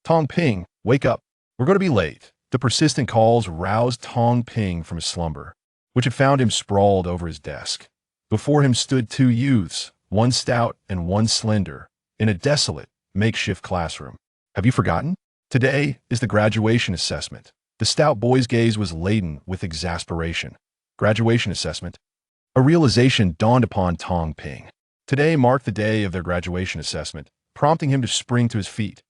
Tang Ping, wake up. We're going to be late. The persistent calls roused Tang Ping from his slumber, which had found him sprawled over his desk. Before him stood two youths, one stout and one slender, in a desolate, makeshift classroom. Have you forgotten? Today is the graduation assessment. The stout boy's gaze was laden with exasperation. Graduation assessment? A realization dawned upon Tang Ping. Today marked the day of their graduation assessment, prompting him to spring to his feet.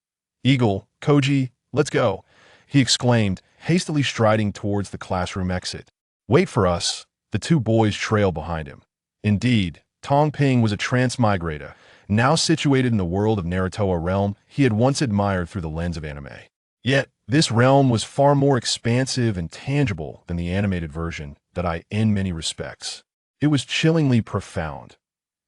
"Eagle, Koji, let's go," he exclaimed, hastily striding towards the classroom exit. "Wait for us," the two boys trailed behind him. Indeed, Tang Ping was a transmigrator, now situated in the world of Naruto, a realm he had once admired through the lens of anime. Yet, this realm was far more expansive and tangible than the animated version that in many respects. It was chillingly profound.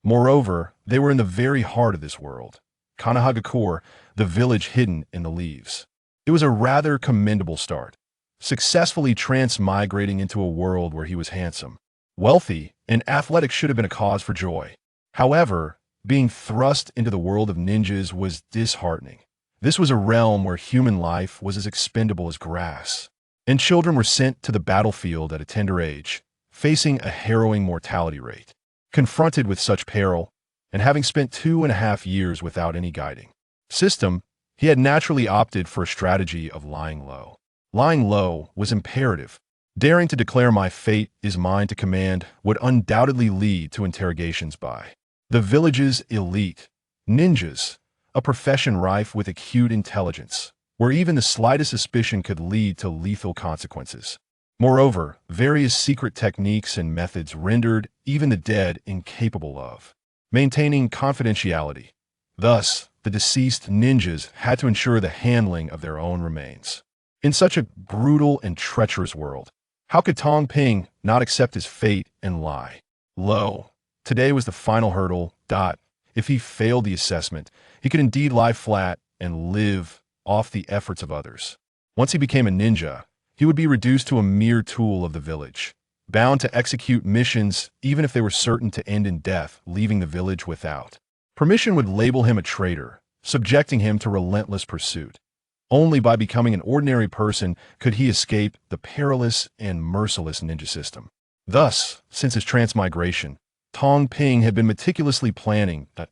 Moreover, they were in the very heart of this world. Kanahagakure, the village hidden in the leaves. It was a rather commendable start, successfully transmigrating into a world where he was handsome, wealthy, and athletic should have been a cause for joy. However, being thrust into the world of ninjas was disheartening. This was a realm where human life was as expendable as grass, and children were sent to the battlefield at a tender age, facing a harrowing mortality rate. Confronted with such peril, and having spent 2.5 years without any guiding system, he had naturally opted for a strategy of lying low. Lying low was imperative. Daring to declare "my fate is mine to command" would undoubtedly lead to interrogations by the village's elite ninjas, a profession rife with acute intelligence, where even the slightest suspicion could lead to lethal consequences. Moreover, various secret techniques and methods rendered even the dead incapable of maintaining confidentiality. Thus, the deceased ninjas had to ensure the handling of their own remains. In such a brutal and treacherous world, how could Tang Ping not accept his fate and lie low? Today was the final hurdle. If he failed the assessment, he could indeed lie flat and live off the efforts of others. Once he became a ninja, he would be reduced to a mere tool of the village, bound to execute missions even if they were certain to end in death, leaving the village without permission would label him a traitor, subjecting him to relentless pursuit. Only by becoming an ordinary person could he escape the perilous and merciless ninja system. Thus, since his transmigration, Tang Ping had been meticulously planning that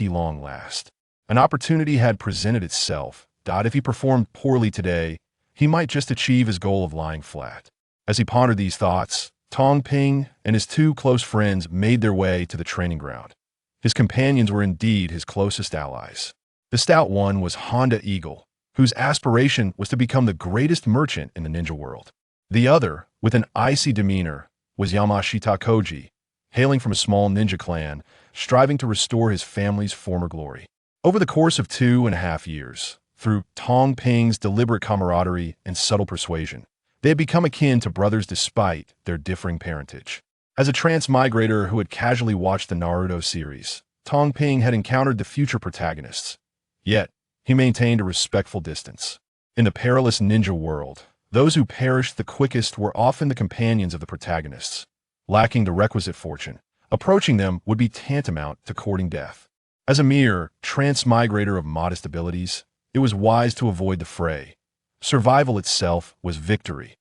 long last. An opportunity had presented itself. If he performed poorly today, he might just achieve his goal of lying flat. As he pondered these thoughts, Tang Ping and his two close friends made their way to the training ground. His companions were indeed his closest allies. The stout one was Honda Eagle, whose aspiration was to become the greatest merchant in the ninja world. The other, with an icy demeanor, was Yamashita Koji, hailing from a small ninja clan, striving to restore his family's former glory. Over the course of 2.5 years, through Tang Ping's deliberate camaraderie and subtle persuasion, they had become akin to brothers despite their differing parentage. As a transmigrator who had casually watched the Naruto series, Tang Ping had encountered the future protagonists. Yet, he maintained a respectful distance. In the perilous ninja world, those who perished the quickest were often the companions of the protagonists. Lacking the requisite fortune, approaching them would be tantamount to courting death. As a mere transmigrator of modest abilities, it was wise to avoid the fray. Survival itself was victory.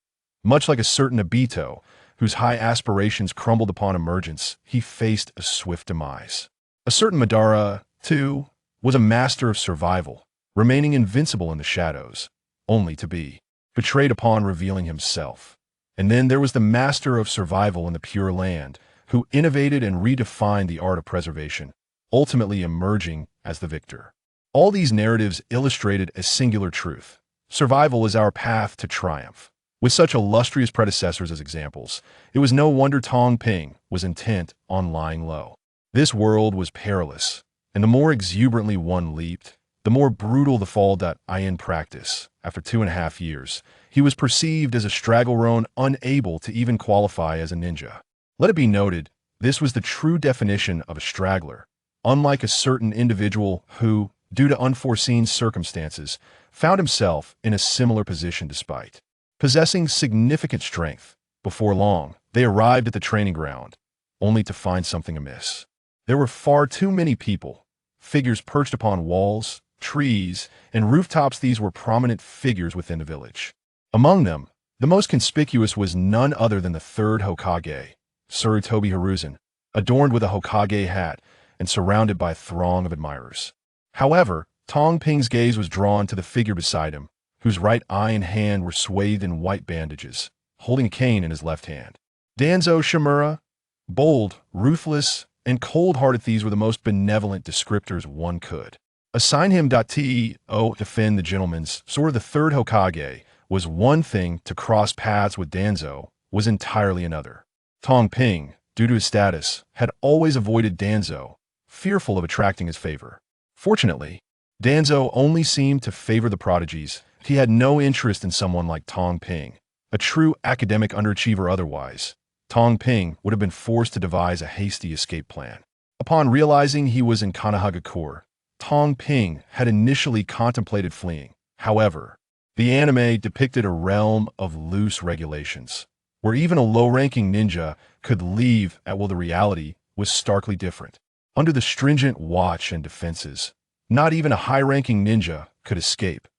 Much like a certain Obito, whose high aspirations crumbled upon emergence, he faced a swift demise. A certain Madara, too, was a master of survival, remaining invincible in the shadows, only to be betrayed upon revealing himself. And then there was the master of survival in the Pure Land, who innovated and redefined the art of preservation, ultimately emerging as the victor. All these narratives illustrated a singular truth. Survival is our path to triumph. With such illustrious predecessors as examples, it was no wonder Tang Ping was intent on lying low. This world was perilous, and the more exuberantly one leaped, the more brutal the fall. In practice, after 2.5 years, he was perceived as a straggle-roan unable to even qualify as a ninja. Let it be noted, this was the true definition of a straggler, unlike a certain individual who, due to unforeseen circumstances, found himself in a similar position despite possessing significant strength. Before long, they arrived at the training ground, only to find something amiss. There were far too many people, figures perched upon walls, trees, and rooftops. These were prominent figures within the village. Among them, the most conspicuous was none other than the third Hokage, Sarutobi Hiruzen, adorned with a Hokage hat and surrounded by a throng of admirers. However, Tang Ping's gaze was drawn to the figure beside him, whose right eye and hand were swathed in white bandages, holding a cane in his left hand. Danzō Shimura, bold, ruthless, and cold-hearted. These were the most benevolent descriptors one could assign him. To defend the gentleman's sword, the third Hokage was one thing, to cross paths with Danzō was entirely another. Tang Ping, due to his status, had always avoided Danzō, fearful of attracting his favor. Fortunately, Danzō only seemed to favor the prodigies. He had no interest in someone like Tang Ping, a true academic underachiever. Otherwise, Tang Ping would have been forced to devise a hasty escape plan. Upon realizing he was in Konohagakure, Tang Ping had initially contemplated fleeing. However, the anime depicted a realm of loose regulations, where even a low-ranking ninja could leave at will. The reality was starkly different. Under the stringent watch and defenses, not even a high-ranking ninja could escape.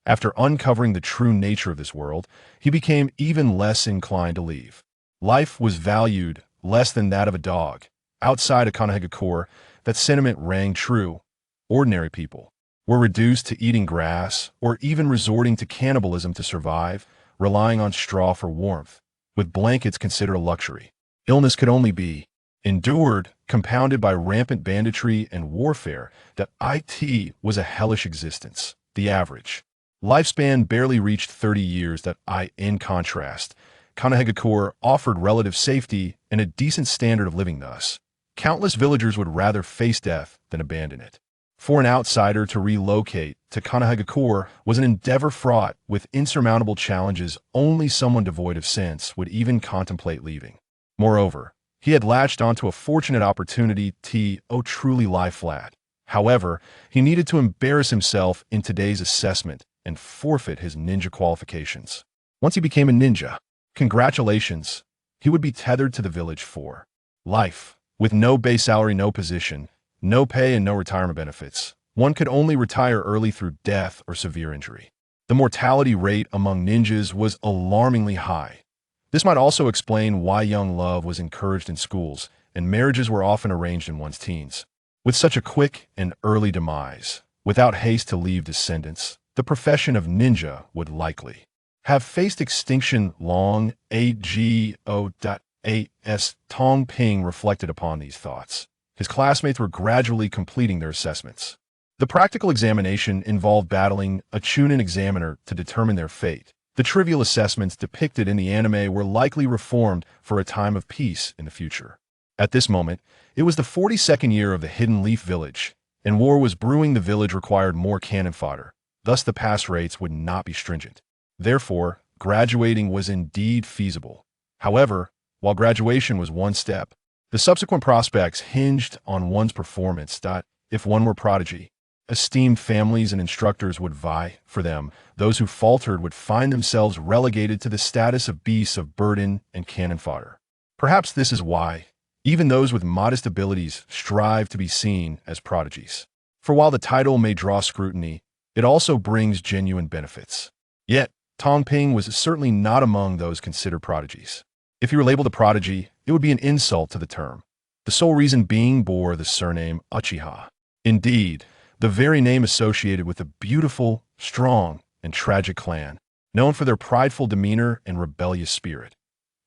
After uncovering the true nature of this world, he became even less inclined to leave. Life was valued less than that of a dog. Outside of Konohagakure, that sentiment rang true. Ordinary people were reduced to eating grass or even resorting to cannibalism to survive, relying on straw for warmth, with blankets considered a luxury. Illness could only be endured, compounded by rampant banditry and warfare. That it was a hellish existence. The average lifespan barely reached 30 years. In contrast, Konohagakure offered relative safety and a decent standard of living. Thus, countless villagers would rather face death than abandon it. For an outsider to relocate to Konohagakure was an endeavor fraught with insurmountable challenges. Only someone devoid of sense would even contemplate leaving. Moreover, he had latched onto a fortunate opportunity to truly lie flat. However, he needed to embarrass himself in today's assessment and forfeit his ninja qualifications. Once he became a ninja, congratulations, he would be tethered to the village for life, with no base salary, no position, no pay, and no retirement benefits. One could only retire early through death or severe injury. The mortality rate among ninjas was alarmingly high. This might also explain why young love was encouraged in schools, and marriages were often arranged in one's teens. With such a quick and early demise, without haste to leave descendants, the profession of ninja would likely have faced extinction long ago. Tang Ping reflected upon these thoughts. His classmates were gradually completing their assessments. The practical examination involved battling a Chunin examiner to determine their fate. The trivial assessments depicted in the anime were likely reformed for a time of peace in the future. At this moment, it was the 42nd year of the Hidden Leaf Village, and war was brewing. The village required more cannon fodder. Thus, the pass rates would not be stringent. Therefore, graduating was indeed feasible. However, while graduation was one step, the subsequent prospects hinged on one's performance. If one were prodigy, esteemed families and instructors would vie for them. Those who faltered would find themselves relegated to the status of beasts of burden and cannon fodder. Perhaps this is why even those with modest abilities strive to be seen as prodigies. For while the title may draw scrutiny, it also brings genuine benefits. Yet, Tang Ping was certainly not among those considered prodigies. If he were labeled a prodigy, it would be an insult to the term, the sole reason being bore the surname Uchiha. Indeed, the very name associated with a beautiful, strong, and tragic clan, known for their prideful demeanor and rebellious spirit.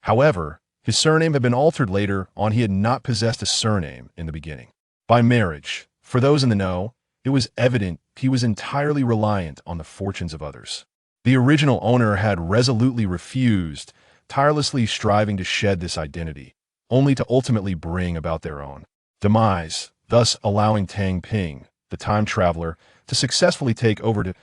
However, his surname had been altered later on. He had not possessed a surname in the beginning. By marriage, for those in the know, it was evident he was entirely reliant on the fortunes of others. The original owner had resolutely refused, tirelessly striving to shed this identity, only to ultimately bring about their own demise, thus allowing Tang Ping, the time traveler, to successfully take over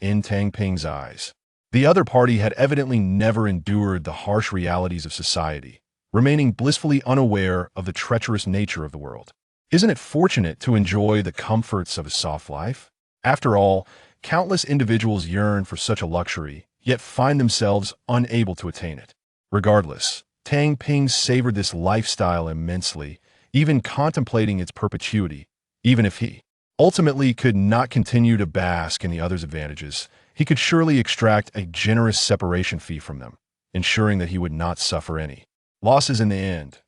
in Tang Ping's eyes. The other party had evidently never endured the harsh realities of society, remaining blissfully unaware of the treacherous nature of the world. Isn't it fortunate to enjoy the comforts of a soft life? After all, countless individuals yearn for such a luxury, yet find themselves unable to attain it. Regardless, Tang Ping savored this lifestyle immensely, even contemplating its perpetuity, even if he ultimately could not continue to bask in the other's advantages, he could surely extract a generous separation fee from them, ensuring that he would not suffer any losses in the end.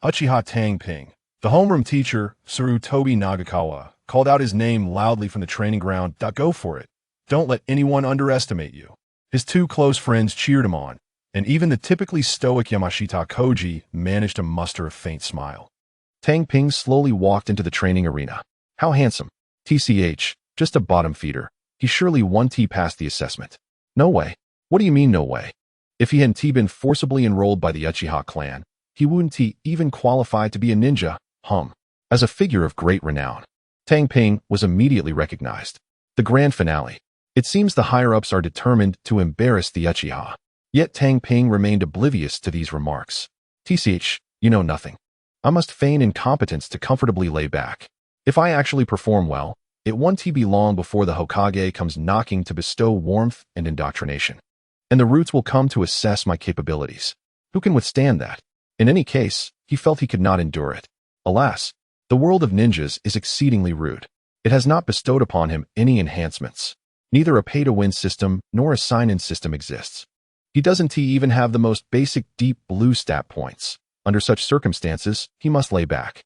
Uchiha Tang Ping, the homeroom teacher, Sarutobi Nagakawa, called out his name loudly from the training ground. Go for it. Don't let anyone underestimate you. His two close friends cheered him on, and even the typically stoic Yamashita Koji managed to muster a faint smile. Tang Ping slowly walked into the training arena. How handsome. TCH, just a bottom feeder. He surely 1T passed the assessment. No way. What do you mean no way? If he hadn't been forcibly enrolled by the Uchiha clan, he wouldn't even qualify to be a ninja, as a figure of great renown. Tang Ping was immediately recognized. The grand finale. It seems the higher-ups are determined to embarrass the Uchiha. Yet Tang Ping remained oblivious to these remarks. TCH, you know nothing. I must feign incompetence to comfortably lay back. If I actually perform well, it won't be long before the Hokage comes knocking to bestow warmth and indoctrination. And the roots will come to assess my capabilities. Who can withstand that? In any case, he felt he could not endure it. Alas, the world of ninjas is exceedingly rude. It has not bestowed upon him any enhancements. Neither a pay-to-win system nor a sign-in system exists. He doesn't even have the most basic deep blue stat points. Under such circumstances, he must lay back.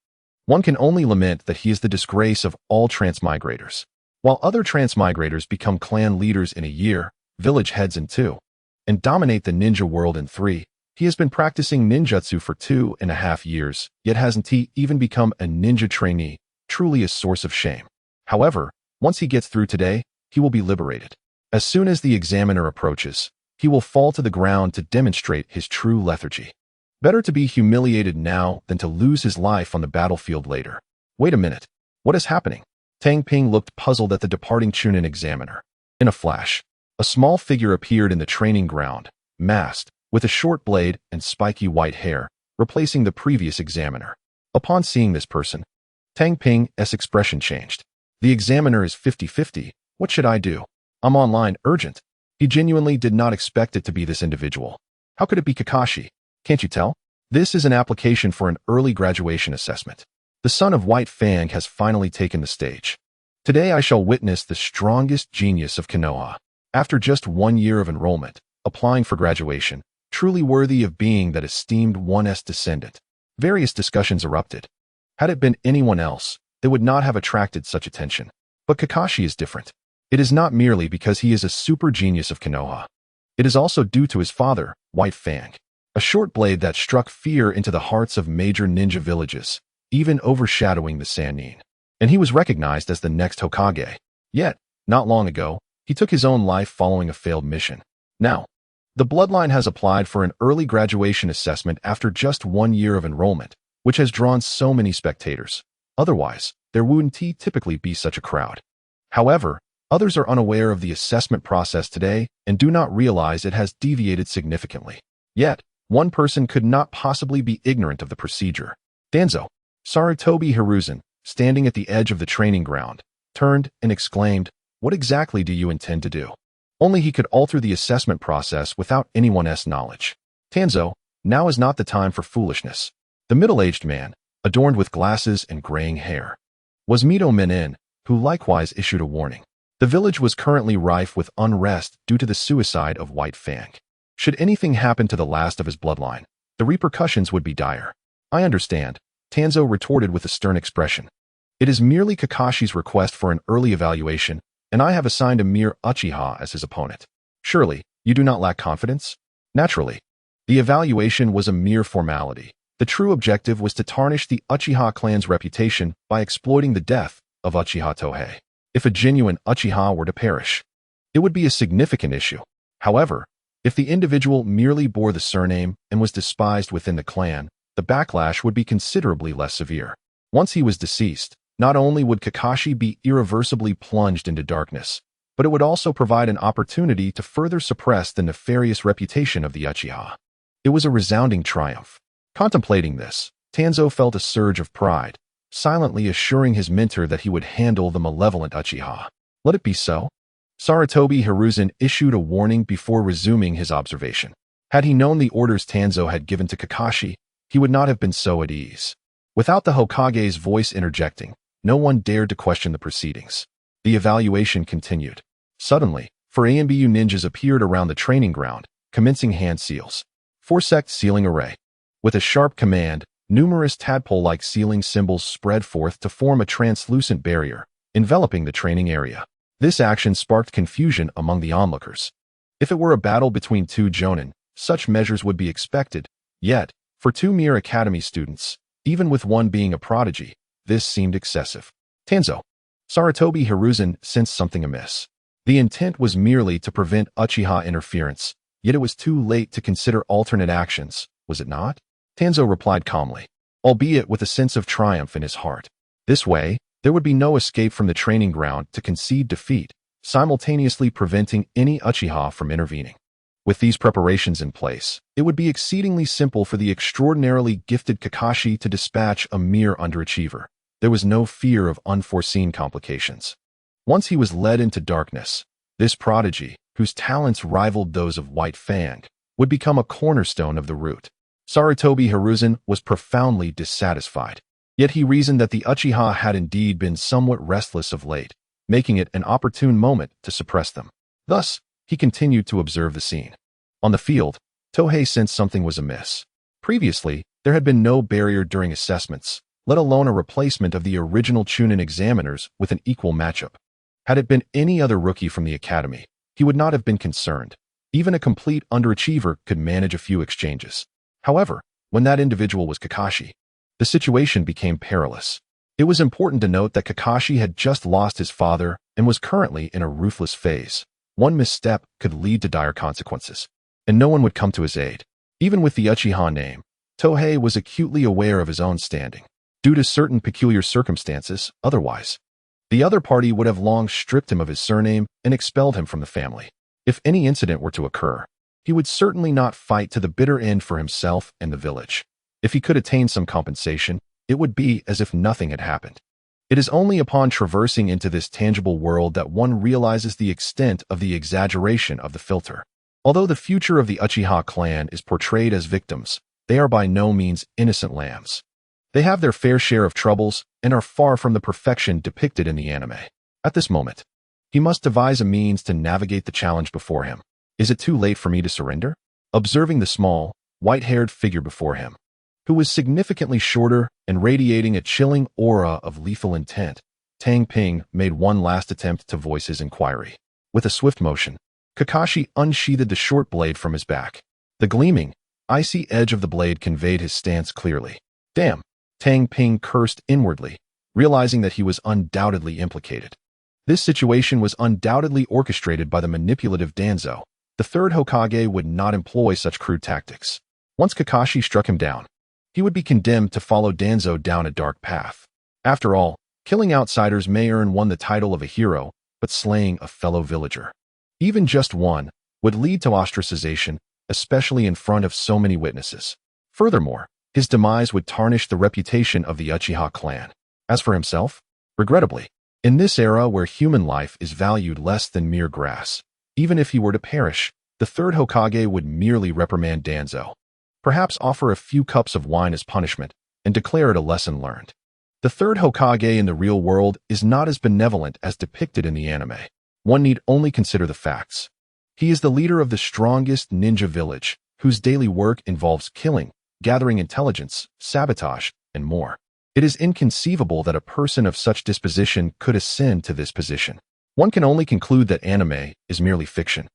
One can only lament that he is the disgrace of all transmigrators. While other transmigrators become clan leaders in a year, village heads in 2, and dominate the ninja world in 3, he has been practicing ninjutsu for 2.5 years, yet hasn't he even become a ninja trainee, truly a source of shame. However, once he gets through today, he will be liberated. As soon as the examiner approaches, he will fall to the ground to demonstrate his true lethargy. Better to be humiliated now than to lose his life on the battlefield later. Wait a minute. What is happening? Tang Ping looked puzzled at the departing Chunin examiner. In a flash, a small figure appeared in the training ground, masked, with a short blade and spiky white hair, replacing the previous examiner. Upon seeing this person, Tang Ping's expression changed. The examiner is 50-50. What should I do? I'm online, urgent. He genuinely did not expect it to be this individual. How could it be Kakashi? Can't you tell? This is an application for an early graduation assessment. The son of White Fang has finally taken the stage. Today I shall witness the strongest genius of Konoha. After just 1 year of enrollment, applying for graduation, truly worthy of being that esteemed one's descendant. Various discussions erupted. Had it been anyone else, they would not have attracted such attention. But Kakashi is different. It is not merely because he is a super genius of Konoha. It is also due to his father, White Fang. A short blade that struck fear into the hearts of major ninja villages, even overshadowing the Sannin. And he was recognized as the next Hokage. Yet, not long ago, he took his own life following a failed mission. Now, the bloodline has applied for an early graduation assessment after just 1 year of enrollment, which has drawn so many spectators. Otherwise, there wouldn't typically be such a crowd. However, others are unaware of the assessment process today and do not realize it has deviated significantly. Yet, one person could not possibly be ignorant of the procedure. Danzō, Sarutobi Hiruzen, standing at the edge of the training ground, turned and exclaimed, "What exactly do you intend to do?" Only he could alter the assessment process without anyone's knowledge. Danzō, now is not the time for foolishness. The middle-aged man, adorned with glasses and graying hair, was Mito Menin, who likewise issued a warning. The village was currently rife with unrest due to the suicide of White Fang. Should anything happen to the last of his bloodline, the repercussions would be dire. I understand, Danzō retorted with a stern expression. It is merely Kakashi's request for an early evaluation, and I have assigned a mere Uchiha as his opponent. Surely, you do not lack confidence? Naturally. The evaluation was a mere formality. The true objective was to tarnish the Uchiha clan's reputation by exploiting the death of Uchiha Tohei. If a genuine Uchiha were to perish, it would be a significant issue. However, if the individual merely bore the surname and was despised within the clan, the backlash would be considerably less severe. Once he was deceased, not only would Kakashi be irreversibly plunged into darkness, but it would also provide an opportunity to further suppress the nefarious reputation of the Uchiha. It was a resounding triumph. Contemplating this, Danzō felt a surge of pride, silently assuring his mentor that he would handle the malevolent Uchiha. Let it be so. Sarutobi Hiruzen issued a warning before resuming his observation. Had he known the orders Danzō had given to Kakashi, he would not have been so at ease. Without the Hokage's voice interjecting, no one dared to question the proceedings. The evaluation continued. Suddenly, 4 ANBU ninjas appeared around the training ground, commencing hand seals. 4-sect sealing array. With a sharp command, numerous tadpole-like sealing symbols spread forth to form a translucent barrier, enveloping the training area. This action sparked confusion among the onlookers. If it were a battle between two jonin, such measures would be expected, yet, for 2 mere academy students, even with one being a prodigy, this seemed excessive. Danzō. Sarutobi Hiruzen sensed something amiss. The intent was merely to prevent Uchiha interference, yet it was too late to consider alternate actions, was it not? Danzō replied calmly, albeit with a sense of triumph in his heart. This way, there would be no escape from the training ground to concede defeat, simultaneously preventing any Uchiha from intervening. With these preparations in place, it would be exceedingly simple for the extraordinarily gifted Kakashi to dispatch a mere underachiever. There was no fear of unforeseen complications. Once he was led into darkness, this prodigy, whose talents rivaled those of White Fang, would become a cornerstone of the root. Sarutobi Hiruzen was profoundly dissatisfied. Yet he reasoned that the Uchiha had indeed been somewhat restless of late, making it an opportune moment to suppress them. Thus, he continued to observe the scene. On the field, Tohei sensed something was amiss. Previously, there had been no barrier during assessments, let alone a replacement of the original Chunin examiners with an equal matchup. Had it been any other rookie from the academy, he would not have been concerned. Even a complete underachiever could manage a few exchanges. However, when that individual was Kakashi, the situation became perilous. It was important to note that Kakashi had just lost his father and was currently in a ruthless phase. One misstep could lead to dire consequences, and no one would come to his aid. Even with the Uchiha name, Tohei was acutely aware of his own standing. Due to certain peculiar circumstances, otherwise, the other party would have long stripped him of his surname and expelled him from the family. If any incident were to occur, he would certainly not fight to the bitter end for himself and the village. If he could attain some compensation, it would be as if nothing had happened. It is only upon traversing into this tangible world that one realizes the extent of the exaggeration of the filter. Although the future of the Uchiha clan is portrayed as victims, they are by no means innocent lambs. They have their fair share of troubles and are far from the perfection depicted in the anime. At this moment, he must devise a means to navigate the challenge before him. Is it too late for me to surrender? Observing the small, white-haired figure before him, who was significantly shorter and radiating a chilling aura of lethal intent, Tang Ping made one last attempt to voice his inquiry. With a swift motion, Kakashi unsheathed the short blade from his back. The gleaming, icy edge of the blade conveyed his stance clearly. Damn, Tang Ping cursed inwardly, realizing that he was undoubtedly implicated. This situation was undoubtedly orchestrated by the manipulative Danzō. The third Hokage would not employ such crude tactics. Once Kakashi struck him down, he would be condemned to follow Danzō down a dark path. After all, killing outsiders may earn one the title of a hero, but slaying a fellow villager, even just one, would lead to ostracization, especially in front of so many witnesses. Furthermore, his demise would tarnish the reputation of the Uchiha clan. As for himself, regrettably, in this era where human life is valued less than mere grass, even if he were to perish, the third Hokage would merely reprimand Danzō, perhaps offer a few cups of wine as punishment, and declare it a lesson learned. The third Hokage in the real world is not as benevolent as depicted in the anime. One need only consider the facts. He is the leader of the strongest ninja village, whose daily work involves killing, gathering intelligence, sabotage, and more. It is inconceivable that a person of such disposition could ascend to this position. One can only conclude that anime is merely fiction.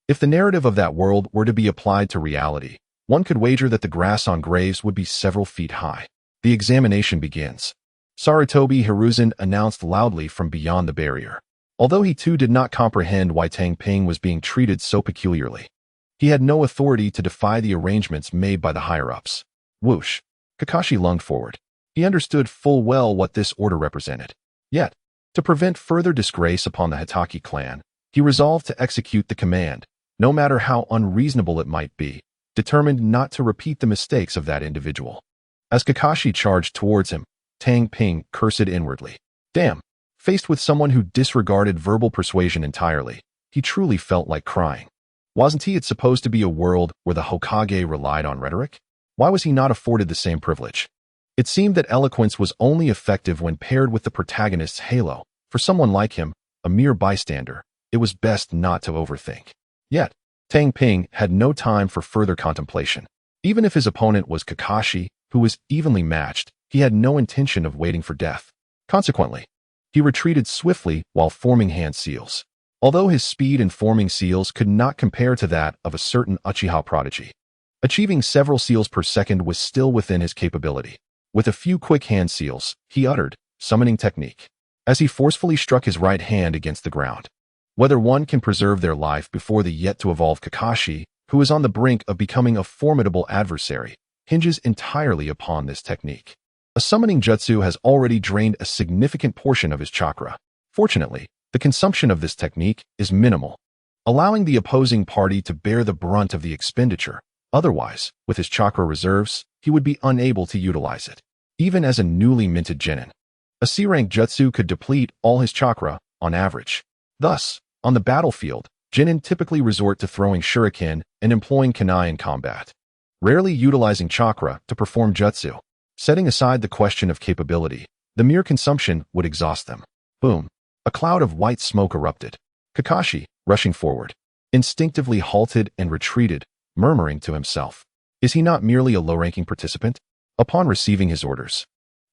If the narrative of that world were to be applied to reality, one could wager that the grass on graves would be several feet high. The examination begins. Sarutobi Hiruzen announced loudly from beyond the barrier. Although he too did not comprehend why Tang Ping was being treated so peculiarly, he had no authority to defy the arrangements made by the higher-ups. Whoosh! Kakashi lunged forward. He understood full well what this order represented. Yet, to prevent further disgrace upon the Hitaki clan, he resolved to execute the command, no matter how unreasonable it might be, determined not to repeat the mistakes of that individual. As Kakashi charged towards him, Tang Ping cursed inwardly. Damn! Faced with someone who disregarded verbal persuasion entirely, he truly felt like crying. Wasn't it supposed to be a world where the Hokage relied on rhetoric? Why was he not afforded the same privilege? It seemed that eloquence was only effective when paired with the protagonist's halo. For someone like him, a mere bystander, it was best not to overthink. Yet, Tang Ping had no time for further contemplation. Even if his opponent was Kakashi, who was evenly matched, he had no intention of waiting for death. Consequently, he retreated swiftly while forming hand seals. Although his speed in forming seals could not compare to that of a certain Uchiha prodigy, achieving several seals per second was still within his capability. With a few quick hand seals, he uttered, summoning technique, as he forcefully struck his right hand against the ground. Whether one can preserve their life before the yet-to-evolve Kakashi, who is on the brink of becoming a formidable adversary, hinges entirely upon this technique. A summoning jutsu has already drained a significant portion of his chakra. Fortunately, the consumption of this technique is minimal, allowing the opposing party to bear the brunt of the expenditure. Otherwise, with his chakra reserves, he would be unable to utilize it. Even as a newly minted genin, a C-rank jutsu could deplete all his chakra, on average. Thus, on the battlefield, genin typically resort to throwing shuriken and employing kunai in combat, rarely utilizing chakra to perform jutsu. Setting aside the question of capability, the mere consumption would exhaust them. Boom! A cloud of white smoke erupted. Kakashi, rushing forward, instinctively halted and retreated, murmuring to himself, "Is he not merely a low-ranking participant?" Upon receiving his orders,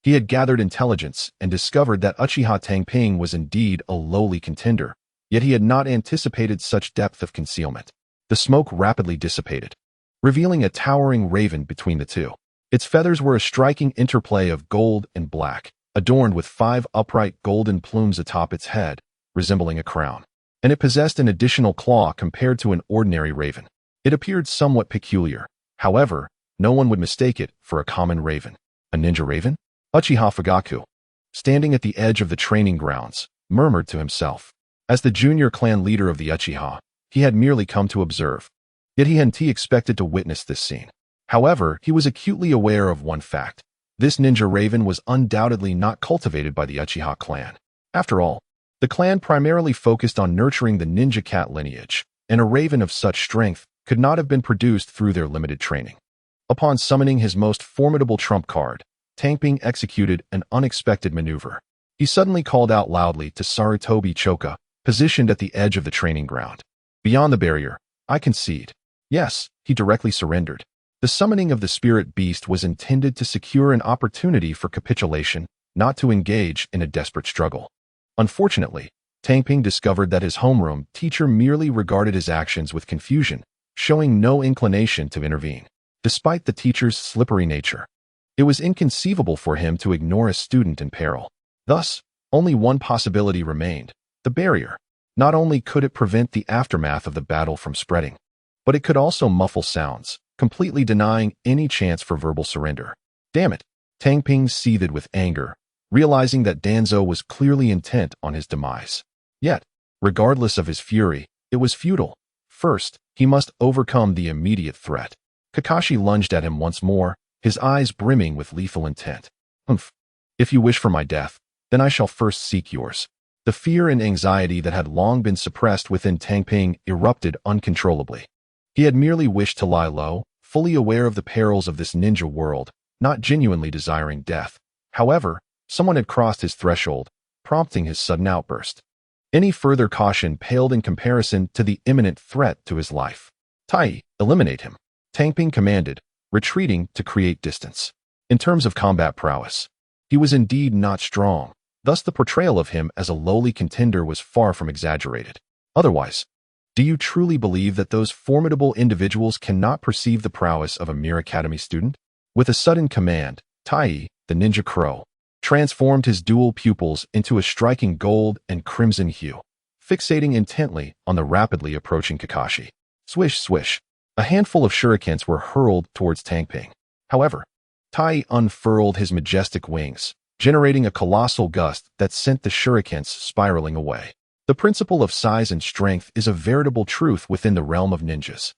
he had gathered intelligence and discovered that Uchiha Tang Ping was indeed a lowly contender, yet he had not anticipated such depth of concealment. The smoke rapidly dissipated, revealing a towering raven between the two. Its feathers were a striking interplay of gold and black, adorned with 5 upright golden plumes atop its head, resembling a crown. And it possessed an additional claw compared to an ordinary raven. It appeared somewhat peculiar. However, no one would mistake it for a common raven. A ninja raven? Uchiha Fugaku, standing at the edge of the training grounds, murmured to himself. As the junior clan leader of the Uchiha, he had merely come to observe. Yet he hadn't expected to witness this scene. However, he was acutely aware of one fact. This ninja raven was undoubtedly not cultivated by the Uchiha clan. After all, the clan primarily focused on nurturing the ninja cat lineage, and a raven of such strength could not have been produced through their limited training. Upon summoning his most formidable trump card, Tang Ping executed an unexpected maneuver. He suddenly called out loudly to Sarutobi Choka, positioned at the edge of the training ground. "Beyond the barrier, I concede." Yes, he directly surrendered. The summoning of the spirit beast was intended to secure an opportunity for capitulation, not to engage in a desperate struggle. Unfortunately, Tang Ping discovered that his homeroom teacher merely regarded his actions with confusion, showing no inclination to intervene. Despite the teacher's slippery nature, it was inconceivable for him to ignore a student in peril. Thus, only one possibility remained: the barrier. Not only could it prevent the aftermath of the battle from spreading, but it could also muffle sounds, completely denying any chance for verbal surrender. Damn it! Tang Ping seethed with anger, realizing that Danzō was clearly intent on his demise. Yet, regardless of his fury, it was futile. First, he must overcome the immediate threat. Kakashi lunged at him once more, his eyes brimming with lethal intent. "Humph! If you wish for my death, then I shall first seek yours." The fear and anxiety that had long been suppressed within Tang Ping erupted uncontrollably. He had merely wished to lie low, fully aware of the perils of this ninja world, not genuinely desiring death. However, someone had crossed his threshold, prompting his sudden outburst. Any further caution paled in comparison to the imminent threat to his life. "Tai, eliminate him," Tang Ping commanded, retreating to create distance. In terms of combat prowess, he was indeed not strong. Thus the portrayal of him as a lowly contender was far from exaggerated. Otherwise, do you truly believe that those formidable individuals cannot perceive the prowess of a mere academy student? With a sudden command, Tai, the ninja crow, transformed his dual pupils into a striking gold and crimson hue, fixating intently on the rapidly approaching Kakashi. Swish, swish. A handful of shurikens were hurled towards Tang Ping. However, Tai unfurled his majestic wings, generating a colossal gust that sent the shurikens spiraling away. The principle of size and strength is a veritable truth within the realm of ninjas.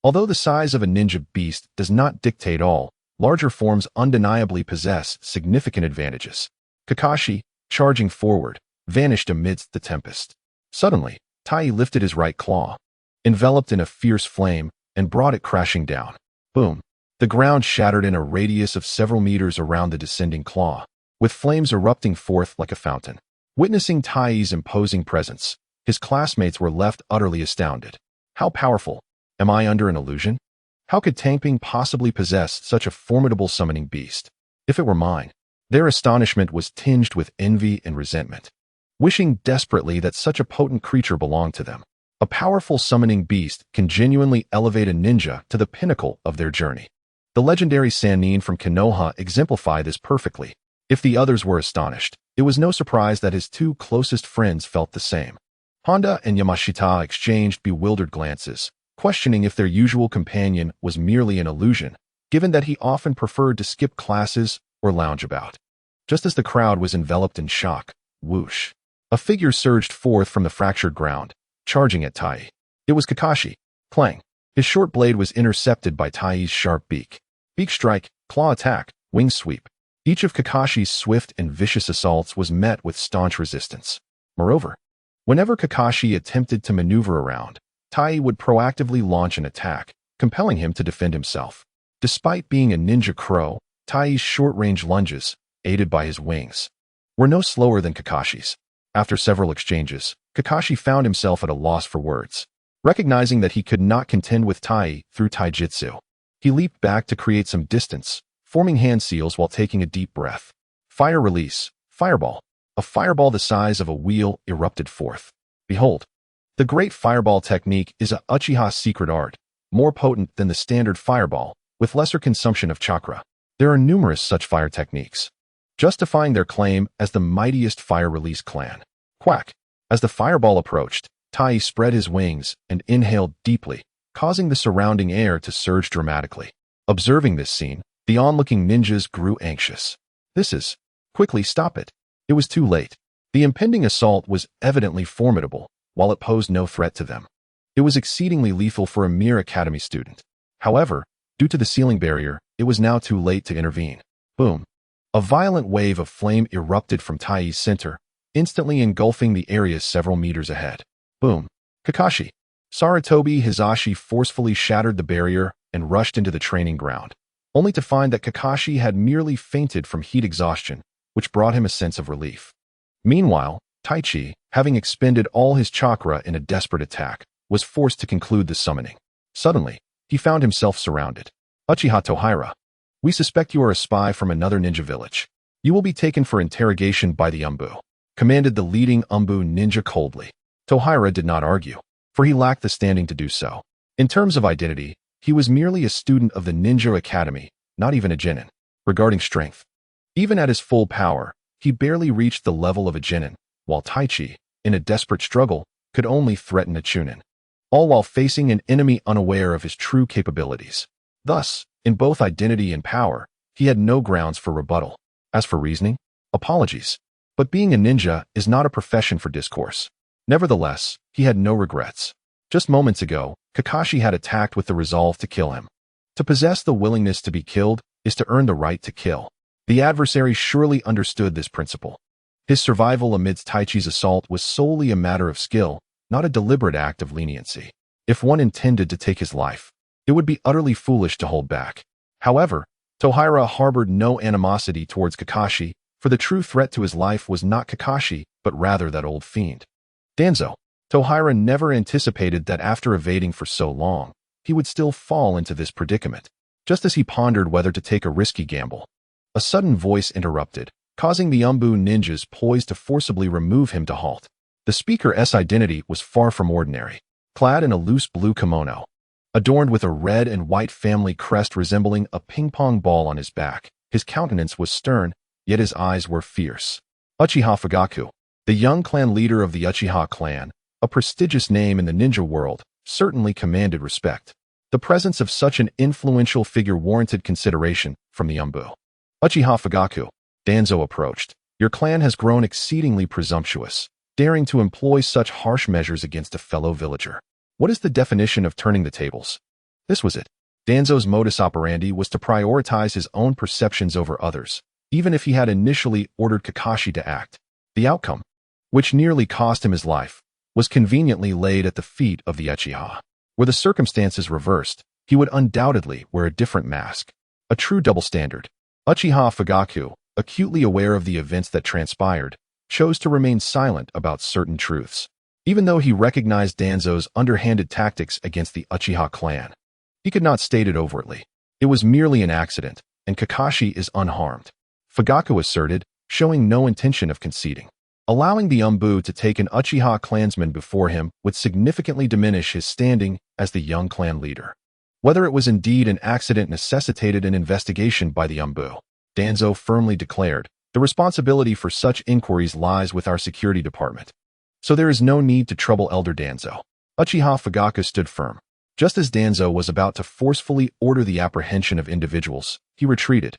Although the size of a ninja beast does not dictate all, larger forms undeniably possess significant advantages. Kakashi, charging forward, vanished amidst the tempest. Suddenly, Tai lifted his right claw, enveloped in a fierce flame, and brought it crashing down. Boom! The ground shattered in a radius of several meters around the descending claw, with flames erupting forth like a fountain. Witnessing Tai's imposing presence, his classmates were left utterly astounded. How powerful? Am I under an illusion? How could Tang Ping possibly possess such a formidable summoning beast? If it were mine. Their astonishment was tinged with envy and resentment, wishing desperately that such a potent creature belonged to them. A powerful summoning beast can genuinely elevate a ninja to the pinnacle of their journey. The legendary Sannin from Konoha exemplify this perfectly. If the others were astonished, it was no surprise that his two closest friends felt the same. Honda and Yamashita exchanged bewildered glances, questioning if their usual companion was merely an illusion, given that he often preferred to skip classes or lounge about. Just as the crowd was enveloped in shock, whoosh, a figure surged forth from the fractured ground, charging at Tai. It was Kakashi. Clang. His short blade was intercepted by Tai's sharp beak. Beak strike, claw attack, wing sweep. Each of Kakashi's swift and vicious assaults was met with staunch resistance. Moreover, whenever Kakashi attempted to maneuver around, Tai would proactively launch an attack, compelling him to defend himself. Despite being a ninja crow, Tai's short-range lunges, aided by his wings, were no slower than Kakashi's. After several exchanges, Kakashi found himself at a loss for words. Recognizing that he could not contend with Tai through taijutsu, he leaped back to create some distance, forming hand seals while taking a deep breath. Fire release, fireball. A fireball the size of a wheel erupted forth. Behold, the great fireball technique is a Uchiha secret art, more potent than the standard fireball, with lesser consumption of chakra. There are numerous such fire techniques, justifying their claim as the mightiest fire release clan. Quack! As the fireball approached, Tai spread his wings and inhaled deeply, causing the surrounding air to surge dramatically. Observing this scene, the onlooking ninjas grew anxious. Quickly stop it. It was too late. The impending assault was evidently formidable, while it posed no threat to them. It was exceedingly lethal for a mere academy student. However, due to the ceiling barrier, it was now too late to intervene. Boom! A violent wave of flame erupted from Tai's center, instantly engulfing the area several meters ahead. Boom! Kakashi. Sarutobi Hizashi forcefully shattered the barrier and rushed into the training ground, only to find that Kakashi had merely fainted from heat exhaustion, which brought him a sense of relief. Meanwhile, Taichi, having expended all his chakra in a desperate attack, was forced to conclude the summoning. Suddenly, he found himself surrounded. Uchiha Tohira. We suspect you are a spy from another ninja village. You will be taken for interrogation by the Umbu, commanded the leading Umbu ninja coldly. Tohira did not argue, for he lacked the standing to do so. In terms of identity, he was merely a student of the Ninja Academy, not even a genin. Regarding strength, even at his full power, he barely reached the level of a genin, while Taichi, in a desperate struggle, could only threaten a chunin, all while facing an enemy unaware of his true capabilities. Thus, in both identity and power, he had no grounds for rebuttal. As for reasoning, apologies. But being a ninja is not a profession for discourse. Nevertheless, he had no regrets. Just moments ago, Kakashi had attacked with the resolve to kill him. To possess the willingness to be killed is to earn the right to kill. The adversary surely understood this principle. His survival amidst Taichi's assault was solely a matter of skill, not a deliberate act of leniency. If one intended to take his life, it would be utterly foolish to hold back. However, Tohira harbored no animosity towards Kakashi, for the true threat to his life was not Kakashi, but rather that old fiend. Danzō. Tohira never anticipated that after evading for so long, he would still fall into this predicament. Just as he pondered whether to take a risky gamble, a sudden voice interrupted, causing the Umbu ninjas poised to forcibly remove him to halt. The speaker's identity was far from ordinary. Clad in a loose blue kimono, adorned with a red and white family crest resembling a ping-pong ball on his back, his countenance was stern, yet his eyes were fierce. Uchiha Fugaku, the young clan leader of the Uchiha clan, a prestigious name in the ninja world, certainly commanded respect. The presence of such an influential figure warranted consideration from the Umbu. Uchiha Fugaku, Danzō approached. Your clan has grown exceedingly presumptuous, daring to employ such harsh measures against a fellow villager. What is the definition of turning the tables? This was it. Danzō's modus operandi was to prioritize his own perceptions over others, even if he had initially ordered Kakashi to act. The outcome, which nearly cost him his life, was conveniently laid at the feet of the Uchiha. Were the circumstances reversed, he would undoubtedly wear a different mask. A true double standard. Uchiha Fugaku, acutely aware of the events that transpired, chose to remain silent about certain truths. Even though he recognized Danzō's underhanded tactics against the Uchiha clan, he could not state it overtly. It was merely an accident, and Kakashi is unharmed. Fugaku asserted, showing no intention of conceding. Allowing the Umbu to take an Uchiha clansman before him would significantly diminish his standing as the young clan leader. Whether it was indeed an accident necessitated an investigation by the Umbu. Danzō firmly declared, the responsibility for such inquiries lies with our security department. So there is no need to trouble Elder Danzō. Uchiha Fugaku stood firm. Just as Danzō was about to forcefully order the apprehension of individuals, he retreated,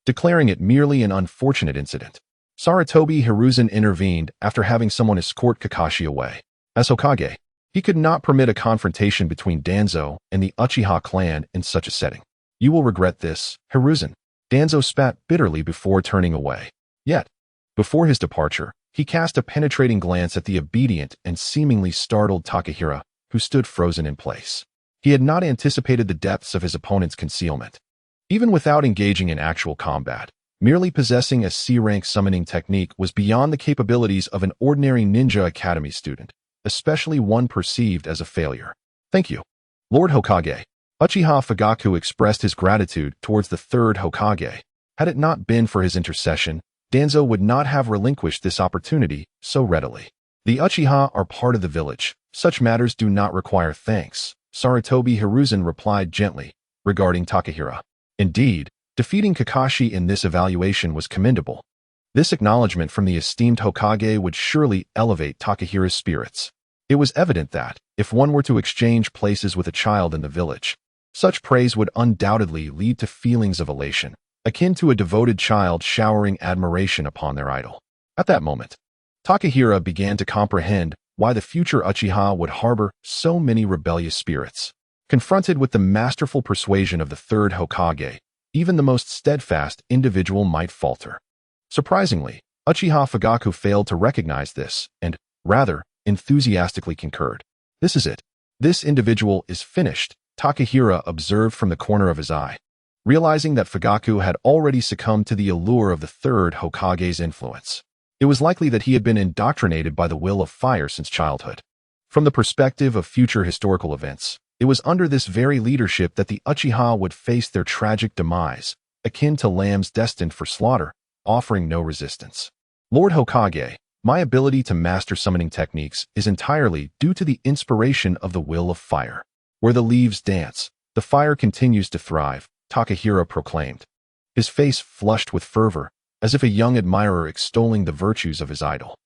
declaring it merely an unfortunate incident. Sarutobi Hiruzen intervened after having someone escort Kakashi away. As Hokage, he could not permit a confrontation between Danzō and the Uchiha clan in such a setting. You will regret this, Hiruzen. Danzō spat bitterly before turning away. Yet, before his departure, he cast a penetrating glance at the obedient and seemingly startled Takahira, who stood frozen in place. He had not anticipated the depths of his opponent's concealment. Even without engaging in actual combat, merely possessing a C-rank summoning technique was beyond the capabilities of an ordinary ninja academy student, especially one perceived as a failure. Thank you, Lord Hokage. Uchiha Fugaku expressed his gratitude towards the third Hokage. Had it not been for his intercession, Danzō would not have relinquished this opportunity so readily. The Uchiha are part of the village. Such matters do not require thanks, Sarutobi Hiruzen replied gently, regarding Takahira. Indeed, defeating Kakashi in this evaluation was commendable. This acknowledgement from the esteemed Hokage would surely elevate Takahira's spirits. It was evident that, if one were to exchange places with a child in the village, such praise would undoubtedly lead to feelings of elation, akin to a devoted child showering admiration upon their idol. At that moment, Takahira began to comprehend why the future Uchiha would harbor so many rebellious spirits. Confronted with the masterful persuasion of the third Hokage, even the most steadfast individual might falter. Surprisingly, Uchiha Fugaku failed to recognize this and, rather, enthusiastically concurred. This is it. This individual is finished, Takahira observed from the corner of his eye. Realizing that Fugaku had already succumbed to the allure of the third Hokage's influence, it was likely that he had been indoctrinated by the will of fire since childhood. From the perspective of future historical events, it was under this very leadership that the Uchiha would face their tragic demise, akin to lambs destined for slaughter, offering no resistance. Lord Hokage, my ability to master summoning techniques is entirely due to the inspiration of the will of fire. Where the leaves dance, the fire continues to thrive, Takahira proclaimed. His face flushed with fervor, as if a young admirer extolling the virtues of his idol.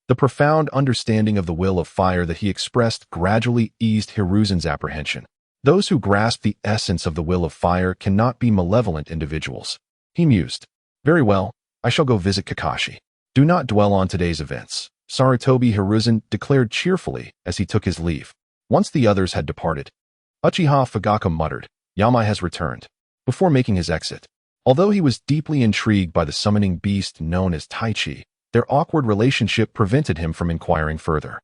The profound understanding of the will of fire that he expressed gradually eased Hiruzen's apprehension. Those who grasp the essence of the will of fire cannot be malevolent individuals. He mused. Very well, I shall go visit Kakashi. Do not dwell on today's events, Sarutobi Hiruzen declared cheerfully as he took his leave. Once the others had departed, Uchiha Fugaku muttered, Yamai has returned, before making his exit. Although he was deeply intrigued by the summoning beast known as Taichi, their awkward relationship prevented him from inquiring further.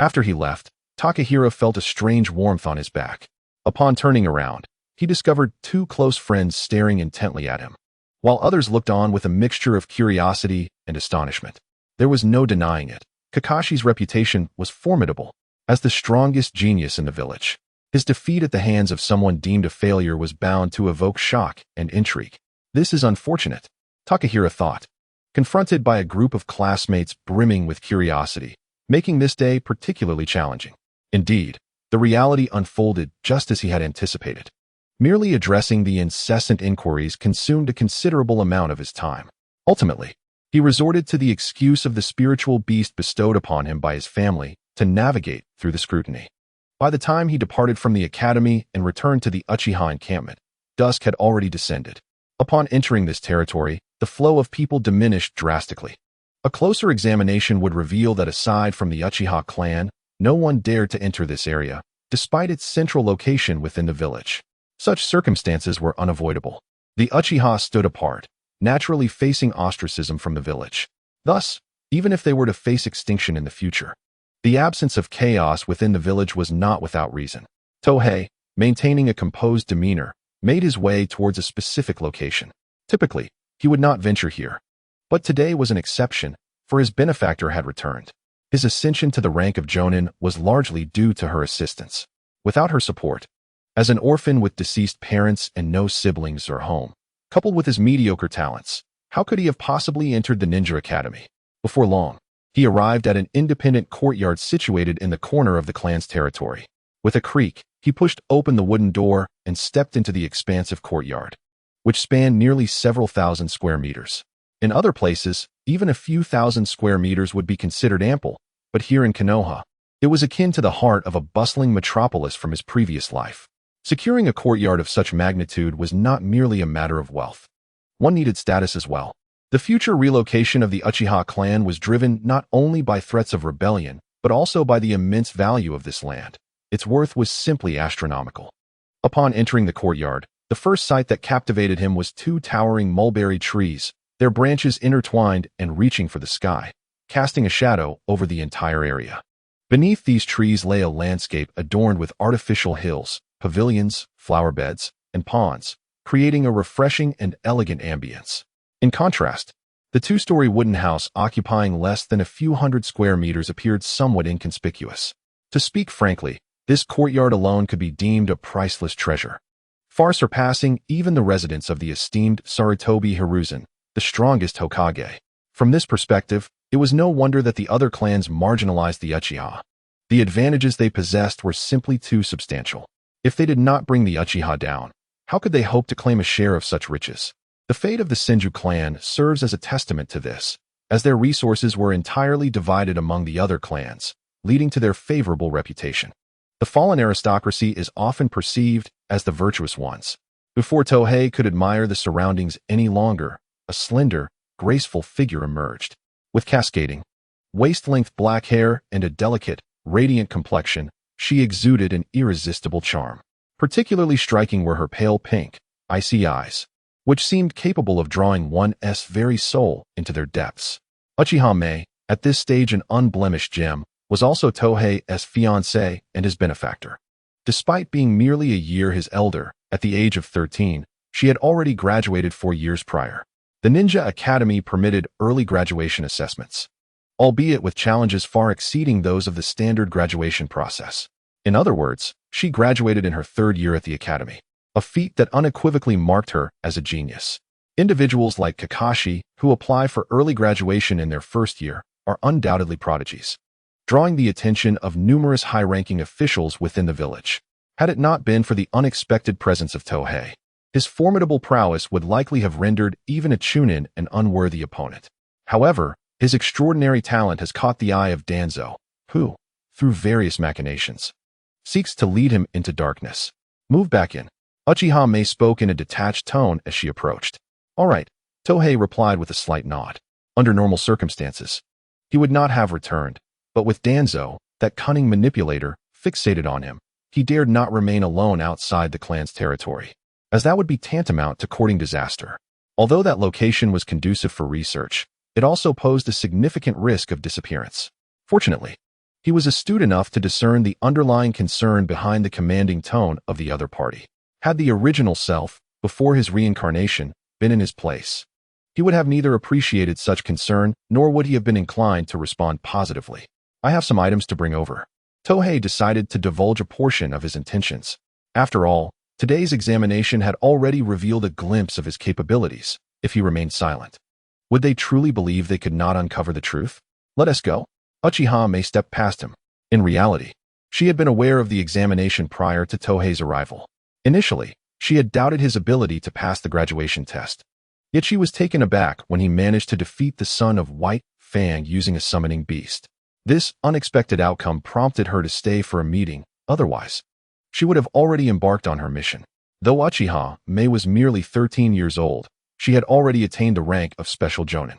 After he left, Takahira felt a strange warmth on his back. Upon turning around, he discovered two close friends staring intently at him, while others looked on with a mixture of curiosity and astonishment. There was no denying it. Kakashi's reputation was formidable as the strongest genius in the village. His defeat at the hands of someone deemed a failure was bound to evoke shock and intrigue. This is unfortunate, Takahira thought, confronted by a group of classmates brimming with curiosity, making this day particularly challenging. Indeed, the reality unfolded just as he had anticipated. Merely addressing the incessant inquiries consumed a considerable amount of his time. Ultimately, he resorted to the excuse of the spiritual beast bestowed upon him by his family to navigate through the scrutiny. By the time he departed from the academy and returned to the Uchiha encampment, dusk had already descended. Upon entering this territory, the flow of people diminished drastically. A closer examination would reveal that aside from the Uchiha clan, no one dared to enter this area, despite its central location within the village. Such circumstances were unavoidable. The Uchiha stood apart, naturally facing ostracism from the village. Thus, even if they were to face extinction in the future, the absence of chaos within the village was not without reason. Tohei, maintaining a composed demeanor, made his way towards a specific location. Typically, he would not venture here. But today was an exception, for his benefactor had returned. His ascension to the rank of Jonin was largely due to her assistance. Without her support, as an orphan with deceased parents and no siblings or home, coupled with his mediocre talents, how could he have possibly entered the ninja academy? Before long, he arrived at an independent courtyard situated in the corner of the clan's territory. With a creak, he pushed open the wooden door and stepped into the expansive courtyard, which spanned nearly several thousand square meters. In other places, even a few thousand square meters would be considered ample, but here in Konoha, it was akin to the heart of a bustling metropolis from his previous life. Securing a courtyard of such magnitude was not merely a matter of wealth. One needed status as well. The future relocation of the Uchiha clan was driven not only by threats of rebellion, but also by the immense value of this land. Its worth was simply astronomical. Upon entering the courtyard, the first sight that captivated him was two towering mulberry trees, their branches intertwined and reaching for the sky, casting a shadow over the entire area. Beneath these trees lay a landscape adorned with artificial hills, pavilions, flower beds, and ponds, creating a refreshing and elegant ambience. In contrast, the two-story wooden house occupying less than a few hundred square meters appeared somewhat inconspicuous. To speak frankly, this courtyard alone could be deemed a priceless treasure, far surpassing even the residence of the esteemed Sarutobi Hiruzen, the strongest Hokage. From this perspective, it was no wonder that the other clans marginalized the Uchiha. The advantages they possessed were simply too substantial. If they did not bring the Uchiha down, how could they hope to claim a share of such riches? The fate of the Senju clan serves as a testament to this, as their resources were entirely divided among the other clans, leading to their favorable reputation. The fallen aristocracy is often perceived as the virtuous ones. Before Tohei could admire the surroundings any longer, a slender, graceful figure emerged. With cascading, waist-length black hair and a delicate, radiant complexion, she exuded an irresistible charm. Particularly striking were her pale pink, icy eyes, which seemed capable of drawing one's very soul into their depths. Uchiha Meia, at this stage an unblemished gem, was also Tohei's fiancée and his benefactor. Despite being merely a year his elder, at the age of 13, she had already graduated 4 years prior. The Ninja Academy permitted early graduation assessments, albeit with challenges far exceeding those of the standard graduation process. In other words, she graduated in her 3rd year at the academy, a feat that unequivocally marked her as a genius. Individuals like Kakashi, who apply for early graduation in their 1st year, are undoubtedly prodigies, drawing the attention of numerous high-ranking officials within the village. Had it not been for the unexpected presence of Tohei, his formidable prowess would likely have rendered even a Chunin an unworthy opponent. However, his extraordinary talent has caught the eye of Danzō, who, through various machinations, seeks to lead him into darkness. Move back in. Uchiha Meia spoke in a detached tone as she approached. All right, Tohei replied with a slight nod. Under normal circumstances, he would not have returned, but with Danzō, that cunning manipulator, fixated on him, he dared not remain alone outside the clan's territory, as that would be tantamount to courting disaster. Although that location was conducive for research, it also posed a significant risk of disappearance. Fortunately, he was astute enough to discern the underlying concern behind the commanding tone of the other party. Had the original self, before his reincarnation, been in his place, he would have neither appreciated such concern nor would he have been inclined to respond positively. I have some items to bring over. Tohei decided to divulge a portion of his intentions. After all, today's examination had already revealed a glimpse of his capabilities. If he remained silent, would they truly believe they could not uncover the truth? Let us go. Uchiha Meia stepped past him. In reality, she had been aware of the examination prior to Tohei's arrival. Initially, she had doubted his ability to pass the graduation test. Yet she was taken aback when he managed to defeat the son of White Fang using a summoning beast. This unexpected outcome prompted her to stay for a meeting, otherwise, she would have already embarked on her mission. Though Uchiha Meia was merely 13 years old, she had already attained the rank of Special Jonin.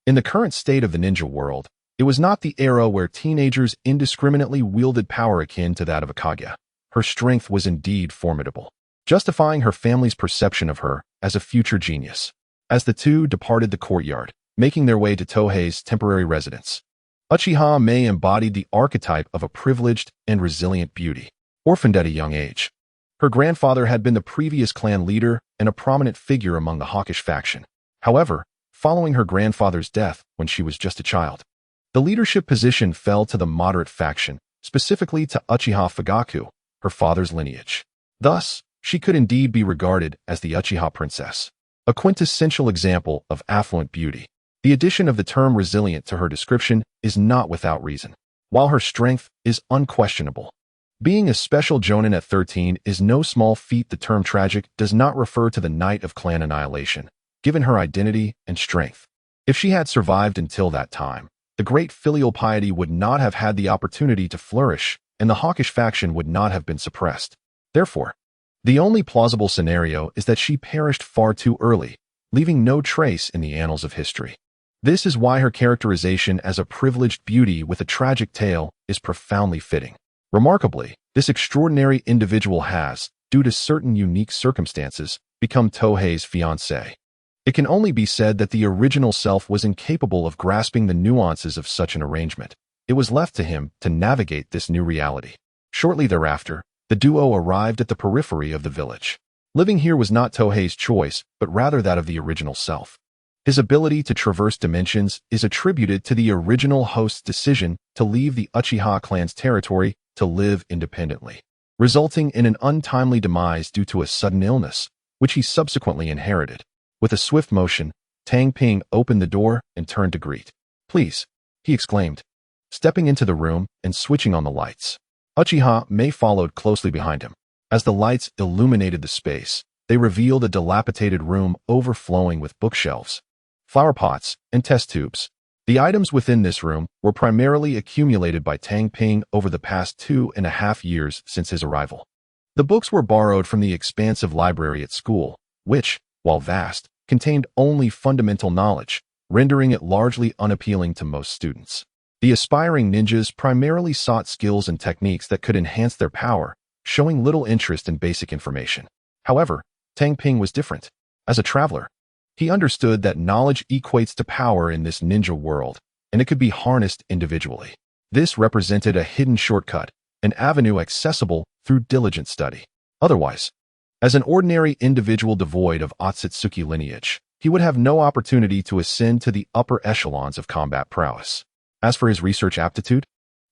In the current state of the ninja world, it was not the era where teenagers indiscriminately wielded power akin to that of a Kage. Her strength was indeed formidable, justifying her family's perception of her as a future genius. As the two departed the courtyard, making their way to Tohei's temporary residence, Uchiha Meia embodied the archetype of a privileged and resilient beauty, orphaned at a young age. Her grandfather had been the previous clan leader and a prominent figure among the hawkish faction. However, following her grandfather's death when she was just a child, the leadership position fell to the moderate faction, specifically to Uchiha Fugaku, her father's lineage. Thus, she could indeed be regarded as the Uchiha princess, a quintessential example of affluent beauty. The addition of the term resilient to her description is not without reason. While her strength is unquestionable, being a special jonin at 13 is no small feat. The term tragic does not refer to the night of clan annihilation, given her identity and strength. If she had survived until that time, the great filial piety would not have had the opportunity to flourish, and the hawkish faction would not have been suppressed. Therefore, the only plausible scenario is that she perished far too early, leaving no trace in the annals of history. This is why her characterization as a privileged beauty with a tragic tale is profoundly fitting. Remarkably, this extraordinary individual has, due to certain unique circumstances, become Tohei's fiancée. It can only be said that the original self was incapable of grasping the nuances of such an arrangement. It was left to him to navigate this new reality. Shortly thereafter, the duo arrived at the periphery of the village. Living here was not Tohei's choice, but rather that of the original self. His ability to traverse dimensions is attributed to the original host's decision to leave the Uchiha clan's territory to live independently, resulting in an untimely demise due to a sudden illness, which he subsequently inherited. With a swift motion, Tang Ping opened the door and turned to greet. "Please," he exclaimed, stepping into the room and switching on the lights. Uchiha Meia followed closely behind him. As the lights illuminated the space, they revealed a dilapidated room overflowing with bookshelves, flower pots, and test tubes. The items within this room were primarily accumulated by Tang Ping over the past 2.5 years since his arrival. The books were borrowed from the expansive library at school, which, while vast, contained only fundamental knowledge, rendering it largely unappealing to most students. The aspiring ninjas primarily sought skills and techniques that could enhance their power, showing little interest in basic information. However, Tang Ping was different. As a traveler, he understood that knowledge equates to power in this ninja world, and it could be harnessed individually. This represented a hidden shortcut, an avenue accessible through diligent study. Otherwise, as an ordinary individual devoid of Otsutsuki lineage, he would have no opportunity to ascend to the upper echelons of combat prowess. As for his research aptitude,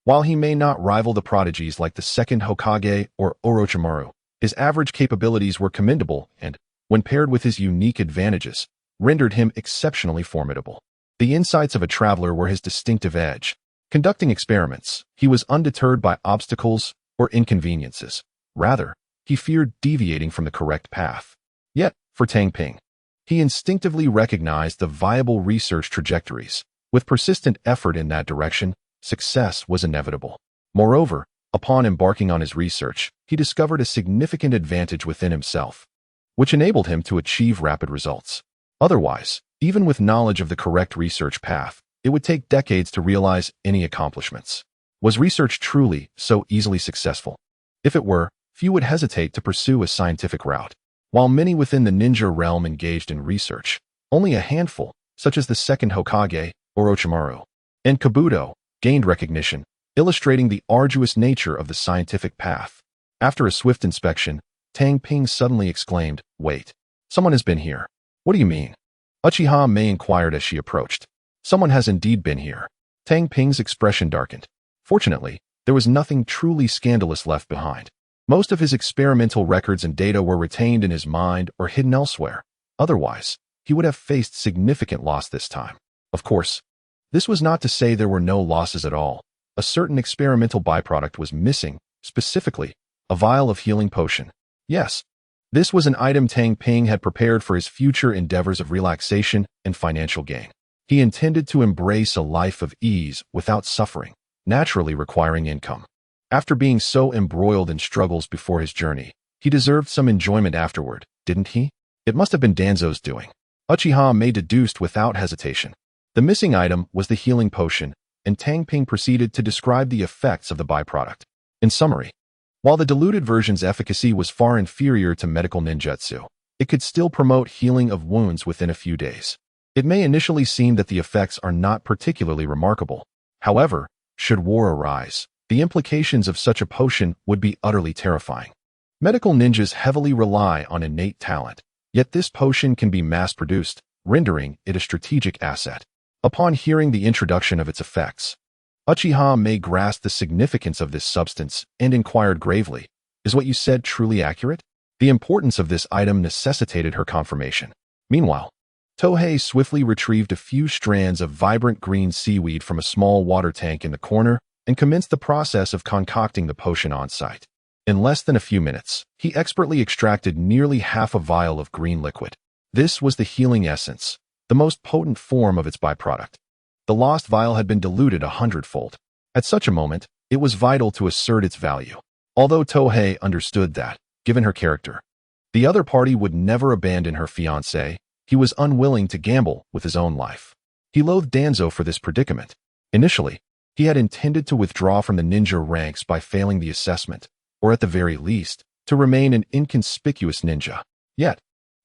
while he may not rival the prodigies like the second Hokage or Orochimaru, his average capabilities were commendable and, when paired with his unique advantages, rendered him exceptionally formidable. The insights of a traveler were his distinctive edge. Conducting experiments, he was undeterred by obstacles or inconveniences. Rather, he feared deviating from the correct path. Yet, for Tang Ping, he instinctively recognized the viable research trajectories. With persistent effort in that direction, success was inevitable. Moreover, upon embarking on his research, he discovered a significant advantage within himself, which enabled him to achieve rapid results. Otherwise, even with knowledge of the correct research path, it would take decades to realize any accomplishments. Was research truly so easily successful? If it were, few would hesitate to pursue a scientific route. While many within the ninja realm engaged in research, only a handful, such as the second Hokage, Orochimaru, and Kabuto, gained recognition, illustrating the arduous nature of the scientific path. After a swift inspection, Tang Ping suddenly exclaimed, "Wait, someone has been here." "What do you mean?" Uchiha Meia inquired as she approached. "Someone has indeed been here." Tang Ping's expression darkened. Fortunately, there was nothing truly scandalous left behind. Most of his experimental records and data were retained in his mind or hidden elsewhere. Otherwise, he would have faced significant loss this time. Of course, this was not to say there were no losses at all. A certain experimental byproduct was missing, specifically, a vial of healing potion. Yes, this was an item Tang Ping had prepared for his future endeavors of relaxation and financial gain. He intended to embrace a life of ease without suffering, naturally requiring income. After being so embroiled in struggles before his journey, he deserved some enjoyment afterward, didn't he? It must have been Danzō's doing. Uchiha Meia deduced without hesitation. The missing item was the healing potion, and Tang Ping proceeded to describe the effects of the byproduct. In summary, while the diluted version's efficacy was far inferior to medical ninjutsu, it could still promote healing of wounds within a few days. It may initially seem that the effects are not particularly remarkable. However, should war arise, the implications of such a potion would be utterly terrifying. Medical ninjas heavily rely on innate talent, yet this potion can be mass-produced, rendering it a strategic asset. Upon hearing the introduction of its effects, Uchiha Meia grasped the significance of this substance and inquired gravely, "Is what you said truly accurate?" The importance of this item necessitated her confirmation. Meanwhile, Tohei swiftly retrieved a few strands of vibrant green seaweed from a small water tank in the corner and commenced the process of concocting the potion on site. In less than a few minutes, he expertly extracted nearly half a vial of green liquid. This was the healing essence, the most potent form of its byproduct. The lost vial had been diluted 100-fold. At such a moment, it was vital to assert its value. Although Tohei understood that, given her character, the other party would never abandon her fiancé, he was unwilling to gamble with his own life. He loathed Danzō for this predicament. Initially, he had intended to withdraw from the ninja ranks by failing the assessment, or at the very least, to remain an inconspicuous ninja. Yet,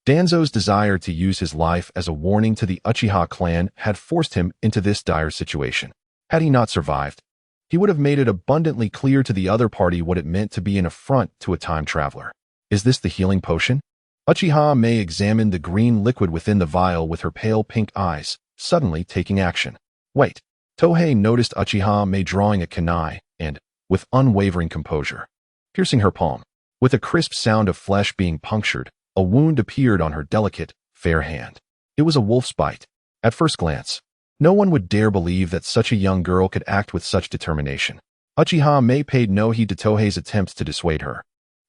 Danzō's desire to use his life as a warning to the Uchiha clan had forced him into this dire situation. Had he not survived, he would have made it abundantly clear to the other party what it meant to be an affront to a time traveler. Is this the healing potion? Uchiha Meia examined the green liquid within the vial with her pale pink eyes, suddenly taking action. Wait. Tohei noticed Uchiha Meia drawing a kunai and, with unwavering composure, piercing her palm. With a crisp sound of flesh being punctured, a wound appeared on her delicate, fair hand. It was a wolf's bite. At first glance, no one would dare believe that such a young girl could act with such determination. Uchiha Meia paid no heed to Tohei's attempts to dissuade her.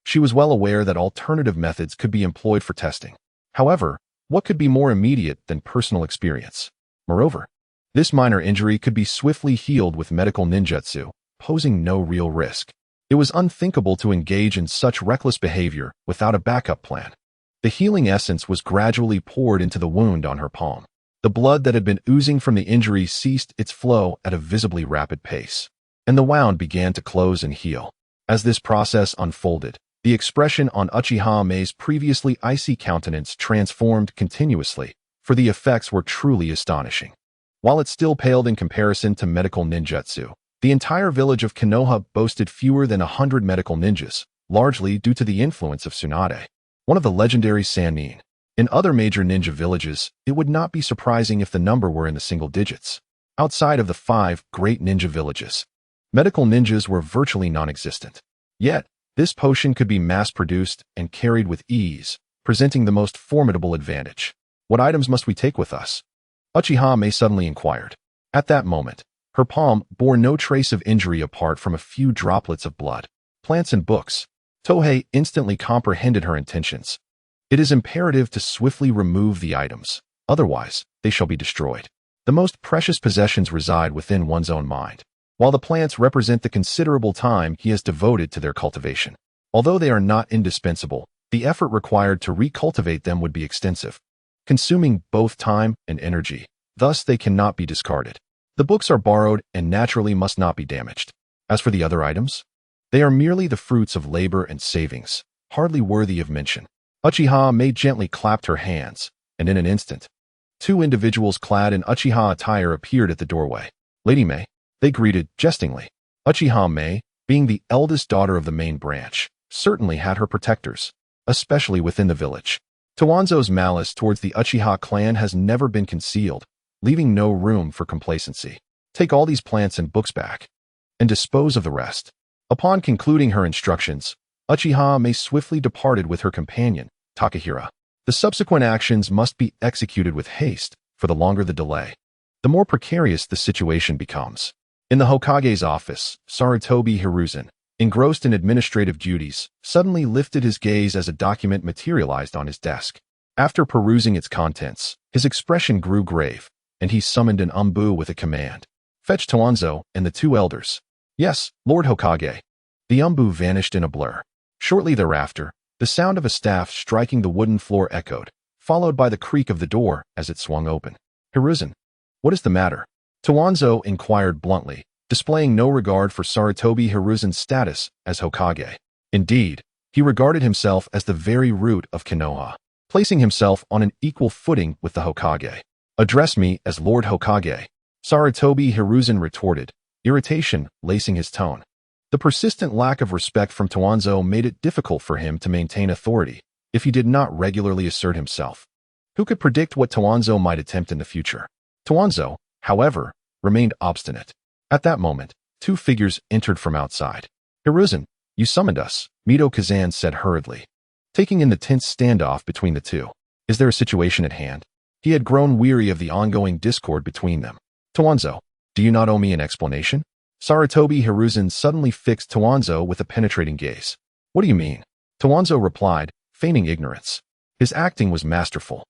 She was well aware that alternative methods could be employed for testing. However, what could be more immediate than personal experience? Moreover, this minor injury could be swiftly healed with medical ninjutsu, posing no real risk. It was unthinkable to engage in such reckless behavior without a backup plan. The healing essence was gradually poured into the wound on her palm. The blood that had been oozing from the injury ceased its flow at a visibly rapid pace, and the wound began to close and heal. As this process unfolded, the expression on Uchiha Mei's previously icy countenance transformed continuously, for the effects were truly astonishing. While it still paled in comparison to medical ninjutsu, the entire village of Konoha boasted fewer than 100 medical ninjas, largely due to the influence of Tsunade, one of the legendary Sannin. In other major ninja villages, it would not be surprising if the number were in the single digits. Outside of the 5 great ninja villages, medical ninjas were virtually non-existent. Yet, this potion could be mass-produced and carried with ease, presenting the most formidable advantage. What items must we take with us? Uchiha Meia suddenly inquired. At that moment, her palm bore no trace of injury apart from a few droplets of blood. Plants and books. Tohei instantly comprehended her intentions. It is imperative to swiftly remove the items, otherwise they shall be destroyed. The most precious possessions reside within one's own mind, while the plants represent the considerable time he has devoted to their cultivation. Although they are not indispensable, the effort required to recultivate them would be extensive, consuming both time and energy. Thus, they cannot be discarded. The books are borrowed and naturally must not be damaged. As for the other items, they are merely the fruits of labor and savings, hardly worthy of mention. Uchiha Meia gently clapped her hands, and in an instant, 2 individuals clad in Uchiha attire appeared at the doorway. Lady Mei, they greeted jestingly. Uchiha Meia, being the eldest daughter of the main branch, certainly had her protectors, especially within the village. Towanzo's malice towards the Uchiha clan has never been concealed, leaving no room for complacency. Take all these plants and books back, and dispose of the rest. Upon concluding her instructions, Uchiha Meia swiftly departed with her companion, Takahira. The subsequent actions must be executed with haste, for the longer the delay, the more precarious the situation becomes. In the Hokage's office, Sarutobi Hiruzen, engrossed in administrative duties, suddenly lifted his gaze as a document materialized on his desk. After perusing its contents, his expression grew grave, and he summoned an umbu with a command. Fetch Towanzo and the 2 elders. Yes, Lord Hokage. The umbu vanished in a blur. Shortly thereafter, the sound of a staff striking the wooden floor echoed, followed by the creak of the door as it swung open. Hiruzen, what is the matter? Towanzo inquired bluntly, displaying no regard for Sarutobi Hiruzen's status as Hokage. Indeed, he regarded himself as the very root of Konoha, placing himself on an equal footing with the Hokage. Address me as Lord Hokage, Sarutobi Hiruzen retorted, irritation lacing his tone. The persistent lack of respect from Danzō made it difficult for him to maintain authority if he did not regularly assert himself. Who could predict what Danzō might attempt in the future? Danzō, however, remained obstinate. At that moment, two figures entered from outside. "Hiruzen, you summoned us," Mito Kazan said hurriedly, taking in the tense standoff between the two. "Is there a situation at hand?" He had grown weary of the ongoing discord between them. "Danzō, do you not owe me an explanation?" Sarutobi Hiruzen suddenly fixed Danzō with a penetrating gaze. "What do you mean?" Danzō replied, feigning ignorance. His acting was masterful.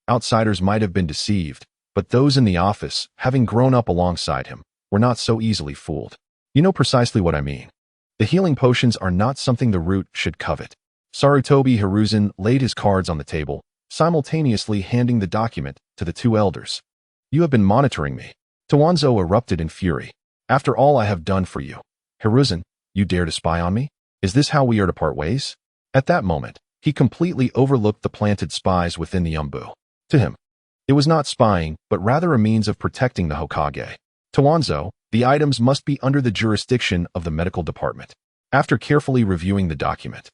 Outsiders might have been deceived, but those in the office, having grown up alongside him, were not so easily fooled. "You know precisely what I mean. The healing potions are not something the root should covet." Sarutobi Hiruzen laid his cards on the table, simultaneously handing the document to the two elders. "You have been monitoring me." Danzō erupted in fury. "After all I have done for you, Hiruzen, you dare to spy on me? Is this how we are to part ways?" At that moment, he completely overlooked the planted spies within the umbu. To him, it was not spying, but rather a means of protecting the Hokage. Danzō, the items must be under the jurisdiction of the medical department. After carefully reviewing the document,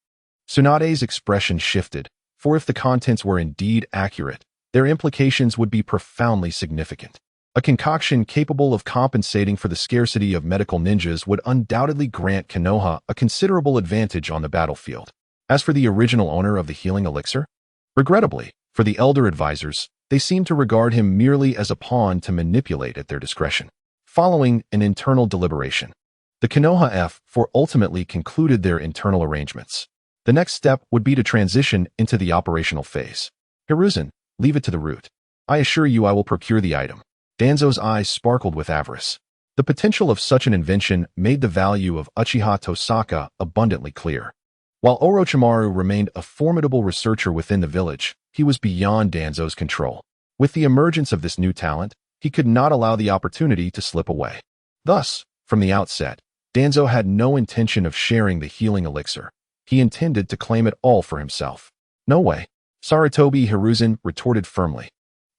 Tsunade's expression shifted, for if the contents were indeed accurate, their implications would be profoundly significant. A concoction capable of compensating for the scarcity of medical ninjas would undoubtedly grant Konoha a considerable advantage on the battlefield. As for the original owner of the healing elixir, regrettably, for the elder advisors, they seemed to regard him merely as a pawn to manipulate at their discretion. Following an internal deliberation, the Konoha F4 ultimately concluded their internal arrangements. The next step would be to transition into the operational phase. "Hiruzen, leave it to the root. I assure you I will procure the item." Danzō's eyes sparkled with avarice. The potential of such an invention made the value of Uchiha Tosaka abundantly clear. While Orochimaru remained a formidable researcher within the village, he was beyond Danzō's control. With the emergence of this new talent, he could not allow the opportunity to slip away. Thus, from the outset, Danzō had no intention of sharing the healing elixir. He intended to claim it all for himself. "No way," Sarutobi Hiruzen retorted firmly,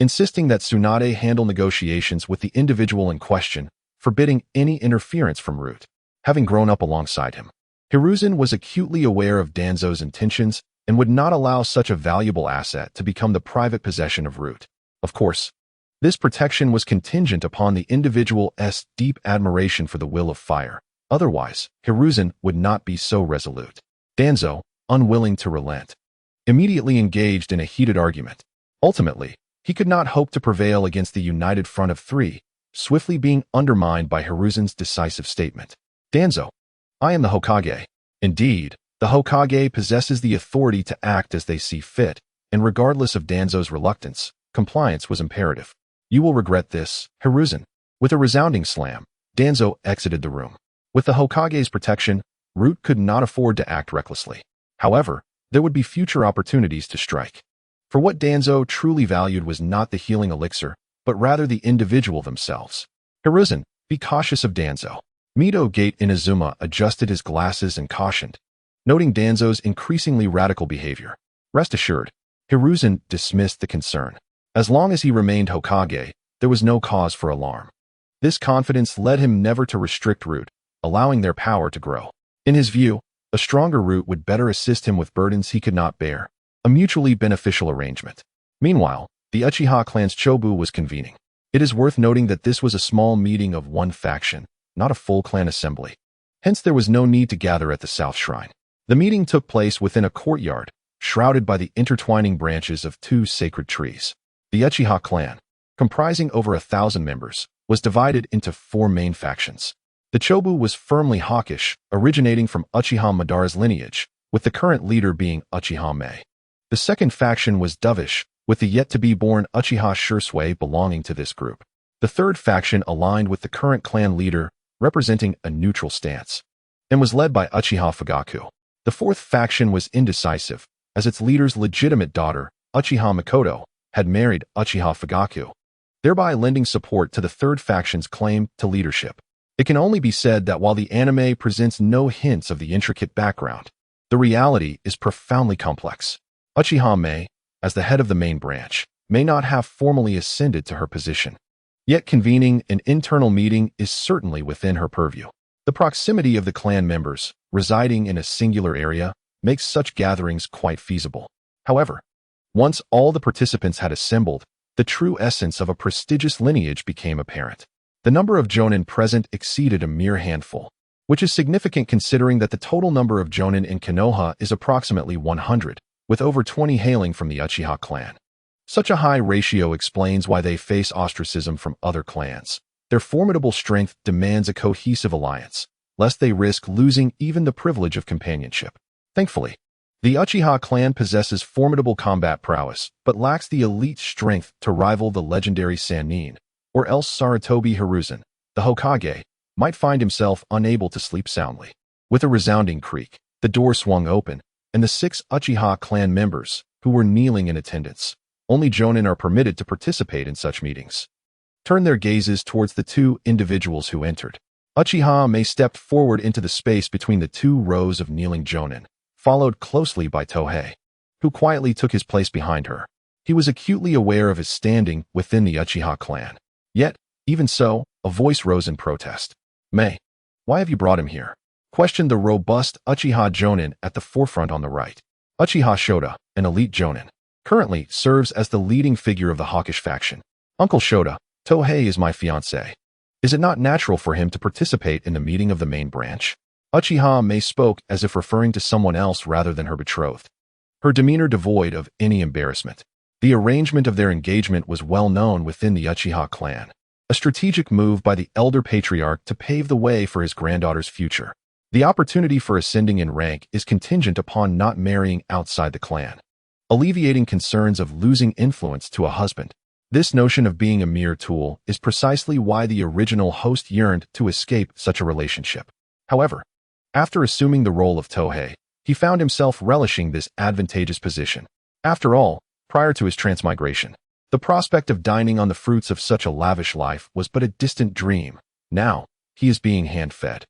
insisting that Tsunade handle negotiations with the individual in question, forbidding any interference from Root. Having grown up alongside him, Hiruzen was acutely aware of Danzō's intentions and would not allow such a valuable asset to become the private possession of Root. Of course, this protection was contingent upon the individual's deep admiration for the will of fire. Otherwise, Hiruzen would not be so resolute. Danzō, unwilling to relent, immediately engaged in a heated argument. Ultimately, he could not hope to prevail against the united front of three, swiftly being undermined by Hiruzen's decisive statement. "Danzō, I am the Hokage." Indeed, the Hokage possesses the authority to act as they see fit, and regardless of Danzō's reluctance, compliance was imperative. "You will regret this, Hiruzen." With a resounding slam, Danzō exited the room. With the Hokage's protection, Root could not afford to act recklessly. However, there would be future opportunities to strike. For what Danzō truly valued was not the healing elixir, but rather the individual themselves. "Hiruzen, be cautious of Danzō." Mito Gate Inazuma adjusted his glasses and cautioned, noting Danzō's increasingly radical behavior. Rest assured, Hiruzen dismissed the concern. As long as he remained Hokage, there was no cause for alarm. This confidence led him never to restrict Root, allowing their power to grow. In his view, a stronger Root would better assist him with burdens he could not bear. A mutually beneficial arrangement. Meanwhile, the Uchiha clan's Chobu was convening. It is worth noting that this was a small meeting of one faction, not a full clan assembly. Hence there was no need to gather at the South Shrine. The meeting took place within a courtyard, shrouded by the intertwining branches of two sacred trees. The Uchiha clan, comprising over 1,000 members, was divided into four main factions. The Chobu was firmly hawkish, originating from Uchiha Madara's lineage, with the current leader being Uchiha Meia. The second faction was dovish, with the yet-to-be-born Uchiha Shursui belonging to this group. The third faction aligned with the current clan leader, representing a neutral stance, and was led by Uchiha Fugaku. The fourth faction was indecisive, as its leader's legitimate daughter, Uchiha Mikoto, had married Uchiha Fugaku, thereby lending support to the third faction's claim to leadership. It can only be said that while the anime presents no hints of the intricate background, the reality is profoundly complex. Uchiha Meia, as the head of the main branch, may not have formally ascended to her position. Yet convening an internal meeting is certainly within her purview. The proximity of the clan members, residing in a singular area, makes such gatherings quite feasible. However, once all the participants had assembled, the true essence of a prestigious lineage became apparent. The number of jonin present exceeded a mere handful, which is significant considering that the total number of jonin in Konoha is approximately 100, with over 20 hailing from the Uchiha clan. Such a high ratio explains why they face ostracism from other clans. Their formidable strength demands a cohesive alliance, lest they risk losing even the privilege of companionship. Thankfully, the Uchiha clan possesses formidable combat prowess, but lacks the elite strength to rival the legendary Sannin, or else Sarutobi Hiruzen, the Hokage, might find himself unable to sleep soundly. With a resounding creak, the door swung open, and the 6 Uchiha clan members, who were kneeling in attendance, only jonin are permitted to participate in such meetings, turned their gazes towards the 2 individuals who entered. Uchiha Meia stepped forward into the space between the 2 rows of kneeling jonin, followed closely by Tohei, who quietly took his place behind her. He was acutely aware of his standing within the Uchiha clan. Yet, even so, a voice rose in protest. "Mei, why have you brought him here?" questioned the robust Uchiha jonin at the forefront on the right. Uchiha Shota, an elite jonin, currently serves as the leading figure of the hawkish faction. "Uncle Shota, Tohei is my fiancé. Is it not natural for him to participate in the meeting of the main branch?" Uchiha Meia spoke as if referring to someone else rather than her betrothed, her demeanor devoid of any embarrassment. The arrangement of their engagement was well known within the Uchiha clan, a strategic move by the elder patriarch to pave the way for his granddaughter's future. The opportunity for ascending in rank is contingent upon not marrying outside the clan, alleviating concerns of losing influence to a husband. This notion of being a mere tool is precisely why the original host yearned to escape such a relationship. However, after assuming the role of Tohei, he found himself relishing this advantageous position. After all, prior to his transmigration, the prospect of dining on the fruits of such a lavish life was but a distant dream. Now, he is being hand-fed.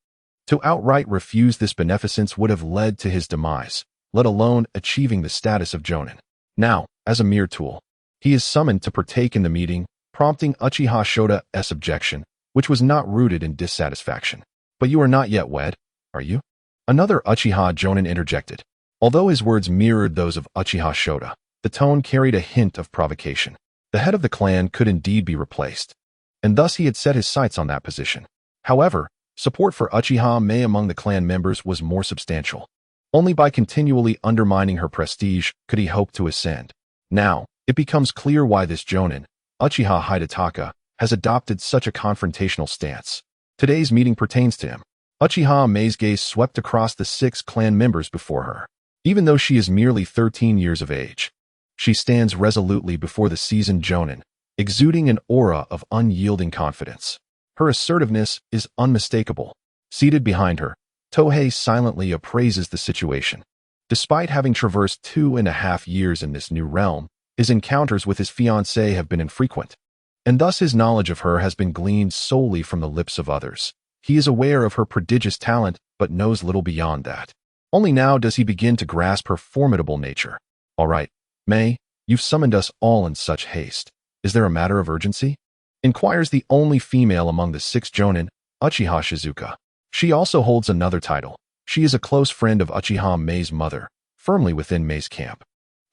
To outright refuse this beneficence would have led to his demise, let alone achieving the status of jonin. Now, as a mere tool, he is summoned to partake in the meeting, prompting Uchiha Shota's objection, which was not rooted in dissatisfaction. "But you are not yet wed, are you?" Another Uchiha jonin interjected. Although his words mirrored those of Uchiha Shota, the tone carried a hint of provocation. The head of the clan could indeed be replaced, and thus he had set his sights on that position. However, support for Uchiha Meia among the clan members was more substantial. Only by continually undermining her prestige could he hope to ascend. Now, it becomes clear why this jonin, Uchiha Hidataka, has adopted such a confrontational stance. Today's meeting pertains to him. Uchiha Mei's gaze swept across the 6 clan members before her. Even though she is merely 13 years of age, she stands resolutely before the seasoned jonin, exuding an aura of unyielding confidence. Her assertiveness is unmistakable. Seated behind her, Tohei silently appraises the situation. Despite having traversed 2.5 years in this new realm, his encounters with his fiancée have been infrequent, and thus his knowledge of her has been gleaned solely from the lips of others. He is aware of her prodigious talent, but knows little beyond that. Only now does he begin to grasp her formidable nature. "All right, Mei, you've summoned us all in such haste. Is there a matter of urgency?" inquires the only female among the 6 jonin, Uchiha Shizuka. She also holds another title. She is a close friend of Uchiha Mei's mother, firmly within Mei's camp.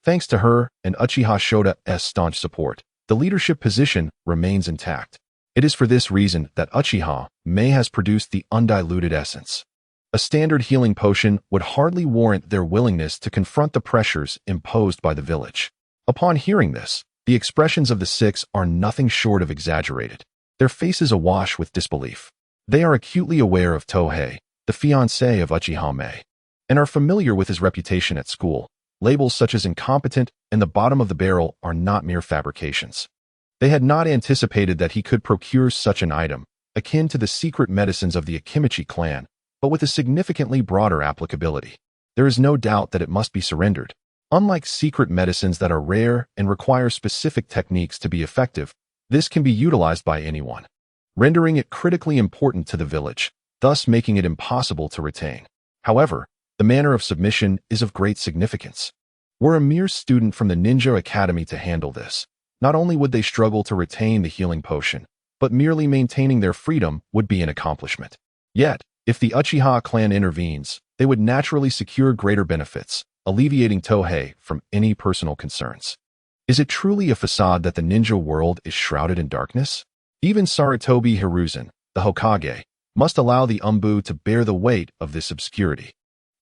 Thanks to her and Uchiha Shota's staunch support, the leadership position remains intact. It is for this reason that Uchiha Meia has produced the undiluted essence. A standard healing potion would hardly warrant their willingness to confront the pressures imposed by the village. Upon hearing this, the expressions of the 6 are nothing short of exaggerated, their faces awash with disbelief. They are acutely aware of Tohei, the fiancé of Uchiha Meia, and are familiar with his reputation at school. Labels such as incompetent and the bottom of the barrel are not mere fabrications. They had not anticipated that he could procure such an item, akin to the secret medicines of the Akimichi clan, but with a significantly broader applicability. There is no doubt that it must be surrendered. Unlike secret medicines that are rare and require specific techniques to be effective, this can be utilized by anyone, rendering it critically important to the village, thus making it impossible to retain. However, the manner of submission is of great significance. Were a mere student from the Ninja Academy to handle this, not only would they struggle to retain the healing potion, but merely maintaining their freedom would be an accomplishment. Yet, If the Uchiha clan intervenes, they would naturally secure greater benefits, alleviating Tohei from any personal concerns. Is it truly a facade that the ninja world is shrouded in darkness? Even Sarutobi Hiruzen, the Hokage, must allow the Umbu to bear the weight of this obscurity,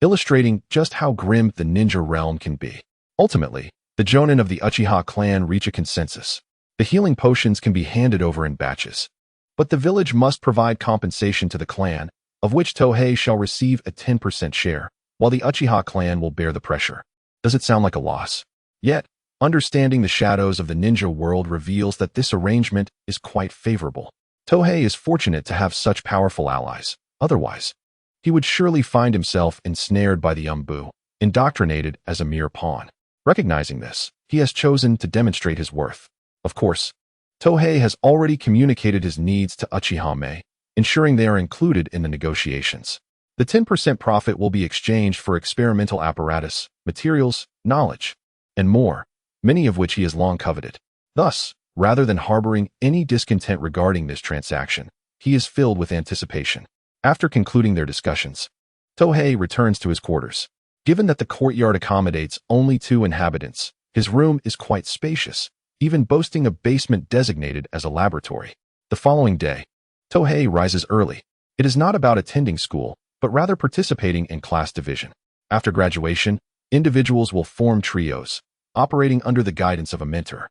illustrating just how grim the ninja realm can be. Ultimately, the Jonin of the Uchiha clan reach a consensus. The healing potions can be handed over in batches, but the village must provide compensation to the clan, of which Tohei shall receive a 10% share, while the Uchiha clan will bear the pressure. Does it sound like a loss? Yet, understanding the shadows of the ninja world reveals that this arrangement is quite favorable. Tohei is fortunate to have such powerful allies. Otherwise, he would surely find himself ensnared by the Umbu, indoctrinated as a mere pawn. Recognizing this, he has chosen to demonstrate his worth. Of course, Tohei has already communicated his needs to Uchiha Meia, ensuring they are included in the negotiations. The 10% profit will be exchanged for experimental apparatus, materials, knowledge, and more, many of which he has long coveted. Thus, rather than harboring any discontent regarding this transaction, he is filled with anticipation. After concluding their discussions, Tohei returns to his quarters. Given that the courtyard accommodates only 2 inhabitants, his room is quite spacious, even boasting a basement designated as a laboratory. The following day, Tohei rises early. It is not about attending school, but rather participating in class division. After graduation, individuals will form trios, operating under the guidance of a mentor.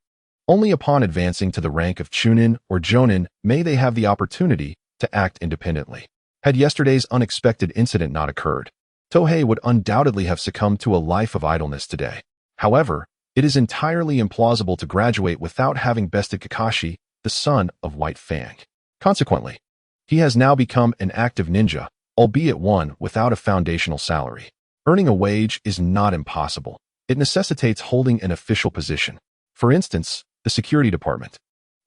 Only upon advancing to the rank of Chunin or Jonin may they have the opportunity to act independently. Had yesterday's unexpected incident not occurred, Tohei would undoubtedly have succumbed to a life of idleness today. However, it is entirely implausible to graduate without having bested Kakashi, the son of White Fang. Consequently, he has now become an active ninja, albeit one without a foundational salary. Earning a wage is not impossible. It necessitates holding an official position. For instance, the security department,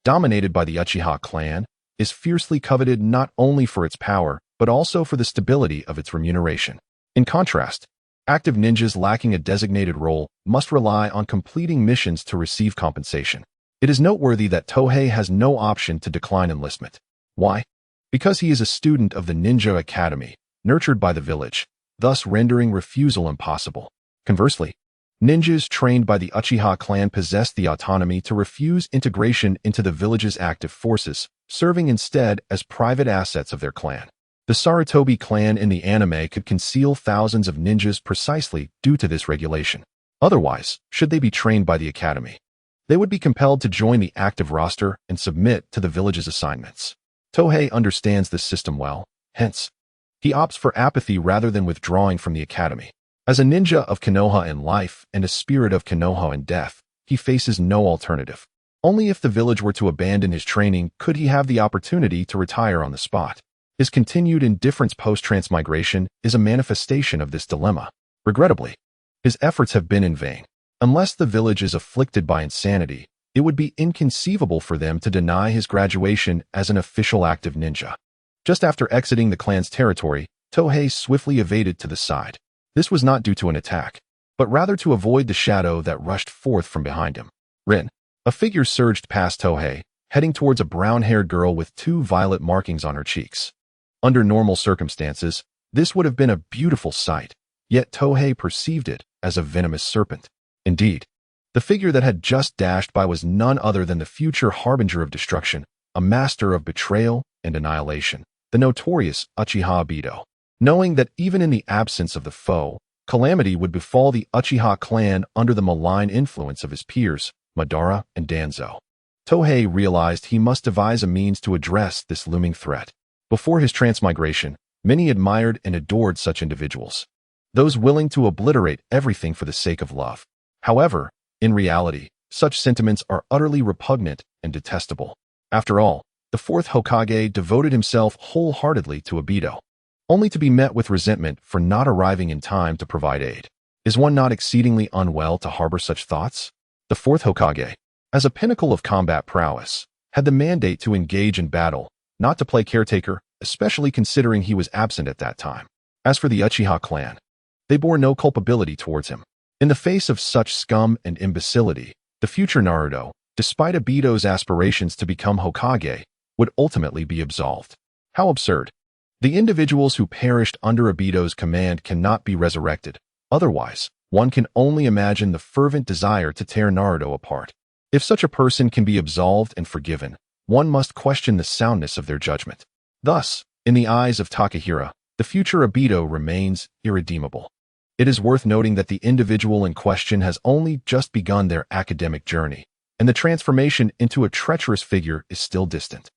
dominated by the Uchiha clan, is fiercely coveted not only for its power, but also for the stability of its remuneration. In contrast, active ninjas lacking a designated role must rely on completing missions to receive compensation. It is noteworthy that Tohei has no option to decline enlistment. Why? Because he is a student of the Ninja Academy, nurtured by the village, thus rendering refusal impossible. Conversely, ninjas trained by the Uchiha clan possess the autonomy to refuse integration into the village's active forces, serving instead as private assets of their clan. The Sarutobi clan in the anime could conceal thousands of ninjas precisely due to this regulation. Otherwise, should they be trained by the academy, they would be compelled to join the active roster and submit to the village's assignments. Tohei understands this system well, hence, he opts for apathy rather than withdrawing from the academy. As a ninja of Konoha in life and a spirit of Konoha in death, he faces no alternative. Only if the village were to abandon his training could he have the opportunity to retire on the spot. His continued indifference post-transmigration is a manifestation of this dilemma. Regrettably, his efforts have been in vain. Unless the village is afflicted by insanity, it would be inconceivable for them to deny his graduation as an official active ninja. Just after exiting the clan's territory, Tohei swiftly evaded to the side. This was not due to an attack, but rather to avoid the shadow that rushed forth from behind him. Rin, a figure surged past Tohei, heading towards a brown-haired girl with 2 violet markings on her cheeks. Under normal circumstances, this would have been a beautiful sight, yet Tohei perceived it as a venomous serpent. Indeed, the figure that had just dashed by was none other than the future harbinger of destruction, a master of betrayal and annihilation, the notorious Uchiha Obito. Knowing that even in the absence of the foe, calamity would befall the Uchiha clan under the malign influence of his peers, Madara and Danzō, Tohei realized he must devise a means to address this looming threat. Before his transmigration, many admired and adored such individuals, those willing to obliterate everything for the sake of love. However, in reality, such sentiments are utterly repugnant and detestable. After all, the 4th Hokage devoted himself wholeheartedly to Obito, only to be met with resentment for not arriving in time to provide aid. Is one not exceedingly unwell to harbor such thoughts? The 4th Hokage, as a pinnacle of combat prowess, had the mandate to engage in battle, not to play caretaker, especially considering he was absent at that time. As for the Uchiha clan, they bore no culpability towards him. In the face of such scum and imbecility, the future Naruto, despite Obito's aspirations to become Hokage, would ultimately be absolved. How absurd. The individuals who perished under Obito's command cannot be resurrected. Otherwise, one can only imagine the fervent desire to tear Naruto apart. If such a person can be absolved and forgiven, one must question the soundness of their judgment. Thus, in the eyes of Takahira, the future Obito remains irredeemable. It is worth noting that the individual in question has only just begun their academic journey, and the transformation into a treacherous figure is still distant.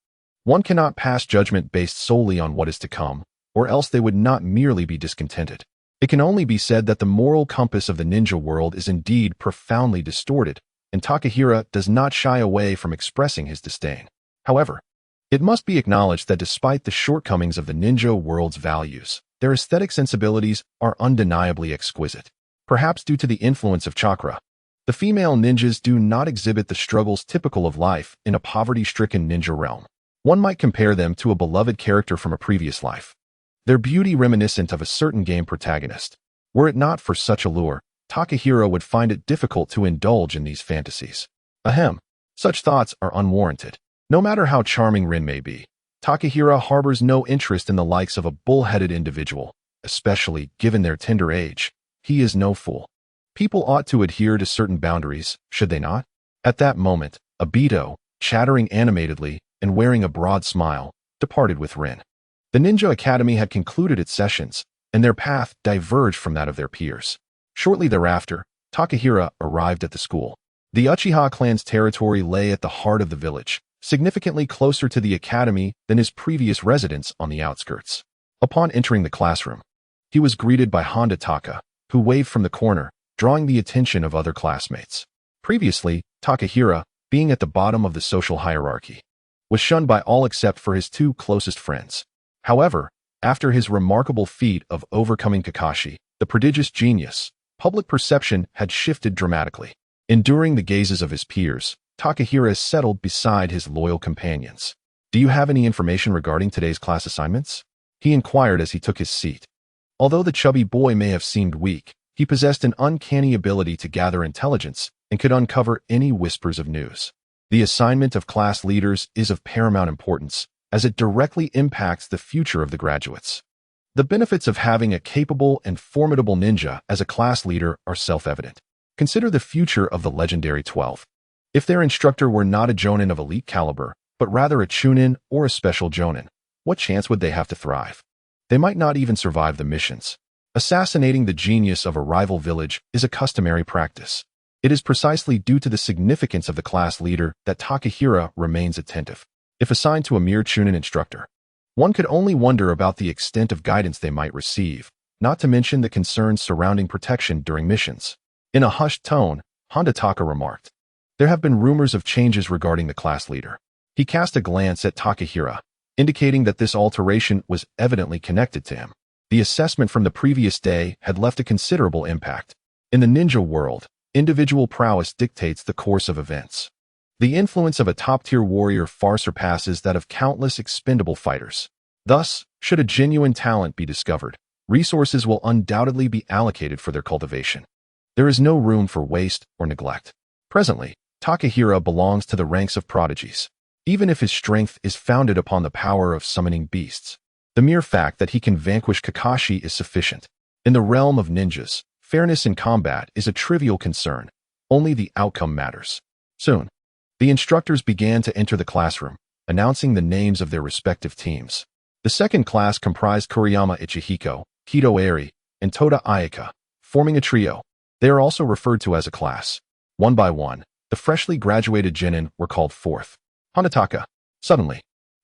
One cannot pass judgment based solely on what is to come, or else they would not merely be discontented. It can only be said that the moral compass of the ninja world is indeed profoundly distorted, and Takahira does not shy away from expressing his disdain. However, it must be acknowledged that despite the shortcomings of the ninja world's values, their aesthetic sensibilities are undeniably exquisite. Perhaps due to the influence of chakra, the female ninjas do not exhibit the struggles typical of life in a poverty-stricken ninja realm. One might compare them to a beloved character from a previous life. Their beauty reminiscent of a certain game protagonist. Were it not for such allure, Takahira would find it difficult to indulge in these fantasies. Ahem. Such thoughts are unwarranted. No matter how charming Rin may be, Takahira harbors no interest in the likes of a bull-headed individual, especially given their tender age. He is no fool. People ought to adhere to certain boundaries, should they not? At that moment, Obito, chattering animatedly and wearing a broad smile, departed with Rin. The Ninja Academy had concluded its sessions, and their path diverged from that of their peers. Shortly thereafter, Takahira arrived at the school. The Uchiha clan's territory lay at the heart of the village, significantly closer to the academy than his previous residence on the outskirts. Upon entering the classroom, he was greeted by Honda Taka, who waved from the corner, drawing the attention of other classmates. Previously, Takahira, being at the bottom of the social hierarchy, was shunned by all except for his two closest friends. However, after his remarkable feat of overcoming Kakashi, the prodigious genius, public perception had shifted dramatically. Enduring the gazes of his peers, Takahira settled beside his loyal companions. "Do you have any information regarding today's class assignments?" he inquired as he took his seat. Although the chubby boy may have seemed weak, he possessed an uncanny ability to gather intelligence and could uncover any whispers of news. The assignment of class leaders is of paramount importance, as it directly impacts the future of the graduates. The benefits of having a capable and formidable ninja as a class leader are self-evident. Consider the future of the legendary 12. If their instructor were not a jonin of elite caliber, but rather a chunin or a special jonin, what chance would they have to thrive? They might not even survive the missions. Assassinating the genius of a rival village is a customary practice. It is precisely due to the significance of the class leader that Takahira remains attentive. If assigned to a mere chunin instructor, one could only wonder about the extent of guidance they might receive, not to mention the concerns surrounding protection during missions. In a hushed tone, Honda Taka remarked, "There have been rumors of changes regarding the class leader." He cast a glance at Takahira, indicating that this alteration was evidently connected to him. The assessment from the previous day had left a considerable impact. In the ninja world, individual prowess dictates the course of events. The influence of a top-tier warrior far surpasses that of countless expendable fighters. Thus, should a genuine talent be discovered, resources will undoubtedly be allocated for their cultivation. There is no room for waste or neglect. Presently, Takahira belongs to the ranks of prodigies. Even if his strength is founded upon the power of summoning beasts, the mere fact that he can vanquish Kakashi is sufficient. In the realm of ninjas, fairness in combat is a trivial concern. Only the outcome matters. Soon, the instructors began to enter the classroom, announcing the names of their respective teams. The second class comprised Kuriyama Ichihiko, Hito Eri, and Toda Ayaka, forming a trio. They are also referred to as a class. One by one, the freshly graduated genin were called forth. Hanataka. Suddenly,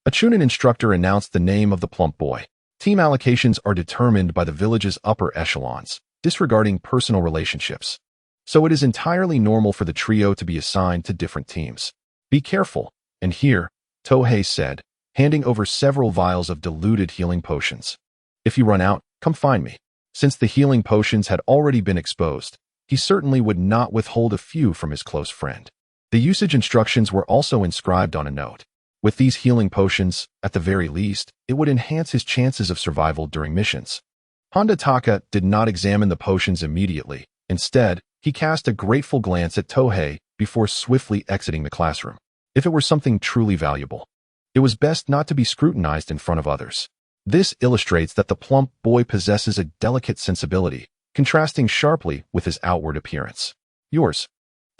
a chunin instructor announced the name of the plump boy. Team allocations are determined by the village's upper echelons, disregarding personal relationships. So it is entirely normal for the trio to be assigned to different teams. Be careful, and here, Tohei said, handing over several vials of diluted healing potions. If you run out, come find me. Since the healing potions had already been exposed, he certainly would not withhold a few from his close friend. The usage instructions were also inscribed on a note. With these healing potions, at the very least, it would enhance his chances of survival during missions. Honda Taka did not examine the potions immediately. Instead, he cast a grateful glance at Tohei before swiftly exiting the classroom. If it were something truly valuable, it was best not to be scrutinized in front of others. This illustrates that the plump boy possesses a delicate sensibility, contrasting sharply with his outward appearance. Yours.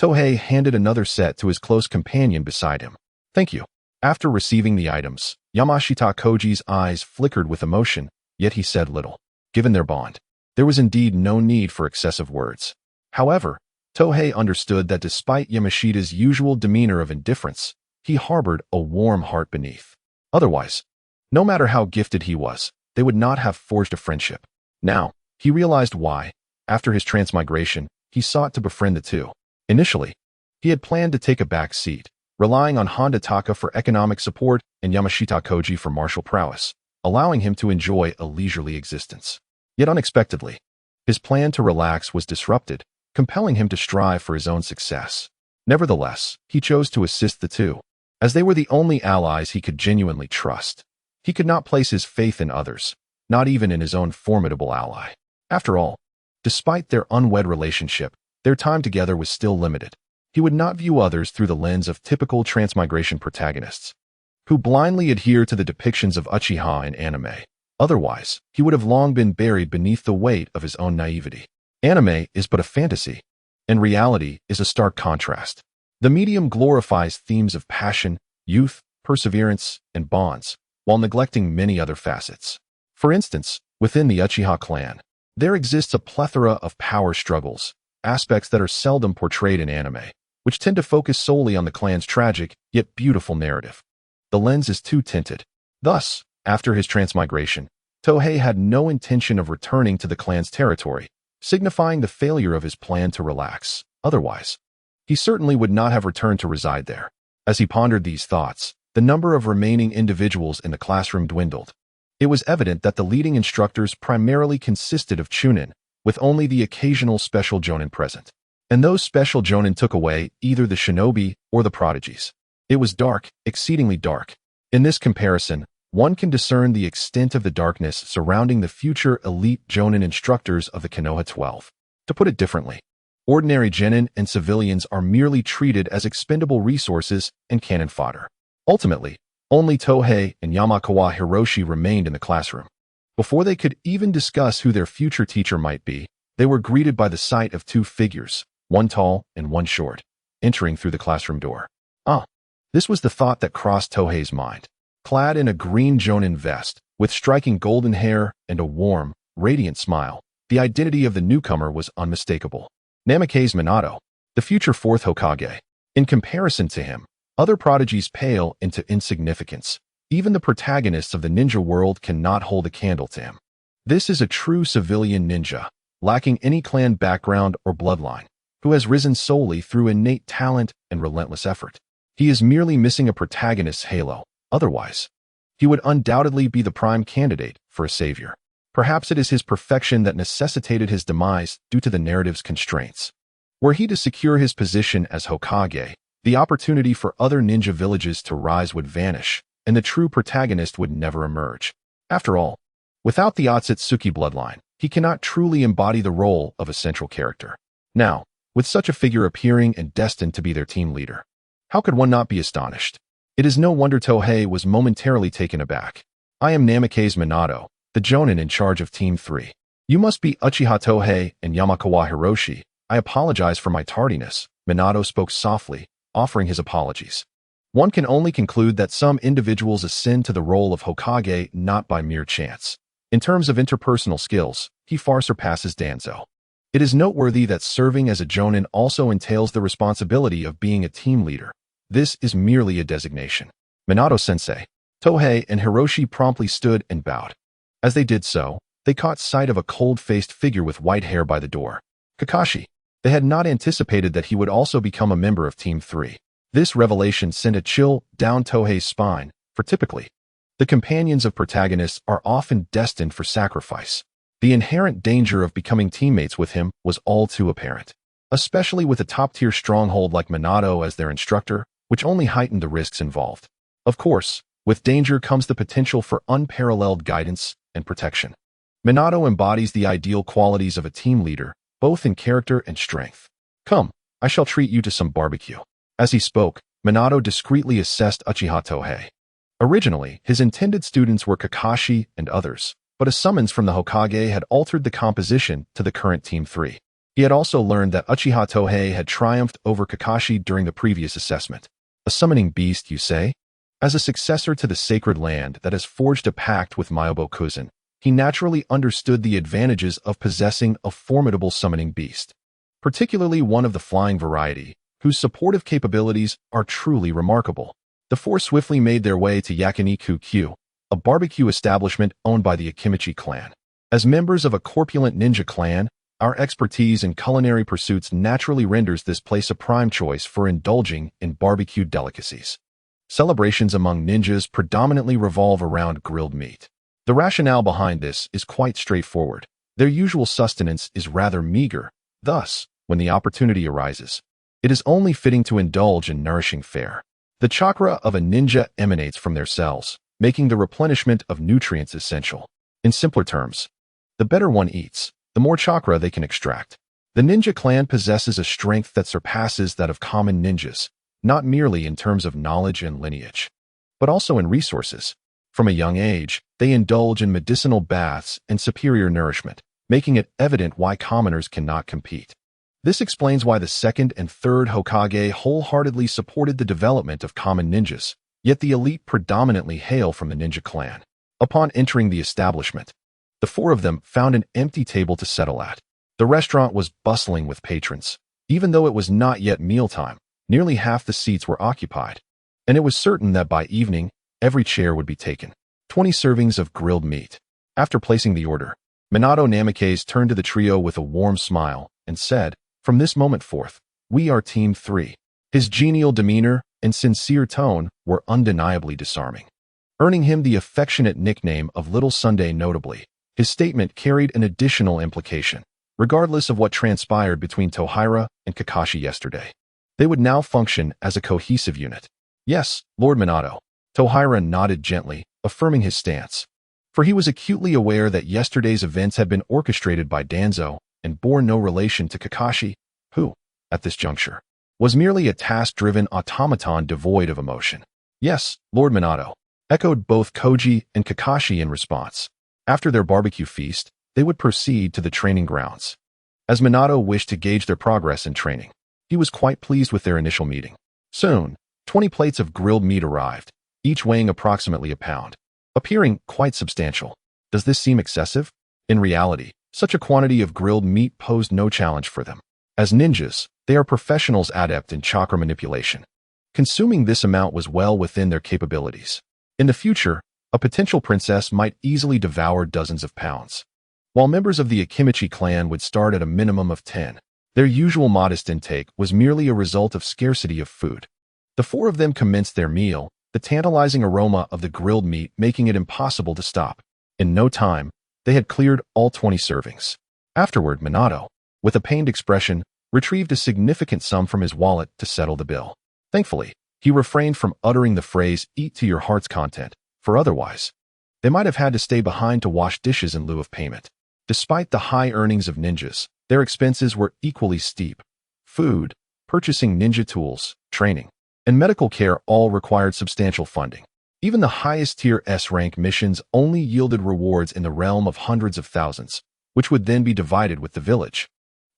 Tohei handed another set to his close companion beside him. Thank you. After receiving the items, Yamashita Koji's eyes flickered with emotion, yet he said little. Given their bond, there was indeed no need for excessive words. However, Tohei understood that despite Yamashita's usual demeanor of indifference, he harbored a warm heart beneath. Otherwise, no matter how gifted he was, they would not have forged a friendship. Now, he realized why. After his transmigration, he sought to befriend the two. Initially, he had planned to take a back seat, relying on Honda Taka for economic support and Yamashita Koji for martial prowess, allowing him to enjoy a leisurely existence. Yet unexpectedly, his plan to relax was disrupted, compelling him to strive for his own success. Nevertheless, he chose to assist the two, as they were the only allies he could genuinely trust. He could not place his faith in others, not even in his own formidable ally. After all, despite their unwed relationship, their time together was still limited. He would not view others through the lens of typical transmigration protagonists, who blindly adhere to the depictions of Uchiha in anime. Otherwise, he would have long been buried beneath the weight of his own naivety. Anime is but a fantasy, and reality is a stark contrast. The medium glorifies themes of passion, youth, perseverance, and bonds, while neglecting many other facets. For instance, within the Uchiha clan, there exists a plethora of power struggles, aspects that are seldom portrayed in anime, which tend to focus solely on the clan's tragic, yet beautiful narrative. The lens is too tinted. Thus, after his transmigration, Tohei had no intention of returning to the clan's territory, signifying the failure of his plan to relax. Otherwise, he certainly would not have returned to reside there. As he pondered these thoughts, the number of remaining individuals in the classroom dwindled. It was evident that the leading instructors primarily consisted of chunin, with only the occasional special jonin present. And those special jonin took away either the shinobi or the prodigies. It was dark, exceedingly dark. In this comparison, one can discern the extent of the darkness surrounding the future elite jonin instructors of the Konoha 12. To put it differently, ordinary genin and civilians are merely treated as expendable resources and cannon fodder. Ultimately, only Tohei and Yamakawa Hiroshi remained in the classroom. Before they could even discuss who their future teacher might be, they were greeted by the sight of two figures, one tall and one short, entering through the classroom door. This was the thought that crossed Tohei's mind. Clad in a green jonin vest, with striking golden hair and a warm, radiant smile, the identity of the newcomer was unmistakable. Namikaze Minato, the future fourth Hokage. In comparison to him, other prodigies pale into insignificance. Even the protagonists of the ninja world cannot hold a candle to him. This is a true civilian ninja, lacking any clan background or bloodline, who has risen solely through innate talent and relentless effort. He is merely missing a protagonist's halo. Otherwise, he would undoubtedly be the prime candidate for a savior. Perhaps it is his perfection that necessitated his demise due to the narrative's constraints. Were he to secure his position as Hokage, the opportunity for other ninja villages to rise would vanish, and the true protagonist would never emerge. After all, without the Otsutsuki bloodline, he cannot truly embody the role of a central character. Now, with such a figure appearing and destined to be their team leader, how could one not be astonished? It is no wonder Tohei was momentarily taken aback. I am Namikaze Minato, the jonin in charge of Team 3. You must be Uchiha Tohei and Yamakawa Hiroshi. I apologize for my tardiness. Minato spoke softly, offering his apologies. One can only conclude that some individuals ascend to the role of Hokage not by mere chance. In terms of interpersonal skills, he far surpasses Danzō. It is noteworthy that serving as a jonin also entails the responsibility of being a team leader. This is merely a designation. Minato-sensei, Tohei and Hiroshi promptly stood and bowed. As they did so, they caught sight of a cold-faced figure with white hair by the door. Kakashi. They had not anticipated that he would also become a member of Team 3. This revelation sent a chill down Tohei's spine, for typically, the companions of protagonists are often destined for sacrifice. The inherent danger of becoming teammates with him was all too apparent, especially with a top-tier stronghold like Minato as their instructor, which only heightened the risks involved. Of course, with danger comes the potential for unparalleled guidance and protection. Minato embodies the ideal qualities of a team leader, both in character and strength. Come, I shall treat you to some barbecue. As he spoke, Minato discreetly assessed Uchiha Tohei. Originally, his intended students were Kakashi and others, but a summons from the Hokage had altered the composition to the current Team 3. He had also learned that Uchiha Tohei had triumphed over Kakashi during the previous assessment. A summoning beast, you say? As a successor to the sacred land that has forged a pact with Myobo Kuzan, he naturally understood the advantages of possessing a formidable summoning beast, particularly one of the flying variety, whose supportive capabilities are truly remarkable. The four swiftly made their way to Yakiniku-Q, a barbecue establishment owned by the Akimichi clan. As members of a corpulent ninja clan, our expertise in culinary pursuits naturally renders this place a prime choice for indulging in barbecued delicacies. Celebrations among ninjas predominantly revolve around grilled meat. The rationale behind this is quite straightforward. Their usual sustenance is rather meager. Thus, when the opportunity arises, it is only fitting to indulge in nourishing fare. The chakra of a ninja emanates from their cells, making the replenishment of nutrients essential. In simpler terms, the better one eats, the more chakra they can extract. The ninja clan possesses a strength that surpasses that of common ninjas, not merely in terms of knowledge and lineage, but also in resources. From a young age, they indulge in medicinal baths and superior nourishment, making it evident why commoners cannot compete. This explains why the second and third Hokage wholeheartedly supported the development of common ninjas, yet the elite predominantly hail from the ninja clan. Upon entering the establishment, the four of them found an empty table to settle at. The restaurant was bustling with patrons. Even though it was not yet mealtime, nearly half the seats were occupied, and it was certain that by evening, every chair would be taken. 20 servings of grilled meat. After placing the order, Minato Namikaze turned to the trio with a warm smile and said, "From this moment forth, we are Team 3. His genial demeanor and sincere tone were undeniably disarming, earning him the affectionate nickname of Little Sunday. Notably, his statement carried an additional implication. Regardless of what transpired between Tohira and Kakashi yesterday, they would now function as a cohesive unit. Yes, Lord Minato. Tohira nodded gently, affirming his stance, for he was acutely aware that yesterday's events had been orchestrated by Danzō and bore no relation to Kakashi, who, at this juncture, was merely a task-driven automaton devoid of emotion. Yes, Lord Minato, echoed both Koji and Kakashi in response. After their barbecue feast, they would proceed to the training grounds. As Minato wished to gauge their progress in training, he was quite pleased with their initial meeting. Soon, 20 plates of grilled meat arrived, each weighing approximately a pound, appearing quite substantial. Does this seem excessive? In reality, such a quantity of grilled meat posed no challenge for them. As ninjas, they are professionals adept in chakra manipulation. Consuming this amount was well within their capabilities. In the future, a potential princess might easily devour dozens of pounds. While members of the Akimichi clan would start at a minimum of 10, their usual modest intake was merely a result of scarcity of food. The four of them commenced their meal, the tantalizing aroma of the grilled meat making it impossible to stop. In no time, they had cleared all 20 servings. Afterward, Minato, with a pained expression, retrieved a significant sum from his wallet to settle the bill. Thankfully, he refrained from uttering the phrase, "eat to your heart's content," for otherwise, they might have had to stay behind to wash dishes in lieu of payment. Despite the high earnings of ninjas, their expenses were equally steep. Food, purchasing ninja tools, training, and medical care all required substantial funding. Even the highest tier S-rank missions only yielded rewards in the realm of hundreds of thousands, which would then be divided with the village,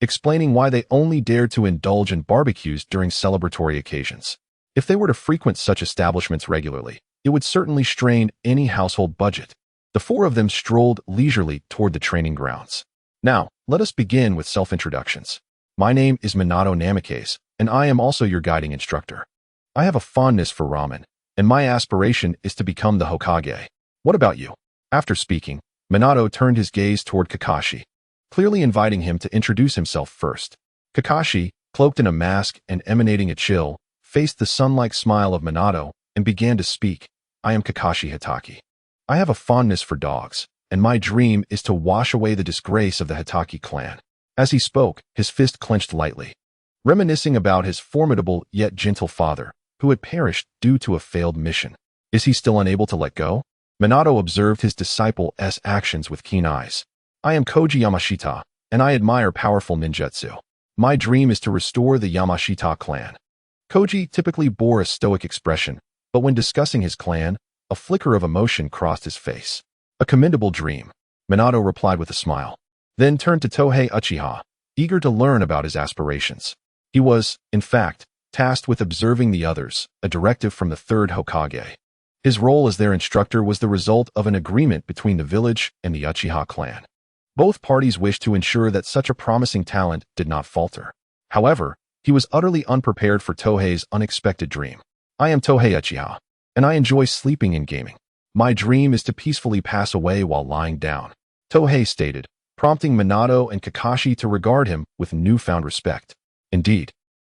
explaining why they only dared to indulge in barbecues during celebratory occasions. If they were to frequent such establishments regularly, it would certainly strain any household budget. The four of them strolled leisurely toward the training grounds. Now, let us begin with self-introductions. My name is Minato Namikaze, and I am also your guiding instructor. I have a fondness for ramen, and my aspiration is to become the Hokage. What about you? After speaking, Minato turned his gaze toward Kakashi, clearly inviting him to introduce himself first. Kakashi, cloaked in a mask and emanating a chill, faced the sun-like smile of Minato and began to speak. I am Kakashi Hitaki. I have a fondness for dogs, and my dream is to wash away the disgrace of the Hitaki clan. As he spoke, his fist clenched lightly, reminiscing about his formidable yet gentle father, who had perished due to a failed mission. Is he still unable to let go? Minato observed his disciple's actions with keen eyes. I am Koji Yamashita, and I admire powerful ninjutsu. My dream is to restore the Yamashita clan. Koji typically bore a stoic expression, but when discussing his clan, A flicker of emotion crossed his face. A commendable dream, Minato replied with a smile, then turned to Tohei Uchiha, eager to learn about his aspirations. He was, in fact, tasked with observing the others, a directive from the third Hokage. His role as their instructor was the result of an agreement between the village and the Uchiha clan. Both parties wished to ensure that such a promising talent did not falter. However, he was utterly unprepared for Tohei's unexpected dream. I am Tohei Uchiha, and I enjoy sleeping and gaming. My dream is to peacefully pass away while lying down, Tohei stated, prompting Minato and Kakashi to regard him with newfound respect. Indeed,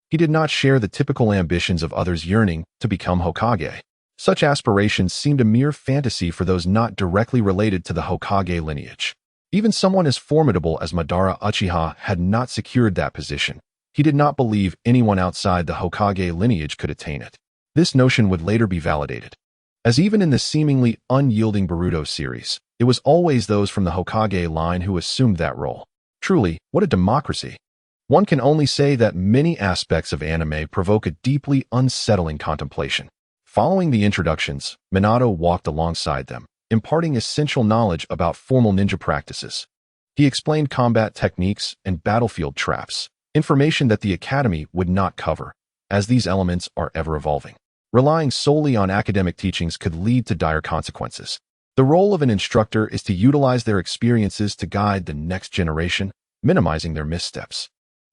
he did not share the typical ambitions of others yearning to become Hokage. Such aspirations seemed a mere fantasy for those not directly related to the Hokage lineage. Even someone as formidable as Madara Uchiha had not secured that position. He did not believe anyone outside the Hokage lineage could attain it. This notion would later be validated, as even in the seemingly unyielding Boruto series, it was always those from the Hokage line who assumed that role. Truly, what a democracy! One can only say that many aspects of anime provoke a deeply unsettling contemplation. Following the introductions, Minato walked alongside them, imparting essential knowledge about formal ninja practices. He explained combat techniques and battlefield traps, information that the academy would not cover, as these elements are ever-evolving. Relying solely on academic teachings could lead to dire consequences. The role of an instructor is to utilize their experiences to guide the next generation, minimizing their missteps.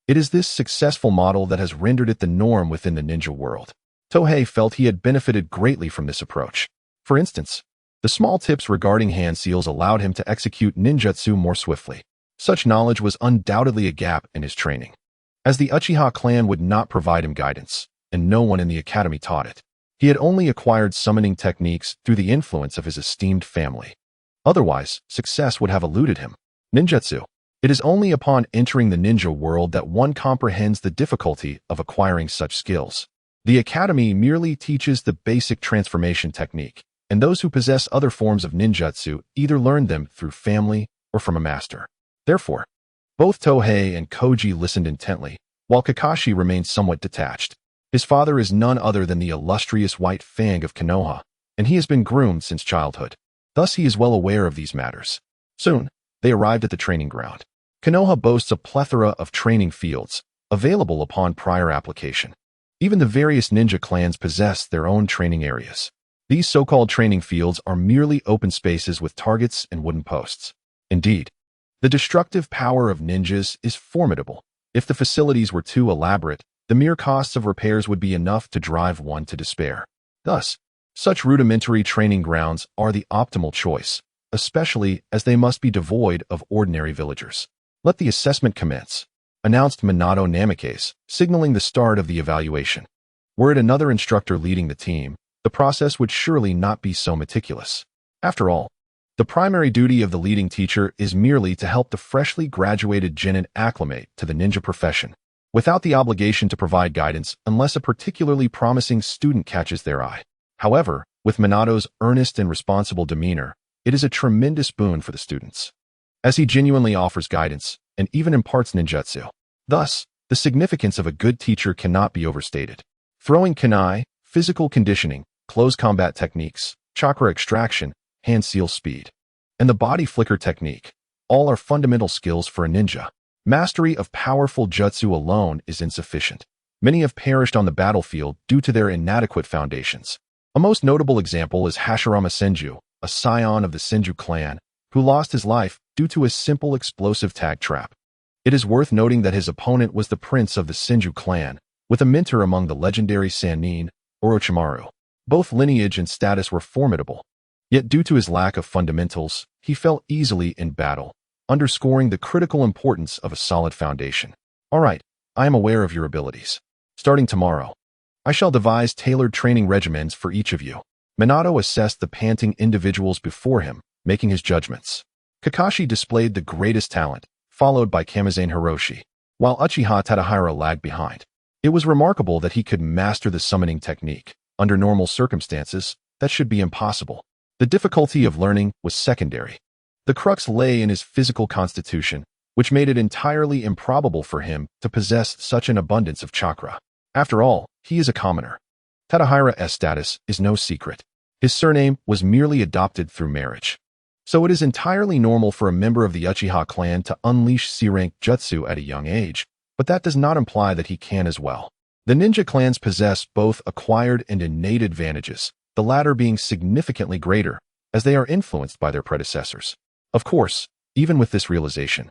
It is this successful model that has rendered it the norm within the ninja world. Tohei felt he had benefited greatly from this approach. For instance, the small tips regarding hand seals allowed him to execute ninjutsu more swiftly. Such knowledge was undoubtedly a gap in his training, as the Uchiha clan would not provide him guidance, and no one in the academy taught it. He had only acquired summoning techniques through the influence of his esteemed family. Otherwise, success would have eluded him. Ninjutsu. It is only upon entering the ninja world that one comprehends the difficulty of acquiring such skills. The academy merely teaches the basic transformation technique, and those who possess other forms of ninjutsu either learn them through family or from a master. Therefore, both Tohei and Koji listened intently, while Kakashi remained somewhat detached. His father is none other than the illustrious White Fang of Konoha, and he has been groomed since childhood. Thus he is well aware of these matters. Soon, they arrived at the training ground. Konoha boasts a plethora of training fields, available upon prior application. Even the various ninja clans possess their own training areas. These so-called training fields are merely open spaces with targets and wooden posts. Indeed, the destructive power of ninjas is formidable. If the facilities were too elaborate, the mere costs of repairs would be enough to drive one to despair. Thus, such rudimentary training grounds are the optimal choice, especially as they must be devoid of ordinary villagers. Let the assessment commence, announced Minato Namikaze, signaling the start of the evaluation. Were it another instructor leading the team, the process would surely not be so meticulous. After all, the primary duty of the leading teacher is merely to help the freshly graduated genin acclimate to the ninja profession, without the obligation to provide guidance unless a particularly promising student catches their eye. However, with Minato's earnest and responsible demeanor, it is a tremendous boon for the students, as he genuinely offers guidance and even imparts ninjutsu. Thus, the significance of a good teacher cannot be overstated. Throwing kunai, physical conditioning, close combat techniques, chakra extraction, hand seal speed, and the body flicker technique, all are fundamental skills for a ninja. Mastery of powerful jutsu alone is insufficient. Many have perished on the battlefield due to their inadequate foundations. A most notable example is Hashirama Senju, a scion of the Senju clan, who lost his life due to a simple explosive tag trap. It is worth noting that his opponent was the prince of the Senju clan, with a mentor among the legendary Sannin, Orochimaru. Both lineage and status were formidable. Yet due to his lack of fundamentals, he fell easily in battle, underscoring the critical importance of a solid foundation. All right, I am aware of your abilities. Starting tomorrow, I shall devise tailored training regimens for each of you. Minato assessed the panting individuals before him, making his judgments. Kakashi displayed the greatest talent, followed by Kamizen Hiroshi, while Uchiha Tadahira lagged behind. It was remarkable that he could master the summoning technique. Under normal circumstances, that should be impossible. The difficulty of learning was secondary. The crux lay in his physical constitution, which made it entirely improbable for him to possess such an abundance of chakra. After all, he is a commoner. Tadahira's status is no secret. His surname was merely adopted through marriage. So it is entirely normal for a member of the Uchiha clan to unleash C-rank jutsu at a young age, but that does not imply that he can as well. The ninja clans possess both acquired and innate advantages, the latter being significantly greater, as they are influenced by their predecessors. Of course, even with this realization,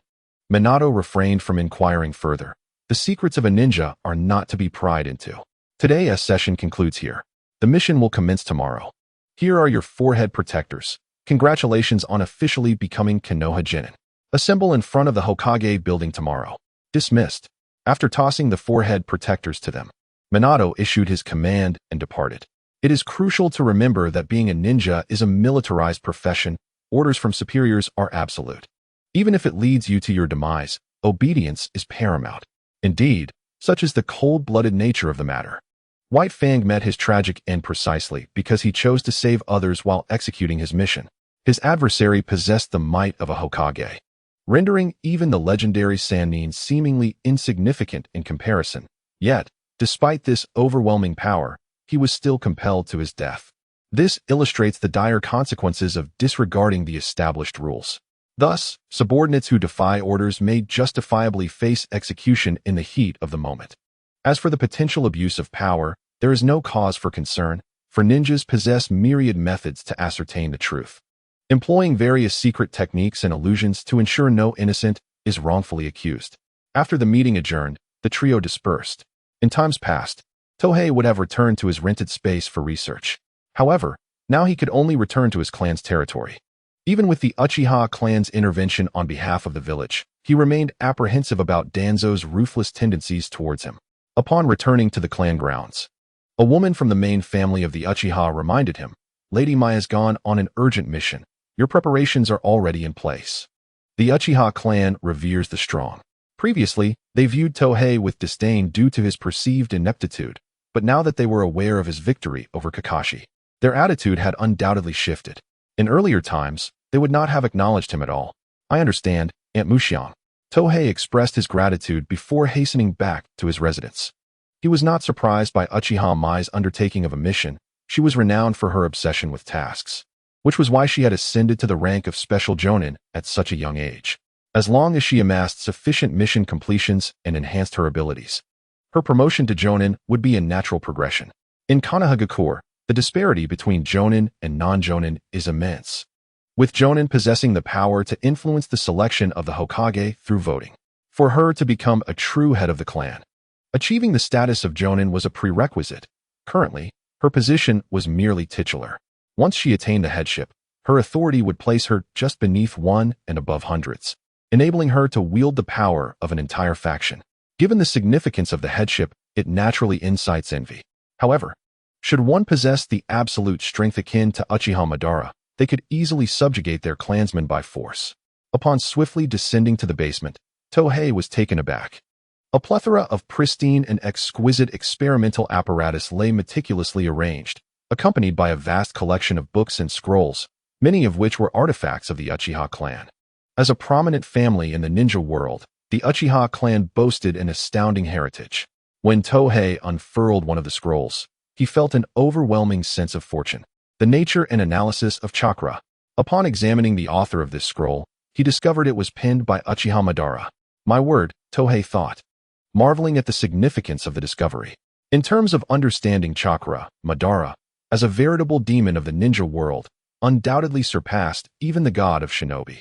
Minato refrained from inquiring further. The secrets of a ninja are not to be pried into. Today's session concludes here. The mission will commence tomorrow. Here are your forehead protectors. Congratulations on officially becoming Konoha Genin. Assemble in front of the Hokage building tomorrow. Dismissed. After tossing the forehead protectors to them, Minato issued his command and departed. It is crucial to remember that being a ninja is a militarized profession. Orders from superiors are absolute. Even if it leads you to your demise, obedience is paramount. Indeed, such is the cold-blooded nature of the matter. White Fang met his tragic end precisely because he chose to save others while executing his mission. His adversary possessed the might of a Hokage, rendering even the legendary Sannin seemingly insignificant in comparison. Yet, despite this overwhelming power, he was still compelled to his death. This illustrates the dire consequences of disregarding the established rules. Thus, subordinates who defy orders may justifiably face execution in the heat of the moment. As for the potential abuse of power, there is no cause for concern, for ninjas possess myriad methods to ascertain the truth. Employing various secret techniques and illusions to ensure no innocent is wrongfully accused. After the meeting adjourned, the trio dispersed. In times past, Tohei would have returned to his rented space for research. However, now he could only return to his clan's territory. Even with the Uchiha clan's intervention on behalf of the village, he remained apprehensive about Danzō's ruthless tendencies towards him. Upon returning to the clan grounds, a woman from the main family of the Uchiha reminded him, "Lady Maia's gone on an urgent mission. Your preparations are already in place." The Uchiha clan reveres the strong. Previously, they viewed Tohei with disdain due to his perceived ineptitude, but now that they were aware of his victory over Kakashi, their attitude had undoubtedly shifted. In earlier times, they would not have acknowledged him at all. "I understand, Aunt Mushion." Tohei expressed his gratitude before hastening back to his residence. He was not surprised by Uchiha Mei's undertaking of a mission. She was renowned for her obsession with tasks, which was why she had ascended to the rank of special jonin at such a young age. As long as she amassed sufficient mission completions and enhanced her abilities, her promotion to jonin would be a natural progression. In Konohagakure, the disparity between jonin and non-jonin is immense, with jonin possessing the power to influence the selection of the Hokage through voting. For her to become a true head of the clan, achieving the status of jonin was a prerequisite. Currently, her position was merely titular. Once she attained the headship, her authority would place her just beneath one and above hundreds, enabling her to wield the power of an entire faction. Given the significance of the headship, it naturally incites envy. However, should one possess the absolute strength akin to Uchiha Madara, they could easily subjugate their clansmen by force. Upon swiftly descending to the basement, Tohei was taken aback. A plethora of pristine and exquisite experimental apparatus lay meticulously arranged, accompanied by a vast collection of books and scrolls, many of which were artifacts of the Uchiha clan. As a prominent family in the ninja world, the Uchiha clan boasted an astounding heritage. When Tohei unfurled one of the scrolls, he felt an overwhelming sense of fortune. The nature and analysis of chakra. Upon examining the author of this scroll, he discovered it was penned by Uchiha Madara. My word, Tohei thought, marveling at the significance of the discovery. In terms of understanding chakra, Madara, as a veritable demon of the ninja world, undoubtedly surpassed even the god of shinobi.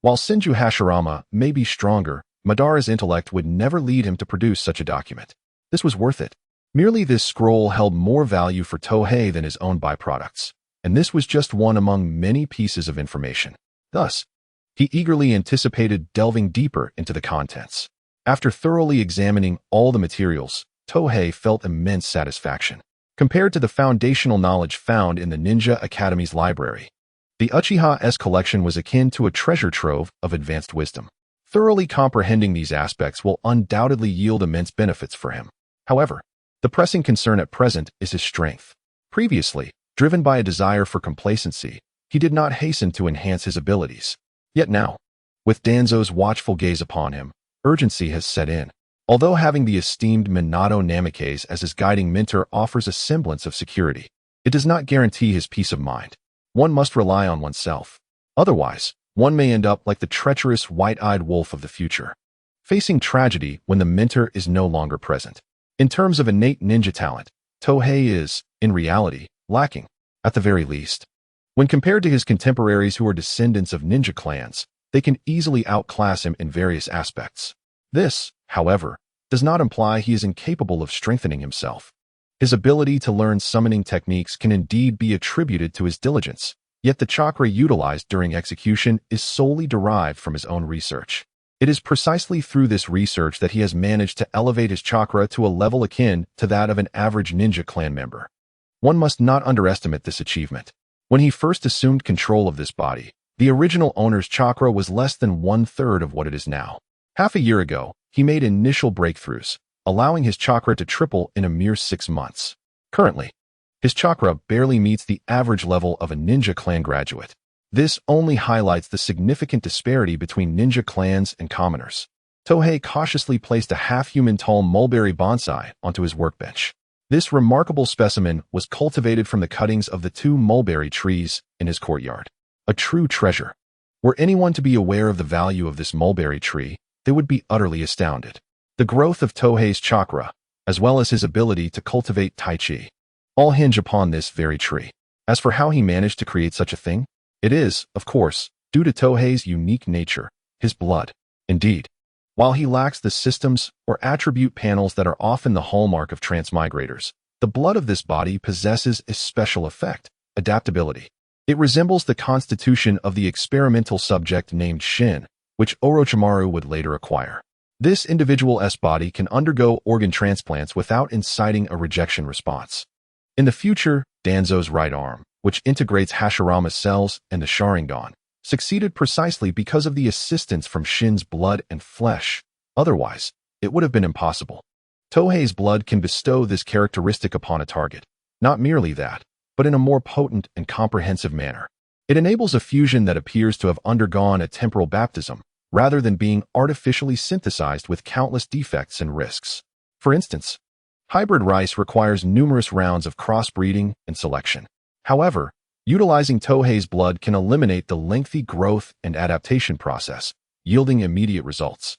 While Senju Hashirama may be stronger, Madara's intellect would never lead him to produce such a document. This was worth it. Merely this scroll held more value for Tohei than his own byproducts, and this was just one among many pieces of information. Thus, he eagerly anticipated delving deeper into the contents. After thoroughly examining all the materials, Tohei felt immense satisfaction. Compared to the foundational knowledge found in the Ninja Academy's library, the Uchiha's collection was akin to a treasure trove of advanced wisdom. Thoroughly comprehending these aspects will undoubtedly yield immense benefits for him. However, the pressing concern at present is his strength. Previously, driven by a desire for complacency, he did not hasten to enhance his abilities. Yet now, with Danzō's watchful gaze upon him, urgency has set in. Although having the esteemed Minato Namikaze as his guiding mentor offers a semblance of security, it does not guarantee his peace of mind. One must rely on oneself. Otherwise, one may end up like the treacherous white-eyed wolf of the future, facing tragedy when the mentor is no longer present. In terms of innate ninja talent, Tohei is, in reality, lacking, at the very least. When compared to his contemporaries who are descendants of ninja clans, they can easily outclass him in various aspects. This, however, does not imply he is incapable of strengthening himself. His ability to learn summoning techniques can indeed be attributed to his diligence, yet the chakra utilized during execution is solely derived from his own research. It is precisely through this research that he has managed to elevate his chakra to a level akin to that of an average ninja clan member. One must not underestimate this achievement. When he first assumed control of this body, the original owner's chakra was less than 1/3 of what it is now. Half a year ago, he made initial breakthroughs, allowing his chakra to triple in a mere 6 months. Currently, his chakra barely meets the average level of a ninja clan graduate. This only highlights the significant disparity between ninja clans and commoners. Tohei cautiously placed a half-human tall mulberry bonsai onto his workbench. This remarkable specimen was cultivated from the cuttings of the 2 mulberry trees in his courtyard. A true treasure. Were anyone to be aware of the value of this mulberry tree, they would be utterly astounded. The growth of Tohei's chakra, as well as his ability to cultivate Tai Chi, all hinge upon this very tree. As for how he managed to create such a thing, it is, of course, due to Tohei's unique nature, his blood. Indeed, while he lacks the systems or attribute panels that are often the hallmark of transmigrators, the blood of this body possesses a special effect, adaptability. It resembles the constitution of the experimental subject named Shin, which Orochimaru would later acquire. This individual's body can undergo organ transplants without inciting a rejection response. In the future, Danzō's right arm, which integrates Hashirama's cells and the Sharingan, succeeded precisely because of the assistance from Shin's blood and flesh. Otherwise, it would have been impossible. Tohei's blood can bestow this characteristic upon a target. Not merely that, but in a more potent and comprehensive manner. It enables a fusion that appears to have undergone a temporal baptism, rather than being artificially synthesized with countless defects and risks. For instance, hybrid rice requires numerous rounds of crossbreeding and selection. However, utilizing Tohei's blood can eliminate the lengthy growth and adaptation process, yielding immediate results,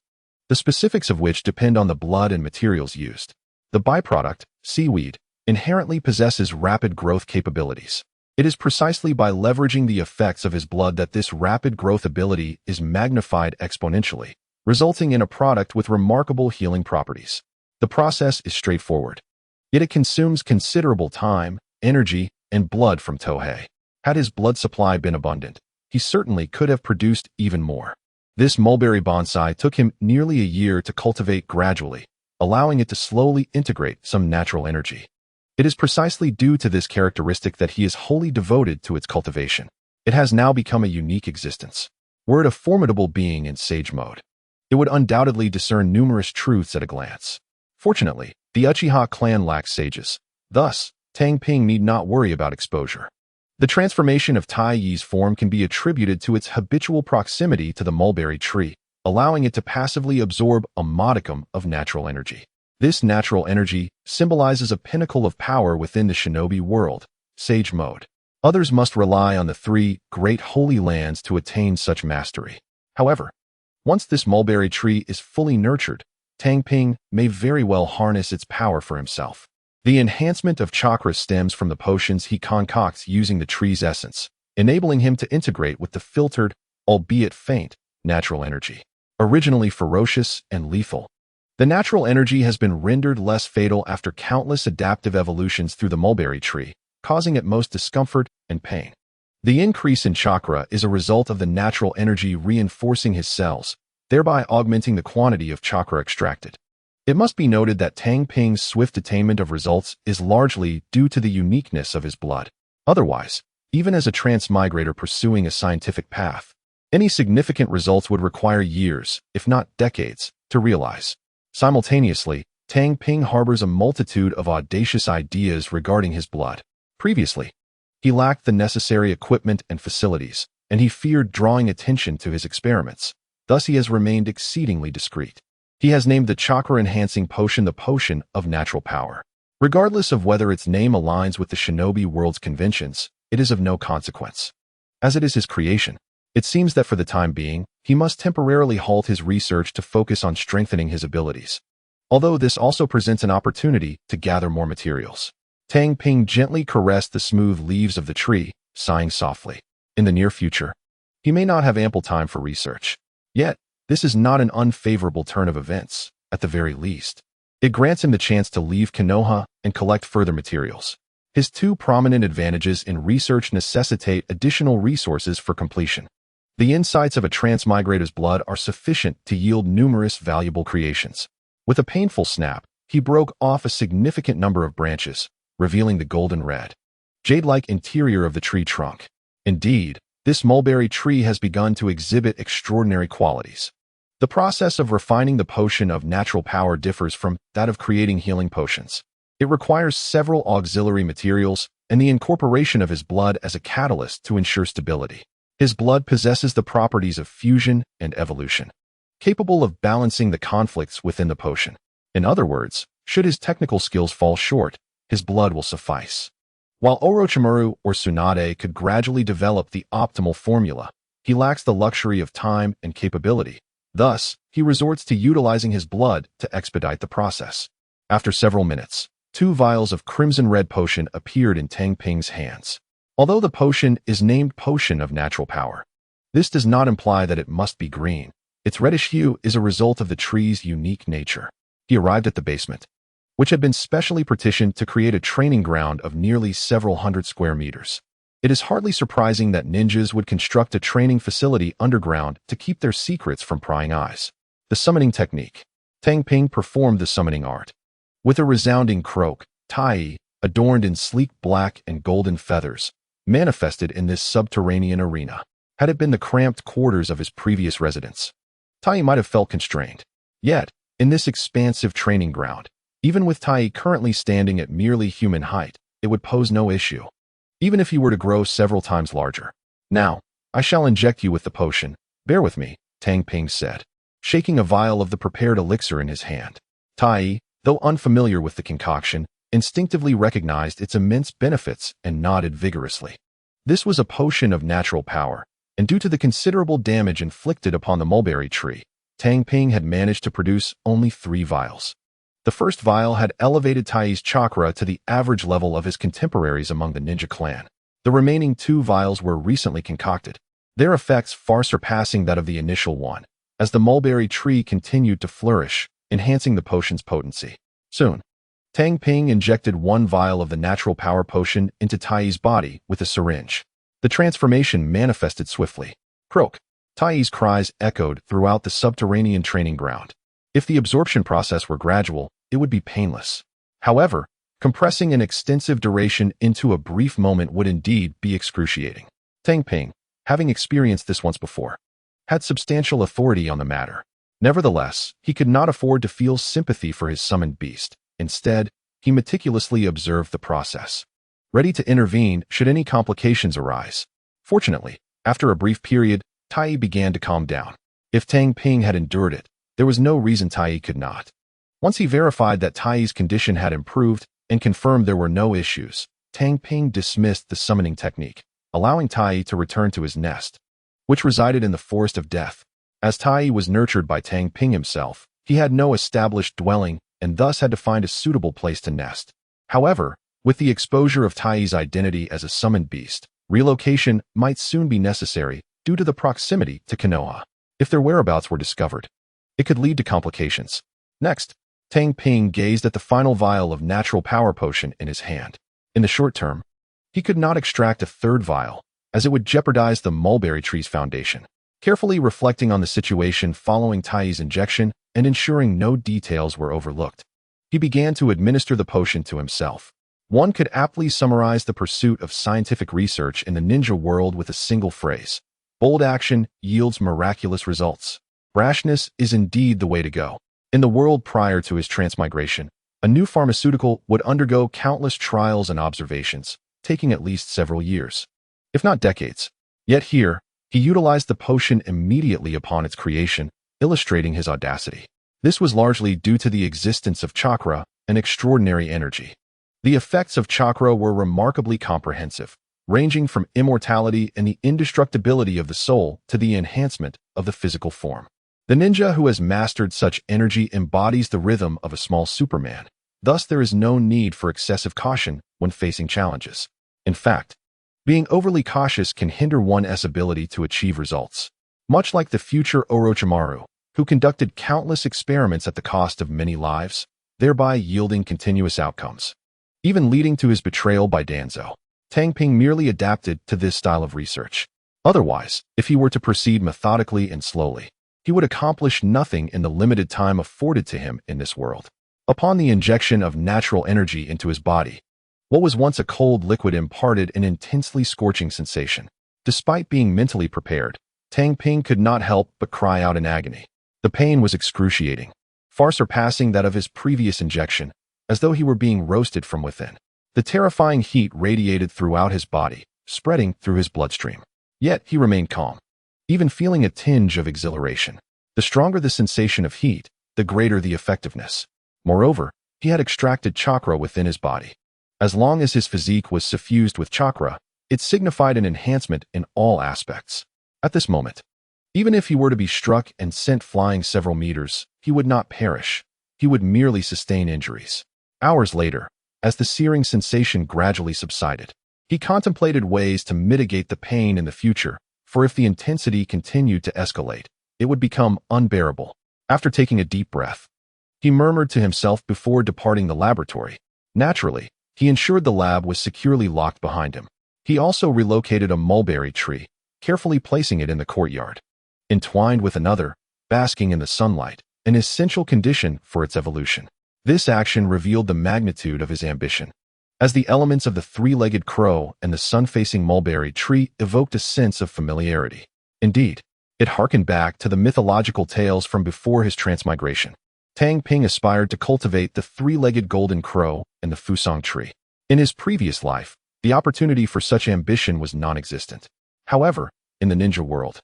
the specifics of which depend on the blood and materials used. The byproduct, seaweed, inherently possesses rapid growth capabilities. It is precisely by leveraging the effects of his blood that this rapid growth ability is magnified exponentially, resulting in a product with remarkable healing properties. The process is straightforward, yet it consumes considerable time, energy, and blood from Tohei. Had his blood supply been abundant, he certainly could have produced even more. This mulberry bonsai took him nearly a year to cultivate gradually, allowing it to slowly integrate some natural energy. It is precisely due to this characteristic that he is wholly devoted to its cultivation. It has now become a unique existence. Were it a formidable being in sage mode, it would undoubtedly discern numerous truths at a glance. Fortunately, the Uchiha clan lacks sages. Thus, Tang Ping need not worry about exposure. The transformation of Tai Yi's form can be attributed to its habitual proximity to the mulberry tree, allowing it to passively absorb a modicum of natural energy. This natural energy symbolizes a pinnacle of power within the shinobi world, sage mode. Others must rely on the 3 great holy lands to attain such mastery. However, once this mulberry tree is fully nurtured, Tang Ping may very well harness its power for himself. The enhancement of chakra stems from the potions he concocts using the tree's essence, enabling him to integrate with the filtered, albeit faint, natural energy. Originally ferocious and lethal, the natural energy has been rendered less fatal after countless adaptive evolutions through the mulberry tree, causing it most discomfort and pain. The increase in chakra is a result of the natural energy reinforcing his cells, thereby augmenting the quantity of chakra extracted. It must be noted that Tang Ping's swift attainment of results is largely due to the uniqueness of his blood. Otherwise, even as a transmigrator pursuing a scientific path, any significant results would require years, if not decades, to realize. Simultaneously, Tang Ping harbors a multitude of audacious ideas regarding his blood. Previously, he lacked the necessary equipment and facilities, and he feared drawing attention to his experiments. Thus he has remained exceedingly discreet. He has named the chakra-enhancing potion the potion of natural power. Regardless of whether its name aligns with the shinobi world's conventions, it is of no consequence. As it is his creation, it seems that for the time being, he must temporarily halt his research to focus on strengthening his abilities. Although this also presents an opportunity to gather more materials. Tang Ping gently caressed the smooth leaves of the tree, sighing softly. In the near future, he may not have ample time for research. Yet, this is not an unfavorable turn of events, at the very least. It grants him the chance to leave Konoha and collect further materials. His two prominent advantages in research necessitate additional resources for completion. The insights of a transmigrator's blood are sufficient to yield numerous valuable creations. With a painful snap, he broke off a significant number of branches, revealing the golden red, jade-like interior of the tree trunk. Indeed, this mulberry tree has begun to exhibit extraordinary qualities. The process of refining the potion of natural power differs from that of creating healing potions. It requires several auxiliary materials and the incorporation of his blood as a catalyst to ensure stability. His blood possesses the properties of fusion and evolution, capable of balancing the conflicts within the potion. In other words, should his technical skills fall short, his blood will suffice. While Orochimaru or Tsunade could gradually develop the optimal formula, he lacks the luxury of time and capability. Thus, he resorts to utilizing his blood to expedite the process. After several minutes, 2 vials of crimson red potion appeared in Tang Ping's hands. Although the potion is named Potion of Natural Power, this does not imply that it must be green. Its reddish hue is a result of the tree's unique nature. He arrived at the basement, which had been specially partitioned to create a training ground of nearly several hundred square meters. It is hardly surprising that ninjas would construct a training facility underground to keep their secrets from prying eyes. The summoning technique. Tang Ping performed the summoning art. With a resounding croak, Tai, adorned in sleek black and golden feathers, manifested in this subterranean arena. Had it been the cramped quarters of his previous residence, Tai might have felt constrained. Yet, in this expansive training ground, even with Tai currently standing at merely human height, it would pose no issue, even if he were to grow several times larger. Now, I shall inject you with the potion. Bear with me, Tang Ping said, shaking a vial of the prepared elixir in his hand. Tai, though unfamiliar with the concoction, instinctively recognized its immense benefits and nodded vigorously. This was a potion of natural power, and due to the considerable damage inflicted upon the mulberry tree, Tang Ping had managed to produce only 3 vials. The first vial had elevated Tai's chakra to the average level of his contemporaries among the ninja clan. The remaining 2 vials were recently concocted, their effects far surpassing that of the initial one, as the mulberry tree continued to flourish, enhancing the potion's potency. Soon, Tang Ping injected 1 vial of the natural power potion into Tai's body with a syringe. The transformation manifested swiftly. Croak. Tai's cries echoed throughout the subterranean training ground. If the absorption process were gradual, it would be painless. However, compressing an extensive duration into a brief moment would indeed be excruciating. Tang Ping, having experienced this once before, had substantial authority on the matter. Nevertheless, he could not afford to feel sympathy for his summoned beast. Instead, he meticulously observed the process, ready to intervene should any complications arise. Fortunately, after a brief period, Tai began to calm down. If Tang Ping had endured it, there was no reason Tai could not. Once he verified that Tai's condition had improved and confirmed there were no issues, Tang Ping dismissed the summoning technique, allowing Tai to return to his nest, which resided in the Forest of Death. As Tai was nurtured by Tang Ping himself, he had no established dwelling and thus had to find a suitable place to nest. However, with the exposure of Tai's identity as a summoned beast, relocation might soon be necessary due to the proximity to Konoha. If their whereabouts were discovered, it could lead to complications. Next, Tang Ping gazed at the final vial of natural power potion in his hand. In the short term, he could not extract a 3rd vial, as it would jeopardize the mulberry tree's foundation. Carefully reflecting on the situation following Tai's injection and ensuring no details were overlooked, he began to administer the potion to himself. One could aptly summarize the pursuit of scientific research in the ninja world with a single phrase: bold action yields miraculous results. Brashness is indeed the way to go. In the world prior to his transmigration, a new pharmaceutical would undergo countless trials and observations, taking at least several years, if not decades. Yet here, he utilized the potion immediately upon its creation, illustrating his audacity. This was largely due to the existence of chakra, an extraordinary energy. The effects of chakra were remarkably comprehensive, ranging from immortality and the indestructibility of the soul to the enhancement of the physical form. The ninja who has mastered such energy embodies the rhythm of a small Superman. Thus, there is no need for excessive caution when facing challenges. In fact, being overly cautious can hinder one's ability to achieve results. Much like the future Orochimaru, who conducted countless experiments at the cost of many lives, thereby yielding continuous outcomes, even leading to his betrayal by Danzō. Tang Ping merely adapted to this style of research. Otherwise, if he were to proceed methodically and slowly, he would accomplish nothing in the limited time afforded to him in this world. Upon the injection of natural energy into his body, what was once a cold liquid imparted an intensely scorching sensation. Despite being mentally prepared, Tang Ping could not help but cry out in agony. The pain was excruciating, far surpassing that of his previous injection, as though he were being roasted from within. The terrifying heat radiated throughout his body, spreading through his bloodstream. Yet he remained calm, even feeling a tinge of exhilaration. The stronger the sensation of heat, the greater the effectiveness. Moreover, he had extracted chakra within his body. As long as his physique was suffused with chakra, it signified an enhancement in all aspects. At this moment, even if he were to be struck and sent flying several meters, he would not perish. He would merely sustain injuries. Hours later, as the searing sensation gradually subsided, he contemplated ways to mitigate the pain in the future, for if the intensity continued to escalate, it would become unbearable. After taking a deep breath, he murmured to himself before departing the laboratory. Naturally, he ensured the lab was securely locked behind him. He also relocated a mulberry tree, carefully placing it in the courtyard. Entwined with another, basking in the sunlight, an essential condition for its evolution. This action revealed the magnitude of his ambition, as the elements of the three-legged crow and the sun-facing mulberry tree evoked a sense of familiarity. Indeed, it harkened back to the mythological tales from before his transmigration. Tang Ping aspired to cultivate the three-legged golden crow and the fusang tree. In his previous life, the opportunity for such ambition was non-existent. However, in the ninja world,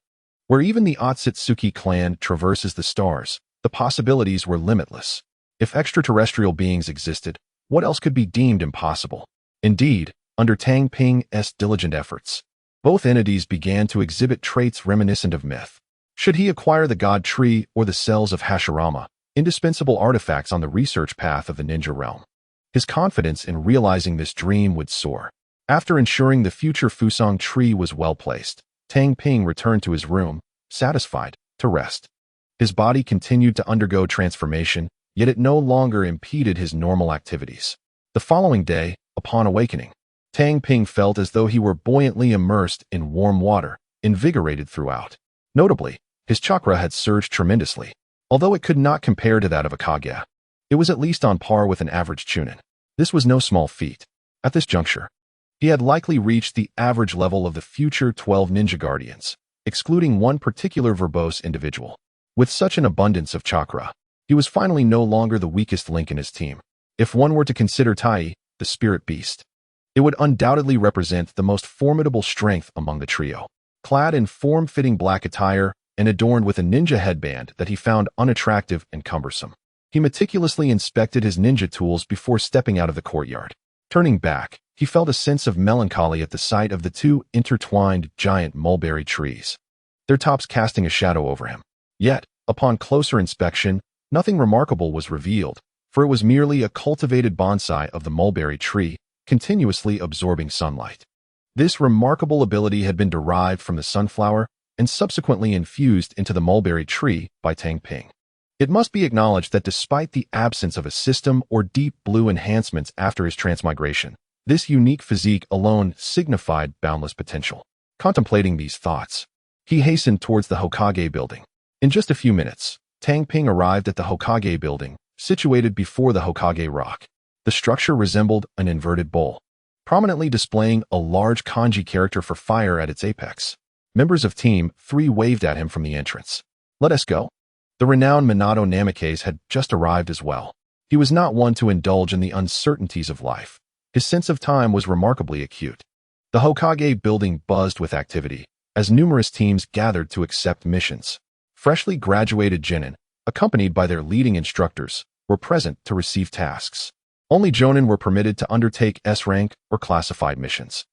where even the Otsutsuki clan traverses the stars, the possibilities were limitless. If extraterrestrial beings existed, what else could be deemed impossible? Indeed, under Tang Ping's diligent efforts, both entities began to exhibit traits reminiscent of myth. Should he acquire the God Tree or the cells of Hashirama, indispensable artifacts on the research path of the ninja realm, his confidence in realizing this dream would soar. After ensuring the future Fusang tree was well placed, Tang Ping returned to his room, satisfied, to rest. His body continued to undergo transformation, yet it no longer impeded his normal activities. The following day, upon awakening, Tang Ping felt as though he were buoyantly immersed in warm water, invigorated throughout. Notably, his chakra had surged tremendously. Although it could not compare to that of a Kage, it was at least on par with an average Chunin. This was no small feat. At this juncture, he had likely reached the average level of the future 12 ninja guardians, excluding one particular verbose individual. With such an abundance of chakra, he was finally no longer the weakest link in his team. If one were to consider Tai, the spirit beast, it would undoubtedly represent the most formidable strength among the trio. Clad in form-fitting black attire and adorned with a ninja headband that he found unattractive and cumbersome, he meticulously inspected his ninja tools before stepping out of the courtyard. Turning back, he felt a sense of melancholy at the sight of the two intertwined giant mulberry trees, their tops casting a shadow over him. Yet, upon closer inspection, nothing remarkable was revealed, for it was merely a cultivated bonsai of the mulberry tree, continuously absorbing sunlight. This remarkable ability had been derived from the sunflower and subsequently infused into the mulberry tree by Tang Ping. It must be acknowledged that despite the absence of a system or deep blue enhancements after his transmigration, this unique physique alone signified boundless potential. Contemplating these thoughts, he hastened towards the Hokage building. In just a few minutes, Tang Ping arrived at the Hokage building, situated before the Hokage rock. The structure resembled an inverted bowl, prominently displaying a large kanji character for fire at its apex. Members of Team 3 waved at him from the entrance. "Let us go." The renowned Minato Namikaze had just arrived as well. He was not one to indulge in the uncertainties of life. His sense of time was remarkably acute. The Hokage building buzzed with activity, as numerous teams gathered to accept missions. Freshly graduated genin, accompanied by their leading instructors, were present to receive tasks. Only Jonin were permitted to undertake S-rank or classified missions,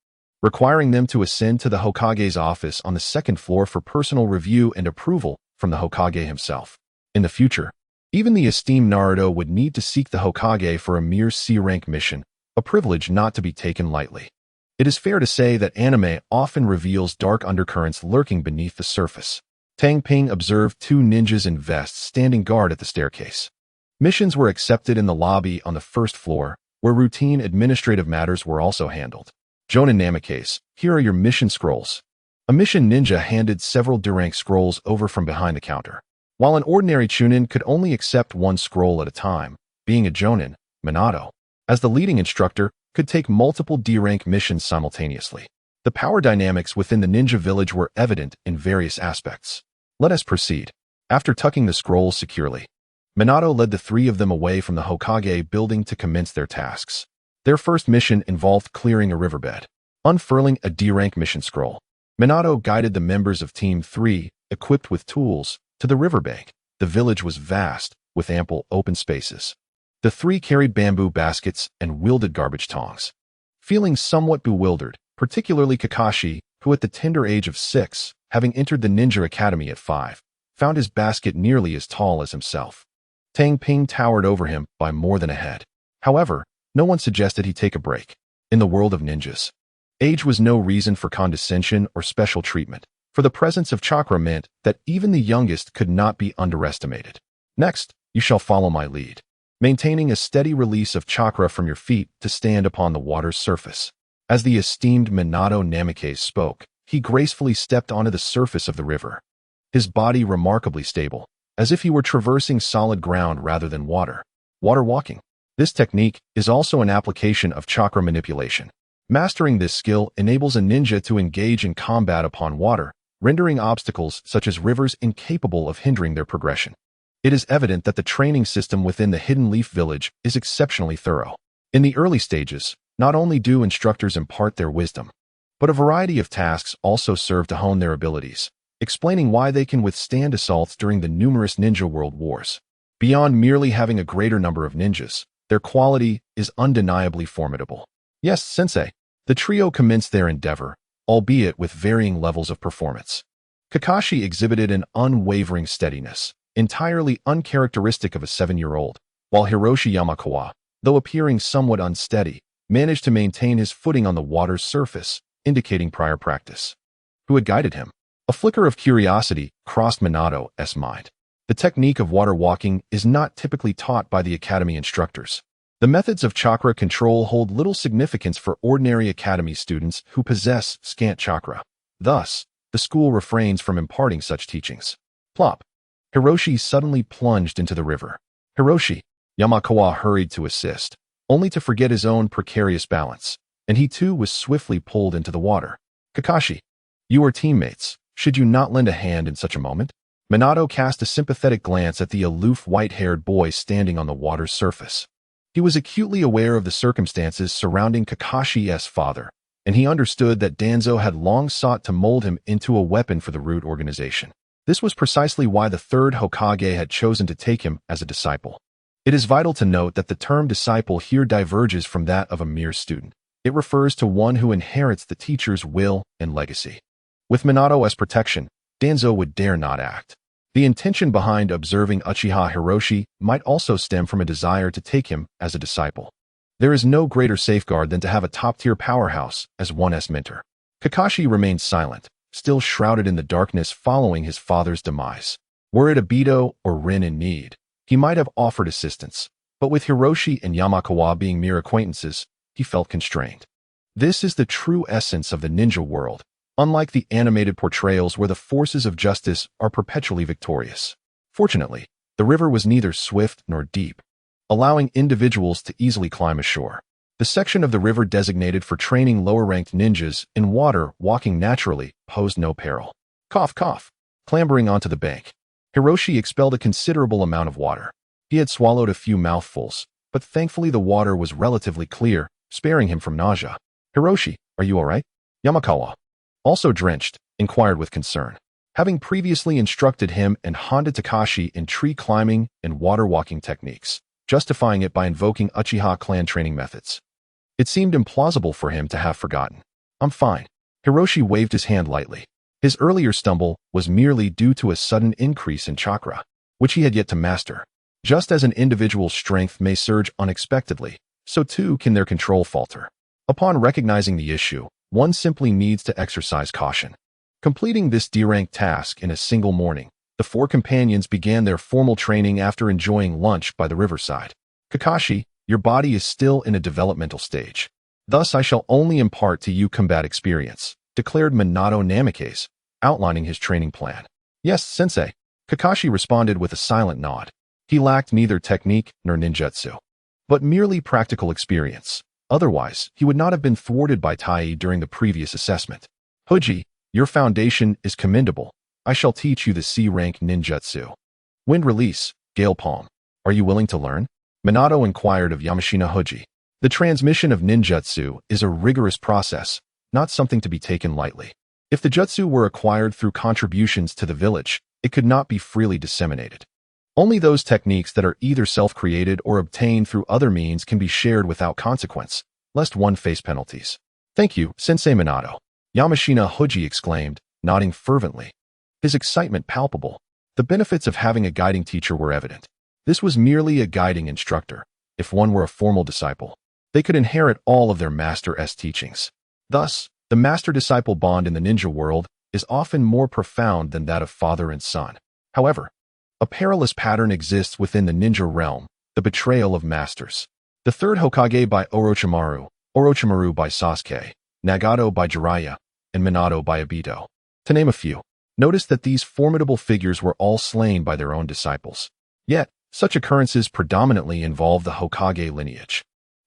requiring them to ascend to the Hokage's office on the second floor for personal review and approval from the Hokage himself. In the future, even the esteemed Naruto would need to seek the Hokage for a mere C-rank mission, a privilege not to be taken lightly. It is fair to say that anime often reveals dark undercurrents lurking beneath the surface. Tang Ping observed two ninjas in vests standing guard at the staircase. Missions were accepted in the lobby on the first floor, where routine administrative matters were also handled. Jonin Namikaze, here are your mission scrolls. A mission ninja handed several D-rank scrolls over from behind the counter. While an ordinary chunin could only accept one scroll at a time, being a Jonin, Minato, as the leading instructor, could take multiple D-rank missions simultaneously. The power dynamics within the ninja village were evident in various aspects. Let us proceed. After tucking the scrolls securely, Minato led the three of them away from the Hokage building to commence their tasks. Their first mission involved clearing a riverbed. Unfurling a D-rank mission scroll, Minato guided the members of Team 3, equipped with tools, to the riverbank. The village was vast, with ample open spaces. The three carried bamboo baskets and wielded garbage tongs. Feeling somewhat bewildered, particularly Kakashi, who at the tender age of 6, having entered the ninja academy at 5, found his basket nearly as tall as himself. Tang Ping towered over him by more than a head. However, no one suggested he take a break. In the world of ninjas, age was no reason for condescension or special treatment, for the presence of chakra meant that even the youngest could not be underestimated. Next, you shall follow my lead, maintaining a steady release of chakra from your feet to stand upon the water's surface. As the esteemed Minato Namikaze spoke, he gracefully stepped onto the surface of the river, his body remarkably stable, as if he were traversing solid ground rather than water. Water walking. This technique is also an application of chakra manipulation. Mastering this skill enables a ninja to engage in combat upon water, rendering obstacles such as rivers incapable of hindering their progression. It is evident that the training system within the Hidden Leaf Village is exceptionally thorough. In the early stages, not only do instructors impart their wisdom, but a variety of tasks also serve to hone their abilities, explaining why they can withstand assaults during the numerous ninja world wars. Beyond merely having a greater number of ninjas, their quality is undeniably formidable. Yes, sensei. The trio commenced their endeavor, albeit with varying levels of performance. Kakashi exhibited an unwavering steadiness, entirely uncharacteristic of a 7-year-old, while Hiroshi Yamakawa, though appearing somewhat unsteady, managed to maintain his footing on the water's surface, indicating prior practice. Who had guided him? A flicker of curiosity crossed Minato's mind. The technique of water walking is not typically taught by the academy instructors. The methods of chakra control hold little significance for ordinary academy students who possess scant chakra. Thus, the school refrains from imparting such teachings. Plop. Hiroshi suddenly plunged into the river. Hiroshi. Yamakawa hurried to assist, only to forget his own precarious balance, and he too was swiftly pulled into the water. Kakashi. You are teammates. Should you not lend a hand in such a moment? Minato cast a sympathetic glance at the aloof white-haired boy standing on the water's surface. He was acutely aware of the circumstances surrounding Kakashi's father, and he understood that Danzō had long sought to mold him into a weapon for the Root organization. This was precisely why the third Hokage had chosen to take him as a disciple. It is vital to note that the term disciple here diverges from that of a mere student. It refers to one who inherits the teacher's will and legacy. With Minato as protection, Danzō would dare not act. The intention behind observing Uchiha Hiroshi might also stem from a desire to take him as a disciple. There is no greater safeguard than to have a top-tier powerhouse as one's mentor. Kakashi remained silent, still shrouded in the darkness following his father's demise. Were it Obito or Rin in need, he might have offered assistance, but with Hiroshi and Yamakawa being mere acquaintances, he felt constrained. This is the true essence of the ninja world, unlike the animated portrayals where the forces of justice are perpetually victorious. Fortunately, the river was neither swift nor deep, allowing individuals to easily climb ashore. The section of the river designated for training lower-ranked ninjas in water walking naturally posed no peril. Cough, cough. Clambering onto the bank, Hiroshi expelled a considerable amount of water. He had swallowed a few mouthfuls, but thankfully the water was relatively clear, sparing him from nausea. Hiroshi, are you all right? Yamakawa, also drenched, inquired with concern. Having previously instructed him and Honda Takashi in tree climbing and water walking techniques, justifying it by invoking Uchiha clan training methods. It seemed implausible for him to have forgotten. I'm fine. Hiroshi waved his hand lightly. His earlier stumble was merely due to a sudden increase in chakra, which he had yet to master. Just as an individual's strength may surge unexpectedly, so too can their control falter. Upon recognizing the issue, one simply needs to exercise caution. Completing this D-rank task in a single morning, the four companions began their formal training after enjoying lunch by the riverside. Kakashi, your body is still in a developmental stage. Thus I shall only impart to you combat experience, declared Minato Namikaze, outlining his training plan. Yes, sensei. Kakashi responded with a silent nod. He lacked neither technique nor ninjutsu, but merely practical experience. Otherwise, he would not have been thwarted by Tai during the previous assessment. Hoji, your foundation is commendable. I shall teach you the C-rank ninjutsu. Wind release, gale palm. Are you willing to learn? Minato inquired of Yamashina Hoji. The transmission of ninjutsu is a rigorous process, not something to be taken lightly. If the jutsu were acquired through contributions to the village, it could not be freely disseminated. Only those techniques that are either self-created or obtained through other means can be shared without consequence, lest one face penalties. Thank you, Sensei Minato. Yamashina Hoji exclaimed, nodding fervently. His excitement palpable. The benefits of having a guiding teacher were evident. This was merely a guiding instructor. If one were a formal disciple, they could inherit all of their master's teachings. Thus, the master-disciple bond in the ninja world is often more profound than that of father and son. However, a perilous pattern exists within the ninja realm, the betrayal of masters. The third Hokage by Orochimaru, Orochimaru by Sasuke, Nagato by Jiraiya, and Minato by Obito. To name a few, notice that these formidable figures were all slain by their own disciples. Yet, such occurrences predominantly involve the Hokage lineage.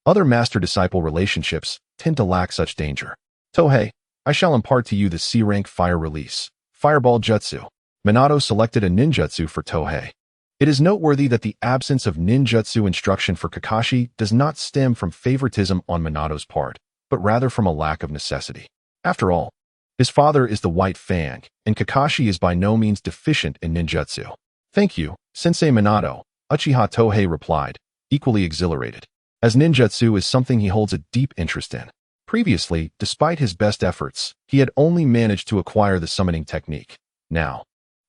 Other master-disciple relationships tend to lack such danger. Tohei, I shall impart to you the C-rank fire release, Fireball Jutsu. Minato selected a ninjutsu for Tohei. It is noteworthy that the absence of ninjutsu instruction for Kakashi does not stem from favoritism on Minato's part, but rather from a lack of necessity. After all, his father is the White Fang, and Kakashi is by no means deficient in ninjutsu. Thank you, Sensei Minato, Uchiha Tohei replied, equally exhilarated, as ninjutsu is something he holds a deep interest in. Previously, despite his best efforts, he had only managed to acquire the summoning technique. Now,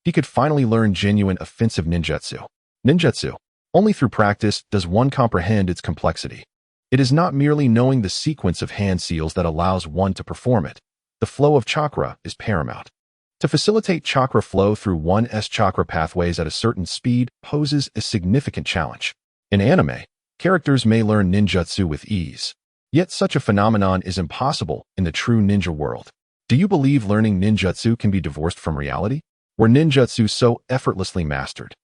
he could finally learn genuine offensive ninjutsu. Ninjutsu. Only through practice does one comprehend its complexity. It is not merely knowing the sequence of hand seals that allows one to perform it. The flow of chakra is paramount. To facilitate chakra flow through one's chakra pathways at a certain speed poses a significant challenge. In anime, characters may learn ninjutsu with ease. Yet such a phenomenon is impossible in the true ninja world. Do you believe learning ninjutsu can be divorced from reality? Were ninjutsu so effortlessly mastered,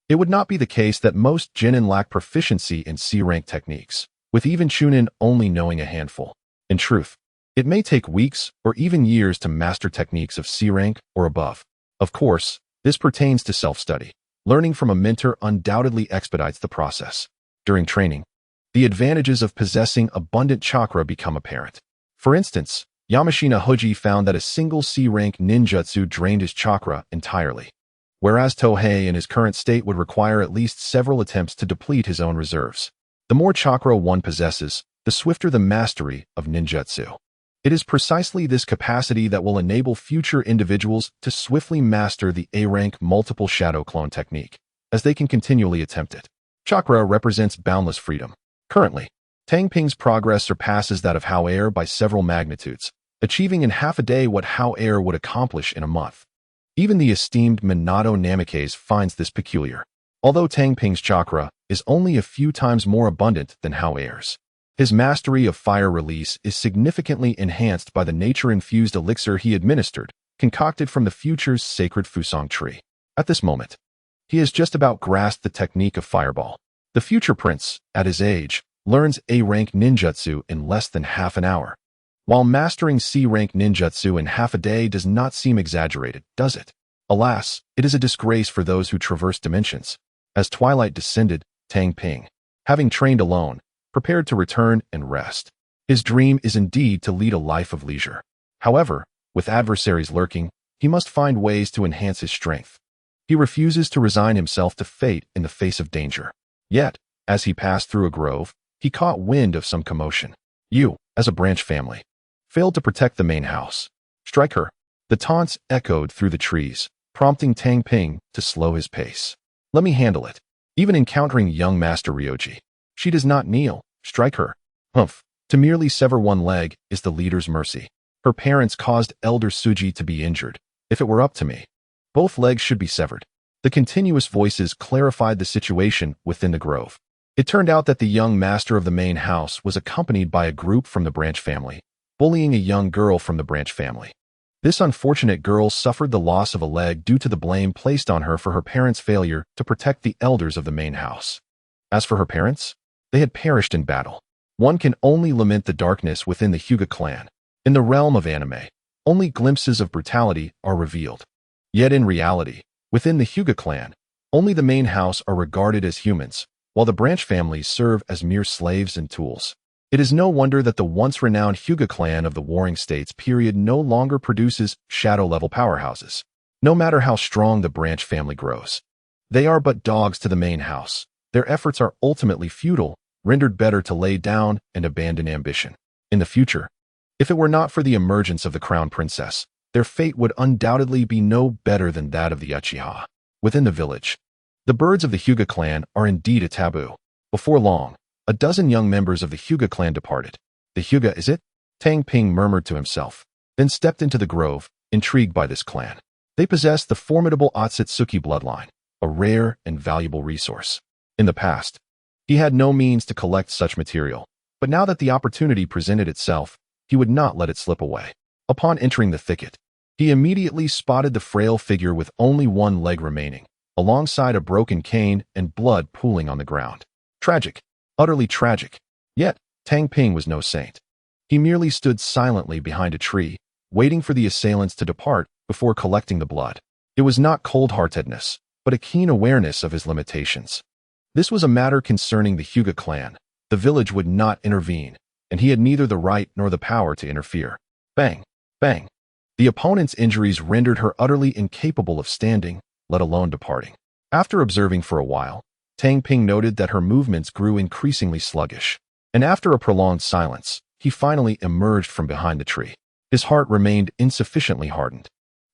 it would not be the case that most genin lack proficiency in C-rank techniques, with even chunin only knowing a handful. In truth, it may take weeks or even years to master techniques of C-rank or above. Of course, this pertains to self-study. Learning from a mentor undoubtedly expedites the process. During training, the advantages of possessing abundant chakra become apparent. For instance, Yamashina Hoji found that a single C-rank ninjutsu drained his chakra entirely, whereas Tohei in his current state would require at least several attempts to deplete his own reserves. The more chakra one possesses, the swifter the mastery of ninjutsu. It is precisely this capacity that will enable future individuals to swiftly master the A-rank multiple shadow clone technique, as they can continually attempt it. Chakra represents boundless freedom. Currently, Tang Ping's progress surpasses that of Hao Air by several magnitudes, achieving in half a day what Hao Air would accomplish in a month. Even the esteemed Minato Namikaze finds this peculiar. Although Tang Ping's chakra is only a few times more abundant than Hao Air's, his mastery of fire release is significantly enhanced by the nature-infused elixir he administered, concocted from the future's sacred Fusang tree. At this moment, he has just about grasped the technique of fireball. The future prince, at his age, learns A-rank ninjutsu in less than half an hour. While mastering C-rank ninjutsu in half a day does not seem exaggerated, does it? Alas, it is a disgrace for those who traverse dimensions. As twilight descended, Tang Ping, having trained alone, prepared to return and rest. His dream is indeed to lead a life of leisure. However, with adversaries lurking, he must find ways to enhance his strength. He refuses to resign himself to fate in the face of danger. Yet, As he passed through a grove, he caught wind of some commotion. You, as a branch family, failed to protect the main house. Strike her. The taunts echoed through the trees, prompting Tang Ping to slow his pace. Let me handle it. Even encountering young Master Ryoji, she does not kneel. Strike her. Humph. To merely sever one leg is the leader's mercy. Her parents caused Elder Suji to be injured. If it were up to me, both legs should be severed. The continuous voices clarified the situation within the grove. It turned out that the young master of the main house was accompanied by a group from the branch family, bullying a young girl from the branch family. This unfortunate girl suffered the loss of a leg due to the blame placed on her for her parents' failure to protect the elders of the main house. As for her parents, they had perished in battle. One can only lament the darkness within the Hyuga clan. In the realm of anime, only glimpses of brutality are revealed. Yet in reality, within the Hyuga clan, only the main house are regarded as humans, while the branch families serve as mere slaves and tools. It is no wonder that the once renowned Hyuga clan of the Warring States period no longer produces shadow-level powerhouses. No matter how strong the branch family grows, they are but dogs to the main house. Their efforts are ultimately futile, rendered better to lay down and abandon ambition. In the future, if it were not for the emergence of the crown princess, their fate would undoubtedly be no better than that of the Uchiha. Within the village, the birds of the Hyuga clan are indeed a taboo. Before long, a dozen young members of the Hyuga clan departed. The Hyuga, is it? Tang Ping murmured to himself, then stepped into the grove, intrigued by this clan. They possessed the formidable Otsutsuki bloodline, a rare and valuable resource. In the past, he had no means to collect such material, but now that the opportunity presented itself, he would not let it slip away. Upon entering the thicket, he immediately spotted the frail figure with only one leg remaining, alongside a broken cane and blood pooling on the ground. Tragic. Utterly tragic. Yet, Tang Ping was no saint. He merely stood silently behind a tree, waiting for the assailants to depart before collecting the blood. It was not cold-heartedness, but a keen awareness of his limitations. This was a matter concerning the Hyuga clan. The village would not intervene, and he had neither the right nor the power to interfere. Bang! Bang! The opponent's injuries rendered her utterly incapable of standing, let alone departing. After observing for a while, Tang Ping noted that her movements grew increasingly sluggish, and after a prolonged silence, he finally emerged from behind the tree. His heart remained insufficiently hardened.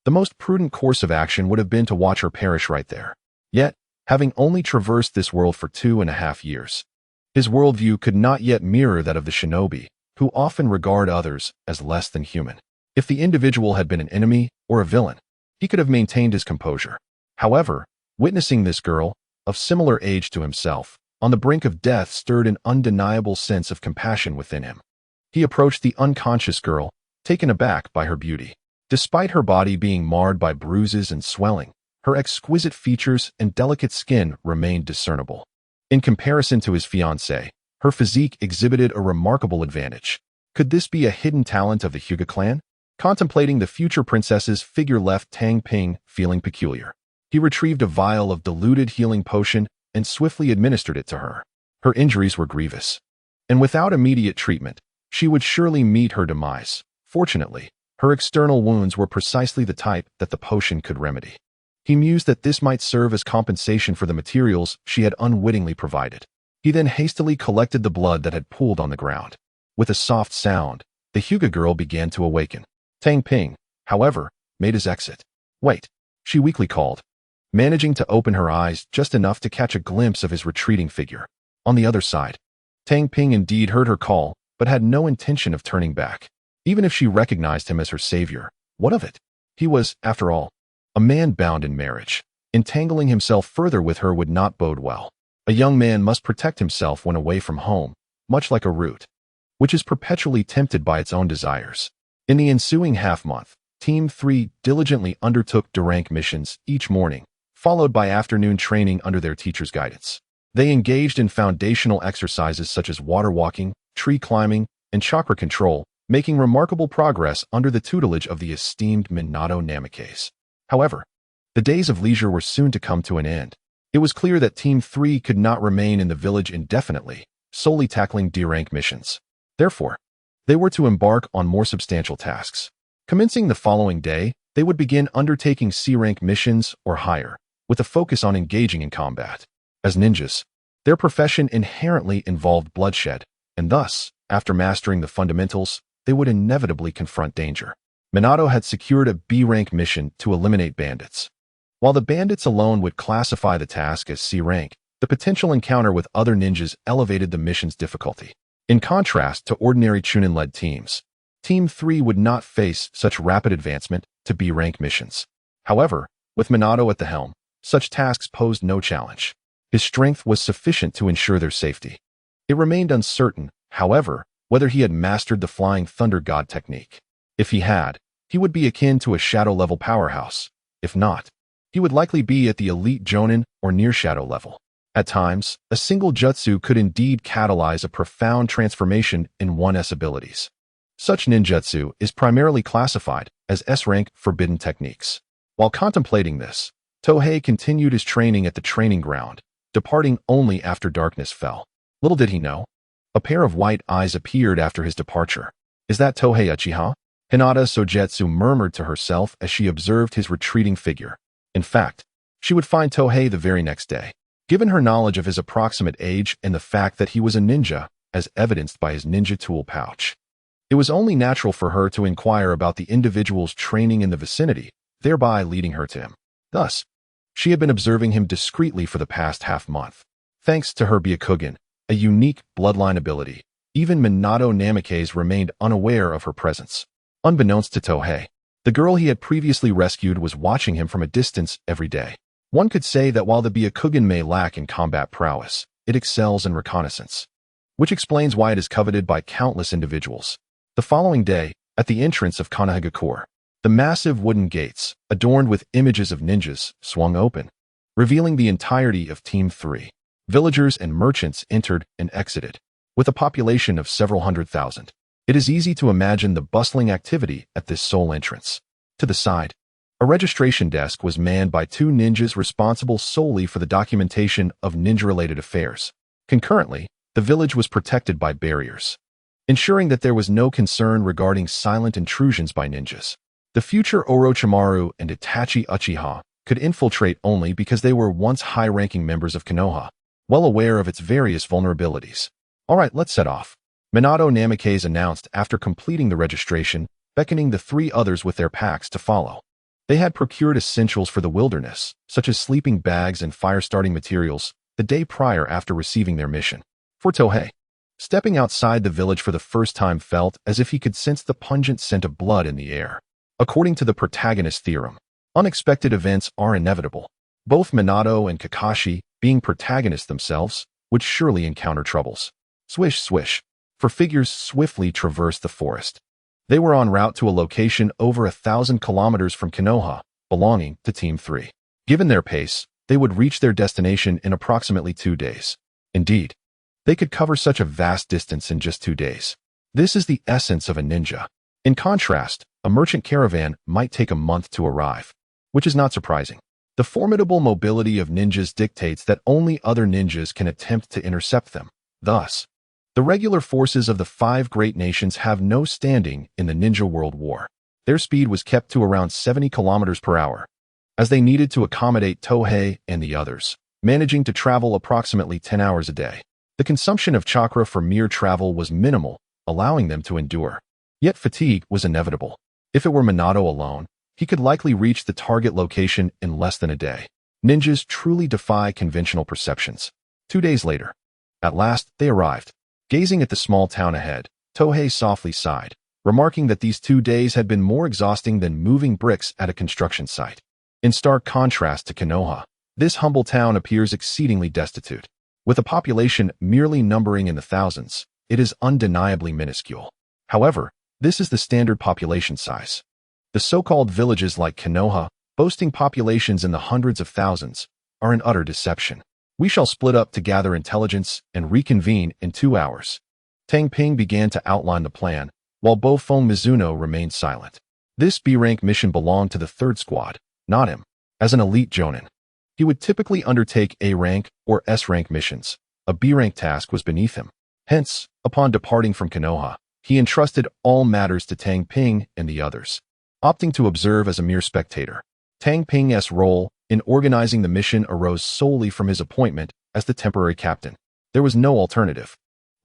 The most prudent course of action would have been to watch her perish right there. Yet, having only traversed this world for 2.5 years, his worldview could not yet mirror that of the shinobi, who often regard others as less than human. If the individual had been an enemy or a villain, he could have maintained his composure. However, witnessing this girl, of similar age to himself, on the brink of death stirred an undeniable sense of compassion within him. He approached the unconscious girl, taken aback by her beauty. Despite her body being marred by bruises and swelling, her exquisite features and delicate skin remained discernible. In comparison to his fiancée, her physique exhibited a remarkable advantage. Could this be a hidden talent of the Hyuga clan? Contemplating the future princess's figure left Tang Ping feeling peculiar. He retrieved a vial of diluted healing potion and swiftly administered it to her. Her injuries were grievous, and without immediate treatment, she would surely meet her demise. Fortunately, her external wounds were precisely the type that the potion could remedy. He mused that this might serve as compensation for the materials she had unwittingly provided. He then hastily collected the blood that had pooled on the ground. With a soft sound, the Hyuga girl began to awaken. Tang Ping, however, made his exit. Wait, she weakly called, managing to open her eyes just enough to catch a glimpse of his retreating figure. On the other side, Tang Ping indeed heard her call, but had no intention of turning back. Even if she recognized him as her savior, what of it? He was, after all, a man bound in marriage. Entangling himself further with her would not bode well. A young man must protect himself when away from home, much like a root, which is perpetually tempted by its own desires. In the ensuing half-month, Team 3 diligently undertook D-rank missions each morning, followed by afternoon training under their teacher's guidance. They engaged in foundational exercises such as water walking, tree climbing, and chakra control, making remarkable progress under the tutelage of the esteemed Minato Namikaze. However, the days of leisure were soon to come to an end. It was clear that Team 3 could not remain in the village indefinitely, solely tackling D-rank missions. Therefore, they were to embark on more substantial tasks. Commencing the following day, they would begin undertaking C-rank missions or higher, with a focus on engaging in combat. As ninjas, Their profession inherently involved bloodshed, and thus, after mastering the fundamentals, they would inevitably confront danger. Minato had secured a B-rank mission to eliminate bandits. While the bandits alone would classify the task as C-rank, the potential encounter with other ninjas elevated the mission's difficulty. In contrast to ordinary Chunin-led teams, Team 3 would not face such rapid advancement to B-rank missions. However, with Minato at the helm, such tasks posed no challenge. His strength was sufficient to ensure their safety. It remained uncertain, however, whether he had mastered the Flying Thunder God technique. If he had, he would be akin to a shadow-level powerhouse. If not, he would likely be at the elite Jonin or near shadow level. At times, a single jutsu could indeed catalyze a profound transformation in one's abilities. Such ninjutsu is primarily classified as S-rank forbidden techniques. While contemplating this, Tohei continued his training at the training ground, departing only after darkness fell. Little did he know, a pair of white eyes appeared after his departure. "Is that Tohei Uchiha?" Hinata Sogetsu murmured to herself as she observed his retreating figure. In fact, she would find Tohei the very next day. Given her knowledge of his approximate age and the fact that he was a ninja, as evidenced by his ninja tool pouch, it was only natural for her to inquire about the individual's training in the vicinity, thereby leading her to him. Thus, she had been observing him discreetly for the past half-month. Thanks to her Byakugan, a unique bloodline ability, even Minato Namikaze remained unaware of her presence. Unbeknownst to Tohei, the girl he had previously rescued was watching him from a distance every day. One could say that while the Byakugan may lack in combat prowess, it excels in reconnaissance, which explains why it is coveted by countless individuals. The following day, at the entrance of Konohagakure, the massive wooden gates, adorned with images of ninjas, swung open, revealing the entirety of Team 3. Villagers and merchants entered and exited. With a population of several 100,000, it is easy to imagine the bustling activity at this sole entrance. To the side, a registration desk was manned by two ninjas responsible solely for the documentation of ninja-related affairs. Concurrently, the village was protected by barriers, ensuring that there was no concern regarding silent intrusions by ninjas. The future Orochimaru and Itachi Uchiha could infiltrate only because they were once high-ranking members of Konoha, well aware of its various vulnerabilities. "Alright, let's set off," Minato Namikaze announced after completing the registration, beckoning the three others with their packs to follow. They had procured essentials for the wilderness, such as sleeping bags and fire-starting materials, the day prior after receiving their mission. For Tohei, stepping outside the village for the first time felt as if he could sense the pungent scent of blood in the air. According to the protagonist theorem, unexpected events are inevitable. Both Minato and Kakashi, being protagonists themselves, would surely encounter troubles. Swish, swish. For figures swiftly traversed the forest. They were en route to a location over 1,000 kilometers from Konoha, belonging to Team 3. Given their pace, they would reach their destination in approximately 2 days. Indeed, they could cover such a vast distance in just 2 days. This is the essence of a ninja. In contrast, a merchant caravan might take a month to arrive, which is not surprising. The formidable mobility of ninjas dictates that only other ninjas can attempt to intercept them. Thus, the regular forces of the 5 great nations have no standing in the Ninja World War. Their speed was kept to around 70 kilometers per hour, as they needed to accommodate Tohei and the others, managing to travel approximately 10 hours a day. The consumption of chakra for mere travel was minimal, allowing them to endure. Yet fatigue was inevitable. If it were Minato alone, he could likely reach the target location in less than a day. Ninjas truly defy conventional perceptions. 2 days later, at last, they arrived. Gazing at the small town ahead, Tohei softly sighed, remarking that these 2 days had been more exhausting than moving bricks at a construction site. In stark contrast to Konoha, this humble town appears exceedingly destitute. With a population merely numbering in the thousands, it is undeniably minuscule. However, this is the standard population size. The so-called villages like Konoha, boasting populations in the hundreds of thousands, are an utter deception. "We shall split up to gather intelligence and reconvene in 2 hours." Tang Ping began to outline the plan, while Bofeng Mizuno remained silent. This B-rank mission belonged to the 3rd Squad, not him. As an elite Jonin, he would typically undertake A-rank or S-rank missions. A B-rank task was beneath him. Hence, upon departing from Konoha, he entrusted all matters to Tang Ping and the others, opting to observe as a mere spectator. Tang Ping's role in organizing the mission arose solely from his appointment as the temporary captain. There was no alternative.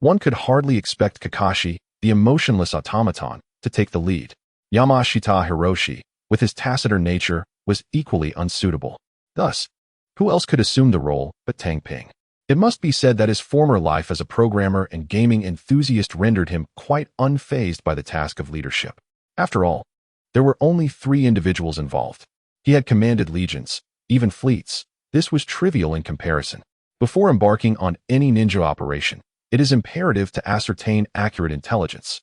One could hardly expect Kakashi, the emotionless automaton, to take the lead. Yamashita Hiroshi, with his taciturn nature, was equally unsuitable. Thus, who else could assume the role but Tang Ping? It must be said that his former life as a programmer and gaming enthusiast rendered him quite unfazed by the task of leadership. After all, there were only 3 individuals involved. He had commanded legions, even fleets. This was trivial in comparison. Before embarking on any ninja operation, it is imperative to ascertain accurate intelligence,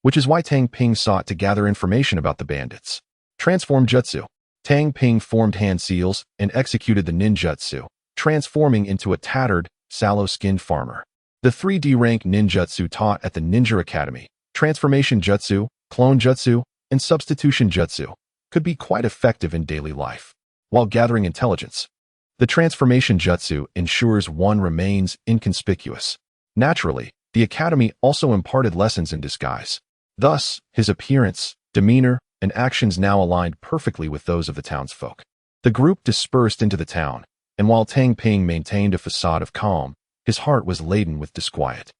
which is why Tang Ping sought to gather information about the bandits. Transform Jutsu. Tang Ping formed hand seals and executed the ninjutsu, transforming into a tattered, sallow-skinned farmer. The 3D rank ninjutsu taught at the Ninja Academy, transformation jutsu, clone jutsu, and substitution jutsu, could be quite effective in daily life. While gathering intelligence, the transformation jutsu ensures one remains inconspicuous. Naturally, the academy also imparted lessons in disguise. Thus, his appearance, demeanor, and actions now aligned perfectly with those of the townsfolk. The group dispersed into the town, and while Tang Ping maintained a facade of calm, his heart was laden with disquiet.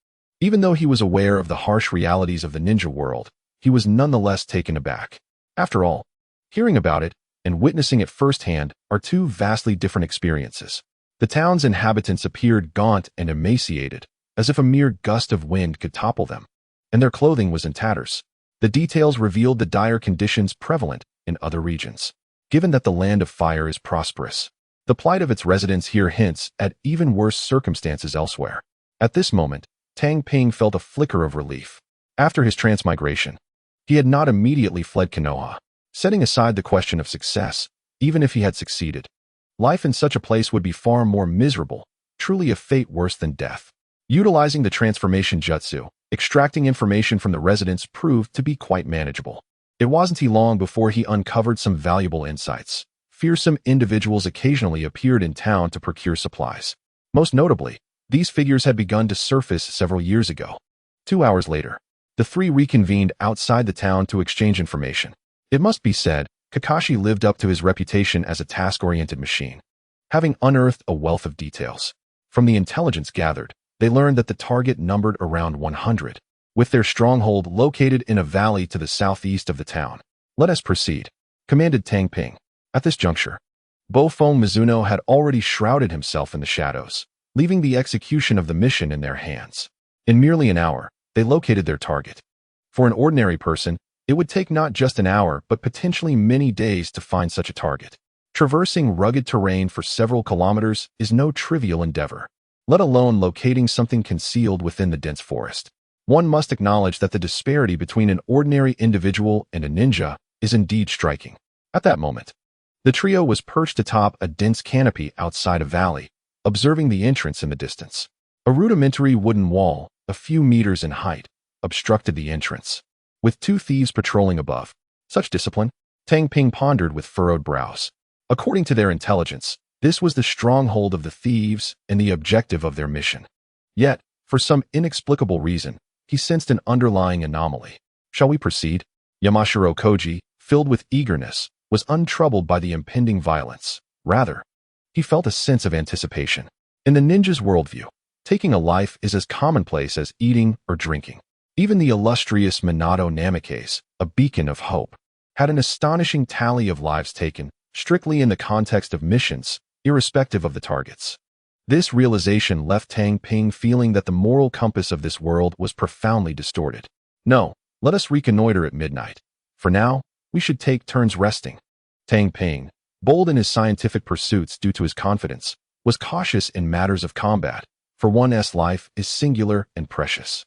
Even though he was aware of the harsh realities of the ninja world, he was nonetheless taken aback. After all, hearing about it and witnessing it firsthand are 2 vastly different experiences. The town's inhabitants appeared gaunt and emaciated, as if a mere gust of wind could topple them, and their clothing was in tatters. The details revealed the dire conditions prevalent in other regions. Given that the land of fire is prosperous, the plight of its residents here hints at even worse circumstances elsewhere. At this moment, Tang Ping felt a flicker of relief. After his transmigration, he had not immediately fled Konoha. Setting aside the question of success, even if he had succeeded, life in such a place would be far more miserable, truly a fate worse than death. Utilizing the transformation jutsu, extracting information from the residents proved to be quite manageable. It wasn't long before he uncovered some valuable insights. Fearsome individuals occasionally appeared in town to procure supplies. Most notably, these figures had begun to surface several years ago. 2 hours later, the 3 reconvened outside the town to exchange information. It must be said, Kakashi lived up to his reputation as a task-oriented machine, having unearthed a wealth of details. From the intelligence gathered, they learned that the target numbered around 100, with their stronghold located in a valley to the southeast of the town. "Let us proceed," commanded Tang Ping. At this juncture, Bofeng Mizuno had already shrouded himself in the shadows, leaving the execution of the mission in their hands. In merely an hour, they located their target. For an ordinary person, it would take not just an hour but potentially many days to find such a target. Traversing rugged terrain for several kilometers is no trivial endeavor, let alone locating something concealed within the dense forest. One must acknowledge that the disparity between an ordinary individual and a ninja is indeed striking. At that moment, the trio was perched atop a dense canopy outside a valley, observing the entrance in the distance. A rudimentary wooden wall, a few meters in height, obstructed the entrance, with 2 thieves patrolling above. Such discipline? Tang Ping pondered with furrowed brows. According to their intelligence, this was the stronghold of the thieves and the objective of their mission. Yet, for some inexplicable reason, he sensed an underlying anomaly. "Shall we proceed?" Yamashiro Koji, filled with eagerness, was untroubled by the impending violence. Rather, he felt a sense of anticipation. In the ninja's worldview, taking a life is as commonplace as eating or drinking. Even the illustrious Minato Namikaze, a beacon of hope, had an astonishing tally of lives taken, strictly in the context of missions, irrespective of the targets. This realization left Tang Ping feeling that the moral compass of this world was profoundly distorted. "No, let us reconnoiter at midnight. For now, we should take turns resting." Tang Ping, bold in his scientific pursuits due to his confidence, was cautious in matters of combat, for one's life is singular and precious.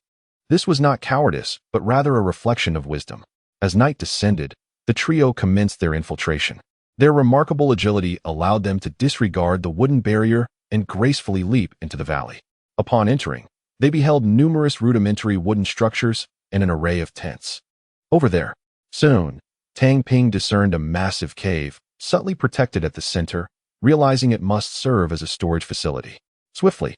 This was not cowardice, but rather a reflection of wisdom. As night descended, the trio commenced their infiltration. Their remarkable agility allowed them to disregard the wooden barrier and gracefully leap into the valley. Upon entering, they beheld numerous rudimentary wooden structures and an array of tents. Over there, soon, Tang Ping discerned a massive cave, subtly protected at the center, realizing it must serve as a storage facility. Swiftly,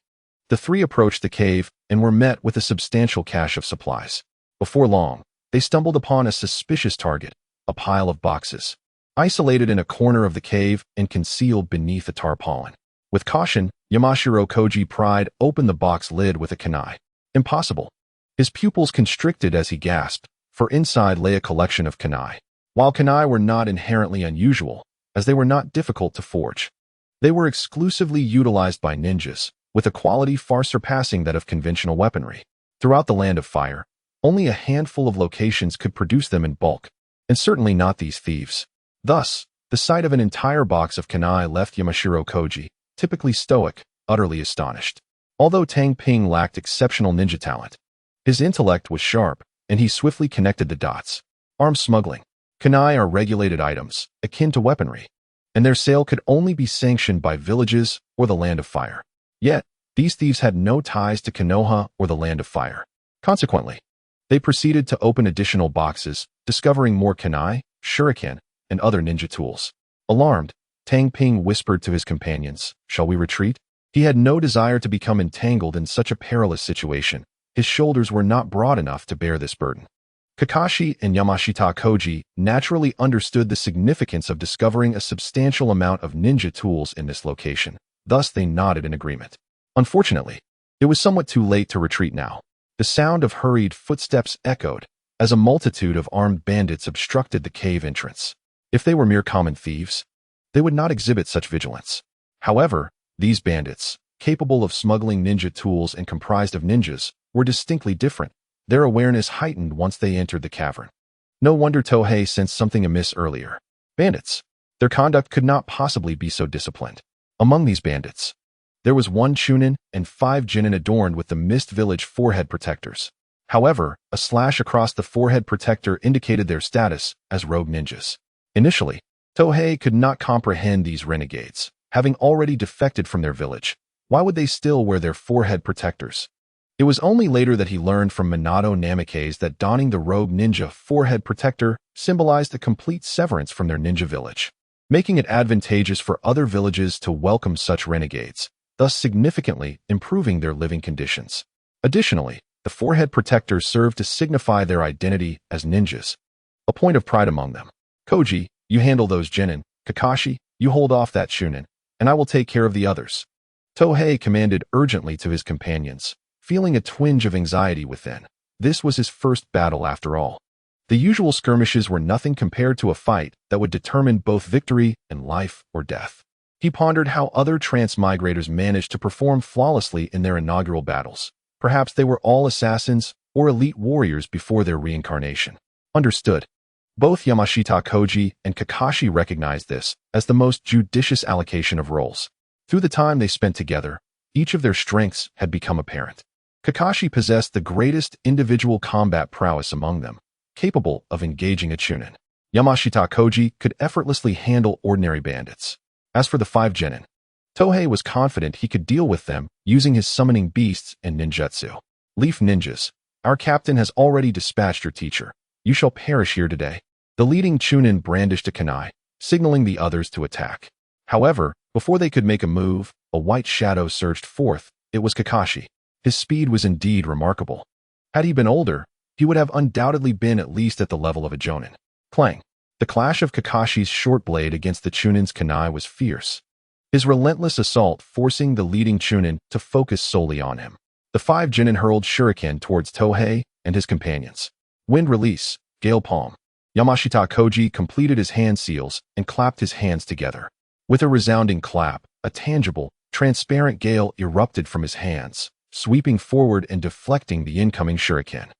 the 3 approached the cave and were met with a substantial cache of supplies. Before long, they stumbled upon a suspicious target, a pile of boxes, isolated in a corner of the cave and concealed beneath a tarpaulin. With caution, Yamashiro Koji pried open the box lid with a kunai. Impossible. His pupils constricted as he gasped, for inside lay a collection of kunai. While kunai were not inherently unusual, as they were not difficult to forge, they were exclusively utilized by ninjas, with a quality far surpassing that of conventional weaponry. Throughout the Land of Fire, only a handful of locations could produce them in bulk, and certainly not these thieves. Thus, the sight of an entire box of kunai left Yamashiro Koji, typically stoic, utterly astonished. Although Tang Ping lacked exceptional ninja talent, his intellect was sharp, and he swiftly connected the dots. Arms smuggling. Kunai are regulated items, akin to weaponry, and their sale could only be sanctioned by villages or the Land of Fire. Yet, these thieves had no ties to Konoha or the Land of Fire. Consequently, they proceeded to open additional boxes, discovering more kunai, shuriken, and other ninja tools. Alarmed, Tang Ping whispered to his companions, "Shall we retreat?" He had no desire to become entangled in such a perilous situation. His shoulders were not broad enough to bear this burden. Kakashi and Yamashita Koji naturally understood the significance of discovering a substantial amount of ninja tools in this location. Thus, they nodded in agreement. Unfortunately, it was somewhat too late to retreat now. The sound of hurried footsteps echoed as a multitude of armed bandits obstructed the cave entrance. If they were mere common thieves, they would not exhibit such vigilance. However, these bandits, capable of smuggling ninja tools and comprised of ninjas, were distinctly different. Their awareness heightened once they entered the cavern. No wonder Tohei sensed something amiss earlier. Bandits. Their conduct could not possibly be so disciplined. Among these bandits, there was one Chunin and 5 genin adorned with the Mist Village forehead protectors. However, a slash across the forehead protector indicated their status as rogue ninjas. Initially, Tohei could not comprehend these renegades. Having already defected from their village, why would they still wear their forehead protectors? It was only later that he learned from Minato Namikaze that donning the rogue ninja forehead protector symbolized a complete severance from their ninja village, making it advantageous for other villages to welcome such renegades, thus significantly improving their living conditions. Additionally, the forehead protector served to signify their identity as ninjas, a point of pride among them. Koji, you handle those genin. Kakashi, you hold off that Chunin, and I will take care of the others. Tohei commanded urgently to his companions, feeling a twinge of anxiety within. This was his first battle after all. The usual skirmishes were nothing compared to a fight that would determine both victory and life or death. He pondered how other transmigrators managed to perform flawlessly in their inaugural battles. Perhaps they were all assassins or elite warriors before their reincarnation. Understood. Both Yamashita Koji and Kakashi recognized this as the most judicious allocation of roles. Through the time they spent together, each of their strengths had become apparent. Kakashi possessed the greatest individual combat prowess among them, capable of engaging a Chunin. Yamashita Koji could effortlessly handle ordinary bandits. As for the 5 genin, Tohei was confident he could deal with them using his summoning beasts and ninjutsu. Leaf ninjas, our captain has already dispatched your teacher. You shall perish here today. The leading Chunin brandished a kunai, signaling the others to attack. However, before they could make a move, a white shadow surged forth. It was Kakashi. His speed was indeed remarkable. Had he been older, he would have undoubtedly been at least at the level of a jonin. Clang. The clash of Kakashi's short blade against the Chunin's kunai was fierce, his relentless assault forcing the leading Chunin to focus solely on him. The 5 genin hurled shuriken towards Tohei and his companions. Wind release, gale palm. Yamashita Koji completed his hand seals and clapped his hands together. With a resounding clap, a tangible, transparent gale erupted from his hands, sweeping forward and deflecting the incoming shuriken.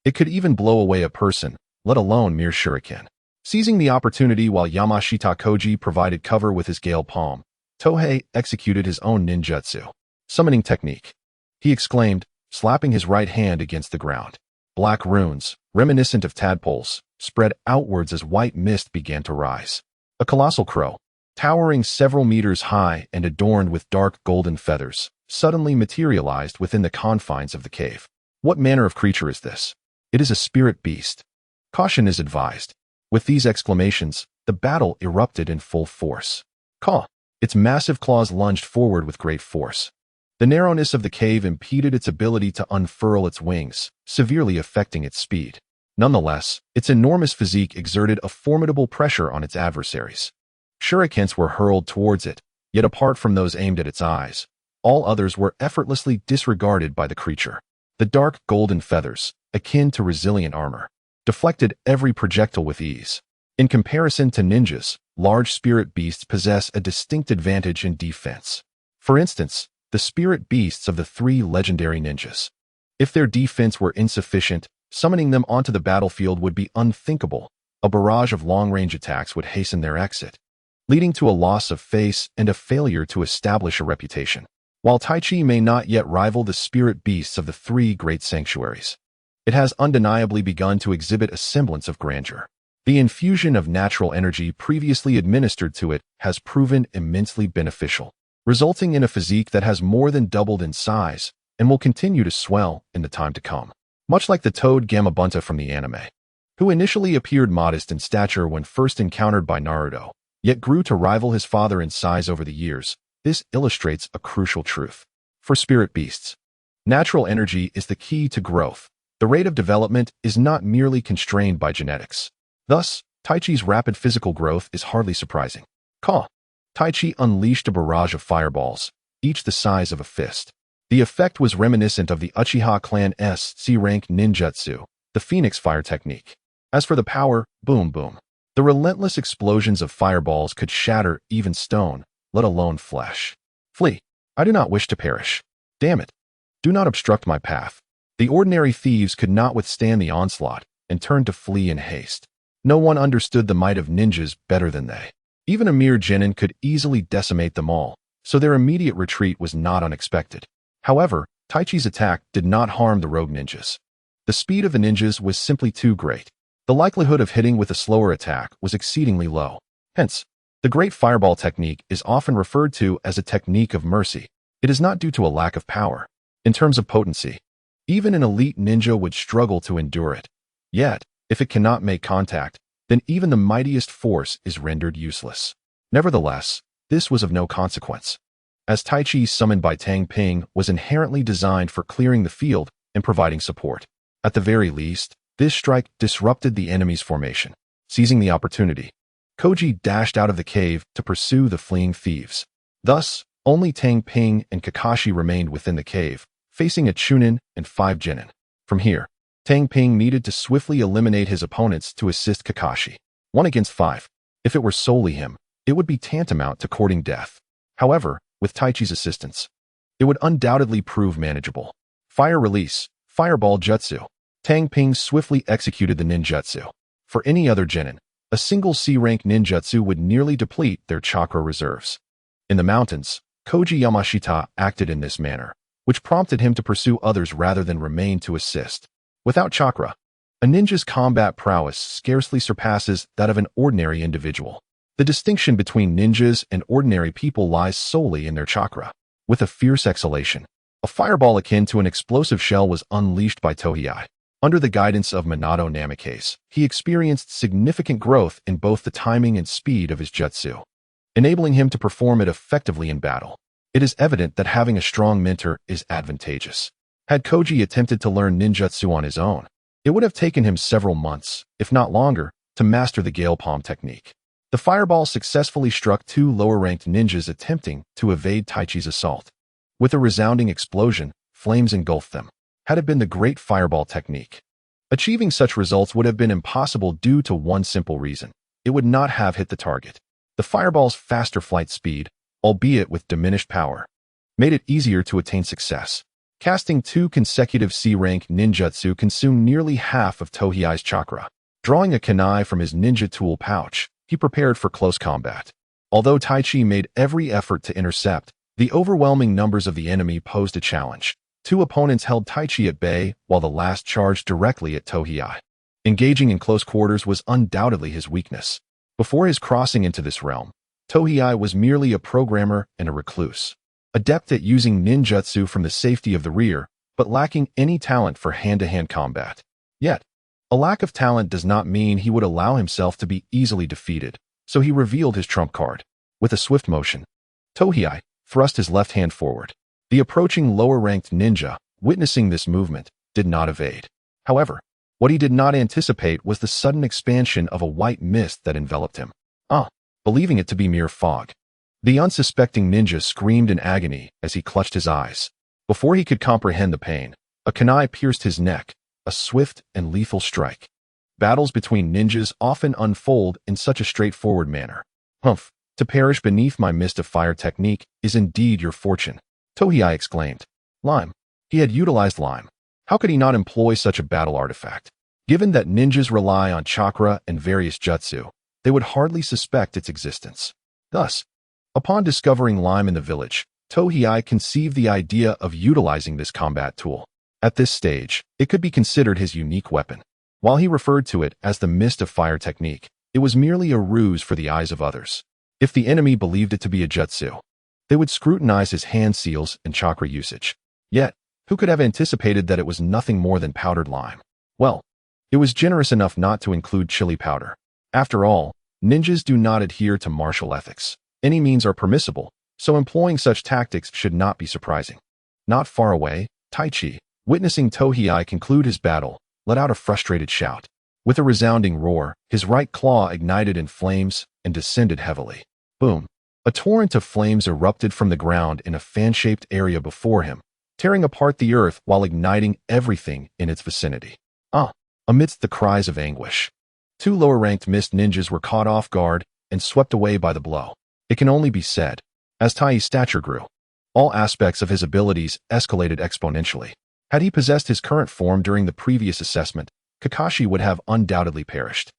It could even blow away a person, let alone mere shuriken. Seizing the opportunity while Yamashita Koji provided cover with his gale palm, Tohei executed his own ninjutsu. Summoning technique. He exclaimed, slapping his right hand against the ground. Black runes, reminiscent of tadpoles, spread outwards as white mist began to rise. A colossal crow, towering several meters high and adorned with dark golden feathers, suddenly materialized within the confines of the cave. What manner of creature is this? It is a spirit beast. Caution is advised. With these exclamations, the battle erupted in full force. Caw! Its massive claws lunged forward with great force. The narrowness of the cave impeded its ability to unfurl its wings, severely affecting its speed. Nonetheless, its enormous physique exerted a formidable pressure on its adversaries. Shurikens were hurled towards it, yet apart from those aimed at its eyes, All others were effortlessly disregarded by the creature. The dark golden feathers, akin to resilient armor, deflected every projectile with ease. In comparison to ninjas, large spirit beasts possess a distinct advantage in defense. For instance, the spirit beasts of the 3 legendary ninjas. If their defense were insufficient, summoning them onto the battlefield would be unthinkable. A barrage of long-range attacks would hasten their exit, leading to a loss of face and a failure to establish a reputation. While Tai Chi may not yet rival the spirit beasts of the 3 great sanctuaries, it has undeniably begun to exhibit a semblance of grandeur. The infusion of natural energy previously administered to it has proven immensely beneficial, resulting in a physique that has more than doubled in size and will continue to swell in the time to come. Much like the toad Gamabunta from the anime, who initially appeared modest in stature when first encountered by Naruto, yet grew to rival his father in size over the years. This illustrates a crucial truth. For spirit beasts, natural energy is the key to growth. The rate of development is not merely constrained by genetics. Thus, Tai Chi's rapid physical growth is hardly surprising. Tai Chi unleashed a barrage of fireballs, each the size of a fist. The effect was reminiscent of the Uchiha clan's C-rank ninjutsu, the Phoenix Fire technique. As for the power, boom boom. The relentless explosions of fireballs could shatter even stone, let alone flesh. Flee. I do not wish to perish. Damn it. Do not obstruct my path. The ordinary thieves could not withstand the onslaught and turned to flee in haste. No one understood the might of ninjas better than they. Even a mere genin could easily decimate them all, so their immediate retreat was not unexpected. However, Tai Chi's attack did not harm the rogue ninjas. The speed of the ninjas was simply too great. The likelihood of hitting with a slower attack was exceedingly low. Hence, the Great Fireball technique is often referred to as a technique of mercy. It is not due to a lack of power. In terms of potency, even an elite ninja would struggle to endure it. Yet, if it cannot make contact, then even the mightiest force is rendered useless. Nevertheless, this was of no consequence, as Tai Chi summoned by Tang Ping was inherently designed for clearing the field and providing support. At the very least, this strike disrupted the enemy's formation. Seizing the opportunity, Koji dashed out of the cave to pursue the fleeing thieves. Thus, only Tang Ping and Kakashi remained within the cave, facing a Chunin and 5 genin. From here, Tang Ping needed to swiftly eliminate his opponents to assist Kakashi. 1 against 5. If it were solely him, it would be tantamount to courting death. However, with Tai Chi's assistance, it would undoubtedly prove manageable. Fire release, fireball jutsu. Tang Ping swiftly executed the ninjutsu. For any other genin, a single C-rank ninjutsu would nearly deplete their chakra reserves. In the mountains, Koji Yamashita acted in this manner, which prompted him to pursue others rather than remain to assist. Without chakra, a ninja's combat prowess scarcely surpasses that of an ordinary individual. The distinction between ninjas and ordinary people lies solely in their chakra. With a fierce exhalation, a fireball akin to an explosive shell was unleashed by Tohei. Under the guidance of Minato Namikaze, he experienced significant growth in both the timing and speed of his jutsu, enabling him to perform it effectively in battle. It is evident that having a strong mentor is advantageous. Had Koji attempted to learn ninjutsu on his own, it would have taken him several months, if not longer, to master the Gale Palm technique. The fireball successfully struck 2 lower-ranked ninjas attempting to evade Tai Chi's assault. With a resounding explosion, flames engulfed them. Had it been the Great Fireball technique, achieving such results would have been impossible due to one simple reason. It would not have hit the target. The fireball's faster flight speed, albeit with diminished power, made it easier to attain success. Casting 2 consecutive C-rank ninjutsu consumed nearly half of Tohei's chakra. Drawing a kunai from his ninja tool pouch, he prepared for close combat. Although Tai Chi made every effort to intercept, the overwhelming numbers of the enemy posed a challenge. 2 opponents held Tai Chi at bay, while the last charged directly at Tohei. Engaging in close quarters was undoubtedly his weakness. Before his crossing into this realm, Tohei was merely a programmer and a recluse, adept at using ninjutsu from the safety of the rear, but lacking any talent for hand-to-hand combat. Yet, a lack of talent does not mean he would allow himself to be easily defeated, so he revealed his trump card. With a swift motion, Tohei thrust his left hand forward. The approaching lower-ranked ninja, witnessing this movement, did not evade. However, what he did not anticipate was the sudden expansion of a white mist that enveloped him. Believing it to be mere fog, The unsuspecting ninja screamed in agony as he clutched his eyes. Before he could comprehend the pain, a kunai pierced his neck, a swift and lethal strike. Battles between ninjas often unfold in such a straightforward manner. Humph, to perish beneath my mist of fire technique is indeed your fortune, Tohei exclaimed. Lime. He had utilized lime. How could he not employ such a battle artifact? Given that ninjas rely on chakra and various jutsu, they would hardly suspect its existence. Thus, upon discovering lime in the village, Tohei conceived the idea of utilizing this combat tool. At this stage, it could be considered his unique weapon. While he referred to it as the mist of fire technique, it was merely a ruse for the eyes of others. If the enemy believed it to be a jutsu, they would scrutinize his hand seals and chakra usage. Yet, who could have anticipated that it was nothing more than powdered lime? Well, it was generous enough not to include chili powder. After all, ninjas do not adhere to martial ethics. Any means are permissible, so employing such tactics should not be surprising. Not far away, Taichi, witnessing Tohei conclude his battle, let out a frustrated shout. With a resounding roar, his right claw ignited in flames and descended heavily. Boom! A torrent of flames erupted from the ground in a fan-shaped area before him, tearing apart the earth while igniting everything in its vicinity. Amidst the cries of anguish, two lower-ranked mist ninjas were caught off guard and swept away by the blow. It can only be said, as Tai's stature grew, all aspects of his abilities escalated exponentially. Had he possessed his current form during the previous assessment, Kakashi would have undoubtedly perished.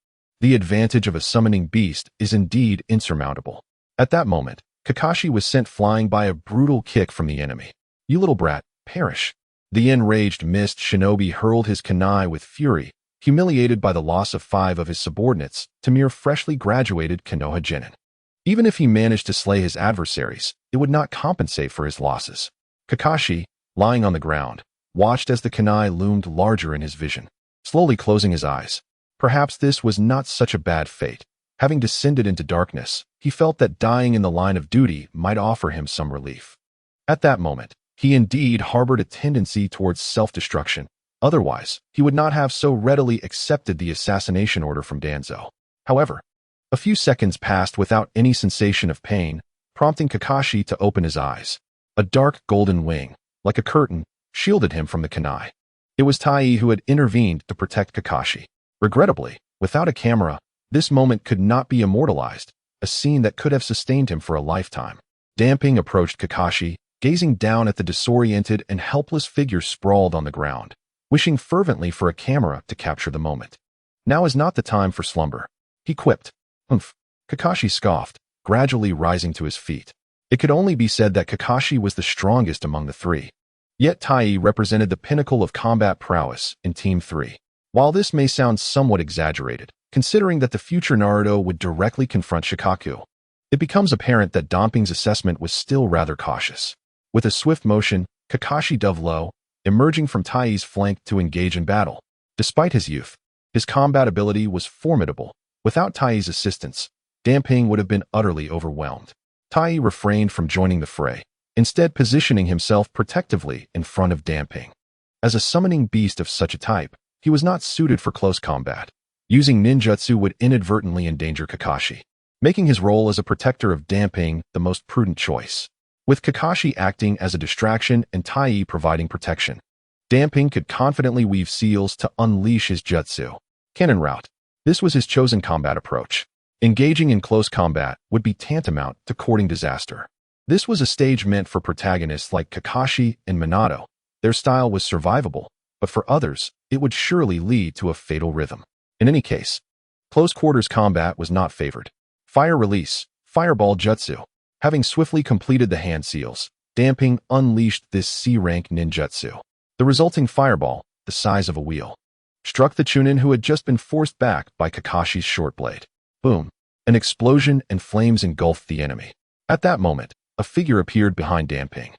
The advantage of a summoning beast is indeed insurmountable. At that moment, Kakashi was sent flying by a brutal kick from the enemy. You little brat, perish. The enraged mist shinobi hurled his kunai with fury, humiliated by the loss of 5 of his subordinates to mere freshly graduated Konoha genin. Even if he managed to slay his adversaries, it would not compensate for his losses. Kakashi, lying on the ground, watched as the kunai loomed larger in his vision, slowly closing his eyes. Perhaps this was not such a bad fate. Having descended into darkness, he felt that dying in the line of duty might offer him some relief. At that moment, he indeed harbored a tendency towards self-destruction. Otherwise, he would not have so readily accepted the assassination order from Danzō. However, a few seconds passed without any sensation of pain, prompting Kakashi to open his eyes. A dark golden wing, like a curtain, shielded him from the kunai. It was Tai who had intervened to protect Kakashi. Regrettably, without a camera, this moment could not be immortalized, a scene that could have sustained him for a lifetime. Tang Ping approached Kakashi, gazing down at the disoriented and helpless figure sprawled on the ground, wishing fervently for a camera to capture the moment. Now is not the time for slumber, he quipped. Humph. Kakashi scoffed, gradually rising to his feet. It could only be said that Kakashi was the strongest among the three. Yet Tai represented the pinnacle of combat prowess in Team 3. While this may sound somewhat exaggerated, considering that the future Naruto would directly confront Shikaku, it becomes apparent that Tang Ping's assessment was still rather cautious. With a swift motion, Kakashi dove low, emerging from Tai's flank to engage in battle. Despite his youth, his combat ability was formidable. Without Tai's assistance, Tang Ping would have been utterly overwhelmed. Tai refrained from joining the fray, instead positioning himself protectively in front of Tang Ping. As a summoning beast of such a type, he was not suited for close combat. Using ninjutsu would inadvertently endanger Kakashi, making his role as a protector of Tang Ping the most prudent choice. With Kakashi acting as a distraction and Tai providing protection, Tang Ping could confidently weave seals to unleash his jutsu. Cannon route. This was his chosen combat approach. Engaging in close combat would be tantamount to courting disaster. This was a stage meant for protagonists like Kakashi and Minato. Their style was survivable, but for others, it would surely lead to a fatal rhythm. In any case, close quarters combat was not favored. Fire release, fireball jutsu. Having swiftly completed the hand seals, Tang Ping unleashed this C-rank ninjutsu. The resulting fireball, the size of a wheel, struck the Chunin who had just been forced back by Kakashi's short blade. Boom! An explosion and flames engulfed the enemy. At that moment, a figure appeared behind Tang Ping,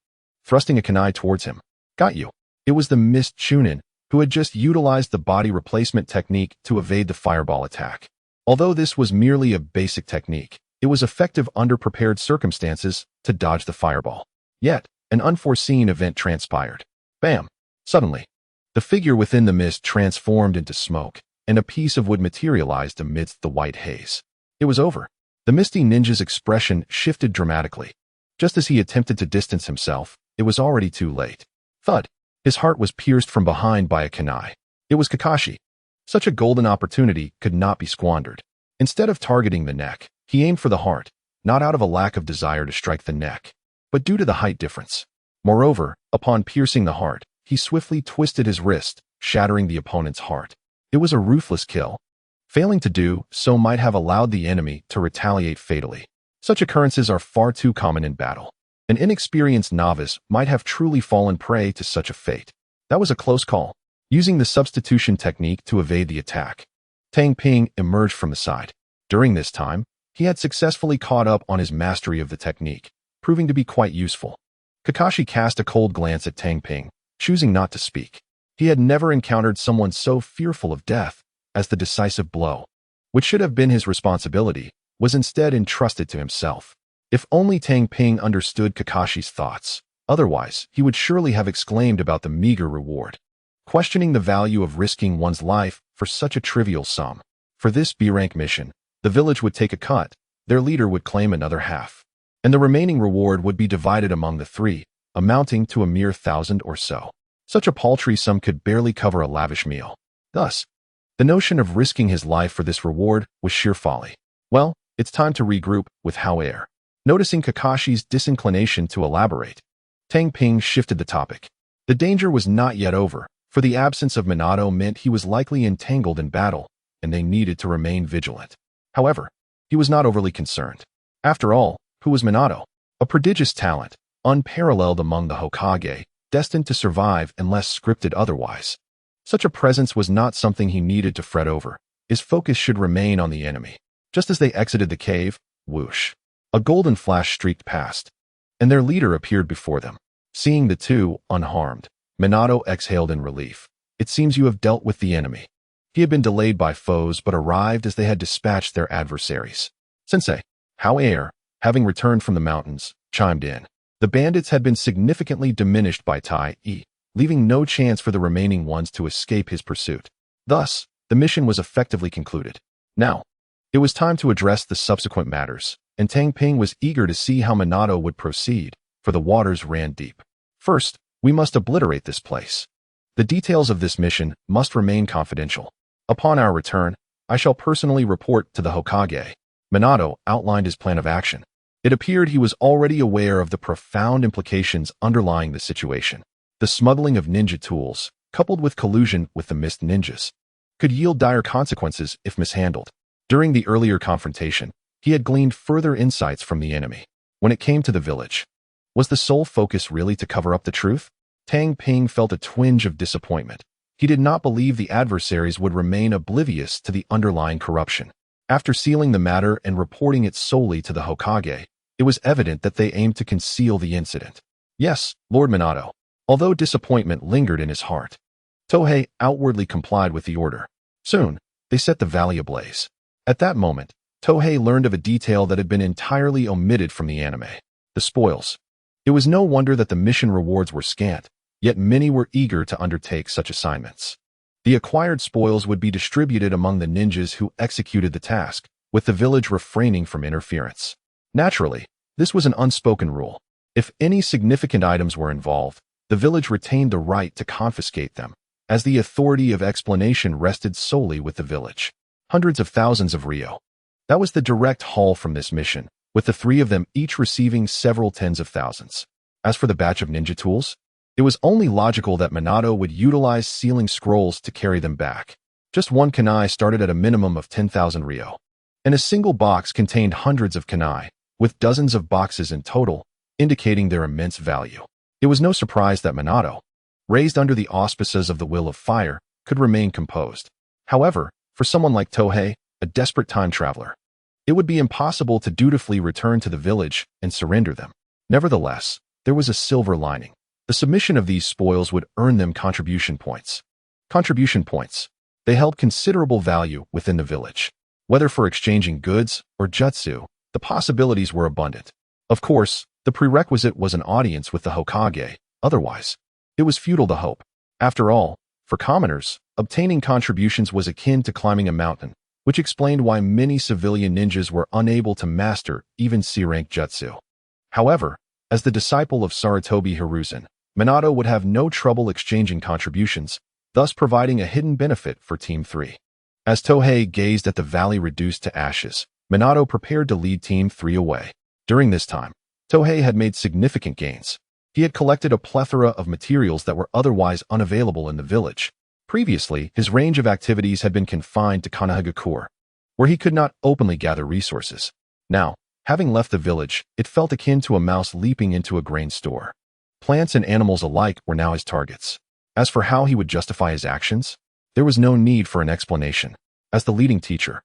thrusting a kunai towards him. Got you. It was the Mist Chunin, who had just utilized the body replacement technique to evade the fireball attack. Although this was merely a basic technique, it was effective under prepared circumstances to dodge the fireball. Yet, an unforeseen event transpired. Bam! Suddenly, the figure within the mist transformed into smoke, and a piece of wood materialized amidst the white haze. It was over. The misty ninja's expression shifted dramatically. Just as he attempted to distance himself, it was already too late. Thud! His heart was pierced from behind by a kunai. It was Kakashi. Such a golden opportunity could not be squandered. Instead of targeting the neck, he aimed for the heart, not out of a lack of desire to strike the neck, but due to the height difference. Moreover, upon piercing the heart, he swiftly twisted his wrist, shattering the opponent's heart. It was a ruthless kill. Failing to do so might have allowed the enemy to retaliate fatally. Such occurrences are far too common in battle. An inexperienced novice might have truly fallen prey to such a fate. That was a close call. Using the substitution technique to evade the attack, Tang Ping emerged from the side. During this time, he had successfully caught up on his mastery of the technique, proving to be quite useful. Kakashi cast a cold glance at Tang Ping, choosing not to speak. He had never encountered someone so fearful of death as the decisive blow, which should have been his responsibility, was instead entrusted to himself. If only Tang Ping understood Kakashi's thoughts. Otherwise, he would surely have exclaimed about the meager reward, questioning the value of risking one's life for such a trivial sum. For this B-rank mission, the village would take a cut, their leader would claim another half, and the remaining reward would be divided among the three, amounting to a mere 1,000 or so. Such a paltry sum could barely cover a lavish meal. Thus, the notion of risking his life for this reward was sheer folly. Well, it's time to regroup with Hao Air. Noticing Kakashi's disinclination to elaborate, Tang Ping shifted the topic. The danger was not yet over, for the absence of Minato meant he was likely entangled in battle, and they needed to remain vigilant. However, he was not overly concerned. After all, who was Minato? A prodigious talent, unparalleled among the Hokage, destined to survive unless scripted otherwise. Such a presence was not something he needed to fret over. His focus should remain on the enemy. Just as they exited the cave, whoosh, a golden flash streaked past, and their leader appeared before them. Seeing the two unharmed, Minato exhaled in relief. It seems you have dealt with the enemy. He had been delayed by foes but arrived as they had dispatched their adversaries. Sensei, Hao Air, having returned from the mountains, chimed in. The bandits had been significantly diminished by Tai E, leaving no chance for the remaining ones to escape his pursuit. Thus, the mission was effectively concluded. Now, it was time to address the subsequent matters, and Tang Ping was eager to see how Minato would proceed, for the waters ran deep. First, we must obliterate this place. The details of this mission must remain confidential. Upon our return, I shall personally report to the Hokage. Minato outlined his plan of action. It appeared he was already aware of the profound implications underlying the situation. The smuggling of ninja tools, coupled with collusion with the mist ninjas, could yield dire consequences if mishandled. During the earlier confrontation, he had gleaned further insights from the enemy. When it came to the village, was the sole focus really to cover up the truth? Tang Ping felt a twinge of disappointment. He did not believe the adversaries would remain oblivious to the underlying corruption. After sealing the matter and reporting it solely to the Hokage, it was evident that they aimed to conceal the incident. Yes, Lord Minato. Although disappointment lingered in his heart, Tohei outwardly complied with the order. Soon, they set the valley ablaze. At that moment, Tohei learned of a detail that had been entirely omitted from the anime: the spoils. It was no wonder that the mission rewards were scant, yet many were eager to undertake such assignments. The acquired spoils would be distributed among the ninjas who executed the task, with the village refraining from interference. Naturally, this was an unspoken rule. If any significant items were involved, the village retained the right to confiscate them, as the authority of explanation rested solely with the village. Hundreds of thousands of Ryo. That was the direct haul from this mission, with the three of them each receiving several tens of thousands. As for the batch of ninja tools, it was only logical that Minato would utilize sealing scrolls to carry them back. Just one kunai started at a minimum of 10,000 Ryo, and a single box contained hundreds of kunai, with dozens of boxes in total, indicating their immense value. It was no surprise that Minato, raised under the auspices of the will of fire, could remain composed. However, for someone like Tohei, a desperate time traveler, it would be impossible to dutifully return to the village and surrender them. Nevertheless, there was a silver lining. The submission of these spoils would earn them contribution points. Contribution points. They held considerable value within the village. Whether for exchanging goods or jutsu, the possibilities were abundant. Of course, the prerequisite was an audience with the Hokage. Otherwise, it was futile to hope. After all, for commoners, obtaining contributions was akin to climbing a mountain. which explained why many civilian ninjas were unable to master even C-rank jutsu. However, as the disciple of Sarutobi Hiruzen, Minato would have no trouble exchanging contributions, thus providing a hidden benefit for Team 3. As Tohei gazed at the valley reduced to ashes, Minato prepared to lead Team 3 away. During this time, Tohei had made significant gains. He had collected a plethora of materials that were otherwise unavailable in the village. Previously, his range of activities had been confined to Konohagakure, where he could not openly gather resources. Now, having left the village, it felt akin to a mouse leaping into a grain store. Plants and animals alike were now his targets. As for how he would justify his actions, there was no need for an explanation. As the leading teacher,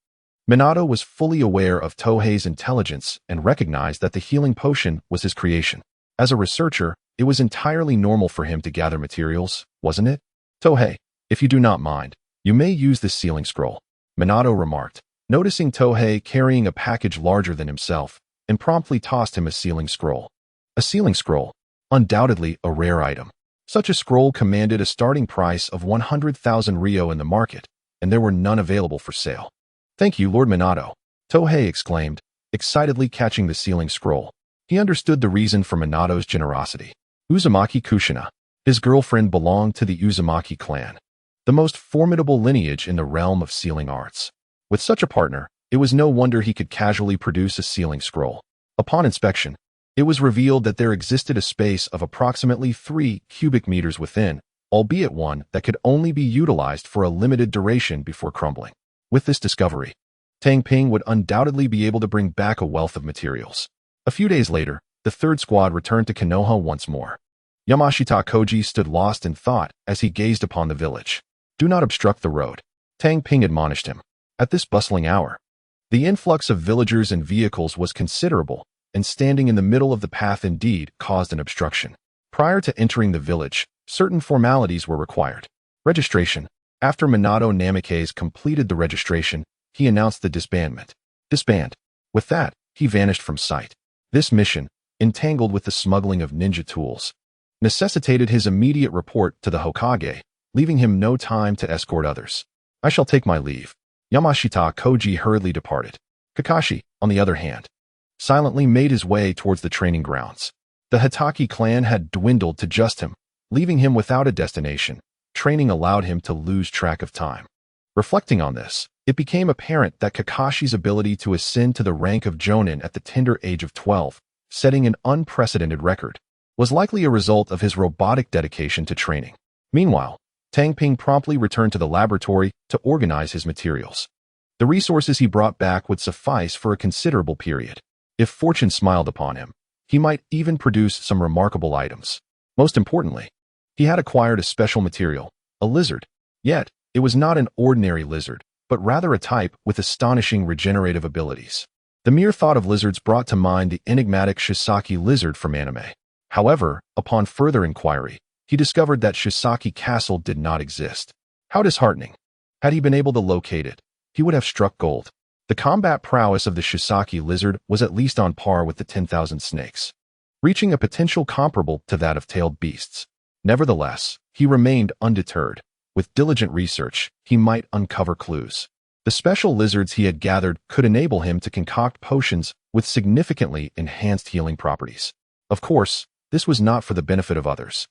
Minato was fully aware of Tohei's intelligence and recognized that the healing potion was his creation. As a researcher, it was entirely normal for him to gather materials, wasn't it? Tohei, if you do not mind, you may use this sealing scroll, Minato remarked, noticing Tohei carrying a package larger than himself, and promptly tossed him a sealing scroll. A sealing scroll, undoubtedly a rare item. Such a scroll commanded a starting price of 100,000 ryo in the market, and there were none available for sale. Thank you, Lord Minato, Tohei exclaimed, excitedly catching the sealing scroll. He understood the reason for Minato's generosity. Uzumaki Kushina. His girlfriend belonged to the Uzumaki clan, the most formidable lineage in the realm of sealing arts. With such a partner, it was no wonder he could casually produce a sealing scroll. Upon inspection, it was revealed that there existed a space of approximately 3 cubic meters within, albeit one that could only be utilized for a limited duration before crumbling. With this discovery, Tang Ping would undoubtedly be able to bring back a wealth of materials. A few days later, the third squad returned to Konoha once more. Yamashita Koji stood lost in thought as he gazed upon the village. Do not obstruct the road, Tang Ping admonished him. At this bustling hour, the influx of villagers and vehicles was considerable, and standing in the middle of the path indeed caused an obstruction. Prior to entering the village, certain formalities were required. Registration. After Minato Namikaze completed the registration, he announced the disbandment. Disband. With that, he vanished from sight. This mission, entangled with the smuggling of ninja tools, necessitated his immediate report to the Hokage, leaving him no time to escort others. I shall take my leave. Yamashita Koji hurriedly departed. Kakashi, on the other hand, silently made his way towards the training grounds. The Hitaki clan had dwindled to just him, leaving him without a destination. Training allowed him to lose track of time. Reflecting on this, it became apparent that Kakashi's ability to ascend to the rank of Jonin at the tender age of 12, setting an unprecedented record, was likely a result of his robotic dedication to training. Meanwhile, Tang Ping promptly returned to the laboratory to organize his materials. The resources he brought back would suffice for a considerable period. If fortune smiled upon him, he might even produce some remarkable items. Most importantly, he had acquired a special material, a lizard. Yet, it was not an ordinary lizard, but rather a type with astonishing regenerative abilities. The mere thought of lizards brought to mind the enigmatic Shisaki lizard from anime. However, upon further inquiry, he discovered that Shisaki Castle did not exist. How disheartening. Had he been able to locate it, he would have struck gold. The combat prowess of the Shisaki lizard was at least on par with the 10,000 snakes, reaching a potential comparable to that of tailed beasts. Nevertheless, he remained undeterred. With diligent research, he might uncover clues. The special lizards he had gathered could enable him to concoct potions with significantly enhanced healing properties. Of course, this was not for the benefit of others,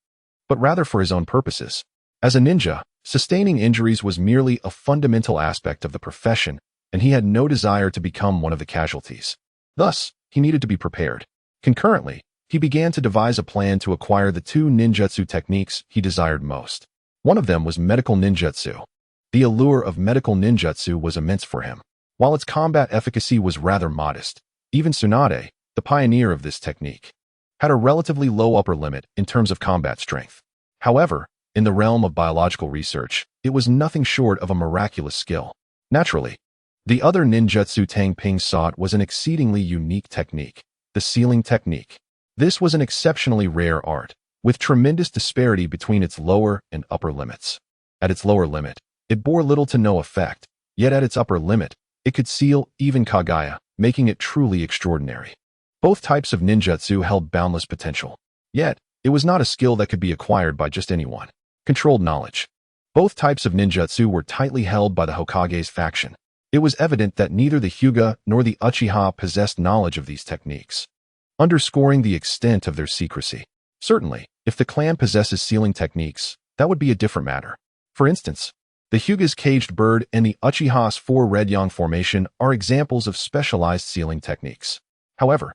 but rather for his own purposes. As a ninja, sustaining injuries was merely a fundamental aspect of the profession, and he had no desire to become one of the casualties. Thus, he needed to be prepared. Concurrently, he began to devise a plan to acquire the 2 ninjutsu techniques he desired most. One of them was medical ninjutsu. The allure of medical ninjutsu was immense for him. While its combat efficacy was rather modest, even Tsunade, the pioneer of this technique, had a relatively low upper limit in terms of combat strength. However, in the realm of biological research, it was nothing short of a miraculous skill. Naturally, the other ninjutsu Tang Ping sought was an exceedingly unique technique, the sealing technique. This was an exceptionally rare art, with tremendous disparity between its lower and upper limits. At its lower limit, it bore little to no effect, yet at its upper limit, it could seal even Kagaya, making it truly extraordinary. Both types of ninjutsu held boundless potential. Yet, it was not a skill that could be acquired by just anyone. Controlled knowledge. Both types of ninjutsu were tightly held by the Hokage's faction. It was evident that neither the Hyuga nor the Uchiha possessed knowledge of these techniques, underscoring the extent of their secrecy. Certainly, if the clan possesses sealing techniques, that would be a different matter. For instance, the Hyuga's caged bird and the Uchiha's four red yang formation are examples of specialized sealing techniques. However,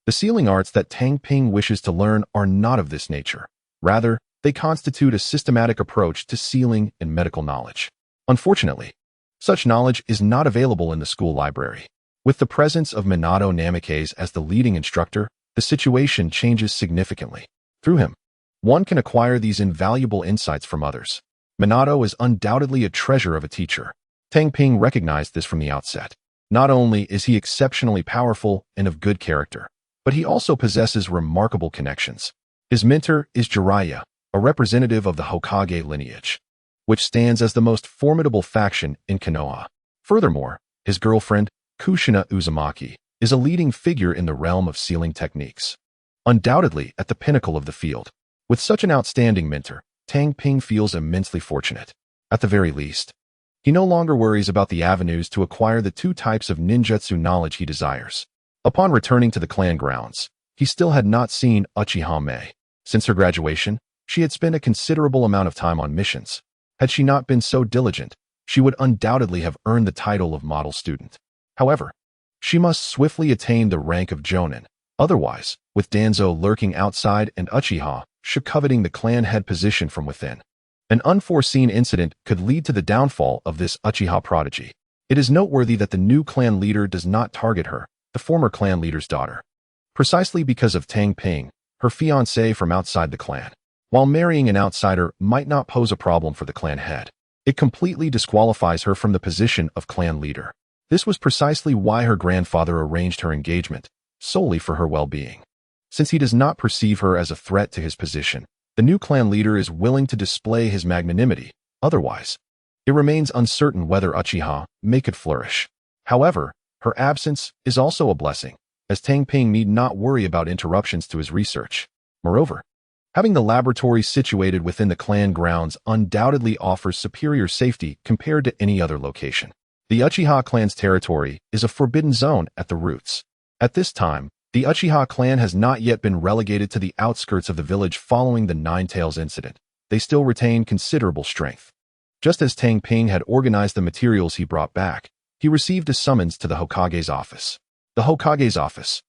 the sealing arts that Tang Ping wishes to learn are not of this nature. Rather, they constitute a systematic approach to sealing and medical knowledge. Unfortunately, such knowledge is not available in the school library. With the presence of Minato Namikaze as the leading instructor, the situation changes significantly. Through him, one can acquire these invaluable insights from others. Minato is undoubtedly a treasure of a teacher. Tang Ping recognized this from the outset. Not only is he exceptionally powerful and of good character, but he also possesses remarkable connections. His mentor is Jiraiya, a representative of the Hokage lineage, which stands as the most formidable faction in Konoha. Furthermore, his girlfriend, Kushina Uzumaki, is a leading figure in the realm of sealing techniques, undoubtedly at the pinnacle of the field. With such an outstanding mentor, Tang Ping feels immensely fortunate. At the very least, he no longer worries about the avenues to acquire the two types of ninjutsu knowledge he desires. Upon returning to the clan grounds, he still had not seen Uchiha Meia. Since her graduation, she had spent a considerable amount of time on missions. Had she not been so diligent, she would undoubtedly have earned the title of model student. However, she must swiftly attain the rank of Jonin. Otherwise, with Danzō lurking outside and Uchiha coveting the clan head position from within, an unforeseen incident could lead to the downfall of this Uchiha prodigy. It is noteworthy that the new clan leader does not target her, the former clan leader's daughter, precisely because of Tang Ping, her fiancée from outside the clan. While marrying an outsider might not pose a problem for the clan head, it completely disqualifies her from the position of clan leader. This was precisely why her grandfather arranged her engagement, solely for her well-being. Since he does not perceive her as a threat to his position, the new clan leader is willing to display his magnanimity. Otherwise, it remains uncertain whether Uchiha Meia could flourish. However, her absence is also a blessing, as Tang Ping need not worry about interruptions to his research. Moreover, having the laboratory situated within the clan grounds undoubtedly offers superior safety compared to any other location. The Uchiha clan's territory is a forbidden zone at the roots. At this time, the Uchiha clan has not yet been relegated to the outskirts of the village following the Nine Tails incident. They still retain considerable strength. Just as Tang Ping had organized the materials he brought back, he received a summons to the Hokage's office. The Hokage's office,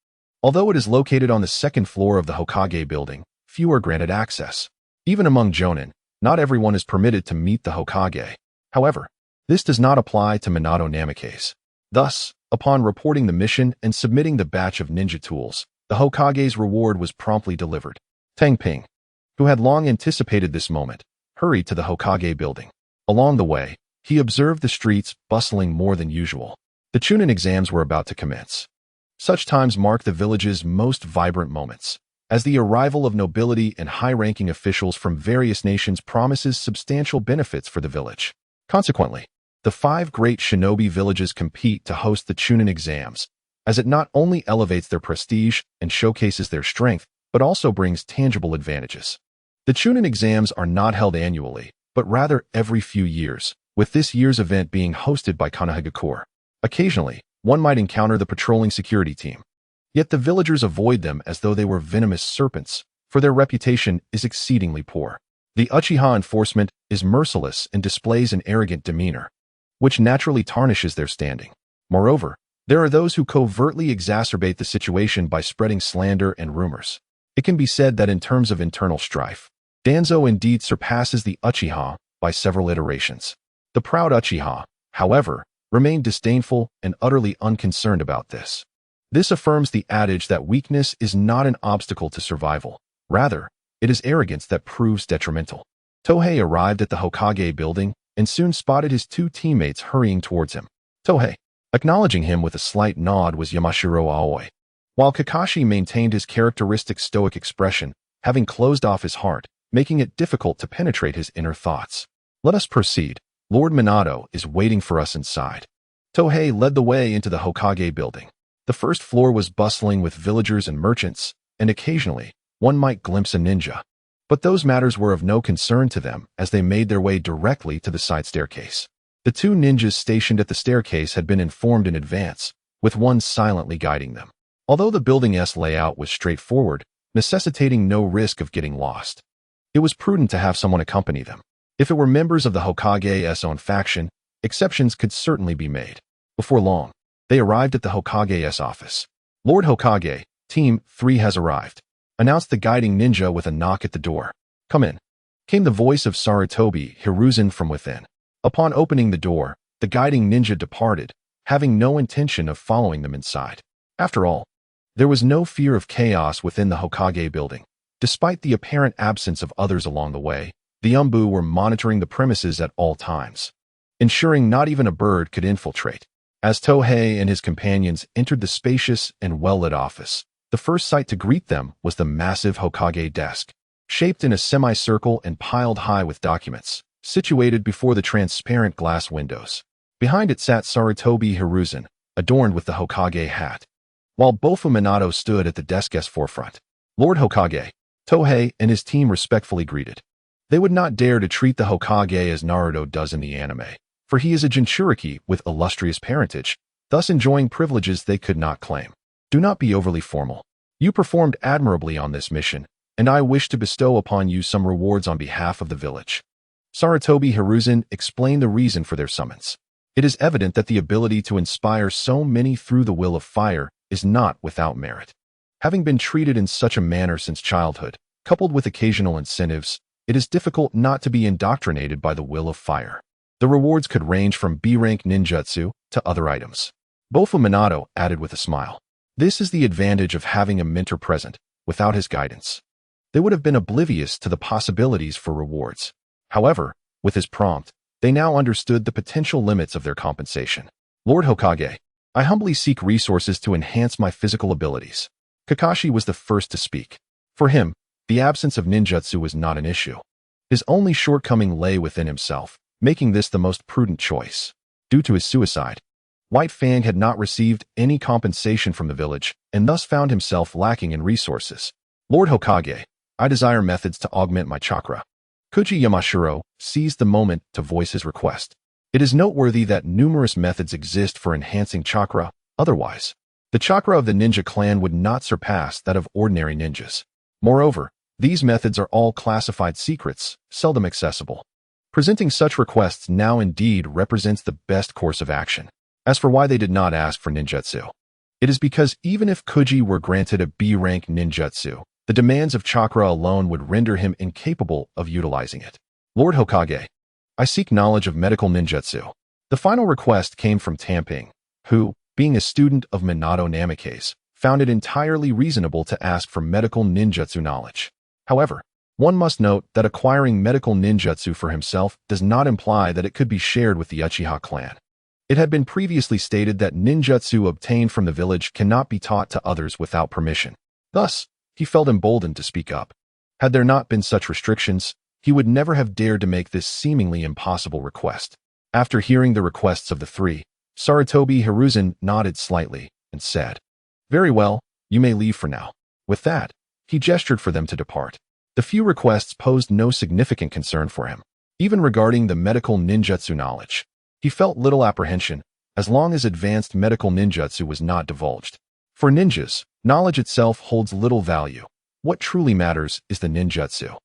although it is located on the second floor of the Hokage building, few are granted access. Even among Jonin, not everyone is permitted to meet the Hokage. However, this does not apply to Minato Namikaze. Thus, upon reporting the mission and submitting the batch of ninja tools, the Hokage's reward was promptly delivered. Tang Ping, who had long anticipated this moment, hurried to the Hokage building. Along the way, he observed the streets bustling more than usual. The Chunin exams were about to commence. Such times mark the village's most vibrant moments, as the arrival of nobility and high-ranking officials from various nations promises substantial benefits for the village. Consequently, the 5 great shinobi villages compete to host the Chunin exams, as it not only elevates their prestige and showcases their strength, but also brings tangible advantages. The Chunin exams are not held annually, but rather every few years, with this year's event being hosted by Konohagakure. Occasionally, one might encounter the patrolling security team. Yet the villagers avoid them as though they were venomous serpents, for their reputation is exceedingly poor. The Uchiha enforcement is merciless and displays an arrogant demeanor, which naturally tarnishes their standing. Moreover, there are those who covertly exacerbate the situation by spreading slander and rumors. It can be said that in terms of internal strife, Danzō indeed surpasses the Uchiha by several iterations. The proud Uchiha, however, remained disdainful and utterly unconcerned about this. This affirms the adage that weakness is not an obstacle to survival. Rather, it is arrogance that proves detrimental. Tohei arrived at the Hokage building and soon spotted his 2 teammates hurrying towards him. Tohei, acknowledging him with a slight nod, was Yamashiro Aoi, while Kakashi maintained his characteristic stoic expression, having closed off his heart, making it difficult to penetrate his inner thoughts. Let us proceed. Lord Minato is waiting for us inside. Tohei led the way into the Hokage building. The first floor was bustling with villagers and merchants, and occasionally, one might glimpse a ninja. But those matters were of no concern to them as they made their way directly to the side staircase. The two ninjas stationed at the staircase had been informed in advance, with one silently guiding them. Although the building's layout was straightforward, necessitating no risk of getting lost, it was prudent to have someone accompany them. If it were members of the Hokage's own faction, exceptions could certainly be made. Before long, they arrived at the Hokage's office. "Lord Hokage, Team 3 has arrived," announced the guiding ninja with a knock at the door. "Come in," came the voice of Sarutobi Hiruzen from within. Upon opening the door, the guiding ninja departed, having no intention of following them inside. After all, there was no fear of chaos within the Hokage building. Despite the apparent absence of others along the way, the Umbu were monitoring the premises at all times, ensuring not even a bird could infiltrate. As Tohei and his companions entered the spacious and well-lit office, the first sight to greet them was the massive Hokage desk, shaped in a semicircle and piled high with documents, situated before the transparent glass windows. Behind it sat Sarutobi Hiruzen, adorned with the Hokage hat, while Bofu Minato stood at the desk's forefront. "Lord Hokage," Tohei and his team respectfully greeted. They would not dare to treat the Hokage as Naruto does in the anime, for he is a Jinchuriki with illustrious parentage, thus enjoying privileges they could not claim. "Do not be overly formal. You performed admirably on this mission, and I wish to bestow upon you some rewards on behalf of the village." Sarutobi Hiruzen explained the reason for their summons. It is evident that the ability to inspire so many through the will of fire is not without merit. Having been treated in such a manner since childhood, coupled with occasional incentives, it is difficult not to be indoctrinated by the will of fire. The rewards could range from B-rank ninjutsu to other items. Bofu Minato added with a smile. This is the advantage of having a mentor present. Without his guidance, they would have been oblivious to the possibilities for rewards. However, with his prompt, they now understood the potential limits of their compensation. "Lord Hokage, I humbly seek resources to enhance my physical abilities." Kakashi was the first to speak. For him, the absence of ninjutsu was not an issue. His only shortcoming lay within himself, making this the most prudent choice. Due to his suicide, White Fang had not received any compensation from the village and thus found himself lacking in resources. "Lord Hokage, I desire methods to augment my chakra." Kuji Yamashiro seized the moment to voice his request. It is noteworthy that numerous methods exist for enhancing chakra. Otherwise, the chakra of the ninja clan would not surpass that of ordinary ninjas. Moreover, these methods are all classified secrets, seldom accessible. Presenting such requests now indeed represents the best course of action. As for why they did not ask for ninjutsu, it is because even if Kuji were granted a B-rank ninjutsu, the demands of chakra alone would render him incapable of utilizing it. "Lord Hokage, I seek knowledge of medical ninjutsu." The final request came from Tang Ping, who, being a student of Minato Namikaze, found it entirely reasonable to ask for medical ninjutsu knowledge. However, one must note that acquiring medical ninjutsu for himself does not imply that it could be shared with the Uchiha clan. It had been previously stated that ninjutsu obtained from the village cannot be taught to others without permission. Thus, he felt emboldened to speak up. Had there not been such restrictions, he would never have dared to make this seemingly impossible request. After hearing the requests of the three, Sarutobi Hiruzen nodded slightly and said, "Very well, you may leave for now." With that, he gestured for them to depart. The few requests posed no significant concern for him. Even regarding the medical ninjutsu knowledge, he felt little apprehension, as long as advanced medical ninjutsu was not divulged. For ninjas, knowledge itself holds little value. What truly matters is the ninjutsu.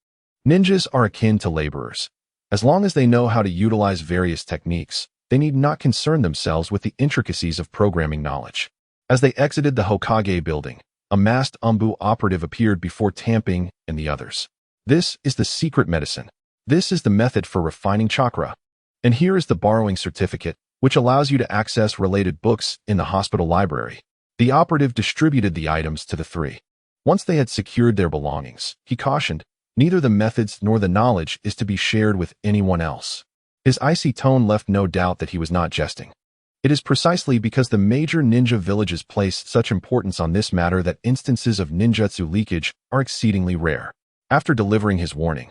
Ninjas are akin to laborers. As long as they know how to utilize various techniques, they need not concern themselves with the intricacies of programming knowledge. As they exited the Hokage building, a masked Umbu operative appeared before Tang Ping and the others. "This is the secret medicine. This is the method for refining chakra. And here is the borrowing certificate, which allows you to access related books in the hospital library." The operative distributed the items to the three. Once they had secured their belongings, he cautioned, "Neither the methods nor the knowledge is to be shared with anyone else." His icy tone left no doubt that he was not jesting. It is precisely because the major ninja villages place such importance on this matter that instances of ninjutsu leakage are exceedingly rare. After delivering his warning,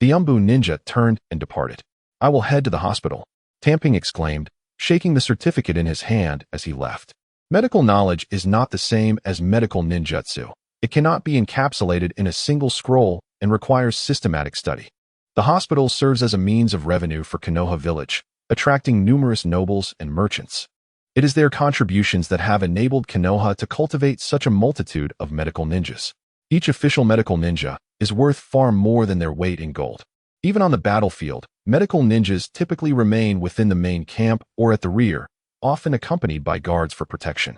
the Umbu ninja turned and departed. "I will head to the hospital," Tang Ping exclaimed, shaking the certificate in his hand as he left. Medical knowledge is not the same as medical ninjutsu. It cannot be encapsulated in a single scroll and requires systematic study. The hospital serves as a means of revenue for Konoha village, attracting numerous nobles and merchants. It is their contributions that have enabled Konoha to cultivate such a multitude of medical ninjas. Each official medical ninja is worth far more than their weight in gold. Even on the battlefield, medical ninjas typically remain within the main camp or at the rear, often accompanied by guards for protection.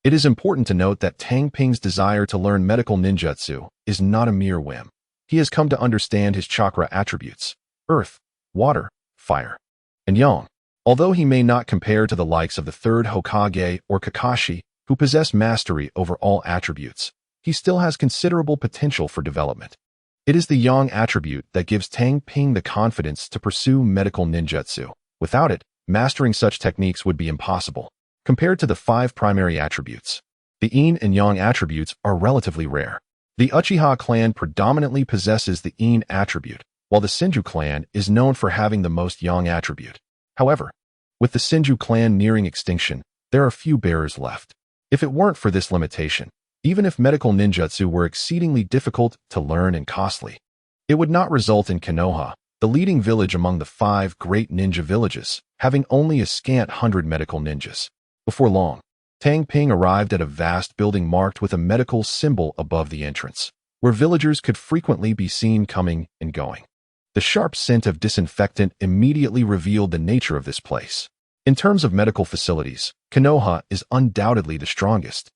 It is important to note that Tang Ping's desire to learn medical ninjutsu is not a mere whim. He has come to understand his chakra attributes: earth, water, fire, and yang. Although he may not compare to the likes of the third Hokage or Kakashi, who possess mastery over all attributes, he still has considerable potential for development. It is the yang attribute that gives Tang Ping the confidence to pursue medical ninjutsu. Without it, mastering such techniques would be impossible. Compared to the 5 primary attributes, the yin and yang attributes are relatively rare. The Uchiha clan predominantly possesses the yin attribute, while the Senju clan is known for having the most yang attribute. However, with the Senju clan nearing extinction, there are few bearers left. If it weren't for this limitation, even if medical ninjutsu were exceedingly difficult to learn and costly, it would not result in Konoha, the leading village among the 5 great ninja villages, having only a scant 100 medical ninjas. Before long, Tang Ping arrived at a vast building marked with a medical symbol above the entrance, where villagers could frequently be seen coming and going. The sharp scent of disinfectant immediately revealed the nature of this place. In terms of medical facilities, Konoha is undoubtedly the strongest.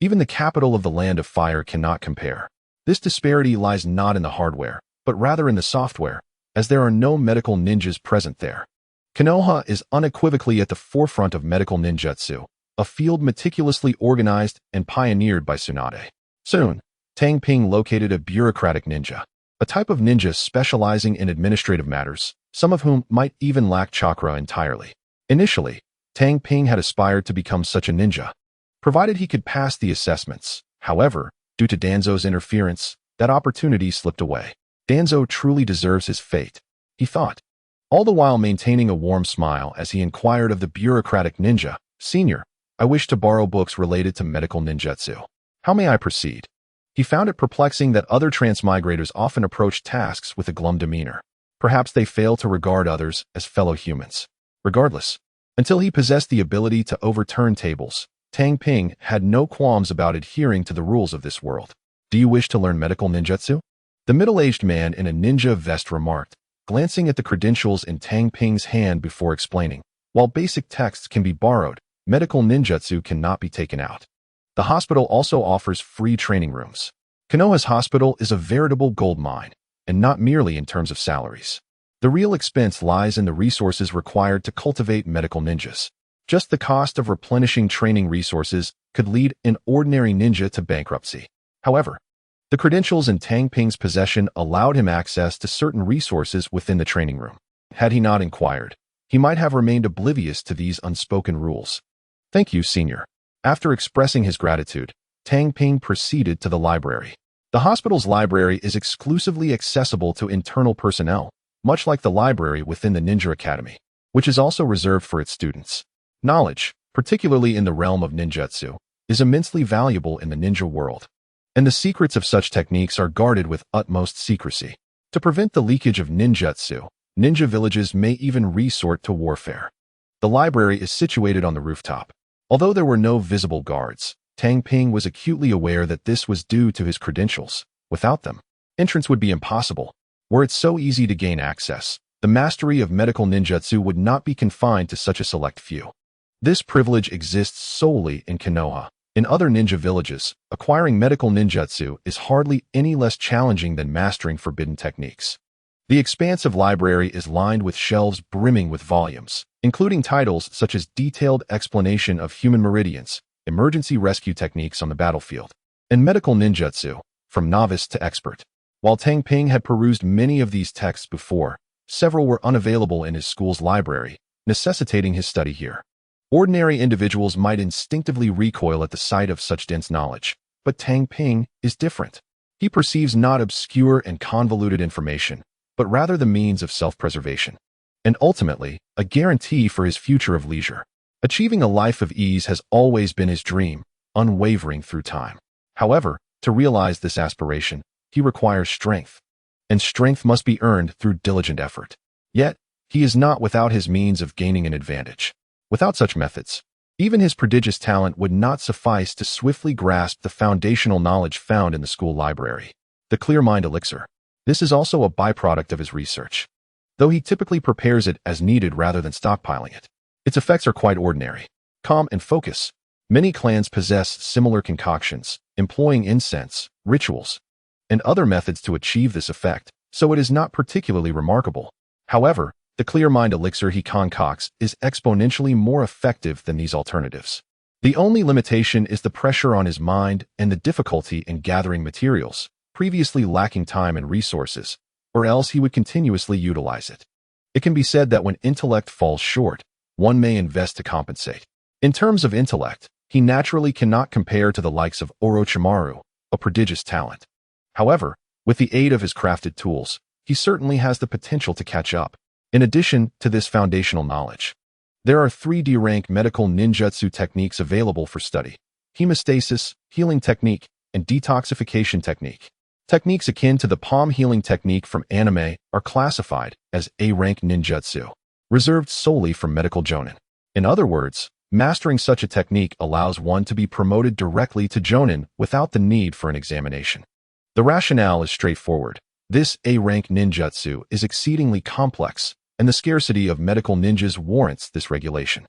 Even the capital of the Land of Fire cannot compare. This disparity lies not in the hardware, but rather in the software, as there are no medical ninjas present there. Konoha is unequivocally at the forefront of medical ninjutsu, a field meticulously organized and pioneered by Tsunade. Soon, Tang Ping located a bureaucratic ninja, a type of ninja specializing in administrative matters, some of whom might even lack chakra entirely. Initially, Tang Ping had aspired to become such a ninja, provided he could pass the assessments. However, due to Danzō's interference, that opportunity slipped away. Danzō truly deserves his fate, he thought, all the while maintaining a warm smile as he inquired of the bureaucratic ninja, "Senior, I wish to borrow books related to medical ninjutsu. How may I proceed?" He found it perplexing that other transmigrators often approached tasks with a glum demeanor. Perhaps they fail to regard others as fellow humans. Regardless, until he possessed the ability to overturn tables, Tang Ping had no qualms about adhering to the rules of this world. "Do you wish to learn medical ninjutsu?" The middle-aged man in a ninja vest remarked, glancing at the credentials in Tang Ping's hand before explaining. While basic texts can be borrowed, medical ninjutsu cannot be taken out. The hospital also offers free training rooms. Konoha's hospital is a veritable gold mine, and not merely in terms of salaries. The real expense lies in the resources required to cultivate medical ninjas. Just the cost of replenishing training resources could lead an ordinary ninja to bankruptcy. However, the credentials in Tang Ping's possession allowed him access to certain resources within the training room. Had he not inquired, he might have remained oblivious to these unspoken rules. "Thank you, Senior." After expressing his gratitude, Tang Ping proceeded to the library. The hospital's library is exclusively accessible to internal personnel, much like the library within the Ninja Academy, which is also reserved for its students. Knowledge, particularly in the realm of ninjutsu, is immensely valuable in the ninja world, and the secrets of such techniques are guarded with utmost secrecy. To prevent the leakage of ninjutsu, ninja villages may even resort to warfare. The library is situated on the rooftop. Although there were no visible guards, Tang Ping was acutely aware that this was due to his credentials. Without them, entrance would be impossible. Were it so easy to gain access, the mastery of medical ninjutsu would not be confined to such a select few. This privilege exists solely in Konoha. In other ninja villages, acquiring medical ninjutsu is hardly any less challenging than mastering forbidden techniques. The expansive library is lined with shelves brimming with volumes, including titles such as Detailed Explanation of Human Meridians, Emergency Rescue Techniques on the Battlefield, and Medical Ninjutsu, from Novice to Expert. While Tang Ping had perused many of these texts before, several were unavailable in his school's library, necessitating his study here. Ordinary individuals might instinctively recoil at the sight of such dense knowledge, but Tang Ping is different. He perceives not obscure and convoluted information, but rather the means of self-preservation, and ultimately, a guarantee for his future of leisure. Achieving a life of ease has always been his dream, unwavering through time. However, to realize this aspiration, he requires strength, and strength must be earned through diligent effort. Yet, He is not without his means of gaining an advantage. Without such methods, even his prodigious talent would not suffice to swiftly grasp the foundational knowledge found in the school library. The Clear Mind Elixir. This is also a byproduct of his research, though he typically prepares it as needed rather than stockpiling it. Its effects are quite ordinary. Calm and focus. Many clans possess similar concoctions, employing incense, rituals, and other methods to achieve this effect, so it is not particularly remarkable. However, the Clear Mind Elixir he concocts is exponentially more effective than these alternatives. The only limitation is the pressure on his mind and the difficulty in gathering materials, previously lacking time and resources, or else he would continuously utilize it. It can be said that when intellect falls short, one may invest to compensate. In terms of intellect, he naturally cannot compare to the likes of Orochimaru, a prodigious talent. However, with the aid of his crafted tools, he certainly has the potential to catch up. In addition to this foundational knowledge, there are 3D rank medical ninjutsu techniques available for study: hemostasis, healing technique, and detoxification technique. Techniques akin to the palm healing technique from anime are classified as A-rank ninjutsu, reserved solely for medical jonin. In other words, mastering such a technique allows one to be promoted directly to jonin without the need for an examination. The rationale is straightforward. This A-rank ninjutsu is exceedingly complex, and the scarcity of medical ninjas warrants this regulation.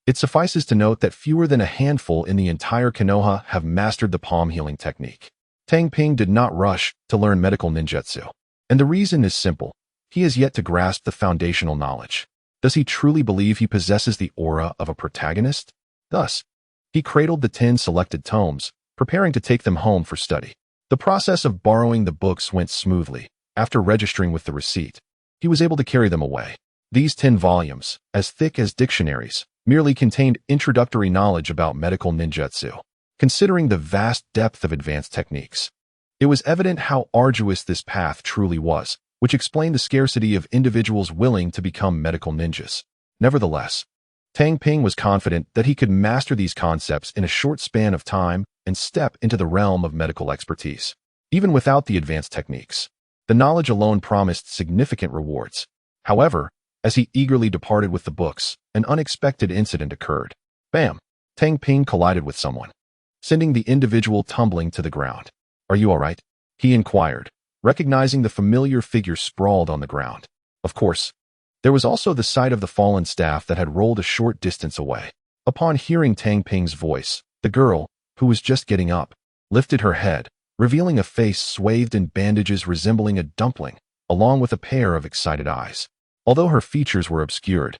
It suffices to note that fewer than a handful in the entire Konoha have mastered the palm healing technique. Tang Ping did not rush to learn medical ninjutsu, and the reason is simple. He has yet to grasp the foundational knowledge. Does he truly believe he possesses the aura of a protagonist? Thus, he cradled the 10 selected tomes, preparing to take them home for study. The process of borrowing the books went smoothly. After registering with the receipt, he was able to carry them away. These 10 volumes, as thick as dictionaries, merely contained introductory knowledge about medical ninjutsu. Considering the vast depth of advanced techniques, it was evident how arduous this path truly was, which explained the scarcity of individuals willing to become medical ninjas. Nevertheless, Tang Ping was confident that he could master these concepts in a short span of time and step into the realm of medical expertise. Even without the advanced techniques, the knowledge alone promised significant rewards. However, as he eagerly departed with the books, an unexpected incident occurred. Bam! Tang Ping collided with someone, sending the individual tumbling to the ground. "Are you all right?" he inquired, recognizing the familiar figure sprawled on the ground. Of course, there was also the sight of the fallen staff that had rolled a short distance away. Upon hearing Tang Ping's voice, the girl, who was just getting up, lifted her head, revealing a face swathed in bandages resembling a dumpling, along with a pair of excited eyes. Although her features were obscured,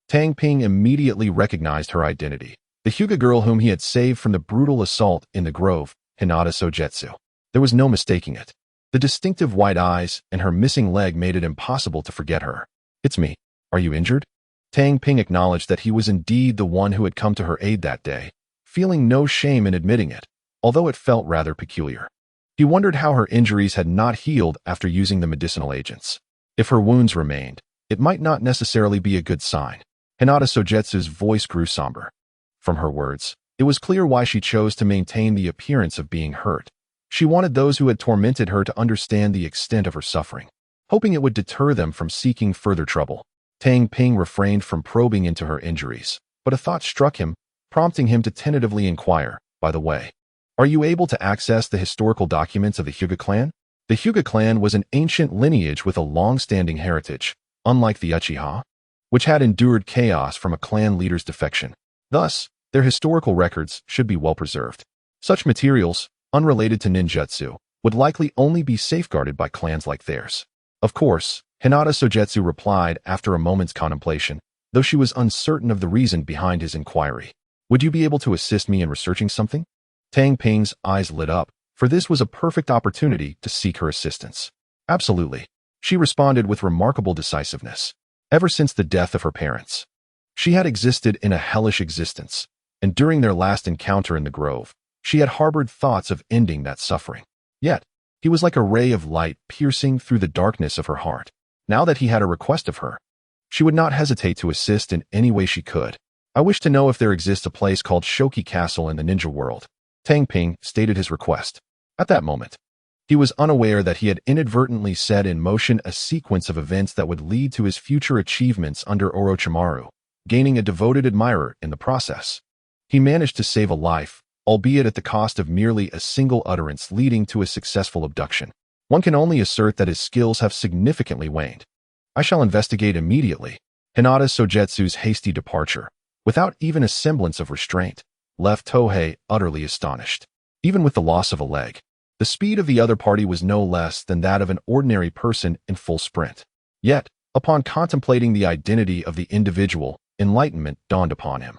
Tang Ping immediately recognized her identity, the Hyuga girl whom he had saved from the brutal assault in the grove, Hinata Sogetsu. There was no mistaking it. The distinctive white eyes and her missing leg made it impossible to forget her. "It's me. Are you injured?" Tang Ping acknowledged that he was indeed the one who had come to her aid that day, feeling no shame in admitting it, although it felt rather peculiar. He wondered how her injuries had not healed after using the medicinal agents. If her wounds remained, it might not necessarily be a good sign. Hinata Sogetsu's voice grew somber. From her words, it was clear why she chose to maintain the appearance of being hurt. She wanted those who had tormented her to understand the extent of her suffering, hoping it would deter them from seeking further trouble. Tang Ping refrained from probing into her injuries, but a thought struck him, prompting him to tentatively inquire, "By the way, are you able to access the historical documents of the Hyuga clan?" The Hyuga clan was an ancient lineage with a long-standing heritage, unlike the Uchiha, which had endured chaos from a clan leader's defection. Thus, their historical records should be well preserved. Such materials, unrelated to ninjutsu, would likely only be safeguarded by clans like theirs. Of course, Hinata Sogetsu replied after a moment's contemplation, though she was uncertain of the reason behind his inquiry. "Would you be able to assist me in researching something?" Tang Ping's eyes lit up, for this was a perfect opportunity to seek her assistance. "Absolutely," she responded with remarkable decisiveness. Ever since the death of her parents, she had existed in a hellish existence, and during their last encounter in the grove, she had harbored thoughts of ending that suffering. Yet, he was like a ray of light piercing through the darkness of her heart. Now that he had a request of her, she would not hesitate to assist in any way she could. "I wish to know if there exists a place called Shoki Castle in the ninja world." Tang Ping stated his request. At that moment, He was unaware that he had inadvertently set in motion a sequence of events that would lead to his future achievements under Orochimaru, gaining a devoted admirer in the process. He managed to save a life, albeit at the cost of merely a single utterance leading to a successful abduction. One can only assert that his skills have significantly waned. I shall investigate immediately. Hinata Sogetsu's hasty departure, without even a semblance of restraint, left Tohei utterly astonished. Even with the loss of a leg, the speed of the other party was no less than that of an ordinary person in full sprint. Yet, upon contemplating the identity of the individual, enlightenment dawned upon him.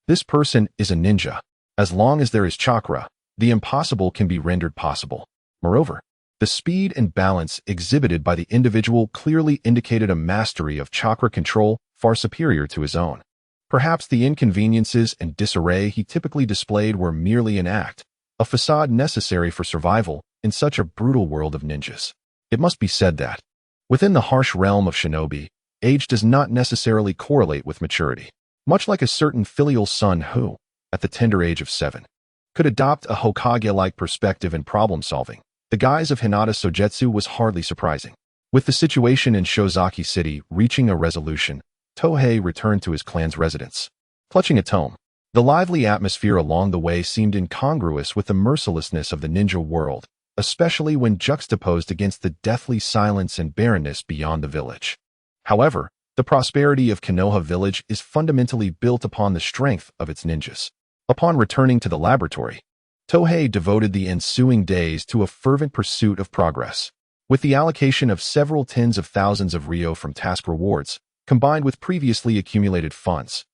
This person is a ninja. As long as there is chakra, the impossible can be rendered possible. Moreover, the speed and balance exhibited by the individual clearly indicated a mastery of chakra control far superior to his own. Perhaps the inconveniences and disarray he typically displayed were merely an act, a facade necessary for survival in such a brutal world of ninjas. It must be said that, within the harsh realm of shinobi, age does not necessarily correlate with maturity. Much like a certain filial son who, at the tender age of 7, could adopt a Hokage-like perspective in problem-solving, the guise of Hinata Sogetsu was hardly surprising. With the situation in Shozaki City reaching a resolution, Tohei returned to his clan's residence. Clutching a tome, the lively atmosphere along the way seemed incongruous with the mercilessness of the ninja world, especially when juxtaposed against the deathly silence and barrenness beyond the village. However, the prosperity of Konoha village is fundamentally built upon the strength of its ninjas. Upon returning to the laboratory, Tohei devoted the ensuing days to a fervent pursuit of progress. With the allocation of several tens of thousands of ryo from task rewards, combined with previously accumulated funds,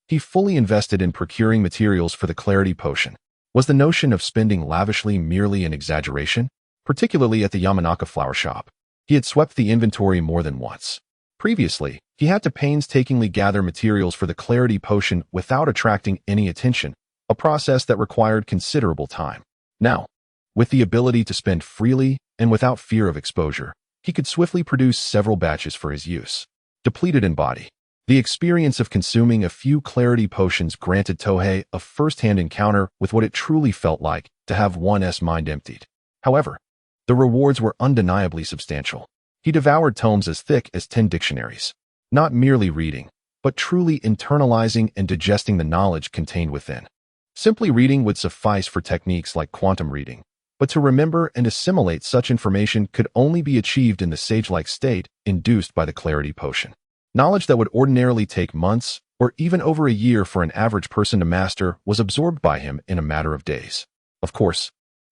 he fully invested in procuring materials for the clarity potion. Was the notion of spending lavishly merely an exaggeration? Particularly at the Yamanaka flower shop. He had swept the inventory more than once. Previously, he had to painstakingly gather materials for the clarity potion without attracting any attention, a process that required considerable time. Now, with the ability to spend freely and without fear of exposure, he could swiftly produce several batches for his use. Depleted in body, the experience of consuming a few clarity potions granted Tohei a first-hand encounter with what it truly felt like to have one's mind emptied. However, the rewards were undeniably substantial. He devoured tomes as thick as 10 dictionaries, not merely reading, but truly internalizing and digesting the knowledge contained within. Simply reading would suffice for techniques like quantum reading, but to remember and assimilate such information could only be achieved in the sage-like state induced by the clarity potion. Knowledge that would ordinarily take months or even over a year for an average person to master was absorbed by him in a matter of days. Of course,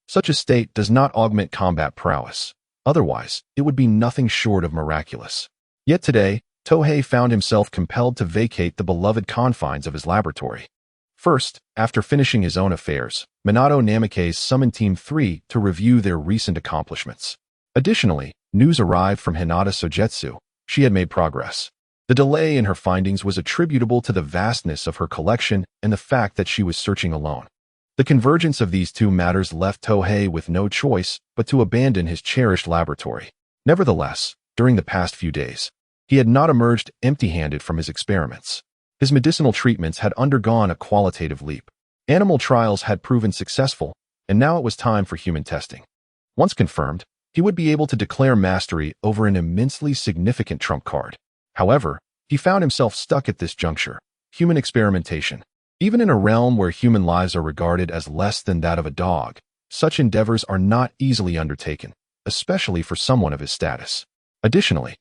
such a state does not augment combat prowess. Otherwise, it would be nothing short of miraculous. Yet today, Tohei found himself compelled to vacate the beloved confines of his laboratory. First, after finishing his own affairs, Minato Namikaze summoned Team 3 to review their recent accomplishments. Additionally, news arrived from Hinata Sogetsu. She had made progress. The delay in her findings was attributable to the vastness of her collection and the fact that she was searching alone. The convergence of these two matters left Tohei with no choice but to abandon his cherished laboratory. Nevertheless, during the past few days, he had not emerged empty-handed from his experiments. His medicinal treatments had undergone a qualitative leap. Animal trials had proven successful, and now it was time for human testing. Once confirmed, he would be able to declare mastery over an immensely significant trump card. However, he found himself stuck at this juncture. Human experimentation. Even in a realm where human lives are regarded as less than that of a dog, such endeavors are not easily undertaken, especially for someone of his status. Additionally,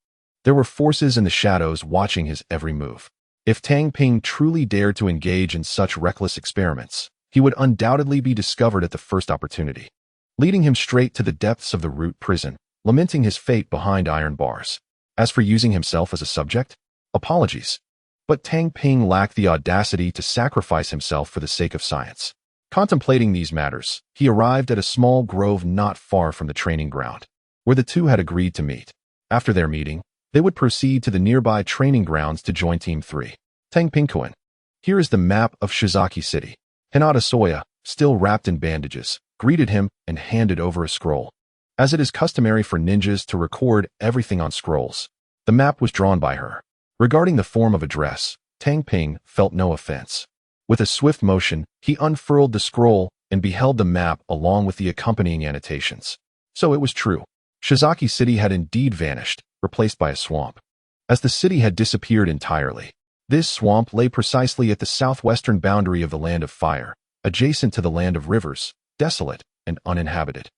there were forces in the shadows watching his every move. If Tang Ping truly dared to engage in such reckless experiments, he would undoubtedly be discovered at the first opportunity, leading him straight to the depths of the root prison, lamenting his fate behind iron bars. As for using himself as a subject, apologies. But Tang Ping lacked the audacity to sacrifice himself for the sake of science. Contemplating these matters, he arrived at a small grove not far from the training ground, where the two had agreed to meet. After their meeting, they would proceed to the nearby training grounds to join Team 3. Tang Ping-kun. Here is the map of Shizaki City. Hinata Soya, still wrapped in bandages, greeted him and handed over a scroll. As it is customary for ninjas to record everything on scrolls, the map was drawn by her. Regarding the form of address, Tang Ping felt no offense. With a swift motion, he unfurled the scroll and beheld the map along with the accompanying annotations. So it was true. Shizaki City had indeed vanished, replaced by a swamp. As the city had disappeared entirely, this swamp lay precisely at the southwestern boundary of the Land of Fire, adjacent to the Land of Rivers, desolate and uninhabited.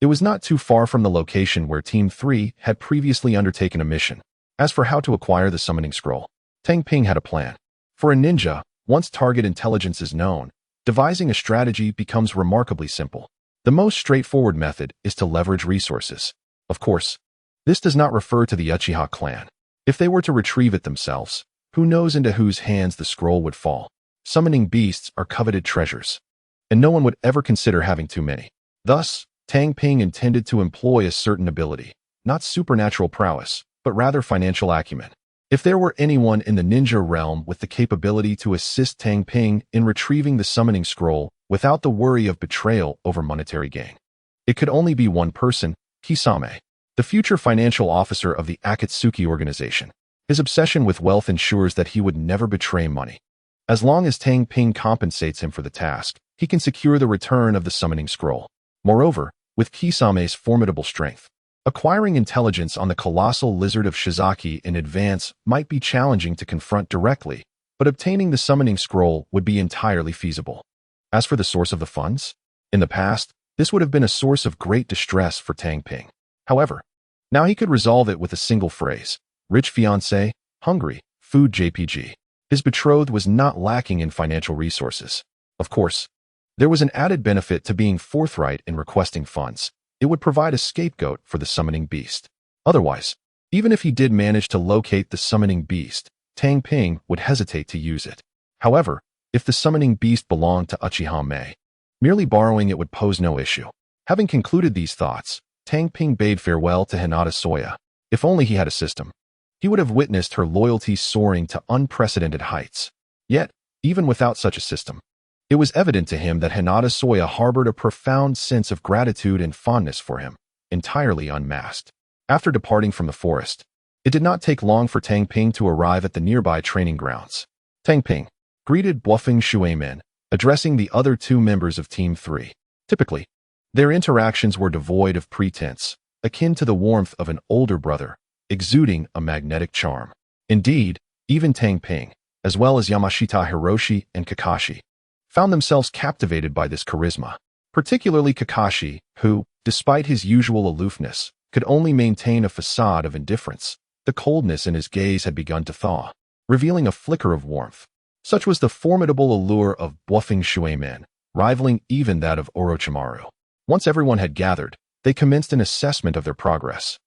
It was not too far from the location where Team 3 had previously undertaken a mission. As for how to acquire the summoning scroll, Tang Ping had a plan. For a ninja, once target intelligence is known, devising a strategy becomes remarkably simple. The most straightforward method is to leverage resources. Of course, this does not refer to the Uchiha clan. If they were to retrieve it themselves, who knows into whose hands the scroll would fall. Summoning beasts are coveted treasures, and no one would ever consider having too many. Thus, Tang Ping intended to employ a certain ability, not supernatural prowess, but rather financial acumen. If there were anyone in the ninja realm with the capability to assist Tang Ping in retrieving the summoning scroll without the worry of betrayal over monetary gain, it could only be one person, Kisame, the future financial officer of the Akatsuki organization. His obsession with wealth ensures that he would never betray money. As long as Tang Ping compensates him for the task, he can secure the return of the summoning scroll. Moreover, with Kisame's formidable strength, acquiring intelligence on the colossal lizard of Shizaki in advance might be challenging to confront directly, but obtaining the summoning scroll would be entirely feasible. As for the source of the funds, in the past, this would have been a source of great distress for Tang Ping. However, now he could resolve it with a single phrase: rich fiancé, hungry, food JPG. His betrothed was not lacking in financial resources. Of course, there was an added benefit to being forthright in requesting funds. It would provide a scapegoat for the summoning beast. Otherwise, even if he did manage to locate the summoning beast, Tang Ping would hesitate to use it. However, if the summoning beast belonged to Uchiha Meia, merely borrowing it would pose no issue. Having concluded these thoughts, Tang Ping bade farewell to Hinata Soya. If only he had a system, he would have witnessed her loyalty soaring to unprecedented heights. Yet, even without such a system, it was evident to him that Hinata Soya harbored a profound sense of gratitude and fondness for him, entirely unmasked. After departing from the forest, it did not take long for Tang Ping to arrive at the nearby training grounds. Tang Ping greeted Bluffing Shuimin, addressing the other two members of Team 3. Typically, their interactions were devoid of pretense, akin to the warmth of an older brother, exuding a magnetic charm. Indeed, even Tang Ping, as well as Yamashita Hiroshi and Kakashi, found themselves captivated by this charisma, particularly Kakashi, who, despite his usual aloofness, could only maintain a facade of indifference. The coldness in his gaze had begun to thaw, revealing a flicker of warmth. Such was the formidable allure of Bluffing Shuimin, rivaling even that of Orochimaru. Once everyone had gathered, they commenced an assessment of their progress.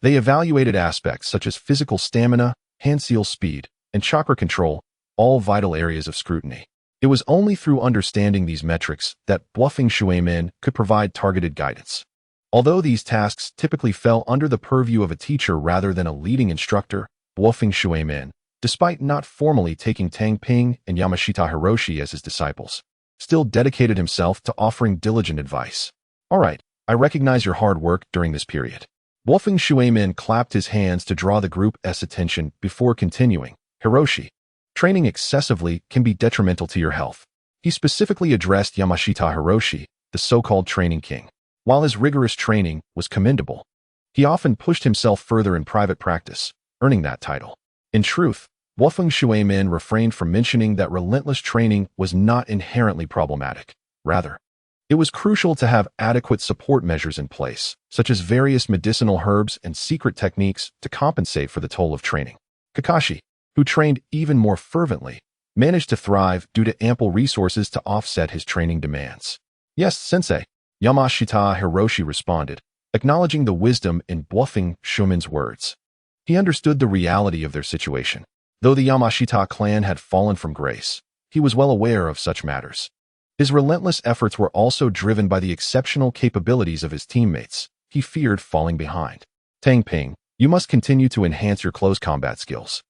They evaluated aspects such as physical stamina, hand-seal speed, and chakra control, all vital areas of scrutiny. It was only through understanding these metrics that Bluffing Shuimin could provide targeted guidance. Although these tasks typically fell under the purview of a teacher rather than a leading instructor, Bluffing Shuimin, despite not formally taking Tang Ping and Yamashita Hiroshi as his disciples, still dedicated himself to offering diligent advice. "All right, I recognize your hard work during this period." Bluffing Shuimin clapped his hands to draw the group's attention before continuing. "Hiroshi, training excessively can be detrimental to your health." He specifically addressed Yamashita Hiroshi, the so-called training king. While his rigorous training was commendable, he often pushed himself further in private practice, earning that title. In truth, Bluffing Shuimin refrained from mentioning that relentless training was not inherently problematic. Rather, it was crucial to have adequate support measures in place, such as various medicinal herbs and secret techniques to compensate for the toll of training. Kakashi, who trained even more fervently, managed to thrive due to ample resources to offset his training demands. "Yes, sensei," Yamashita Hiroshi responded, acknowledging the wisdom in Bluffing Shuimin's words. He understood the reality of their situation. Though the Yamashita clan had fallen from grace, he was well aware of such matters. His relentless efforts were also driven by the exceptional capabilities of his teammates. He feared falling behind. "Tang Ping, you must continue to enhance your close combat skills.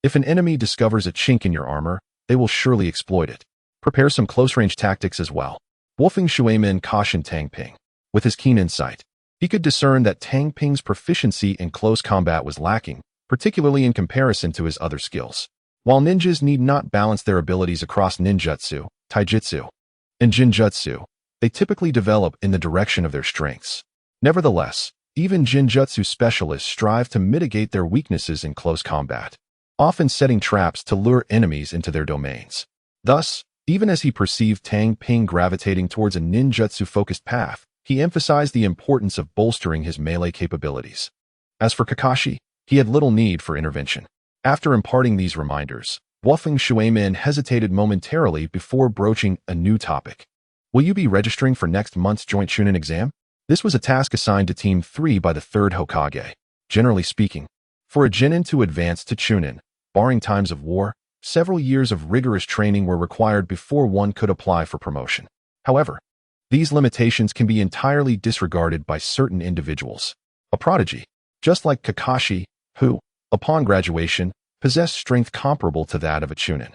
If an enemy discovers a chink in your armor, they will surely exploit it. Prepare some close-range tactics as well." Bluffing Shuimin cautioned Tang Ping. With his keen insight, he could discern that Tang Ping's proficiency in close combat was lacking, particularly in comparison to his other skills. While ninjas need not balance their abilities across ninjutsu, taijutsu, and jinjutsu, they typically develop in the direction of their strengths. Nevertheless, even Jinjutsu specialists strive to mitigate their weaknesses in close combat, often setting traps to lure enemies into their domains. Thus, even as he perceived Tang Ping gravitating towards a ninjutsu-focused path, he emphasized the importance of bolstering his melee capabilities. As for Kakashi, he had little need for intervention. After imparting these reminders, Wufeng Shuimin hesitated momentarily before broaching a new topic. Will you be registering for next month's joint Chunin exam? This was a task assigned to Team 3 by the 3rd Hokage. Generally speaking, for a genin to advance to Chunin, barring times of war, several years of rigorous training were required before one could apply for promotion. However, these limitations can be entirely disregarded by certain individuals. A prodigy, just like Kakashi, who, upon graduation, possessed strength comparable to that of a Chunin.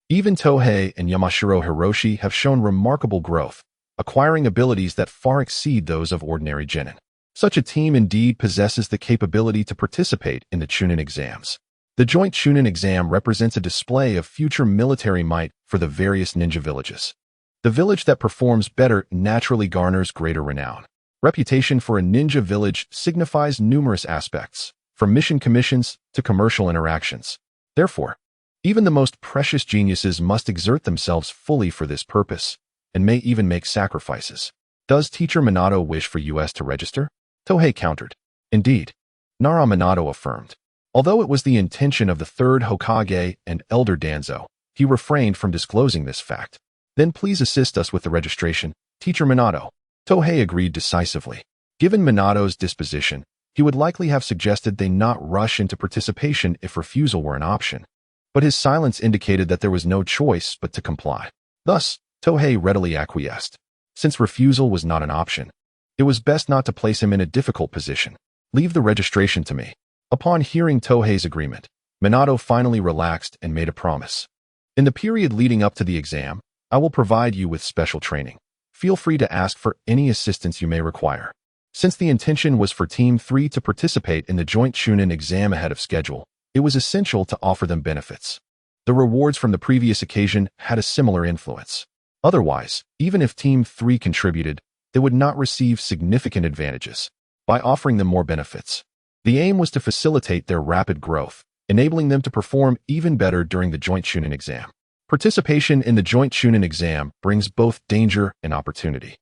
Even Tohei and Yamashiro Hiroshi have shown remarkable growth, acquiring abilities that far exceed those of ordinary genin. Such a team indeed possesses the capability to participate in the Chunin exams. The joint Chunin exam represents a display of future military might for the various ninja villages. The village that performs better naturally garners greater renown. Reputation for a ninja village signifies numerous aspects, from mission commissions to commercial interactions. Therefore, even the most precious geniuses must exert themselves fully for this purpose, and may even make sacrifices. Does Teacher Minato wish for us to register? Tohei countered. Indeed, Nara Minato affirmed. Although it was the intention of the 3rd Hokage and Elder Danzō, he refrained from disclosing this fact. Then please assist us with the registration, Teacher Minato. Tohei agreed decisively. Given Minato's disposition, he would likely have suggested they not rush into participation if refusal were an option. But his silence indicated that there was no choice but to comply. Thus, Tohei readily acquiesced. Since refusal was not an option, it was best not to place him in a difficult position. Leave the registration to me. Upon hearing Tohei's agreement, Minato finally relaxed and made a promise. In the period leading up to the exam, I will provide you with special training. Feel free to ask for any assistance you may require. Since the intention was for Team 3 to participate in the joint Chunin exam ahead of schedule, it was essential to offer them benefits. The rewards from the previous occasion had a similar influence. Otherwise, even if Team 3 contributed, they would not receive significant advantages. By offering them more benefits, the aim was to facilitate their rapid growth, enabling them to perform even better during the joint Chunin exam. Participation in the joint Chunin exam brings both danger and opportunity,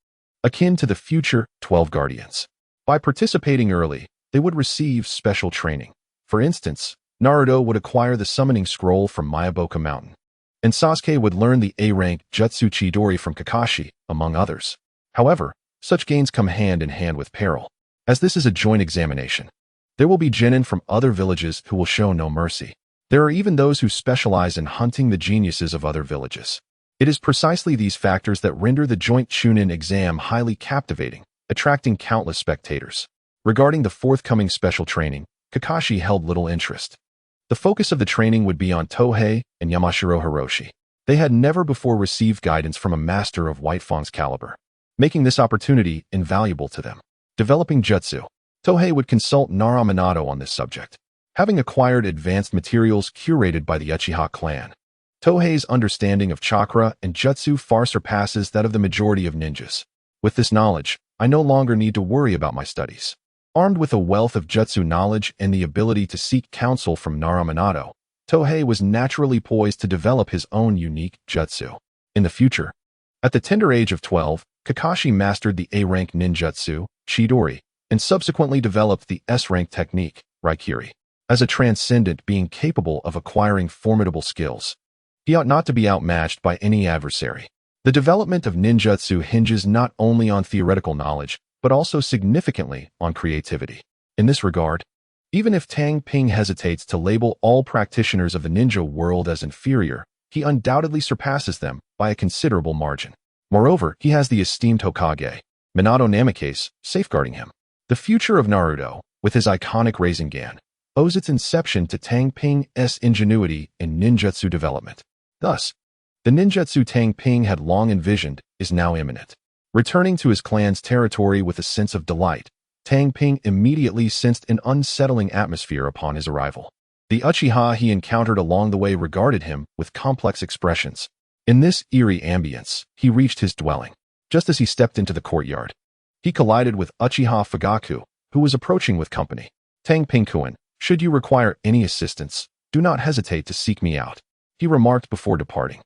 akin to the future 12 Guardians. By participating early, they would receive special training. For instance, Naruto would acquire the summoning scroll from Mayaboka Mountain, and Sasuke would learn the A-rank Jutsu Chidori from Kakashi, among others. However, such gains come hand in hand with peril. As this is a joint examination, there will be genin from other villages who will show no mercy. There are even those who specialize in hunting the geniuses of other villages. It is precisely these factors that render the joint Chunin exam highly captivating, attracting countless spectators. Regarding the forthcoming special training, Kakashi held little interest. The focus of the training would be on Tohei and Yamashiro Hiroshi. They had never before received guidance from a master of White Fang's caliber, making this opportunity invaluable to them. Developing jutsu, Tohei would consult Nara Minato on this subject. Having acquired advanced materials curated by the Uchiha clan, Tohei's understanding of chakra and jutsu far surpasses that of the majority of ninjas. With this knowledge, I no longer need to worry about my studies. Armed with a wealth of jutsu knowledge and the ability to seek counsel from Nara Minato, Tohei was naturally poised to develop his own unique jutsu. In the future, at the tender age of 12, Kakashi mastered the A-rank ninjutsu, Chidori, and subsequently developed the S-rank technique, Raikiri. As a transcendent being capable of acquiring formidable skills, he ought not to be outmatched by any adversary. The development of ninjutsu hinges not only on theoretical knowledge, but also significantly on creativity. In this regard, even if Tang Ping hesitates to label all practitioners of the ninja world as inferior, he undoubtedly surpasses them by a considerable margin. Moreover, he has the esteemed Hokage, Minato Namikaze, safeguarding him. The future of Naruto, with his iconic Rasengan, owes its inception to Tang Ping's ingenuity in ninjutsu development. Thus, the ninjutsu Tang Ping had long envisioned is now imminent. Returning to his clan's territory with a sense of delight, Tang Ping immediately sensed an unsettling atmosphere upon his arrival. The Uchiha he encountered along the way regarded him with complex expressions. In this eerie ambience, he reached his dwelling. Just as he stepped into the courtyard, He collided with Uchiha Fugaku, who was approaching with company. Tang Ping, should you require any assistance, do not hesitate to seek me out, he remarked before departing.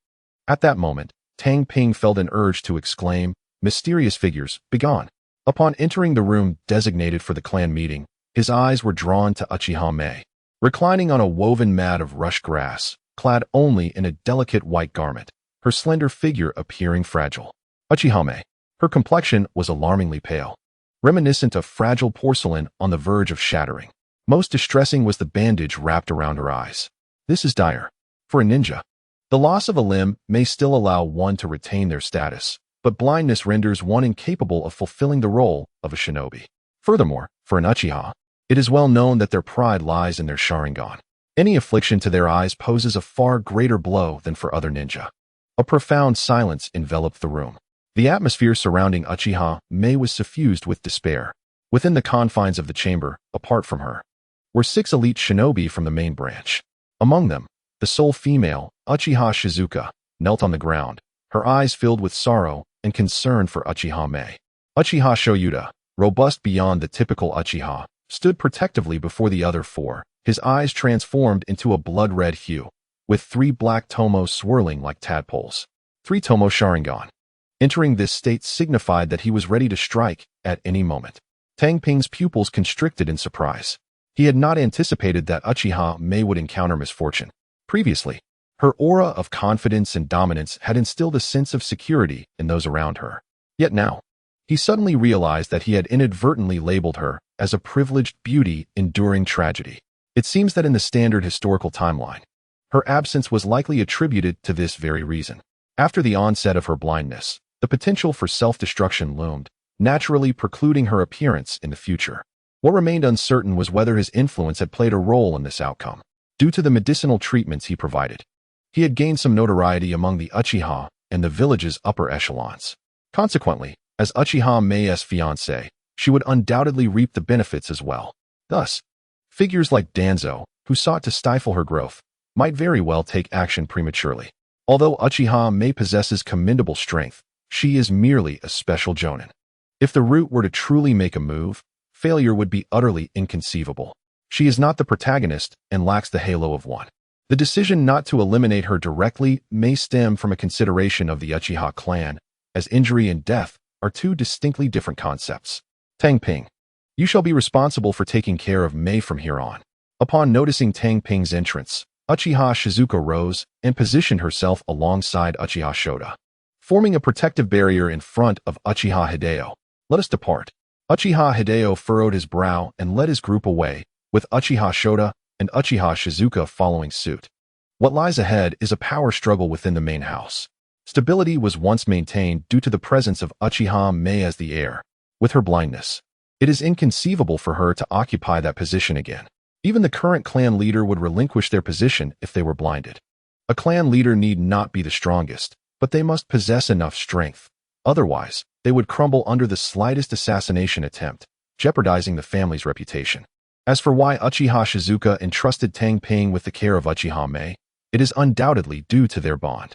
At that moment, Tang Ping felt an urge to exclaim, "Mysterious figures, begone." Upon entering the room designated for the clan meeting, his eyes were drawn to Uchiha Meia, reclining on a woven mat of rush grass, clad only in a delicate white garment, her slender figure appearing fragile. Uchiha Meia. Her complexion was alarmingly pale, reminiscent of fragile porcelain on the verge of shattering. Most distressing was the bandage wrapped around her eyes. This is dire. For a ninja, the loss of a limb may still allow one to retain their status, but blindness renders one incapable of fulfilling the role of a shinobi. Furthermore, for an Uchiha, it is well known that their pride lies in their Sharingan. Any affliction to their eyes poses a far greater blow than for other ninja. A profound silence enveloped the room. The atmosphere surrounding Uchiha Meia was suffused with despair. Within the confines of the chamber, apart from her, were 6 elite shinobi from the main branch. Among them, the sole female, Uchiha Shizuka, knelt on the ground, her eyes filled with sorrow and concern for Uchiha Meia. Uchiha Shoyuta, robust beyond the typical Uchiha, stood protectively before the other 4, his eyes transformed into a blood-red hue, with 3 black tomos swirling like tadpoles. 3 tomo Sharingan. Entering this state signified that he was ready to strike at any moment. Tang Ping's pupils constricted in surprise. He had not anticipated that Uchiha Meia would encounter misfortune. Previously, her aura of confidence and dominance had instilled a sense of security in those around her. Yet now, he suddenly realized that he had inadvertently labeled her as a privileged beauty enduring tragedy. It seems that in the standard historical timeline, her absence was likely attributed to this very reason. After the onset of her blindness, the potential for self-destruction loomed, naturally precluding her appearance in the future. What remained uncertain was whether his influence had played a role in this outcome. Due to the medicinal treatments he provided, he had gained some notoriety among the Uchiha and the village's upper echelons. Consequently, as Uchiha Meia's fiancée, she would undoubtedly reap the benefits as well. Thus, figures like Danzō, who sought to stifle her growth, might very well take action prematurely. Although Uchiha Meia possesses commendable strength, she is merely a special jonin. If the root were to truly make a move, failure would be utterly inconceivable. She is not the protagonist and lacks the halo of one. The decision not to eliminate her directly may stem from a consideration of the Uchiha clan, as injury and death are 2 distinctly different concepts. Tang Ping. You shall be responsible for taking care of Meia from here on. Upon noticing Tang Ping's entrance, Uchiha Shizuka rose and positioned herself alongside Uchiha Shota, forming a protective barrier in front of Uchiha Hideo. Let us depart. Uchiha Hideo furrowed his brow and led his group away, with Uchiha Shota and Uchiha Shizuka following suit. What lies ahead is a power struggle within the main house. Stability was once maintained due to the presence of Uchiha Meia as the heir. With her blindness, it is inconceivable for her to occupy that position again. Even the current clan leader would relinquish their position if they were blinded. A clan leader need not be the strongest, but they must possess enough strength. Otherwise, they would crumble under the slightest assassination attempt, jeopardizing the family's reputation. As for why Uchiha Shizuka entrusted Tang Ping with the care of Uchiha Meia, it is undoubtedly due to their bond.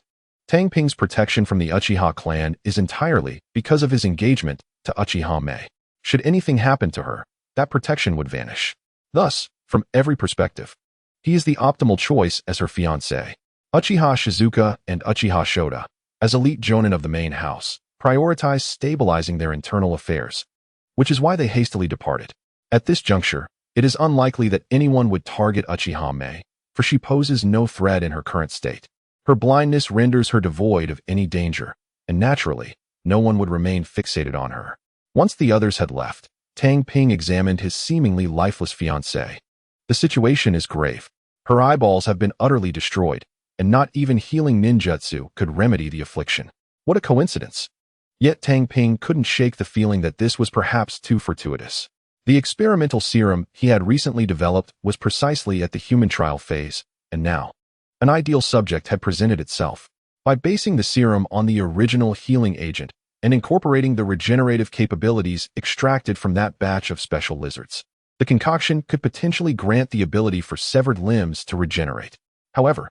Tang Ping's protection from the Uchiha clan is entirely because of his engagement to Uchiha Meia. Should anything happen to her, that protection would vanish. Thus, from every perspective, he is the optimal choice as her fiancé. Uchiha Shizuka and Uchiha Shota, as elite jonin of the main house, prioritize stabilizing their internal affairs, which is why they hastily departed. At this juncture, it is unlikely that anyone would target Uchiha Meia, for she poses no threat in her current state. Her blindness renders her devoid of any danger, and naturally, no one would remain fixated on her. Once the others had left, Tang Ping examined his seemingly lifeless fiancée. The situation is grave. Her eyeballs have been utterly destroyed, and not even healing ninjutsu could remedy the affliction. What a coincidence! Yet Tang Ping couldn't shake the feeling that this was perhaps too fortuitous. The experimental serum he had recently developed was precisely at the human trial phase, and now, an ideal subject had presented itself. By basing the serum on the original healing agent and incorporating the regenerative capabilities extracted from that batch of special lizards, the concoction could potentially grant the ability for severed limbs to regenerate. However,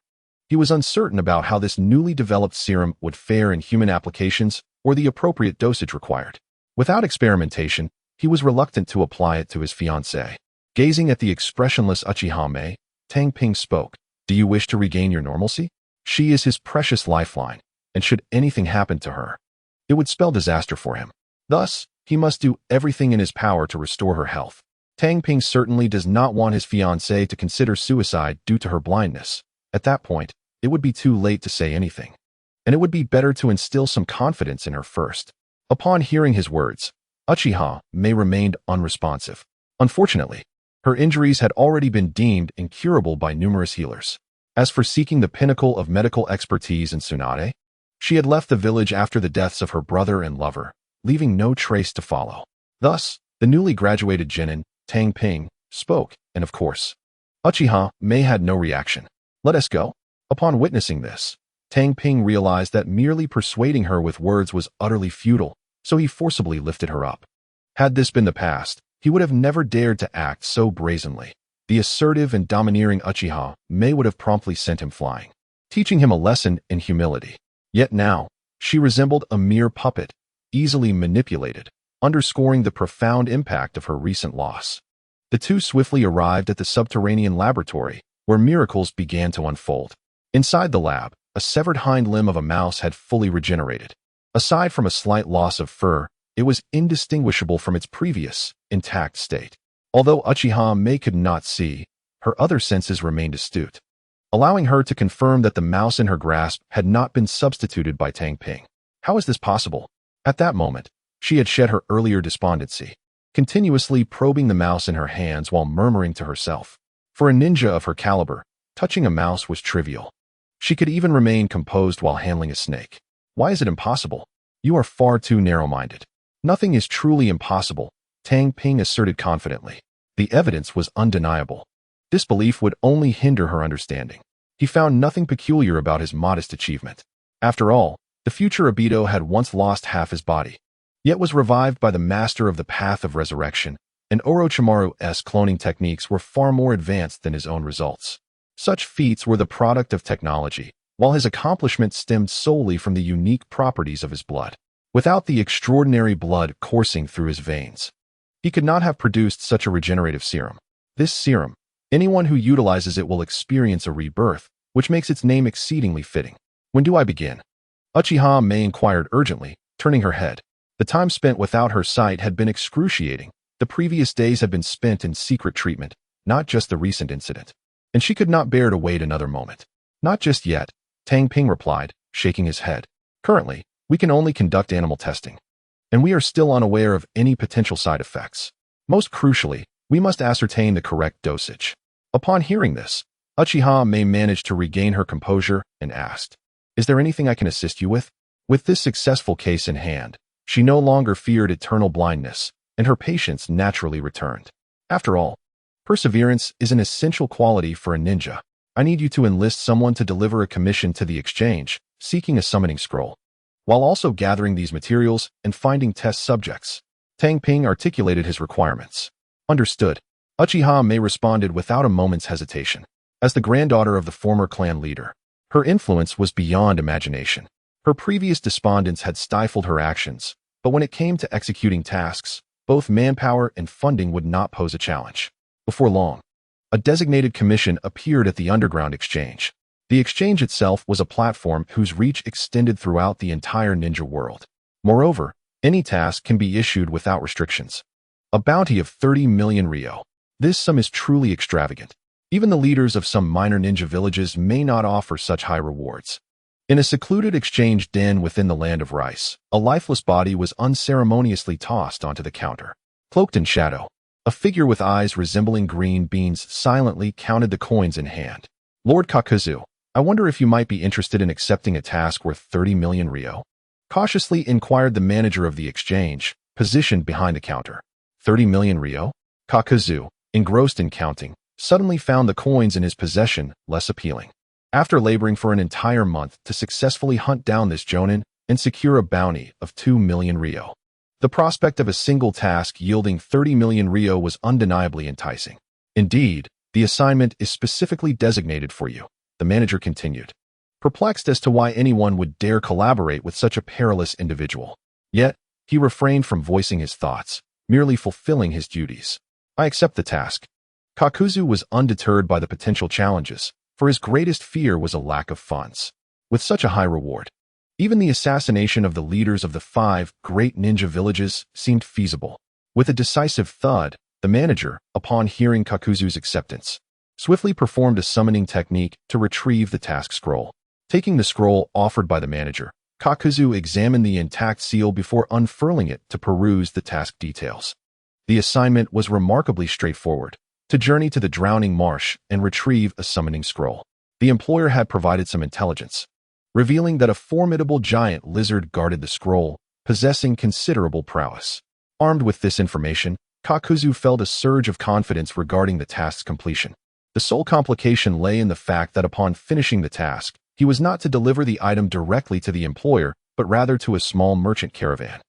he was uncertain about how this newly developed serum would fare in human applications or the appropriate dosage required. Without experimentation, he was reluctant to apply it to his fiancée. Gazing at the expressionless Uchiha Meia, Tang Ping spoke, "Do you wish to regain your normalcy? She is his precious lifeline, and should anything happen to her, it would spell disaster for him. Thus, he must do everything in his power to restore her health." Tang Ping certainly does not want his fiancée to consider suicide due to her blindness. At that point, it would be too late to say anything, and it would be better to instill some confidence in her first. Upon hearing his words, Uchiha Meia remained unresponsive. Unfortunately, her injuries had already been deemed incurable by numerous healers. As for seeking the pinnacle of medical expertise in Tsunade, she had left the village after the deaths of her brother and lover, leaving no trace to follow. Thus, the newly graduated genin, Tang Ping, spoke, and of course, Uchiha Meia had no reaction. "Let us go." Upon witnessing this, Tang Ping realized that merely persuading her with words was utterly futile, so he forcibly lifted her up. Had this been the past, he would have never dared to act so brazenly. The assertive and domineering Uchiha Meia would have promptly sent him flying, teaching him a lesson in humility. Yet now, she resembled a mere puppet, easily manipulated, underscoring the profound impact of her recent loss. The two swiftly arrived at the subterranean laboratory, where miracles began to unfold. Inside the lab, a severed hind limb of a mouse had fully regenerated. Aside from a slight loss of fur, it was indistinguishable from its previous, intact state. Although Uchiha Meia could not see, her other senses remained astute, allowing her to confirm that the mouse in her grasp had not been substituted by Tang Ping. How is this possible? At that moment, she had shed her earlier despondency, continuously probing the mouse in her hands while murmuring to herself. For a ninja of her caliber, touching a mouse was trivial. She could even remain composed while handling a snake. Why is it impossible? You are far too narrow-minded. Nothing is truly impossible, Tang Ping asserted confidently. The evidence was undeniable. Disbelief would only hinder her understanding. He found nothing peculiar about his modest achievement. After all, the future Obito had once lost half his body, yet was revived by the master of the path of resurrection, and Orochimaru's cloning techniques were far more advanced than his own results. Such feats were the product of technology, while his accomplishment stemmed solely from the unique properties of his blood. Without the extraordinary blood coursing through his veins, he could not have produced such a regenerative serum. This serum, anyone who utilizes it will experience a rebirth, which makes its name exceedingly fitting. When do I begin? Uchiha Meia inquired urgently, turning her head. The time spent without her sight had been excruciating. The previous days had been spent in secret treatment, not just the recent incident, and she could not bear to wait another moment. Not just yet, Tang Ping replied, shaking his head. Currently, we can only conduct animal testing, and we are still unaware of any potential side effects. Most crucially, we must ascertain the correct dosage. Upon hearing this, Uchiha Meia managed to regain her composure and asked, "Is there anything I can assist you with?" With this successful case in hand, she no longer feared eternal blindness, and her patience naturally returned. After all, perseverance is an essential quality for a ninja. I need you to enlist someone to deliver a commission to the exchange, seeking a summoning scroll, while also gathering these materials and finding test subjects. Tang Ping articulated his requirements. Understood. Uchiha Meia responded without a moment's hesitation. As the granddaughter of the former clan leader, her influence was beyond imagination. Her previous despondence had stifled her actions, but when it came to executing tasks, both manpower and funding would not pose a challenge. Before long, a designated commission appeared at the underground exchange. The exchange itself was a platform whose reach extended throughout the entire ninja world. Moreover, any task can be issued without restrictions. A bounty of 30 million ryo. This sum is truly extravagant. Even the leaders of some minor ninja villages may not offer such high rewards. In a secluded exchange den within the land of rice, a lifeless body was unceremoniously tossed onto the counter. Cloaked in shadow, a figure with eyes resembling green beans silently counted the coins in hand. "Lord Kakashi, I wonder if you might be interested in accepting a task worth 30 million ryo?" Cautiously inquired the manager of the exchange, positioned behind the counter. 30 million ryo? Kakashi, engrossed in counting, suddenly found the coins in his possession less appealing. After laboring for an entire month to successfully hunt down this jonin and secure a bounty of 2 million ryo, the prospect of a single task yielding 30 million ryo was undeniably enticing. "Indeed, the assignment is specifically designated for you," the manager continued, perplexed as to why anyone would dare collaborate with such a perilous individual. Yet, He refrained from voicing his thoughts, merely fulfilling his duties. I accept the task. Kakuzu was undeterred by the potential challenges, for his greatest fear was a lack of funds. With such a high reward, even the assassination of the leaders of the 5 great ninja villages seemed feasible. With a decisive thud, the manager, upon hearing Kakuzu's acceptance, swiftly performed a summoning technique to retrieve the task scroll. Taking the scroll offered by the manager, Kakuzu examined the intact seal before unfurling it to peruse the task details. The assignment was remarkably straightforward: to journey to the drowning marsh and retrieve a summoning scroll. The employer had provided some intelligence, revealing that a formidable giant lizard guarded the scroll, possessing considerable prowess. Armed with this information, Kakuzu felt a surge of confidence regarding the task's completion. The sole complication lay in the fact that upon finishing the task, he was not to deliver the item directly to the employer, but rather to a small merchant caravan.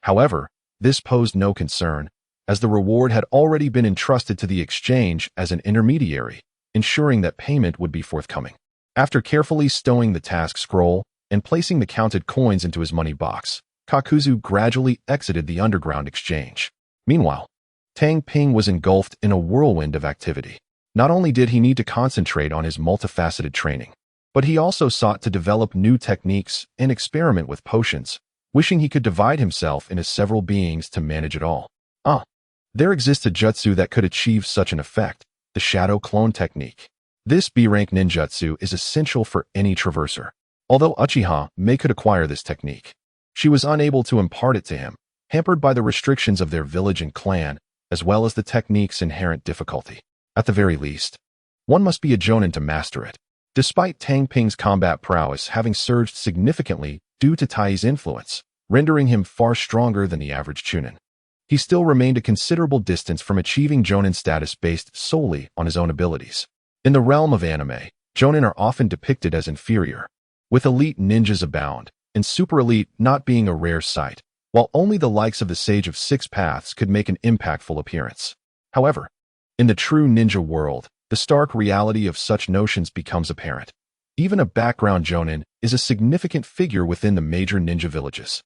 However, this posed no concern, as the reward had already been entrusted to the exchange as an intermediary, ensuring that payment would be forthcoming. After carefully stowing the task scroll and placing the counted coins into his money box, Kakuzu gradually exited the underground exchange. Meanwhile, Tang Ping was engulfed in a whirlwind of activity. Not only did he need to concentrate on his multifaceted training, but he also sought to develop new techniques and experiment with potions, wishing he could divide himself into several beings to manage it all. There exists a jutsu that could achieve such an effect, the shadow clone technique. This B-rank ninjutsu is essential for any traverser. Although Uchiha Meia could acquire this technique, she was unable to impart it to him, hampered by the restrictions of their village and clan, as well as the technique's inherent difficulty. At the very least, one must be a jonin to master it. Despite Tang Ping's combat prowess having surged significantly due to Tai's influence, rendering him far stronger than the average chunin, he still remained a considerable distance from achieving jonin status based solely on his own abilities. In the realm of anime, jonin are often depicted as inferior, with elite ninjas abound, and super elite not being a rare sight, while only the likes of the Sage of Six Paths could make an impactful appearance. However, in the true ninja world, the stark reality of such notions becomes apparent. Even a background jonin is a significant figure within the major ninja villages.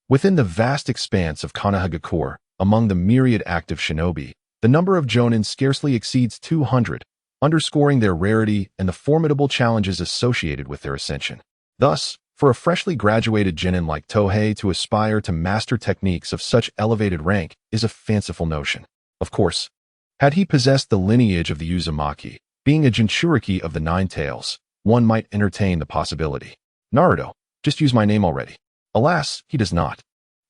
Within the vast expanse of Konohagakure, among the myriad active shinobi, the number of jonin scarcely exceeds 200, underscoring their rarity and the formidable challenges associated with their ascension. Thus, for a freshly graduated genin like Tohei to aspire to master techniques of such elevated rank is a fanciful notion. Of course, had he possessed the lineage of the Uzumaki, being a Jinchuriki of the Nine Tails, one might entertain the possibility. Naruto, just use my name already. Alas, he does not.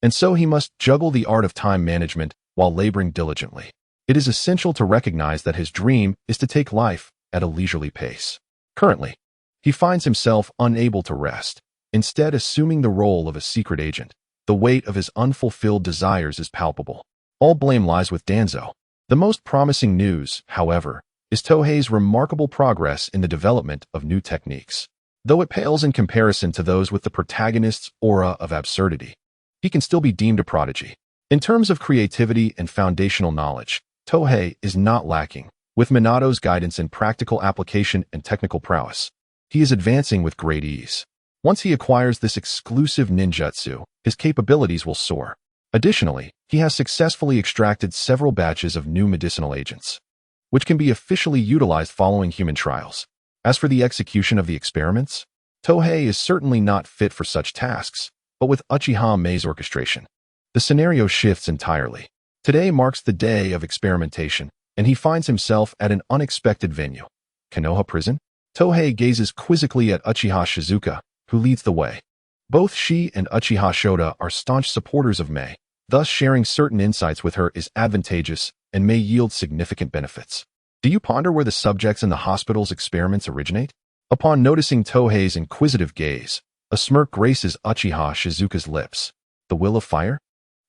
And so he must juggle the art of time management while laboring diligently. It is essential to recognize that his dream is to take life at a leisurely pace. Currently, he finds himself unable to rest, instead assuming the role of a secret agent. The weight of his unfulfilled desires is palpable. All blame lies with Danzō. The most promising news, however, is Tohei's remarkable progress in the development of new techniques. Though it pales in comparison to those with the protagonist's aura of absurdity, he can still be deemed a prodigy. In terms of creativity and foundational knowledge, Tohei is not lacking. With Minato's guidance in practical application and technical prowess, he is advancing with great ease. Once he acquires this exclusive ninjutsu, his capabilities will soar. Additionally, he has successfully extracted several batches of new medicinal agents, which can be officially utilized following human trials. As for the execution of the experiments, Tohei is certainly not fit for such tasks, but with Uchiha Meia's orchestration, the scenario shifts entirely. Today marks the day of experimentation, and he finds himself at an unexpected venue. Konoha Prison? Tohei gazes quizzically at Uchiha Shizuka, who leads the way. Both she and Uchiha Shota are staunch supporters of Mei, thus sharing certain insights with her is advantageous and may yield significant benefits. Do you ponder where the subjects in the hospital's experiments originate? Upon noticing Tohei's inquisitive gaze, a smirk graces Uchiha Shizuka's lips. The will of fire?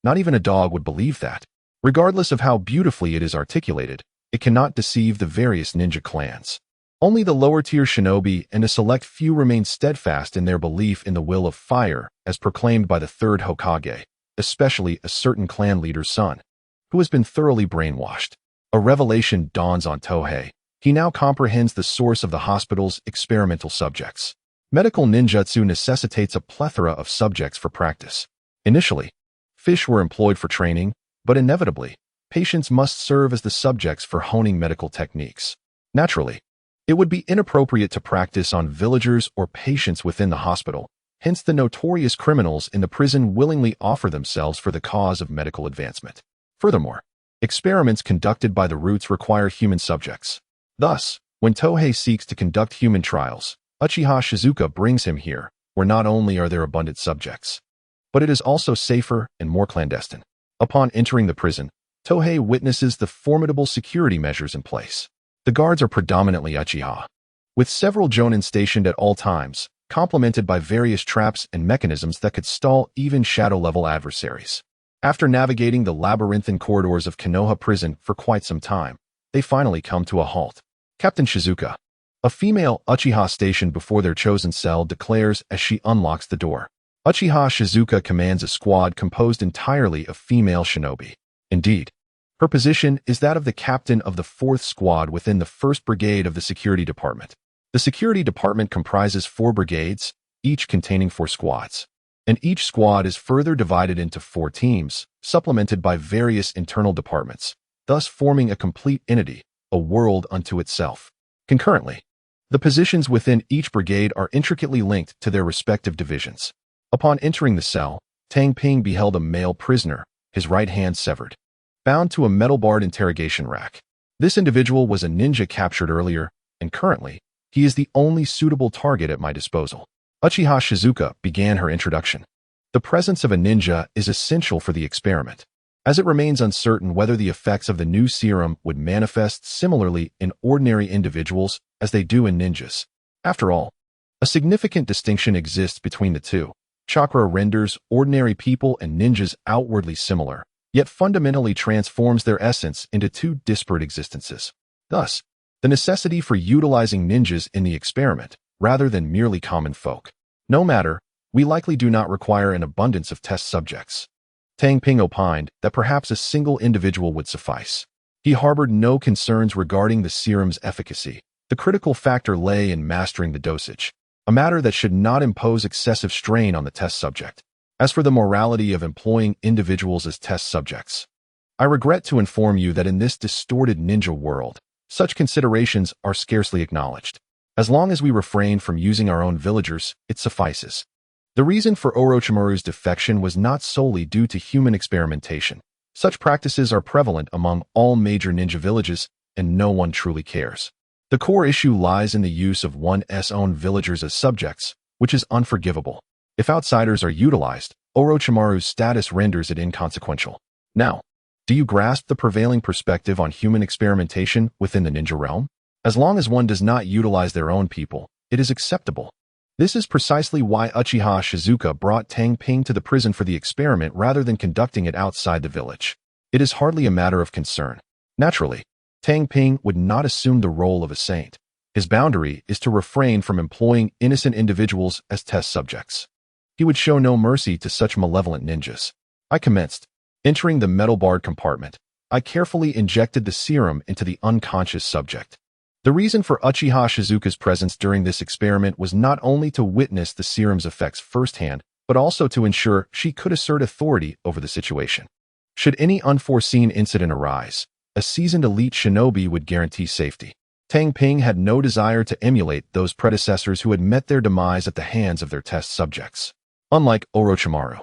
Not even a dog would believe that. Regardless of how beautifully it is articulated, it cannot deceive the various ninja clans. Only the lower-tier shinobi and a select few remain steadfast in their belief in the will of fire as proclaimed by the third Hokage, especially a certain clan leader's son, who has been thoroughly brainwashed. A revelation dawns on Tohei. He now comprehends the source of the hospital's experimental subjects. Medical ninjutsu necessitates a plethora of subjects for practice. Initially, Fish were employed for training, but inevitably, patients must serve as the subjects for honing medical techniques. Naturally, it would be inappropriate to practice on villagers or patients within the hospital, hence the notorious criminals in the prison willingly offer themselves for the cause of medical advancement. Furthermore, experiments conducted by the roots require human subjects. Thus, when Tohei seeks to conduct human trials, Uchiha Shizuka brings him here, where not only are there abundant subjects, but it is also safer and more clandestine. Upon entering the prison, Tohei witnesses the formidable security measures in place. The guards are predominantly Uchiha, with several jonin stationed at all times, complemented by various traps and mechanisms that could stall even shadow-level adversaries. After navigating the labyrinthine corridors of Konoha prison for quite some time, they finally come to a halt. Captain Shizuka, a female Uchiha stationed before their chosen cell, declares as she unlocks the door. Uchiha Shizuka commands a squad composed entirely of female shinobi. Indeed, her position is that of the captain of the 4th squad within the 1st Brigade of the Security Department. The Security Department comprises 4 brigades, each containing 4 squads, and each squad is further divided into 4 teams, supplemented by various internal departments, thus forming a complete entity, a world unto itself. Concurrently, the positions within each brigade are intricately linked to their respective divisions. Upon entering the cell, Tang Ping beheld a male prisoner, his right hand severed, bound to a metal-barred interrogation rack. This individual was a ninja captured earlier, and currently, he is the only suitable target at my disposal. Uchiha Shizuka began her introduction. The presence of a ninja is essential for the experiment, as it remains uncertain whether the effects of the new serum would manifest similarly in ordinary individuals as they do in ninjas. After all, a significant distinction exists between the two. Chakra renders ordinary people and ninjas outwardly similar, yet fundamentally transforms their essence into 2 disparate existences. Thus, the necessity for utilizing ninjas in the experiment, rather than merely common folk. No matter, we likely do not require an abundance of test subjects. Tang Ping opined that perhaps a single individual would suffice. He harbored no concerns regarding the serum's efficacy. The critical factor lay in mastering the dosage, a matter that should not impose excessive strain on the test subject. As for the morality of employing individuals as test subjects, I regret to inform you that in this distorted ninja world, such considerations are scarcely acknowledged. As long as we refrain from using our own villagers, it suffices. The reason for Orochimaru's defection was not solely due to human experimentation. Such practices are prevalent among all major ninja villages, and no one truly cares. The core issue lies in the use of one's own villagers as subjects, which is unforgivable. If outsiders are utilized, Orochimaru's status renders it inconsequential. Now, do you grasp the prevailing perspective on human experimentation within the ninja realm? As long as one does not utilize their own people, it is acceptable. This is precisely why Uchiha Shizuka brought Tang Ping to the prison for the experiment rather than conducting it outside the village. It is hardly a matter of concern. Naturally, Tang Ping would not assume the role of a saint. His boundary is to refrain from employing innocent individuals as test subjects. He would show no mercy to such malevolent ninjas. I commenced. Entering the metal-barred compartment, I carefully injected the serum into the unconscious subject. The reason for Uchiha Shizuka's presence during this experiment was not only to witness the serum's effects firsthand, but also to ensure she could assert authority over the situation. Should any unforeseen incident arise, a seasoned elite shinobi would guarantee safety. Tang Ping had no desire to emulate those predecessors who had met their demise at the hands of their test subjects. Unlike Orochimaru,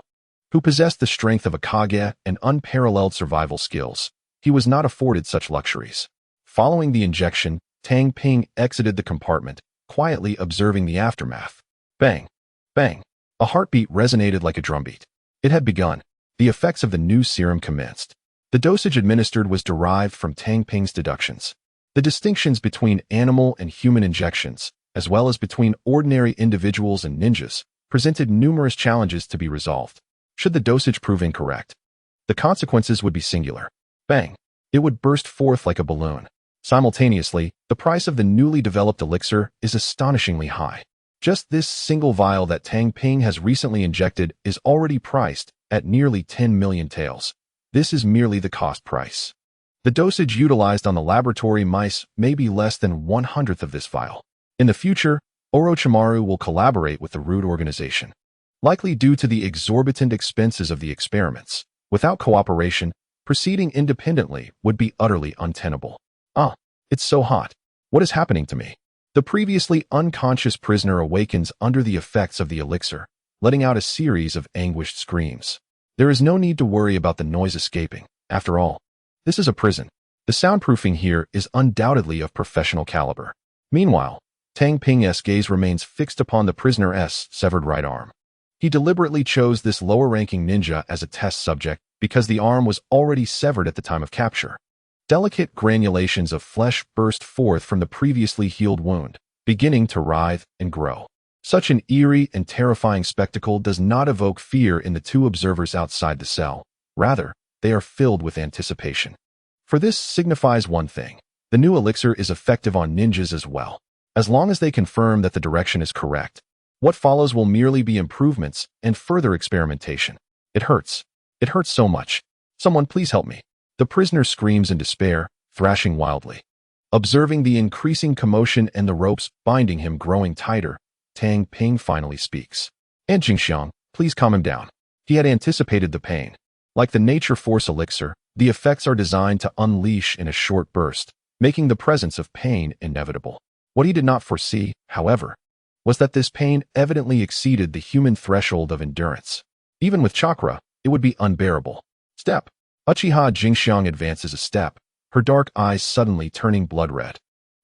who possessed the strength of a Kage and unparalleled survival skills, he was not afforded such luxuries. Following the injection, Tang Ping exited the compartment, quietly observing the aftermath. Bang! Bang! A heartbeat resonated like a drumbeat. It had begun. The effects of the new serum commenced. The dosage administered was derived from Tang Ping's deductions. The distinctions between animal and human injections, as well as between ordinary individuals and ninjas, presented numerous challenges to be resolved. Should the dosage prove incorrect, the consequences would be singular. Bang! It would burst forth like a balloon. Simultaneously, the price of the newly developed elixir is astonishingly high. Just this single vial that Tang Ping has recently injected is already priced at nearly 10 million taels. This is merely the cost price. The dosage utilized on the laboratory mice may be less than 1/100th of this vial. In the future, Orochimaru will collaborate with the Root organization. Likely due to the exorbitant expenses of the experiments, Without cooperation, proceeding independently would be utterly untenable. Ah, it's so hot. What is happening to me? The previously unconscious prisoner awakens under the effects of the elixir, letting out a series of anguished screams. There is no need to worry about the noise escaping. After all, this is a prison. The soundproofing here is undoubtedly of professional caliber. Meanwhile, Tang Ping's gaze remains fixed upon the prisoner's severed right arm. He deliberately chose this lower-ranking ninja as a test subject because the arm was already severed at the time of capture. Delicate granulations of flesh burst forth from the previously healed wound, beginning to writhe and grow. Such an eerie and terrifying spectacle does not evoke fear in the two observers outside the cell. Rather, they are filled with anticipation. For this signifies one thing: the new elixir is effective on ninjas as well. As long as they confirm that the direction is correct, what follows will merely be improvements and further experimentation. It hurts. It hurts so much. Someone please help me. The prisoner screams in despair, thrashing wildly. Observing the increasing commotion and the ropes binding him growing tighter, Tang Ping finally speaks. "And Jingxiang, please calm him down." He had anticipated the pain. Like the nature force elixir, the effects are designed to unleash in a short burst, making the presence of pain inevitable. What he did not foresee, however, was that this pain evidently exceeded the human threshold of endurance. Even with chakra, it would be unbearable. Step. Uchiha Jingxiang advances a step, her dark eyes suddenly turning blood red.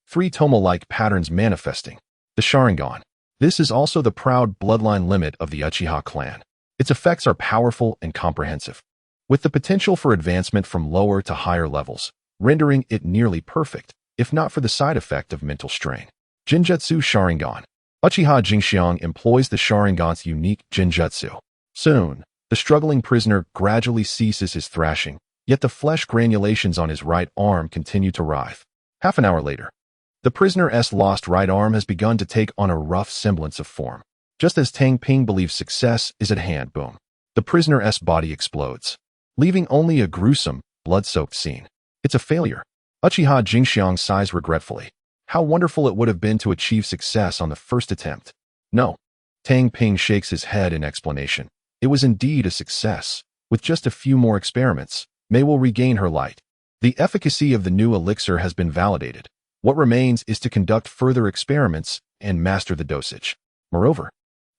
Three Tomo-like patterns manifesting. The Sharingan. This is also the proud bloodline limit of the Uchiha clan. Its effects are powerful and comprehensive, with the potential for advancement from lower to higher levels, rendering it nearly perfect, if not for the side effect of mental strain. Jinjutsu Sharingan. Uchiha Jingxiang employs the Sharingan's unique Jinjutsu. Soon, the struggling prisoner gradually ceases his thrashing, yet the flesh granulations on his right arm continue to writhe. Half an hour later, the prisoner's lost right arm has begun to take on a rough semblance of form. Just as Tang Ping believes success is at hand, boom, the prisoner's body explodes, leaving only a gruesome, blood-soaked scene. It's a failure. Uchiha Jingxiang sighs regretfully. How wonderful it would have been to achieve success on the first attempt. No. Tang Ping shakes his head in explanation. It was indeed a success. With just a few more experiments, Mei will regain her light. The efficacy of the new elixir has been validated. What remains is to conduct further experiments and master the dosage. Moreover,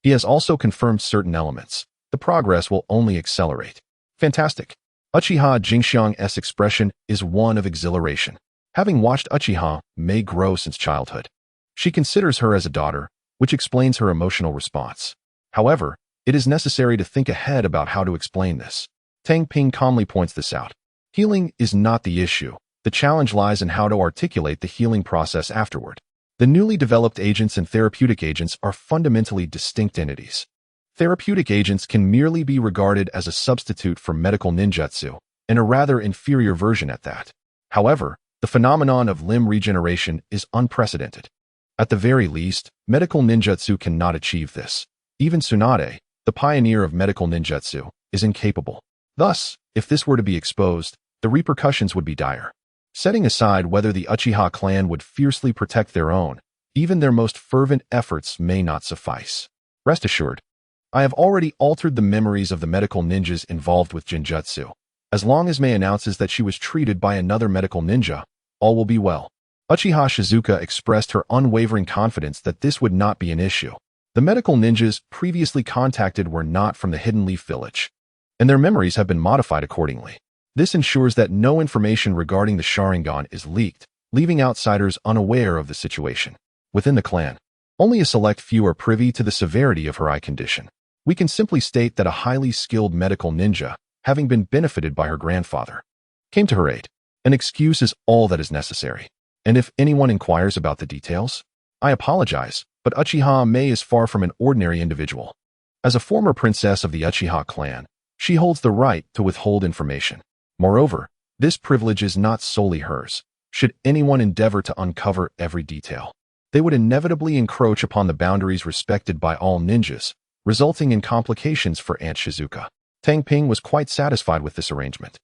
he has also confirmed certain elements. The progress will only accelerate. Fantastic. Uchiha Jingxiang's expression is one of exhilaration. Having watched Uchiha Mei grow since childhood, she considers her as a daughter, which explains her emotional response. However, it is necessary to think ahead about how to explain this. Tang Ping calmly points this out. Healing is not the issue. The challenge lies in how to articulate the healing process afterward. The newly developed agents and therapeutic agents are fundamentally distinct entities. Therapeutic agents can merely be regarded as a substitute for medical ninjutsu, and a rather inferior version at that. However, the phenomenon of limb regeneration is unprecedented. At the very least, medical ninjutsu cannot achieve this. Even Tsunade, the pioneer of medical ninjutsu, is incapable. Thus, if this were to be exposed, the repercussions would be dire. Setting aside whether the Uchiha clan would fiercely protect their own, even their most fervent efforts may not suffice. Rest assured, I have already altered the memories of the medical ninjas involved with Jinjutsu. As long as Mei announces that she was treated by another medical ninja, all will be well. Uchiha Shizuka expressed her unwavering confidence that this would not be an issue. The medical ninjas previously contacted were not from the Hidden Leaf Village, and their memories have been modified accordingly. This ensures that no information regarding the Sharingan is leaked, leaving outsiders unaware of the situation. Within the clan, only a select few are privy to the severity of her eye condition. We can simply state that a highly skilled medical ninja, having been benefited by her grandfather, came to her aid. An excuse is all that is necessary. And if anyone inquires about the details, I apologize, but Uchiha Mei is far from an ordinary individual. As a former princess of the Uchiha clan, she holds the right to withhold information. Moreover, this privilege is not solely hers. Should anyone endeavor to uncover every detail, they would inevitably encroach upon the boundaries respected by all ninjas, resulting in complications for Aunt Shizuka. Tang Ping was quite satisfied with this arrangement.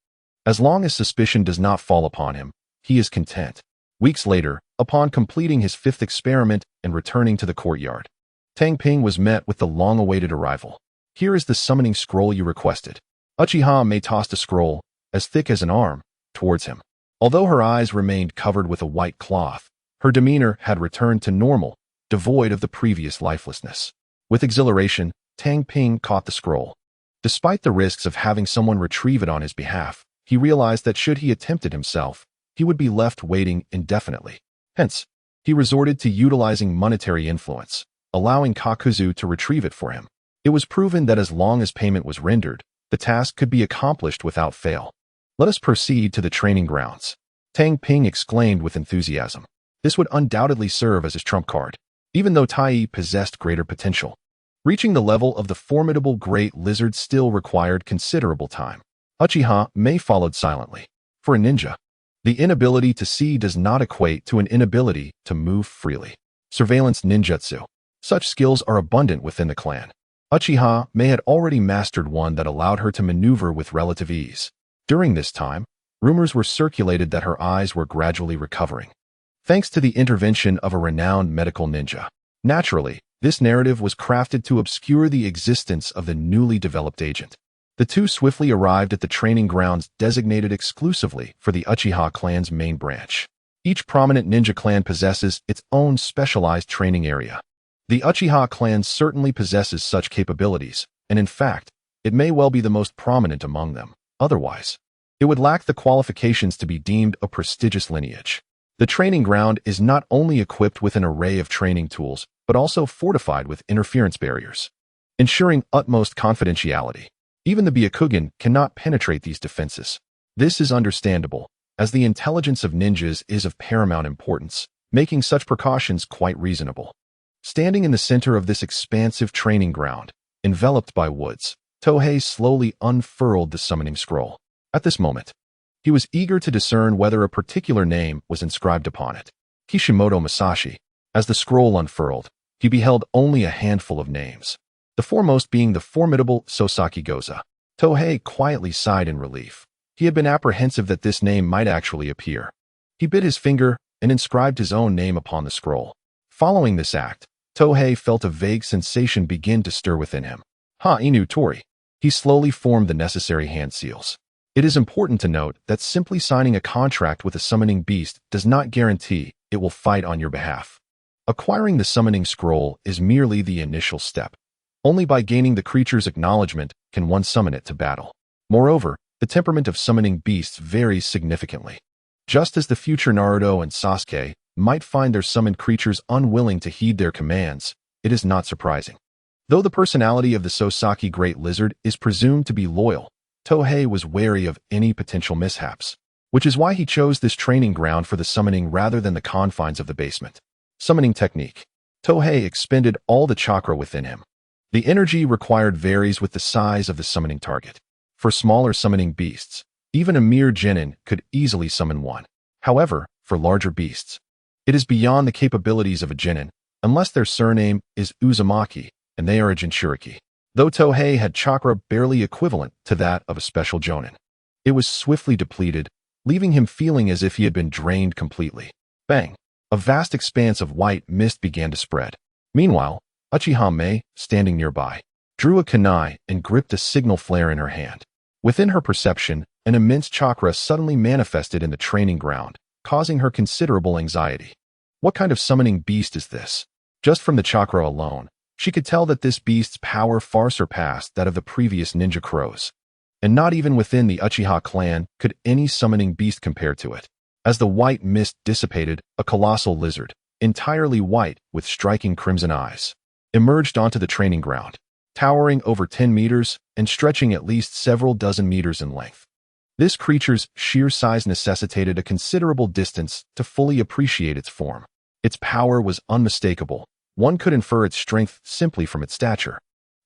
As long as suspicion does not fall upon him, he is content. Weeks later, upon completing his 5th experiment and returning to the courtyard, Tang Ping was met with the long-awaited arrival. Here is the summoning scroll you requested. Uchiha Meia tossed a scroll, as thick as an arm, towards him. Although her eyes remained covered with a white cloth, her demeanor had returned to normal, devoid of the previous lifelessness. With exhilaration, Tang Ping caught the scroll. Despite the risks of having someone retrieve it on his behalf, he realized that should he attempt it himself, he would be left waiting indefinitely. Hence, he resorted to utilizing monetary influence, allowing Kakashi to retrieve it for him. It was proven that as long as payment was rendered, the task could be accomplished without fail. Let us proceed to the training grounds. Tang Ping exclaimed with enthusiasm. This would undoubtedly serve as his trump card, even though Tai possessed greater potential. Reaching the level of the formidable Great Lizard still required considerable time. Uchiha Meia followed silently. For a ninja, the inability to see does not equate to an inability to move freely. Surveillance ninjutsu. Such skills are abundant within the clan. Uchiha Meia had already mastered one that allowed her to maneuver with relative ease. During this time, rumors were circulated that her eyes were gradually recovering, thanks to the intervention of a renowned medical ninja. Naturally, this narrative was crafted to obscure the existence of the newly developed agent. The two swiftly arrived at the training grounds designated exclusively for the Uchiha clan's main branch. Each prominent ninja clan possesses its own specialized training area. The Uchiha clan certainly possesses such capabilities, and in fact, it may well be the most prominent among them. Otherwise, it would lack the qualifications to be deemed a prestigious lineage. The training ground is not only equipped with an array of training tools, but also fortified with interference barriers, ensuring utmost confidentiality. Even the Byakugan cannot penetrate these defenses. This is understandable, as the intelligence of ninjas is of paramount importance, making such precautions quite reasonable. Standing in the center of this expansive training ground, enveloped by woods, Tohei slowly unfurled the summoning scroll. At this moment, he was eager to discern whether a particular name was inscribed upon it. Kishimoto Masashi. As the scroll unfurled, he beheld only a handful of names, the foremost being the formidable Sosaki Goza. Tohei quietly sighed in relief. He had been apprehensive that this name might actually appear. He bit his finger and inscribed his own name upon the scroll. Following this act, Tohei felt a vague sensation begin to stir within him. Ha-inu tori. He slowly formed the necessary hand seals. It is important to note that simply signing a contract with a summoning beast does not guarantee it will fight on your behalf. Acquiring the summoning scroll is merely the initial step. Only by gaining the creature's acknowledgement can one summon it to battle. Moreover, the temperament of summoning beasts varies significantly. Just as the future Naruto and Sasuke might find their summoned creatures unwilling to heed their commands, it is not surprising. Though the personality of the Sosaki Great Lizard is presumed to be loyal, Tohei was wary of any potential mishaps, which is why he chose this training ground for the summoning rather than the confines of the basement. Summoning technique. Tohei expended all the chakra within him. The energy required varies with the size of the summoning target. For smaller summoning beasts, even a mere genin could easily summon one. However, for larger beasts, it is beyond the capabilities of a genin, unless their surname is Uzumaki, and they are a Jinchuriki. Though Tohei had chakra barely equivalent to that of a special jonin, it was swiftly depleted, leaving him feeling as if he had been drained completely. Bang! A vast expanse of white mist began to spread. Meanwhile, Uchiha Meia, standing nearby, drew a kunai and gripped a signal flare in her hand. Within her perception, an immense chakra suddenly manifested in the training ground, causing her considerable anxiety. What kind of summoning beast is this? Just from the chakra alone, she could tell that this beast's power far surpassed that of the previous ninja crows. And not even within the Uchiha clan could any summoning beast compare to it. As the white mist dissipated, a colossal lizard, entirely white with striking crimson eyes, emerged onto the training ground, towering over 10 meters and stretching at least several dozen meters in length. This creature's sheer size necessitated a considerable distance to fully appreciate its form. Its power was unmistakable. One could infer its strength simply from its stature.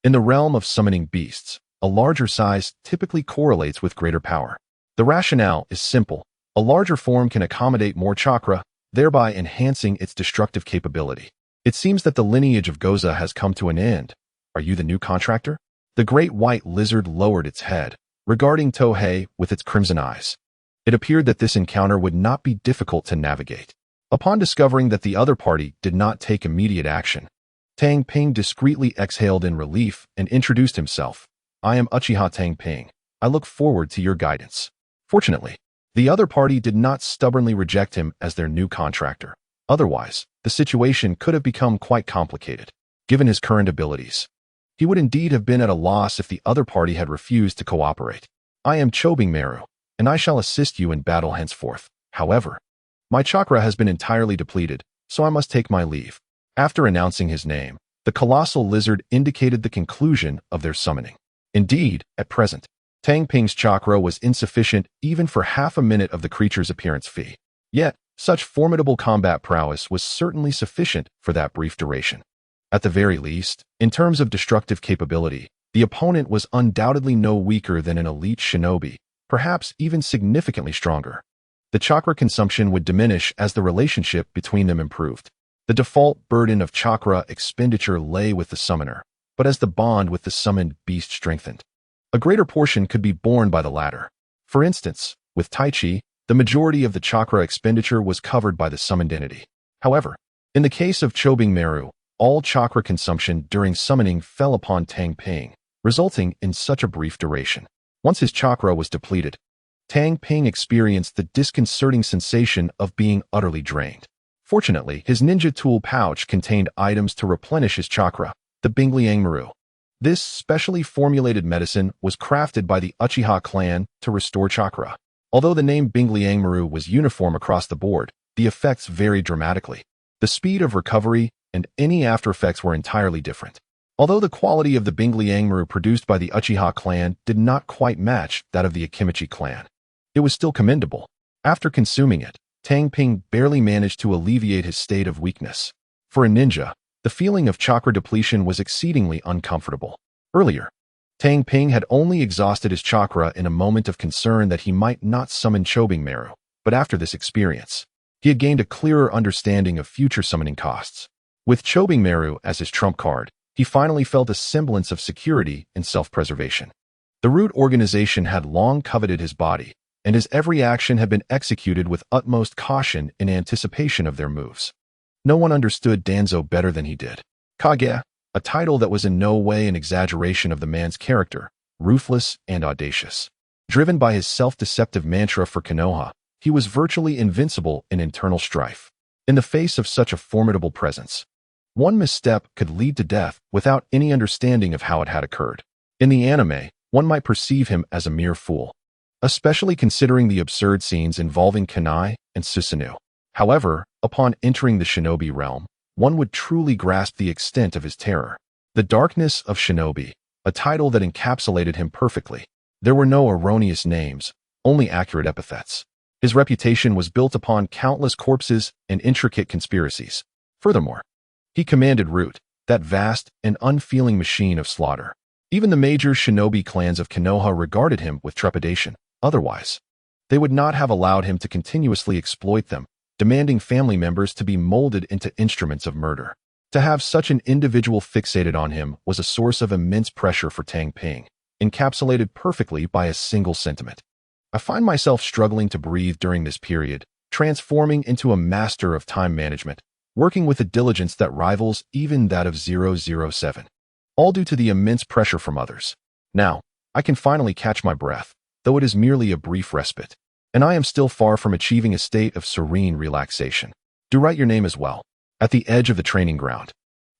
In the realm of summoning beasts, a larger size typically correlates with greater power. The rationale is simple. A larger form can accommodate more chakra, thereby enhancing its destructive capability. It seems that the lineage of Goza has come to an end. Are you the new contractor? The great white lizard lowered its head, regarding Tohei with its crimson eyes. It appeared that this encounter would not be difficult to navigate. Upon discovering that the other party did not take immediate action, Tang Ping discreetly exhaled in relief and introduced himself. I am Uchiha Tang Ping. I look forward to your guidance. Fortunately, the other party did not stubbornly reject him as their new contractor. Otherwise, the situation could have become quite complicated. Given his current abilities, he would indeed have been at a loss if the other party had refused to cooperate. I am Chobing Meru, and I shall assist you in battle henceforth. However, my chakra has been entirely depleted, so I must take my leave. After announcing his name, the colossal lizard indicated the conclusion of their summoning. Indeed, at present, Tang Ping's chakra was insufficient even for half a minute of the creature's appearance fee. Yet, such formidable combat prowess was certainly sufficient for that brief duration. At the very least, in terms of destructive capability, the opponent was undoubtedly no weaker than an elite shinobi, perhaps even significantly stronger. The chakra consumption would diminish as the relationship between them improved. The default burden of chakra expenditure lay with the summoner, but as the bond with the summoned beast strengthened, a greater portion could be borne by the latter. For instance, with Tai Chi, the majority of the chakra expenditure was covered by the summoned entity. However, in the case of Chobing Meru, all chakra consumption during summoning fell upon Tang Ping, resulting in such a brief duration. Once his chakra was depleted, Tang Ping experienced the disconcerting sensation of being utterly drained. Fortunately, his ninja tool pouch contained items to replenish his chakra, the Bingliang Meru. This specially formulated medicine was crafted by the Uchiha clan to restore chakra. Although the name Bingliang Meru was uniform across the board, the effects varied dramatically. The speed of recovery and any aftereffects were entirely different. Although the quality of the Bingliang Meru produced by the Uchiha clan did not quite match that of the Akimichi clan, it was still commendable. After consuming it, Tang Ping barely managed to alleviate his state of weakness. For a ninja, the feeling of chakra depletion was exceedingly uncomfortable. Earlier, Tang Ping had only exhausted his chakra in a moment of concern that he might not summon Chobing Meru, but after this experience, he had gained a clearer understanding of future summoning costs. With Chobing Meru as his trump card, he finally felt a semblance of security and self-preservation. The Root organization had long coveted his body, and his every action had been executed with utmost caution in anticipation of their moves. No one understood Danzō better than he did. Kage, a title that was in no way an exaggeration of the man's character, ruthless and audacious. Driven by his self-deceptive mantra for Konoha, he was virtually invincible in internal strife. In the face of such a formidable presence, one misstep could lead to death without any understanding of how it had occurred. In the anime, one might perceive him as a mere fool, especially considering the absurd scenes involving Kanai and Susanoo. However, upon entering the shinobi realm, one would truly grasp the extent of his terror. The darkness of shinobi, a title that encapsulated him perfectly. There were no erroneous names, only accurate epithets. His reputation was built upon countless corpses and intricate conspiracies. Furthermore, he commanded Root, that vast and unfeeling machine of slaughter. Even the major shinobi clans of Konoha regarded him with trepidation. Otherwise, they would not have allowed him to continuously exploit them, demanding family members to be molded into instruments of murder. To have such an individual fixated on him was a source of immense pressure for Tang Ping, encapsulated perfectly by a single sentiment. I find myself struggling to breathe during this period, transforming into a master of time management, working with a diligence that rivals even that of 007. All due to the immense pressure from others. Now, I can finally catch my breath, though it is merely a brief respite, and I am still far from achieving a state of serene relaxation. Do write your name as well. At the edge of the training ground,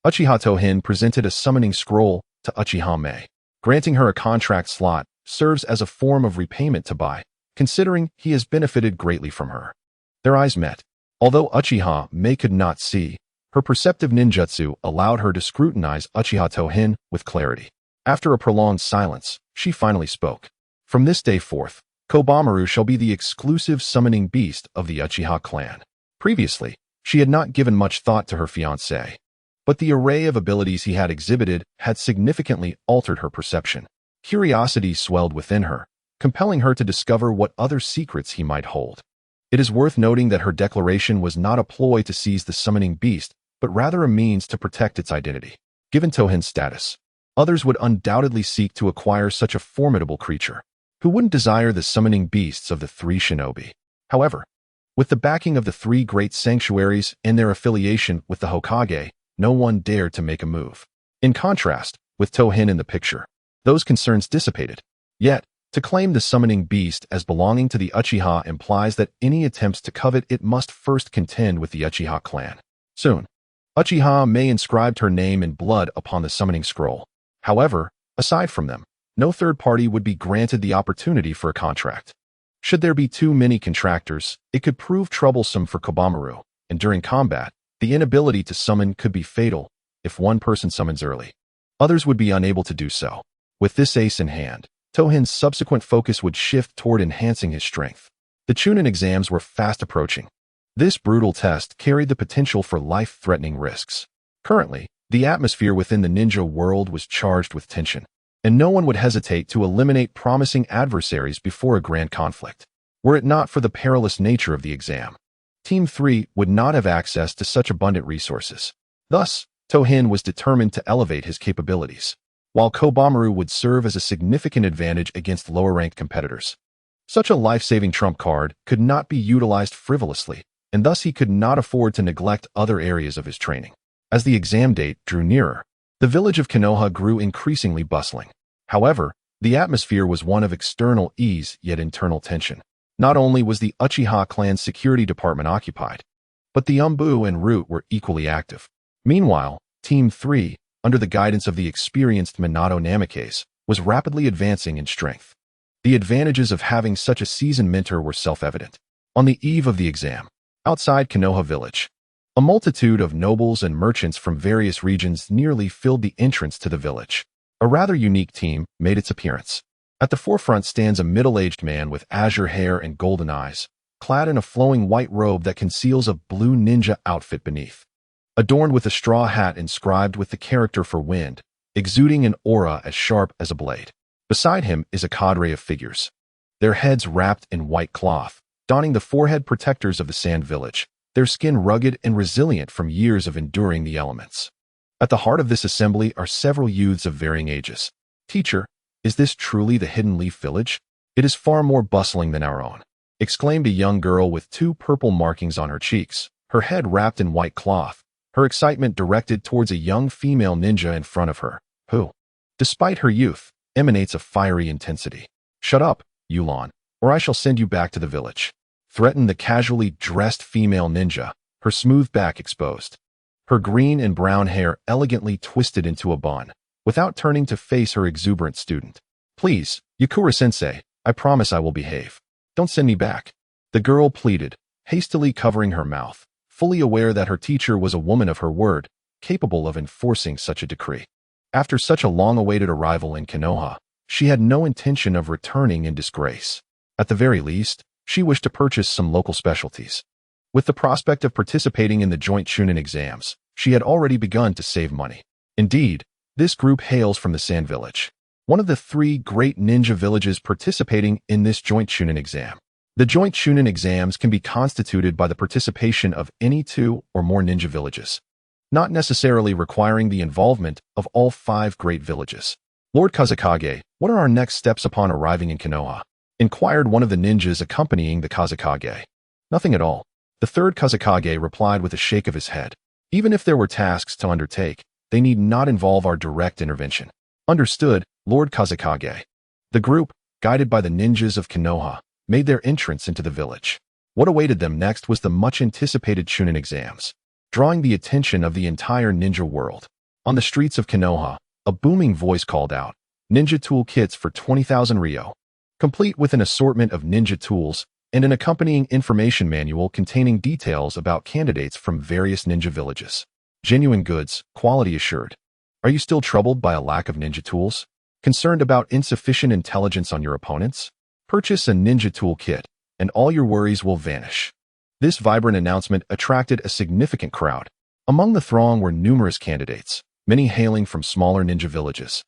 Uchiha Tohin presented a summoning scroll to Uchiha Meia. Granting her a contract slot serves as a form of repayment to Bai, considering he has benefited greatly from her. Their eyes met. Although Uchiha Meia could not see, her perceptive ninjutsu allowed her to scrutinize Uchiha Tohin with clarity. After a prolonged silence, she finally spoke. From this day forth, Kobameru shall be the exclusive summoning beast of the Uchiha clan. Previously, she had not given much thought to her fiancé, but the array of abilities he had exhibited had significantly altered her perception. Curiosity swelled within her, compelling her to discover what other secrets he might hold. It is worth noting that her declaration was not a ploy to seize the summoning beast, but rather a means to protect its identity. Given Tohin's status, others would undoubtedly seek to acquire such a formidable creature. Who wouldn't desire the summoning beasts of the three shinobi? However, with the backing of the three great sanctuaries and their affiliation with the Hokage, no one dared to make a move. In contrast, with Tohin in the picture, those concerns dissipated. Yet, To claim the summoning beast as belonging to the Uchiha implies that any attempts to covet it must first contend with the Uchiha clan. Soon, Uchiha Meia inscribed her name in blood upon the summoning scroll. However, aside from them, no third party would be granted the opportunity for a contract. Should there be too many contractors, it could prove troublesome for Kodomaru, and during combat, the inability to summon could be fatal. If one person summons early, others would be unable to do so. With this ace in hand, Tohin's subsequent focus would shift toward enhancing his strength. The Chunin exams were fast approaching. This brutal test carried the potential for life-threatening risks. Currently, the atmosphere within the ninja world was charged with tension, and no one would hesitate to eliminate promising adversaries before a grand conflict. Were it not for the perilous nature of the exam, Team 3 would not have access to such abundant resources. Thus, Tohin was determined to elevate his capabilities, while Kodomaru would serve as a significant advantage against lower-ranked competitors. Such a life-saving trump card could not be utilized frivolously, and thus he could not afford to neglect other areas of his training. As the exam date drew nearer, the village of Konoha grew increasingly bustling. However, the atmosphere was one of external ease yet internal tension. Not only was the Uchiha clan's security department occupied, but the Umbu and Root were equally active. Meanwhile, Team 3, under the guidance of the experienced Minato Namikaze, was rapidly advancing in strength. The advantages of having such a seasoned mentor were self-evident. On the eve of the exam, outside Konoha village, a multitude of nobles and merchants from various regions nearly filled the entrance to the village. A rather unique team made its appearance. At the forefront stands a middle-aged man with azure hair and golden eyes, clad in a flowing white robe that conceals a blue ninja outfit beneath. Adorned with a straw hat inscribed with the character for wind, exuding an aura as sharp as a blade. Beside him is a cadre of figures, their heads wrapped in white cloth, donning the forehead protectors of the sand village, their skin rugged and resilient from years of enduring the elements. At the heart of this assembly are several youths of varying ages. "Teacher, is this truly the Hidden Leaf Village? It is far more bustling than our own," exclaimed a young girl with 2 purple markings on her cheeks, her head wrapped in white cloth, her excitement directed towards a young female ninja in front of her, who, despite her youth, emanates a fiery intensity. "Shut up, Yulon, or I shall send you back to the village," threatened the casually dressed female ninja, her smooth back exposed, her green and brown hair elegantly twisted into a bun. Without turning to face her exuberant student. "Please, Yakura-sensei, I promise I will behave. Don't send me back," the girl pleaded, hastily covering her mouth, fully aware that her teacher was a woman of her word, capable of enforcing such a decree. After such a long-awaited arrival in Konoha, she had no intention of returning in disgrace. At the very least, she wished to purchase some local specialties. With the prospect of participating in the joint Chunin exams, she had already begun to save money. Indeed, this group hails from the Sand Village, one of the 3 great ninja villages participating in this joint Chunin exam. The joint Chunin exams can be constituted by the participation of any 2 or more ninja villages, not necessarily requiring the involvement of all 5 great villages. "Lord Kazekage, what are our next steps upon arriving in Konoha?" inquired one of the ninjas accompanying the Kazekage. "Nothing at all," the third Kazekage replied with a shake of his head. "Even if there were tasks to undertake, they need not involve our direct intervention." "Understood, Lord Kazekage." The group, guided by the ninjas of Konoha, made their entrance into the village. What awaited them next was the much-anticipated Chunin exams, drawing the attention of the entire ninja world. On the streets of Konoha, a booming voice called out, "Ninja tool kits for 20,000 ryo," complete with an assortment of ninja tools and an accompanying information manual containing details about candidates from various ninja villages. Genuine goods, quality assured. Are you still troubled by a lack of ninja tools? Concerned about insufficient intelligence on your opponents? Purchase a ninja tool kit, and all your worries will vanish. This vibrant announcement attracted a significant crowd. Among the throng were numerous candidates, many hailing from smaller ninja villages,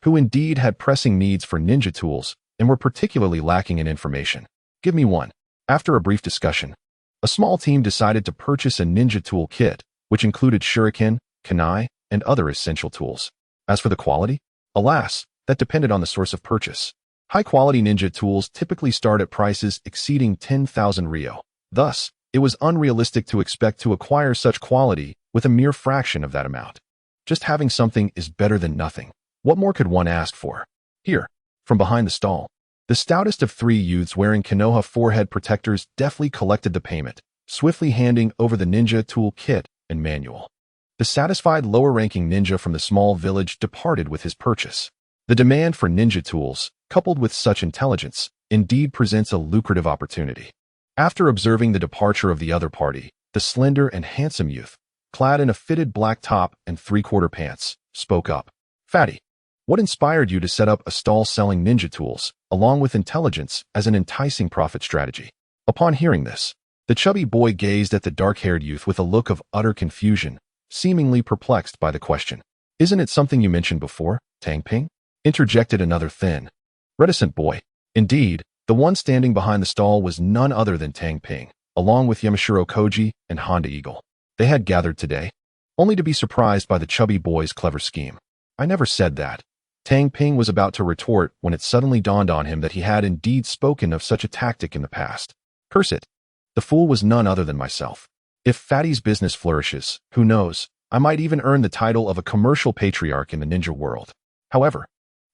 who indeed had pressing needs for ninja tools and were particularly lacking in information. "Give me one." After a brief discussion, a small team decided to purchase a ninja tool kit, which included shuriken, kunai, and other essential tools. As for the quality, alas, that depended on the source of purchase. High-quality ninja tools typically start at prices exceeding 10,000 ryo. Thus, it was unrealistic to expect to acquire such quality with a mere fraction of that amount. Just having something is better than nothing. What more could one ask for? Here, from behind the stall, The stoutest of three youths wearing Konoha forehead protectors deftly collected the payment, swiftly handing over the ninja tool kit and manual. The satisfied lower-ranking ninja from the small village departed with his purchase. The demand for ninja tools, coupled with such intelligence, indeed presents a lucrative opportunity. After observing the departure of the other party, the slender and handsome youth, clad in a fitted black top and three-quarter pants, spoke up. "Fatty, what inspired you to set up a stall selling ninja tools, along with intelligence, as an enticing profit strategy?" Upon hearing this, the chubby boy gazed at the dark-haired youth with a look of utter confusion, seemingly perplexed by the question. "Isn't it something you mentioned before, Tang Ping?" interjected another thin, reticent boy. Indeed, the one standing behind the stall was none other than Tang Ping, along with Yamashiro Koji and Honda Eagle. They had gathered today, only to be surprised by the chubby boy's clever scheme. "I never said that." Tang Ping was about to retort when it suddenly dawned on him that he had indeed spoken of such a tactic in the past. Curse it. The fool was none other than myself. If Fatty's business flourishes, who knows, I might even earn the title of a commercial patriarch in the ninja world. However,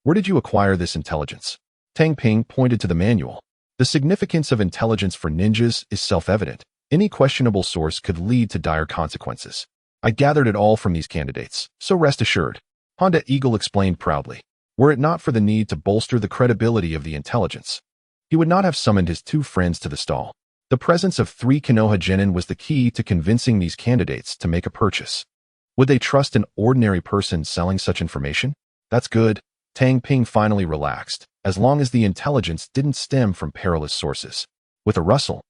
where did you acquire this intelligence? Tang Ping pointed to the manual. The significance of intelligence for ninjas is self-evident. Any questionable source could lead to dire consequences. I gathered it all from these candidates, so rest assured. Honda Eagle explained proudly. Were it not for the need to bolster the credibility of the intelligence, he would not have summoned his two friends to the stall. The presence of 3 Konoha genin was the key to convincing these candidates to make a purchase. Would they trust an ordinary person selling such information? That's good. Tang Ping finally relaxed, as long as the intelligence didn't stem from perilous sources. With a rustle,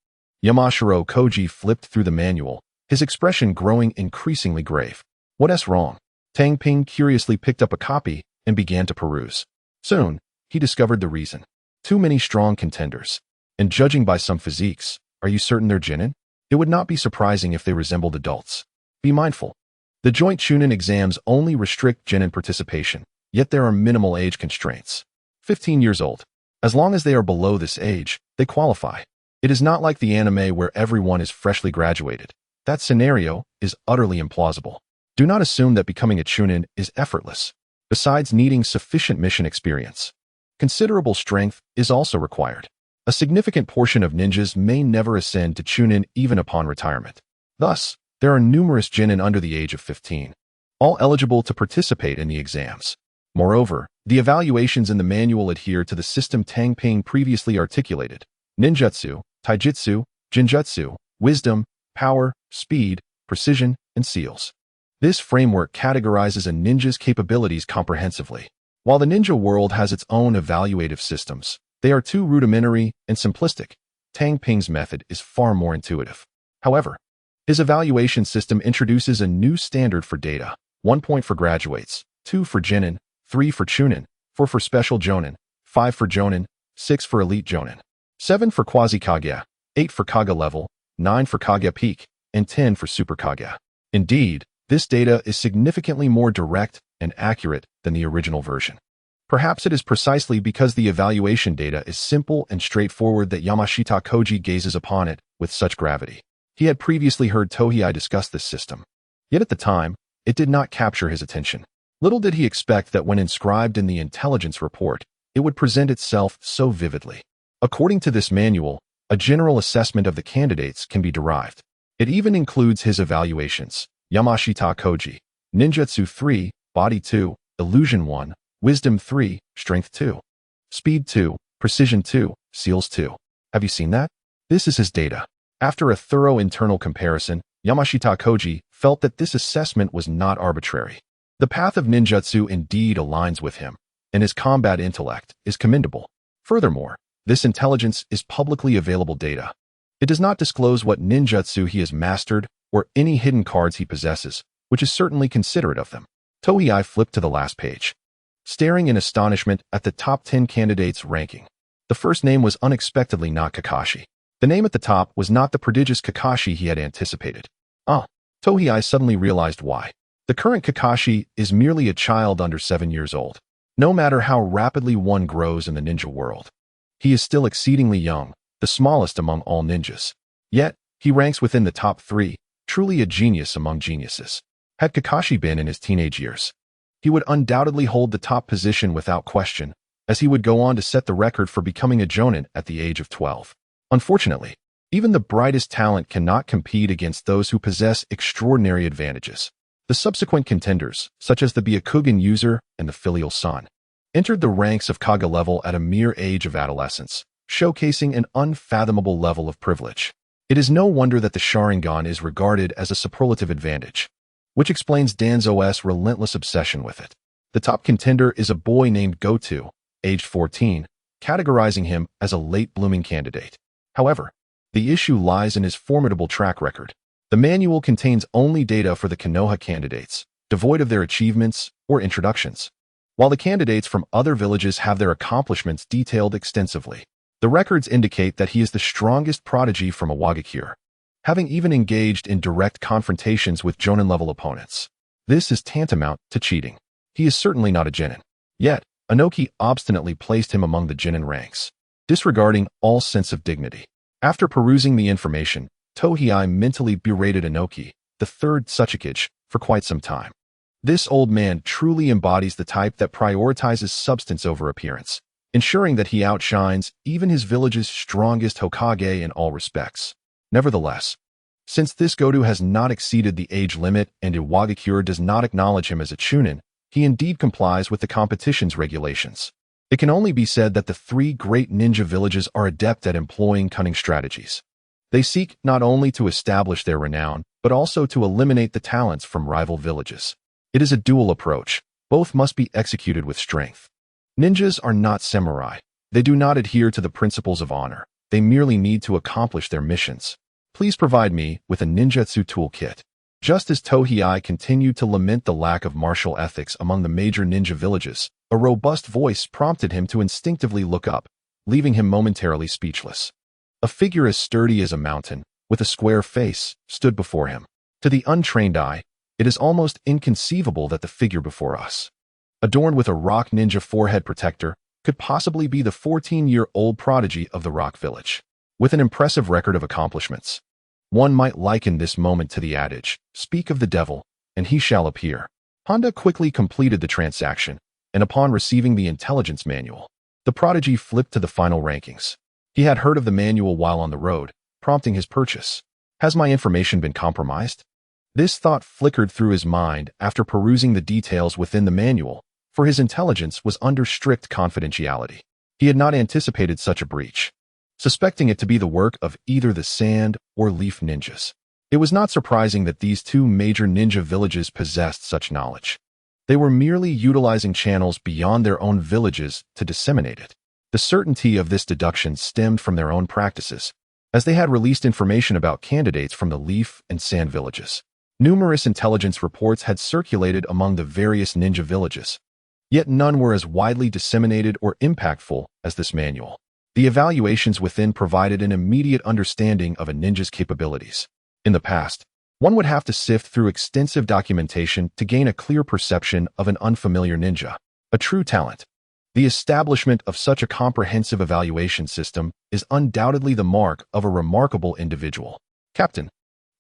Yamashiro Koji flipped through the manual, his expression growing increasingly grave. What's wrong? Tang Ping curiously picked up a copy and began to peruse. Soon, he discovered the reason. Too many strong contenders. And judging by some physiques, are you certain they're genin? It would not be surprising if they resembled adults. Be mindful. The joint Chunin exams only restrict genin participation, yet there are minimal age constraints. 15 years old. As long as they are below this age, they qualify. It is not like the anime where everyone is freshly graduated. That scenario is utterly implausible. Do not assume that becoming a Chunin is effortless. Besides needing sufficient mission experience, considerable strength is also required. A significant portion of ninjas may never ascend to Chunin even upon retirement. Thus, there are numerous genin under the age of 15, all eligible to participate in the exams. Moreover, the evaluations in the manual adhere to the system Tang Ping previously articulated: ninjutsu, taijutsu, jinjutsu, wisdom, power, speed, precision, and seals. This framework categorizes a ninja's capabilities comprehensively. While the ninja world has its own evaluative systems, they are too rudimentary and simplistic. Tang Ping's method is far more intuitive. However, his evaluation system introduces a new standard for data: 1 point for graduates, 2 for genin, 3 for chunin, 4 for special jonin, 5 for jonin, 6 for elite jonin, 7 for quasi-kage, 8 for kage level, 9 for kage peak, and 10 for super kage. Indeed, this data is significantly more direct and accurate than the original version. Perhaps it is precisely because the evaluation data is simple and straightforward that Yamashita Koji gazes upon it with such gravity. He had previously heard Tohei discuss this system, yet at the time, it did not capture his attention. Little did he expect that when inscribed in the intelligence report, it would present itself so vividly. According to this manual, a general assessment of the candidates can be derived. It even includes his evaluations: Yamashita Koji, Ninjutsu 3, Body 2, Illusion 1, Wisdom 3, Strength 2, Speed 2, Precision 2, Seals 2. Have you seen that? This is his data. After a thorough internal comparison, Yamashita Koji felt that this assessment was not arbitrary. The path of ninjutsu indeed aligns with him, and his combat intellect is commendable. Furthermore, this intelligence is publicly available data. It does not disclose what ninjutsu he has mastered or any hidden cards he possesses, which is certainly considerate of them. Tohei flipped to the last page, staring in astonishment at the top 10 candidates' ranking. The first name was unexpectedly not Kakashi. The name at the top was not the prodigious Kakashi he had anticipated. Tohei suddenly realized why. The current Kakashi is merely a child under 7 years old. No matter how rapidly one grows in the ninja world, he is still exceedingly young, the smallest among all ninjas. Yet, he ranks within the top 3, truly a genius among geniuses. Had Kakashi been in his teenage years, he would undoubtedly hold the top position without question, as he would go on to set the record for becoming a jonin at the age of 12. Unfortunately, even the brightest talent cannot compete against those who possess extraordinary advantages. The subsequent contenders, such as the Byakugan user and the filial son, entered the ranks of Kaga level at a mere age of adolescence, showcasing an unfathomable level of privilege. It is no wonder that the Sharingan is regarded as a superlative advantage, which explains Danzō's relentless obsession with it. The top contender is a boy named Goto, aged 14, categorizing him as a late-blooming candidate. However, the issue lies in his formidable track record. The manual contains only data for the Konoha candidates, devoid of their achievements or introductions, while the candidates from other villages have their accomplishments detailed extensively. The records indicate that he is the strongest prodigy from Iwagakure, having even engaged in direct confrontations with Jonin-level opponents. This is tantamount to cheating. He is certainly not a Genin. Yet, Inoki obstinately placed him among the Genin ranks, disregarding all sense of dignity. After perusing the information, Tohei mentally berated Inoki, the third Tsuchikage, for quite some time. This old man truly embodies the type that prioritizes substance over appearance, ensuring that he outshines even his village's strongest Hokage in all respects. Nevertheless, since this Goto has not exceeded the age limit and Iwagakure does not acknowledge him as a Chunin, he indeed complies with the competition's regulations. It can only be said that the three great ninja villages are adept at employing cunning strategies. They seek not only to establish their renown, but also to eliminate the talents from rival villages. It is a dual approach. Both must be executed with strength. Ninjas are not samurai. They do not adhere to the principles of honor. They merely need to accomplish their missions. Please provide me with a ninjutsu toolkit. Just as Tohei continued to lament the lack of martial ethics among the major ninja villages, a robust voice prompted him to instinctively look up, leaving him momentarily speechless. A figure as sturdy as a mountain, with a square face, stood before him. To the untrained eye, it is almost inconceivable that the figure before us, adorned with a rock ninja forehead protector, could possibly be the 14-year-old prodigy of the rock village. With an impressive record of accomplishments, one might liken this moment to the adage, "Speak of the devil, and he shall appear." Honda quickly completed the transaction, and upon receiving the intelligence manual, the prodigy flipped to the final rankings. He had heard of the manual while on the road, prompting his purchase. Has my information been compromised? This thought flickered through his mind after perusing the details within the manual, for his intelligence was under strict confidentiality. He had not anticipated such a breach, suspecting it to be the work of either the sand or leaf ninjas. It was not surprising that these two major ninja villages possessed such knowledge. They were merely utilizing channels beyond their own villages to disseminate it. The certainty of this deduction stemmed from their own practices, as they had released information about candidates from the leaf and sand villages. Numerous intelligence reports had circulated among the various ninja villages, yet none were as widely disseminated or impactful as this manual. The evaluations within provided an immediate understanding of a ninja's capabilities. In the past, one would have to sift through extensive documentation to gain a clear perception of an unfamiliar ninja, a true talent. The establishment of such a comprehensive evaluation system is undoubtedly the mark of a remarkable individual. Captain,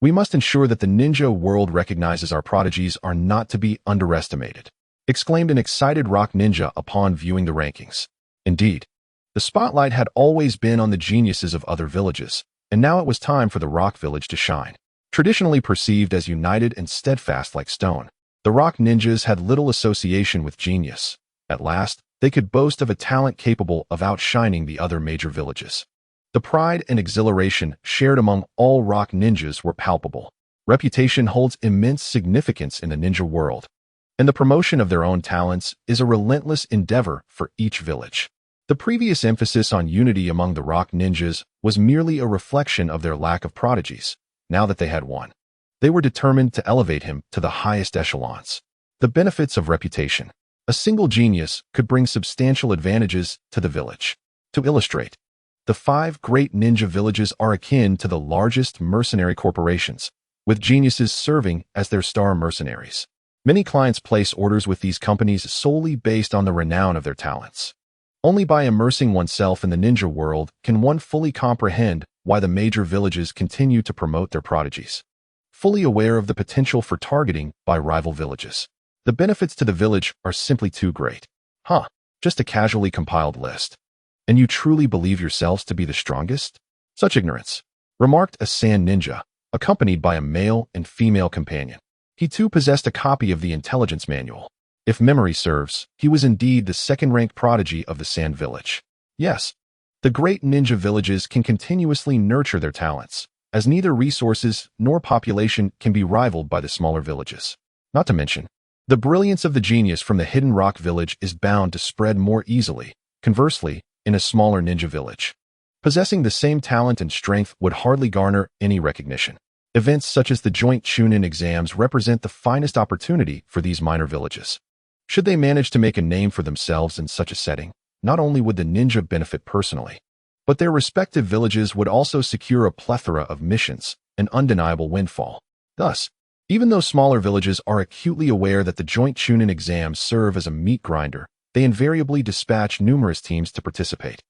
we must ensure that the ninja world recognizes our prodigies are not to be underestimated, exclaimed an excited rock ninja upon viewing the rankings. Indeed, the spotlight had always been on the geniuses of other villages, and now it was time for the rock village to shine. Traditionally perceived as united and steadfast like stone, the rock ninjas had little association with genius. At last, they could boast of a talent capable of outshining the other major villages. The pride and exhilaration shared among all rock ninjas were palpable. Reputation holds immense significance in the ninja world, and the promotion of their own talents is a relentless endeavor for each village. The previous emphasis on unity among the rock ninjas was merely a reflection of their lack of prodigies. Now that they had one, they were determined to elevate him to the highest echelons. The benefits of reputation. A single genius could bring substantial advantages to the village. To illustrate, the 5 great ninja villages are akin to the largest mercenary corporations, with geniuses serving as their star mercenaries. Many clients place orders with these companies solely based on the renown of their talents. Only by immersing oneself in the ninja world can one fully comprehend why the major villages continue to promote their prodigies. Fully aware of the potential for targeting by rival villages, the benefits to the village are simply too great. just a casually compiled list. And you truly believe yourselves to be the strongest? Such ignorance, remarked a sand ninja, accompanied by a male and female companion. He too possessed a copy of the intelligence manual. If memory serves, he was indeed the second-ranked prodigy of the Sand Village. Yes, the great ninja villages can continuously nurture their talents, as neither resources nor population can be rivaled by the smaller villages. Not to mention, the brilliance of the genius from the Hidden Rock village is bound to spread more easily, conversely, in a smaller ninja village. Possessing the same talent and strength would hardly garner any recognition. Events such as the joint Chunin exams represent the finest opportunity for these minor villages. Should they manage to make a name for themselves in such a setting, not only would the ninja benefit personally, but their respective villages would also secure a plethora of missions, an undeniable windfall. Thus, even though smaller villages are acutely aware that the joint Chunin exams serve as a meat grinder, they invariably dispatch numerous teams to participate.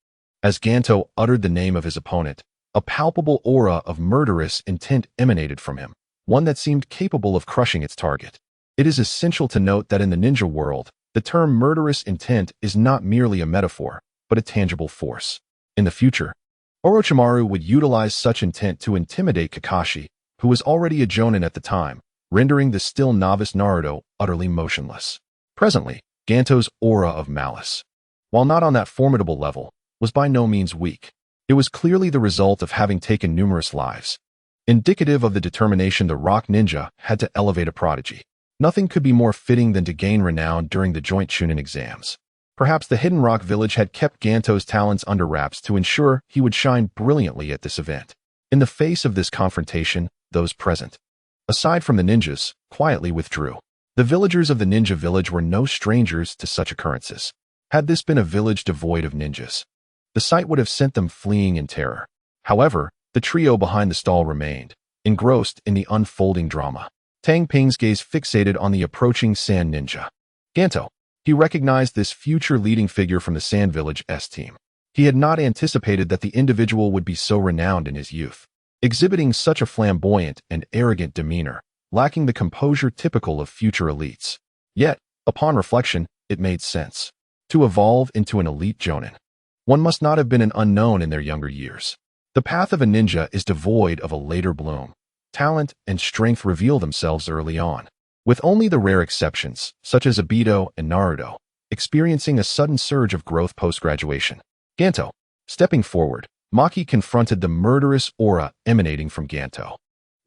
As Ganto uttered the name of his opponent, a palpable aura of murderous intent emanated from him, one that seemed capable of crushing its target. It is essential to note that in the ninja world, the term murderous intent is not merely a metaphor, but a tangible force. In the future, Orochimaru would utilize such intent to intimidate Kakashi, who was already a jonin at the time, rendering the still novice Naruto utterly motionless. Presently, Ganto's aura of malice, while not on that formidable level, was by no means weak. It was clearly the result of having taken numerous lives, indicative of the determination the rock ninja had to elevate a prodigy. Nothing could be more fitting than to gain renown during the joint Chunin exams. Perhaps the Hidden Rock village had kept Ganto's talents under wraps to ensure he would shine brilliantly at this event. In the face of this confrontation, those present, aside from the ninjas, quietly withdrew. The villagers of the ninja village were no strangers to such occurrences. Had this been a village devoid of ninjas, the sight would have sent them fleeing in terror. However, the trio behind the stall remained, engrossed in the unfolding drama. Tang Ping's gaze fixated on the approaching sand ninja. Ganto. He recognized this future leading figure from the Sand Village S team. He had not anticipated that the individual would be so renowned in his youth, exhibiting such a flamboyant and arrogant demeanor, lacking the composure typical of future elites. Yet, upon reflection, it made sense. To evolve into an elite jonin, one must not have been an unknown in their younger years. The path of a ninja is devoid of a later bloom. Talent and strength reveal themselves early on, with only the rare exceptions, such as Obito and Naruto, experiencing a sudden surge of growth post-graduation. Ganto. Stepping forward, Maki confronted the murderous aura emanating from Ganto.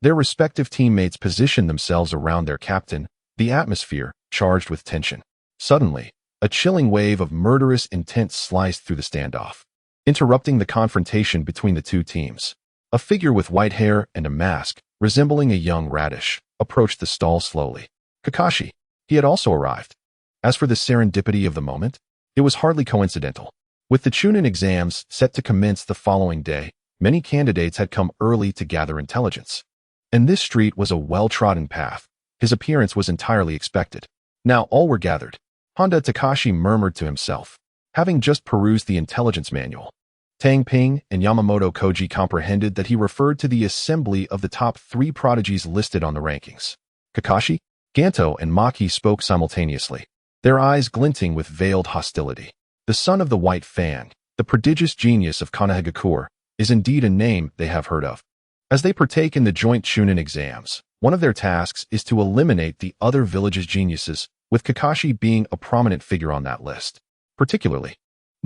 Their respective teammates positioned themselves around their captain, the atmosphere charged with tension. Suddenly, a chilling wave of murderous intent sliced through the standoff, interrupting the confrontation between the two teams. A figure with white hair and a mask, resembling a young radish, approached the stall slowly. Kakashi. He had also arrived. As for the serendipity of the moment, it was hardly coincidental. With the Chunin exams set to commence the following day, many candidates had come early to gather intelligence. And this street was a well-trodden path. His appearance was entirely expected. Now all were gathered. Honda Takashi murmured to himself, having just perused the intelligence manual. Tang Ping and Yamamoto Koji comprehended that he referred to the assembly of the top 3 prodigies listed on the rankings. Kakashi, Ganto, and Maki spoke simultaneously, their eyes glinting with veiled hostility. The son of the White Fang, the prodigious genius of Konohagakure, is indeed a name they have heard of. As they partake in the joint Chunin exams, one of their tasks is to eliminate the other village's geniuses, with Kakashi being a prominent figure on that list. Particularly,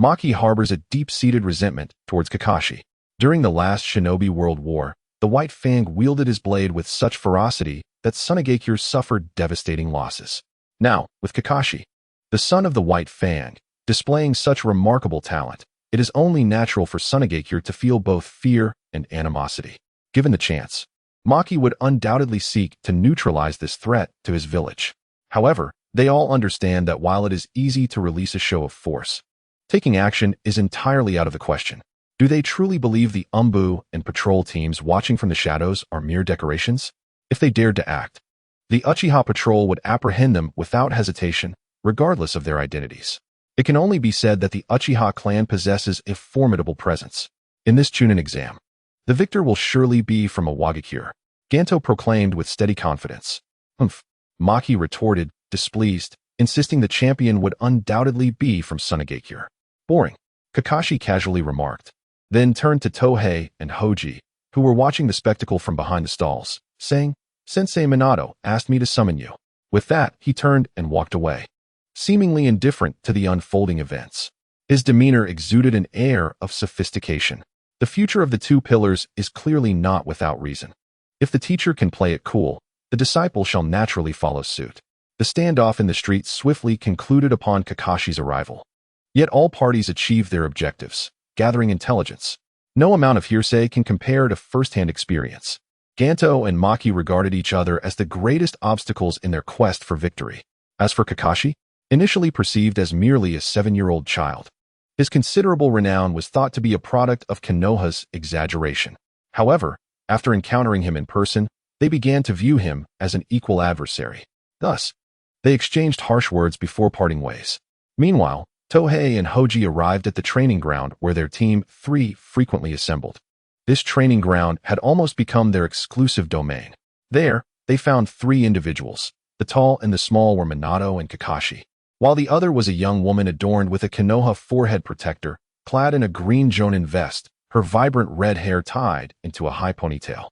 Maki harbors a deep-seated resentment towards Kakashi. During the last Shinobi World War, the White Fang wielded his blade with such ferocity that Sunagakure suffered devastating losses. Now, with Kakashi, the son of the White Fang, displaying such remarkable talent, it is only natural for Sunagakure to feel both fear and animosity. Given the chance, Maki would undoubtedly seek to neutralize this threat to his village. However, they all understand that while it is easy to release a show of force, taking action is entirely out of the question. Do they truly believe the Umbu and patrol teams watching from the shadows are mere decorations? If they dared to act, the Uchiha patrol would apprehend them without hesitation, regardless of their identities. It can only be said that the Uchiha clan possesses a formidable presence. In this Chunin exam, the victor will surely be from a Wagakure, Ganto proclaimed with steady confidence. Maki retorted, displeased, insisting the champion would undoubtedly be from Sunagakure. Boring, Kakashi casually remarked, then turned to Tohei and Hoji, who were watching the spectacle from behind the stalls, saying, Sensei Minato asked me to summon you. With that, he turned and walked away, seemingly indifferent to the unfolding events. His demeanor exuded an air of sophistication. The future of the two pillars is clearly not without reason. If the teacher can play it cool, the disciple shall naturally follow suit. The standoff in the street swiftly concluded upon Kakashi's arrival. Yet all parties achieved their objectives, gathering intelligence. No amount of hearsay can compare to first-hand experience. Ganto and Maki regarded each other as the greatest obstacles in their quest for victory. As for Kakashi, initially perceived as merely a 7-year-old child, his considerable renown was thought to be a product of Konoha's exaggeration. However, after encountering him in person, they began to view him as an equal adversary. Thus, they exchanged harsh words before parting ways. Meanwhile, Tohei and Hoji arrived at the training ground where their Team 3 frequently assembled. This training ground had almost become their exclusive domain. There, they found 3 individuals. The tall and the small were Minato and Kakashi, while the other was a young woman adorned with a Konoha forehead protector, clad in a green jonin vest, her vibrant red hair tied into a high ponytail.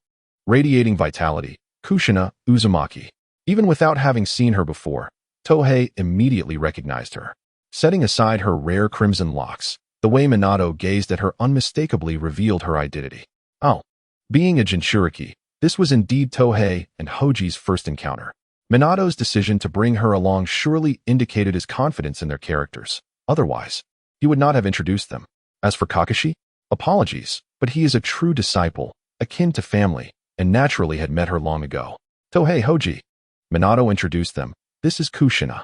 Radiating vitality, Kushina Uzumaki. Even without having seen her before, Tohei immediately recognized her. Setting aside her rare crimson locks, the way Minato gazed at her unmistakably revealed her identity. Oh, being a Jinchuriki, this was indeed Tohei and Hoji's first encounter. Minato's decision to bring her along surely indicated his confidence in their characters. Otherwise, he would not have introduced them. As for Kakashi, apologies, but he is a true disciple, akin to family, and naturally had met her long ago. Tohei Hoji. Minato introduced them. This is Kushina.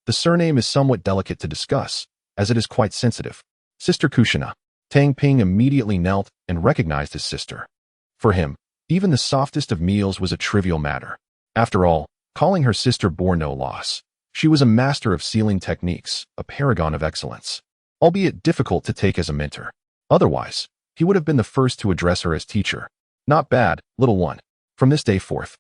The surname is somewhat delicate to discuss, as it is quite sensitive. Sister Kushina. Tang Ping immediately knelt and recognized his sister. For him, even the softest of meals was a trivial matter. After all, calling her sister bore no loss. She was a master of sealing techniques, a paragon of excellence, albeit difficult to take as a mentor. Otherwise, he would have been the first to address her as teacher. Not bad, little one. From this day forth,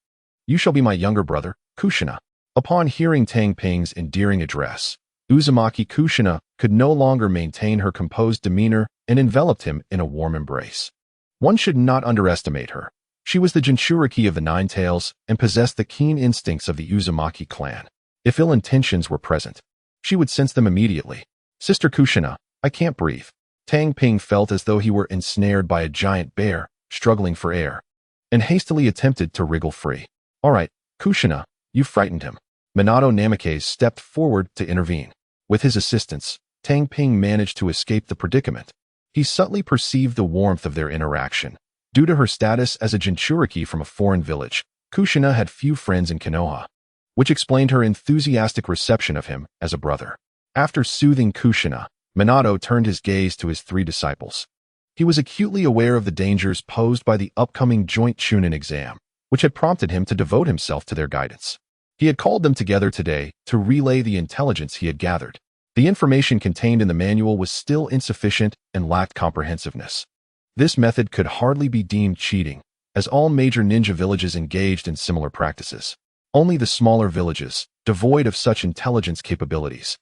you shall be my younger brother, Kushina. Upon hearing Tang Ping's endearing address, Uzumaki Kushina could no longer maintain her composed demeanor and enveloped him in a warm embrace. One should not underestimate her. She was the Jinchuriki of the Nine Tails and possessed the keen instincts of the Uzumaki clan. If ill intentions were present, she would sense them immediately. Sister Kushina, I can't breathe. Tang Ping felt as though he were ensnared by a giant bear, struggling for air, and hastily attempted to wriggle free. All right, Kushina, you frightened him. Minato Namikaze stepped forward to intervene. With his assistance, Tang Ping managed to escape the predicament. He subtly perceived the warmth of their interaction. Due to her status as a Jinchuriki from a foreign village, Kushina had few friends in Konoha, which explained her enthusiastic reception of him as a brother. After soothing Kushina, Minato turned his gaze to his 3 disciples. He was acutely aware of the dangers posed by the upcoming joint Chunin exam, which had prompted him to devote himself to their guidance. He had called them together today to relay the intelligence he had gathered. The information contained in the manual was still insufficient and lacked comprehensiveness. This method could hardly be deemed cheating, as all major ninja villages engaged in similar practices. Only the smaller villages, devoid of such intelligence capabilities,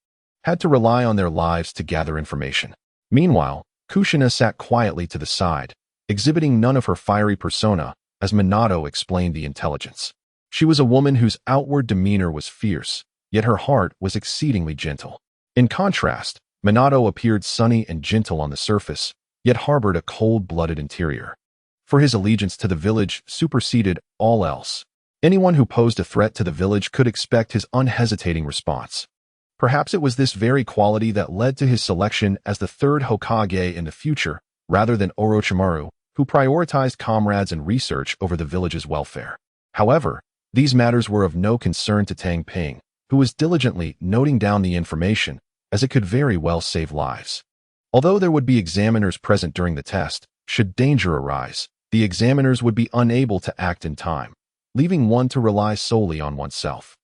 had to rely on their lives to gather information. Meanwhile, Kushina sat quietly to the side, exhibiting none of her fiery persona as Minato explained the intelligence. She was a woman whose outward demeanor was fierce, yet her heart was exceedingly gentle. In contrast, Minato appeared sunny and gentle on the surface, yet harbored a cold-blooded interior. For his allegiance to the village superseded all else. Anyone who posed a threat to the village could expect his unhesitating response. Perhaps it was this very quality that led to his selection as the 3rd Hokage in the future, rather than Orochimaru, who prioritized comrades and research over the village's welfare. However, these matters were of no concern to Tang Ping, who was diligently noting down the information, as it could very well save lives. Although there would be examiners present during the test, should danger arise, the examiners would be unable to act in time, leaving one to rely solely on oneself.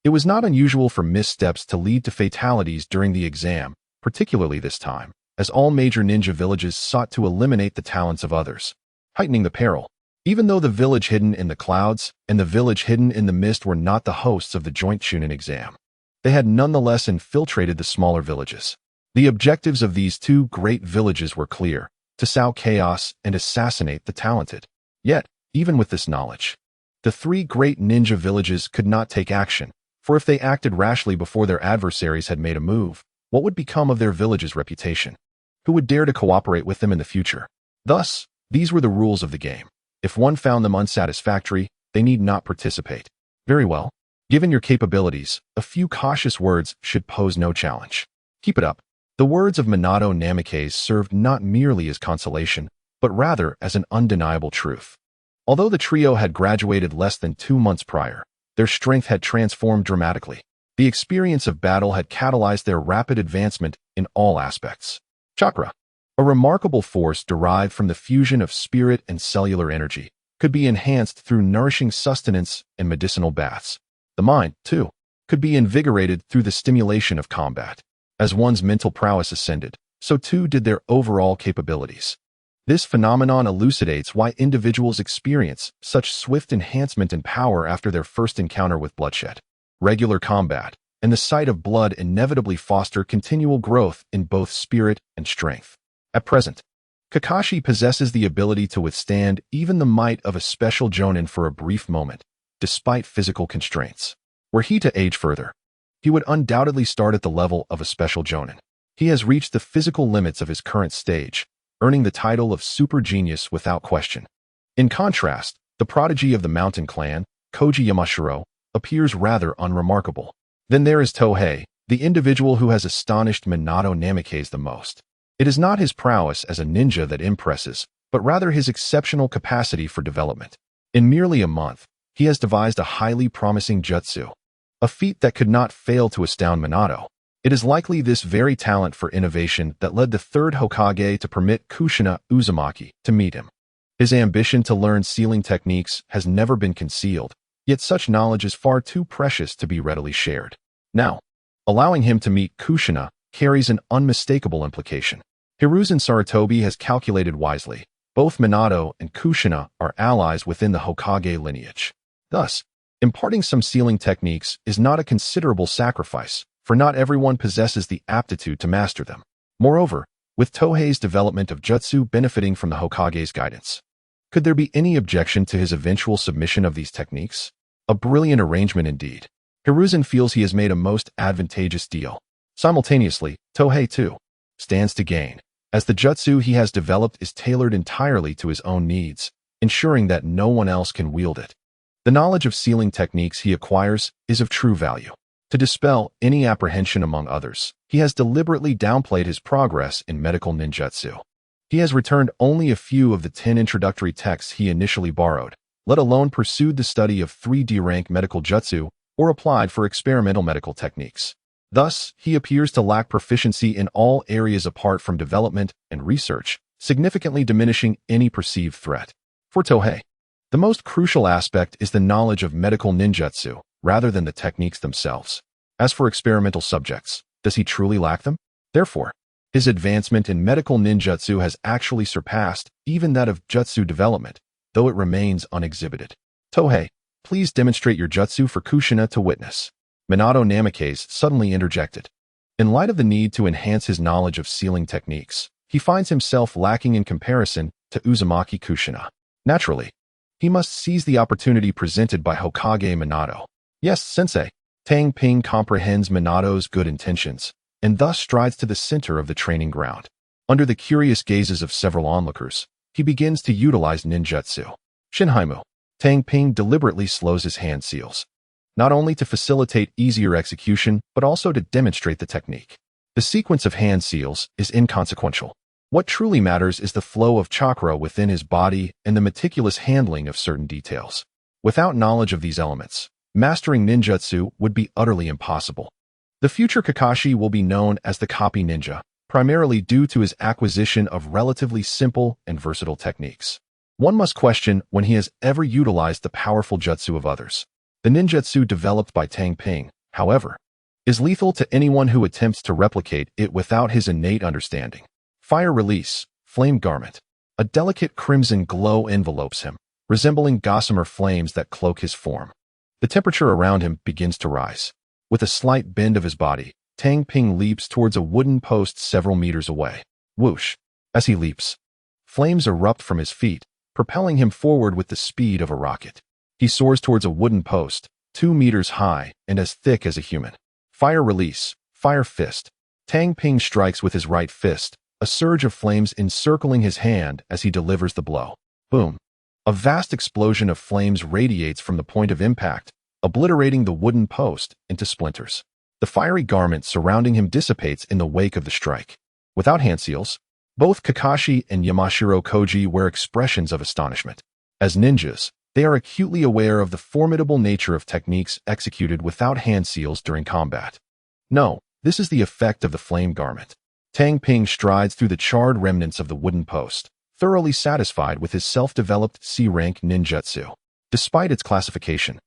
It was not unusual for missteps to lead to fatalities during the exam, particularly this time, as all major ninja villages sought to eliminate the talents of others, heightening the peril. Even though the village hidden in the clouds and the village hidden in the mist were not the hosts of the joint Chunin exam, they had nonetheless infiltrated the smaller villages. The objectives of these two great villages were clear: to sow chaos and assassinate the talented. Yet, even with this knowledge, the three great ninja villages could not take action, for if they acted rashly before their adversaries had made a move, what would become of their village's reputation? Who would dare to cooperate with them in the future? Thus, these were the rules of the game. If one found them unsatisfactory, they need not participate. Very well. Given your capabilities, a few cautious words should pose no challenge. Keep it up. The words of Minato Namikaze served not merely as consolation, but rather as an undeniable truth. Although the trio had graduated less than 2 months prior, their strength had transformed dramatically. The experience of battle had catalyzed their rapid advancement in all aspects. Chakra, a remarkable force derived from the fusion of spirit and cellular energy, could be enhanced through nourishing sustenance and medicinal baths. The mind, too, could be invigorated through the stimulation of combat. As one's mental prowess ascended, so too did their overall capabilities. This phenomenon elucidates why individuals experience such swift enhancement in power after their first encounter with bloodshed. Regular combat and the sight of blood inevitably foster continual growth in both spirit and strength. At present, Kakashi possesses the ability to withstand even the might of a special jonin for a brief moment, despite physical constraints. Were he to age further, he would undoubtedly start at the level of a special jonin. He has reached the physical limits of his current stage, earning the title of super genius without question. In contrast, the prodigy of the mountain clan, Koji Yamashiro, appears rather unremarkable. Then there is Tohei, the individual who has astonished Minato Namikaze the most. It is not his prowess as a ninja that impresses, but rather his exceptional capacity for development. In merely a month, he has devised a highly promising jutsu, a feat that could not fail to astound Minato. It is likely this very talent for innovation that led the third Hokage to permit Kushina Uzumaki to meet him. His ambition to learn sealing techniques has never been concealed, yet such knowledge is far too precious to be readily shared. Now, allowing him to meet Kushina carries an unmistakable implication. Hiruzen Sarutobi has calculated wisely. Both Minato and Kushina are allies within the Hokage lineage. Thus, imparting some sealing techniques is not a considerable sacrifice, for not everyone possesses the aptitude to master them. Moreover, with Tohei's development of jutsu benefiting from the Hokage's guidance, could there be any objection to his eventual submission of these techniques? A brilliant arrangement indeed. Hiruzen feels he has made a most advantageous deal. Simultaneously, Tohei, too, stands to gain, as the jutsu he has developed is tailored entirely to his own needs, ensuring that no one else can wield it. The knowledge of sealing techniques he acquires is of true value. To dispel any apprehension among others, he has deliberately downplayed his progress in medical ninjutsu. He has returned only a few of the 10 introductory texts he initially borrowed, let alone pursued the study of 3D rank medical jutsu or applied for experimental medical techniques. Thus, he appears to lack proficiency in all areas apart from development and research, significantly diminishing any perceived threat. For Tohei, the most crucial aspect is the knowledge of medical ninjutsu, rather than the techniques themselves. As for experimental subjects, does he truly lack them? Therefore, his advancement in medical ninjutsu has actually surpassed even that of jutsu development, though it remains unexhibited. Tohei, please demonstrate your jutsu for Kushina to witness. Minato Namikaze suddenly interjected. In light of the need to enhance his knowledge of sealing techniques, he finds himself lacking in comparison to Uzumaki Kushina. Naturally, he must seize the opportunity presented by Hokage Minato. Yes, sensei. Tang Ping comprehends Minato's good intentions, and thus strides to the center of the training ground. Under the curious gazes of several onlookers, he begins to utilize ninjutsu. Shinhaimu. Tang Ping deliberately slows his hand seals, not only to facilitate easier execution, but also to demonstrate the technique. The sequence of hand seals is inconsequential. What truly matters is the flow of chakra within his body and the meticulous handling of certain details. Without knowledge of these elements, mastering ninjutsu would be utterly impossible. The future Kakashi will be known as the copy ninja, primarily due to his acquisition of relatively simple and versatile techniques. One must question when he has ever utilized the powerful jutsu of others. The ninjutsu developed by Tang Ping, however, is lethal to anyone who attempts to replicate it without his innate understanding. Fire release, flame garment. A delicate crimson glow envelopes him, resembling gossamer flames that cloak his form. The temperature around him begins to rise. With a slight bend of his body, Tang Ping leaps towards a wooden post several meters away. Whoosh! As he leaps, flames erupt from his feet, propelling him forward with the speed of a rocket. He soars towards a wooden post, 2 meters high and as thick as a human. Fire release, fire fist. Tang Ping strikes with his right fist, a surge of flames encircling his hand as he delivers the blow. Boom! A vast explosion of flames radiates from the point of impact, obliterating the wooden post into splinters. The fiery garment surrounding him dissipates in the wake of the strike. Without hand seals, both Kakashi and Yamashiro Koji wear expressions of astonishment. As ninjas, they are acutely aware of the formidable nature of techniques executed without hand seals during combat. No, this is the effect of the flame garment. Tang Ping strides through the charred remnants of the wooden post, thoroughly satisfied with his self-developed C-rank ninjutsu. Despite its classification,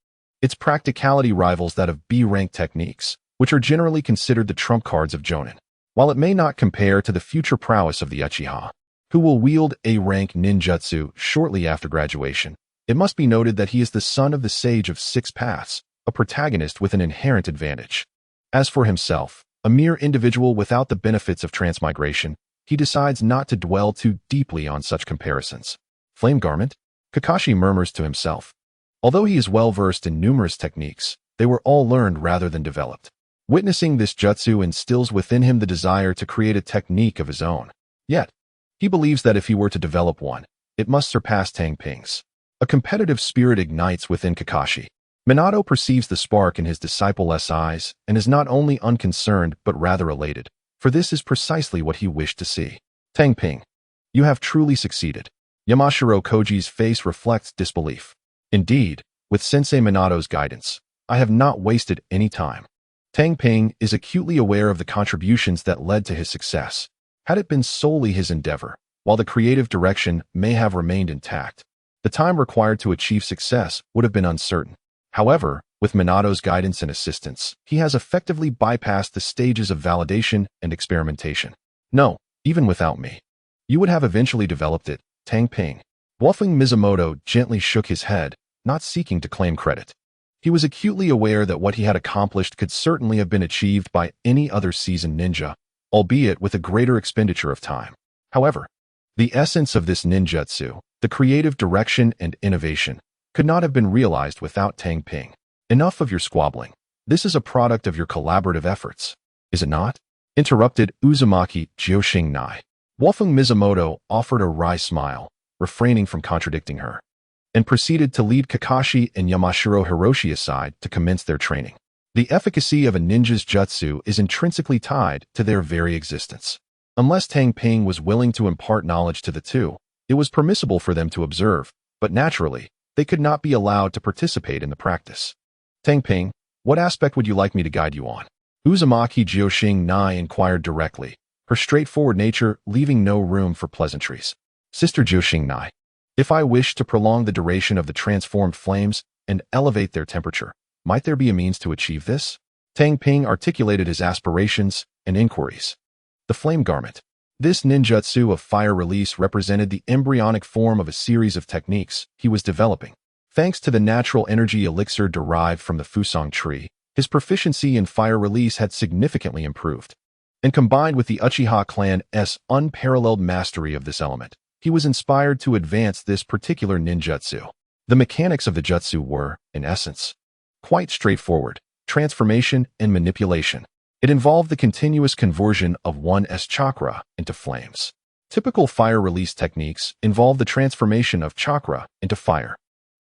its practicality rivals that of B-rank techniques, which are generally considered the trump cards of Jonin. While it may not compare to the future prowess of the Uchiha, who will wield A-rank ninjutsu shortly after graduation, it must be noted that he is the son of the Sage of Six Paths, a protagonist with an inherent advantage. As for himself, a mere individual without the benefits of transmigration, he decides not to dwell too deeply on such comparisons. Flame garment? Kakashi murmurs to himself. Although he is well-versed in numerous techniques, they were all learned rather than developed. Witnessing this jutsu instills within him the desire to create a technique of his own. Yet, he believes that if he were to develop one, it must surpass Tang Ping's. A competitive spirit ignites within Kakashi. Minato perceives the spark in his disciple's eyes and is not only unconcerned but rather elated, for this is precisely what he wished to see. Tang Ping, you have truly succeeded. Yamashiro Koji's face reflects disbelief. Indeed, with Sensei Minato's guidance, I have not wasted any time. Tang Ping is acutely aware of the contributions that led to his success. Had it been solely his endeavor, while the creative direction may have remained intact, the time required to achieve success would have been uncertain. However, with Minato's guidance and assistance, he has effectively bypassed the stages of validation and experimentation. No, even without me, you would have eventually developed it, Tang Ping. Bluffing Mizumoto gently shook his head, not seeking to claim credit. He was acutely aware that what he had accomplished could certainly have been achieved by any other seasoned ninja, albeit with a greater expenditure of time. However, the essence of this ninjutsu, the creative direction and innovation, could not have been realized without Tang Ping. Enough of your squabbling. This is a product of your collaborative efforts, is it not? Interrupted Uzumaki Joshingnai. Wolfgang Mizumoto offered a wry smile, refraining from contradicting her, and proceeded to lead Kakashi and Yamashiro Hiroshi aside to commence their training. The efficacy of a ninja's jutsu is intrinsically tied to their very existence. Unless Tang Ping was willing to impart knowledge to the two, it was permissible for them to observe, but naturally, they could not be allowed to participate in the practice. Tang Ping, what aspect would you like me to guide you on? Uzumaki Joshingnai inquired directly, her straightforward nature leaving no room for pleasantries. Sister Joshingnai, if I wish to prolong the duration of the transformed flames and elevate their temperature, might there be a means to achieve this? Tang Ping articulated his aspirations and inquiries. The flame garment. This ninjutsu of fire release represented the embryonic form of a series of techniques he was developing. Thanks to the natural energy elixir derived from the Fusang tree, his proficiency in fire release had significantly improved. And combined with the Uchiha clan's unparalleled mastery of this element, he was inspired to advance this particular ninjutsu. The mechanics of the jutsu were, in essence, quite straightforward: transformation and manipulation. It involved the continuous conversion of one's chakra into flames. Typical fire release techniques involve the transformation of chakra into fire,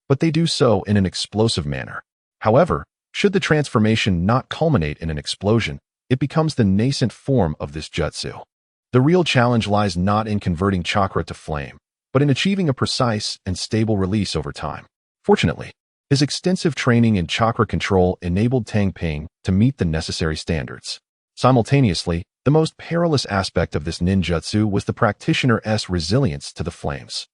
but they do so in an explosive manner. However, should the transformation not culminate in an explosion, it becomes the nascent form of this jutsu. The real challenge lies not in converting chakra to flame, but in achieving a precise and stable release over time. Fortunately, his extensive training in chakra control enabled Tang Ping to meet the necessary standards. Simultaneously, the most perilous aspect of this ninjutsu was the practitioner's resilience to the flames.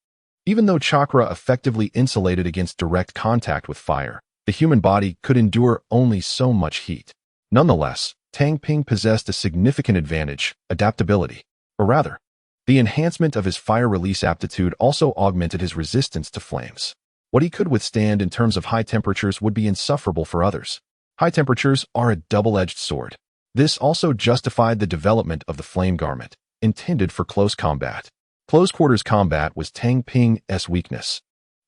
Even though chakra effectively insulated against direct contact with fire, the human body could endure only so much heat. Nonetheless, Tang Ping possessed a significant advantage: adaptability. Or rather, the enhancement of his fire release aptitude also augmented his resistance to flames. What he could withstand in terms of high temperatures would be insufferable for others. High temperatures are a double-edged sword. This also justified the development of the flame garment, intended for close combat. Close-quarters combat was Tang Ping's weakness,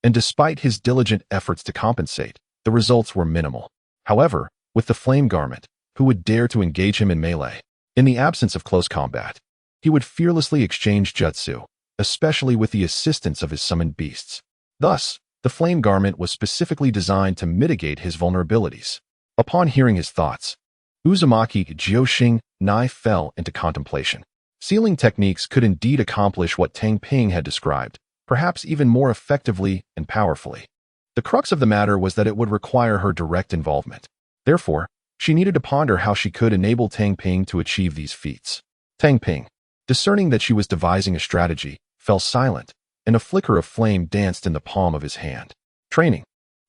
and despite his diligent efforts to compensate, the results were minimal. However, with the flame garment, who would dare to engage him in melee? In the absence of close combat, he would fearlessly exchange jutsu, especially with the assistance of his summoned beasts. Thus, the flame garment was specifically designed to mitigate his vulnerabilities. Upon hearing his thoughts, Uzumaki Jiuxing Nai fell into contemplation. Sealing techniques could indeed accomplish what Tang Ping had described, perhaps even more effectively and powerfully. The crux of the matter was that it would require her direct involvement. Therefore, she needed to ponder how she could enable Tang Ping to achieve these feats. Tang Ping, discerning that she was devising a strategy, fell silent, and a flicker of flame danced in the palm of his hand. Training.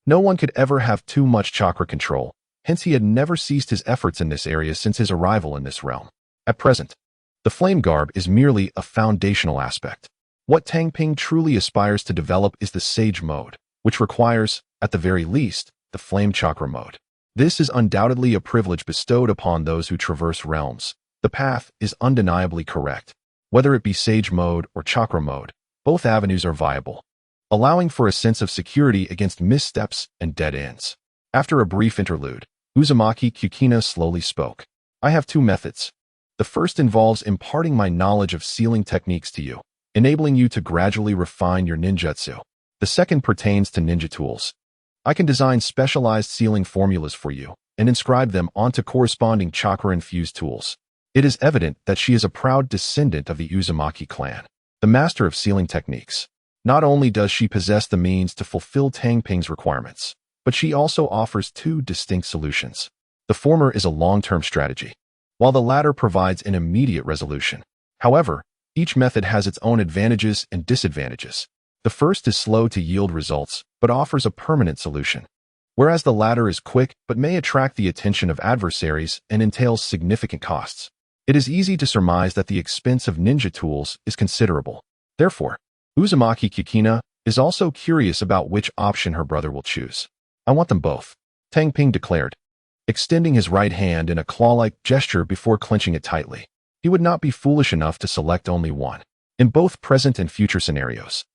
No one could ever have too much chakra control, hence he had never ceased his efforts in this area since his arrival in this realm. At present, the flame garb is merely a foundational aspect. What Tang Ping truly aspires to develop is the Sage mode, which requires, at the very least, the flame chakra mode. This is undoubtedly a privilege bestowed upon those who traverse realms. The path is undeniably correct. Whether it be Sage mode or chakra mode, both avenues are viable, allowing for a sense of security against missteps and dead ends. After a brief interlude, Uzumaki Kukina slowly spoke. I have two methods. The first involves imparting my knowledge of sealing techniques to you, enabling you to gradually refine your ninjutsu. The second pertains to ninja tools. I can design specialized sealing formulas for you and inscribe them onto corresponding chakra-infused tools. It is evident that she is a proud descendant of the Uzumaki clan, the master of sealing techniques. Not only does she possess the means to fulfill Tang Ping's requirements, but she also offers two distinct solutions. The former is a long-term strategy, while the latter provides an immediate resolution. However, each method has its own advantages and disadvantages. The first is slow to yield results, but offers a permanent solution, whereas the latter is quick but may attract the attention of adversaries and entails significant costs. It is easy to surmise that the expense of ninja tools is considerable. Therefore, Uzumaki Kukina is also curious about which option her brother will choose. I want them both, Tang Ping declared, extending his right hand in a claw-like gesture before clenching it tightly. He would not be foolish enough to select only one. In both present and future scenarios,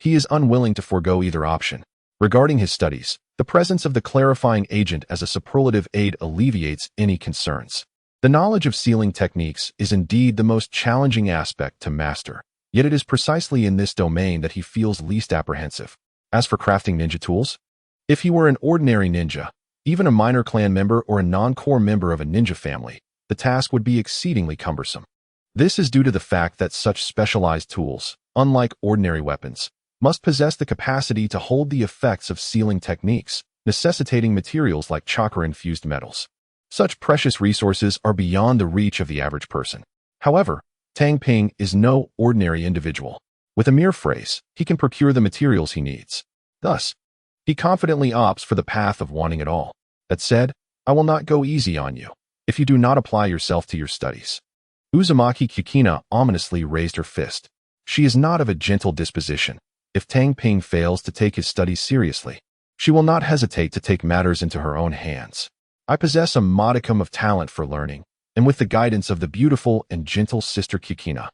he is unwilling to forego either option. Regarding his studies, the presence of the clarifying agent as a superlative aid alleviates any concerns. The knowledge of sealing techniques is indeed the most challenging aspect to master, yet it is precisely in this domain that he feels least apprehensive. As for crafting ninja tools, if he were an ordinary ninja, even a minor clan member or a non-core member of a ninja family, the task would be exceedingly cumbersome. This is due to the fact that such specialized tools, unlike ordinary weapons, must possess the capacity to hold the effects of sealing techniques, necessitating materials like chakra-infused metals. Such precious resources are beyond the reach of the average person. However, Tang Ping is no ordinary individual. With a mere phrase, he can procure the materials he needs. Thus, he confidently opts for the path of wanting it all. That said, I will not go easy on you if you do not apply yourself to your studies. Uzumaki Kukina ominously raised her fist. She is not of a gentle disposition. If Tang Ping fails to take his studies seriously, she will not hesitate to take matters into her own hands. I possess a modicum of talent for learning, and with the guidance of the beautiful and gentle sister Kukina,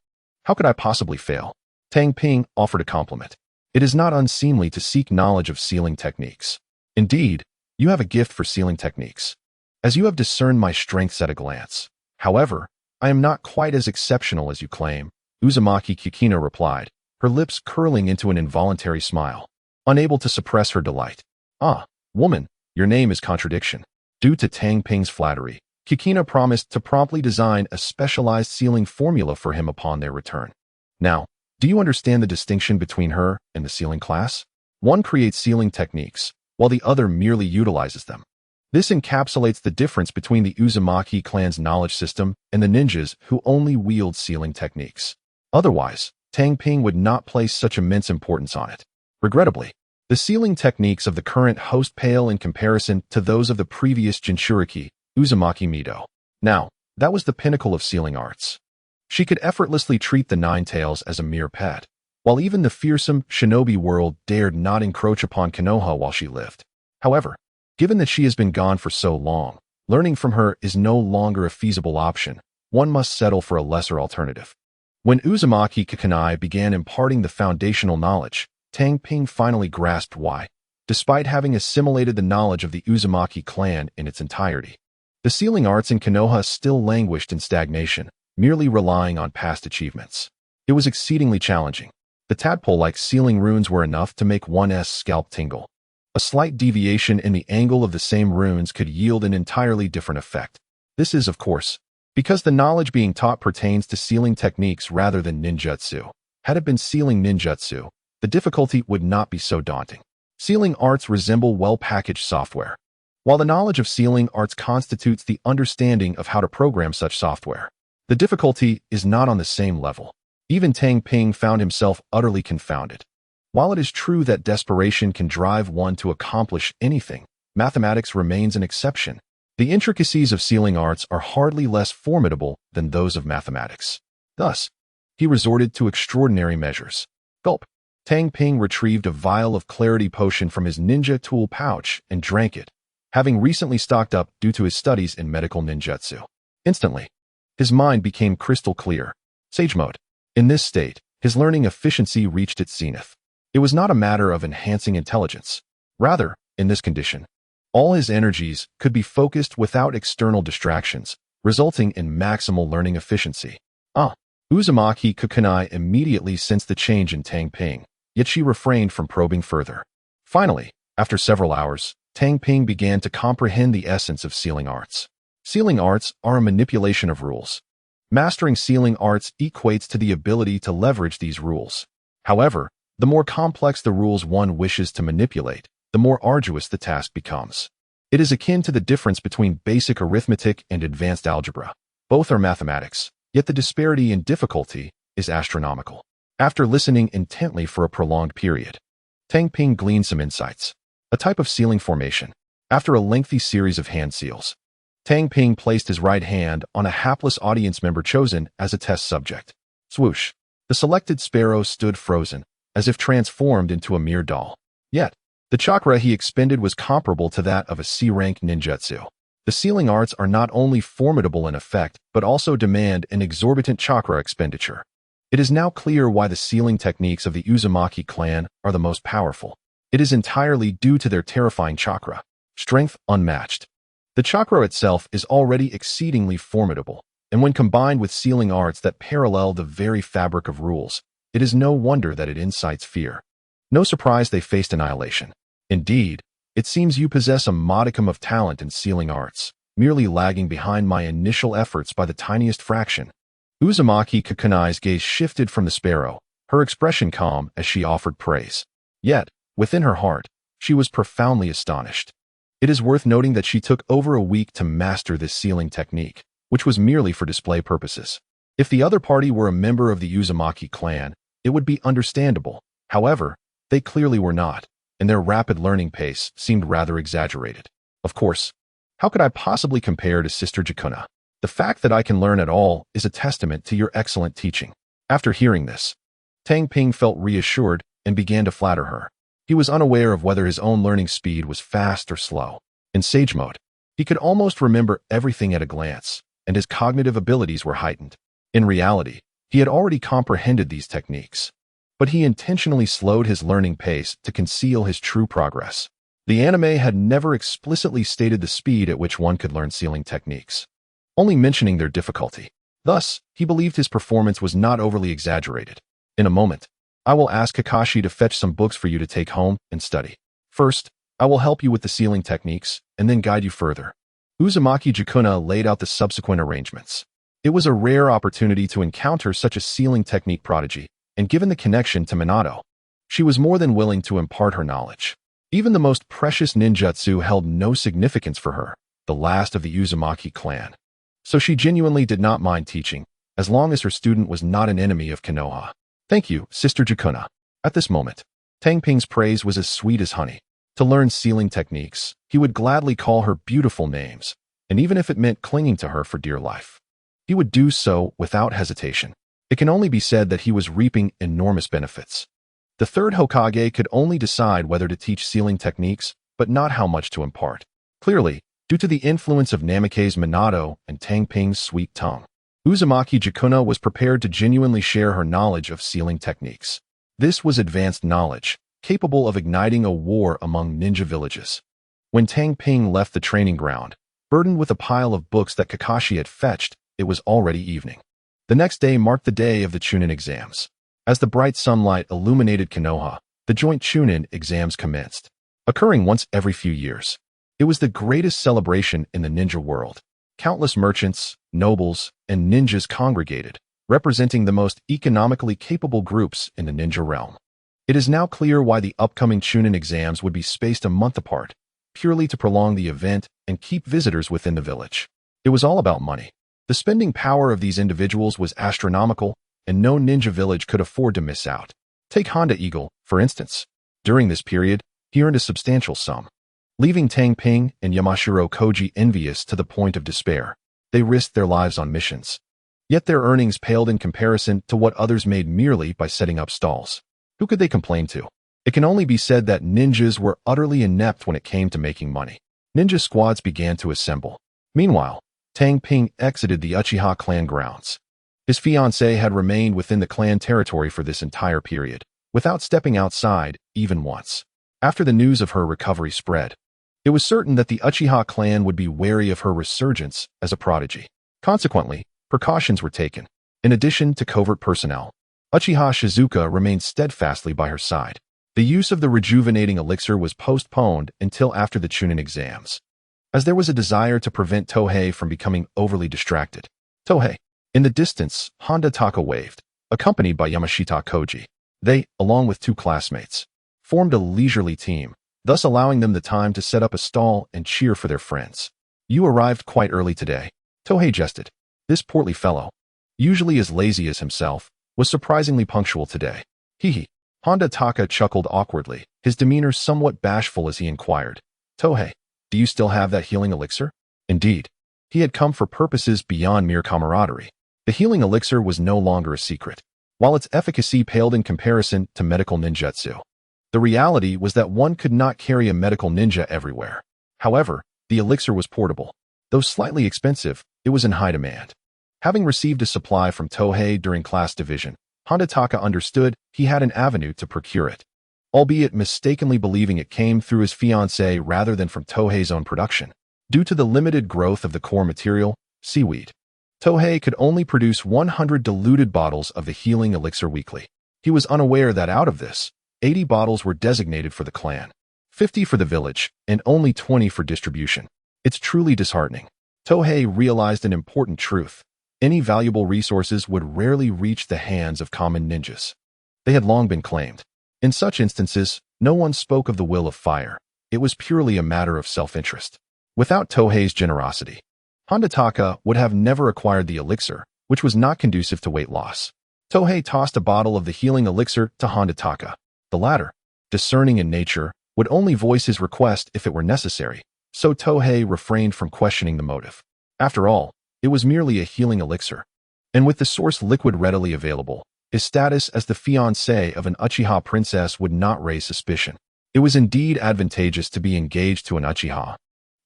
how could I possibly fail? Tang Ping offered a compliment. It is not unseemly to seek knowledge of sealing techniques. Indeed, you have a gift for sealing techniques, as you have discerned my strengths at a glance. However, I am not quite as exceptional as you claim, Uzumaki Kukina replied, her lips curling into an involuntary smile, unable to suppress her delight. Ah, woman, your name is contradiction. Due to Tang Ping's flattery, Kukina promised to promptly design a specialized sealing formula for him upon their return. Now, do you understand the distinction between her and the sealing class? One creates sealing techniques, while the other merely utilizes them. This encapsulates the difference between the Uzumaki clan's knowledge system and the ninjas who only wield sealing techniques. Otherwise, Tang Ping would not place such immense importance on it. Regrettably, the sealing techniques of the current host pale in comparison to those of the previous Jinchuriki, Uzumaki Mido. Now, that was the pinnacle of sealing arts. She could effortlessly treat the Nine Tails as a mere pet, while even the fearsome shinobi world dared not encroach upon Konoha while she lived. However, given that she has been gone for so long, Learning from her is no longer a feasible option. One must settle for a lesser alternative. When Uzumaki Kukenai began imparting the foundational knowledge, Tang Ping finally grasped why. Despite having assimilated the knowledge of the Uzumaki clan in its entirety, the sealing arts in Konoha still languished in stagnation, merely relying on past achievements. It was exceedingly challenging. The tadpole-like sealing runes were enough to make one's scalp tingle. A slight deviation in the angle of the same runes could yield an entirely different effect. This is, of course, because the knowledge being taught pertains to sealing techniques rather than ninjutsu. Had it been sealing ninjutsu, the difficulty would not be so daunting. Sealing arts resemble well-packaged software. While the knowledge of sealing arts constitutes the understanding of how to program such software, the difficulty is not on the same level. Even Tang Ping found himself utterly confounded. While it is true that desperation can drive one to accomplish anything, mathematics remains an exception. The intricacies of sealing arts are hardly less formidable than those of mathematics. Thus, he resorted to extraordinary measures. Gulp. Tang Ping retrieved a vial of clarity potion from his ninja tool pouch and drank it, having recently stocked up due to his studies in medical ninjutsu. Instantly, his mind became crystal clear. Sage mode. In this state, his learning efficiency reached its zenith. It was not a matter of enhancing intelligence. Rather, in this condition, all his energies could be focused without external distractions, resulting in maximal learning efficiency. Uzumaki Kukenai immediately sensed the change in Tang Ping, yet she refrained from probing further. Finally, after several hours, Tang Ping began to comprehend the essence of sealing arts. Sealing arts are a manipulation of rules. Mastering sealing arts equates to the ability to leverage these rules. However, the more complex the rules one wishes to manipulate, the more arduous the task becomes. It is akin to the difference between basic arithmetic and advanced algebra. Both are mathematics, yet the disparity in difficulty is astronomical. After listening intently for a prolonged period, Tang Ping gleaned some insights. A type of sealing formation. After a lengthy series of hand seals, Tang Ping placed his right hand on a hapless audience member chosen as a test subject. Swoosh. The selected sparrow stood frozen, as if transformed into a mere doll. Yet, the chakra he expended was comparable to that of a C-rank ninjutsu. The sealing arts are not only formidable in effect, but also demand an exorbitant chakra expenditure. It is now clear why the sealing techniques of the Uzumaki clan are the most powerful. It is entirely due to their terrifying chakra, strength unmatched. The chakra itself is already exceedingly formidable, and when combined with sealing arts that parallel the very fabric of rules, it is no wonder that it incites fear. No surprise they faced annihilation. Indeed, it seems you possess a modicum of talent in sealing arts, merely lagging behind my initial efforts by the tiniest fraction. Uzumaki Kukenai's gaze shifted from the sparrow, her expression calm as she offered praise. Yet, within her heart, she was profoundly astonished. It is worth noting that she took over a week to master this sealing technique, which was merely for display purposes. If the other party were a member of the Uzumaki clan, it would be understandable. However, they clearly were not, and their rapid learning pace seemed rather exaggerated. Of course, how could I possibly compare to Sister Jakuna? The fact that I can learn at all is a testament to your excellent teaching. After hearing this, Tang Ping felt reassured and began to flatter her. He was unaware of whether his own learning speed was fast or slow. In sage mode, he could almost remember everything at a glance, and his cognitive abilities were heightened. In reality, he had already comprehended these techniques, but he intentionally slowed his learning pace to conceal his true progress. The anime had never explicitly stated the speed at which one could learn sealing techniques, only mentioning their difficulty. Thus, he believed his performance was not overly exaggerated. In a moment, I will ask Kakashi to fetch some books for you to take home and study. First, I will help you with the sealing techniques, and then guide you further. Uzumaki Jakuna laid out the subsequent arrangements. It was a rare opportunity to encounter such a sealing technique prodigy, and given the connection to Minato, she was more than willing to impart her knowledge. Even the most precious ninjutsu held no significance for her, the last of the Uzumaki clan. So she genuinely did not mind teaching, as long as her student was not an enemy of Konoha. Thank you, Sister Jakuna. At this moment, Tang Ping's praise was as sweet as honey. To learn sealing techniques, he would gladly call her beautiful names, and even if it meant clinging to her for dear life, he would do so without hesitation. It can only be said that he was reaping enormous benefits. The third Hokage could only decide whether to teach sealing techniques, but not how much to impart. Clearly, due to the influence of Namake's Minato and Tang Ping's sweet tongue. Uzumaki Jikuna was prepared to genuinely share her knowledge of sealing techniques. This was advanced knowledge, capable of igniting a war among ninja villages. When Tang Ping left the training ground, burdened with a pile of books that Kakashi had fetched, it was already evening. The next day marked the day of the Chunin exams. As the bright sunlight illuminated Konoha, the joint Chunin exams commenced, occurring once every few years. It was the greatest celebration in the ninja world. Countless merchants, nobles, and ninjas congregated, representing the most economically capable groups in the ninja realm. It is now clear why the upcoming Chunin exams would be spaced a month apart, purely to prolong the event and keep visitors within the village. It was all about money. The spending power of these individuals was astronomical, and no ninja village could afford to miss out. Take Honda Eagle, for instance. During this period, he earned a substantial sum. Leaving Tang Ping and Yamashiro Koji envious to the point of despair, they risked their lives on missions. Yet their earnings paled in comparison to what others made merely by setting up stalls. Who could they complain to? It can only be said that ninjas were utterly inept when it came to making money. Ninja squads began to assemble. Meanwhile, Tang Ping exited the Uchiha clan grounds. His fiancée had remained within the clan territory for this entire period, without stepping outside even once. After the news of her recovery spread, it was certain that the Uchiha clan would be wary of her resurgence as a prodigy. Consequently, precautions were taken. In addition to covert personnel, Uchiha Shizuka remained steadfastly by her side. The use of the rejuvenating elixir was postponed until after the Chunin exams, as there was a desire to prevent Tohei from becoming overly distracted. Tohei. In the distance, Honda Taka waved, accompanied by Yamashita Koji. They, along with two classmates, formed a leisurely team, thus allowing them the time to set up a stall and cheer for their friends. You arrived quite early today, Tohei jested. This portly fellow, usually as lazy as himself, was surprisingly punctual today. Hee. Honda Taka chuckled awkwardly, his demeanor somewhat bashful as he inquired, Tohei, do you still have that healing elixir? Indeed. He had come for purposes beyond mere camaraderie. The healing elixir was no longer a secret, while its efficacy paled in comparison to medical ninjutsu. The reality was that one could not carry a medical ninja everywhere. However, the elixir was portable. Though slightly expensive, it was in high demand. Having received a supply from Tohei during class division, Honda Taka understood he had an avenue to procure it, albeit mistakenly believing it came through his fiancée rather than from Tohei's own production. Due to the limited growth of the core material, seaweed, Tohei could only produce 100 diluted bottles of the healing elixir weekly. He was unaware that out of this, 80 bottles were designated for the clan, 50 for the village, and only 20 for distribution. It's truly disheartening. Tohei realized an important truth. Any valuable resources would rarely reach the hands of common ninjas. They had long been claimed. In such instances, no one spoke of the will of fire. It was purely a matter of self-interest. Without Tohei's generosity, Honda Taka would have never acquired the elixir, which was not conducive to weight loss. Tohei tossed a bottle of the healing elixir to Honda Taka. The latter, discerning in nature, would only voice his request if it were necessary, so Tohei refrained from questioning the motive. After all, it was merely a healing elixir, and with the source liquid readily available, his status as the fiancé of an Uchiha princess would not raise suspicion. It was indeed advantageous to be engaged to an Uchiha,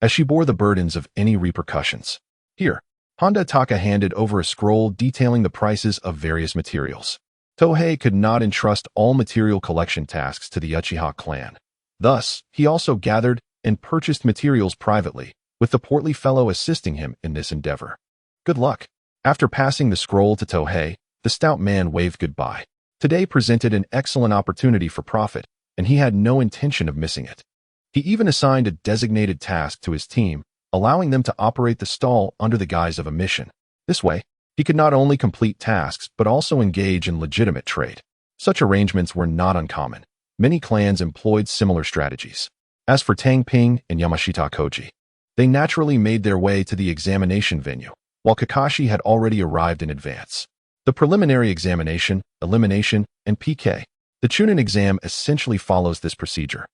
as she bore the burdens of any repercussions. Here, Honda Taka handed over a scroll detailing the prices of various materials. Tohei could not entrust all material collection tasks to the Uchiha clan. Thus, he also gathered and purchased materials privately, with the portly fellow assisting him in this endeavor. Good luck. After passing the scroll to Tohei, the stout man waved goodbye. Today presented an excellent opportunity for profit, and he had no intention of missing it. He even assigned a designated task to his team, allowing them to operate the stall under the guise of a mission. This way, he could not only complete tasks but also engage in legitimate trade. Such arrangements were not uncommon. Many clans employed similar strategies. As for Tang Ping and Yamashita Koji, they naturally made their way to the examination venue, while Kakashi had already arrived in advance. The preliminary examination, elimination, and PK. The Chunin exam essentially follows this procedure,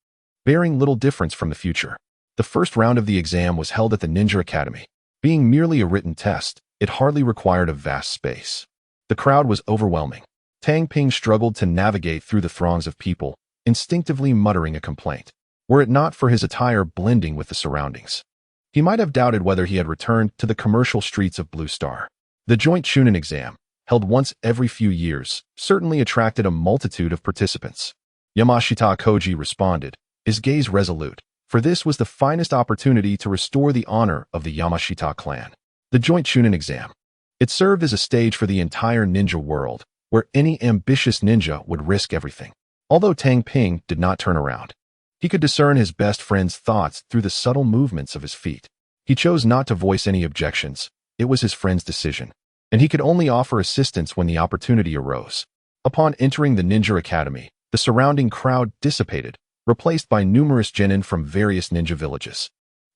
bearing little difference from the future. The first round of the exam was held at the Ninja Academy. Being merely a written test, it hardly required a vast space. The crowd was overwhelming. Tang Ping struggled to navigate through the throngs of people, instinctively muttering a complaint, were it not for his attire blending with the surroundings. He might have doubted whether he had returned to the commercial streets of Blue Star. The joint Chunin exam, held once every few years, certainly attracted a multitude of participants. Yamashita Koji responded, his gaze resolute, for this was the finest opportunity to restore the honor of the Yamashita clan. The joint Chunin exam. It served as a stage for the entire ninja world, where any ambitious ninja would risk everything. Although Tang Ping did not turn around, he could discern his best friend's thoughts through the subtle movements of his feet. He chose not to voice any objections. It was his friend's decision, and he could only offer assistance when the opportunity arose. Upon entering the ninja academy, the surrounding crowd dissipated, replaced by numerous genin from various ninja villages.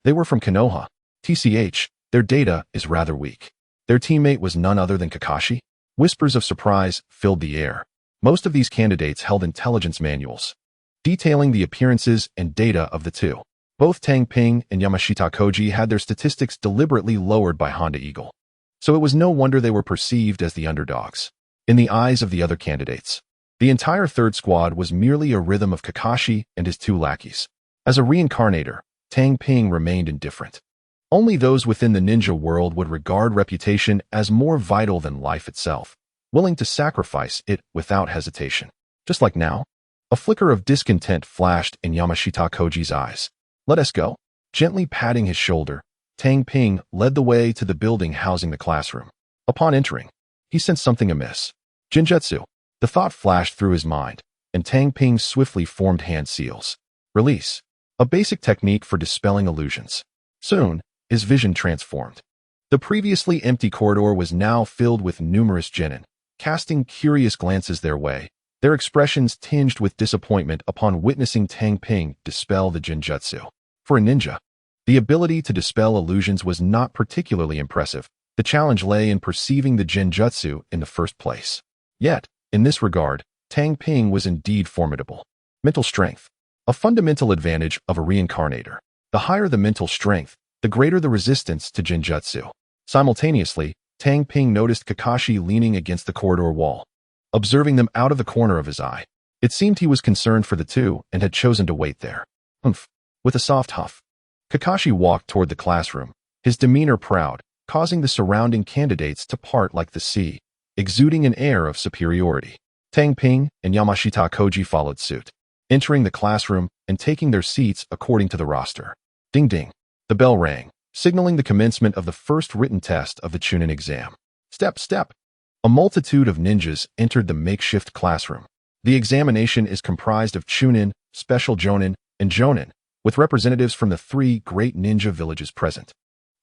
They were from Konoha. TCH, their data is rather weak. Their teammate was none other than Kakashi. Whispers of surprise filled the air. Most of these candidates held intelligence manuals, detailing the appearances and data of the two. Both Tang Ping and Yamashita Koji had their statistics deliberately lowered by Honda Eagle, so it was no wonder they were perceived as the underdogs. In the eyes of the other candidates, the entire third squad was merely a rhythm of Kakashi and his two lackeys. As a reincarnator, Tang Ping remained indifferent. Only those within the ninja world would regard reputation as more vital than life itself, willing to sacrifice it without hesitation. Just like now, a flicker of discontent flashed in Yamashita Koji's eyes. "Let us go." Gently patting his shoulder, Tang Ping led the way to the building housing the classroom. Upon entering, he sensed something amiss. Jinjutsu. The thought flashed through his mind, and Tang Ping swiftly formed hand seals. Release. A basic technique for dispelling illusions. Soon, his vision transformed. The previously empty corridor was now filled with numerous genin, casting curious glances their way, their expressions tinged with disappointment upon witnessing Tang Ping dispel the Jinjutsu. For a ninja, the ability to dispel illusions was not particularly impressive. The challenge lay in perceiving the Jinjutsu in the first place. Yet, in this regard, Tang Ping was indeed formidable. Mental strength. A fundamental advantage of a reincarnator. The higher the mental strength, the greater the resistance to Jinjutsu. Simultaneously, Tang Ping noticed Kakashi leaning against the corridor wall, observing them out of the corner of his eye. It seemed he was concerned for the two and had chosen to wait there. Humph. With a soft huff, Kakashi walked toward the classroom, his demeanor proud, causing the surrounding candidates to part like the sea, exuding an air of superiority. Tang Ping and Yamashita Koji followed suit, entering the classroom and taking their seats according to the roster. Ding ding. The bell rang, signaling the commencement of the first written test of the Chunin exam. Step, step. A multitude of ninjas entered the makeshift classroom. The examination is comprised of Chunin, Special Jonin, and Jonin, with representatives from the three great ninja villages present.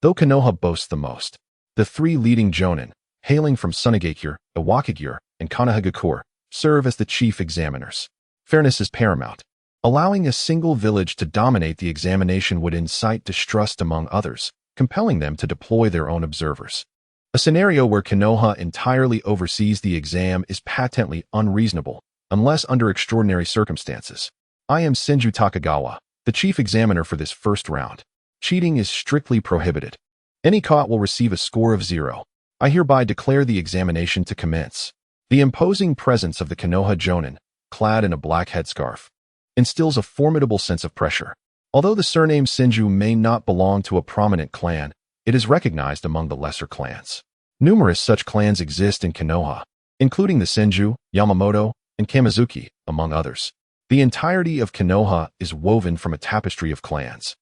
Though Konoha boasts the most, the three leading Jonin, hailing from Sunagakure, Iwakagure, and Kanahagakure, serve as the chief examiners. Fairness is paramount. Allowing a single village to dominate the examination would incite distrust among others, compelling them to deploy their own observers. A scenario where Konoha entirely oversees the exam is patently unreasonable, unless under extraordinary circumstances. I am Senju Takagawa, the chief examiner for this first round. Cheating is strictly prohibited. Any caught will receive a score of 0. I hereby declare the examination to commence. The imposing presence of the Konoha Jonin, clad in a black headscarf, instills a formidable sense of pressure. Although the surname Senju may not belong to a prominent clan, it is recognized among the lesser clans. Numerous such clans exist in Konoha, including the Senju, Yamamoto, and Kamizuki, among others. The entirety of Konoha is woven from a tapestry of clans.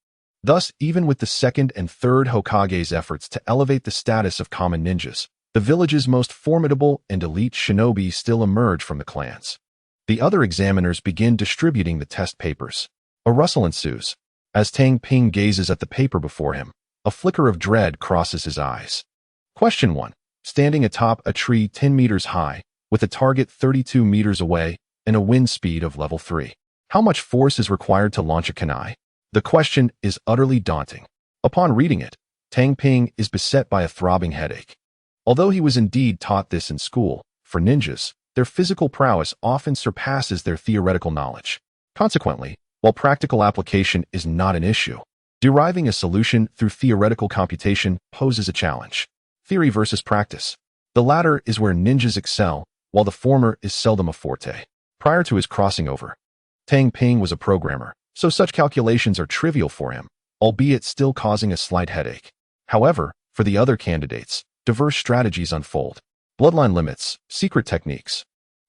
Thus, even with the second and third Hokage's efforts to elevate the status of common ninjas, the village's most formidable and elite shinobi still emerge from the clans. The other examiners begin distributing the test papers. A rustle ensues. As Tang Ping gazes at the paper before him, a flicker of dread crosses his eyes. Question 1. Standing atop a tree 10 meters high, with a target 32 meters away and a wind speed of level 3. How much force is required to launch a kunai? The question is utterly daunting. Upon reading it, Tang Ping is beset by a throbbing headache. Although he was indeed taught this in school, for ninjas, their physical prowess often surpasses their theoretical knowledge. Consequently, while practical application is not an issue, deriving a solution through theoretical computation poses a challenge. Theory versus practice. The latter is where ninjas excel, while the former is seldom a forte. Prior to his crossing over, Tang Ping was a programmer, so such calculations are trivial for him, albeit still causing a slight headache. However, for the other candidates, diverse strategies unfold. Bloodline limits, secret techniques,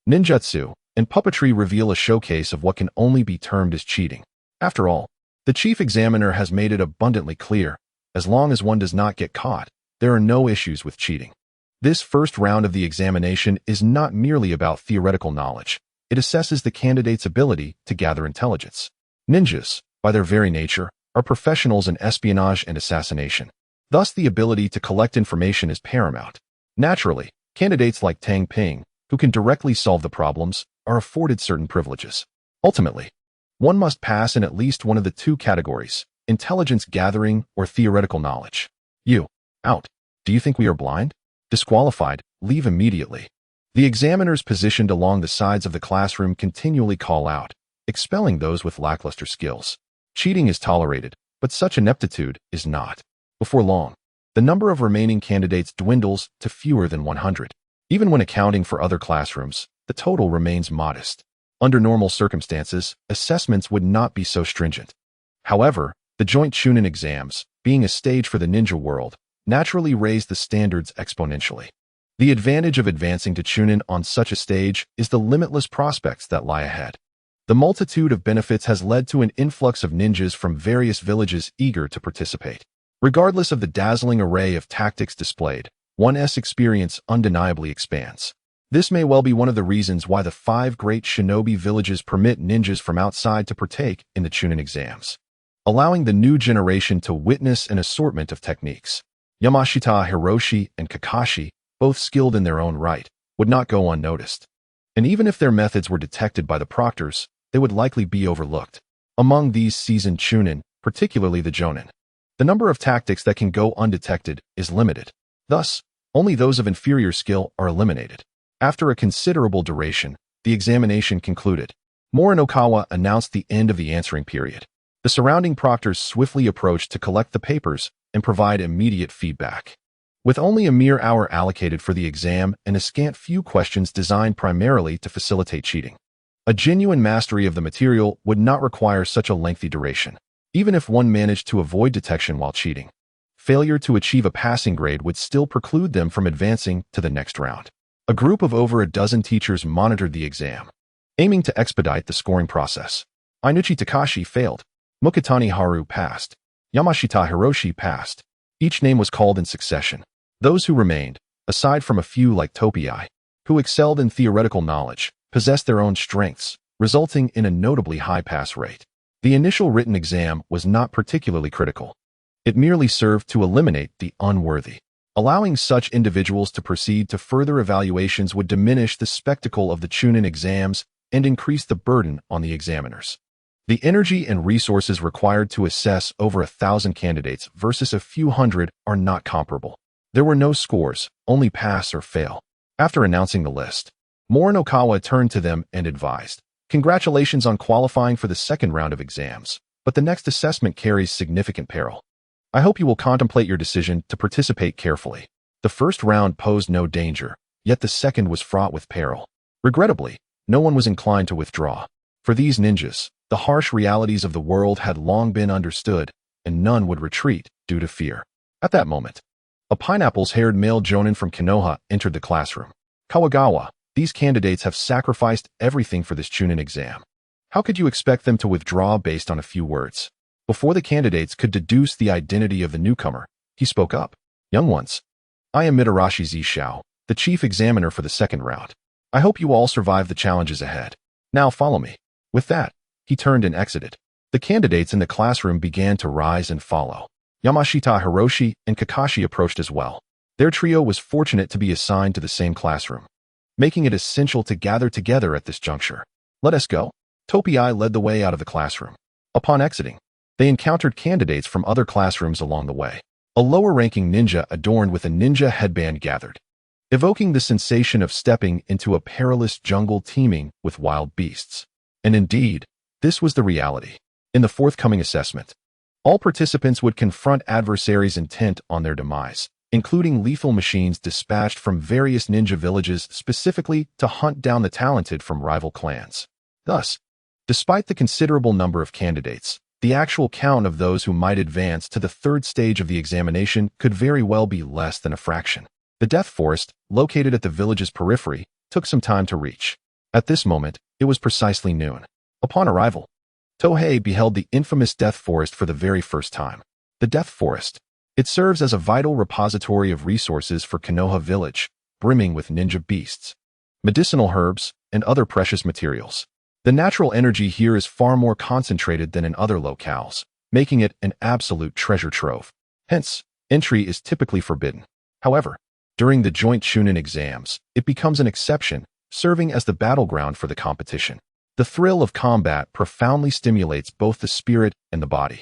ninjutsu, and puppetry reveal a showcase of what can only be termed as cheating. After all, the chief examiner has made it abundantly clear, as long as one does not get caught, there are no issues with cheating. This first round of the examination is not merely about theoretical knowledge. It assesses the candidate's ability to gather intelligence. Ninjas, by their very nature, are professionals in espionage and assassination. Thus, the ability to collect information is paramount. Naturally, candidates like Tang Ping, who can directly solve the problems, are afforded certain privileges. Ultimately, one must pass in at least one of the two categories, intelligence gathering or theoretical knowledge. You, out. Do you think we are blind? Disqualified, leave immediately. The examiners positioned along the sides of the classroom continually call out, expelling those with lackluster skills. Cheating is tolerated, but such ineptitude is not. Before long, the number of remaining candidates dwindles to fewer than 100. Even when accounting for other classrooms, the total remains modest. Under normal circumstances, assessments would not be so stringent. However, the joint Chunin exams, being a stage for the ninja world, naturally raise the standards exponentially. The advantage of advancing to Chunin on such a stage is the limitless prospects that lie ahead. The multitude of benefits has led to an influx of ninjas from various villages eager to participate. Regardless of the dazzling array of tactics displayed, one's experience undeniably expands. This may well be one of the reasons why the 5 great shinobi villages permit ninjas from outside to partake in the Chunin exams, allowing the new generation to witness an assortment of techniques. Yamashita, Hiroshi, and Kakashi, both skilled in their own right, would not go unnoticed. And even if their methods were detected by the proctors, they would likely be overlooked. Among these seasoned Chunin, particularly the Jonin, the number of tactics that can go undetected is limited. Thus, only those of inferior skill are eliminated. After a considerable duration, the examination concluded. Morinokawa announced the end of the answering period. The surrounding proctors swiftly approached to collect the papers and provide immediate feedback. With only a mere hour allocated for the exam and a scant few questions designed primarily to facilitate cheating, a genuine mastery of the material would not require such a lengthy duration. Even if one managed to avoid detection while cheating, failure to achieve a passing grade would still preclude them from advancing to the next round. A group of over a dozen teachers monitored the exam, aiming to expedite the scoring process. Inuchi Takashi failed. Mukitani Haru passed. Yamashita Hiroshi passed. Each name was called in succession. Those who remained, aside from a few like Topii, who excelled in theoretical knowledge, possessed their own strengths, resulting in a notably high pass rate. The initial written exam was not particularly critical. It merely served to eliminate the unworthy. Allowing such individuals to proceed to further evaluations would diminish the spectacle of the Chunin exams and increase the burden on the examiners. The energy and resources required to assess over 1,000 candidates versus a few hundred are not comparable. There were no scores, only pass or fail. After announcing the list, Morinokawa turned to them and advised, "Congratulations on qualifying for the second round of exams, but the next assessment carries significant peril. I hope you will contemplate your decision to participate carefully. The first round posed no danger, yet the second was fraught with peril." Regrettably, no one was inclined to withdraw. For these ninjas, the harsh realities of the world had long been understood, and none would retreat due to fear. At that moment, a pineapples-haired male jonin from Konoha entered the classroom. "Kawagawa, these candidates have sacrificed everything for this Chunin exam. How could you expect them to withdraw based on a few words?" Before the candidates could deduce the identity of the newcomer, he spoke up. "Young ones, I am Mitarashi Zishao, the chief examiner for the second round. I hope you all survive the challenges ahead. Now follow me." With that, he turned and exited. The candidates in the classroom began to rise and follow. Yamashita, Hiroshi, and Kakashi approached as well. Their trio was fortunate to be assigned to the same classroom, making it essential to gather together at this juncture. "Let us go." Topii led the way out of the classroom. Upon exiting, they encountered candidates from other classrooms along the way. A lower-ranking ninja adorned with a ninja headband gathered, evoking the sensation of stepping into a perilous jungle teeming with wild beasts. And indeed, this was the reality. In the forthcoming assessment, all participants would confront adversaries intent on their demise, including lethal machines dispatched from various ninja villages specifically to hunt down the talented from rival clans. Thus, despite the considerable number of candidates, The actual count of those who might advance to the third stage of the examination could very well be less than a fraction. The Death Forest, located at the village's periphery, took some time to reach. At this moment, it was precisely noon. Upon arrival, Tohei beheld the infamous Death Forest for the very first time. The Death Forest. It serves as a vital repository of resources for Konoha village, brimming with ninja beasts, medicinal herbs, and other precious materials. The natural energy here is far more concentrated than in other locales, making it an absolute treasure trove. Hence, entry is typically forbidden. However, during the joint Chunin exams, it becomes an exception, serving as the battleground for the competition. The thrill of combat profoundly stimulates both the spirit and the body,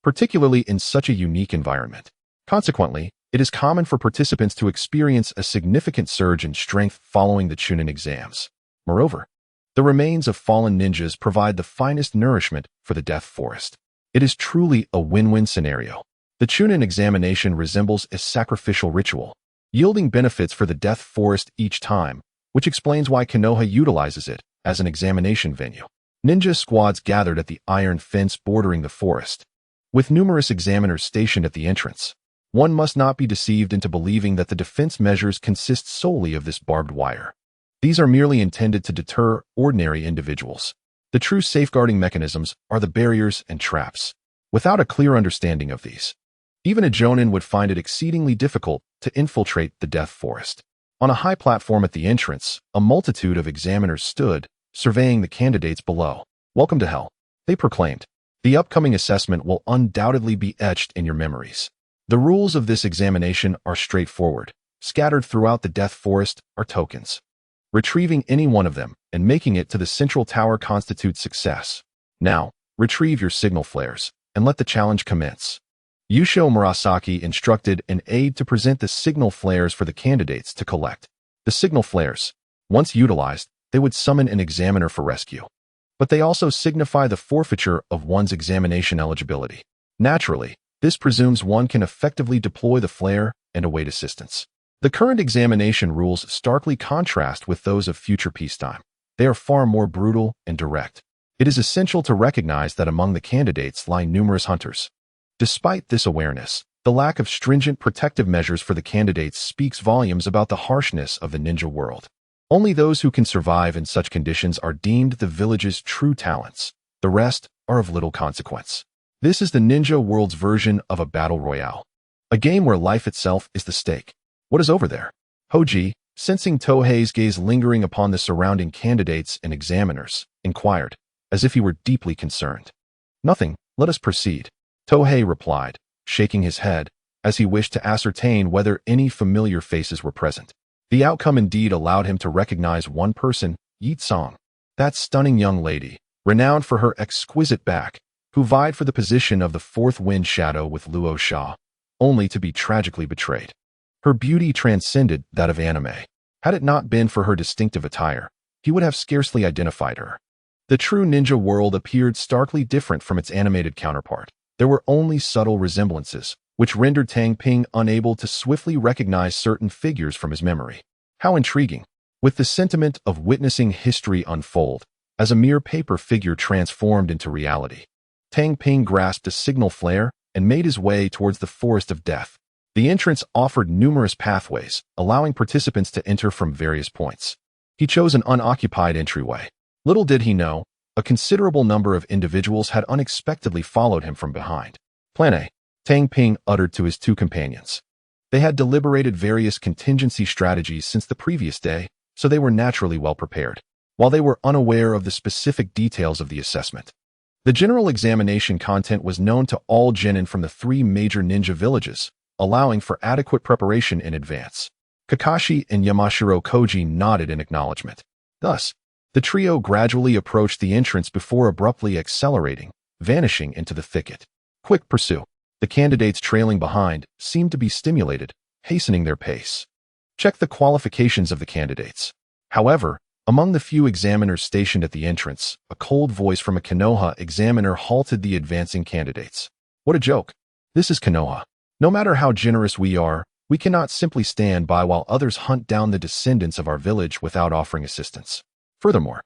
particularly in such a unique environment. Consequently, it is common for participants to experience a significant surge in strength following the Chunin exams. Moreover, the remains of fallen ninjas provide the finest nourishment for the Death Forest. It is truly a win-win scenario. The Chunin examination resembles a sacrificial ritual, yielding benefits for the Death Forest each time, which explains why Konoha utilizes it as an examination venue. Ninja squads gathered at the iron fence bordering the forest, with numerous examiners stationed at the entrance. One must not be deceived into believing that the defense measures consist solely of this barbed wire. These are merely intended to deter ordinary individuals. The true safeguarding mechanisms are the barriers and traps. Without a clear understanding of these, even a Jonin would find it exceedingly difficult to infiltrate the Death Forest. On a high platform at the entrance, a multitude of examiners stood, surveying the candidates below. "Welcome to hell," they proclaimed. "The upcoming assessment will undoubtedly be etched in your memories." The rules of this examination are straightforward. Scattered throughout the Death Forest are tokens. Retrieving any one of them and making it to the central tower constitutes success. Now, retrieve your signal flares and let the challenge commence. Yusho Murasaki instructed an aide to present the signal flares for the candidates to collect. The signal flares, once utilized, they would summon an examiner for rescue. But they also signify the forfeiture of one's examination eligibility. Naturally, this presumes one can effectively deploy the flare and await assistance. The current examination rules starkly contrast with those of future peacetime. They are far more brutal and direct. It is essential to recognize that among the candidates lie numerous hunters. Despite this awareness, the lack of stringent protective measures for the candidates speaks volumes about the harshness of the ninja world. Only those who can survive in such conditions are deemed the village's true talents. The rest are of little consequence. This is the ninja world's version of a battle royale, a game where life itself is the stake. What is over there? Hoji, sensing Tohei's gaze lingering upon the surrounding candidates and examiners, inquired, as if he were deeply concerned. "Nothing, let us proceed," Tohei replied, shaking his head, as he wished to ascertain whether any familiar faces were present. The outcome indeed allowed him to recognize one person, Yi Tsang, that stunning young lady, renowned for her exquisite back, who vied for the position of the fourth wind shadow with Luo Sha, only to be tragically betrayed. Her beauty transcended that of anime. Had it not been for her distinctive attire, he would have scarcely identified her. The true ninja world appeared starkly different from its animated counterpart. There were only subtle resemblances, which rendered Tang Ping unable to swiftly recognize certain figures from his memory. How intriguing! With the sentiment of witnessing history unfold, as a mere paper figure transformed into reality, Tang Ping grasped a signal flare and made his way towards the Forest of Death. The entrance offered numerous pathways, allowing participants to enter from various points. He chose an unoccupied entryway. Little did he know, a considerable number of individuals had unexpectedly followed him from behind. "Plan A," Tang Ping uttered to his two companions. They had deliberated various contingency strategies since the previous day, so they were naturally well prepared, while they were unaware of the specific details of the assessment. The general examination content was known to all genin from the three major ninja villages, allowing for adequate preparation in advance. Kakashi and Yamashiro Koji nodded in acknowledgement. Thus, the trio gradually approached the entrance before abruptly accelerating, vanishing into the thicket. Quick pursuit. The candidates trailing behind seemed to be stimulated, hastening their pace. Check the qualifications of the candidates. However, among the few examiners stationed at the entrance, a cold voice from a Konoha examiner halted the advancing candidates. "What a joke. This is Konoha. No matter how generous we are, we cannot simply stand by while others hunt down the descendants of our village without offering assistance. Furthermore,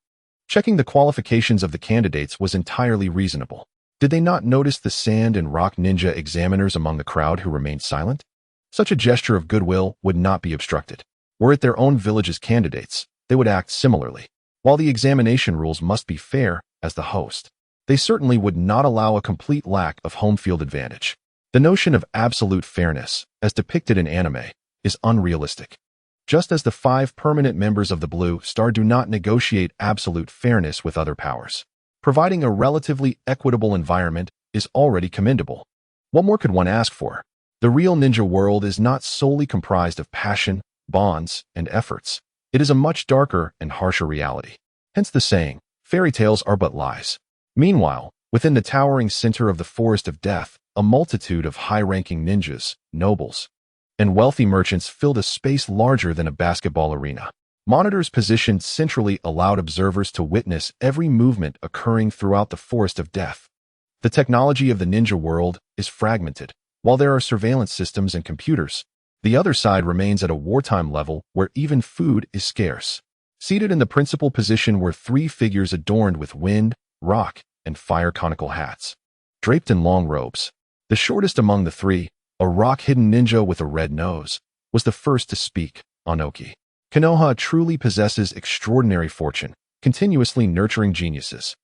checking the qualifications of the candidates was entirely reasonable. Did they not notice the sand and rock ninja examiners among the crowd who remained silent? Such a gesture of goodwill would not be obstructed. Were it their own village's candidates, they would act similarly. While the examination rules must be fair as the host, they certainly would not allow a complete lack of home field advantage. The notion of absolute fairness, as depicted in anime, is unrealistic. Just as the 5 permanent members of the Blue Star do not negotiate absolute fairness with other powers, providing a relatively equitable environment is already commendable. What more could one ask for? The real ninja world is not solely comprised of passion, bonds, and efforts. It is a much darker and harsher reality. Hence the saying, fairy tales are but lies. Meanwhile, within the towering center of the Forest of Death, a multitude of high-ranking ninjas, nobles, and wealthy merchants filled a space larger than a basketball arena. Monitors positioned centrally allowed observers to witness every movement occurring throughout the Forest of Death. The technology of the ninja world is fragmented. While there are surveillance systems and computers, the other side remains at a wartime level where even food is scarce. Seated in the principal position were 3 figures adorned with wind, rock, and fire conical hats, draped in long robes. The shortest among the 3, a rock-hidden ninja with a red nose, was the first to speak. Onoki. Konoha truly possesses extraordinary fortune, continuously nurturing geniuses.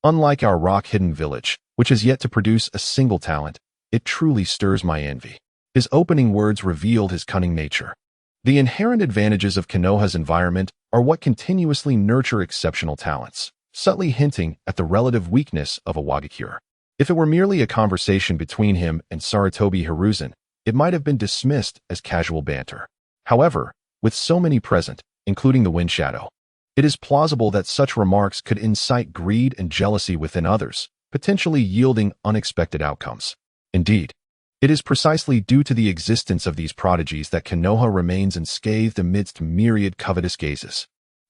Unlike our rock-hidden village, which has yet to produce a single talent, it truly stirs my envy. His opening words revealed his cunning nature. The inherent advantages of Konoha's environment are what continuously nurture exceptional talents, subtly hinting at the relative weakness of a Wagakure. If it were merely a conversation between him and Sarutobi Hiruzen, it might have been dismissed as casual banter. However, with so many present, including the Wind Shadow, it is plausible that such remarks could incite greed and jealousy within others, potentially yielding unexpected outcomes. Indeed, it is precisely due to the existence of these prodigies that Konoha remains unscathed amidst myriad covetous gazes.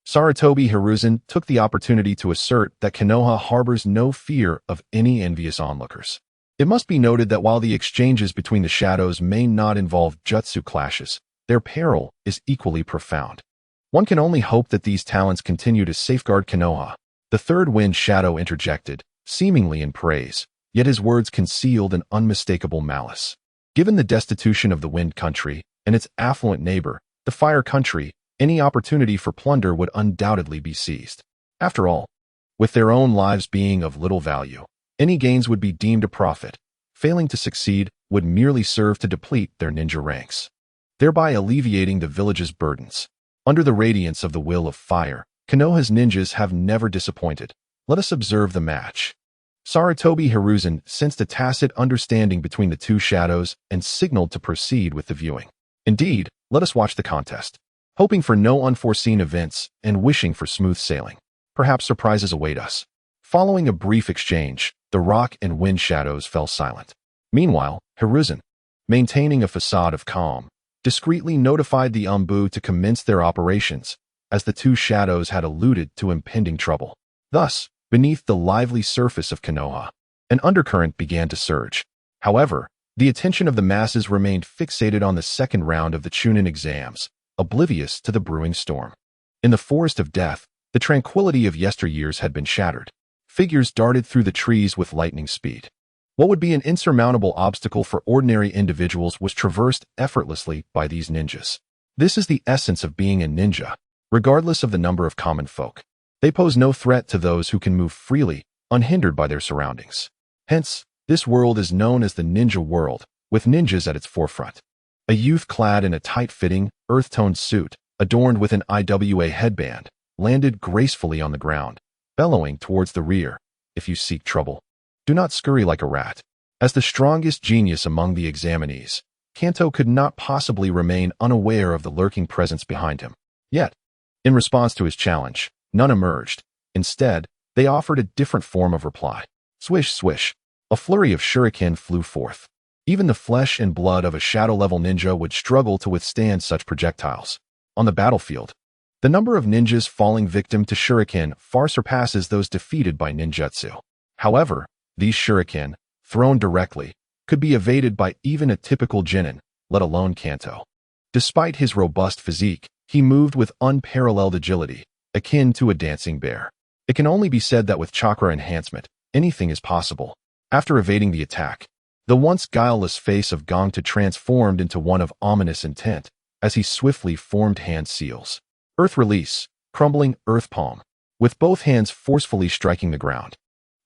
Sarutobi Hiruzen took the opportunity to assert that Konoha harbors no fear of any envious onlookers. It must be noted that while the exchanges between the shadows may not involve jutsu clashes, their peril is equally profound. One can only hope that these talents continue to safeguard Konoha. The third Wind Shadow interjected, seemingly in praise, yet his words concealed an unmistakable malice. Given the destitution of the Wind Country and its affluent neighbor, the Fire Country, any opportunity for plunder would undoubtedly be seized. After all, with their own lives being of little value, any gains would be deemed a profit. Failing to succeed would merely serve to deplete their ninja ranks, thereby alleviating the village's burdens. Under the radiance of the will of fire, Konoha's ninjas have never disappointed. Let us observe the match. Sarutobi Hiruzen sensed a tacit understanding between the 2 shadows and signaled to proceed with the viewing. Indeed, let us watch the contest, hoping for no unforeseen events and wishing for smooth sailing. Perhaps surprises await us. Following a brief exchange, the rock and wind shadows fell silent. Meanwhile, Hiruzen, maintaining a facade of calm, discreetly notified the Umbu to commence their operations, as the 2 shadows had alluded to impending trouble. Thus, beneath the lively surface of Konoha, an undercurrent began to surge. However, the attention of the masses remained fixated on the second round of the Chunin exams, oblivious to the brewing storm. In the Forest of Death, the tranquility of yesteryears had been shattered. Figures darted through the trees with lightning speed. What would be an insurmountable obstacle for ordinary individuals was traversed effortlessly by these ninjas. This is the essence of being a ninja, regardless of the number of common folk. They pose no threat to those who can move freely, unhindered by their surroundings. Hence, this world is known as the ninja world, with ninjas at its forefront. A youth clad in a tight-fitting, earth-toned suit, adorned with an IWA headband, landed gracefully on the ground, bellowing towards the rear. If you seek trouble, do not scurry like a rat. As the strongest genius among the examinees, Kanto could not possibly remain unaware of the lurking presence behind him. Yet, in response to his challenge, none emerged. Instead, they offered a different form of reply. Swish, swish. A flurry of shuriken flew forth. Even the flesh and blood of a shadow-level ninja would struggle to withstand such projectiles. On the battlefield, the number of ninjas falling victim to shuriken far surpasses those defeated by ninjutsu. However, these shuriken, thrown directly, could be evaded by even a typical genin, let alone Kanto. Despite his robust physique, he moved with unparalleled agility, akin to a dancing bear. It can only be said that with chakra enhancement, anything is possible. After evading the attack, the once guileless face of Gongtu transformed into one of ominous intent as he swiftly formed hand seals. Earth release, crumbling earth palm, with both hands forcefully striking the ground.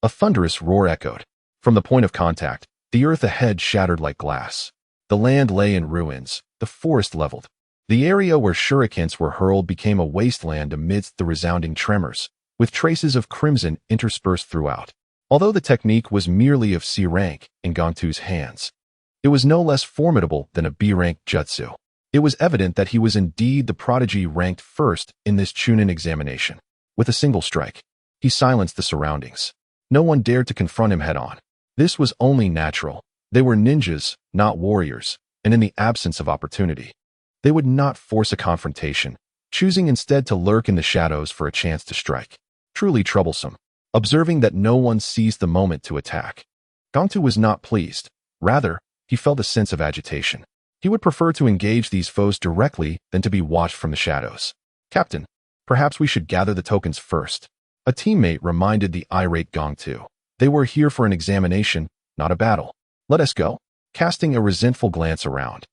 A thunderous roar echoed. From the point of contact, the earth ahead shattered like glass. The land lay in ruins, the forest leveled. The area where shurikens were hurled became a wasteland amidst the resounding tremors, with traces of crimson interspersed throughout. Although the technique was merely of C rank in Gongtu's hands, it was no less formidable than a B rank jutsu. It was evident that he was indeed the prodigy ranked first in this Chunin examination. With a single strike, he silenced the surroundings. No one dared to confront him head-on. This was only natural. They were ninjas, not warriors, and in the absence of opportunity, they would not force a confrontation, choosing instead to lurk in the shadows for a chance to strike. Truly troublesome. Observing that no one seized the moment to attack, Gongtu was not pleased. Rather, he felt a sense of agitation. He would prefer to engage these foes directly than to be watched from the shadows. Captain, perhaps we should gather the tokens first. A teammate reminded the irate Gongtu. They were here for an examination, not a battle. Let us go. Casting a resentful glance around,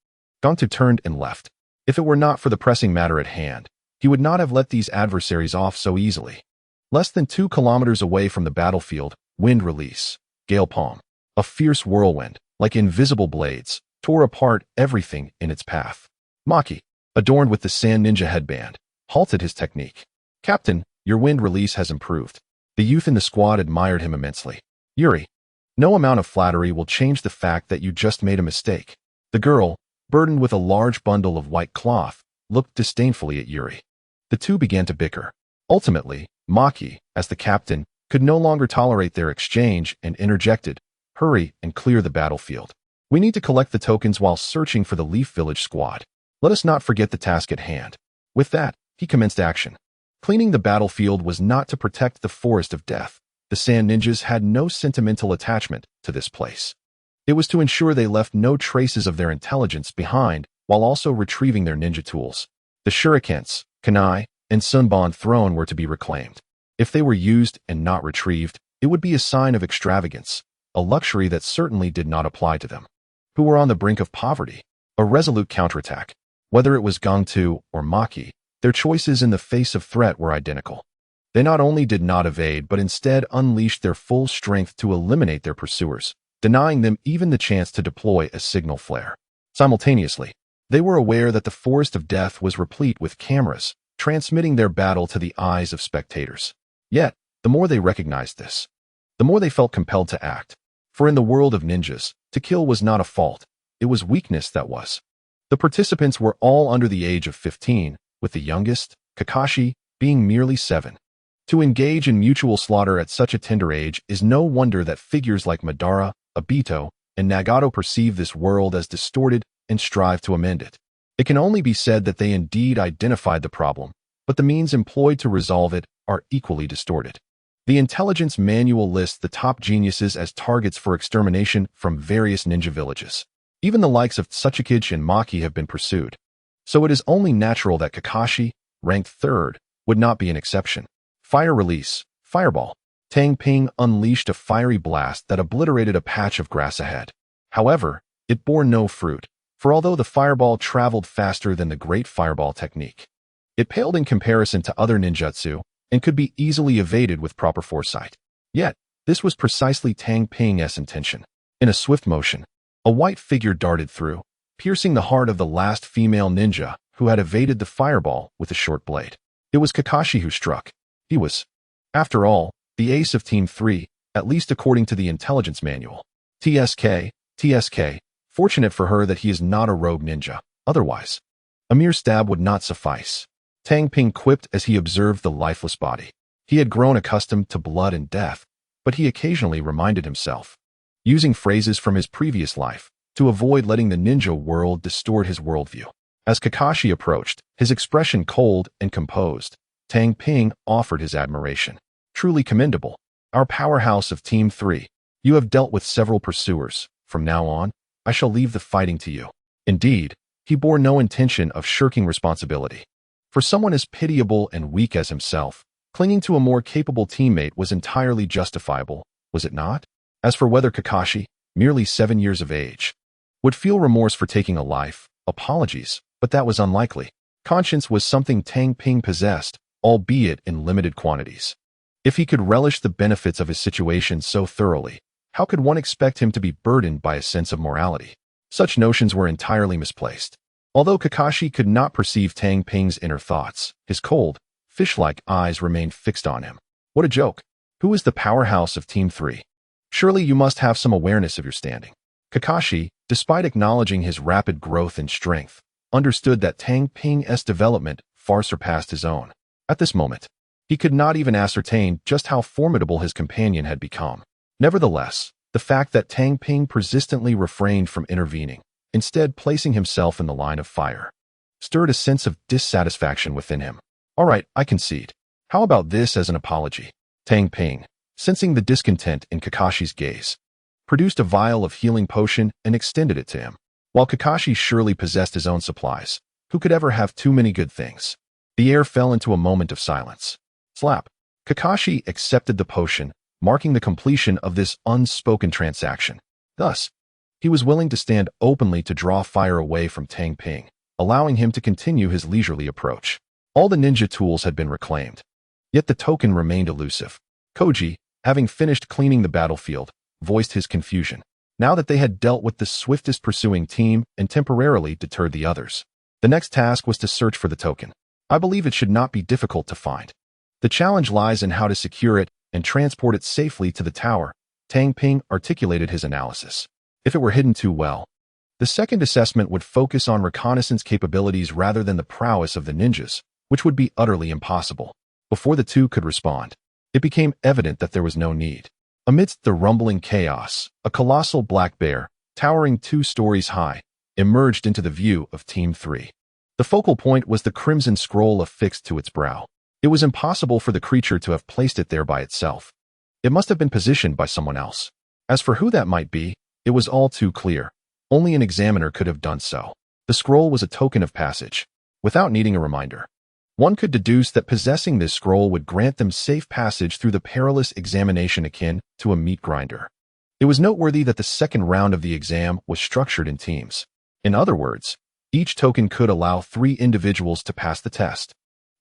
Gongtu turned and left. If it were not for the pressing matter at hand, he would not have let these adversaries off so easily. Less than 2 kilometers away from the battlefield, wind release, gale palm. A fierce whirlwind, like invisible blades, tore apart everything in its path. Maki, adorned with the sand ninja headband, halted his technique. Captain, your wind release has improved. The youth in the squad admired him immensely. Yuri, no amount of flattery will change the fact that you just made a mistake. The girl, burdened with a large bundle of white cloth, looked disdainfully at Yuri. The two began to bicker. Ultimately, Maki, as the captain, could no longer tolerate their exchange and interjected, "Hurry and clear the battlefield. We need to collect the tokens while searching for the Leaf Village squad. Let us not forget the task at hand." With that, he commenced action. Cleaning the battlefield was not to protect the forest of death. The sand ninjas had no sentimental attachment to this place. It was to ensure they left no traces of their intelligence behind while also retrieving their ninja tools. The shurikens, kunai, and sunban thrown were to be reclaimed. If they were used and not retrieved, it would be a sign of extravagance, a luxury that certainly did not apply to them, who were on the brink of poverty. A resolute counterattack. Whether it was Gongtu or Maki, their choices in the face of threat were identical. They not only did not evade but instead unleashed their full strength to eliminate their pursuers, denying them even the chance to deploy a signal flare. Simultaneously, they were aware that the forest of death was replete with cameras, transmitting their battle to the eyes of spectators. Yet, the more they recognized this, the more they felt compelled to act. For in the world of ninjas, to kill was not a fault, it was weakness that was. The participants were all under the age of 15, with the youngest, Kakashi, being merely 7. To engage in mutual slaughter at such a tender age is no wonder that figures like Madara, Obito, and Nagato perceive this world as distorted and strive to amend it. It can only be said that they indeed identified the problem, but the means employed to resolve it are equally distorted. The intelligence manual lists the top geniuses as targets for extermination from various ninja villages. Even the likes of Tsuchikage and Maki have been pursued. So it is only natural that Kakashi, ranked 3rd, would not be an exception. Fire release, fireball. Tang Ping unleashed a fiery blast that obliterated a patch of grass ahead. However, it bore no fruit, for although the fireball traveled faster than the great fireball technique, it paled in comparison to other ninjutsu and could be easily evaded with proper foresight. Yet, this was precisely Tang Ping's intention. In a swift motion, a white figure darted through, piercing the heart of the last female ninja who had evaded the fireball with a short blade. It was Kakashi who struck. He was, after all, the ace of Team 3, at least according to the intelligence manual. TSK, fortunate for her that he is not a rogue ninja. Otherwise, a mere stab would not suffice. Tang Ping quipped as he observed the lifeless body. He had grown accustomed to blood and death, but he occasionally reminded himself, using phrases from his previous life, to avoid letting the ninja world distort his worldview. As Kakashi approached, his expression cold and composed, Tang Ping offered his admiration. Truly commendable. Our powerhouse of Team 3. You have dealt with several pursuers. From now on, I shall leave the fighting to you. Indeed, he bore no intention of shirking responsibility. For someone as pitiable and weak as himself, clinging to a more capable teammate was entirely justifiable, was it not? As for whether Kakashi, merely 7 years of age, would feel remorse for taking a life, apologies, but that was unlikely. Conscience was something Tang Ping possessed, albeit in limited quantities. If he could relish the benefits of his situation so thoroughly, how could one expect him to be burdened by a sense of morality? Such notions were entirely misplaced. Although Kakashi could not perceive Tang Ping's inner thoughts, his cold, fish-like eyes remained fixed on him. What a joke! Who is the powerhouse of Team 3? Surely you must have some awareness of your standing. Kakashi, despite acknowledging his rapid growth in strength, understood that Tang Ping's development far surpassed his own. At this moment, he could not even ascertain just how formidable his companion had become. Nevertheless, the fact that Tang Ping persistently refrained from intervening, instead placing himself in the line of fire, stirred a sense of dissatisfaction within him. All right, I concede. How about this as an apology? Tang Ping, sensing the discontent in Kakashi's gaze, produced a vial of healing potion and extended it to him. While Kakashi surely possessed his own supplies, who could ever have too many good things? The air fell into a moment of silence. Slap. Kakashi accepted the potion, marking the completion of this unspoken transaction. Thus, he was willing to stand openly to draw fire away from Tang Ping, allowing him to continue his leisurely approach. All the ninja tools had been reclaimed, yet the token remained elusive. Koji, having finished cleaning the battlefield, voiced his confusion. Now that they had dealt with the swiftest pursuing team and temporarily deterred the others, the next task was to search for the token. I believe it should not be difficult to find. The challenge lies in how to secure it and transport it safely to the tower. Tang Ping articulated his analysis. If it were hidden too well, the second assessment would focus on reconnaissance capabilities rather than the prowess of the ninjas, which would be utterly impossible. Before the two could respond, it became evident that there was no need. Amidst the rumbling chaos, a colossal black bear, towering 2 stories high, emerged into the view of Team 3. The focal point was the crimson scroll affixed to its brow. It was impossible for the creature to have placed it there by itself. It must have been positioned by someone else. As for who that might be, it was all too clear. Only an examiner could have done so. The scroll was a token of passage. Without needing a reminder, one could deduce that possessing this scroll would grant them safe passage through the perilous examination akin to a meat grinder. It was noteworthy that the second round of the exam was structured in teams. In other words, each token could allow 3 individuals to pass the test,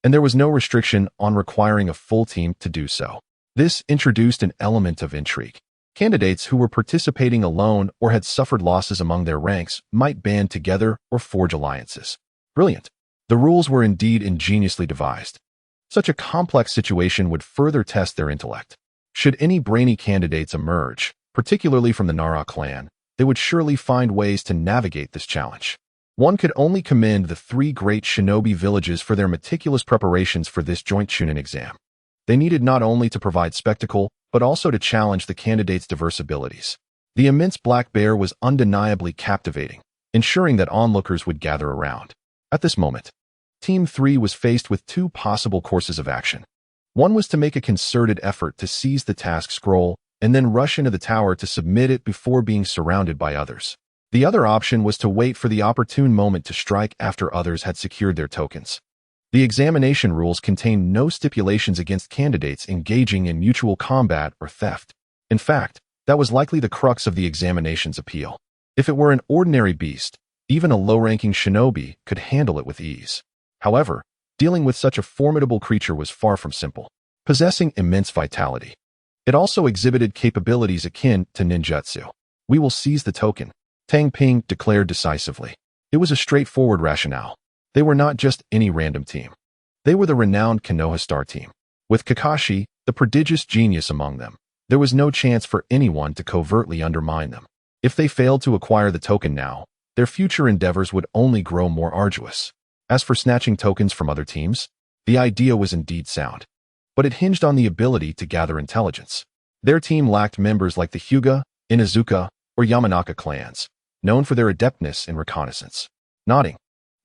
and there was no restriction on requiring a full team to do so. This introduced an element of intrigue. Candidates who were participating alone or had suffered losses among their ranks might band together or forge alliances. Brilliant. The rules were indeed ingeniously devised. Such a complex situation would further test their intellect. Should any brainy candidates emerge, particularly from the Nara clan, they would surely find ways to navigate this challenge. One could only commend the 3 great shinobi villages for their meticulous preparations for this joint Chunin exam. They needed not only to provide spectacle, but also to challenge the candidates' diverse abilities. The immense black bear was undeniably captivating, ensuring that onlookers would gather around. At this moment, Team 3 was faced with 2 possible courses of action. One was to make a concerted effort to seize the task scroll and then rush into the tower to submit it before being surrounded by others. The other option was to wait for the opportune moment to strike after others had secured their tokens. The examination rules contained no stipulations against candidates engaging in mutual combat or theft. In fact, that was likely the crux of the examination's appeal. If it were an ordinary beast, even a low-ranking shinobi could handle it with ease. However, dealing with such a formidable creature was far from simple. Possessing immense vitality, it also exhibited capabilities akin to ninjutsu. We will seize the token, Tang Ping declared decisively. It was a straightforward rationale. They were not just any random team. They were the renowned Konoha Star team. With Kakashi, the prodigious genius among them, there was no chance for anyone to covertly undermine them. If they failed to acquire the token now, their future endeavors would only grow more arduous. As for snatching tokens from other teams, the idea was indeed sound, but it hinged on the ability to gather intelligence. Their team lacked members like the Hyuga, Inuzuka, or Yamanaka clans, known for their adeptness in reconnaissance. Nodding,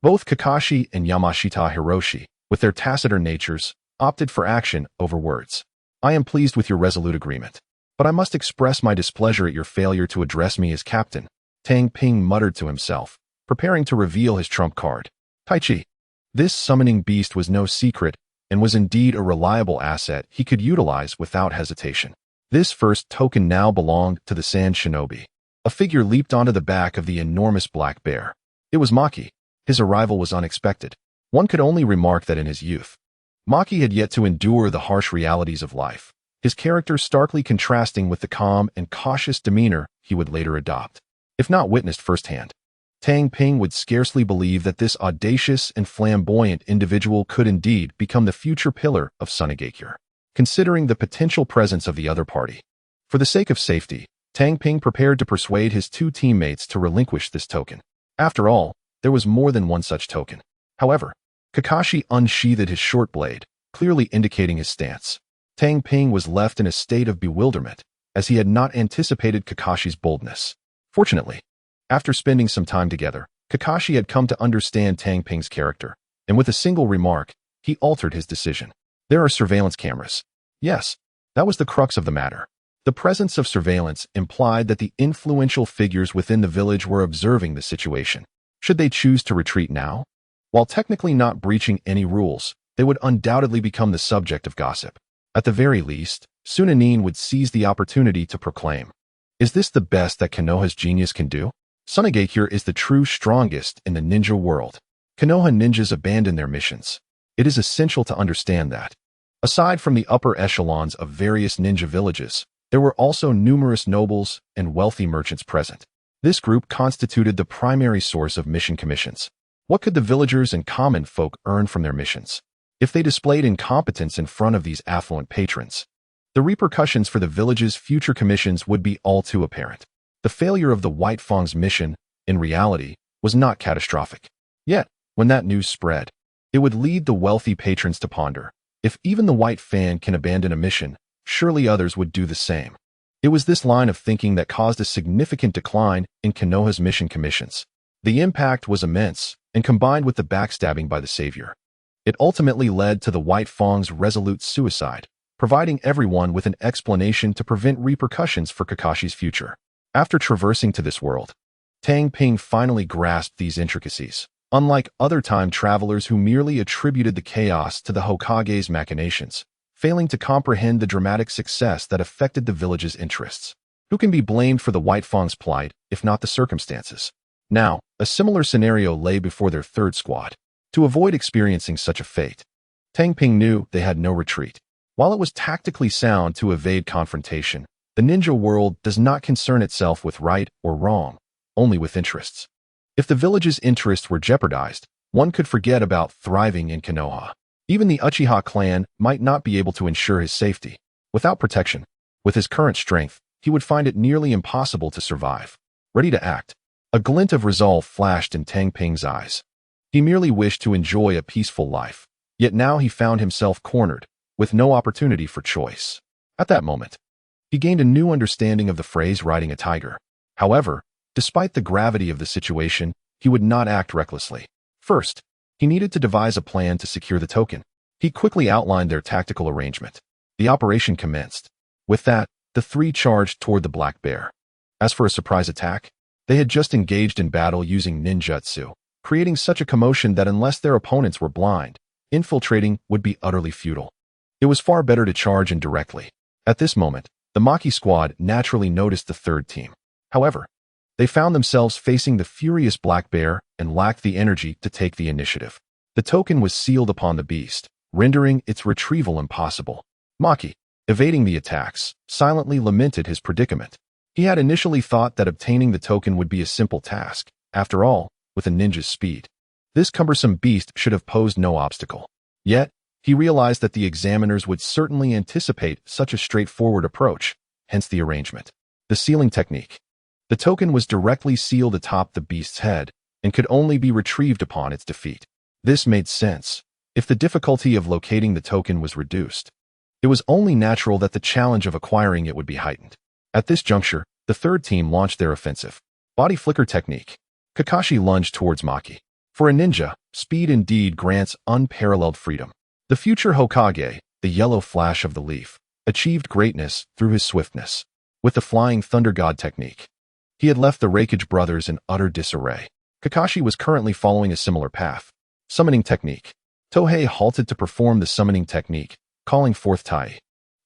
both Kakashi and Yamashita Hiroshi, with their taciturn natures, opted for action over words. I am pleased with your resolute agreement, but I must express my displeasure at your failure to address me as captain, Tang Ping muttered to himself, preparing to reveal his trump card. Taichi. This summoning beast was no secret and was indeed a reliable asset he could utilize without hesitation. This first token now belonged to the Sand Shinobi. A figure leaped onto the back of the enormous black bear. It was Maki. His arrival was unexpected. One could only remark that in his youth, Maki had yet to endure the harsh realities of life, his character starkly contrasting with the calm and cautious demeanor he would later adopt. If not witnessed firsthand, Tang Ping would scarcely believe that this audacious and flamboyant individual could indeed become the future pillar of Sunigakure. Considering the potential presence of the other party, for the sake of safety, Tang Ping prepared to persuade his two teammates to relinquish this token. After all, there was more than one such token. However, Kakashi unsheathed his short blade, clearly indicating his stance. Tang Ping was left in a state of bewilderment, as he had not anticipated Kakashi's boldness. Fortunately, after spending some time together, Kakashi had come to understand Tang Ping's character, and with a single remark, he altered his decision. There are surveillance cameras. Yes, that was the crux of the matter. The presence of surveillance implied that the influential figures within the village were observing the situation. Should they choose to retreat now? While technically not breaching any rules, they would undoubtedly become the subject of gossip. At the very least, Sunanin would seize the opportunity to proclaim, "Is this the best that Konoha's genius can do? Sunigakure is the true strongest in the ninja world. Konoha ninjas abandon their missions. It is essential to understand that." Aside from the upper echelons of various ninja villages, there were also numerous nobles and wealthy merchants present. This group constituted the primary source of mission commissions. What could the villagers and common folk earn from their missions? If they displayed incompetence in front of these affluent patrons, the repercussions for the village's future commissions would be all too apparent. The failure of the White Fang's mission, in reality, was not catastrophic. Yet, when that news spread, it would lead the wealthy patrons to ponder, if even the White Fang can abandon a mission, surely others would do the same. It was this line of thinking that caused a significant decline in Konoha's mission commissions. The impact was immense, and combined with the backstabbing by the savior, it ultimately led to the White Fang's resolute suicide, providing everyone with an explanation to prevent repercussions for Kakashi's future. After traversing to this world, Tang Ping finally grasped these intricacies. Unlike other time travelers who merely attributed the chaos to the Hokage's machinations, failing to comprehend the dramatic success that affected the village's interests. Who can be blamed for the White Fang's plight, if not the circumstances? Now, a similar scenario lay before their third squad. To avoid experiencing such a fate, Tang Ping knew they had no retreat. While it was tactically sound to evade confrontation, the ninja world does not concern itself with right or wrong, only with interests. If the village's interests were jeopardized, one could forget about thriving in Konoha. Even the Uchiha clan might not be able to ensure his safety. Without protection, with his current strength, he would find it nearly impossible to survive. Ready to act, a glint of resolve flashed in Tang Ping's eyes. He merely wished to enjoy a peaceful life, yet now he found himself cornered, with no opportunity for choice. At that moment, he gained a new understanding of the phrase riding a tiger. However, despite the gravity of the situation, he would not act recklessly. First, he needed to devise a plan to secure the token. He quickly outlined their tactical arrangement. The operation commenced. With that, the three charged toward the black bear. As for a surprise attack, they had just engaged in battle using ninjutsu, creating such a commotion that unless their opponents were blind, infiltrating would be utterly futile. It was far better to charge in directly. At this moment, the Maki squad naturally noticed the third team. However, they found themselves facing the furious black bear and lacked the energy to take the initiative. The token was sealed upon the beast, rendering its retrieval impossible. Maki, evading the attacks, silently lamented his predicament. He had initially thought that obtaining the token would be a simple task. After all, with a ninja's speed, this cumbersome beast should have posed no obstacle. Yet, he realized that the examiners would certainly anticipate such a straightforward approach, hence the arrangement. The sealing technique. The token was directly sealed atop the beast's head and could only be retrieved upon its defeat. This made sense. If the difficulty of locating the token was reduced, it was only natural that the challenge of acquiring it would be heightened. At this juncture, the third team launched their offensive. Body flicker technique. Kakashi lunged towards Maki. For a ninja, speed indeed grants unparalleled freedom. The future Hokage, the yellow flash of the leaf, achieved greatness through his swiftness. With the flying thunder god technique, he had left the Raikage brothers in utter disarray. Kakashi was currently following a similar path. Summoning technique. Tohei halted to perform the summoning technique, calling forth Tai.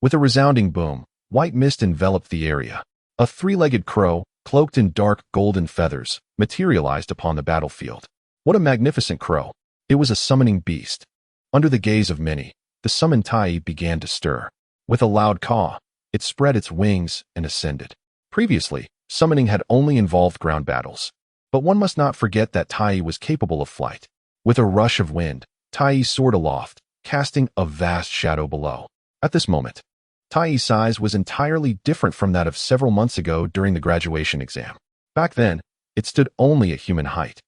With a resounding boom, White mist enveloped the area. A three-legged crow, cloaked in dark golden feathers, materialized upon the battlefield. What a magnificent crow! It was a summoning beast. Under the gaze of many, the summoned Tai began to stir. With a loud caw, it spread its wings and ascended. Previously, summoning had only involved ground battles. But one must not forget that Tai was capable of flight. With a rush of wind, Tai soared aloft, casting a vast shadow below. At this moment, Tai's size was entirely different from that of several months ago during the graduation exam. Back then, it stood only at human height,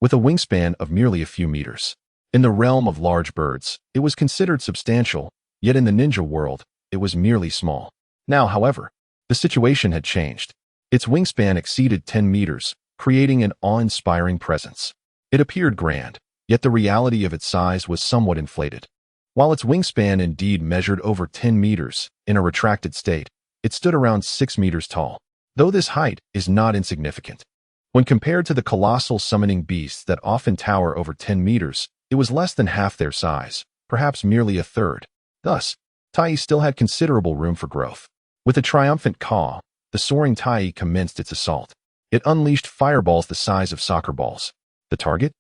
with a wingspan of merely a few meters. In the realm of large birds, it was considered substantial, yet in the ninja world, it was merely small. Now, however, the situation had changed. Its wingspan exceeded 10 meters, creating an awe-inspiring presence. It appeared grand, yet the reality of its size was somewhat inflated. While its wingspan indeed measured over 10 meters, in a retracted state, it stood around 6 meters tall. Though this height is not insignificant. When compared to the colossal summoning beasts that often tower over 10 meters, it was less than half their size, perhaps merely a third. Thus, Tai still had considerable room for growth. With a triumphant caw, the soaring Tai commenced its assault. It unleashed fireballs the size of soccer balls. The target?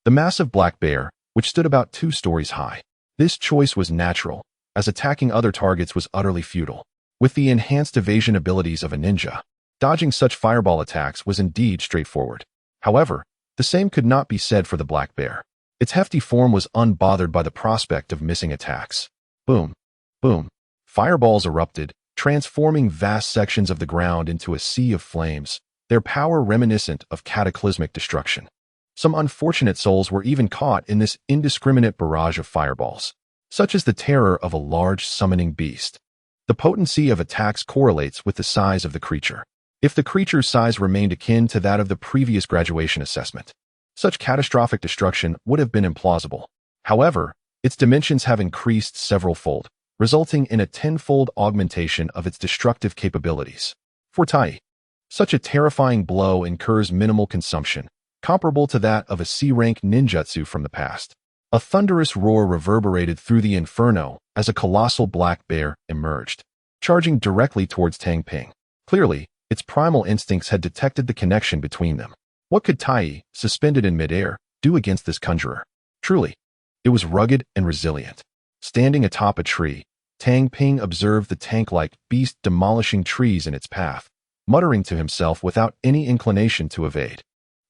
The massive black bear, which stood about 2 stories high. This choice was natural, as attacking other targets was utterly futile. With the enhanced evasion abilities of a ninja, dodging such fireball attacks was indeed straightforward. However, the same could not be said for the black bear. Its hefty form was unbothered by the prospect of missing attacks. Boom, boom. Fireballs erupted, transforming vast sections of the ground into a sea of flames, their power reminiscent of cataclysmic destruction. Some unfortunate souls were even caught in this indiscriminate barrage of fireballs. Such is the terror of a large summoning beast. The potency of attacks correlates with the size of the creature. If the creature's size remained akin to that of the previous graduation assessment, such catastrophic destruction would have been implausible. However, its dimensions have increased several-fold, resulting in a 10-fold augmentation of its destructive capabilities. For Tai, such a terrifying blow incurs minimal consumption, comparable to that of a C-rank ninjutsu from the past. A thunderous roar reverberated through the inferno as a colossal black bear emerged, charging directly towards Tang Ping. Clearly, its primal instincts had detected the connection between them. What could Tai, suspended in midair, do against this conjurer? Truly, it was rugged and resilient. Standing atop a tree, Tang Ping observed the tank-like beast demolishing trees in its path, muttering to himself without any inclination to evade.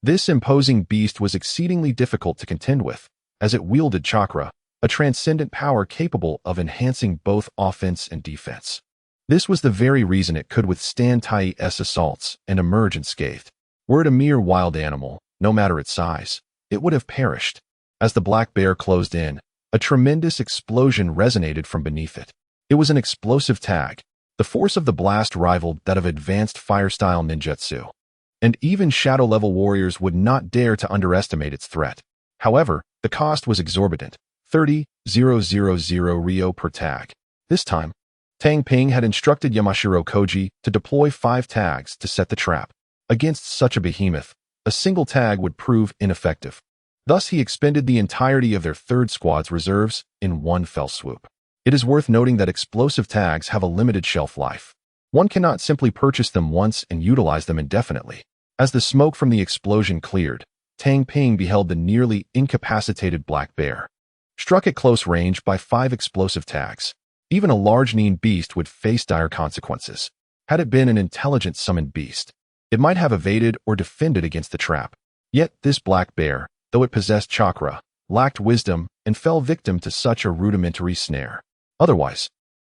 This imposing beast was exceedingly difficult to contend with, as it wielded chakra, a transcendent power capable of enhancing both offense and defense. This was the very reason it could withstand Tai's assaults and emerge unscathed. Were it a mere wild animal, no matter its size, it would have perished. As the black bear closed in, a tremendous explosion resonated from beneath it. It was an explosive tag. The force of the blast rivaled that of advanced fire-style ninjutsu, and even shadow-level warriors would not dare to underestimate its threat. However, the cost was exorbitant, 30,000 Ryo per tag. This time, Tang Ping had instructed Yamashiro Koji to deploy 5 tags to set the trap. Against such a behemoth, a single tag would prove ineffective. Thus he expended the entirety of their 3rd squad's reserves in one fell swoop. It is worth noting that explosive tags have a limited shelf life. One cannot simply purchase them once and utilize them indefinitely. As the smoke from the explosion cleared, Tang Ping beheld the nearly incapacitated black bear, struck at close range by 5 explosive tags. Even a large-kneed beast would face dire consequences. Had it been an intelligent summoned beast, it might have evaded or defended against the trap. Yet this black bear, though it possessed chakra, lacked wisdom and fell victim to such a rudimentary snare. Otherwise,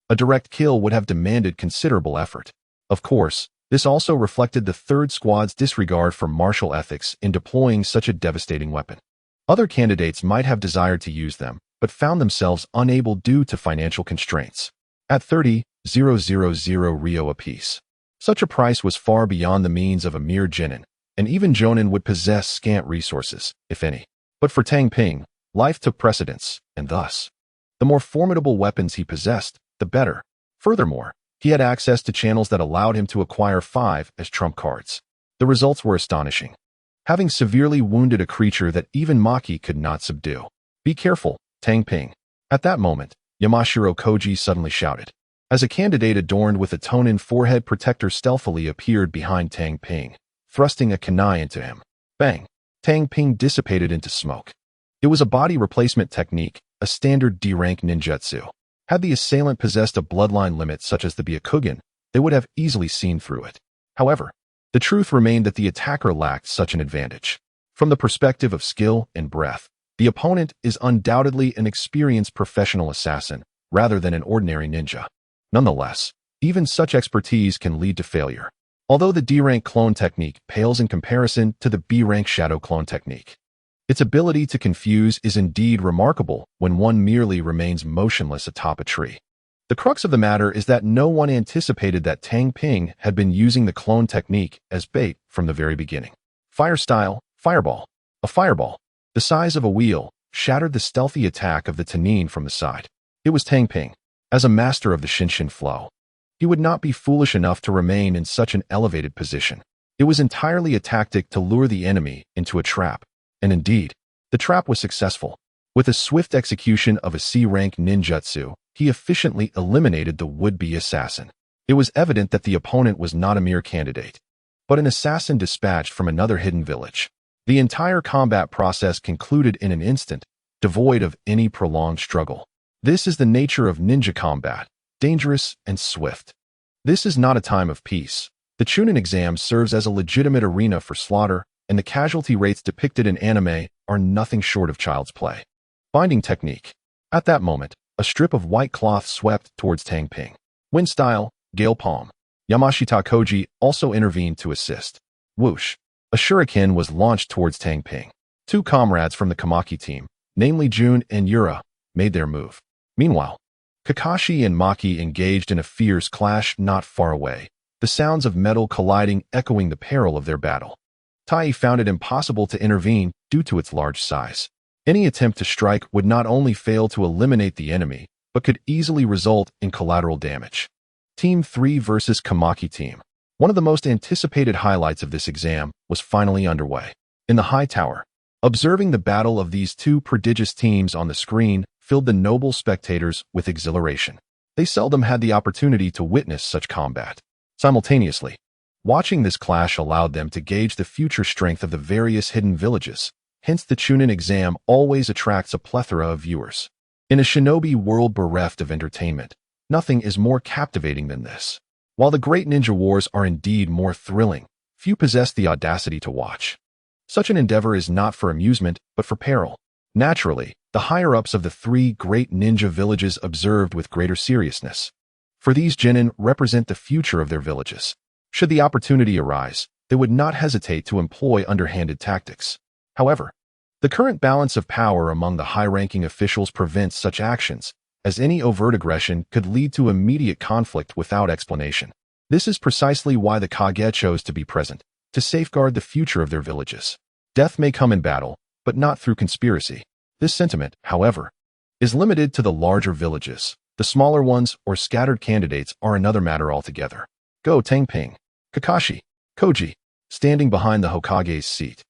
a direct kill would have demanded considerable effort. Of course, this also reflected the 3rd squad's disregard for martial ethics in deploying such a devastating weapon. Other candidates might have desired to use them, but found themselves unable due to financial constraints. At 30,000 Ryo apiece, such a price was far beyond the means of a mere genin, and even jonin would possess scant resources, if any. But for Tang Ping, life took precedence, and thus, the more formidable weapons he possessed, the better. Furthermore, he had access to channels that allowed him to acquire 5 as trump cards. The results were astonishing. Having severely wounded a creature that even Maki could not subdue. Be careful, Tang Ping. At that moment, Yamashiro Koji suddenly shouted. as a candidate adorned with a Tonin forehead protector stealthily appeared behind Tang Ping, thrusting a kunai into him. Bang! Tang Ping dissipated into smoke. It was a body replacement technique, a standard D-rank ninjutsu. Had the assailant possessed a bloodline limit such as the Byakugan, they would have easily seen through it. However, the truth remained that the attacker lacked such an advantage. From the perspective of skill and breadth, the opponent is undoubtedly an experienced professional assassin, rather than an ordinary ninja. Nonetheless, even such expertise can lead to failure. Although the D-rank clone technique pales in comparison to the B-rank shadow clone technique. Its ability to confuse is indeed remarkable when one merely remains motionless atop a tree. The crux of the matter is that no one anticipated that Tang Ping had been using the clone technique as bait from the very beginning. Fire style, fireball. A fireball, the size of a wheel, shattered the stealthy attack of the Tanin from the side. It was Tang Ping. As a master of the Shinshin flow, he would not be foolish enough to remain in such an elevated position. It was entirely a tactic to lure the enemy into a trap. And indeed, the trap was successful. With a swift execution of a C-rank ninjutsu, he efficiently eliminated the would-be assassin. It was evident that the opponent was not a mere candidate, but an assassin dispatched from another hidden village. The entire combat process concluded in an instant, devoid of any prolonged struggle. This is the nature of ninja combat, dangerous and swift. This is not a time of peace. The Chunin exam serves as a legitimate arena for slaughter, and the casualty rates depicted in anime are nothing short of child's play. Binding technique. At that moment, a strip of white cloth swept towards Tang Ping. Wind style, gale palm. Yamashita Koji also intervened to assist. Whoosh. A shuriken was launched towards Tang Ping. Two comrades from the Kamaki team, namely Jun and Yura, made their move. Meanwhile, Kakashi and Maki engaged in a fierce clash not far away, the sounds of metal colliding echoing the peril of their battle. Tai found it impossible to intervene due to its large size. Any attempt to strike would not only fail to eliminate the enemy, but could easily result in collateral damage. Team 3 versus Kamaki team. One of the most anticipated highlights of this exam was finally underway. In the high tower, observing the battle of these two prodigious teams on the screen filled the noble spectators with exhilaration. They seldom had the opportunity to witness such combat. Simultaneously, watching this clash allowed them to gauge the future strength of the various hidden villages. Hence, the Chunin exam always attracts a plethora of viewers. In a shinobi world bereft of entertainment, nothing is more captivating than this. While the great ninja wars are indeed more thrilling, few possess the audacity to watch. Such an endeavor is not for amusement, but for peril. Naturally, the higher-ups of the three great ninja villages observed with greater seriousness. For these genin represent the future of their villages. Should the opportunity arise, they would not hesitate to employ underhanded tactics. However, the current balance of power among the high-ranking officials prevents such actions, as any overt aggression could lead to immediate conflict without explanation. This is precisely why the Kage chose to be present, to safeguard the future of their villages. Death may come in battle, but not through conspiracy. This sentiment, however, is limited to the larger villages. The smaller ones or scattered candidates are another matter altogether. Go Tang Ping, Kakashi, Koji, standing behind the Hokage's seat.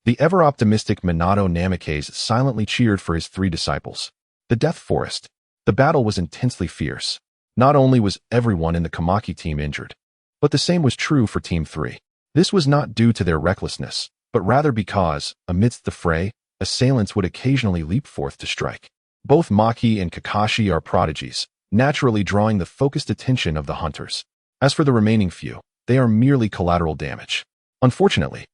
The ever-optimistic Minato Namikaze silently cheered for his three disciples. The Death Forest. The battle was intensely fierce. Not only was everyone in the Kamaki team injured, but the same was true for Team 3. This was not due to their recklessness, but rather because, amidst the fray, assailants would occasionally leap forth to strike. Both Maki and Kakashi are prodigies, naturally drawing the focused attention of the hunters. As for the remaining few, they are merely collateral damage. Unfortunately,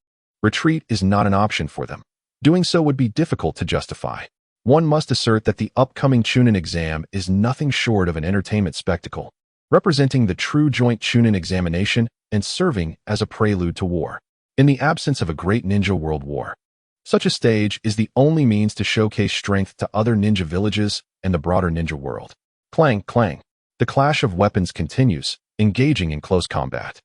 retreat is not an option for them. Doing so would be difficult to justify. One must assert that the upcoming Chunin exam is nothing short of an entertainment spectacle, representing the true joint Chunin examination and serving as a prelude to war. In the absence of a great ninja world war, such a stage is the only means to showcase strength to other ninja villages and the broader ninja world. Clang, clang. The clash of weapons continues, engaging in close combat.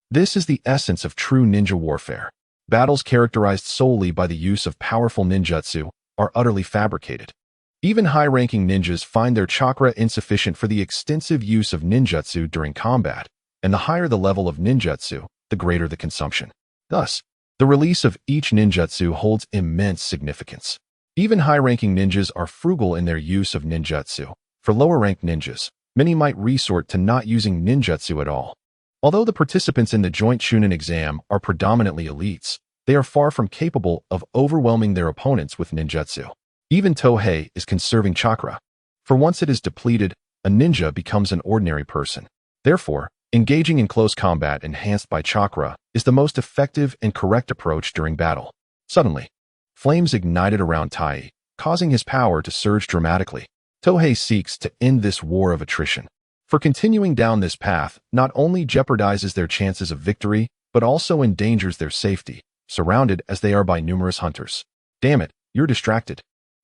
This is the essence of true ninja warfare. Battles characterized solely by the use of powerful ninjutsu are utterly fabricated. Even high-ranking ninjas find their chakra insufficient for the extensive use of ninjutsu during combat, and the higher the level of ninjutsu, the greater the consumption. Thus, the release of each ninjutsu holds immense significance. Even high-ranking ninjas are frugal in their use of ninjutsu. For lower-ranked ninjas, many might resort to not using ninjutsu at all. Although the participants in the joint Chunin exam are predominantly elites, they are far from capable of overwhelming their opponents with ninjutsu. Even Tohei is conserving chakra. For once it is depleted, a ninja becomes an ordinary person. Therefore, engaging in close combat enhanced by chakra is the most effective and correct approach during battle. Suddenly, flames ignited around Tai, causing his power to surge dramatically. Tohei seeks to end this war of attrition. For continuing down this path not only jeopardizes their chances of victory, but also endangers their safety, surrounded as they are by numerous hunters. Damn it, you're distracted.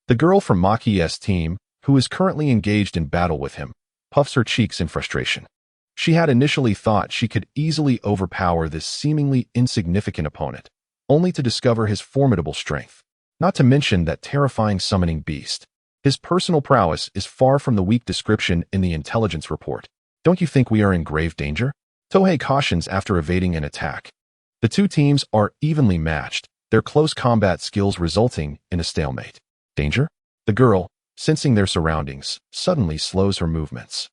The girl from Maki's team, who is currently engaged in battle with him, puffs her cheeks in frustration. She had initially thought she could easily overpower this seemingly insignificant opponent, only to discover his formidable strength. Not to mention that terrifying summoning beast. His personal prowess is far from the weak description in the intelligence report. Don't you think we are in grave danger? Tohei cautions after evading an attack. The two teams are evenly matched, their close combat skills resulting in a stalemate. Danger? The girl, sensing their surroundings, suddenly slows her movements.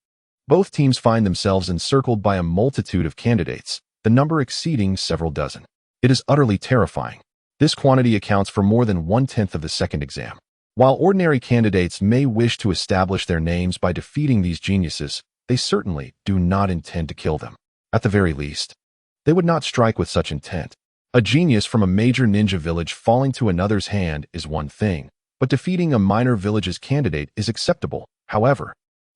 Both teams find themselves encircled by a multitude of candidates, the number exceeding several dozen. It is utterly terrifying. This quantity accounts for more than 1/10 of the second exam. While ordinary candidates may wish to establish their names by defeating these geniuses, they certainly do not intend to kill them. At the very least, they would not strike with such intent. A genius from a major ninja village falling to another's hand is one thing, but defeating a minor village's candidate is acceptable. However,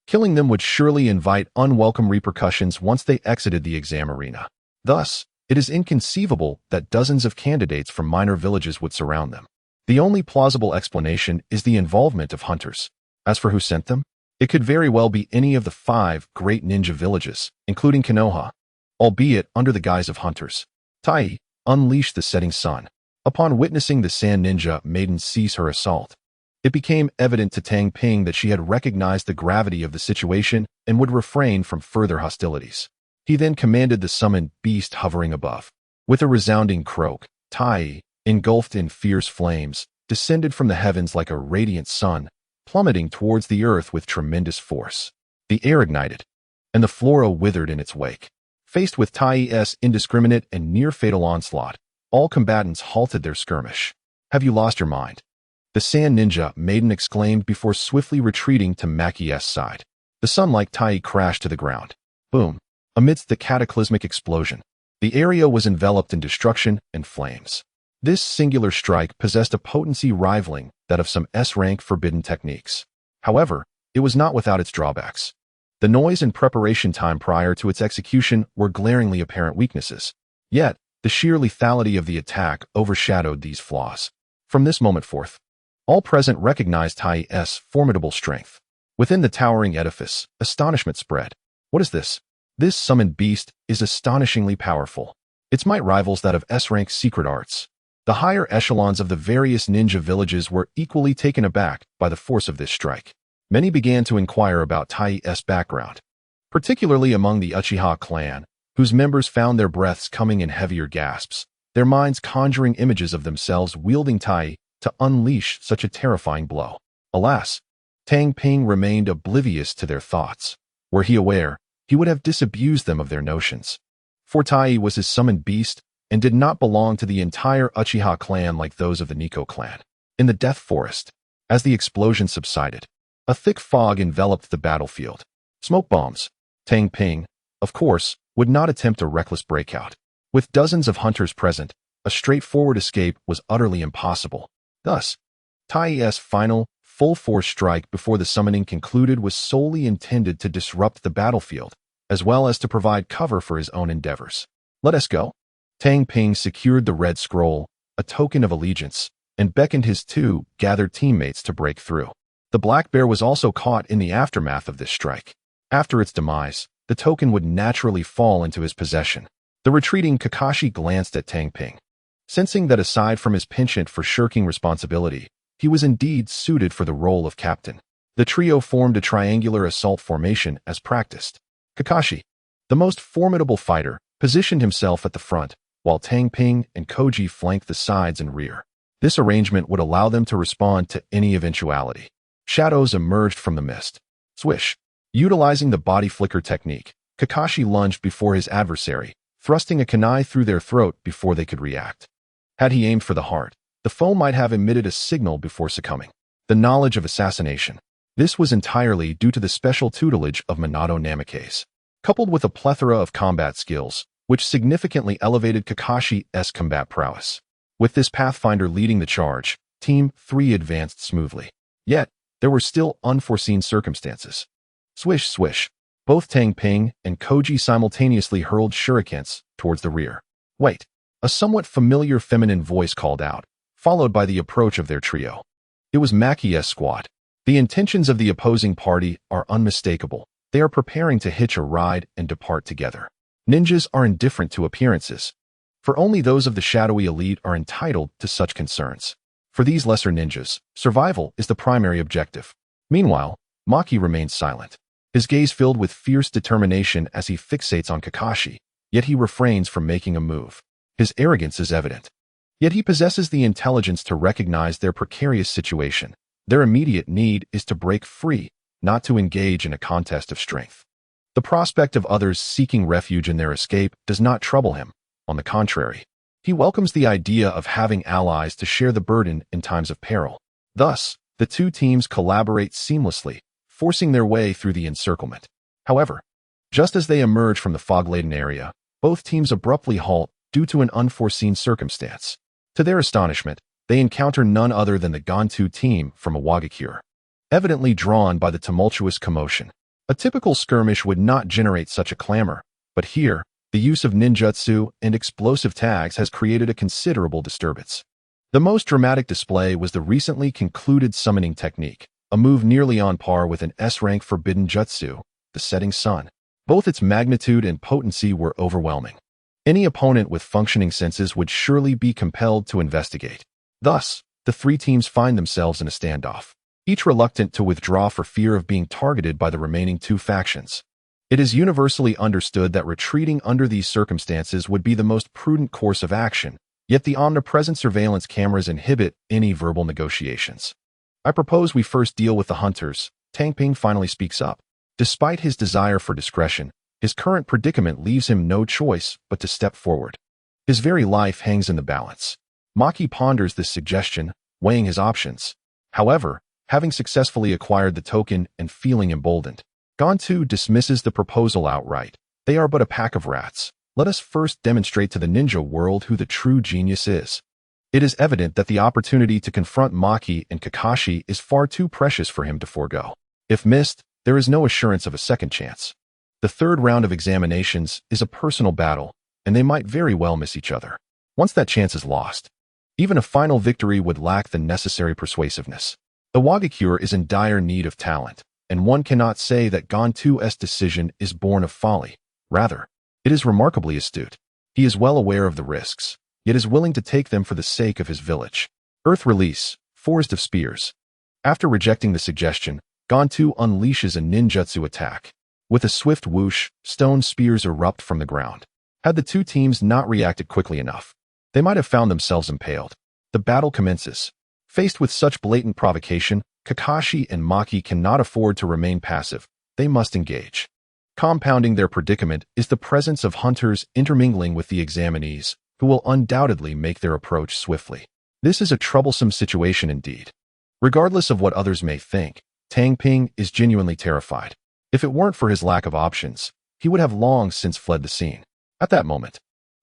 killing them would surely invite unwelcome repercussions once they exited the exam arena. Thus, it is inconceivable that dozens of candidates from minor villages would surround them. The only plausible explanation is the involvement of hunters. As for who sent them, it could very well be any of the 5 great ninja villages, including Konoha, albeit under the guise of hunters. Tai unleashed the setting sun. Upon witnessing the Sand Ninja maiden cease her assault, it became evident to Tang Ping that she had recognized the gravity of the situation and would refrain from further hostilities. He then commanded the summoned beast hovering above. With a resounding croak, Tai, engulfed in fierce flames, descended from the heavens like a radiant sun, plummeting towards the earth with tremendous force. The air ignited, and the flora withered in its wake. Faced with Tai's indiscriminate and near-fatal onslaught, all combatants halted their skirmish. "Have you lost your mind?" The Sand Ninja maiden exclaimed before swiftly retreating to Maki's side. The sun-like Tai crashed to the ground. Boom! Amidst the cataclysmic explosion, the area was enveloped in destruction and flames. This singular strike possessed a potency rivaling that of some S-rank forbidden techniques. However, it was not without its drawbacks. The noise and preparation time prior to its execution were glaringly apparent weaknesses. Yet, the sheer lethality of the attack overshadowed these flaws. From this moment forth, all present recognized Tai's formidable strength. Within the towering edifice, astonishment spread. What is this? This summoned beast is astonishingly powerful. Its might rivals that of S-rank secret arts. The higher echelons of the various ninja villages were equally taken aback by the force of this strike. Many began to inquire about Tai's background, particularly among the Uchiha clan, whose members found their breaths coming in heavier gasps, their minds conjuring images of themselves wielding Tai to unleash such a terrifying blow. Alas, Tang Ping remained oblivious to their thoughts. Were he aware, he would have disabused them of their notions. For Tai was his summoned beast, and did not belong to the entire Uchiha clan like those of the Nico clan. In the Death Forest, as the explosion subsided, a thick fog enveloped the battlefield. Smoke bombs. Tang Ping, of course, would not attempt a reckless breakout. With dozens of hunters present, a straightforward escape was utterly impossible. Thus, Tai's final, full-force strike before the summoning concluded was solely intended to disrupt the battlefield, as well as to provide cover for his own endeavors. Let us go. Tang Ping secured the red scroll, a token of allegiance, and beckoned his 2 gathered teammates to break through. The black bear was also caught in the aftermath of this strike. After its demise, the token would naturally fall into his possession. The retreating Kakashi glanced at Tang Ping. Sensing that aside from his penchant for shirking responsibility, he was indeed suited for the role of captain, the trio formed a triangular assault formation as practiced. Kakashi, the most formidable fighter, positioned himself at the front, while Tang Ping and Koji flanked the sides and rear. This arrangement would allow them to respond to any eventuality. Shadows emerged from the mist. Swish! Utilizing the body flicker technique, Kakashi lunged before his adversary, thrusting a kunai through their throat before they could react. Had he aimed for the heart, the foe might have emitted a signal before succumbing. The knowledge of assassination. This was entirely due to the special tutelage of Minato Namikaze, coupled with a plethora of combat skills, which significantly elevated Kakashi's combat prowess. With this Pathfinder leading the charge, Team 3 advanced smoothly. Yet, there were still unforeseen circumstances. Swish, swish. Both Tang Ping and Koji simultaneously hurled shurikens towards the rear. Wait. A somewhat familiar feminine voice called out, followed by the approach of their trio. It was Maki's squad. The intentions of the opposing party are unmistakable. They are preparing to hitch a ride and depart together. Ninjas are indifferent to appearances, for only those of the shadowy elite are entitled to such concerns. For these lesser ninjas, survival is the primary objective. Meanwhile, Maki remains silent, his gaze filled with fierce determination as he fixates on Kakashi, yet he refrains from making a move. His arrogance is evident. Yet he possesses the intelligence to recognize their precarious situation. Their immediate need is to break free, not to engage in a contest of strength. The prospect of others seeking refuge in their escape does not trouble him. On the contrary, he welcomes the idea of having allies to share the burden in times of peril. Thus, the two teams collaborate seamlessly, forcing their way through the encirclement. However, just as they emerge from the fog-laden area, both teams abruptly halt due to an unforeseen circumstance. To their astonishment, they encounter none other than the Gantu team from Iwagakure, evidently drawn by the tumultuous commotion. A typical skirmish would not generate such a clamor, but here, the use of ninjutsu and explosive tags has created a considerable disturbance. The most dramatic display was the recently concluded summoning technique, a move nearly on par with an S-rank forbidden jutsu, the setting sun. Both its magnitude and potency were overwhelming. Any opponent with functioning senses would surely be compelled to investigate. Thus, the three teams find themselves in a standoff, each reluctant to withdraw for fear of being targeted by the remaining two factions. It is universally understood that retreating under these circumstances would be the most prudent course of action, yet the omnipresent surveillance cameras inhibit any verbal negotiations. I propose we first deal with the hunters. Tang Ping finally speaks up. Despite his desire for discretion, his current predicament leaves him no choice but to step forward. His very life hangs in the balance. Maki ponders this suggestion, weighing his options. However, having successfully acquired the token and feeling emboldened, Gantu dismisses the proposal outright. They are but a pack of rats. Let us first demonstrate to the ninja world who the true genius is. It is evident that the opportunity to confront Maki and Kakashi is far too precious for him to forego. If missed, there is no assurance of a second chance. The third round of examinations is a personal battle, and they might very well miss each other. Once that chance is lost, even a final victory would lack the necessary persuasiveness. Iwagakure is in dire need of talent, and one cannot say that Gantu's decision is born of folly. Rather, it is remarkably astute. He is well aware of the risks, yet is willing to take them for the sake of his village. Earth release, Forest of Spears. After rejecting the suggestion, Gantu unleashes a ninjutsu attack. With a swift whoosh, stone spears erupt from the ground. Had the two teams not reacted quickly enough, they might have found themselves impaled. The battle commences. Faced with such blatant provocation, Kakashi and Maki cannot afford to remain passive. They must engage. Compounding their predicament is the presence of hunters intermingling with the examinees, who will undoubtedly make their approach swiftly. This is a troublesome situation indeed. Regardless of what others may think, Tang Ping is genuinely terrified. If it weren't for his lack of options, he would have long since fled the scene. At that moment,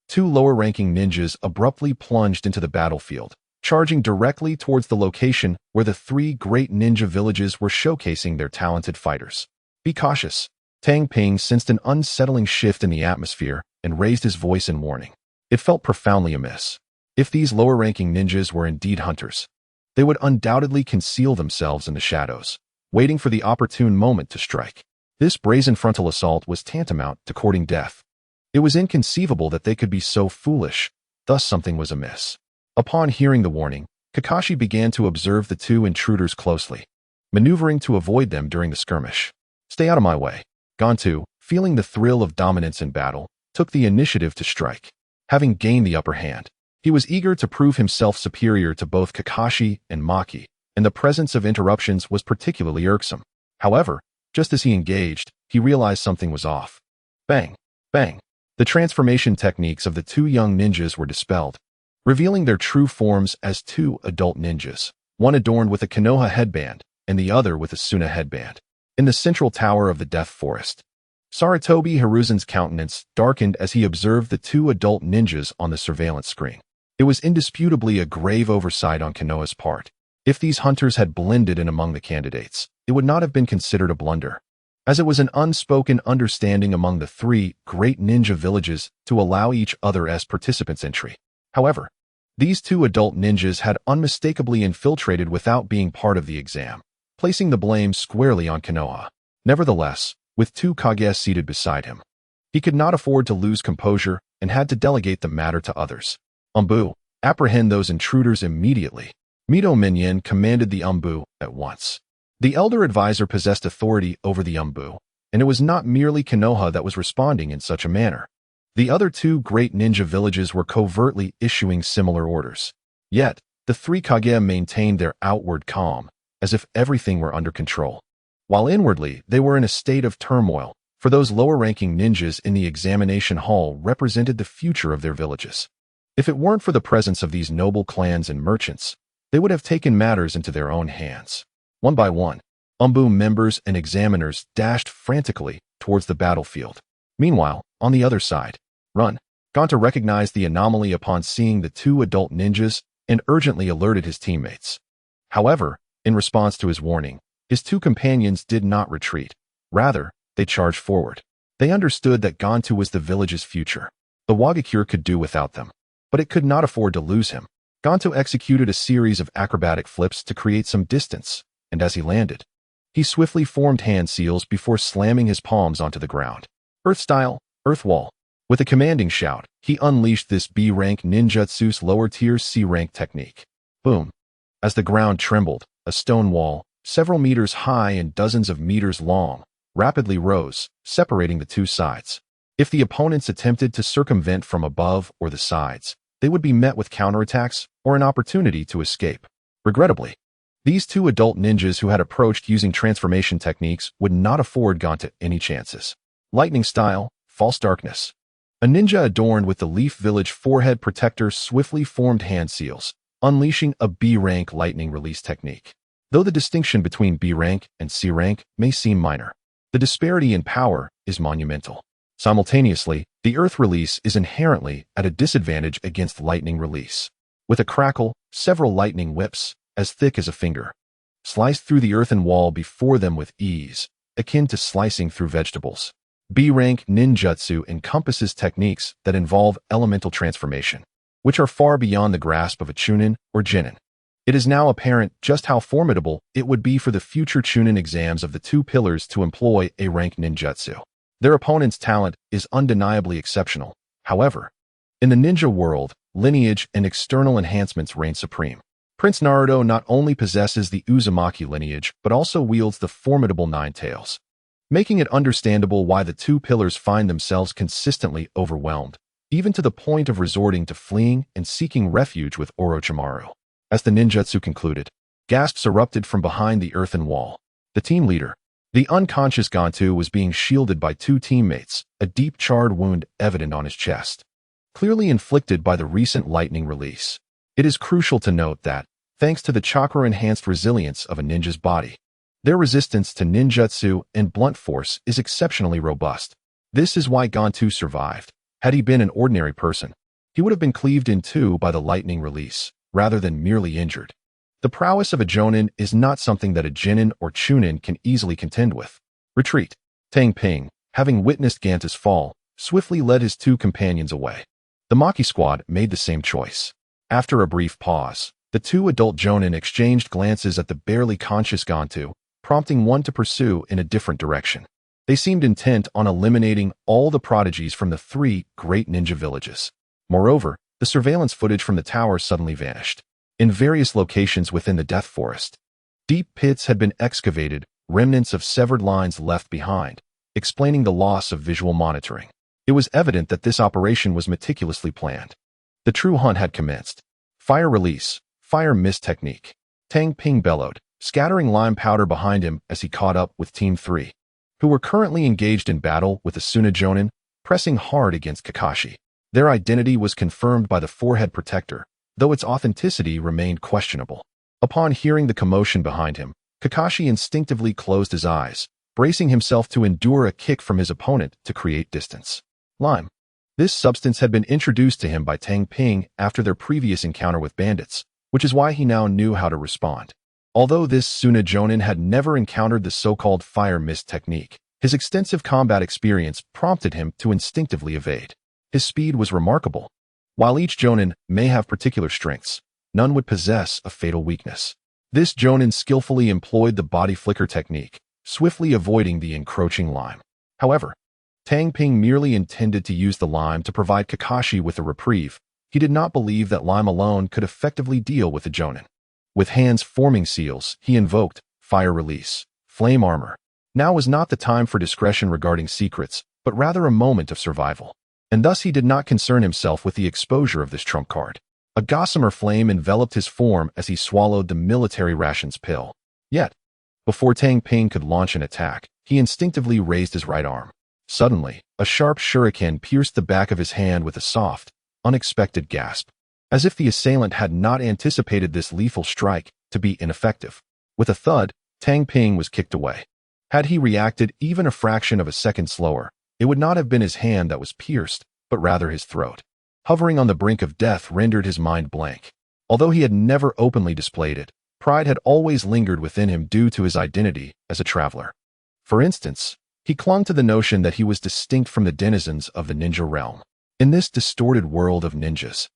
two lower-ranking ninjas abruptly plunged into the battlefield, charging directly towards the location where the three great ninja villages were showcasing their talented fighters. Be cautious. Tang Ping sensed an unsettling shift in the atmosphere and raised his voice in warning. It felt profoundly amiss. If these lower-ranking ninjas were indeed hunters, they would undoubtedly conceal themselves in the shadows, waiting for the opportune moment to strike. This brazen frontal assault was tantamount to courting death. It was inconceivable that they could be so foolish, thus something was amiss. Upon hearing the warning, Kakashi began to observe the two intruders closely, maneuvering to avoid them during the skirmish. Stay out of my way. Gantu, feeling the thrill of dominance in battle, took the initiative to strike. Having gained the upper hand, he was eager to prove himself superior to both Kakashi and Maki, and the presence of interruptions was particularly irksome. However, Just as he engaged, he realized something was off. Bang! Bang! The transformation techniques of the two young ninjas were dispelled, revealing their true forms as two adult ninjas, one adorned with a Konoha headband and the other with a Suna headband. In the central tower of the Death Forest, Sarutobi Hiruzen's countenance darkened as he observed the two adult ninjas on the surveillance screen. It was indisputably a grave oversight on Konoha's part. If these hunters had blended in among the candidates, it would not have been considered a blunder, as it was an unspoken understanding among the three great ninja villages to allow each other as participants entry. However, these two adult ninjas had unmistakably infiltrated without being part of the exam, placing the blame squarely on Konoha. Nevertheless, with two Kage seated beside him, he could not afford to lose composure and had to delegate the matter to others. Umbu, apprehend those intruders immediately. Mito Minyan commanded the Umbu at once. The elder advisor possessed authority over the Umbu, and it was not merely Konoha that was responding in such a manner. The other two great ninja villages were covertly issuing similar orders. Yet, the three Kage maintained their outward calm, as if everything were under control, while inwardly they were in a state of turmoil, for those lower-ranking ninjas in the examination hall represented the future of their villages. If it weren't for the presence of these noble clans and merchants, they would have taken matters into their own hands. One by one, Umbu members and examiners dashed frantically towards the battlefield. Meanwhile, on the other side, Gonta recognized the anomaly upon seeing the two adult ninjas and urgently alerted his teammates. However, in response to his warning, his two companions did not retreat. Rather, they charged forward. They understood that Gonta was the village's future. The Wagakure could do without them, but it could not afford to lose him. Gonta executed a series of acrobatic flips to create some distance, and as he landed, he swiftly formed hand seals before slamming his palms onto the ground. Earth style, earth wall. With a commanding shout, he unleashed this B-rank ninjutsu's lower-tier C-rank technique. Boom! As the ground trembled, a stone wall, several meters high and dozens of meters long, rapidly rose, separating the two sides. If the opponents attempted to circumvent from above or the sides, they would be met with counterattacks or an opportunity to escape. Regrettably, these two adult ninjas who had approached using transformation techniques would not afford Gonta any chances. Lightning style, false darkness. A ninja adorned with the Leaf Village forehead protector swiftly formed hand seals, unleashing a B-rank lightning release technique. Though the distinction between B-rank and C-rank may seem minor, the disparity in power is monumental. Simultaneously, the earth release is inherently at a disadvantage against lightning release. With a crackle, several lightning whips, as thick as a finger, sliced through the earthen wall before them with ease, akin to slicing through vegetables. B-rank ninjutsu encompasses techniques that involve elemental transformation, which are far beyond the grasp of a chunin or jinin. It is now apparent just how formidable it would be for the future chunin exams of the two pillars to employ A-rank ninjutsu. Their opponent's talent is undeniably exceptional. However, in the ninja world, lineage and external enhancements reign supreme. Prince Naruto not only possesses the Uzumaki lineage but also wields the formidable Nine Tails, making it understandable why the two pillars find themselves consistently overwhelmed, even to the point of resorting to fleeing and seeking refuge with Orochimaru. As the ninjutsu concluded, gasps erupted from behind the earthen wall. The team leader, the unconscious Gonta, was being shielded by two teammates, a deep charred wound evident on his chest, clearly inflicted by the recent lightning release. It is crucial to note that, thanks to the chakra-enhanced resilience of a ninja's body, their resistance to ninjutsu and blunt force is exceptionally robust. This is why Gonta survived. Had he been an ordinary person, he would have been cleaved in two by the lightning release, rather than merely injured. The prowess of a jonin is not something that a jinin or chunin can easily contend with. Retreat. Tang Ping, having witnessed Gonta's fall, swiftly led his two companions away. The Maki squad made the same choice. After a brief pause, the two adult jonin exchanged glances at the barely conscious Gonta, prompting one to pursue in a different direction. They seemed intent on eliminating all the prodigies from the three great ninja villages. Moreover, the surveillance footage from the tower suddenly vanished. In various locations within the Death Forest, deep pits had been excavated, remnants of severed lines left behind, explaining the loss of visual monitoring. It was evident that this operation was meticulously planned. The true hunt had commenced. Fire release, fire mist technique. Tang Ping bellowed, scattering lime powder behind him as he caught up with Team 3. who were currently engaged in battle with the Tsunajonin, pressing hard against Kakashi. Their identity was confirmed by the forehead protector, though its authenticity remained questionable. Upon hearing the commotion behind him, Kakashi instinctively closed his eyes, bracing himself to endure a kick from his opponent to create distance. Lime. This substance had been introduced to him by Tang Ping after their previous encounter with bandits, which is why he now knew how to respond. Although this Tsunajonin had never encountered the so-called fire mist technique, his extensive combat experience prompted him to instinctively evade. His speed was remarkable. While each Jonin may have particular strengths, none would possess a fatal weakness. This Jonin skillfully employed the body flicker technique, swiftly avoiding the encroaching lime. However, Tang Ping merely intended to use the lime to provide Kakashi with a reprieve. He did not believe that lime alone could effectively deal with the Jonin. With hands forming seals, he invoked Fire Release, Flame Armor. Now was not the time for discretion regarding secrets, but rather a moment of survival. And thus he did not concern himself with the exposure of this trump card. A gossamer flame enveloped his form as he swallowed the military rations pill. Yet, before Tang Ping could launch an attack, he instinctively raised his right arm. Suddenly, a sharp shuriken pierced the back of his hand with a soft, unexpected gasp. As if the assailant had not anticipated this lethal strike to be ineffective. With a thud, Tang Ping was kicked away. Had he reacted even a fraction of a second slower, it would not have been his hand that was pierced, but rather his throat. Hovering on the brink of death rendered his mind blank. Although he had never openly displayed it, pride had always lingered within him due to his identity as a traveler. For instance, he clung to the notion that he was distinct from the denizens of the ninja realm. In this distorted world of ninjas,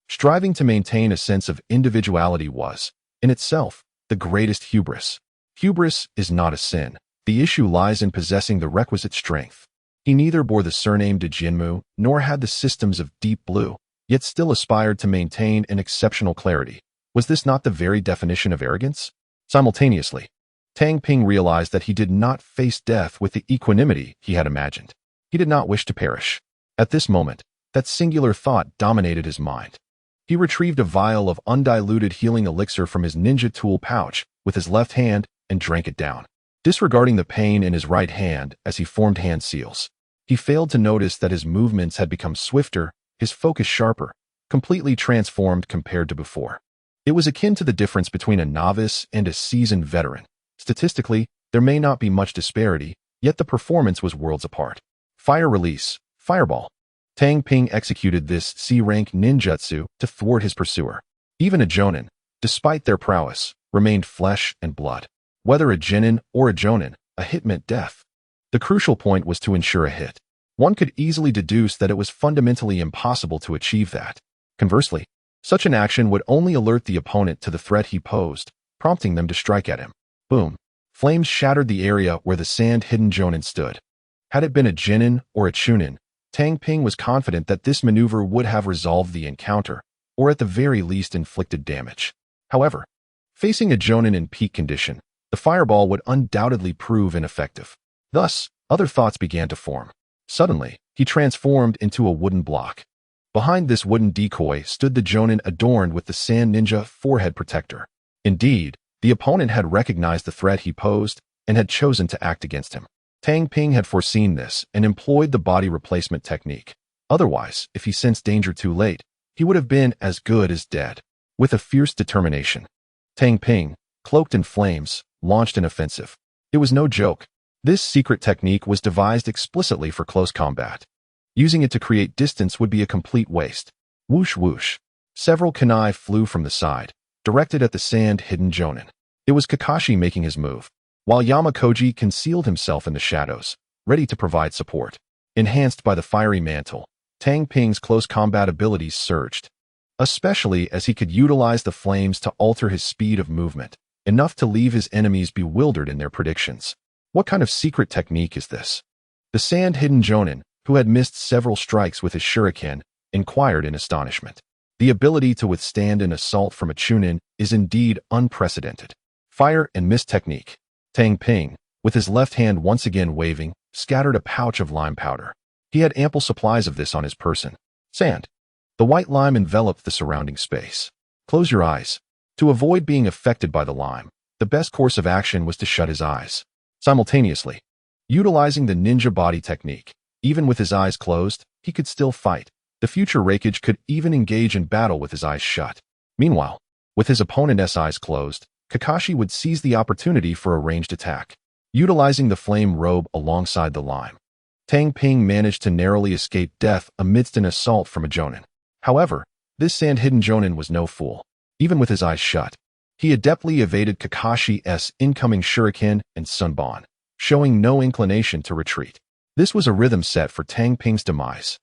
striving to maintain a sense of individuality was, in itself, the greatest hubris. Hubris is not a sin. The issue lies in possessing the requisite strength. He neither bore the surname de Jinmu nor had the systems of Deep Blue, yet still aspired to maintain an exceptional clarity. Was this not the very definition of arrogance? Simultaneously, Tang Ping realized that he did not face death with the equanimity he had imagined. He did not wish to perish. At this moment, that singular thought dominated his mind. He retrieved a vial of undiluted healing elixir from his ninja tool pouch with his left hand and drank it down. Disregarding the pain in his right hand as he formed hand seals, he failed to notice that his movements had become swifter, his focus sharper, completely transformed compared to before. It was akin to the difference between a novice and a seasoned veteran. Statistically, there may not be much disparity, yet the performance was worlds apart. Fire Release, Fireball. Tang Ping executed this C-rank ninjutsu to thwart his pursuer. Even a Jonin, despite their prowess, remained flesh and blood. Whether a Genin or a Jonin, a hit meant death. The crucial point was to ensure a hit. One could easily deduce that it was fundamentally impossible to achieve that. Conversely, such an action would only alert the opponent to the threat he posed, prompting them to strike at him. Boom. Flames shattered the area where the sand-hidden Jonin stood. Had it been a Genin or a Chunin, Tang Ping was confident that this maneuver would have resolved the encounter, or at the very least inflicted damage. However, facing a Jonin in peak condition, the fireball would undoubtedly prove ineffective. Thus, other thoughts began to form. Suddenly, he transformed into a wooden block. Behind this wooden decoy stood the Jonin adorned with the Sand Ninja forehead protector. Indeed, the opponent had recognized the threat he posed and had chosen to act against him. Tang Ping had foreseen this and employed the body replacement technique. Otherwise, if he sensed danger too late, he would have been as good as dead. With a fierce determination, Tang Ping, cloaked in flames, launched an offensive. It was no joke. This secret technique was devised explicitly for close combat. Using it to create distance would be a complete waste. Whoosh whoosh. Several kunai flew from the side, directed at the sand-hidden Jonin. It was Kakashi making his move, while Yamakoji concealed himself in the shadows, ready to provide support. Enhanced by the fiery mantle, Tang Ping's close combat abilities surged, especially as he could utilize the flames to alter his speed of movement, enough to leave his enemies bewildered in their predictions. What kind of secret technique is this? The sand-hidden Jonin, who had missed several strikes with his shuriken, inquired in astonishment. The ability to withstand an assault from a Chunin is indeed unprecedented. Fire and mist technique. Tang Ping, with his left hand once again waving, scattered a pouch of lime powder. He had ample supplies of this on his person. Sand. The white lime enveloped the surrounding space. Close your eyes. To avoid being affected by the lime, the best course of action was to shut his eyes. Simultaneously, Utilizing the ninja body technique, even with his eyes closed, he could still fight. The future Raikage could even engage in battle with his eyes shut. Meanwhile, with his opponent's eyes closed, Kakashi would seize the opportunity for a ranged attack. Utilizing the flame robe alongside the lime, Tang Ping managed to narrowly escape death amidst an assault from a Jonin. However, this sand-hidden Jonin was no fool. Even with his eyes shut, he adeptly evaded Kakashi's incoming shuriken and sunbon, showing no inclination to retreat. This was a rhythm set for Tang Ping's demise.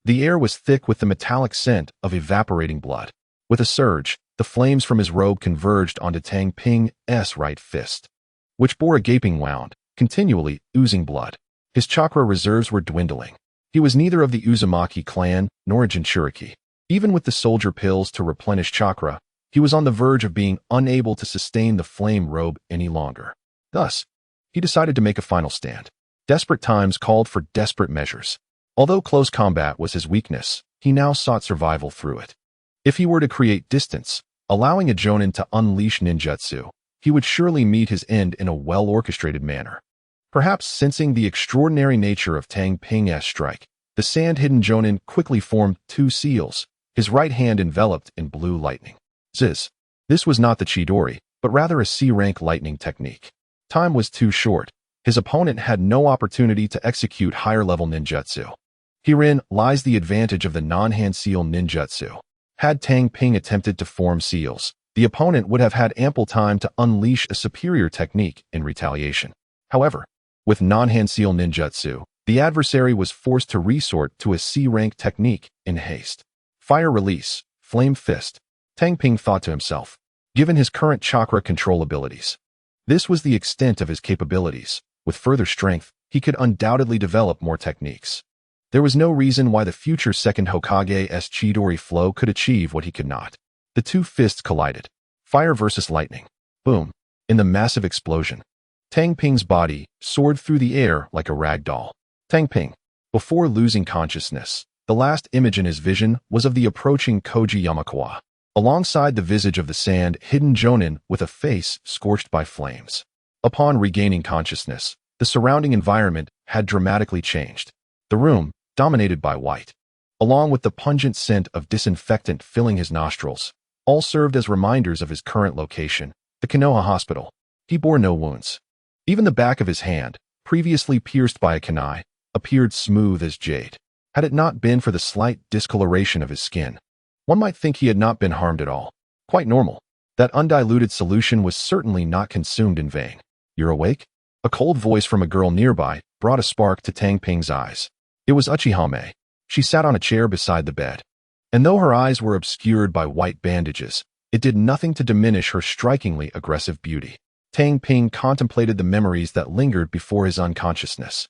The air was thick with the metallic scent of evaporating blood. With a surge, the flames from his robe converged onto Tang Ping's right fist, which bore a gaping wound, continually oozing blood. His chakra reserves were dwindling. He was neither of the Uzumaki clan nor a Jinchuriki. Even with the soldier pills to replenish chakra, he was on the verge of being unable to sustain the flame robe any longer. Thus, he decided to make a final stand. Desperate times called for desperate measures. Although close combat was his weakness, he now sought survival through it. If he were to create distance, allowing a Jonin to unleash ninjutsu, he would surely meet his end in a well-orchestrated manner. Perhaps sensing the extraordinary nature of Tang Ping's strike, the sand-hidden Jonin quickly formed two seals, his right hand enveloped in blue lightning. Ziz. This was not the Chidori, but rather a C-rank lightning technique. Time was too short. His opponent had no opportunity to execute higher-level ninjutsu. Herein lies the advantage of the non-hand seal ninjutsu. Had Tang Ping attempted to form seals, the opponent would have had ample time to unleash a superior technique in retaliation. However, with non-hand seal ninjutsu, the adversary was forced to resort to a C-rank technique in haste. Fire release, flame fist. Tang Ping thought to himself, given his current chakra control abilities, this was the extent of his capabilities. With further strength, he could undoubtedly develop more techniques. There was no reason why the future second Hokage's Chidori flow could achieve what he could not. The two fists collided. Fire versus lightning. Boom. In the massive explosion, Tang Ping's body soared through the air like a rag doll. Tang Ping, before losing consciousness, the last image in his vision was of the approaching Koji Yamakawa, alongside the visage of the sand-hidden Jonin with a face scorched by flames. Upon regaining consciousness, the surrounding environment had dramatically changed. The room, dominated by white, along with the pungent scent of disinfectant filling his nostrils, all served as reminders of his current location, the Konoha Hospital. He bore no wounds. Even the back of his hand, previously pierced by a kunai, appeared smooth as jade. Had it not been for the slight discoloration of his skin, one might think he had not been harmed at all. Quite normal. That undiluted solution was certainly not consumed in vain. You're awake? A cold voice from a girl nearby brought a spark to Tang Ping's eyes. It was Uchiha Meia. She sat on a chair beside the bed. And though her eyes were obscured by white bandages, it did nothing to diminish her strikingly aggressive beauty. Tang Ping contemplated the memories that lingered before his unconsciousness.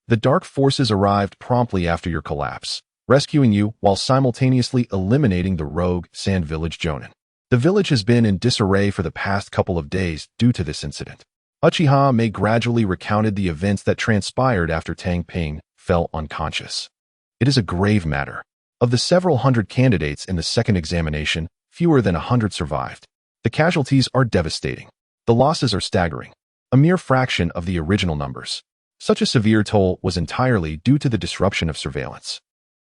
The dark forces arrived promptly after your collapse, rescuing you while simultaneously eliminating the rogue Sand Village Jonin. The village has been in disarray for the past couple of days due to this incident. Uchiha Meia gradually recounted the events that transpired after Tang Ping fell unconscious. It is a grave matter. Of the several hundred candidates in the second examination, fewer than 100 survived. The casualties are devastating. The losses are staggering, a mere fraction of the original numbers. Such a severe toll was entirely due to the disruption of surveillance,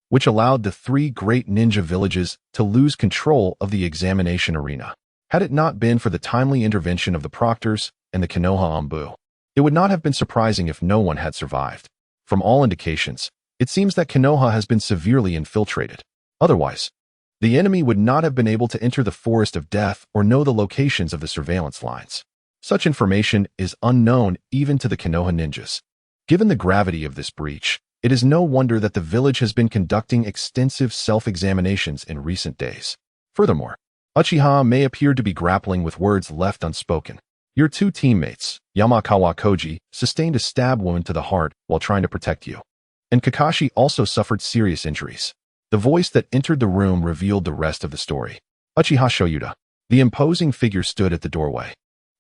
which allowed the three great ninja villages to lose control of the examination arena. Had it not been for the timely intervention of the proctors and the Konoha Anbu, it would not have been surprising if no one had survived. From all indications, it seems that Konoha has been severely infiltrated. Otherwise, the enemy would not have been able to enter the forest of death or know the locations of the surveillance lines. Such information is unknown even to the Konoha ninjas. Given the gravity of this breach, it is no wonder that the village has been conducting extensive self-examinations in recent days. Furthermore, Uchiha Meia appeared to be grappling with words left unspoken. Your two teammates, Yamakawa Koji, sustained a stab wound to the heart while trying to protect you, and Kakashi also suffered serious injuries. The voice that entered the room revealed the rest of the story. Uchiha Shoyuda, the imposing figure, stood at the doorway,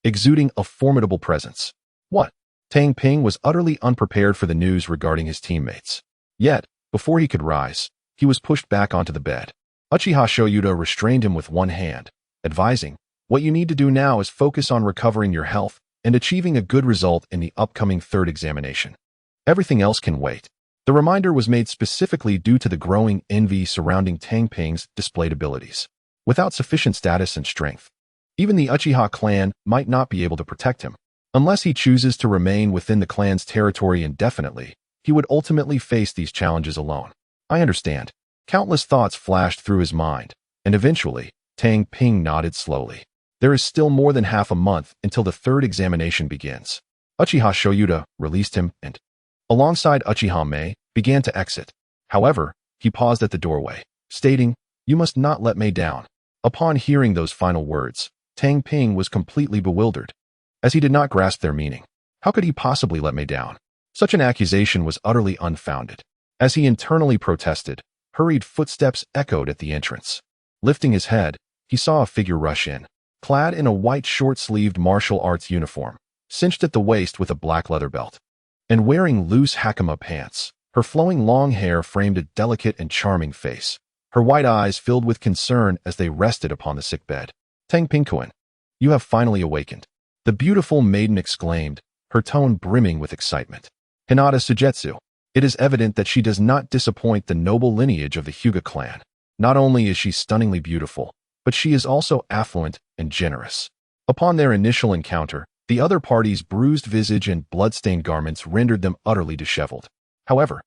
exuding a formidable presence. What? Tang Ping was utterly unprepared for the news regarding his teammates. Yet, before he could rise, he was pushed back onto the bed. Uchiha Shoyuda restrained him with one hand, advising, "What you need to do now is focus on recovering your health and achieving a good result in the upcoming third examination." Everything else can wait. The reminder was made specifically due to the growing envy surrounding Tang Ping's displayed abilities. Without sufficient status and strength, even the Uchiha clan might not be able to protect him. Unless he chooses to remain within the clan's territory indefinitely, he would ultimately face these challenges alone. I understand. Countless thoughts flashed through his mind, and eventually, Tang Ping nodded slowly. There is still more than half a month until the third examination begins. Uchiha Shoyuta released him and, alongside Uchiha Meia, began to exit. However, he paused at the doorway, stating, "You must not let Mei down." Upon hearing those final words, Tang Ping was completely bewildered, as he did not grasp their meaning. How could he possibly let Mei down? Such an accusation was utterly unfounded. As he internally protested, hurried footsteps echoed at the entrance. Lifting his head, he saw a figure rush in, clad in a white short-sleeved martial arts uniform, cinched at the waist with a black leather belt, and wearing loose hakama pants. Her flowing long hair framed a delicate and charming face. Her white eyes filled with concern as they rested upon the sick bed. "Tang Ping-kun, you have finally awakened," the beautiful maiden exclaimed, her tone brimming with excitement. "Hinata Sujetsu, it is evident that she does not disappoint the noble lineage of the Hyuga clan. Not only is she stunningly beautiful, but she is also affluent and generous." Upon their initial encounter, the other party's bruised visage and blood-stained garments rendered them utterly disheveled. However,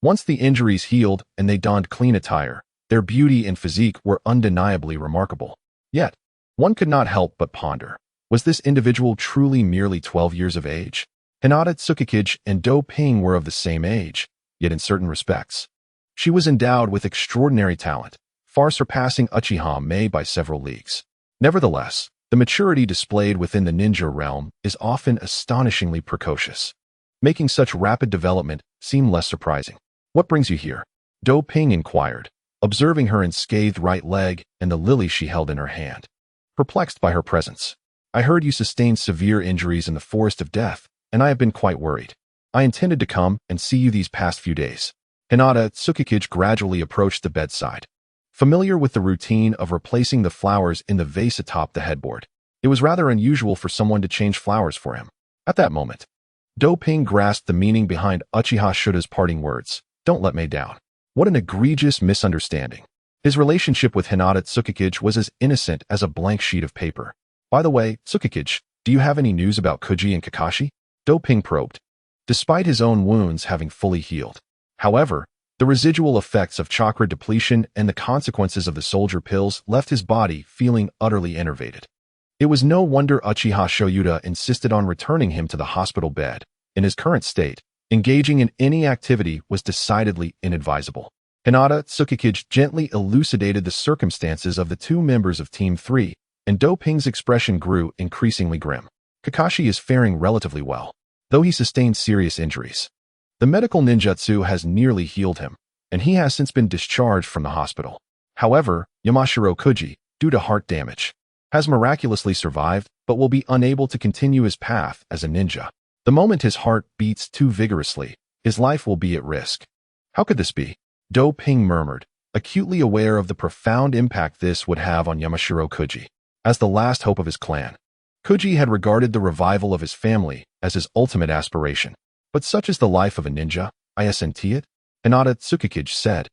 once the injuries healed and they donned clean attire, their beauty and physique were undeniably remarkable. Yet, one could not help but ponder, was this individual truly merely 12 years of age? Hinata Tsukikage and Do Ping were of the same age, yet in certain respects, she was endowed with extraordinary talent, far surpassing Uchiha Meia by several leagues. Nevertheless, the maturity displayed within the ninja realm is often astonishingly precocious, making such rapid development seem less surprising. "What brings you here?" Do Ping inquired, observing her unscathed right leg and the lily she held in her hand. Perplexed by her presence, "I heard you sustained severe injuries in the Forest of Death, and I have been quite worried. I intended to come and see you these past few days." Hinata Tsukikage gradually approached the bedside, familiar with the routine of replacing the flowers in the vase atop the headboard. It was rather unusual for someone to change flowers for him. At that moment, Do Ping grasped the meaning behind Uchiha Shuta's parting words. "Don't let Mei down." What an egregious misunderstanding. His relationship with Hinata Tsukikage was as innocent as a blank sheet of paper. "By the way, Tsukikage, do you have any news about Kuji and Kakashi?" Do Ping probed, despite his own wounds having fully healed. However, the residual effects of chakra depletion and the consequences of the soldier pills left his body feeling utterly enervated. It was no wonder Uchiha Shoyuta insisted on returning him to the hospital bed. In his current state, engaging in any activity was decidedly inadvisable. Hinata Tsukikage gently elucidated the circumstances of the two members of Team 3, and Do Ping's expression grew increasingly grim. "Kakashi is faring relatively well, though he sustained serious injuries. The medical ninjutsu has nearly healed him, and he has since been discharged from the hospital. However, Yamashiro Kuji, due to heart damage, has miraculously survived but will be unable to continue his path as a ninja. The moment his heart beats too vigorously, his life will be at risk." "How could this be?" Do Ping murmured, acutely aware of the profound impact this would have on Yamashiro Kuji. As the last hope of his clan, Kuji had regarded the revival of his family as his ultimate aspiration. "But such is the life of a ninja, isn't it?" Hinata Tsukikage said,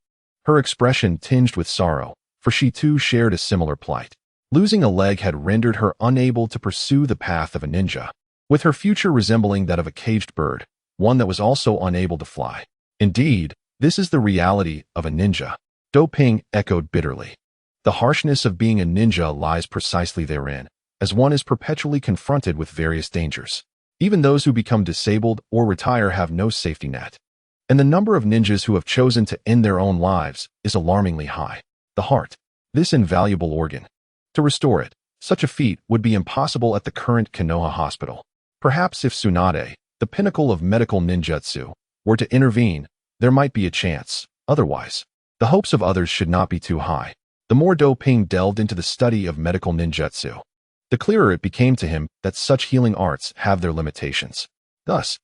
her expression tinged with sorrow, for she too shared a similar plight. Losing a leg had rendered her unable to pursue the path of a ninja, with her future resembling that of a caged bird, one that was also unable to fly. "Indeed, this is the reality of a ninja," Do Ping echoed bitterly. "The harshness of being a ninja lies precisely therein, as one is perpetually confronted with various dangers. Even those who become disabled or retire have no safety net. And the number of ninjas who have chosen to end their own lives is alarmingly high. The heart, this invaluable organ. To restore it, such a feat would be impossible at the current Konoha hospital. Perhaps if Tsunade, the pinnacle of medical ninjutsu, were to intervene, there might be a chance. Otherwise, the hopes of others should not be too high." The more Do Ping delved into the study of medical ninjutsu, the clearer it became to him that such healing arts have their limitations. Thus,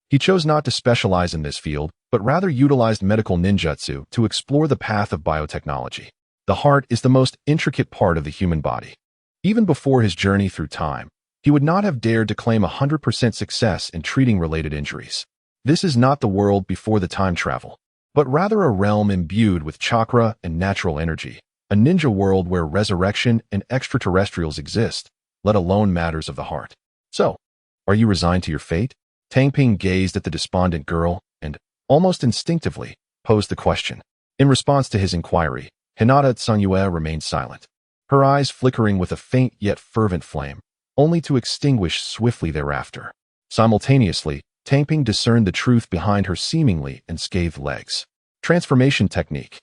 he chose not to specialize in this field, but rather utilized medical ninjutsu to explore the path of biotechnology. The heart is the most intricate part of the human body. Even before his journey through time, he would not have dared to claim 100% success in treating related injuries. This is not the world before the time travel, but rather a realm imbued with chakra and natural energy, a ninja world where resurrection and extraterrestrials exist, let alone matters of the heart. So, are you resigned to your fate? Tang Ping gazed at the despondent girl and, almost instinctively, posed the question. In response to his inquiry, Hinata Tsungyue remained silent, her eyes flickering with a faint yet fervent flame, only to extinguish swiftly thereafter. Simultaneously, Tang Ping discerned the truth behind her seemingly unscathed legs. Transformation technique.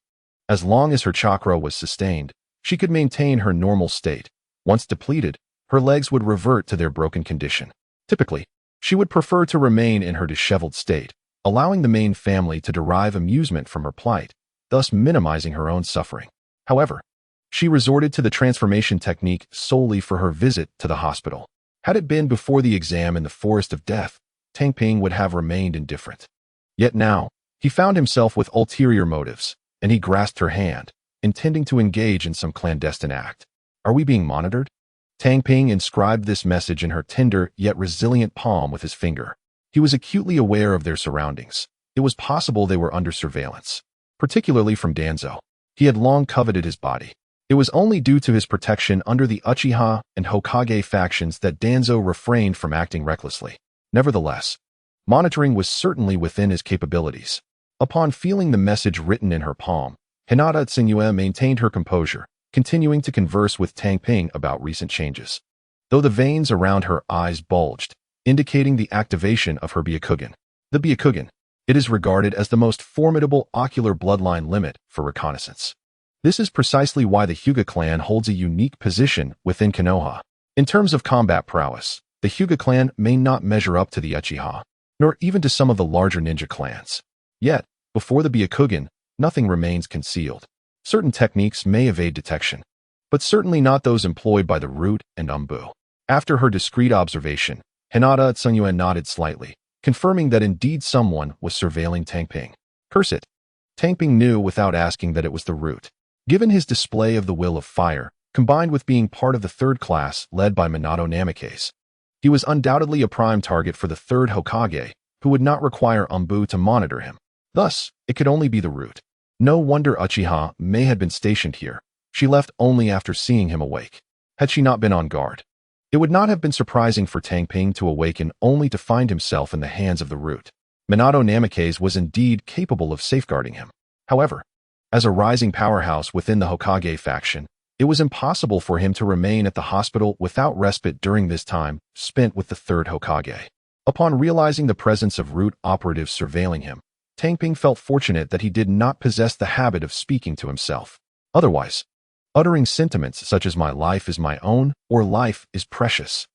As long as her chakra was sustained, she could maintain her normal state. Once depleted, her legs would revert to their broken condition. Typically, she would prefer to remain in her disheveled state, allowing the main family to derive amusement from her plight, thus minimizing her own suffering. However, she resorted to the transformation technique solely for her visit to the hospital. Had it been before the exam in the Forest of Death, Tang Ping would have remained indifferent. Yet now, he found himself with ulterior motives, and he grasped her hand, intending to engage in some clandestine act. Are we being monitored? Tang Ping inscribed this message in her tender yet resilient palm with his finger. He was acutely aware of their surroundings. It was possible they were under surveillance, particularly from Danzō. He had long coveted his body. It was only due to his protection under the Uchiha and Hokage factions that Danzō refrained from acting recklessly. Nevertheless, monitoring was certainly within his capabilities. Upon feeling the message written in her palm, Hinata Tsungyue maintained her composure, continuing to converse with Tang Ping about recent changes. Though the veins around her eyes bulged, indicating the activation of her Byakugan. The Byakugan, it is regarded as the most formidable ocular bloodline limit for reconnaissance. This is precisely why the Hyuga clan holds a unique position within Konoha. In terms of combat prowess, the Hyuga clan may not measure up to the Uchiha, nor even to some of the larger ninja clans. Yet, before the Byakugan, nothing remains concealed. Certain techniques may evade detection, but certainly not those employed by the Root and Umbu. After her discreet observation, Hinata Tsungyue nodded slightly, confirming that indeed someone was surveilling Tang Ping. Curse it! Tang Ping knew without asking that it was the Root. Given his display of the will of fire, combined with being part of the third class led by Minato Namikaze, he was undoubtedly a prime target for the third Hokage, who would not require Umbu to monitor him. Thus, it could only be the Root. No wonder Uchiha Meia had been stationed here. She left only after seeing him awake. Had she not been on guard, it would not have been surprising for Tang Ping to awaken only to find himself in the hands of the Root. Minato Namikaze was indeed capable of safeguarding him. However, as a rising powerhouse within the Hokage faction, it was impossible for him to remain at the hospital without respite during this time spent with the third Hokage. Upon realizing the presence of Root operatives surveilling him, Tang Ping felt fortunate that he did not possess the habit of speaking to himself. Otherwise, uttering sentiments such as "my life is my own" or "life is precious."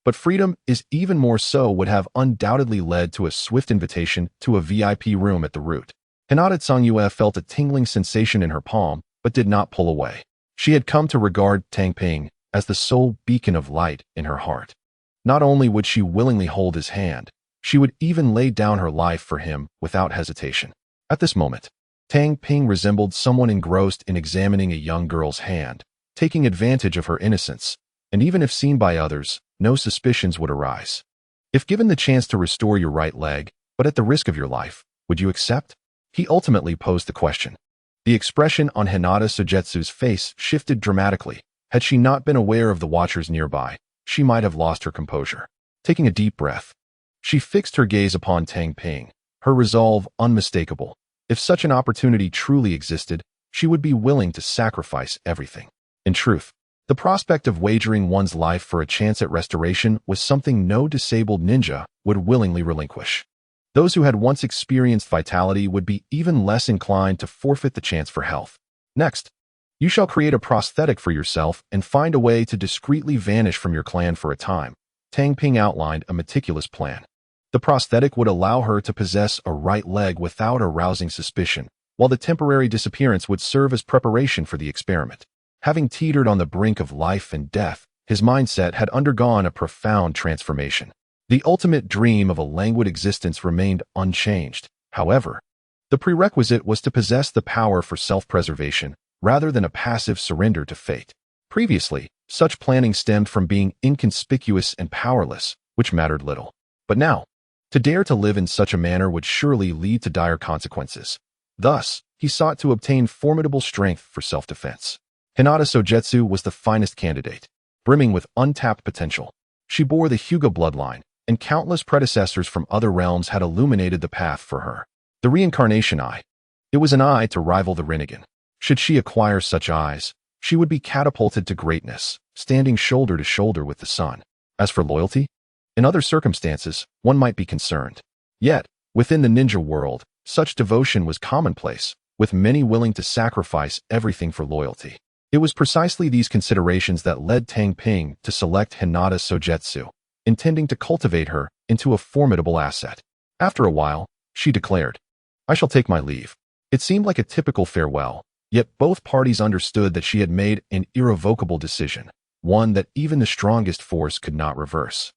But freedom is even more so would have undoubtedly led to a swift invitation to a VIP room at the Root. Hinata Tsungyue felt a tingling sensation in her palm, but did not pull away. She had come to regard Tang Ping as the sole beacon of light in her heart. Not only would she willingly hold his hand, she would even lay down her life for him without hesitation. At this moment, Tang Ping resembled someone engrossed in examining a young girl's hand, taking advantage of her innocence, and even if seen by others, no suspicions would arise. If given the chance to restore your right leg, but at the risk of your life, would you accept? He ultimately posed the question. The expression on Hinata Sugetsu's face shifted dramatically. Had she not been aware of the watchers nearby, she might have lost her composure. Taking a deep breath, she fixed her gaze upon Tang Ping, her resolve unmistakable. If such an opportunity truly existed, she would be willing to sacrifice everything. In truth, the prospect of wagering one's life for a chance at restoration was something no disabled ninja would willingly relinquish. Those who had once experienced vitality would be even less inclined to forfeit the chance for health. Next, you shall create a prosthetic for yourself and find a way to discreetly vanish from your clan for a time. Tang Ping outlined a meticulous plan. The prosthetic would allow her to possess a right leg without arousing suspicion, while the temporary disappearance would serve as preparation for the experiment. Having teetered on the brink of life and death, his mindset had undergone a profound transformation. The ultimate dream of a languid existence remained unchanged. However, the prerequisite was to possess the power for self-preservation rather than a passive surrender to fate. Previously, such planning stemmed from being inconspicuous and powerless, which mattered little. But now, To dare to live in such a manner would surely lead to dire consequences. Thus, he sought to obtain formidable strength for self-defense. Hinata Sogetsu was the finest candidate, brimming with untapped potential. She bore the Hyuga bloodline, and countless predecessors from other realms had illuminated the path for her. The reincarnation eye. It was an eye to rival the Rinnegan. Should she acquire such eyes, she would be catapulted to greatness, standing shoulder to shoulder with the sun. As for loyalty, in other circumstances, one might be concerned. Yet, within the ninja world, such devotion was commonplace, with many willing to sacrifice everything for loyalty. It was precisely these considerations that led Tang Ping to select Hinata Sogetsu, intending to cultivate her into a formidable asset. After a while, she declared, "I shall take my leave." It seemed like a typical farewell, yet both parties understood that she had made an irrevocable decision, one that even the strongest force could not reverse.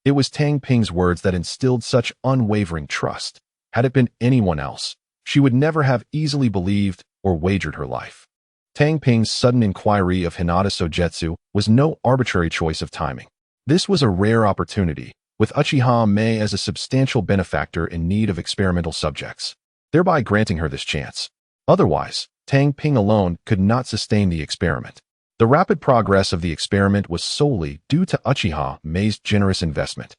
It was Tang Ping's words that instilled such unwavering trust. Had it been anyone else, she would never have easily believed or wagered her life. Tang Ping's sudden inquiry of Hinata Sogetsu was no arbitrary choice of timing. This was a rare opportunity, with Uchiha Meia as a substantial benefactor in need of experimental subjects, thereby granting her this chance. Otherwise, Tang Ping alone could not sustain the experiment. The rapid progress of the experiment was solely due to Uchiha Meia's generous investment.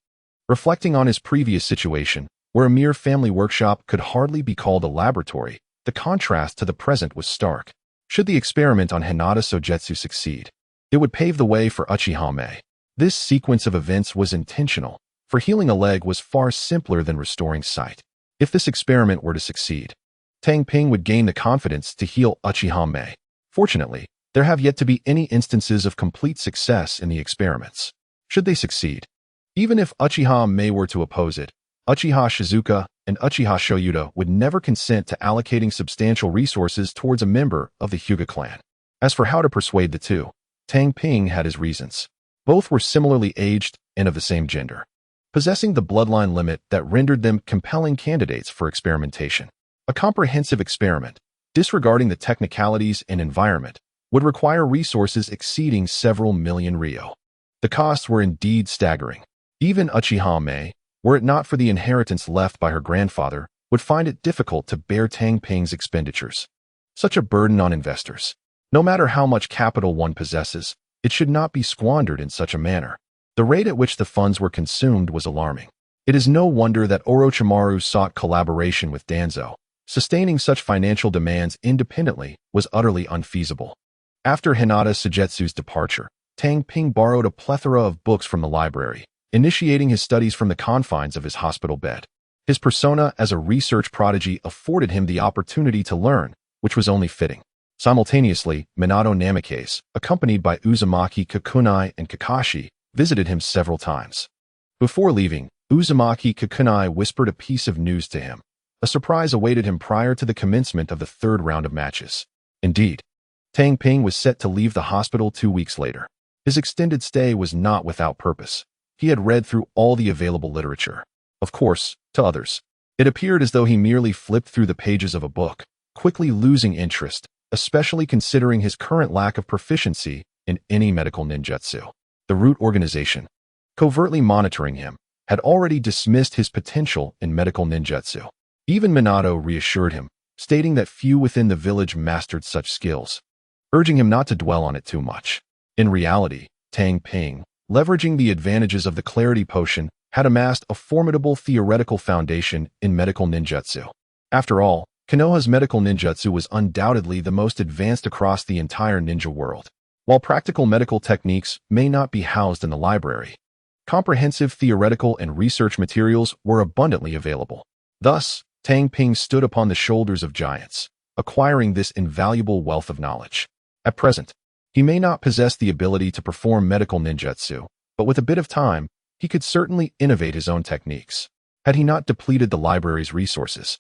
Reflecting on his previous situation, where a mere family workshop could hardly be called a laboratory, the contrast to the present was stark. Should the experiment on Hinata Sogetsu succeed, it would pave the way for Uchiha Meia. This sequence of events was intentional, for healing a leg was far simpler than restoring sight. If this experiment were to succeed, Tang Ping would gain the confidence to heal Uchiha Meia. Fortunately, there have yet to be any instances of complete success in the experiments. Should they succeed, even if Uchiha Meia were to oppose it, Uchiha Shizuka and Uchiha Shoyuta would never consent to allocating substantial resources towards a member of the Hyuga clan. As for how to persuade the two, Tang Ping had his reasons. Both were similarly aged and of the same gender, possessing the bloodline limit that rendered them compelling candidates for experimentation. A comprehensive experiment, disregarding the technicalities and environment, would require resources exceeding several million ryo. The costs were indeed staggering. Even Uchiha Meia, were it not for the inheritance left by her grandfather, would find it difficult to bear Tang Ping's expenditures. Such a burden on investors. No matter how much capital one possesses, it should not be squandered in such a manner. The rate at which the funds were consumed was alarming. It is no wonder that Orochimaru sought collaboration with Danzō. Sustaining such financial demands independently was utterly unfeasible. After Hinata Sogetsu's departure, Tang Ping borrowed a plethora of books from the library, initiating his studies from the confines of his hospital bed. His persona as a research prodigy afforded him the opportunity to learn, which was only fitting. Simultaneously, Minato Namikaze, accompanied by Uzumaki Kukunai and Kakashi, visited him several times. Before leaving, Uzumaki Kukunai whispered a piece of news to him. A surprise awaited him prior to the commencement of the third round of matches. Indeed, Tang Ping was set to leave the hospital 2 weeks later. His extended stay was not without purpose. He had read through all the available literature. Of course, to others, it appeared as though he merely flipped through the pages of a book, quickly losing interest, especially considering his current lack of proficiency in any medical ninjutsu. The root organization, covertly monitoring him, had already dismissed his potential in medical ninjutsu. Even Minato reassured him, stating that few within the village mastered such skills, urging him not to dwell on it too much. In reality, Tang Ping, leveraging the advantages of the Clarity Potion, had amassed a formidable theoretical foundation in medical ninjutsu. After all, Konoha's medical ninjutsu was undoubtedly the most advanced across the entire ninja world. While practical medical techniques may not be housed in the library, comprehensive theoretical and research materials were abundantly available. Thus, Tang Ping stood upon the shoulders of giants, acquiring this invaluable wealth of knowledge. At present, he may not possess the ability to perform medical ninjutsu, but with a bit of time, he could certainly innovate his own techniques. Had he not depleted the library's resources,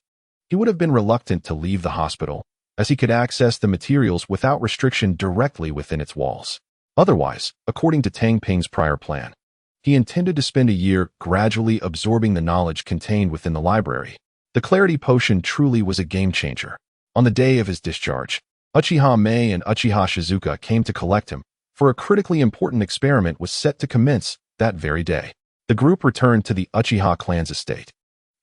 he would have been reluctant to leave the hospital, as he could access the materials without restriction directly within its walls. Otherwise, according to Tang Ping's prior plan, he intended to spend a year gradually absorbing the knowledge contained within the library. The Clarity Potion truly was a game-changer. On the day of his discharge, Uchiha Meia and Uchiha Shizuka came to collect him, for a critically important experiment was set to commence that very day. The group returned to the Uchiha clan's estate.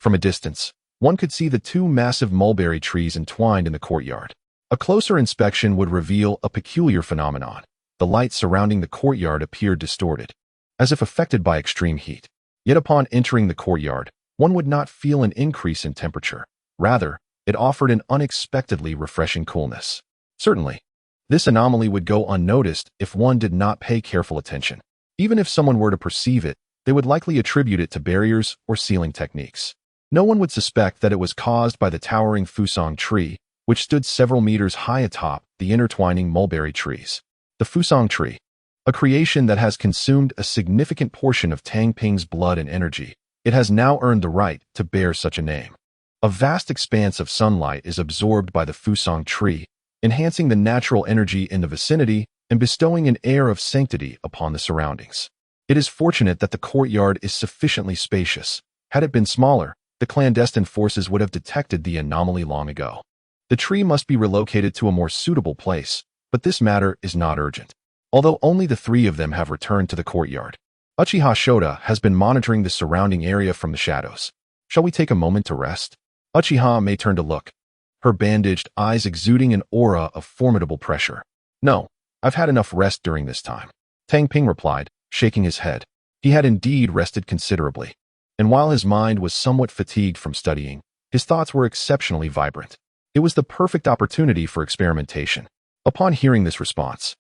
From a distance, one could see the two massive mulberry trees entwined in the courtyard. A closer inspection would reveal a peculiar phenomenon. The light surrounding the courtyard appeared distorted, as if affected by extreme heat. Yet upon entering the courtyard, one would not feel an increase in temperature. Rather, it offered an unexpectedly refreshing coolness. Certainly, this anomaly would go unnoticed if one did not pay careful attention. Even if someone were to perceive it, they would likely attribute it to barriers or sealing techniques. No one would suspect that it was caused by the towering Fusang tree, which stood several meters high atop the intertwining mulberry trees. The Fusang tree, a creation that has consumed a significant portion of Tang Ping's blood and energy, it has now earned the right to bear such a name. A vast expanse of sunlight is absorbed by the Fusang tree, enhancing the natural energy in the vicinity and bestowing an air of sanctity upon the surroundings. It is fortunate that the courtyard is sufficiently spacious. Had it been smaller, the clandestine forces would have detected the anomaly long ago. The tree must be relocated to a more suitable place, but this matter is not urgent. Although only the three of them have returned to the courtyard, Uchiha Shota has been monitoring the surrounding area from the shadows. Shall we take a moment to rest? Uchiha Meia turned to look, her bandaged eyes exuding an aura of formidable pressure. No, I've had enough rest during this time. Tang Ping replied, shaking his head. He had indeed rested considerably, and while his mind was somewhat fatigued from studying, his thoughts were exceptionally vibrant. It was the perfect opportunity for experimentation. Upon hearing this response,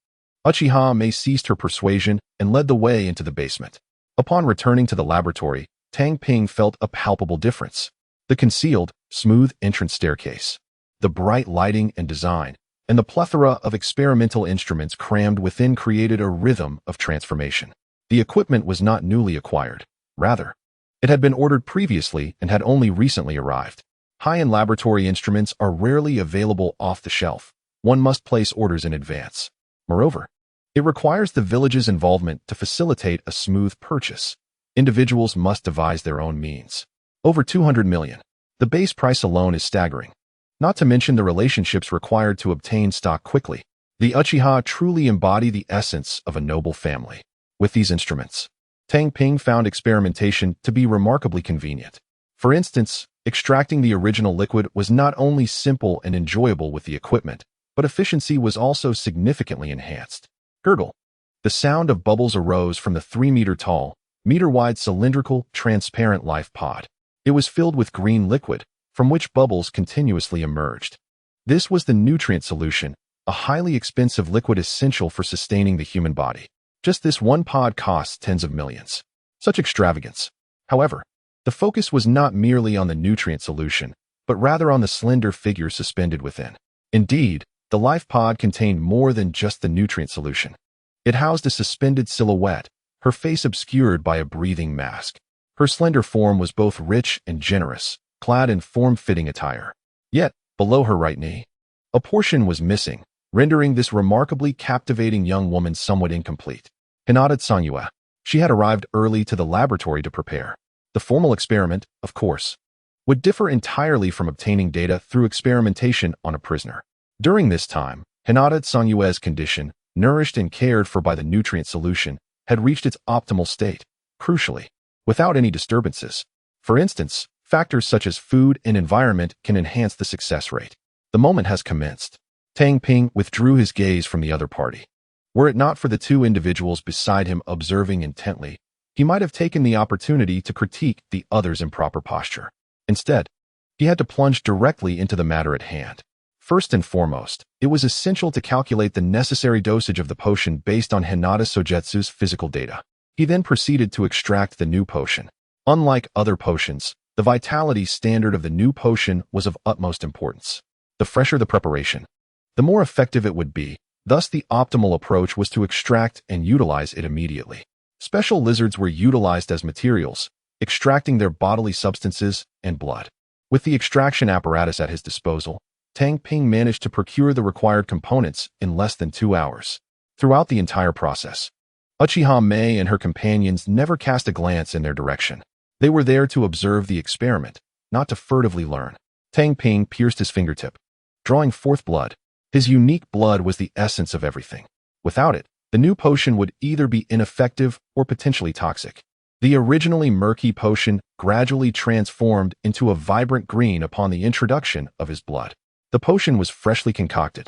Uchiha Meia ceased her persuasion and led the way into the basement. Upon returning to the laboratory, Tang Ping felt a palpable difference. The concealed, smooth entrance staircase, the bright lighting and design, and the plethora of experimental instruments crammed within created a rhythm of transformation. The equipment was not newly acquired. Rather, it had been ordered previously and had only recently arrived. High-end laboratory instruments are rarely available off the shelf. One must place orders in advance. Moreover, it requires the village's involvement to facilitate a smooth purchase. Individuals must devise their own means. Over 200 million. The base price alone is staggering. Not to mention the relationships required to obtain stock quickly. The Uchiha truly embody the essence of a noble family. With these instruments, Tang Ping found experimentation to be remarkably convenient. For instance, extracting the original liquid was not only simple and enjoyable with the equipment, but efficiency was also significantly enhanced. Gurgle. The sound of bubbles arose from the 3-meter-tall, meter-wide cylindrical, transparent life pod. It was filled with green liquid, from which bubbles continuously emerged. This was the nutrient solution, a highly expensive liquid essential for sustaining the human body. Just this one pod costs tens of millions. Such extravagance. However, the focus was not merely on the nutrient solution, but rather on the slender figure suspended within. Indeed, the life pod contained more than just the nutrient solution. It housed a suspended silhouette, her face obscured by a breathing mask. Her slender form was both rich and generous, clad in form-fitting attire. Yet, below her right knee, a portion was missing, rendering this remarkably captivating young woman somewhat incomplete. Hinata Tsangua. She had arrived early to the laboratory to prepare. The formal experiment, of course, would differ entirely from obtaining data through experimentation on a prisoner. During this time, Hinata Tsangua's condition, nourished and cared for by the nutrient solution, had reached its optimal state, crucially, without any disturbances. For instance, factors such as food and environment can enhance the success rate. The moment has commenced. Tang Ping withdrew his gaze from the other party. Were it not for the two individuals beside him observing intently, he might have taken the opportunity to critique the other's improper posture. Instead, he had to plunge directly into the matter at hand. First and foremost, it was essential to calculate the necessary dosage of the potion based on Hinata Sogetsu's physical data. He then proceeded to extract the new potion. Unlike other potions, the vitality standard of the new potion was of utmost importance. The fresher the preparation, the more effective it would be. Thus, the optimal approach was to extract and utilize it immediately. Special lizards were utilized as materials, extracting their bodily substances and blood. With the extraction apparatus at his disposal, Tang Ping managed to procure the required components in less than 2 hours. Throughout the entire process, Uchiha Meia and her companions never cast a glance in their direction. They were there to observe the experiment, not to furtively learn. Tang Ping pierced his fingertip, drawing forth blood. His unique blood was the essence of everything. Without it, the new potion would either be ineffective or potentially toxic. The originally murky potion gradually transformed into a vibrant green upon the introduction of his blood. The potion was freshly concocted.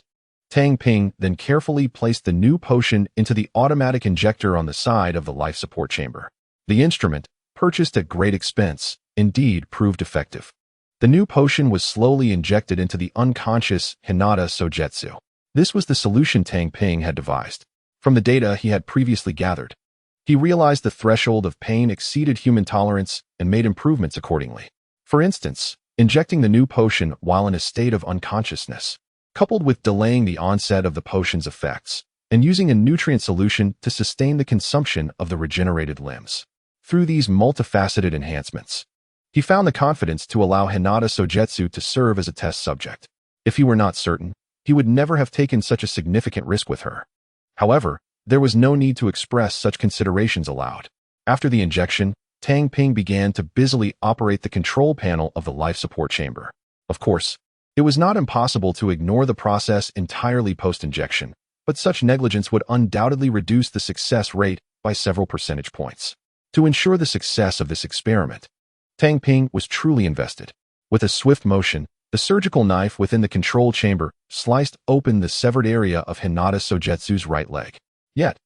Tang Ping then carefully placed the new potion into the automatic injector on the side of the life support chamber. The instrument, purchased at great expense, indeed proved effective. The new potion was slowly injected into the unconscious Hinata Sogetsu. This was the solution Tang Ping had devised. From the data he had previously gathered, he realized the threshold of pain exceeded human tolerance and made improvements accordingly. For instance, injecting the new potion while in a state of unconsciousness, coupled with delaying the onset of the potion's effects, and using a nutrient solution to sustain the consumption of the regenerated limbs. Through these multifaceted enhancements, he found the confidence to allow Hinata Sogetsu to serve as a test subject. If he were not certain, he would never have taken such a significant risk with her. However, there was no need to express such considerations aloud. After the injection, Tang Ping began to busily operate the control panel of the life support chamber. Of course, it was not impossible to ignore the process entirely post-injection, but such negligence would undoubtedly reduce the success rate by several percentage points. To ensure the success of this experiment, Tang Ping was truly invested. With a swift motion, the surgical knife within the control chamber sliced open the severed area of Hinata Sogetsu's right leg. Yet,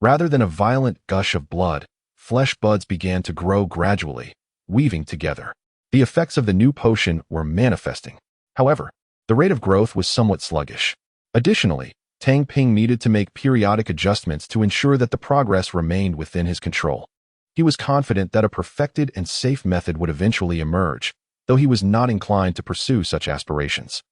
rather than a violent gush of blood, flesh buds began to grow gradually, weaving together. The effects of the new potion were manifesting. However, the rate of growth was somewhat sluggish. Additionally, Tang Ping needed to make periodic adjustments to ensure that the progress remained within his control. He was confident that a perfected and safe method would eventually emerge, though he was not inclined to pursue such aspirations.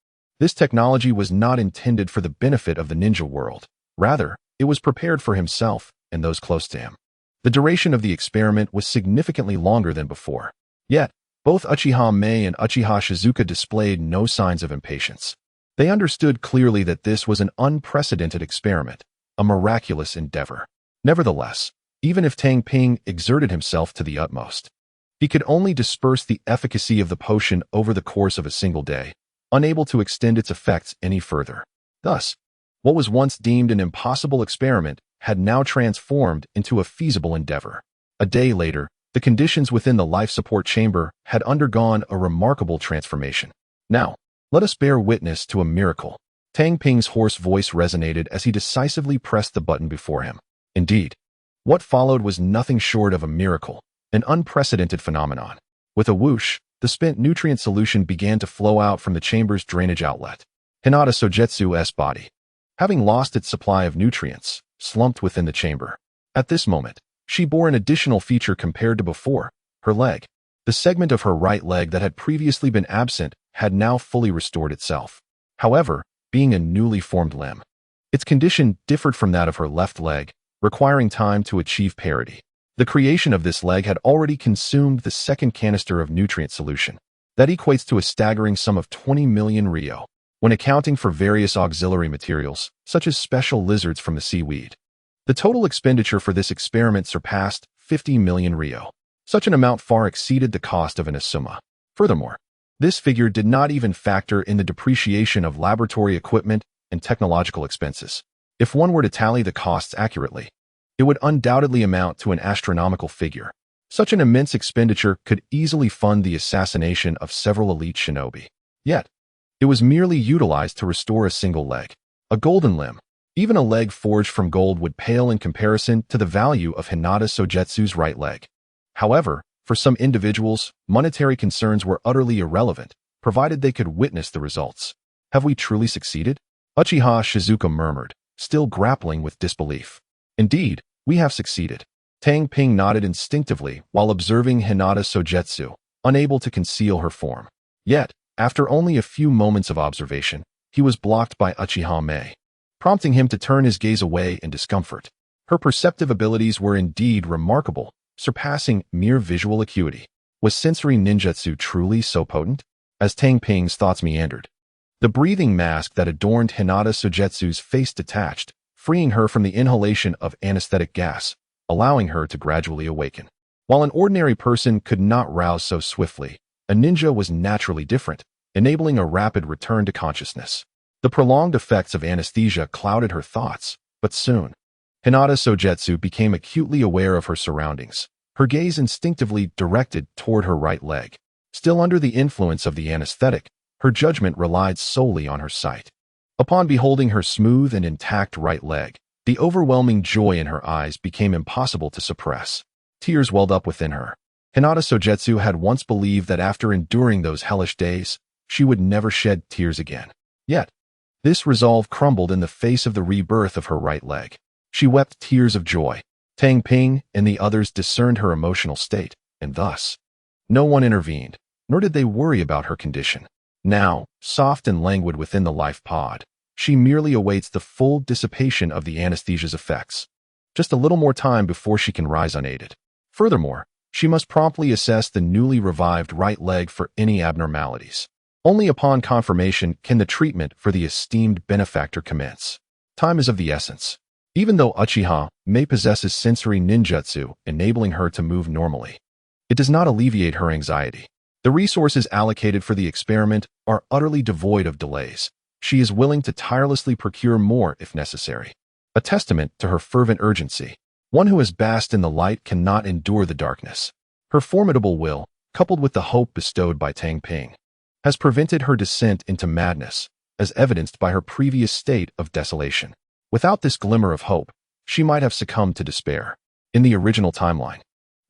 This technology was not intended for the benefit of the ninja world. Rather, it was prepared for himself and those close to him. The duration of the experiment was significantly longer than before. Yet, both Uchiha Meia and Uchiha Shizuka displayed no signs of impatience. They understood clearly that this was an unprecedented experiment, a miraculous endeavor. Nevertheless, even if Tang Ping exerted himself to the utmost, he could only disperse the efficacy of the potion over the course of a single day, unable to extend its effects any further. Thus, what was once deemed an impossible experiment had now transformed into a feasible endeavor. A day later, the conditions within the life support chamber had undergone a remarkable transformation. Now, let us bear witness to a miracle. Tang Ping's hoarse voice resonated as he decisively pressed the button before him. Indeed, what followed was nothing short of a miracle, an unprecedented phenomenon. With a whoosh, the spent nutrient solution began to flow out from the chamber's drainage outlet. Hinata Sogetsu's body, having lost its supply of nutrients, slumped within the chamber. At this moment, she bore an additional feature compared to before. Her leg, the segment of her right leg that had previously been absent, had now fully restored itself. However, being a newly formed limb, its condition differed from that of her left leg, requiring time to achieve parity. The creation of this leg had already consumed the second canister of nutrient solution. That equates to a staggering sum of 20 million ryo, when accounting for various auxiliary materials, such as special lizards from the seaweed. The total expenditure for this experiment surpassed 50 million ryo. Such an amount far exceeded the cost of an asuma. Furthermore, this figure did not even factor in the depreciation of laboratory equipment and technological expenses. If one were to tally the costs accurately, it would undoubtedly amount to an astronomical figure. Such an immense expenditure could easily fund the assassination of several elite shinobi. Yet, it was merely utilized to restore a single leg, a golden limb. Even a leg forged from gold would pale in comparison to the value of Hinata Sogetsu's right leg. However, for some individuals, monetary concerns were utterly irrelevant, provided they could witness the results. Have we truly succeeded? Uchiha Shizuka murmured, still grappling with disbelief. Indeed, we have succeeded. Tang Ping nodded instinctively while observing Hinata Sogetsu, unable to conceal her form. Yet, after only a few moments of observation, he was blocked by Uchiha Meia, prompting him to turn his gaze away in discomfort. Her perceptive abilities were indeed remarkable, surpassing mere visual acuity. Was sensory ninjutsu truly so potent? As Tang Ping's thoughts meandered, the breathing mask that adorned Hinata Sogetsu's face detached, freeing her from the inhalation of anesthetic gas, allowing her to gradually awaken. While an ordinary person could not rouse so swiftly, a ninja was naturally different, enabling a rapid return to consciousness. The prolonged effects of anesthesia clouded her thoughts, but soon, Hinata Sogetsu became acutely aware of her surroundings. her gaze instinctively directed toward her right leg. Still under the influence of the anesthetic, her judgment relied solely on her sight. Upon beholding her smooth and intact right leg, the overwhelming joy in her eyes became impossible to suppress. Tears welled up within her. Hinata Sogetsu had once believed that after enduring those hellish days, she would never shed tears again. Yet, this resolve crumbled in the face of the rebirth of her right leg. She wept tears of joy. Tang Ping and the others discerned her emotional state, and thus, no one intervened, nor did they worry about her condition. Now, soft and languid within the life pod, she merely awaits the full dissipation of the anesthesia's effects. Just a little more time before she can rise unaided. Furthermore, she must promptly assess the newly revived right leg for any abnormalities. Only upon confirmation can the treatment for the esteemed benefactor commence. Time is of the essence. Even though Uchiha Meia possesses sensory ninjutsu, enabling her to move normally, it does not alleviate her anxiety. The resources allocated for the experiment are utterly devoid of delays. She is willing to tirelessly procure more if necessary. A testament to her fervent urgency. One who has basked in the light cannot endure the darkness. Her formidable will, coupled with the hope bestowed by Tang Ping, has prevented her descent into madness, as evidenced by her previous state of desolation. Without this glimmer of hope, she might have succumbed to despair. In the original timeline,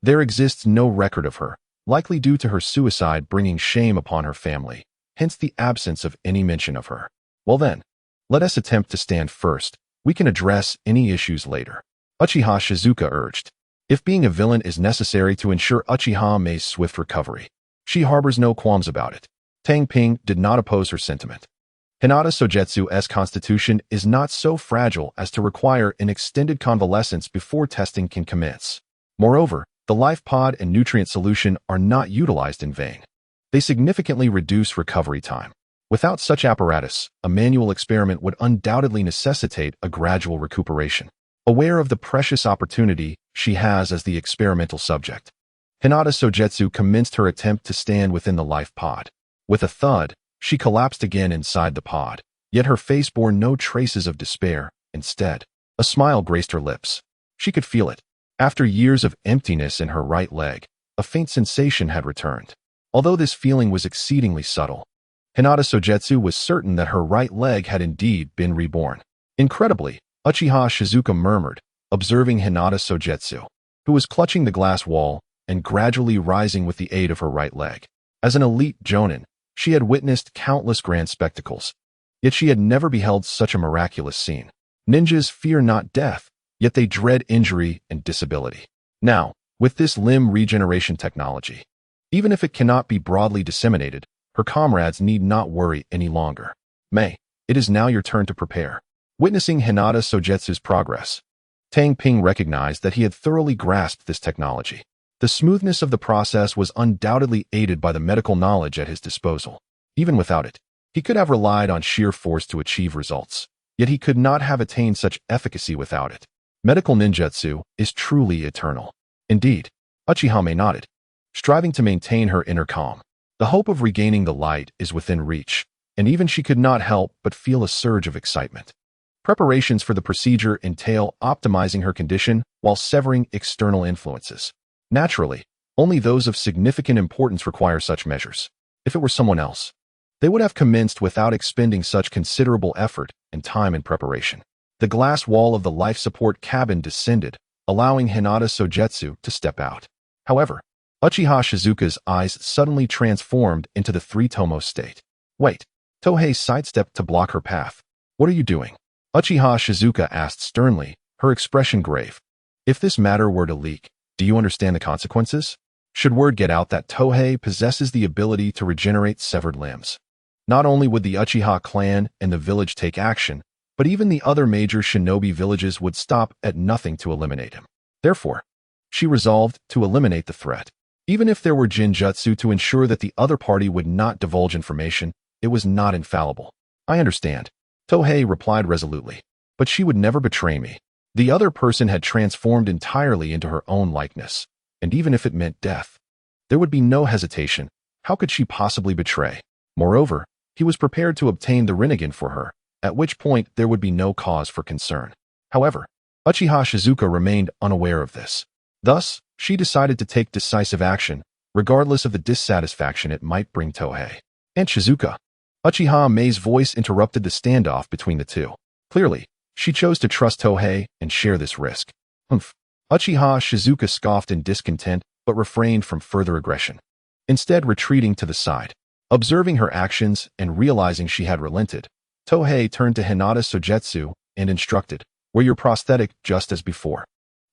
there exists no record of her, likely due to her suicide bringing shame upon her family, hence the absence of any mention of her. Well then, let us attempt to stand first. We can address any issues later. Uchiha Shizuka urged. If being a villain is necessary to ensure Uchiha Meia's swift recovery, she harbors no qualms about it. Tang Ping did not oppose her sentiment. Hinata Sogetsu's constitution is not so fragile as to require an extended convalescence before testing can commence. Moreover, the life pod and nutrient solution are not utilized in vain. They significantly reduce recovery time. Without such apparatus, a manual experiment would undoubtedly necessitate a gradual recuperation. Aware of the precious opportunity she has as the experimental subject, Hinata Sogetsu commenced her attempt to stand within the life pod. With a thud, she collapsed again inside the pod, yet her face bore no traces of despair. Instead, a smile graced her lips. She could feel it. After years of emptiness in her right leg, a faint sensation had returned. Although this feeling was exceedingly subtle, Hinata Sogetsu was certain that her right leg had indeed been reborn. Incredibly, Uchiha Shizuka murmured, observing Hinata Sogetsu, who was clutching the glass wall and gradually rising with the aid of her right leg. As an elite jonin, she had witnessed countless grand spectacles, yet she had never beheld such a miraculous scene. Ninjas fear not death, yet they dread injury and disability. Now, with this limb regeneration technology, even if it cannot be broadly disseminated, her comrades need not worry any longer. Mei, it is now your turn to prepare. Witnessing Hinata Sogetsu's progress, Tang Ping recognized that he had thoroughly grasped this technology. The smoothness of the process was undoubtedly aided by the medical knowledge at his disposal. Even without it, he could have relied on sheer force to achieve results. Yet he could not have attained such efficacy without it. Medical ninjutsu is truly eternal. Indeed, Uchiha Meia nodded, striving to maintain her inner calm. The hope of regaining the light is within reach, and even she could not help but feel a surge of excitement. Preparations for the procedure entail optimizing her condition while severing external influences. Naturally, only those of significant importance require such measures. If it were someone else, they would have commenced without expending such considerable effort and time in preparation. The glass wall of the life support cabin descended, allowing Hinata Sogetsu to step out. However, Uchiha Shizuka's eyes suddenly transformed into the three-tomo state. Wait, Tohei sidestepped to block her path. What are you doing? Uchiha Shizuka asked sternly, her expression grave. If this matter were to leak, do you understand the consequences? Should word get out that Tohei possesses the ability to regenerate severed limbs, not only would the Uchiha clan and the village take action, but even the other major shinobi villages would stop at nothing to eliminate him. Therefore, she resolved to eliminate the threat. Even if there were jinjutsu to ensure that the other party would not divulge information, it was not infallible. I understand, Tohei replied resolutely, but she would never betray me. The other person had transformed entirely into her own likeness, and even if it meant death, there would be no hesitation. How could she possibly betray? Moreover, he was prepared to obtain the Rinnegan for her, at which point there would be no cause for concern. However, Uchiha Shizuka remained unaware of this. Thus, She decided to take decisive action, regardless of the dissatisfaction it might bring Tohei. "Aunt Shizuka." Uchiha Mei's voice interrupted the standoff between the two. Clearly, she chose to trust Tohei and share this risk. Humph. Uchiha Shizuka scoffed in discontent but refrained from further aggression, instead retreating to the side. Observing her actions and realizing she had relented, Tohei turned to Hinata Sogetsu and instructed, "Wear your prosthetic just as before,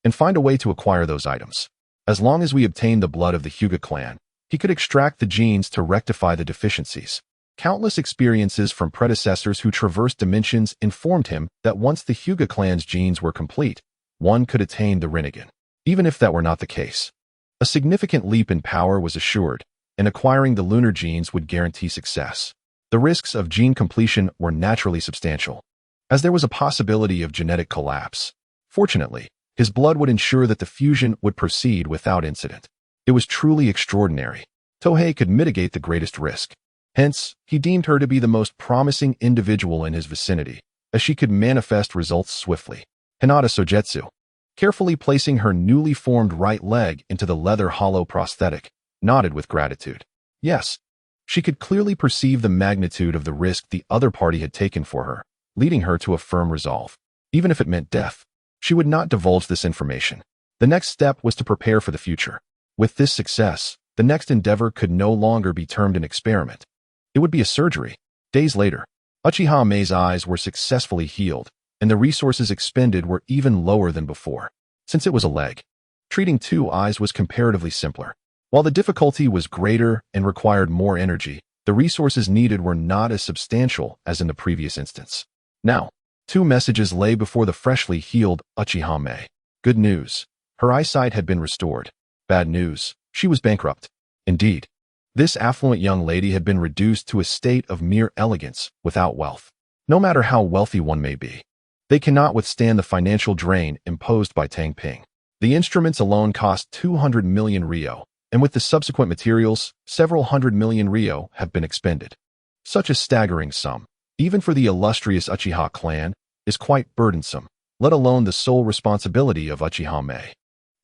and find a way to acquire those items. As long as we obtain the blood of the Hyuga clan, he could extract the genes to rectify the deficiencies." Countless experiences from predecessors who traversed dimensions informed him that once the Hyuga clan's genes were complete, one could attain the Rinnegan. Even if that were not the case, a significant leap in power was assured, and acquiring the lunar genes would guarantee success. The risks of gene completion were naturally substantial, as there was a possibility of genetic collapse. Fortunately, his blood would ensure that the fusion would proceed without incident. It was truly extraordinary. Tohei could mitigate the greatest risk. Hence, he deemed her to be the most promising individual in his vicinity, as she could manifest results swiftly. Hinata Sogetsu, carefully placing her newly formed right leg into the leather hollow prosthetic, nodded with gratitude. Yes, she could clearly perceive the magnitude of the risk the other party had taken for her, leading her to a firm resolve. Even if it meant death, she would not divulge this information. The next step was to prepare for the future. With this success, the next endeavor could no longer be termed an experiment. It would be a surgery. Days later, Uchiha Mei's eyes were successfully healed, and the resources expended were even lower than before. Since it was a leg, treating 2 eyes was comparatively simpler. While the difficulty was greater and required more energy, the resources needed were not as substantial as in the previous instance. Now, 2 messages lay before the freshly healed Uchiha Mei. Good news. Her eyesight had been restored. Bad news. She was bankrupt. Indeed, this affluent young lady had been reduced to a state of mere elegance without wealth. No matter how wealthy one may be, they cannot withstand the financial drain imposed by Tang Ping. The instruments alone cost 200 million ryo, and with the subsequent materials, several hundred million ryo have been expended. Such a staggering sum, even for the illustrious Uchiha clan, is quite burdensome, let alone the sole responsibility of Uchiha Mei.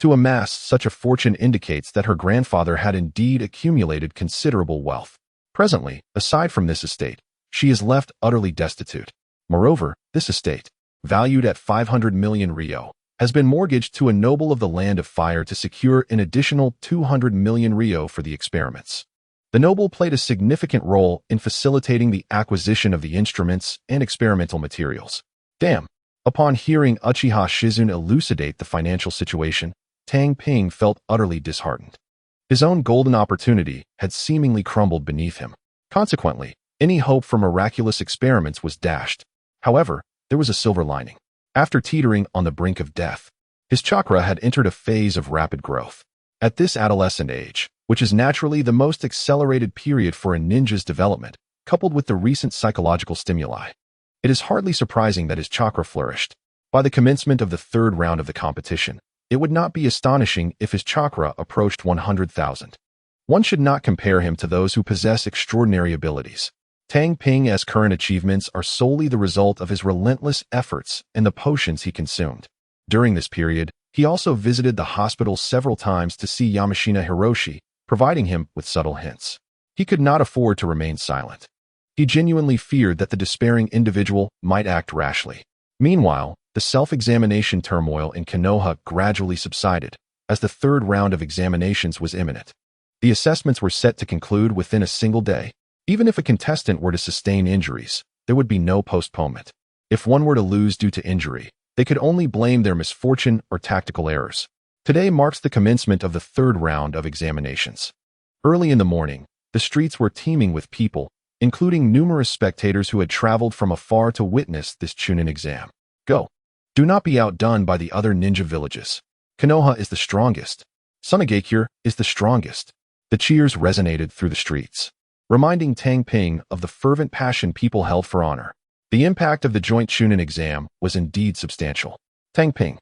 To amass such a fortune indicates that her grandfather had indeed accumulated considerable wealth. Presently, aside from this estate, she is left utterly destitute. Moreover, this estate, valued at 500 million ryo, has been mortgaged to a noble of the Land of Fire to secure an additional 200 million ryo for the experiments. The noble played a significant role in facilitating the acquisition of the instruments and experimental materials. Damn! Upon hearing Uchiha Shizune elucidate the financial situation, Tang Ping felt utterly disheartened. His own golden opportunity had seemingly crumbled beneath him. Consequently, any hope for miraculous experiments was dashed. However, there was a silver lining. After teetering on the brink of death, his chakra had entered a phase of rapid growth. At this adolescent age, which is naturally the most accelerated period for a ninja's development, coupled with the recent psychological stimuli, it is hardly surprising that his chakra flourished. By the commencement of the 3rd round of the competition, it would not be astonishing if his chakra approached 100,000. One should not compare him to those who possess extraordinary abilities. Tang Ping's current achievements are solely the result of his relentless efforts and the potions he consumed. During this period, he also visited the hospital several times to see Yamashina Hiroshi, providing him with subtle hints. He could not afford to remain silent. He genuinely feared that the despairing individual might act rashly. Meanwhile, the self-examination turmoil in Konoha gradually subsided, as the 3rd round of examinations was imminent. The assessments were set to conclude within a single day. Even if a contestant were to sustain injuries, there would be no postponement. If one were to lose due to injury, they could only blame their misfortune or tactical errors. Today marks the commencement of the 3rd round of examinations. Early in the morning, the streets were teeming with people, including numerous spectators who had traveled from afar to witness this Chunin exam. Go! Do not be outdone by the other ninja villages. Konoha is the strongest. Sunagakure is the strongest. The cheers resonated through the streets, reminding Tang Ping of the fervent passion people held for honor. The impact of the joint Chunin exam was indeed substantial. Tang Ping.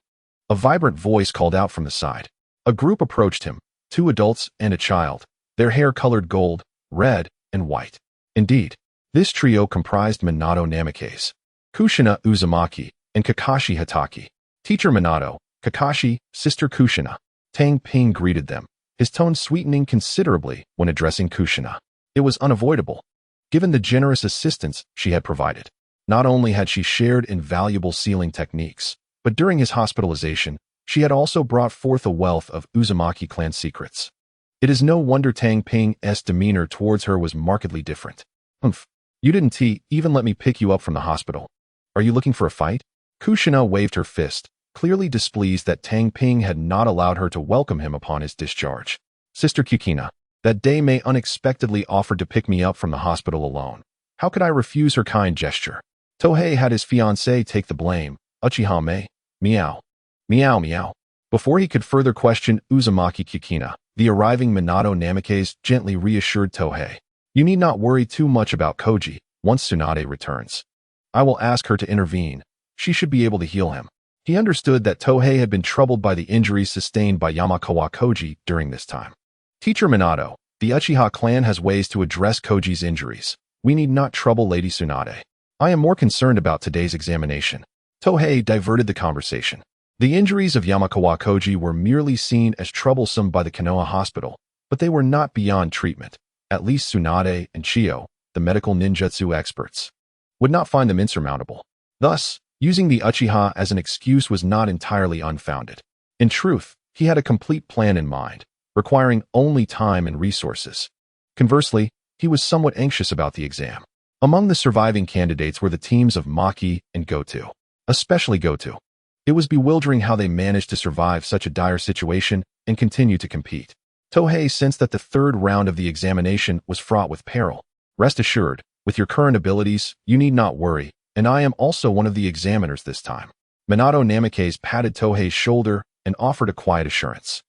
A vibrant voice called out from the side. A group approached him, 2 adults and a child, their hair colored gold, red, and white. Indeed, this trio comprised Minato Namikaze, Kushina Uzumaki, and Kakashi Hataki. Teacher Minato, Kakashi, Sister Kushina. Tang Ping greeted them, his tone sweetening considerably when addressing Kushina. It was unavoidable, given the generous assistance she had provided. Not only had she shared invaluable sealing techniques, but during his hospitalization, she had also brought forth a wealth of Uzumaki clan secrets. It is no wonder Tang Ping's demeanor towards her was markedly different. Humph, you didn't even let me pick you up from the hospital. Are you looking for a fight? Kushina waved her fist, clearly displeased that Tang Ping had not allowed her to welcome him upon his discharge. Sister Kikina, that day Mei unexpectedly offered to pick me up from the hospital alone. How could I refuse her kind gesture? Tohei had his fiancée take the blame. Uchiha Meia. Meow. Meow meow. Before he could further question Uzumaki Kikina, the arriving Minato Namikaze gently reassured Tohei. You need not worry too much about Koji. Once Tsunade returns, I will ask her to intervene. She should be able to heal him. He understood that Tohei had been troubled by the injuries sustained by Yamakawa Koji during this time. Teacher Minato, the Uchiha clan has ways to address Koji's injuries. We need not trouble Lady Tsunade. I am more concerned about today's examination. Tohei diverted the conversation. The injuries of Yamakawa Koji were merely seen as troublesome by the Konoha hospital, but they were not beyond treatment. At least Tsunade and Chiyo, the medical ninjutsu experts, would not find them insurmountable. Thus, using the Uchiha as an excuse was not entirely unfounded. In truth, he had a complete plan in mind, requiring only time and resources. Conversely, he was somewhat anxious about the exam. Among the surviving candidates were the teams of Maki and Goto, especially Goto. It was bewildering how they managed to survive such a dire situation and continue to compete. Tohei sensed that the third round of the examination was fraught with peril. Rest assured, with your current abilities, you need not worry, and I am also one of the examiners this time. Minato Namikaze patted Tohei's shoulder and offered a quiet assurance.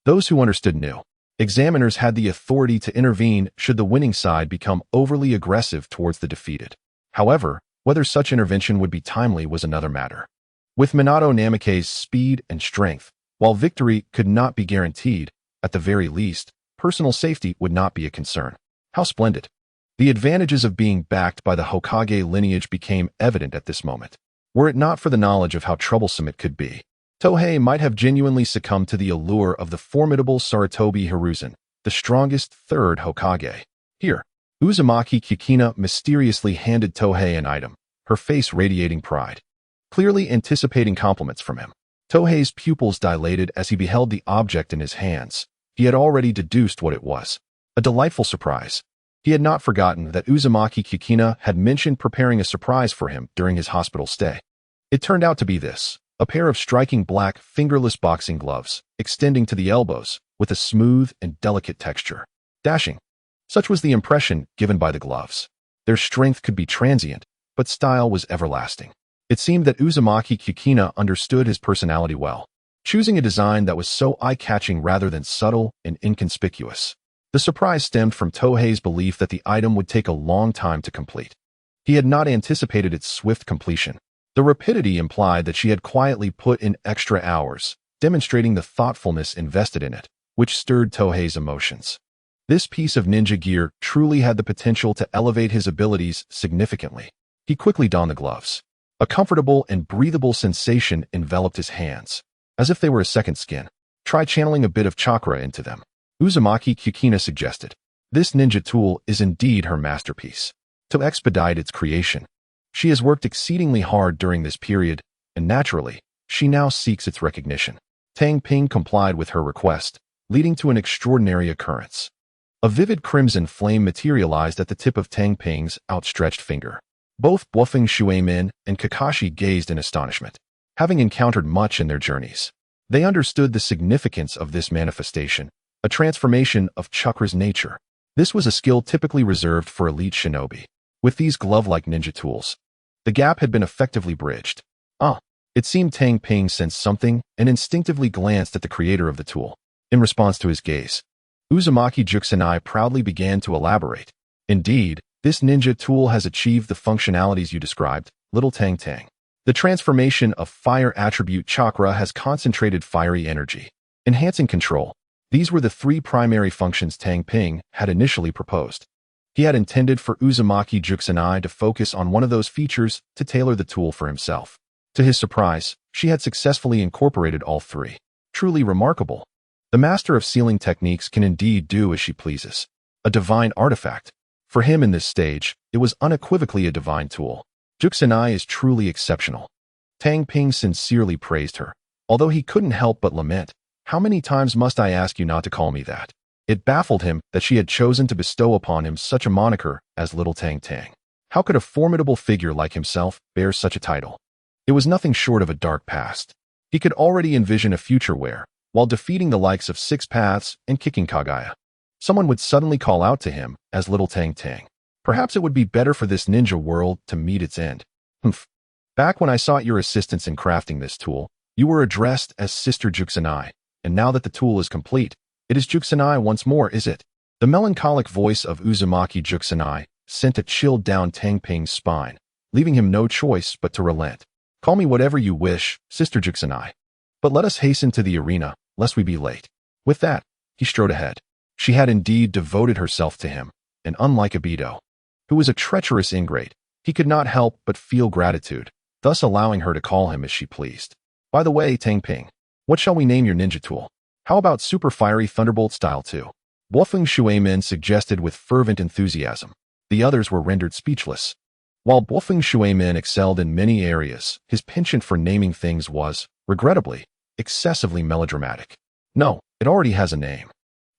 Those who understood knew. Examiners had the authority to intervene should the winning side become overly aggressive towards the defeated. However, whether such intervention would be timely was another matter. With Minato Namikaze's speed and strength, while victory could not be guaranteed, at the very least, personal safety would not be a concern. How splendid! The advantages of being backed by the Hokage lineage became evident at this moment. Were it not for the knowledge of how troublesome it could be, Tohei might have genuinely succumbed to the allure of the formidable Sarutobi Hiruzen, the strongest third Hokage. Here, Uzumaki Kikina mysteriously handed Tohei an item, her face radiating pride. Clearly anticipating compliments from him, Tohei's pupils dilated as he beheld the object in his hands. He had already deduced what it was. A delightful surprise. He had not forgotten that Uzumaki Kikina had mentioned preparing a surprise for him during his hospital stay. It turned out to be this, a pair of striking black, fingerless boxing gloves, extending to the elbows, with a smooth and delicate texture. Dashing. Such was the impression given by the gloves. Their strength could be transient, but style was everlasting. It seemed that Uzumaki Kikina understood his personality well, choosing a design that was so eye-catching rather than subtle and inconspicuous. The surprise stemmed from Tohei's belief that the item would take a long time to complete. He had not anticipated its swift completion. The rapidity implied that she had quietly put in extra hours, demonstrating the thoughtfulness invested in it, which stirred Tohei's emotions. This piece of ninja gear truly had the potential to elevate his abilities significantly. He quickly donned the gloves. A comfortable and breathable sensation enveloped his hands, as if they were a second skin. Try channeling a bit of chakra into them, Uzumaki Kikina suggested. This ninja tool is indeed her masterpiece. To expedite its creation, she has worked exceedingly hard during this period, and naturally, she now seeks its recognition. Tang Ping complied with her request, leading to an extraordinary occurrence. A vivid crimson flame materialized at the tip of Tang Ping's outstretched finger. Both Buofeng Shuemin and Kakashi gazed in astonishment. Having encountered much in their journeys, they understood the significance of this manifestation, a transformation of chakra's nature. This was a skill typically reserved for elite shinobi. With these glove-like ninja tools, the gap had been effectively bridged. It seemed Tang Ping sensed something and instinctively glanced at the creator of the tool. In response to his gaze, Uzumaki Jukusenai proudly began to elaborate. Indeed, this ninja tool has achieved the functionalities you described, little Tang Tang. The transformation of fire attribute chakra has concentrated fiery energy, enhancing control. These were the three primary functions Tang Ping had initially proposed. He had intended for Uzumaki Jukusenai to focus on one of those features to tailor the tool for himself. To his surprise, she had successfully incorporated all three. Truly remarkable. The master of sealing techniques can indeed do as she pleases. A divine artifact. For him in this stage, it was unequivocally a divine tool. Juxinai is truly exceptional. Tang Ping sincerely praised her, although he couldn't help but lament, "How many times must I ask you not to call me that?" It baffled him that she had chosen to bestow upon him such a moniker as Little Tang Tang. How could a formidable figure like himself bear such a title? It was nothing short of a dark past. He could already envision a future where, while defeating the likes of Six Paths and kicking Kaguya, someone would suddenly call out to him as Little Tang Tang. Perhaps it would be better for this ninja world to meet its end. Humph. Back when I sought your assistance in crafting this tool, you were addressed as Sister Juxinai, and now that the tool is complete, it is Juxinai once more, is it? The melancholic voice of Uzumaki Juxinai sent a chill down Tang Ping's spine, leaving him no choice but to relent. Call me whatever you wish, Sister Juxinai. But let us hasten to the arena, lest we be late. With that, he strode ahead. She had indeed devoted herself to him, and unlike Obito, who was a treacherous ingrate, he could not help but feel gratitude, thus allowing her to call him as she pleased. By the way, Tang Ping, what shall we name your ninja tool? How about Super Fiery Thunderbolt Style 2? Guofeng Shuimin suggested with fervent enthusiasm. The others were rendered speechless. While Guofeng Shuimin excelled in many areas, his penchant for naming things was, regrettably, excessively melodramatic. No, it already has a name.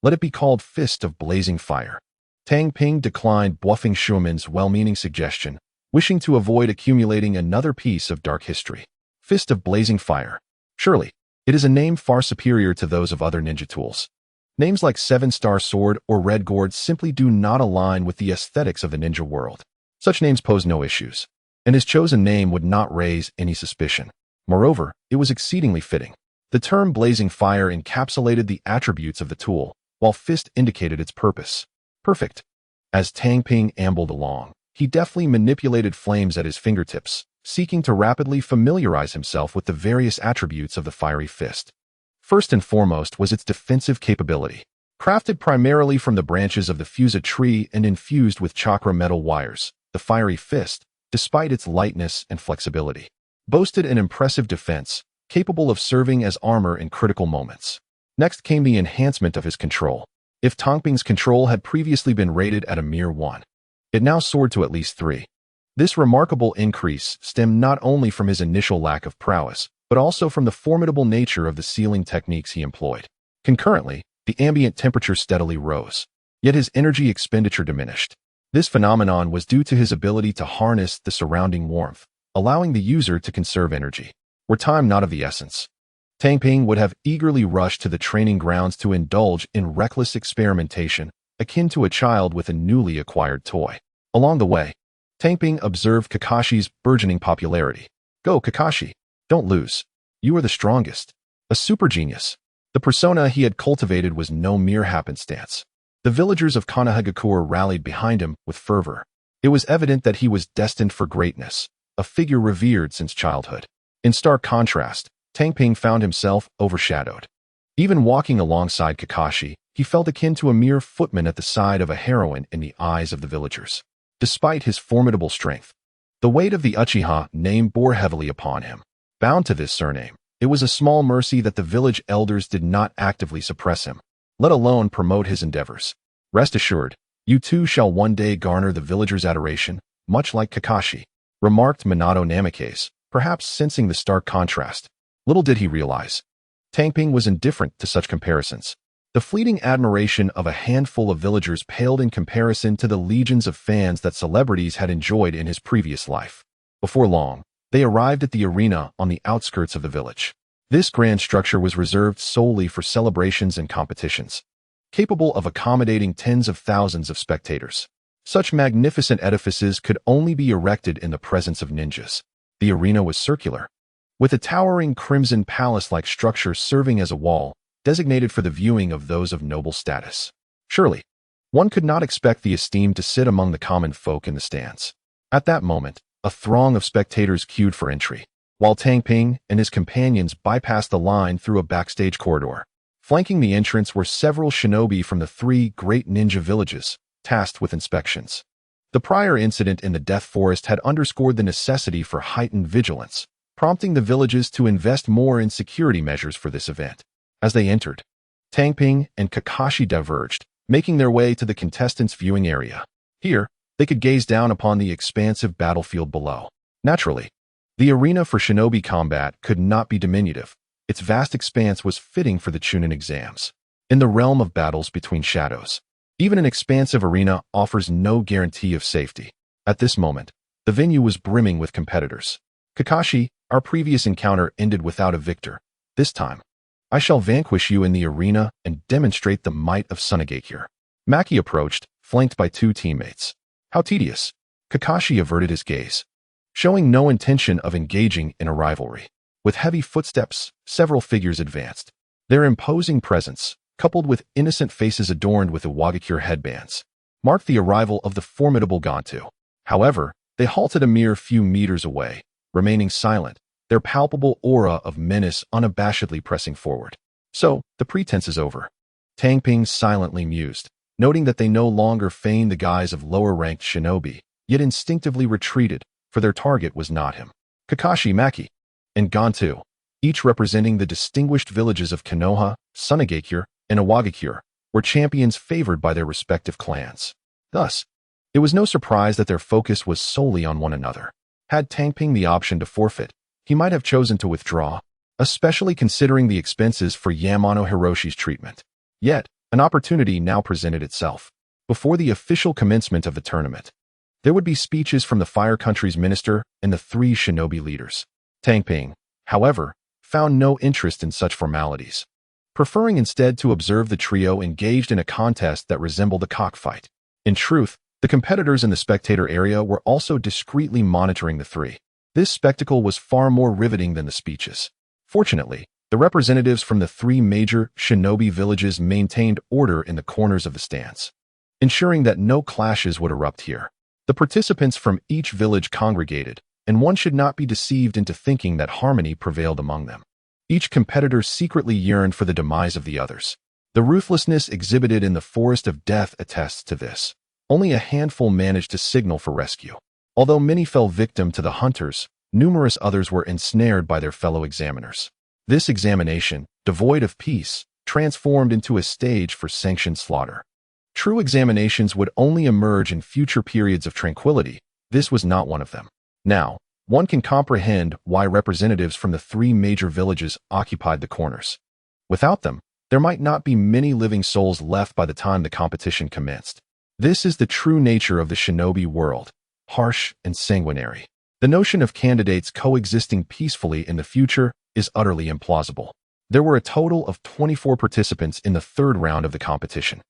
Let it be called Fist of Blazing Fire. Tang Ping declined Guofeng Shuimin's well-meaning suggestion, wishing to avoid accumulating another piece of dark history. Fist of Blazing Fire. Surely, it is a name far superior to those of other ninja tools. Names like Seven Star Sword or Red Gourd simply do not align with the aesthetics of the ninja world. Such names pose no issues, and his chosen name would not raise any suspicion. Moreover, it was exceedingly fitting. The term Blazing Fire encapsulated the attributes of the tool, while Fist indicated its purpose. Perfect. As Tang Ping ambled along, he deftly manipulated flames at his fingertips, seeking to rapidly familiarize himself with the various attributes of the fiery fist. First and foremost was its defensive capability. Crafted primarily from the branches of the fusa tree and infused with chakra metal wires, the fiery fist, despite its lightness and flexibility, boasted an impressive defense, capable of serving as armor in critical moments. Next came the enhancement of his control. If Tang Ping's control had previously been rated at a mere 1, it now soared to at least 3. This remarkable increase stemmed not only from his initial lack of prowess, but also from the formidable nature of the sealing techniques he employed. Concurrently, the ambient temperature steadily rose, yet his energy expenditure diminished. This phenomenon was due to his ability to harness the surrounding warmth, allowing the user to conserve energy. Were time not of the essence, Tang Ping would have eagerly rushed to the training grounds to indulge in reckless experimentation, akin to a child with a newly acquired toy. Along the way, Tang Ping observed Kakashi's burgeoning popularity. Go, Kakashi. Don't lose. You are the strongest. A super genius. The persona he had cultivated was no mere happenstance. The villagers of Konohagakure rallied behind him with fervor. It was evident that he was destined for greatness, a figure revered since childhood. In stark contrast, Tang Ping found himself overshadowed. Even walking alongside Kakashi, he felt akin to a mere footman at the side of a heroine in the eyes of the villagers. Despite his formidable strength, the weight of the Uchiha name bore heavily upon him. Bound to this surname, it was a small mercy that the village elders did not actively suppress him, let alone promote his endeavors. Rest assured, you too shall one day garner the villagers' adoration, much like Kakashi, remarked Minato Namikaze, perhaps sensing the stark contrast. Little did he realize, Tang Ping was indifferent to such comparisons. The fleeting admiration of a handful of villagers paled in comparison to the legions of fans that celebrities had enjoyed in his previous life. Before long, they arrived at the arena on the outskirts of the village. This grand structure was reserved solely for celebrations and competitions, capable of accommodating tens of thousands of spectators. Such magnificent edifices could only be erected in the presence of ninjas. The arena was circular, with a towering crimson palace-like structure serving as a wall, designated for the viewing of those of noble status. Surely, one could not expect the esteemed to sit among the common folk in the stands. At that moment, a throng of spectators queued for entry, while Tang Ping and his companions bypassed the line through a backstage corridor. Flanking the entrance were several shinobi from the 3 great ninja villages, tasked with inspections. The prior incident in the Death Forest had underscored the necessity for heightened vigilance, prompting the villages to invest more in security measures for this event. As they entered, Tang Ping and Kakashi diverged, making their way to the contestants' viewing area. Here, they could gaze down upon the expansive battlefield below. Naturally, the arena for shinobi combat could not be diminutive. Its vast expanse was fitting for the Chunin exams. In the realm of battles between shadows, even an expansive arena offers no guarantee of safety. At this moment, the venue was brimming with competitors. Kakashi, our previous encounter ended without a victor. This time, I shall vanquish you in the arena and demonstrate the might of Sunagakure. Maki approached, flanked by two teammates. How tedious. Kakashi averted his gaze, showing no intention of engaging in a rivalry. With heavy footsteps, several figures advanced. Their imposing presence, coupled with innocent faces adorned with Iwagakure headbands, marked the arrival of the formidable Gantu. However, they halted a mere few meters away, remaining silent, their palpable aura of menace unabashedly pressing forward. So, the pretense is over. Tang Ping silently mused, noting that they no longer feigned the guise of lower-ranked shinobi, yet instinctively retreated, for their target was not him. Kakashi, Maki, and Gantu, each representing the distinguished villages of Konoha, Sunagakure, and Iwagakure, were champions favored by their respective clans. Thus, it was no surprise that their focus was solely on one another. Had Tang Ping the option to forfeit, he might have chosen to withdraw, especially considering the expenses for Yamano Hiroshi's treatment. Yet, an opportunity now presented itself. Before the official commencement of the tournament, there would be speeches from the Fire Country's minister and the three shinobi leaders. Tang Ping, however, found no interest in such formalities, preferring instead to observe the trio engaged in a contest that resembled a cockfight. In truth, the competitors in the spectator area were also discreetly monitoring the three. This spectacle was far more riveting than the speeches. Fortunately, the representatives from the three major shinobi villages maintained order in the corners of the stands, ensuring that no clashes would erupt here. The participants from each village congregated, and one should not be deceived into thinking that harmony prevailed among them. Each competitor secretly yearned for the demise of the others. The ruthlessness exhibited in the Forest of Death attests to this. Only a handful managed to signal for rescue. Although many fell victim to the hunters, numerous others were ensnared by their fellow examiners. This examination, devoid of peace, transformed into a stage for sanctioned slaughter. True examinations would only emerge in future periods of tranquility. This was not one of them. Now, one can comprehend why representatives from the three major villages occupied the corners. Without them, there might not be many living souls left by the time the competition commenced. This is the true nature of the shinobi world, harsh and sanguinary. The notion of candidates coexisting peacefully in the future is utterly implausible. There were a total of 24 participants in the third round of the competition.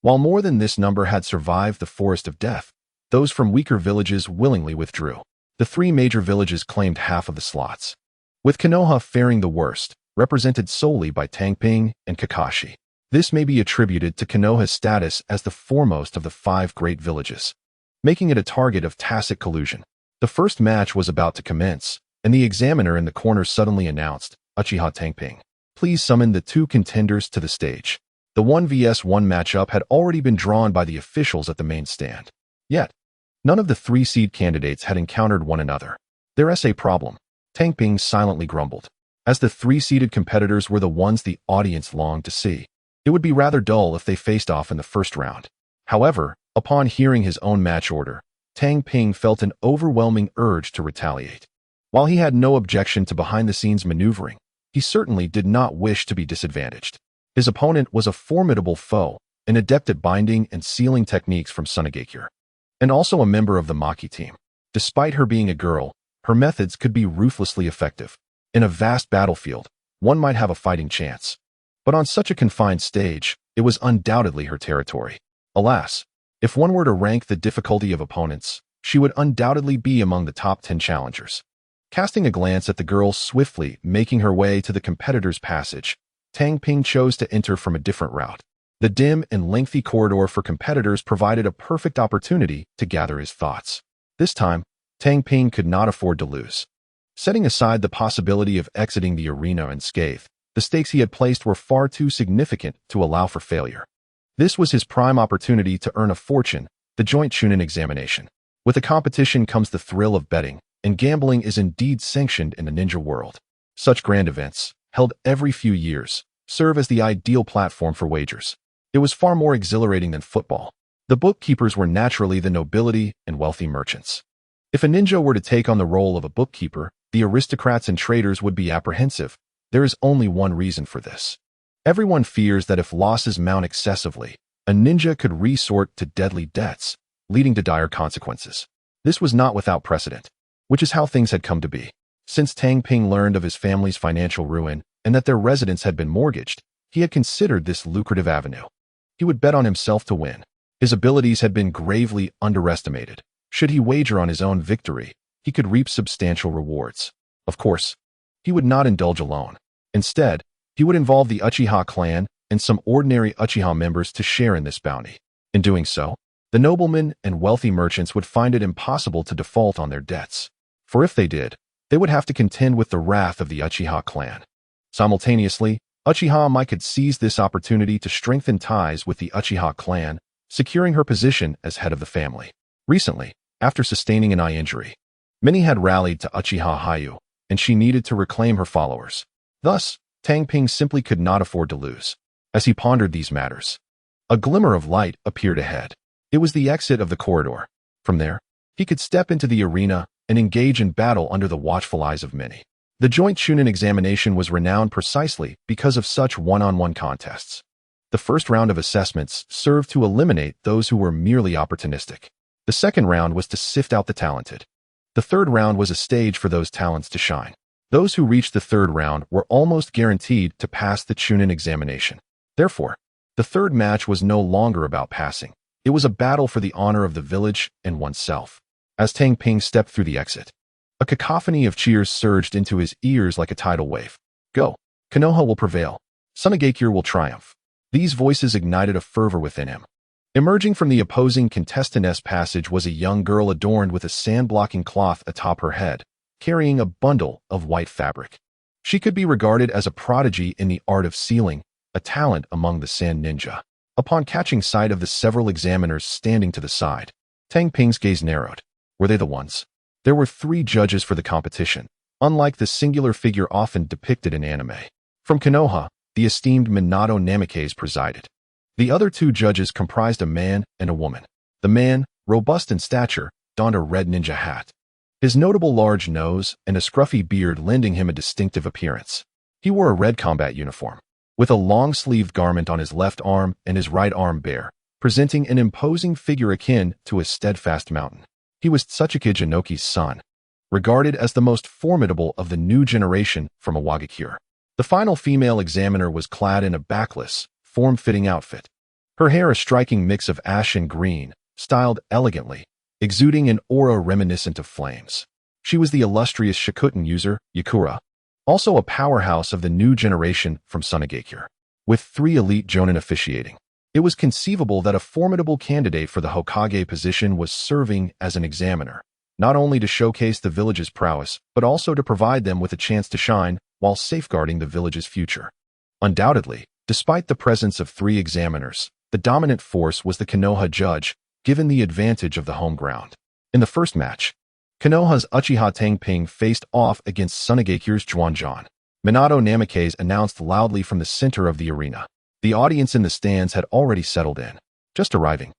While more than this number had survived the Forest of Death, those from weaker villages willingly withdrew. The three major villages claimed half of the slots, with Konoha faring the worst, represented solely by Tang Ping and Kakashi. This may be attributed to Konoha's status as the foremost of the five great villages, making it a target of tacit collusion. The first match was about to commence, and the examiner in the corner suddenly announced, "Uchiha Tang Ping, please summon the two contenders to the stage." The 1vs1 matchup had already been drawn by the officials at the main stand. Yet, none of the three seed candidates had encountered one another. There's a problem, Tang Ping silently grumbled, as the three-seeded competitors were the ones the audience longed to see. It would be rather dull if they faced off in the first round. However, upon hearing his own match order, Tang Ping felt an overwhelming urge to retaliate. While he had no objection to behind-the-scenes maneuvering, he certainly did not wish to be disadvantaged. His opponent was a formidable foe, an adept at binding and sealing techniques from Sunagakure, and also a member of the Maki team. Despite her being a girl, her methods could be ruthlessly effective. In a vast battlefield, one might have a fighting chance. But on such a confined stage, it was undoubtedly her territory. Alas, if one were to rank the difficulty of opponents, she would undoubtedly be among the top 10 challengers. Casting a glance at the girl swiftly making her way to the competitor's passage, Tang Ping chose to enter from a different route. The dim and lengthy corridor for competitors provided a perfect opportunity to gather his thoughts. This time, Tang Ping could not afford to lose. Setting aside the possibility of exiting the arena unscathed, the stakes he had placed were far too significant to allow for failure. This was his prime opportunity to earn a fortune, the joint Chunin examination. With the competition comes the thrill of betting, and gambling is indeed sanctioned in the ninja world. Such grand events, held every few years, serve as the ideal platform for wagers. It was far more exhilarating than football. The bookkeepers were naturally the nobility and wealthy merchants. If a ninja were to take on the role of a bookkeeper, the aristocrats and traders would be apprehensive. There is only one reason for this. Everyone fears that if losses mount excessively, a ninja could resort to deadly debts, leading to dire consequences. This was not without precedent, which is how things had come to be. Since Tang Ping learned of his family's financial ruin and that their residence had been mortgaged, he had considered this lucrative avenue. He would bet on himself to win. His abilities had been gravely underestimated. Should he wager on his own victory, he could reap substantial rewards. Of course, he would not indulge alone. Instead, he would involve the Uchiha clan and some ordinary Uchiha members to share in this bounty. In doing so, the noblemen and wealthy merchants would find it impossible to default on their debts. For if they did, they would have to contend with the wrath of the Uchiha clan. Simultaneously, Uchiha Meia could seize this opportunity to strengthen ties with the Uchiha clan, securing her position as head of the family. Recently, after sustaining an eye injury, many had rallied to Uchiha Hayu, and she needed to reclaim her followers. Thus, Tang Ping simply could not afford to lose. As he pondered these matters, a glimmer of light appeared ahead. It was the exit of the corridor. From there, he could step into the arena and engage in battle under the watchful eyes of many. The joint Chunin examination was renowned precisely because of such one-on-one contests. The first round of assessments served to eliminate those who were merely opportunistic. The second round was to sift out the talented. The third round was a stage for those talents to shine. Those who reached the third round were almost guaranteed to pass the Chunin examination. Therefore, the third match was no longer about passing. It was a battle for the honor of the village and oneself. As Tang Ping stepped through the exit, a cacophony of cheers surged into his ears like a tidal wave. Go! Konoha will prevail. Sunagakure will triumph. These voices ignited a fervor within him. Emerging from the opposing contestant's passage was a young girl adorned with a sand-blocking cloth atop her head, carrying a bundle of white fabric. She could be regarded as a prodigy in the art of sealing, a talent among the sand ninja. Upon catching sight of the several examiners standing to the side, Tang Ping's gaze narrowed. Were they the ones? There were 3 judges for the competition, unlike the singular figure often depicted in anime. From Konoha, the esteemed Minato Namikaze presided. The other 2 judges comprised a man and a woman. The man, robust in stature, donned a red ninja hat, his notable large nose and a scruffy beard lending him a distinctive appearance. He wore a red combat uniform, with a long-sleeved garment on his left arm and his right arm bare, presenting an imposing figure akin to a steadfast mountain. He was Tsuchika Jinoki's son, regarded as the most formidable of the new generation from Iwagakure. The final female examiner was clad in a backless, form-fitting outfit. Her hair a striking mix of ash and green, styled elegantly, exuding an aura reminiscent of flames. She was the illustrious Shikuten user, Yakura, also a powerhouse of the new generation from Sunagakure. With 3 elite jonin officiating, it was conceivable that a formidable candidate for the Hokage position was serving as an examiner, not only to showcase the village's prowess, but also to provide them with a chance to shine while safeguarding the village's future. Undoubtedly, despite the presence of 3 examiners, the dominant force was the Konoha judge, given the advantage of the home ground. In the first match, Konoha's Uchiha Tang Ping faced off against Sunagakure's Juanjan. Minato Namikaze announced loudly from the center of the arena. The audience in the stands had already settled in. Just arriving,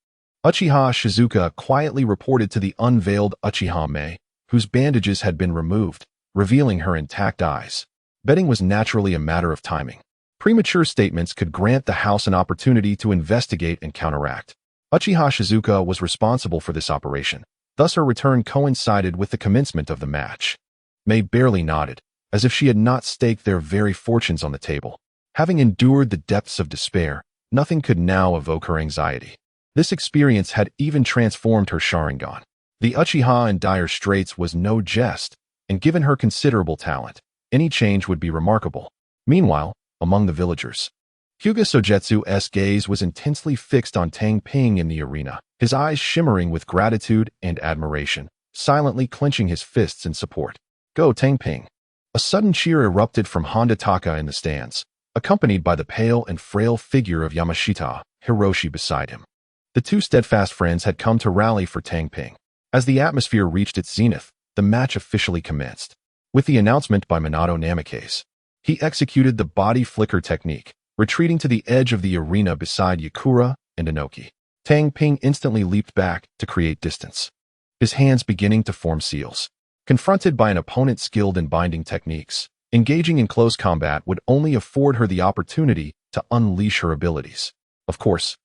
Uchiha Shizuka quietly reported to the unveiled Uchiha Meia, whose bandages had been removed, revealing her intact eyes. Betting was naturally a matter of timing. Premature statements could grant the house an opportunity to investigate and counteract. Uchiha Shizuka was responsible for this operation, thus her return coincided with the commencement of the match. Mei barely nodded, as if she had not staked their very fortunes on the table. Having endured the depths of despair, nothing could now evoke her anxiety. This experience had even transformed her Sharingan. The Uchiha in dire straits was no jest, and given her considerable talent, any change would be remarkable. Meanwhile, among the villagers, Hyuga Sogetsu's gaze was intensely fixed on Tang Ping in the arena, his eyes shimmering with gratitude and admiration, silently clenching his fists in support. Go, Tang Ping! A sudden cheer erupted from Hondataka in the stands, accompanied by the pale and frail figure of Yamashita, Hiroshi beside him. The 2 steadfast friends had come to rally for Tang Ping. As the atmosphere reached its zenith, the match officially commenced. With the announcement by Minato Namikaze, he executed the body flicker technique, retreating to the edge of the arena beside Yakura and Inoki. Tang Ping instantly leaped back to create distance, his hands beginning to form seals. Confronted by an opponent skilled in binding techniques, engaging in close combat would only afford her the opportunity to unleash her abilities. Of course,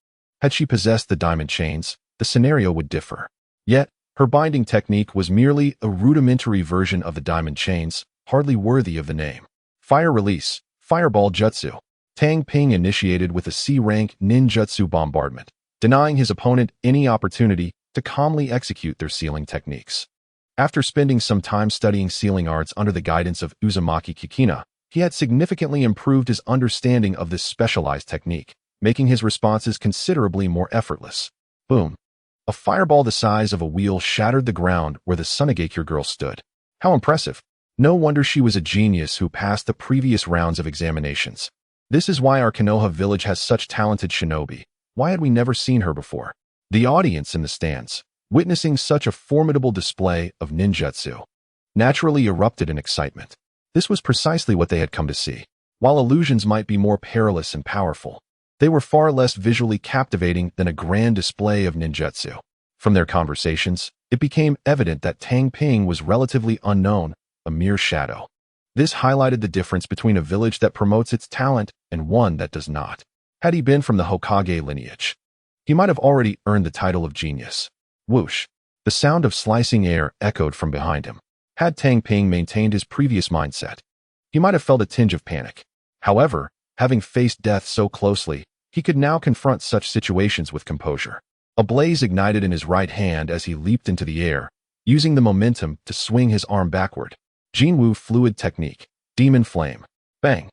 had she possessed the diamond chains, the scenario would differ. Yet, her binding technique was merely a rudimentary version of the diamond chains, hardly worthy of the name. Fire Release, Fireball Jutsu. Tang Ping initiated with a C-rank ninjutsu bombardment, denying his opponent any opportunity to calmly execute their sealing techniques. After spending some time studying sealing arts under the guidance of Uzumaki Kikina, he had significantly improved his understanding of this specialized technique, making his responses considerably more effortless. Boom. A fireball the size of a wheel shattered the ground where the Sunagakure girl stood. How impressive. No wonder she was a genius who passed the previous rounds of examinations. This is why our Konoha village has such talented shinobi. Why had we never seen her before? The audience in the stands, witnessing such a formidable display of ninjutsu, naturally erupted in excitement. This was precisely what they had come to see. While illusions might be more perilous and powerful, they were far less visually captivating than a grand display of ninjutsu. From their conversations, it became evident that Tang Ping was relatively unknown, a mere shadow. This highlighted the difference between a village that promotes its talent and one that does not. Had he been from the Hokage lineage, he might have already earned the title of genius. Whoosh! The sound of slicing air echoed from behind him. Had Tang Ping maintained his previous mindset, he might have felt a tinge of panic. However, having faced death so closely, he could now confront such situations with composure. A blaze ignited in his right hand as he leaped into the air, using the momentum to swing his arm backward. Jinwoo Fluid Technique, Demon Flame. Bang!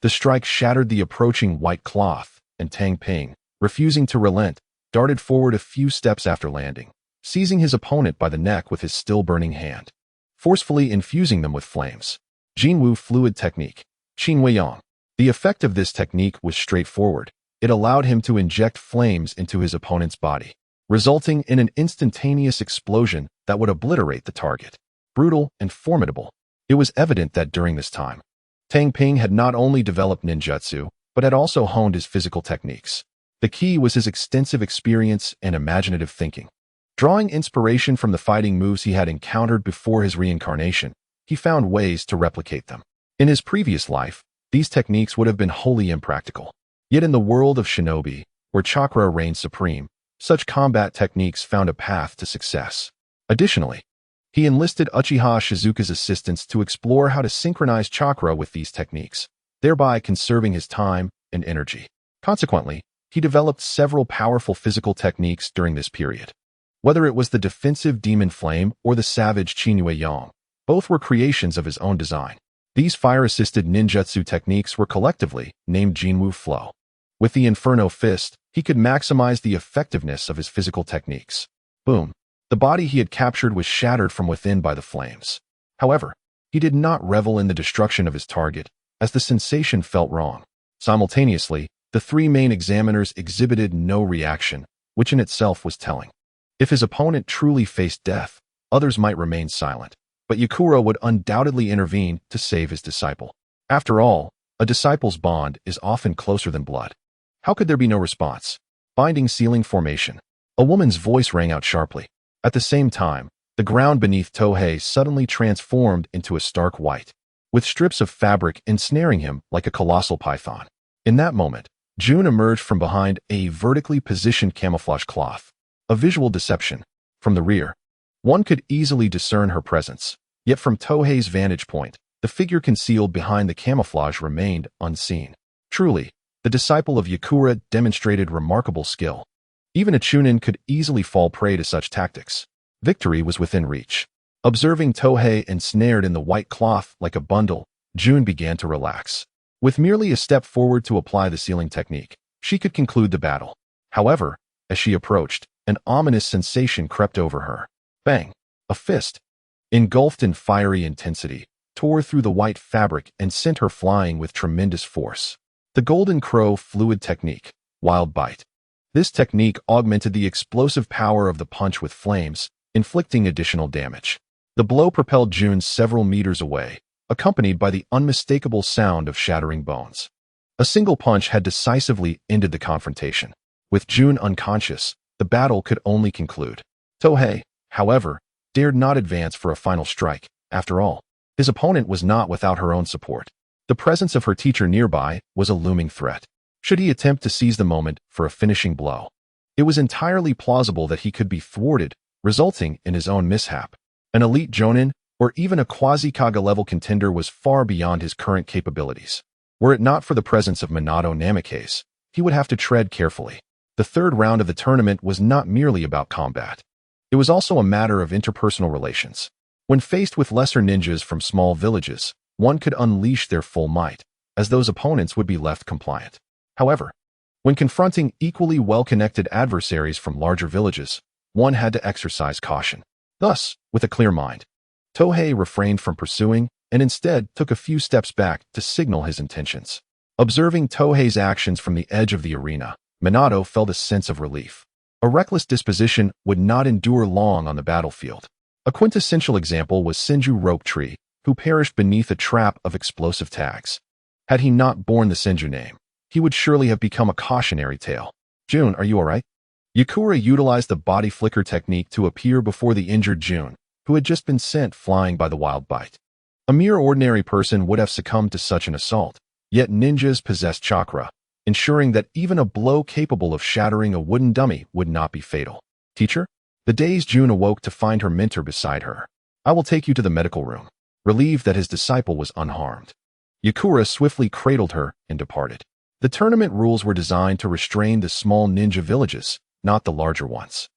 The strike shattered the approaching white cloth, and Tang Ping, refusing to relent, darted forward a few steps after landing, seizing his opponent by the neck with his still-burning hand, forcefully infusing them with flames. Jinwoo Fluid Technique, Qinweiyang. The effect of this technique was straightforward. It allowed him to inject flames into his opponent's body, resulting in an instantaneous explosion that would obliterate the target. Brutal and formidable. It was evident that during this time, Tang Ping had not only developed ninjutsu, but had also honed his physical techniques. The key was his extensive experience and imaginative thinking. Drawing inspiration from the fighting moves he had encountered before his reincarnation, he found ways to replicate them. In his previous life, these techniques would have been wholly impractical. Yet in the world of shinobi, where chakra reigned supreme, such combat techniques found a path to success. Additionally, he enlisted Uchiha Shizuka's assistance to explore how to synchronize chakra with these techniques, thereby conserving his time and energy. Consequently, he developed several powerful physical techniques during this period. Whether it was the defensive Demon Flame or the savage Qinweiyang, both were creations of his own design. These fire-assisted ninjutsu techniques were collectively named Jinwoo Flow. With the Inferno Fist, he could maximize the effectiveness of his physical techniques. Boom! The body he had captured was shattered from within by the flames. However, he did not revel in the destruction of his target, as the sensation felt wrong. Simultaneously, the three main examiners exhibited no reaction, which in itself was telling. If his opponent truly faced death, others might remain silent, but Yakura would undoubtedly intervene to save his disciple. After all, a disciple's bond is often closer than blood. How could there be no response? Binding sealing formation. A woman's voice rang out sharply. At the same time, the ground beneath Tohei suddenly transformed into a stark white, with strips of fabric ensnaring him like a colossal python. In that moment, June emerged from behind a vertically positioned camouflage cloth. A visual deception. From the rear, one could easily discern her presence, yet from Tohei's vantage point, the figure concealed behind the camouflage remained unseen. Truly, the disciple of Yakura demonstrated remarkable skill. Even a Chunin could easily fall prey to such tactics. Victory was within reach. Observing Tohei ensnared in the white cloth like a bundle, June began to relax. With merely a step forward to apply the sealing technique, she could conclude the battle. However, as she approached, an ominous sensation crept over her. Bang! A fist, engulfed in fiery intensity, tore through the white fabric and sent her flying with tremendous force. The Golden Crow Fluid Technique, Wild Bite. This technique augmented the explosive power of the punch with flames, inflicting additional damage. The blow propelled June several meters away, accompanied by the unmistakable sound of shattering bones. A single punch had decisively ended the confrontation. With June unconscious, the battle could only conclude. Tohei, however, dared not advance for a final strike. After all, his opponent was not without her own support. The presence of her teacher nearby was a looming threat. Should he attempt to seize the moment for a finishing blow? It was entirely plausible that he could be thwarted, resulting in his own mishap. An elite Jonin, or even a quasi-Kaga-level contender was far beyond his current capabilities. Were it not for the presence of Minato Namikaze, he would have to tread carefully. The third round of the tournament was not merely about combat. It was also a matter of interpersonal relations. When faced with lesser ninjas from small villages, one could unleash their full might, as those opponents would be left compliant. However, when confronting equally well-connected adversaries from larger villages, one had to exercise caution. Thus, with a clear mind, Tohei refrained from pursuing and instead took a few steps back to signal his intentions. Observing Tohei's actions from the edge of the arena, Minato felt a sense of relief. A reckless disposition would not endure long on the battlefield. A quintessential example was Senju Rope Tree, who perished beneath a trap of explosive tags. Had he not borne the Senju name, he would surely have become a cautionary tale. June, are you alright? Yakura utilized the body flicker technique to appear before the injured June, who had just been sent flying by the wild bite. A mere ordinary person would have succumbed to such an assault, yet ninjas possessed chakra, ensuring that even a blow capable of shattering a wooden dummy would not be fatal. Teacher? The dazed June awoke to find her mentor beside her. I will take you to the medical room, relieved that his disciple was unharmed. Yakura swiftly cradled her and departed. The tournament rules were designed to restrain the small ninja villages, not the larger ones.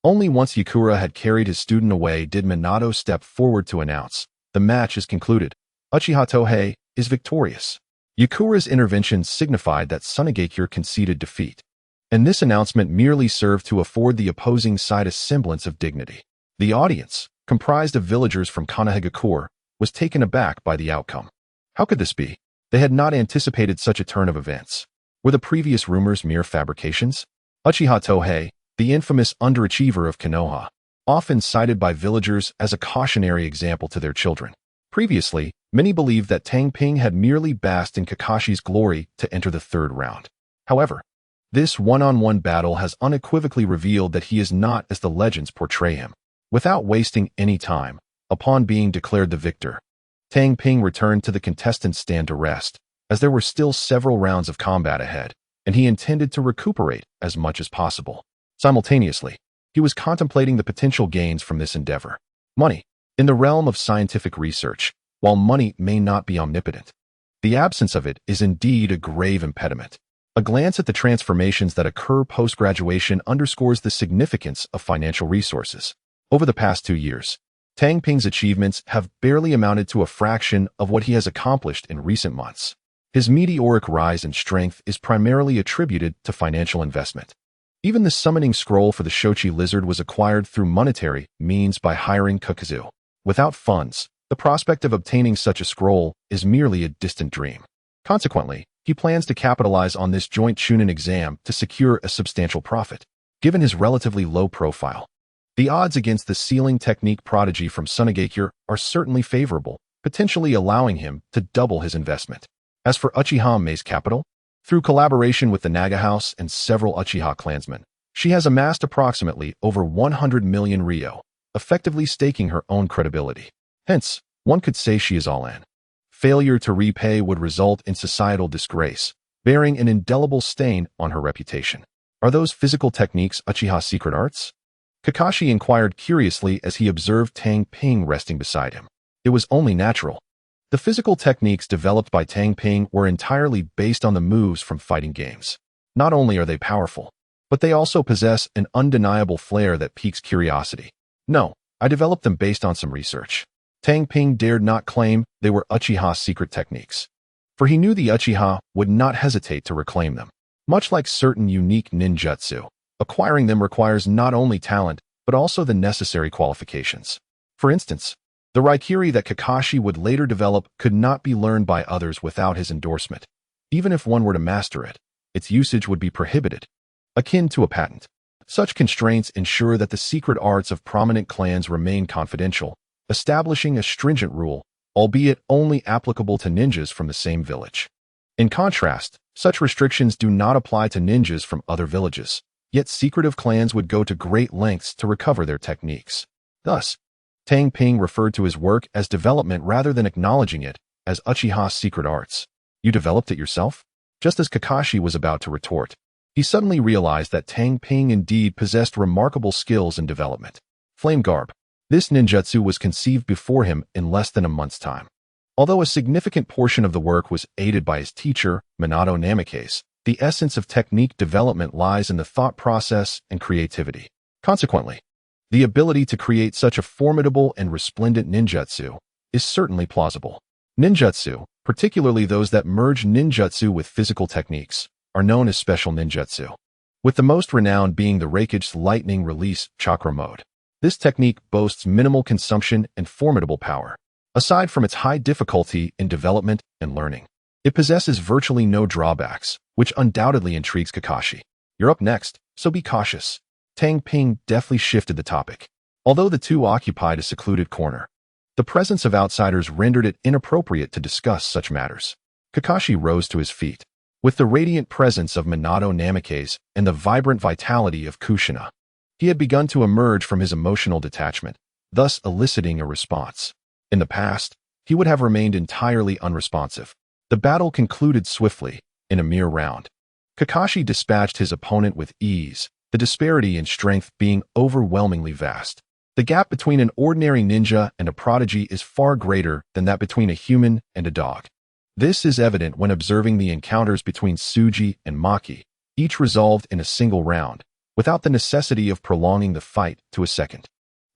Only once Yakura had carried his student away did Minato step forward to announce, the match is concluded. Uchiha Tohei is victorious. Yakura's intervention signified that Sunagakure conceded defeat, and this announcement merely served to afford the opposing side a semblance of dignity. The audience, comprised of villagers from Konohagakure, was taken aback by the outcome. How could this be? They had not anticipated such a turn of events. Were the previous rumors mere fabrications? Uchiha Tohei, the infamous underachiever of Konoha, often cited by villagers as a cautionary example to their children. Previously, many believed that Tang Ping had merely basked in Kakashi's glory to enter the third round. However, this one-on-one battle has unequivocally revealed that he is not as the legends portray him. Without wasting any time, upon being declared the victor, Tang Ping returned to the contestants' stand to rest, as there were still several rounds of combat ahead, and he intended to recuperate as much as possible. Simultaneously, he was contemplating the potential gains from this endeavor. Money. In the realm of scientific research, while money may not be omnipotent, the absence of it is indeed a grave impediment. A glance at the transformations that occur post-graduation underscores the significance of financial resources. Over the past 2 years, Tang Ping's achievements have barely amounted to a fraction of what he has accomplished in recent months. His meteoric rise in strength is primarily attributed to financial investment. Even the summoning scroll for the Shochi lizard was acquired through monetary means by hiring Kakazu. Without funds, the prospect of obtaining such a scroll is merely a distant dream. Consequently, he plans to capitalize on this joint Chunin exam to secure a substantial profit. Given his relatively low profile, the odds against the sealing technique prodigy from Sunagakure are certainly favorable, potentially allowing him to double his investment. As for Uchiha Meia's capital, through collaboration with the Naga House and several Uchiha clansmen, she has amassed approximately over 100 million ryo, effectively staking her own credibility. Hence, one could say she is all in. Failure to repay would result in societal disgrace, bearing an indelible stain on her reputation. Are those physical techniques Uchiha's secret arts? Kakashi inquired curiously as he observed Tang Ping resting beside him. It was only natural. The physical techniques developed by Tang Ping were entirely based on the moves from fighting games. Not only are they powerful, but they also possess an undeniable flair that piques curiosity. No, I developed them based on some research. Tang Ping dared not claim they were Uchiha's secret techniques, for he knew the Uchiha would not hesitate to reclaim them. Much like certain unique ninjutsu, acquiring them requires not only talent, but also the necessary qualifications. For instance, the Raikiri that Kakashi would later develop could not be learned by others without his endorsement. Even if one were to master it, its usage would be prohibited, akin to a patent. Such constraints ensure that the secret arts of prominent clans remain confidential, establishing a stringent rule, albeit only applicable to ninjas from the same village. In contrast, Such restrictions do not apply to ninjas from other villages, yet secretive clans would go to great lengths to recover their techniques. Thus, Tang Ping referred to his work as development rather than acknowledging it as Uchiha's secret arts. You developed it yourself? Just as Kakashi was about to retort, he suddenly realized that Tang Ping indeed possessed remarkable skills in development. Flame Garb. This ninjutsu was conceived before him in less than a month's time. Although a significant portion of the work was aided by his teacher, Minato Namikaze, the essence of technique development lies in the thought process and creativity. Consequently, the ability to create such a formidable and resplendent ninjutsu is certainly plausible. Ninjutsu, particularly those that merge ninjutsu with physical techniques, are known as special ninjutsu, with the most renowned being the Raikage's lightning release chakra mode. This technique boasts minimal consumption and formidable power. Aside from its high difficulty in development and learning, it possesses virtually no drawbacks, which undoubtedly intrigues Kakashi. You're up next, so be cautious. Tang Ping deftly shifted the topic. Although the two occupied a secluded corner, the presence of outsiders rendered it inappropriate to discuss such matters. Kakashi rose to his feet. With the radiant presence of Minato Namikaze and the vibrant vitality of Kushina, he had begun to emerge from his emotional detachment, thus eliciting a response. In the past, he would have remained entirely unresponsive. The battle concluded swiftly, in a mere round. Kakashi dispatched his opponent with ease, the disparity in strength being overwhelmingly vast. The gap between an ordinary ninja and a prodigy is far greater than that between a human and a dog. This is evident when observing the encounters between Tsuji and Maki, each resolved in a single round, without the necessity of prolonging the fight to a second.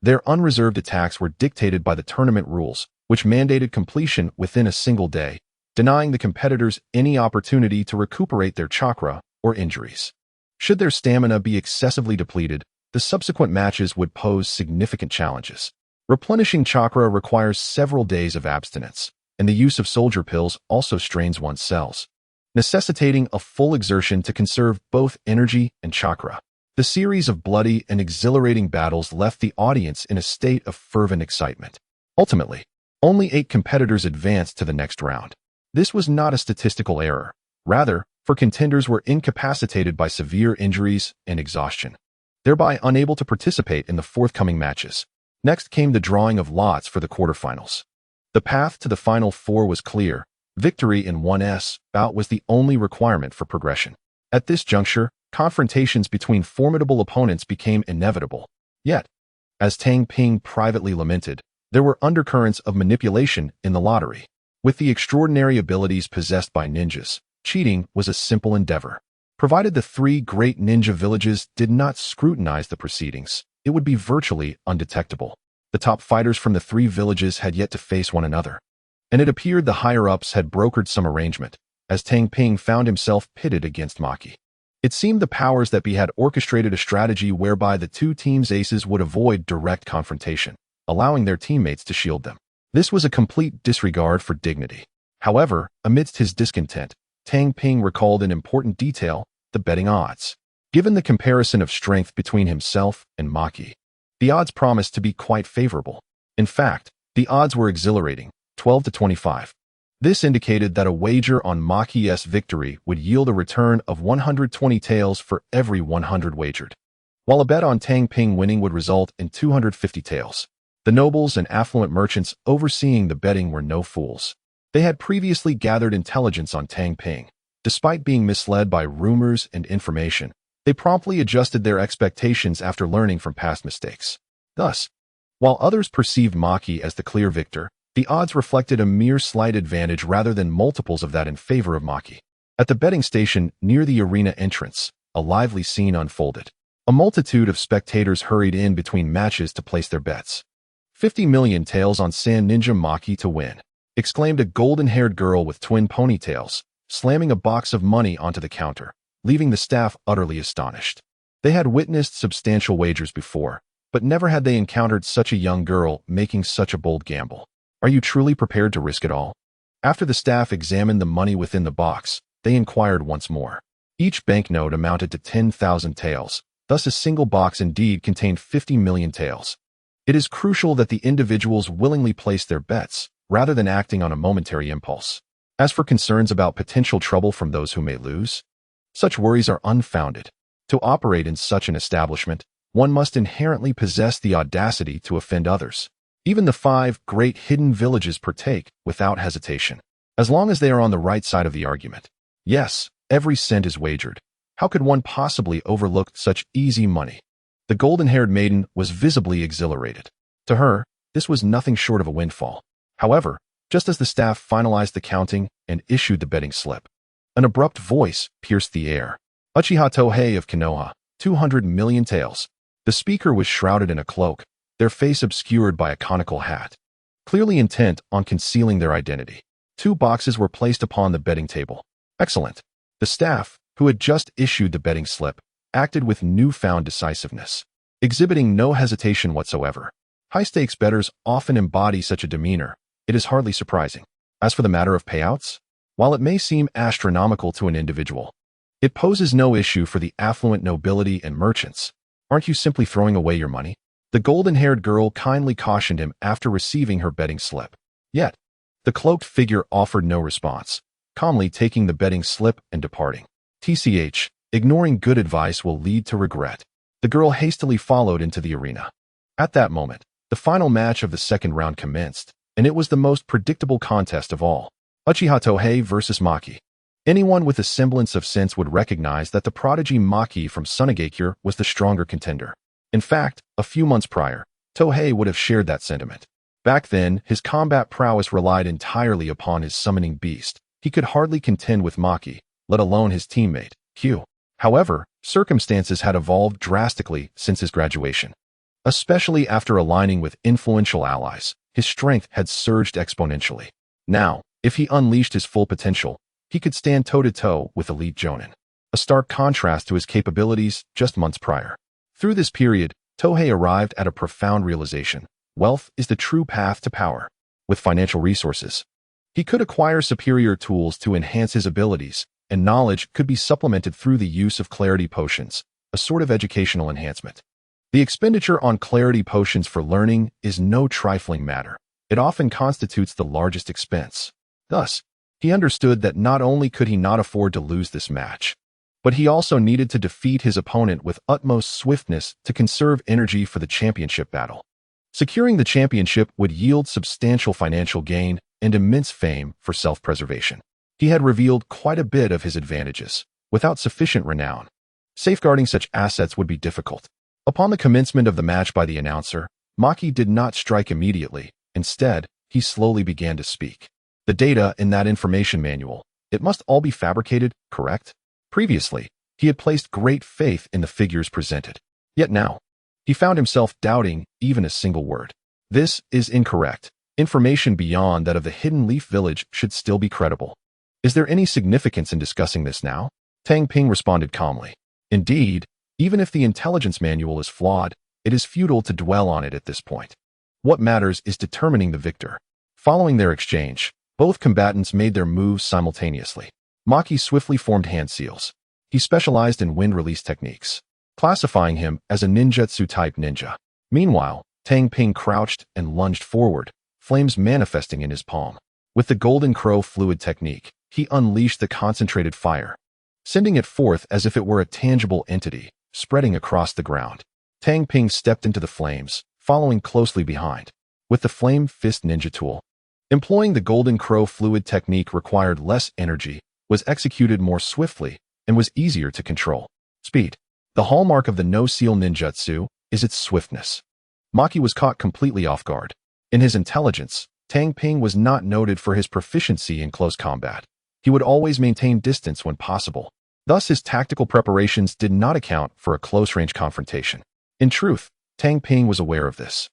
Their unreserved attacks were dictated by the tournament rules, which mandated completion within a single day, denying the competitors any opportunity to recuperate their chakra or injuries. Should their stamina be excessively depleted, the subsequent matches would pose significant challenges. Replenishing chakra requires several days of abstinence, and the use of soldier pills also strains one's cells, necessitating a full exertion to conserve both energy and chakra. The series of bloody and exhilarating battles left the audience in a state of fervent excitement. Ultimately, only 8 competitors advanced to the next round. This was not a statistical error. Rather, 4 contenders were incapacitated by severe injuries and exhaustion, thereby unable to participate in the forthcoming matches. Next came the drawing of lots for the quarterfinals. The path to the final 4 was clear. Victory in 1's bout was the only requirement for progression. At this juncture, confrontations between formidable opponents became inevitable. Yet, as Tang Ping privately lamented, there were undercurrents of manipulation in the lottery. With the extraordinary abilities possessed by ninjas, cheating was a simple endeavor. Provided the 3 great ninja villages did not scrutinize the proceedings, it would be virtually undetectable. The top fighters from the 3 villages had yet to face one another, and it appeared the higher-ups had brokered some arrangement, as Tang Ping found himself pitted against Maki. It seemed the powers that be had orchestrated a strategy whereby the 2 teams' aces would avoid direct confrontation, allowing their teammates to shield them. This was a complete disregard for dignity. However, amidst his discontent, Tang Ping recalled an important detail: the betting odds. Given the comparison of strength between himself and Maki, the odds promised to be quite favorable. In fact, the odds were exhilarating, 12 to 25. This indicated that a wager on Maki's victory would yield a return of 120 taels for every 100 wagered, while a bet on Tang Ping winning would result in 250 taels. The nobles and affluent merchants overseeing the betting were no fools. They had previously gathered intelligence on Tang Ping. Despite being misled by rumors and information, they promptly adjusted their expectations after learning from past mistakes. Thus, while others perceived Maki as the clear victor, the odds reflected a mere slight advantage rather than multiples of that in favor of Maki. At the betting station near the arena entrance, a lively scene unfolded. A multitude of spectators hurried in between matches to place their bets. 50 million taels on Sand Ninja Maki to win, exclaimed a golden-haired girl with twin ponytails, slamming a box of money onto the counter, leaving the staff utterly astonished. They had witnessed substantial wagers before, but never had they encountered such a young girl making such a bold gamble. Are you truly prepared to risk it all? After the staff examined the money within the box, they inquired once more. Each banknote amounted to 10,000 taels, thus a single box indeed contained 50 million taels. It is crucial that the individuals willingly place their bets, rather than acting on a momentary impulse. As for concerns about potential trouble from those who may lose, such worries are unfounded. To operate in such an establishment, one must inherently possess the audacity to offend others. Even the 5 great hidden villages partake without hesitation, as long as they are on the right side of the argument. Yes, every cent is wagered. How could one possibly overlook such easy money? The golden-haired maiden was visibly exhilarated. To her, this was nothing short of a windfall. However, just as the staff finalized the counting and issued the betting slip, an abrupt voice pierced the air. Uchiha Tohei of Konoha, 200 million taels. The speaker was shrouded in a cloak, their face obscured by a conical hat, clearly intent on concealing their identity. 2 boxes were placed upon the betting table. Excellent. The staff, who had just issued the betting slip, acted with newfound decisiveness, exhibiting no hesitation whatsoever. High-stakes bettors often embody such a demeanor. It is hardly surprising. As for the matter of payouts, while it may seem astronomical to an individual, it poses no issue for the affluent nobility and merchants. Aren't you simply throwing away your money? The golden-haired girl kindly cautioned him after receiving her betting slip. Yet, the cloaked figure offered no response, calmly taking the betting slip and departing. TCH, ignoring good advice will lead to regret. The girl hastily followed into the arena. At that moment, the final match of the second round commenced, and it was the most predictable contest of all. Uchiha Tohei versus Maki. Anyone with a semblance of sense would recognize that the prodigy Maki from Sunagakure was the stronger contender. In fact, a few months prior, Tohei would have shared that sentiment. Back then, his combat prowess relied entirely upon his summoning beast. He could hardly contend with Maki, let alone his teammate, Q. However, circumstances had evolved drastically since his graduation. Especially after aligning with influential allies, his strength had surged exponentially. Now, if he unleashed his full potential, he could stand toe-to-toe with elite Jonin, a stark contrast to his capabilities just months prior. Through this period, Tohei arrived at a profound realization. Wealth is the true path to power. With financial resources, he could acquire superior tools to enhance his abilities, and knowledge could be supplemented through the use of clarity potions, a sort of educational enhancement. The expenditure on clarity potions for learning is no trifling matter. It often constitutes the largest expense. Thus, he understood that not only could he not afford to lose this match, but he also needed to defeat his opponent with utmost swiftness to conserve energy for the championship battle. Securing the championship would yield substantial financial gain and immense fame for self-preservation. He had revealed quite a bit of his advantages. Without sufficient renown, safeguarding such assets would be difficult. Upon the commencement of the match by the announcer, Maki did not strike immediately. Instead, he slowly began to speak. The data in that information manual, it must all be fabricated, correct? Previously, he had placed great faith in the figures presented. Yet now, he found himself doubting even a single word. This is incorrect. Information beyond that of the Hidden Leaf Village should still be credible. Is there any significance in discussing this now? Tang Ping responded calmly. Indeed, even if the intelligence manual is flawed, it is futile to dwell on it at this point. What matters is determining the victor. Following their exchange, both combatants made their moves simultaneously. Maki swiftly formed hand seals. He specialized in wind release techniques, classifying him as a ninjutsu-type ninja. Meanwhile, Tang Ping crouched and lunged forward, flames manifesting in his palm. With the Golden Crow fluid technique, he unleashed the concentrated fire, sending it forth as if it were a tangible entity, spreading across the ground. Tang Ping stepped into the flames, following closely behind. With the Flame Fist Ninja tool, employing the Golden Crow fluid technique required less energy, was executed more swiftly, and was easier to control. Speed. The hallmark of the no-seal ninjutsu is its swiftness. Maki was caught completely off guard. In his intelligence, Tang Ping was not noted for his proficiency in close combat. He would always maintain distance when possible. Thus, his tactical preparations did not account for a close-range confrontation. In truth, Tang Ping was aware of this.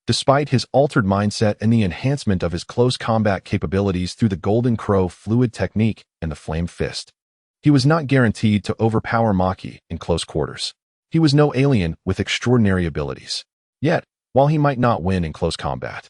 Despite his altered mindset and the enhancement of his close combat capabilities through the Golden Crow fluid technique and the Flame Fist, he was not guaranteed to overpower Maki in close quarters. He was no alien with extraordinary abilities. Yet, while he might not win in close combat,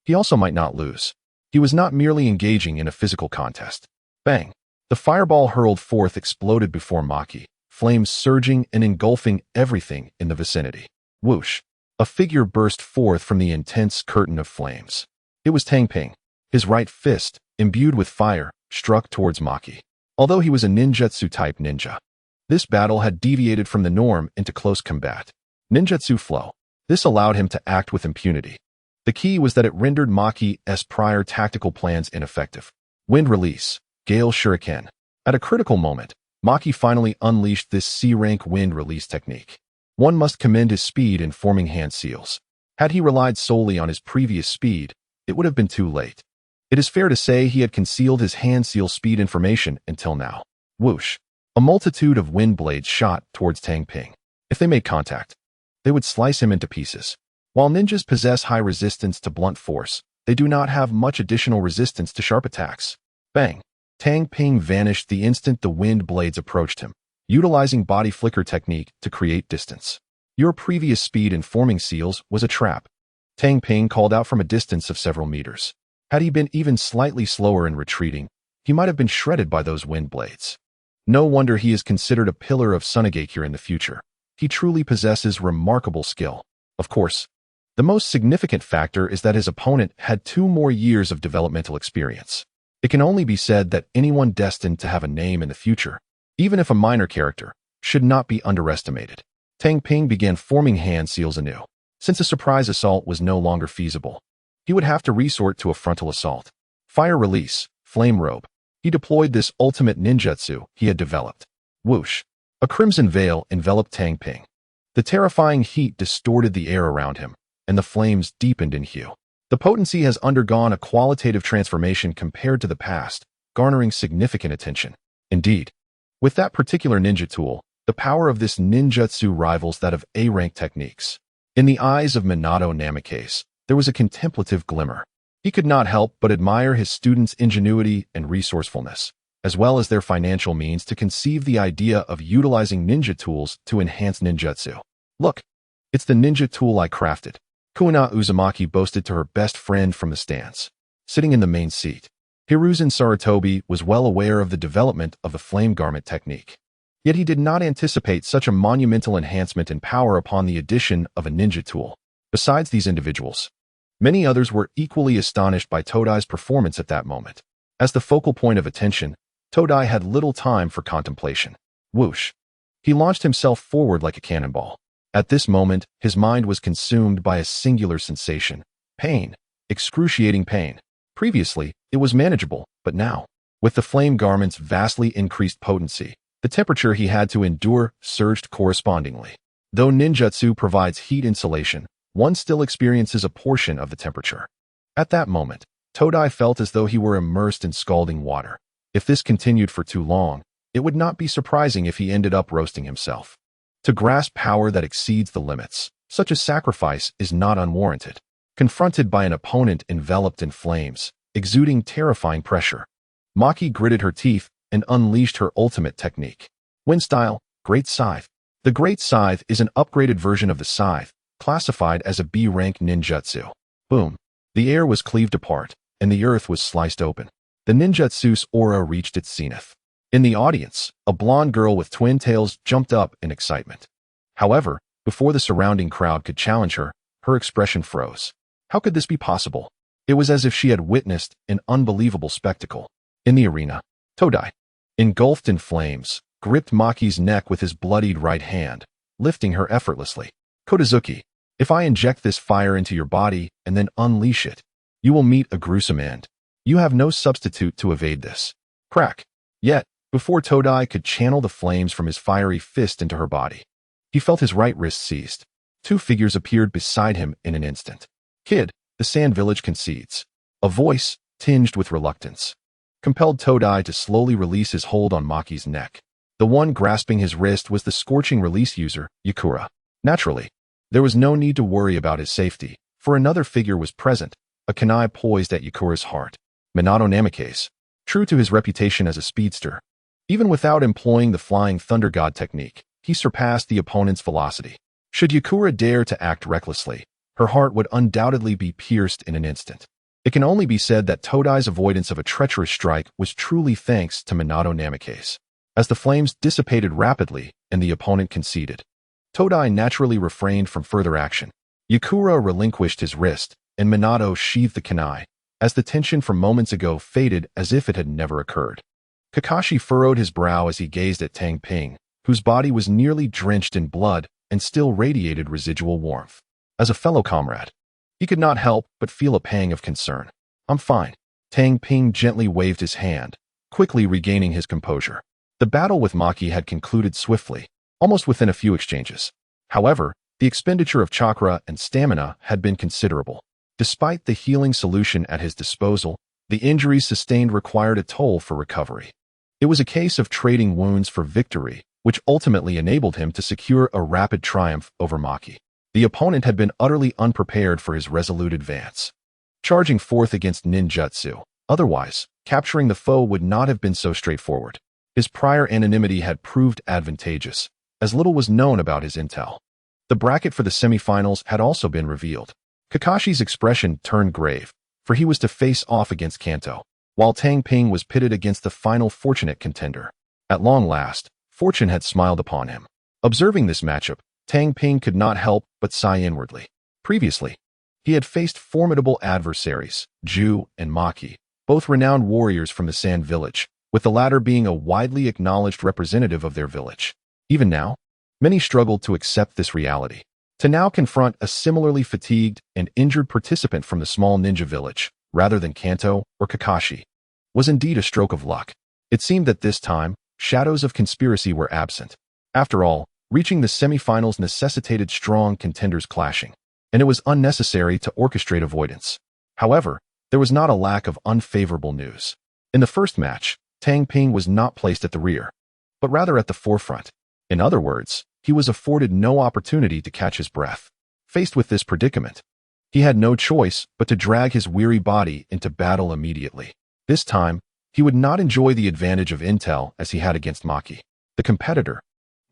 he also might not lose. He was not merely engaging in a physical contest. Bang! The fireball hurled forth exploded before Maki, flames surging and engulfing everything in the vicinity. Whoosh! A figure burst forth from the intense curtain of flames. It was Tang Ping. His right fist, imbued with fire, struck towards Maki. Although he was a ninjutsu-type ninja, this battle had deviated from the norm into close combat. Ninjutsu flow. This allowed him to act with impunity. The key was that it rendered Maki's prior tactical plans ineffective. Wind release. Gale Shuriken. At a critical moment, Maki finally unleashed this C-rank wind release technique. One must commend his speed in forming hand seals. Had he relied solely on his previous speed, it would have been too late. It is fair to say he had concealed his hand seal speed information until now. Whoosh. A multitude of wind blades shot towards Tang Ping. If they made contact, they would slice him into pieces. While ninjas possess high resistance to blunt force, they do not have much additional resistance to sharp attacks. Bang! Tang Ping vanished the instant the wind blades approached him, utilizing body flicker technique to create distance. Your previous speed in forming seals was a trap. Tang Ping called out from a distance of several meters. Had he been even slightly slower in retreating, he might have been shredded by those wind blades. No wonder he is considered a pillar of Sunagakure in the future. He truly possesses remarkable skill. Of course, the most significant factor is that his opponent had 2 more years of developmental experience. It can only be said that anyone destined to have a name in the future, even if a minor character, should not be underestimated. Tang Ping began forming hand seals anew. Since a surprise assault was no longer feasible, he would have to resort to a frontal assault. Fire release, flame robe. He deployed this ultimate ninjutsu he had developed. Whoosh. A crimson veil enveloped Tang Ping. The terrifying heat distorted the air around him, and the flames deepened in hue. The potency has undergone a qualitative transformation compared to the past, garnering significant attention. Indeed, with that particular ninja tool, the power of this ninjutsu rivals that of A-rank techniques. In the eyes of Minato Namikaze, there was a contemplative glimmer. He could not help but admire his students' ingenuity and resourcefulness, as well as their financial means to conceive the idea of utilizing ninja tools to enhance ninjutsu. Look, it's the ninja tool I crafted, Kuina Uzumaki boasted to her best friend from the stands. Sitting in the main seat, Hiruzen Sarutobi was well aware of the development of the flame garment technique. Yet he did not anticipate such a monumental enhancement in power upon the addition of a ninja tool. Besides these individuals, many others were equally astonished by Todai's performance at that moment. As the focal point of attention, Todai had little time for contemplation. Whoosh! He launched himself forward like a cannonball. At this moment, his mind was consumed by a singular sensation. Pain. Excruciating pain. Previously, it was manageable, but now, with the flame garment's vastly increased potency, the temperature he had to endure surged correspondingly. Though ninjutsu provides heat insulation, one still experiences a portion of the temperature. At that moment, Todai felt as though he were immersed in scalding water. If this continued for too long, it would not be surprising if he ended up roasting himself. To grasp power that exceeds the limits, such a sacrifice is not unwarranted. Confronted by an opponent enveloped in flames, exuding terrifying pressure, Maki gritted her teeth and unleashed her ultimate technique. Wind style, Great Scythe. The Great Scythe is an upgraded version of the scythe, classified as a B-rank ninjutsu. Boom. The air was cleaved apart, and the earth was sliced open. The ninjutsu's aura reached its zenith. In the audience, a blonde girl with twin tails jumped up in excitement. However, before the surrounding crowd could challenge her, her expression froze. How could this be possible? It was as if she had witnessed an unbelievable spectacle. In the arena, Todai, engulfed in flames, gripped Maki's neck with his bloodied right hand, lifting her effortlessly. Kotozuki, if I inject this fire into your body and then unleash it, you will meet a gruesome end. You have no substitute to evade this. Crack. Yet, before Todai could channel the flames from his fiery fist into her body, he felt his right wrist seized. 2 figures appeared beside him in an instant. Kid, the Sand Village concedes. A voice, tinged with reluctance, compelled Todai to slowly release his hold on Maki's neck. The one grasping his wrist was the scorching release user, Yakura. Naturally, there was no need to worry about his safety, for another figure was present, a kunai poised at Yakura's heart. Minato Namikaze, true to his reputation as a speedster, even without employing the Flying Thunder God technique, he surpassed the opponent's velocity. Should Yakura dare to act recklessly, her heart would undoubtedly be pierced in an instant. It can only be said that Todai's avoidance of a treacherous strike was truly thanks to Minato Namikaze. As the flames dissipated rapidly and the opponent conceded, Todai naturally refrained from further action. Yakura relinquished his wrist, and Minato sheathed the kunai, as the tension from moments ago faded as if it had never occurred. Kakashi furrowed his brow as he gazed at Tang Ping, whose body was nearly drenched in blood and still radiated residual warmth. As a fellow comrade, he could not help but feel a pang of concern. "I'm fine." Tang Ping gently waved his hand, quickly regaining his composure. The battle with Maki had concluded swiftly, almost within a few exchanges. However, the expenditure of chakra and stamina had been considerable. Despite the healing solution at his disposal, the injuries sustained required a toll for recovery. It was a case of trading wounds for victory, which ultimately enabled him to secure a rapid triumph over Maki. The opponent had been utterly unprepared for his resolute advance, charging forth against ninjutsu. Otherwise, capturing the foe would not have been so straightforward. His prior anonymity had proved advantageous, as little was known about his intel. The bracket for the semifinals had also been revealed. Kakashi's expression turned grave, for he was to face off against Kanto, while Tang Ping was pitted against the final fortunate contender. At long last, fortune had smiled upon him. Observing this matchup, Tang Ping could not help but sigh inwardly. Previously, he had faced formidable adversaries, Ju and Maki, both renowned warriors from the Sand Village, with the latter being a widely acknowledged representative of their village. Even now, many struggled to accept this reality. To now confront a similarly fatigued and injured participant from the small ninja village, rather than Kanto or Kakashi, was indeed a stroke of luck. It seemed that this time, shadows of conspiracy were absent. After all, reaching the semifinals necessitated strong contenders clashing, and it was unnecessary to orchestrate avoidance. However, there was not a lack of unfavorable news. In the first match, Tang Ping was not placed at the rear, but rather at the forefront. In other words, he was afforded no opportunity to catch his breath. Faced with this predicament, he had no choice but to drag his weary body into battle immediately. This time, he would not enjoy the advantage of intel as he had against Maki. The competitor,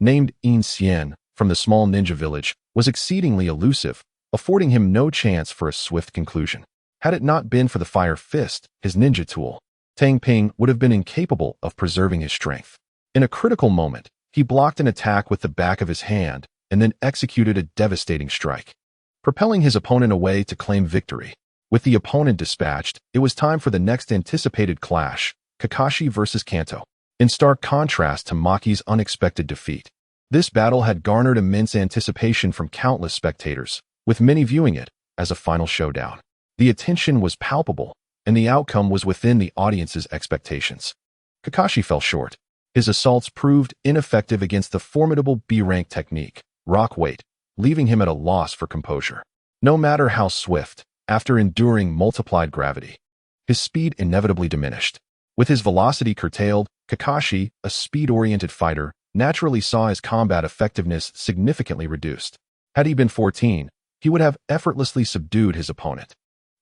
named In Xian, from the small ninja village, was exceedingly elusive, affording him no chance for a swift conclusion. Had it not been for the Fire Fist, his ninja tool, Tang Ping would have been incapable of preserving his strength. In a critical moment, he blocked an attack with the back of his hand and then executed a devastating strike, propelling his opponent away to claim victory. With the opponent dispatched, it was time for the next anticipated clash, Kakashi versus Kanto. In stark contrast to Maki's unexpected defeat, this battle had garnered immense anticipation from countless spectators, with many viewing it as a final showdown. The attention was palpable, and the outcome was within the audience's expectations. Kakashi fell short. His assaults proved ineffective against the formidable B-rank technique, rock weight, leaving him at a loss for composure. No matter how swift, after enduring multiplied gravity, his speed inevitably diminished. With his velocity curtailed, Kakashi, a speed-oriented fighter, naturally saw his combat effectiveness significantly reduced. Had he been 14, he would have effortlessly subdued his opponent.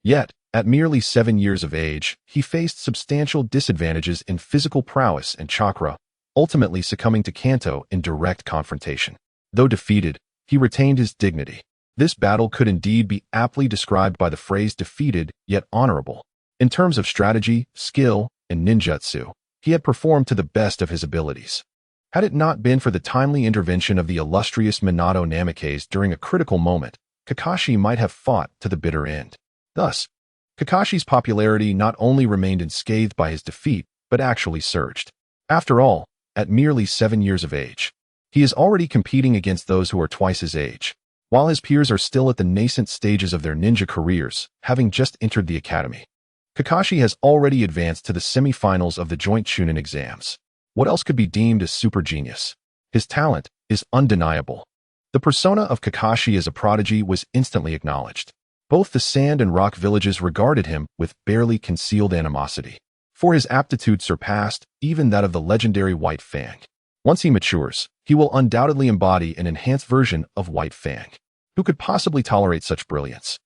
Yet, at merely 7 years of age, he faced substantial disadvantages in physical prowess and chakra, ultimately succumbing to Kanto in direct confrontation. Though defeated, he retained his dignity. This battle could indeed be aptly described by the phrase defeated yet honorable. In terms of strategy, skill, and ninjutsu, he had performed to the best of his abilities. Had it not been for the timely intervention of the illustrious Minato Namikaze during a critical moment, Kakashi might have fought to the bitter end. Thus, Kakashi's popularity not only remained unscathed by his defeat, but actually surged. After all, at merely 7 years of age, he is already competing against those who are twice his age, while his peers are still at the nascent stages of their ninja careers, having just entered the academy. Kakashi has already advanced to the semi-finals of the joint Chunin exams. What else could be deemed as super genius? His talent is undeniable. The persona of Kakashi as a prodigy was instantly acknowledged. Both the Sand and Rock villages regarded him with barely concealed animosity, for his aptitude surpassed even that of the legendary White Fang. Once he matures, he will undoubtedly embody an enhanced version of White Fang. Who could possibly tolerate such brilliance?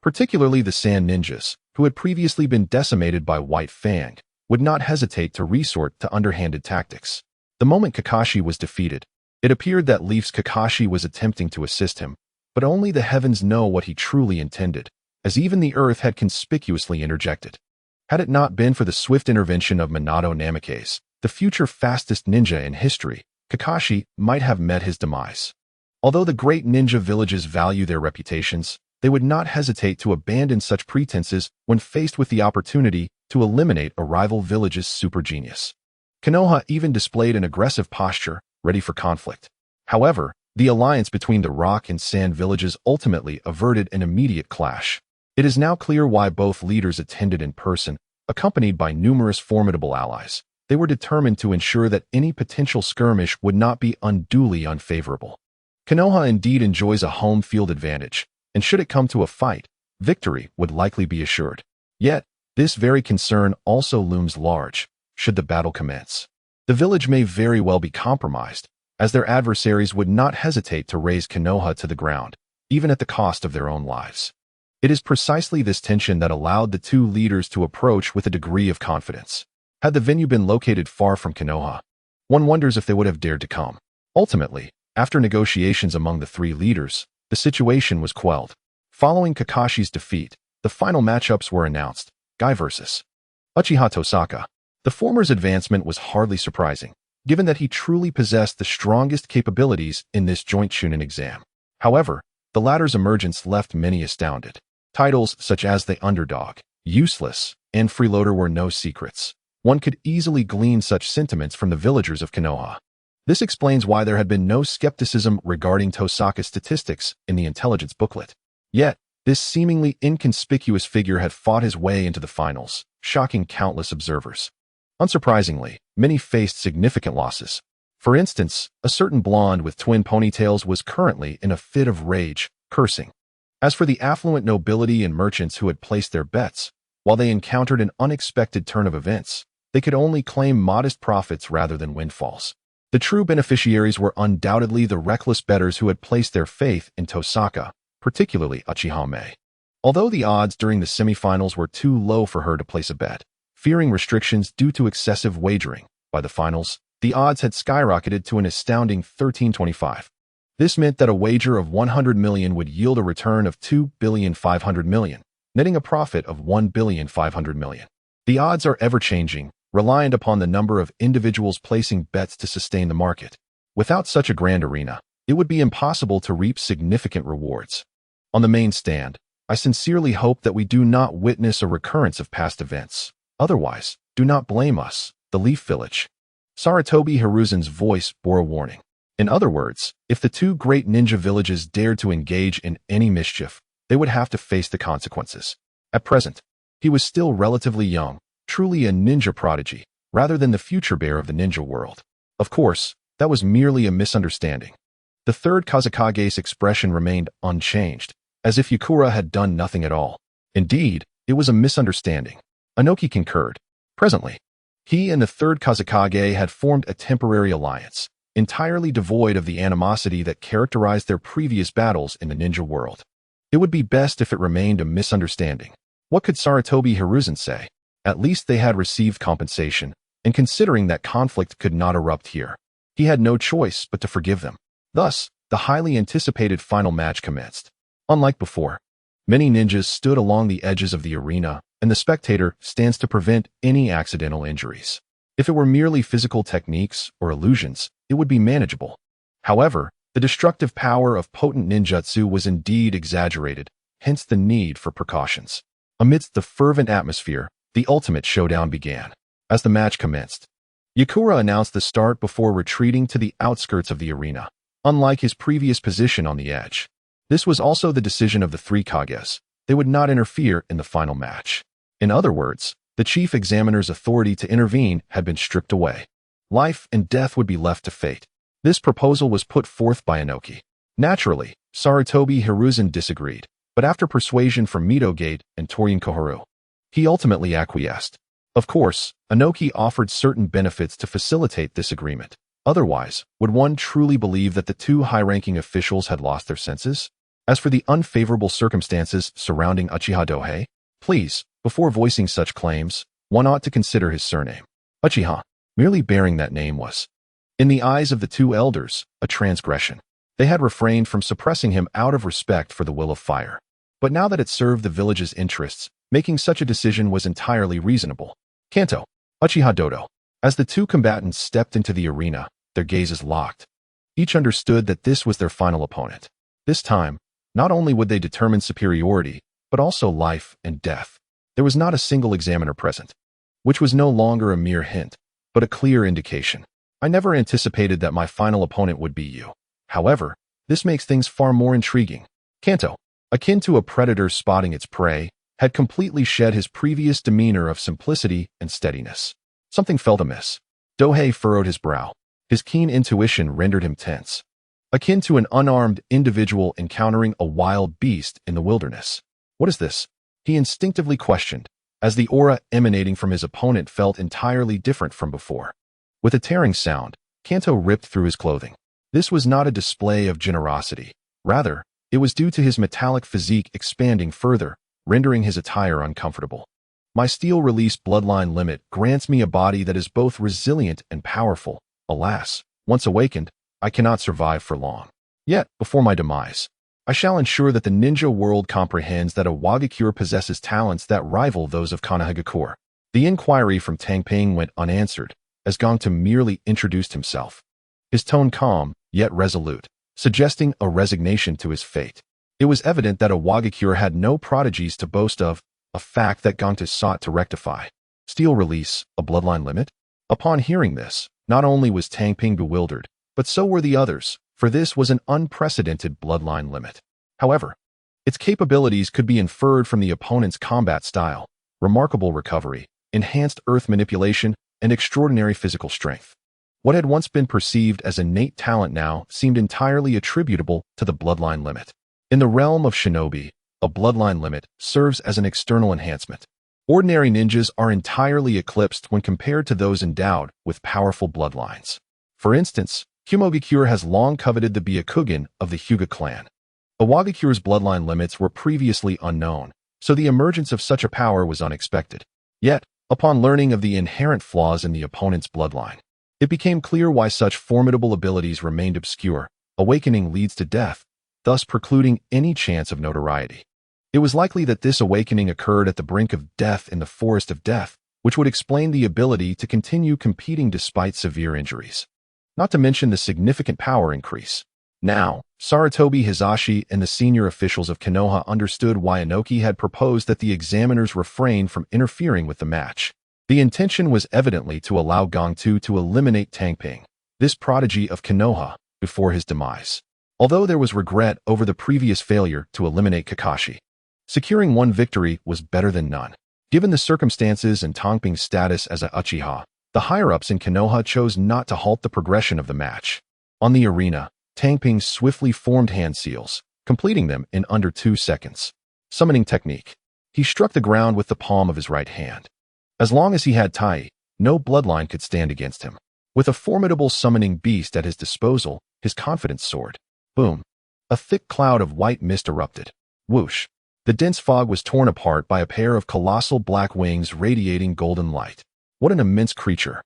Particularly the Sand ninjas, who had previously been decimated by White Fang, would not hesitate to resort to underhanded tactics. The moment Kakashi was defeated, it appeared that Leaf's Kakashi was attempting to assist him, but only the heavens know what he truly intended, as even the earth had conspicuously interjected. Had it not been for the swift intervention of Minato Namikaze, the future fastest ninja in history, Kakashi might have met his demise. Although the great ninja villages value their reputations, they would not hesitate to abandon such pretenses when faced with the opportunity to eliminate a rival village's super genius. Konoha even displayed an aggressive posture, ready for conflict. However, the alliance between the rock and sand villages ultimately averted an immediate clash. It is now clear why both leaders attended in person, accompanied by numerous formidable allies. They were determined to ensure that any potential skirmish would not be unduly unfavorable. Konoha indeed enjoys a home field advantage, and should it come to a fight, victory would likely be assured. Yet, this very concern also looms large, should the battle commence. The village may very well be compromised, as their adversaries would not hesitate to raze Konoha to the ground, even at the cost of their own lives. It is precisely this tension that allowed the two leaders to approach with a degree of confidence. Had the venue been located far from Konoha, one wonders if they would have dared to come. Ultimately, after negotiations among the three leaders, the situation was quelled. Following Kakashi's defeat, the final matchups were announced: Guy vs. Uchiha Tosaka. The former's advancement was hardly surprising, given that he truly possessed the strongest capabilities in this joint Chunin exam. However, the latter's emergence left many astounded. Titles such as the Underdog, Useless, and Freeloader were no secrets. One could easily glean such sentiments from the villagers of Konoha. This explains why there had been no skepticism regarding Tosaka's statistics in the intelligence booklet. Yet, this seemingly inconspicuous figure had fought his way into the finals, shocking countless observers. Unsurprisingly, many faced significant losses. For instance, a certain blonde with twin ponytails was currently in a fit of rage, cursing. As for the affluent nobility and merchants who had placed their bets, while they encountered an unexpected turn of events, they could only claim modest profits rather than windfalls. The true beneficiaries were undoubtedly the reckless bettors who had placed their faith in Tosaka, particularly Uchiha Meia. Although the odds during the semifinals were too low for her to place a bet, fearing restrictions due to excessive wagering, by the finals, the odds had skyrocketed to an astounding 13-25. This meant that a wager of 100 million would yield a return of 2,500 million, netting a profit of 1,500 million. The odds are ever-changing, reliant upon the number of individuals placing bets to sustain the market. Without such a grand arena, it would be impossible to reap significant rewards. On the main stand, I sincerely hope that we do not witness a recurrence of past events. Otherwise, do not blame us, the Leaf Village. Sarutobi Hiruzen's voice bore a warning. In other words, if the two great ninja villages dared to engage in any mischief, they would have to face the consequences. At present, he was still relatively young, truly a ninja prodigy, rather than the future bear of the ninja world. Of course, that was merely a misunderstanding. The third Kazakage's expression remained unchanged, as if Yakura had done nothing at all. Indeed, it was a misunderstanding. Anoki concurred. Presently, he and the third Kazakage had formed a temporary alliance, entirely devoid of the animosity that characterized their previous battles in the ninja world. It would be best if it remained a misunderstanding. What could Sarutobi Hiruzen say? At least they had received compensation, and considering that conflict could not erupt here, he had no choice but to forgive them. Thus, the highly anticipated final match commenced. Unlike before, many ninjas stood along the edges of the arena, and the spectator stands to prevent any accidental injuries. If it were merely physical techniques or illusions, it would be manageable. However, the destructive power of potent ninjutsu was indeed exaggerated, hence the need for precautions. Amidst the fervent atmosphere, the ultimate showdown began. As the match commenced, Yakura announced the start before retreating to the outskirts of the arena, unlike his previous position on the edge. This was also the decision of the three Kages. They would not interfere in the final match. In other words, the chief examiner's authority to intervene had been stripped away. Life and death would be left to fate. This proposal was put forth by Anoki. Naturally, Sarutobi Hiruzen disagreed, but after persuasion from Midogate and Torian Koharu, he ultimately acquiesced. Of course, Anoki offered certain benefits to facilitate this agreement. Otherwise, would one truly believe that the two high-ranking officials had lost their senses? As for the unfavorable circumstances surrounding Uchiha Dohei, please, before voicing such claims, one ought to consider his surname. Uchiha, merely bearing that name was, in the eyes of the two elders, a transgression. They had refrained from suppressing him out of respect for the will of fire. But now that it served the village's interests, making such a decision was entirely reasonable. Kanto, Uchiha Dodo. As the two combatants stepped into the arena, their gazes locked. Each understood that this was their final opponent. This time, Not only would they determine superiority, but also life and death. There was not a single examiner present, which was no longer a mere hint, but a clear indication. I never anticipated that my final opponent would be you. However, this makes things far more intriguing. Kanto, akin to a predator spotting its prey, had completely shed his previous demeanor of simplicity and steadiness. Something felt amiss. Dohei furrowed his brow. His keen intuition rendered him tense, akin to an unarmed individual encountering a wild beast in the wilderness. What is this? He instinctively questioned, as the aura emanating from his opponent felt entirely different from before. With a tearing sound, Kanto ripped through his clothing. This was not a display of generosity. Rather, it was due to his metallic physique expanding further, rendering his attire uncomfortable. My steel-release bloodline limit grants me a body that is both resilient and powerful. Alas, once awakened, I cannot survive for long. Yet, before my demise, I shall ensure that the ninja world comprehends that a Wagakure possesses talents that rival those of Konohagakure. The inquiry from Tang Ping went unanswered, as Gongtu merely introduced himself. His tone calm, yet resolute, suggesting a resignation to his fate. It was evident that a Wagakure had no prodigies to boast of, a fact that Gongtu sought to rectify. Steel release, a bloodline limit? Upon hearing this, not only was Tang Ping bewildered, but so were the others, for this was an unprecedented bloodline limit. However, its capabilities could be inferred from the opponent's combat style, remarkable recovery, enhanced earth manipulation, and extraordinary physical strength. What had once been perceived as innate talent now seemed entirely attributable to the bloodline limit. In the realm of shinobi, a bloodline limit serves as an external enhancement. Ordinary ninjas are entirely eclipsed when compared to those endowed with powerful bloodlines. For instance, Kumogakure has long coveted the Byakugan of the Hyuga clan. Awagakure's bloodline limits were previously unknown, so the emergence of such a power was unexpected. Yet, upon learning of the inherent flaws in the opponent's bloodline, it became clear why such formidable abilities remained obscure. Awakening leads to death, thus precluding any chance of notoriety. It was likely that this awakening occurred at the brink of death in the forest of death, which would explain the ability to continue competing despite severe injuries. Not to mention the significant power increase. Now, Sarutobi Hizashi and the senior officials of Konoha understood why Inoki had proposed that the examiners refrain from interfering with the match. The intention was evidently to allow Gongtu to eliminate Tang Ping, this prodigy of Konoha, before his demise. Although there was regret over the previous failure to eliminate Kakashi, securing one victory was better than none. Given the circumstances and Tang Ping's status as a Uchiha, the higher-ups in Konoha chose not to halt the progression of the match. On the arena, Tang Ping swiftly formed hand seals, completing them in under 2 seconds. Summoning technique. He struck the ground with the palm of his right hand. As long as he had Tai, no bloodline could stand against him. With a formidable summoning beast at his disposal, his confidence soared. Boom. A thick cloud of white mist erupted. Whoosh. The dense fog was torn apart by a pair of colossal black wings radiating golden light. What an immense creature.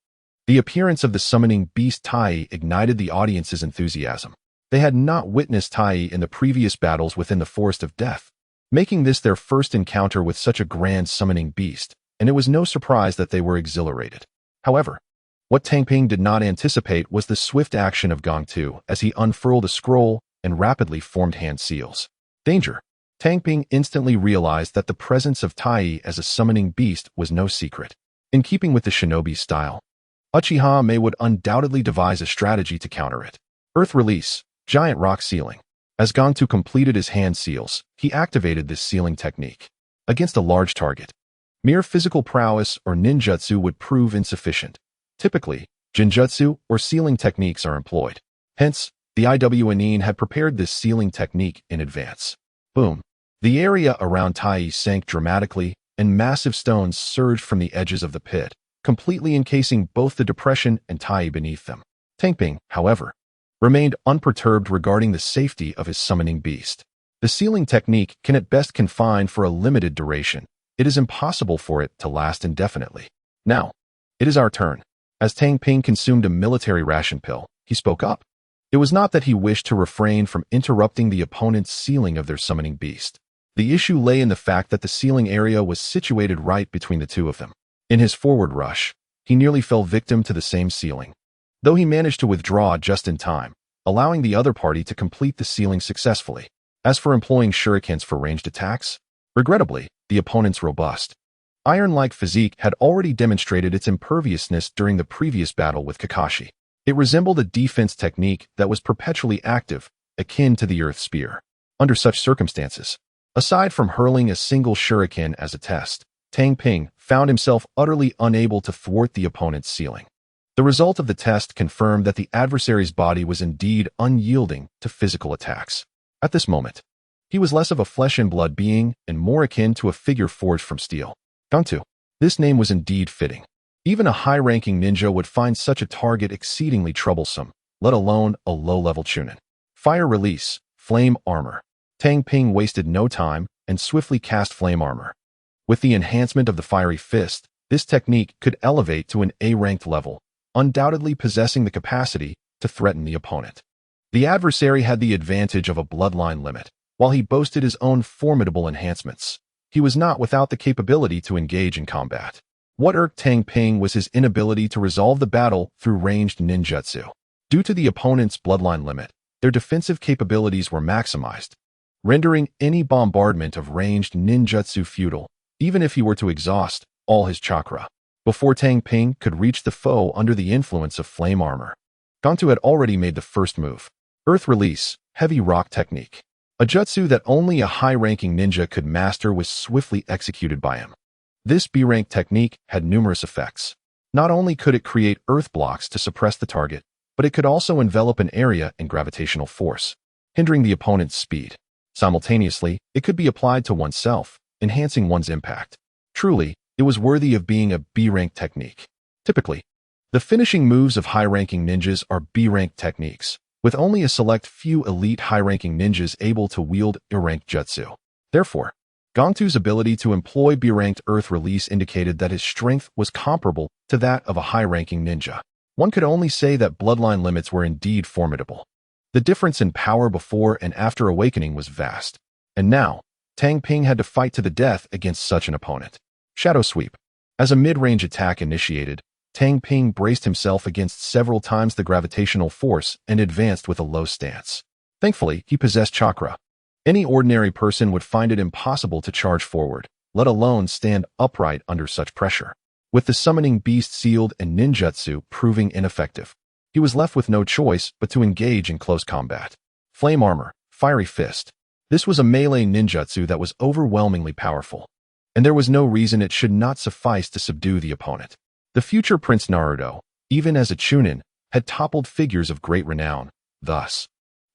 The appearance of the summoning beast Tai ignited the audience's enthusiasm. They had not witnessed Tai in the previous battles within the Forest of Death, making this their first encounter with such a grand summoning beast, and it was no surprise that they were exhilarated. However, what Tang Ping did not anticipate was the swift action of Gongtu as he unfurled a scroll and rapidly formed hand seals. Danger. Tang Ping instantly realized that the presence of Tai as a summoning beast was no secret. In keeping with the shinobi style, Uchiha Meia would undoubtedly devise a strategy to counter it. Earth release, giant rock sealing. As Gongtu completed his hand seals, he activated this sealing technique. Against a large target, mere physical prowess or ninjutsu would prove insufficient. Typically, genjutsu or sealing techniques are employed. Hence, the IWNine had prepared this sealing technique in advance. Boom. The area around Tai sank dramatically, and massive stones surged from the edges of the pit, completely encasing both the depression and Tai beneath them. Tang Ping, however, remained unperturbed regarding the safety of his summoning beast. The sealing technique can at best confine for a limited duration. It is impossible for it to last indefinitely. Now, it is our turn. As Tang Ping consumed a military ration pill, he spoke up. It was not that he wished to refrain from interrupting the opponent's sealing of their summoning beast. The issue lay in the fact that the sealing area was situated right between the two of them. In his forward rush, he nearly fell victim to the same sealing, though he managed to withdraw just in time, allowing the other party to complete the sealing successfully. As for employing shurikens for ranged attacks, regrettably, the opponent's robust, iron-like physique had already demonstrated its imperviousness during the previous battle with Kakashi. It resembled a defense technique that was perpetually active, akin to the Earth Spear. Under such circumstances, aside from hurling a single shuriken as a test, Tang Ping found himself utterly unable to thwart the opponent's ceiling. The result of the test confirmed that the adversary's body was indeed unyielding to physical attacks. At this moment, he was less of a flesh-and-blood being and more akin to a figure forged from steel. Danzō. This name was indeed fitting. Even a high-ranking ninja would find such a target exceedingly troublesome, let alone a low-level chunin. Fire release, flame armor. Tang Ping wasted no time and swiftly cast flame armor. With the enhancement of the fiery fist, this technique could elevate to an A-ranked level, undoubtedly possessing the capacity to threaten the opponent. The adversary had the advantage of a bloodline limit, while he boasted his own formidable enhancements. He was not without the capability to engage in combat. What irked Tang Ping was his inability to resolve the battle through ranged ninjutsu. Due to the opponent's bloodline limit, their defensive capabilities were maximized, rendering any bombardment of ranged ninjutsu futile, even if he were to exhaust all his chakra. Before Tang Ping could reach the foe under the influence of flame armor, Danzō had already made the first move. Earth Release, Heavy Rock Technique. A jutsu that only a high-ranking ninja could master was swiftly executed by him. This B-rank technique had numerous effects. Not only could it create earth blocks to suppress the target, but it could also envelop an area in gravitational force, hindering the opponent's speed. Simultaneously, it could be applied to oneself, enhancing one's impact. Truly, it was worthy of being a B-rank technique. Typically, the finishing moves of high-ranking ninjas are B-rank techniques, with only a select few elite high-ranking ninjas able to wield A-ranked jutsu. Therefore, Danzō's ability to employ B-ranked Earth Release indicated that his strength was comparable to that of a high-ranking ninja. One could only say that bloodline limits were indeed formidable. The difference in power before and after awakening was vast. And now, Tang Ping had to fight to the death against such an opponent. Shadow Sweep. As a mid-range attack initiated, Tang Ping braced himself against several times the gravitational force and advanced with a low stance. Thankfully, he possessed chakra. Any ordinary person would find it impossible to charge forward, let alone stand upright under such pressure. With the summoning beast sealed and ninjutsu proving ineffective, he was left with no choice but to engage in close combat. Flame Armor, Fiery Fist. This was a melee ninjutsu that was overwhelmingly powerful, and there was no reason it should not suffice to subdue the opponent. The future Prince Naruto, even as a chunin, had toppled figures of great renown. Thus,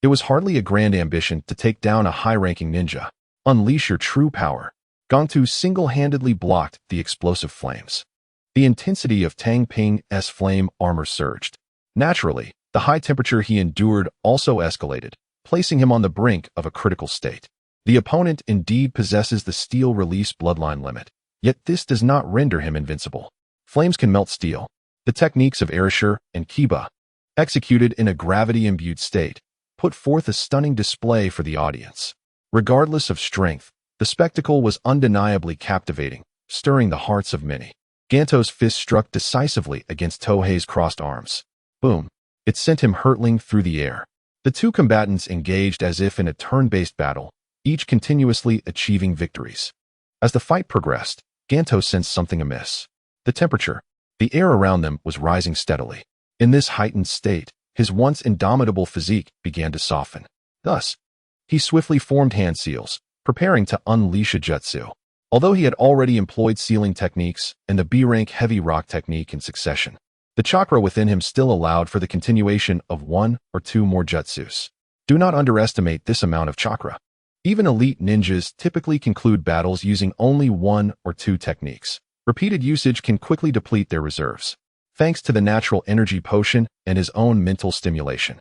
it was hardly a grand ambition to take down a high-ranking ninja. Unleash your true power. Danzō single-handedly blocked the explosive flames. The intensity of Tang Ping's flame armor surged. Naturally, the high temperature he endured also escalated, placing him on the brink of a critical state. The opponent indeed possesses the steel release bloodline limit, yet this does not render him invincible. Flames can melt steel. The techniques of erasure and kiba, executed in a gravity-imbued state, put forth a stunning display for the audience. Regardless of strength, the spectacle was undeniably captivating, stirring the hearts of many. Ganto's fist struck decisively against Tohei's crossed arms. Boom! It sent him hurtling through the air. The two combatants engaged as if in a turn-based battle, each continuously achieving victories. As the fight progressed, Danzō sensed something amiss. The temperature, the air around them was rising steadily. In this heightened state, his once indomitable physique began to soften. Thus, he swiftly formed hand seals, preparing to unleash a jutsu. Although he had already employed sealing techniques and the B-rank heavy rock technique in succession, the chakra within him still allowed for the continuation of one or two more jutsus. Do not underestimate this amount of chakra. Even elite ninjas typically conclude battles using only one or two techniques. Repeated usage can quickly deplete their reserves, thanks to the natural energy potion and his own mental stimulation.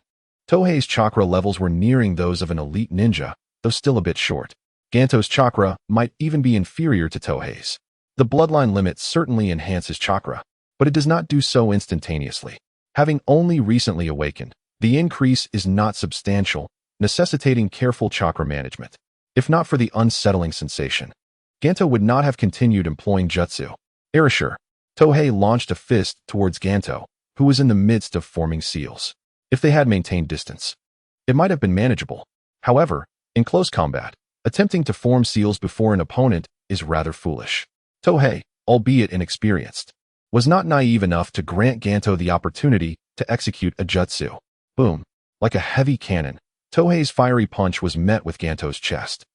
Tohei's chakra levels were nearing those of an elite ninja, though still a bit short. Ganto's chakra might even be inferior to Tohei's. The bloodline limit certainly enhances chakra, but it does not do so instantaneously. Having only recently awakened, the increase is not substantial, necessitating careful chakra management. If not for the unsettling sensation, Danzō would not have continued employing jutsu. Erasure. Tohei launched a fist towards Danzō, who was in the midst of forming seals. If they had maintained distance, it might have been manageable. However, In close combat, attempting to form seals before an opponent is rather foolish. Tohei, albeit inexperienced, was not naive enough to grant Ganto the opportunity to execute a jutsu. Boom. Like a heavy cannon, Tohei's fiery punch was met with Ganto's chest.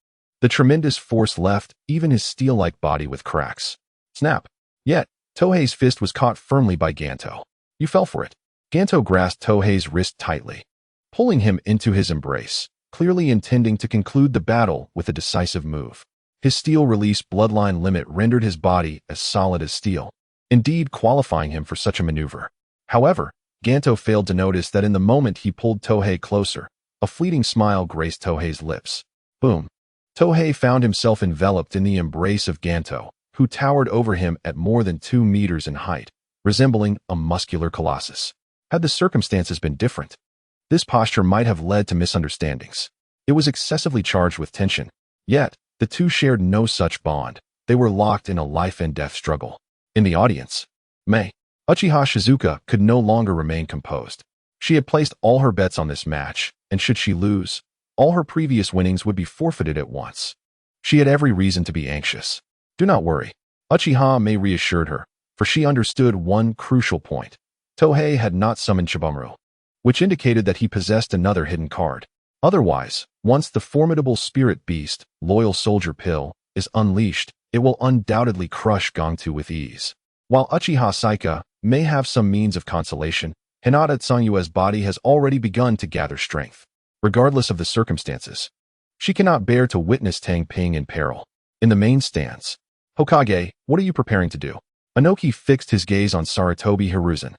The tremendous force left even his steel-like body with cracks. Snap. Yet, Tohei's fist was caught firmly by Ganto. You fell for it. Ganto grasped Tohei's wrist tightly, pulling him into his embrace, clearly intending to conclude the battle with a decisive move. His steel-release bloodline limit rendered his body as solid as steel, indeed qualifying him for such a maneuver. However, Ganto failed to notice that in the moment he pulled Tohei closer, a fleeting smile graced Tohei's lips. Boom. Tohei found himself enveloped in the embrace of Ganto, who towered over him at more than 2 meters in height, resembling a muscular colossus. Had the circumstances been different, this posture might have led to misunderstandings. It was excessively charged with tension, yet the two shared no such bond. They were locked in a life-and-death struggle. In the audience, Mei, Uchiha Shizuka could no longer remain composed. She had placed all her bets on this match, and should she lose, all her previous winnings would be forfeited at once. She had every reason to be anxious. Do not worry, Uchiha Meia reassured her, for she understood one crucial point. Tohei had not summoned Chibamaru, which indicated that he possessed another hidden card. Otherwise, once the formidable spirit beast, Loyal Soldier Pill, is unleashed, it will undoubtedly crush Gangtu with ease. While Uchiha Saika may have some means of consolation, Hinata Tsanyue's body has already begun to gather strength. Regardless of the circumstances, she cannot bear to witness Tang Ping in peril. In the main stance, Hokage, what are you preparing to do? Inoki fixed his gaze on Sarutobi Hiruzen,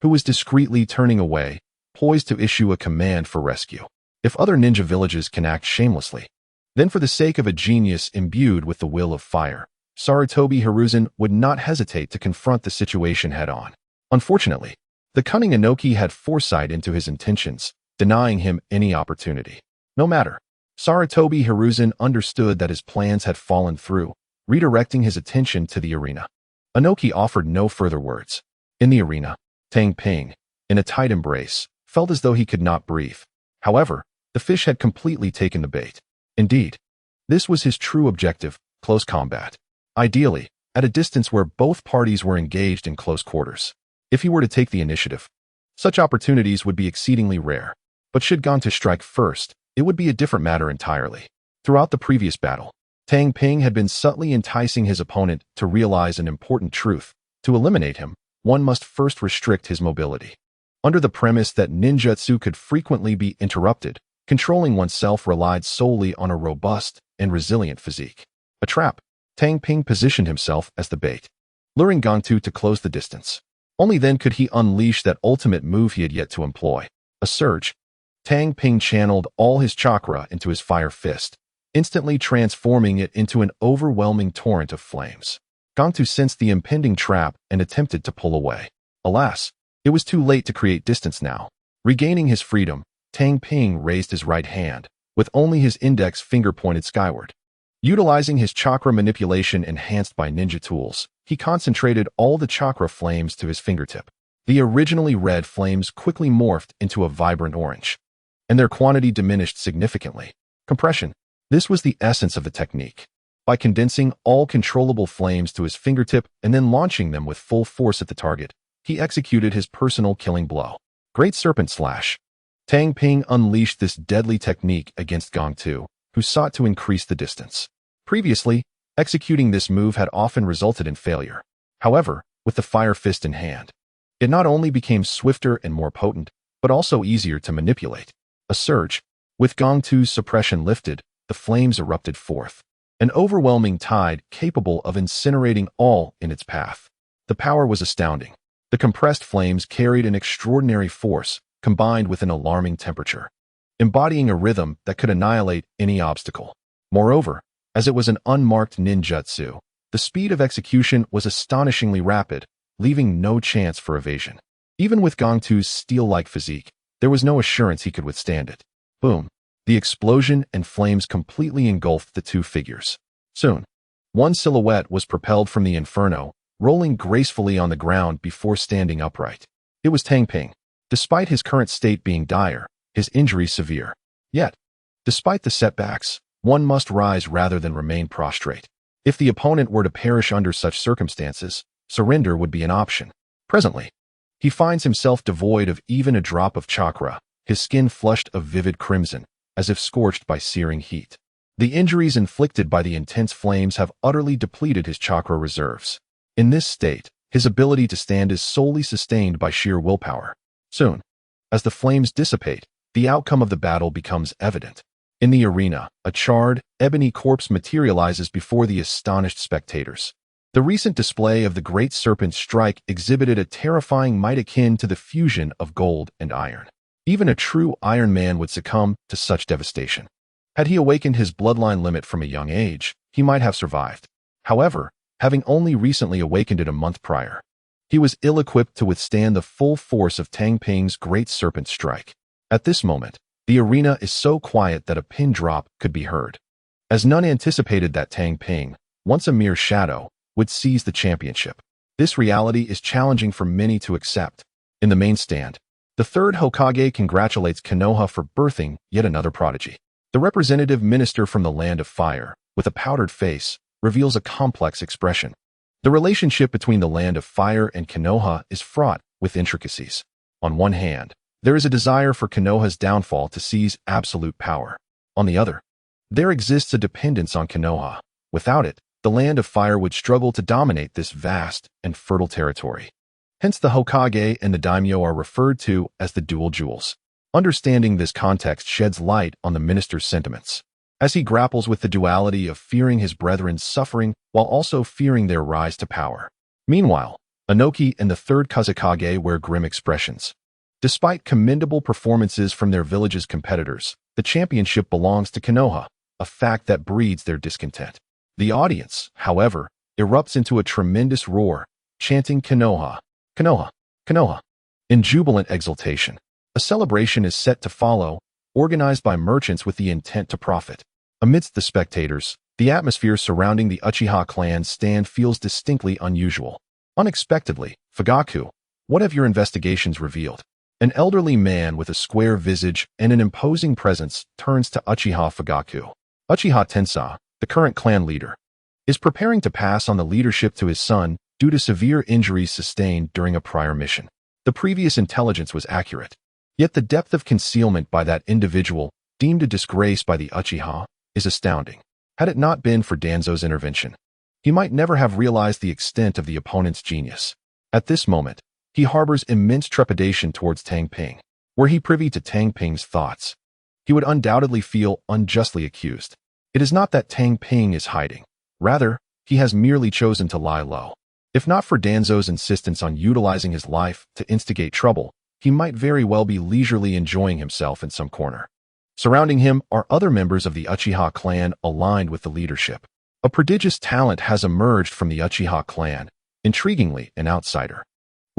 who was discreetly turning away, poised to issue a command for rescue. If other ninja villages can act shamelessly, then for the sake of a genius imbued with the will of fire, Sarutobi Hiruzen would not hesitate to confront the situation head-on. Unfortunately, the cunning Inoki had foresight into his intentions, denying him any opportunity. No matter, Sarutobi Hiruzen understood that his plans had fallen through, redirecting his attention to the arena. Inoki offered no further words. In the arena, Tang Ping, in a tight embrace, felt as though he could not breathe. However, the fish had completely taken the bait. Indeed, this was his true objective, close combat. Ideally, at a distance where both parties were engaged in close quarters. If he were to take the initiative, such opportunities would be exceedingly rare. But should Gangtu strike first, it would be a different matter entirely. Throughout the previous battle, Tang Ping had been subtly enticing his opponent to realize an important truth. To eliminate him, one must first restrict his mobility. Under the premise that ninjutsu could frequently be interrupted, controlling oneself relied solely on a robust and resilient physique. A trap. Tang Ping positioned himself as the bait, luring Gangtu to close the distance. Only then could he unleash that ultimate move he had yet to employ. A surge. Tang Ping channeled all his chakra into his fire fist, instantly transforming it into an overwhelming torrent of flames. Gangtu sensed the impending trap and attempted to pull away. Alas, it was too late to create distance now. Regaining his freedom, Tang Ping raised his right hand, with only his index finger pointed skyward. Utilizing his chakra manipulation enhanced by ninja tools, he concentrated all the chakra flames to his fingertip. The originally red flames quickly morphed into a vibrant orange, and their quantity diminished significantly. Compression. This was the essence of the technique. By condensing all controllable flames to his fingertip and then launching them with full force at the target, he executed his personal killing blow. Great Serpent Slash. Tang Ping unleashed this deadly technique against Gangtu, who sought to increase the distance. Previously, executing this move had often resulted in failure. However, with the fire fist in hand, it not only became swifter and more potent, but also easier to manipulate. A surge. With Gangtu's suppression lifted, the flames erupted forth. An overwhelming tide capable of incinerating all in its path. The power was astounding. The compressed flames carried an extraordinary force, combined with an alarming temperature, embodying a rhythm that could annihilate any obstacle. Moreover, as it was an unmarked ninjutsu, the speed of execution was astonishingly rapid, leaving no chance for evasion. Even with Gangtu's steel-like physique, there was no assurance he could withstand it. Boom. The explosion and flames completely engulfed the two figures. Soon, one silhouette was propelled from the inferno, rolling gracefully on the ground before standing upright. It was Tang Ping. Despite his current state being dire, his injury severe. Yet, Despite the setbacks, one must rise rather than remain prostrate. If the opponent were to perish under such circumstances, surrender would be an option. Presently, he finds himself devoid of even a drop of chakra, his skin flushed of vivid crimson, as if scorched by searing heat. The injuries inflicted by the intense flames have utterly depleted his chakra reserves. In this state, his ability to stand is solely sustained by sheer willpower. Soon, as the flames dissipate, the outcome of the battle becomes evident. In the arena, a charred, ebony corpse materializes before the astonished spectators. The recent display of the Great Serpent's strike exhibited a terrifying might akin to the fusion of gold and iron. Even a true Iron Man would succumb to such devastation. Had he awakened his bloodline limit from a young age, he might have survived. However, having only recently awakened it a month prior, he was ill-equipped to withstand the full force of Tang Ping's Great Serpent strike. At this moment, the arena is so quiet that a pin drop could be heard, as none anticipated that Tang Ping, once a mere shadow, would seize the championship. This reality is challenging for many to accept. In the main stand, the third Hokage congratulates Konoha for birthing yet another prodigy. The representative minister from the Land of Fire, with a powdered face, reveals a complex expression. The relationship between the Land of Fire and Konoha is fraught with intricacies. On one hand, there is a desire for Konoha's downfall to seize absolute power. On the other, there exists a dependence on Konoha. Without it, the Land of Fire would struggle to dominate this vast and fertile territory. Hence the Hokage and the daimyo are referred to as the dual jewels. Understanding this context sheds light on the minister's sentiments, as he grapples with the duality of fearing his brethren's suffering while also fearing their rise to power. Meanwhile, Inoki and the third Kazekage wear grim expressions. Despite commendable performances from their village's competitors, the championship belongs to Konoha, a fact that breeds their discontent. The audience, however, erupts into a tremendous roar, chanting Konoha, Konoha, Konoha, in jubilant exultation. A celebration is set to follow, organized by merchants with the intent to profit. Amidst the spectators, the atmosphere surrounding the Uchiha clan's stand feels distinctly unusual. Unexpectedly, Fugaku, what have your investigations revealed? An elderly man with a square visage and an imposing presence turns to Uchiha Fugaku. Uchiha Tensa, the current clan leader, is preparing to pass on the leadership to his son due to severe injuries sustained during a prior mission. The previous intelligence was accurate, yet the depth of concealment by that individual, deemed a disgrace by the Uchiha, is astounding. Had it not been for Danzō's intervention, he might never have realized the extent of the opponent's genius. At this moment, he harbors immense trepidation towards Tang Ping. Were he privy to Tang Ping's thoughts, he would undoubtedly feel unjustly accused. It is not that Tang Ping is hiding. Rather, he has merely chosen to lie low. If not for Danzō's insistence on utilizing his life to instigate trouble, he might very well be leisurely enjoying himself in some corner. Surrounding him are other members of the Uchiha clan aligned with the leadership. A prodigious talent has emerged from the Uchiha clan, intriguingly an outsider,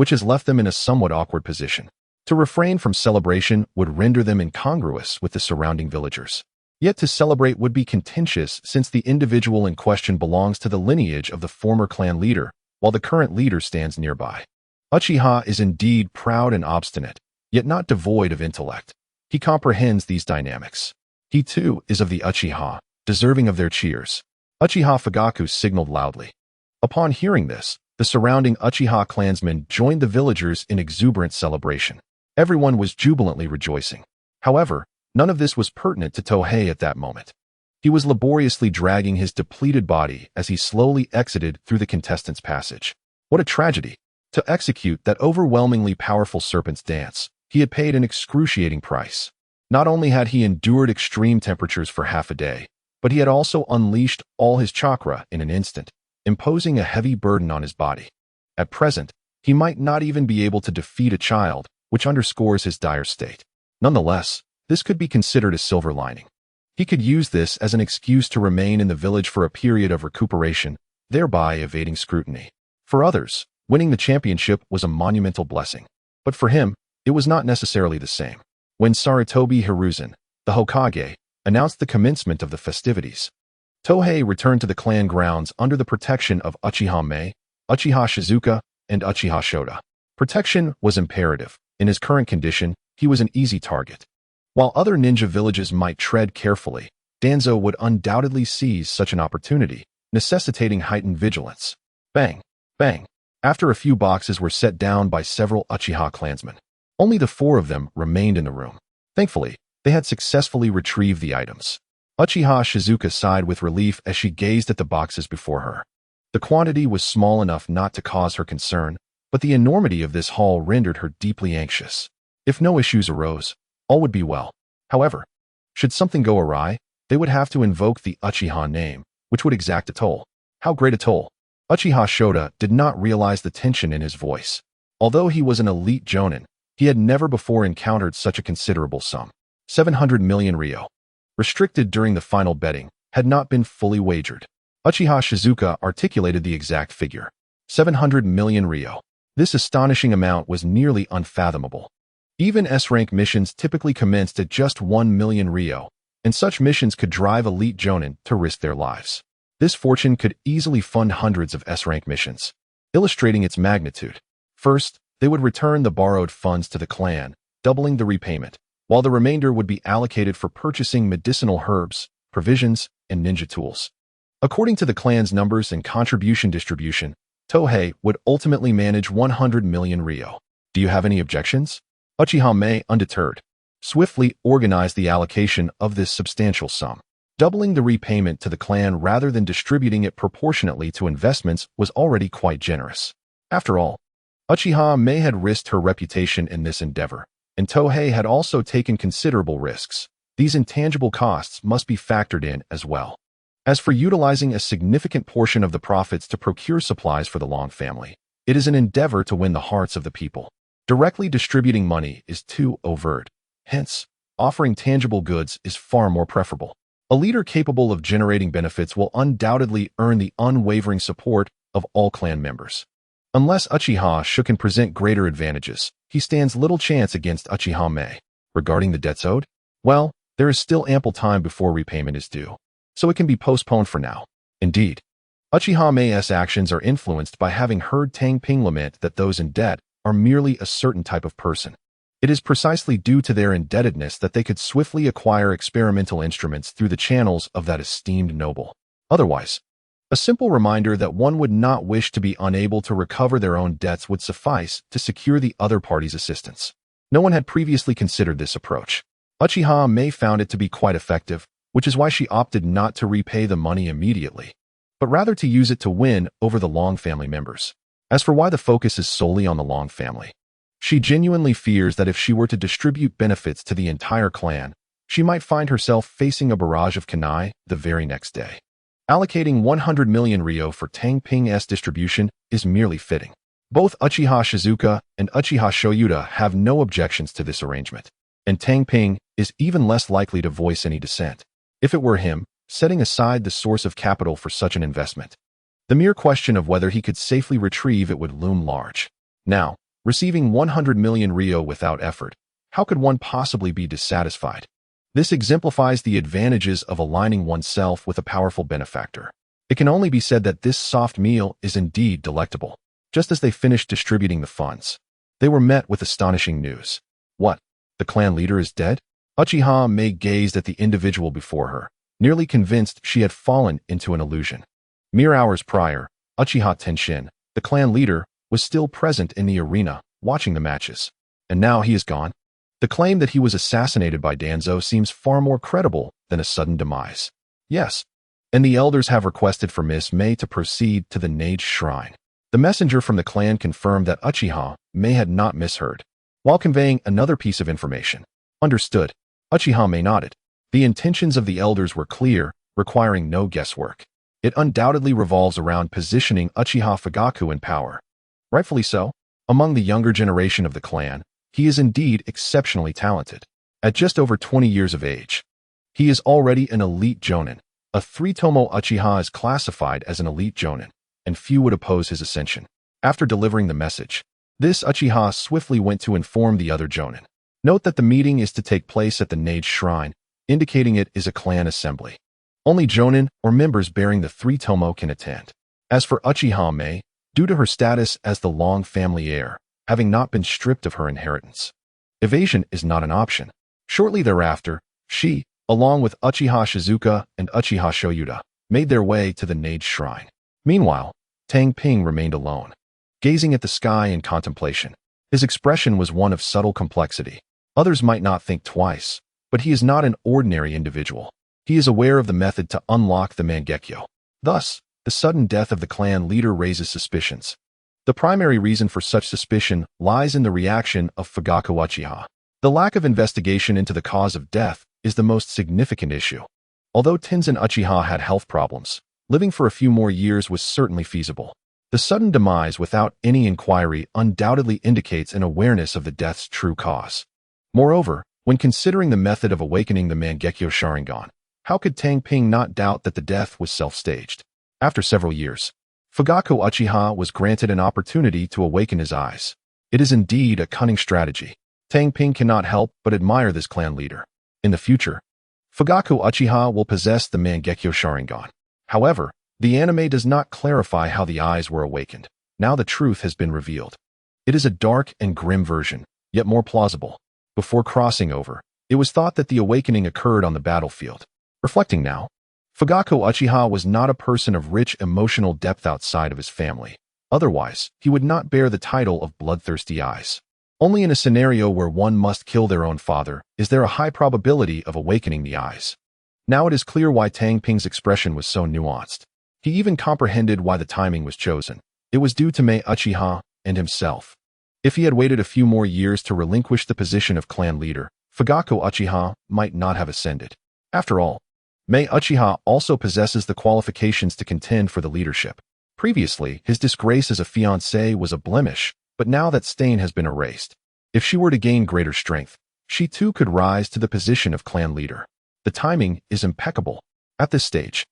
which has left them in a somewhat awkward position. To refrain from celebration would render them incongruous with the surrounding villagers. Yet to celebrate would be contentious since the individual in question belongs to the lineage of the former clan leader, while the current leader stands nearby. Uchiha is indeed proud and obstinate, yet not devoid of intellect. He comprehends these dynamics. He too is of the Uchiha, deserving of their cheers. Uchiha Fugaku signaled loudly. Upon hearing this, the surrounding Uchiha clansmen joined the villagers in exuberant celebration. Everyone was jubilantly rejoicing. However, none of this was pertinent to Tohei at that moment. He was laboriously dragging his depleted body as he slowly exited through the contestants' passage. What a tragedy! To execute that overwhelmingly powerful serpent's dance, he had paid an excruciating price. Not only had he endured extreme temperatures for half a day, but he had also unleashed all his chakra in an instant, imposing a heavy burden on his body. At present, he might not even be able to defeat a child, which underscores his dire state. Nonetheless, this could be considered a silver lining. He could use this as an excuse to remain in the village for a period of recuperation, thereby evading scrutiny. For others, winning the championship was a monumental blessing. But for him, it was not necessarily the same. When Sarutobi Hiruzen, the Hokage, announced the commencement of the festivities, Tohei returned to the clan grounds under the protection of Uchiha Meia, Uchiha Shizuka, and Uchiha Shota. Protection was imperative. In his current condition, he was an easy target. While other ninja villages might tread carefully, Danzō would undoubtedly seize such an opportunity, necessitating heightened vigilance. Bang! Bang! After a few boxes were set down by several Uchiha clansmen, only the 4 of them remained in the room. Thankfully, they had successfully retrieved the items. Uchiha Shizuka sighed with relief as she gazed at the boxes before her. The quantity was small enough not to cause her concern, but the enormity of this haul rendered her deeply anxious. If no issues arose, all would be well. However, should something go awry, they would have to invoke the Uchiha name, which would exact a toll. How great a toll? Uchiha Shota did not realize the tension in his voice. Although he was an elite jonin, he had never before encountered such a considerable sum. 700 million ryo. Restricted during the final betting, had not been fully wagered. Uchiha Shizuka articulated the exact figure. 700 million ryo. This astonishing amount was nearly unfathomable. Even S-rank missions typically commenced at just 1 million ryo, and such missions could drive elite jonin to risk their lives. This fortune could easily fund hundreds of S-rank missions, illustrating its magnitude. First, they would return the borrowed funds to the clan, doubling the repayment, while the remainder would be allocated for purchasing medicinal herbs, provisions, and ninja tools. According to the clan's numbers and contribution distribution, Tohei would ultimately manage 100 million ryo. Do you have any objections? Uchiha Meia, undeterred, swiftly organized the allocation of this substantial sum. Doubling the repayment to the clan rather than distributing it proportionately to investments was already quite generous. After all, Uchiha Meia had risked her reputation in this endeavor, and Tohei had also taken considerable risks. These intangible costs must be factored in as well. As for utilizing a significant portion of the profits to procure supplies for the Long family, it is an endeavor to win the hearts of the people. Directly distributing money is too overt. Hence, offering tangible goods is far more preferable. A leader capable of generating benefits will undoubtedly earn the unwavering support of all clan members. Unless Uchiha Shu can present greater advantages, he stands little chance against Uchiha Meia. Regarding the debts owed, well, there is still ample time before repayment is due, so it can be postponed for now. Indeed, Uchiha Meia's actions are influenced by having heard Tang Ping lament that those in debt are merely a certain type of person. It is precisely due to their indebtedness that they could swiftly acquire experimental instruments through the channels of that esteemed noble. Otherwise, a simple reminder that one would not wish to be unable to recover their own debts would suffice to secure the other party's assistance. No one had previously considered this approach. Uchiha Meia found it to be quite effective, which is why she opted not to repay the money immediately, but rather to use it to win over the Long family members. As for why the focus is solely on the Long family, she genuinely fears that if she were to distribute benefits to the entire clan, she might find herself facing a barrage of kunai the very next day. Allocating 100 million ryo for Tang Ping's distribution is merely fitting. Both Uchiha Shizuka and Uchiha Shoyuta have no objections to this arrangement, and Tang Ping is even less likely to voice any dissent. If it were him, setting aside the source of capital for such an investment, the mere question of whether he could safely retrieve it would loom large. Now, receiving 100 million ryo without effort, how could one possibly be dissatisfied? This exemplifies the advantages of aligning oneself with a powerful benefactor. It can only be said that this soft meal is indeed delectable. Just as they finished distributing the funds, they were met with astonishing news. What? The clan leader is dead? Uchiha Meia gazed at the individual before her, nearly convinced she had fallen into an illusion. Mere hours prior, Uchiha Tenshin, the clan leader, was still present in the arena, watching the matches. And now he is gone? The claim that he was assassinated by Danzō seems far more credible than a sudden demise. Yes, and the elders have requested for Miss Meia to proceed to the Nage Shrine. The messenger from the clan confirmed that Uchiha Meia had not misheard, while conveying another piece of information. Understood. Uchiha Meia nodded. The intentions of the elders were clear, requiring no guesswork. It undoubtedly revolves around positioning Uchiha Fugaku in power. Rightfully so. Among the younger generation of the clan, he is indeed exceptionally talented. At just over 20 years of age, he is already an elite jonin. A 3-tomo Uchiha is classified as an elite jonin, and few would oppose his ascension. After delivering the message, this Uchiha swiftly went to inform the other jonin. Note that the meeting is to take place at the Nage Shrine, indicating it is a clan assembly. Only jonin or members bearing the 3-tomo can attend. As for Uchiha Meia, due to her status as the Long family heir, having not been stripped of her inheritance, evasion is not an option. Shortly thereafter, she, along with Uchiha Shizuka and Uchiha Shoyuda, made their way to the Nage Shrine. Meanwhile, Tang Ping remained alone, gazing at the sky in contemplation. His expression was one of subtle complexity. Others might not think twice, but he is not an ordinary individual. He is aware of the method to unlock the Mangekyo. Thus, the sudden death of the clan leader raises suspicions. The primary reason for such suspicion lies in the reaction of Fugaku Uchiha. The lack of investigation into the cause of death is the most significant issue. Although Tenzin Uchiha had health problems, living for a few more years was certainly feasible. The sudden demise without any inquiry undoubtedly indicates an awareness of the death's true cause. Moreover, when considering the method of awakening the Mangekyo Sharingan, how could Tang Ping not doubt that the death was self-staged? After several years, Fugaku Uchiha was granted an opportunity to awaken his eyes. It is indeed a cunning strategy. Tang Ping cannot help but admire this clan leader. In the future, Fugaku Uchiha will possess the Mangekyo Sharingan. However, the anime does not clarify how the eyes were awakened. Now the truth has been revealed. It is a dark and grim version, yet more plausible. Before crossing over, it was thought that the awakening occurred on the battlefield. Reflecting now, Fugaku Uchiha was not a person of rich emotional depth outside of his family. Otherwise, he would not bear the title of bloodthirsty eyes. Only in a scenario where one must kill their own father is there a high probability of awakening the eyes. Now it is clear why Tang Ping's expression was so nuanced. He even comprehended why the timing was chosen. It was due to Mei Uchiha and himself. If he had waited a few more years to relinquish the position of clan leader, Fugaku Uchiha might not have ascended. After all, Mei Uchiha also possesses the qualifications to contend for the leadership. Previously, his disgrace as a fiancée was a blemish, but now that stain has been erased. If she were to gain greater strength, she too could rise to the position of clan leader. The timing is impeccable. At this stage,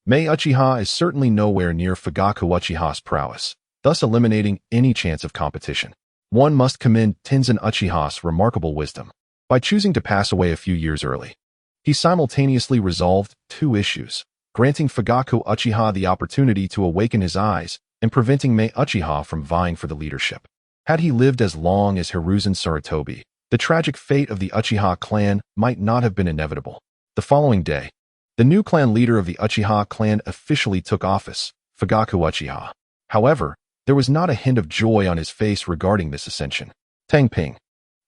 Mei Uchiha is certainly nowhere near Fugaku Uchiha's prowess, thus eliminating any chance of competition. One must commend Tenzin Uchiha's remarkable wisdom. By choosing to pass away a few years early, he simultaneously resolved two issues, granting Fugaku Uchiha the opportunity to awaken his eyes and preventing Mei Uchiha from vying for the leadership. Had he lived as long as Hiruzen Sarutobi, the tragic fate of the Uchiha clan might not have been inevitable. The following day, the new clan leader of the Uchiha clan officially took office, Fugaku Uchiha. However, there was not a hint of joy on his face regarding this ascension. Tang Ping,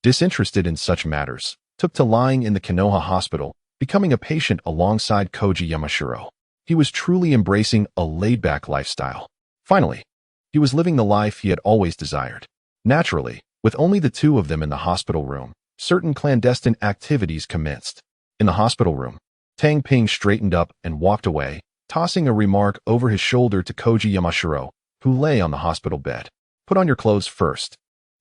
disinterested in such matters, took to lying in the Konoha hospital, becoming a patient alongside Koji Yamashiro. He was truly embracing a laid-back lifestyle. Finally, he was living the life he had always desired. Naturally, with only the two of them in the hospital room, certain clandestine activities commenced. In the hospital room, Tang Ping straightened up and walked away, tossing a remark over his shoulder to Koji Yamashiro, who lay on the hospital bed. "Put on your clothes first."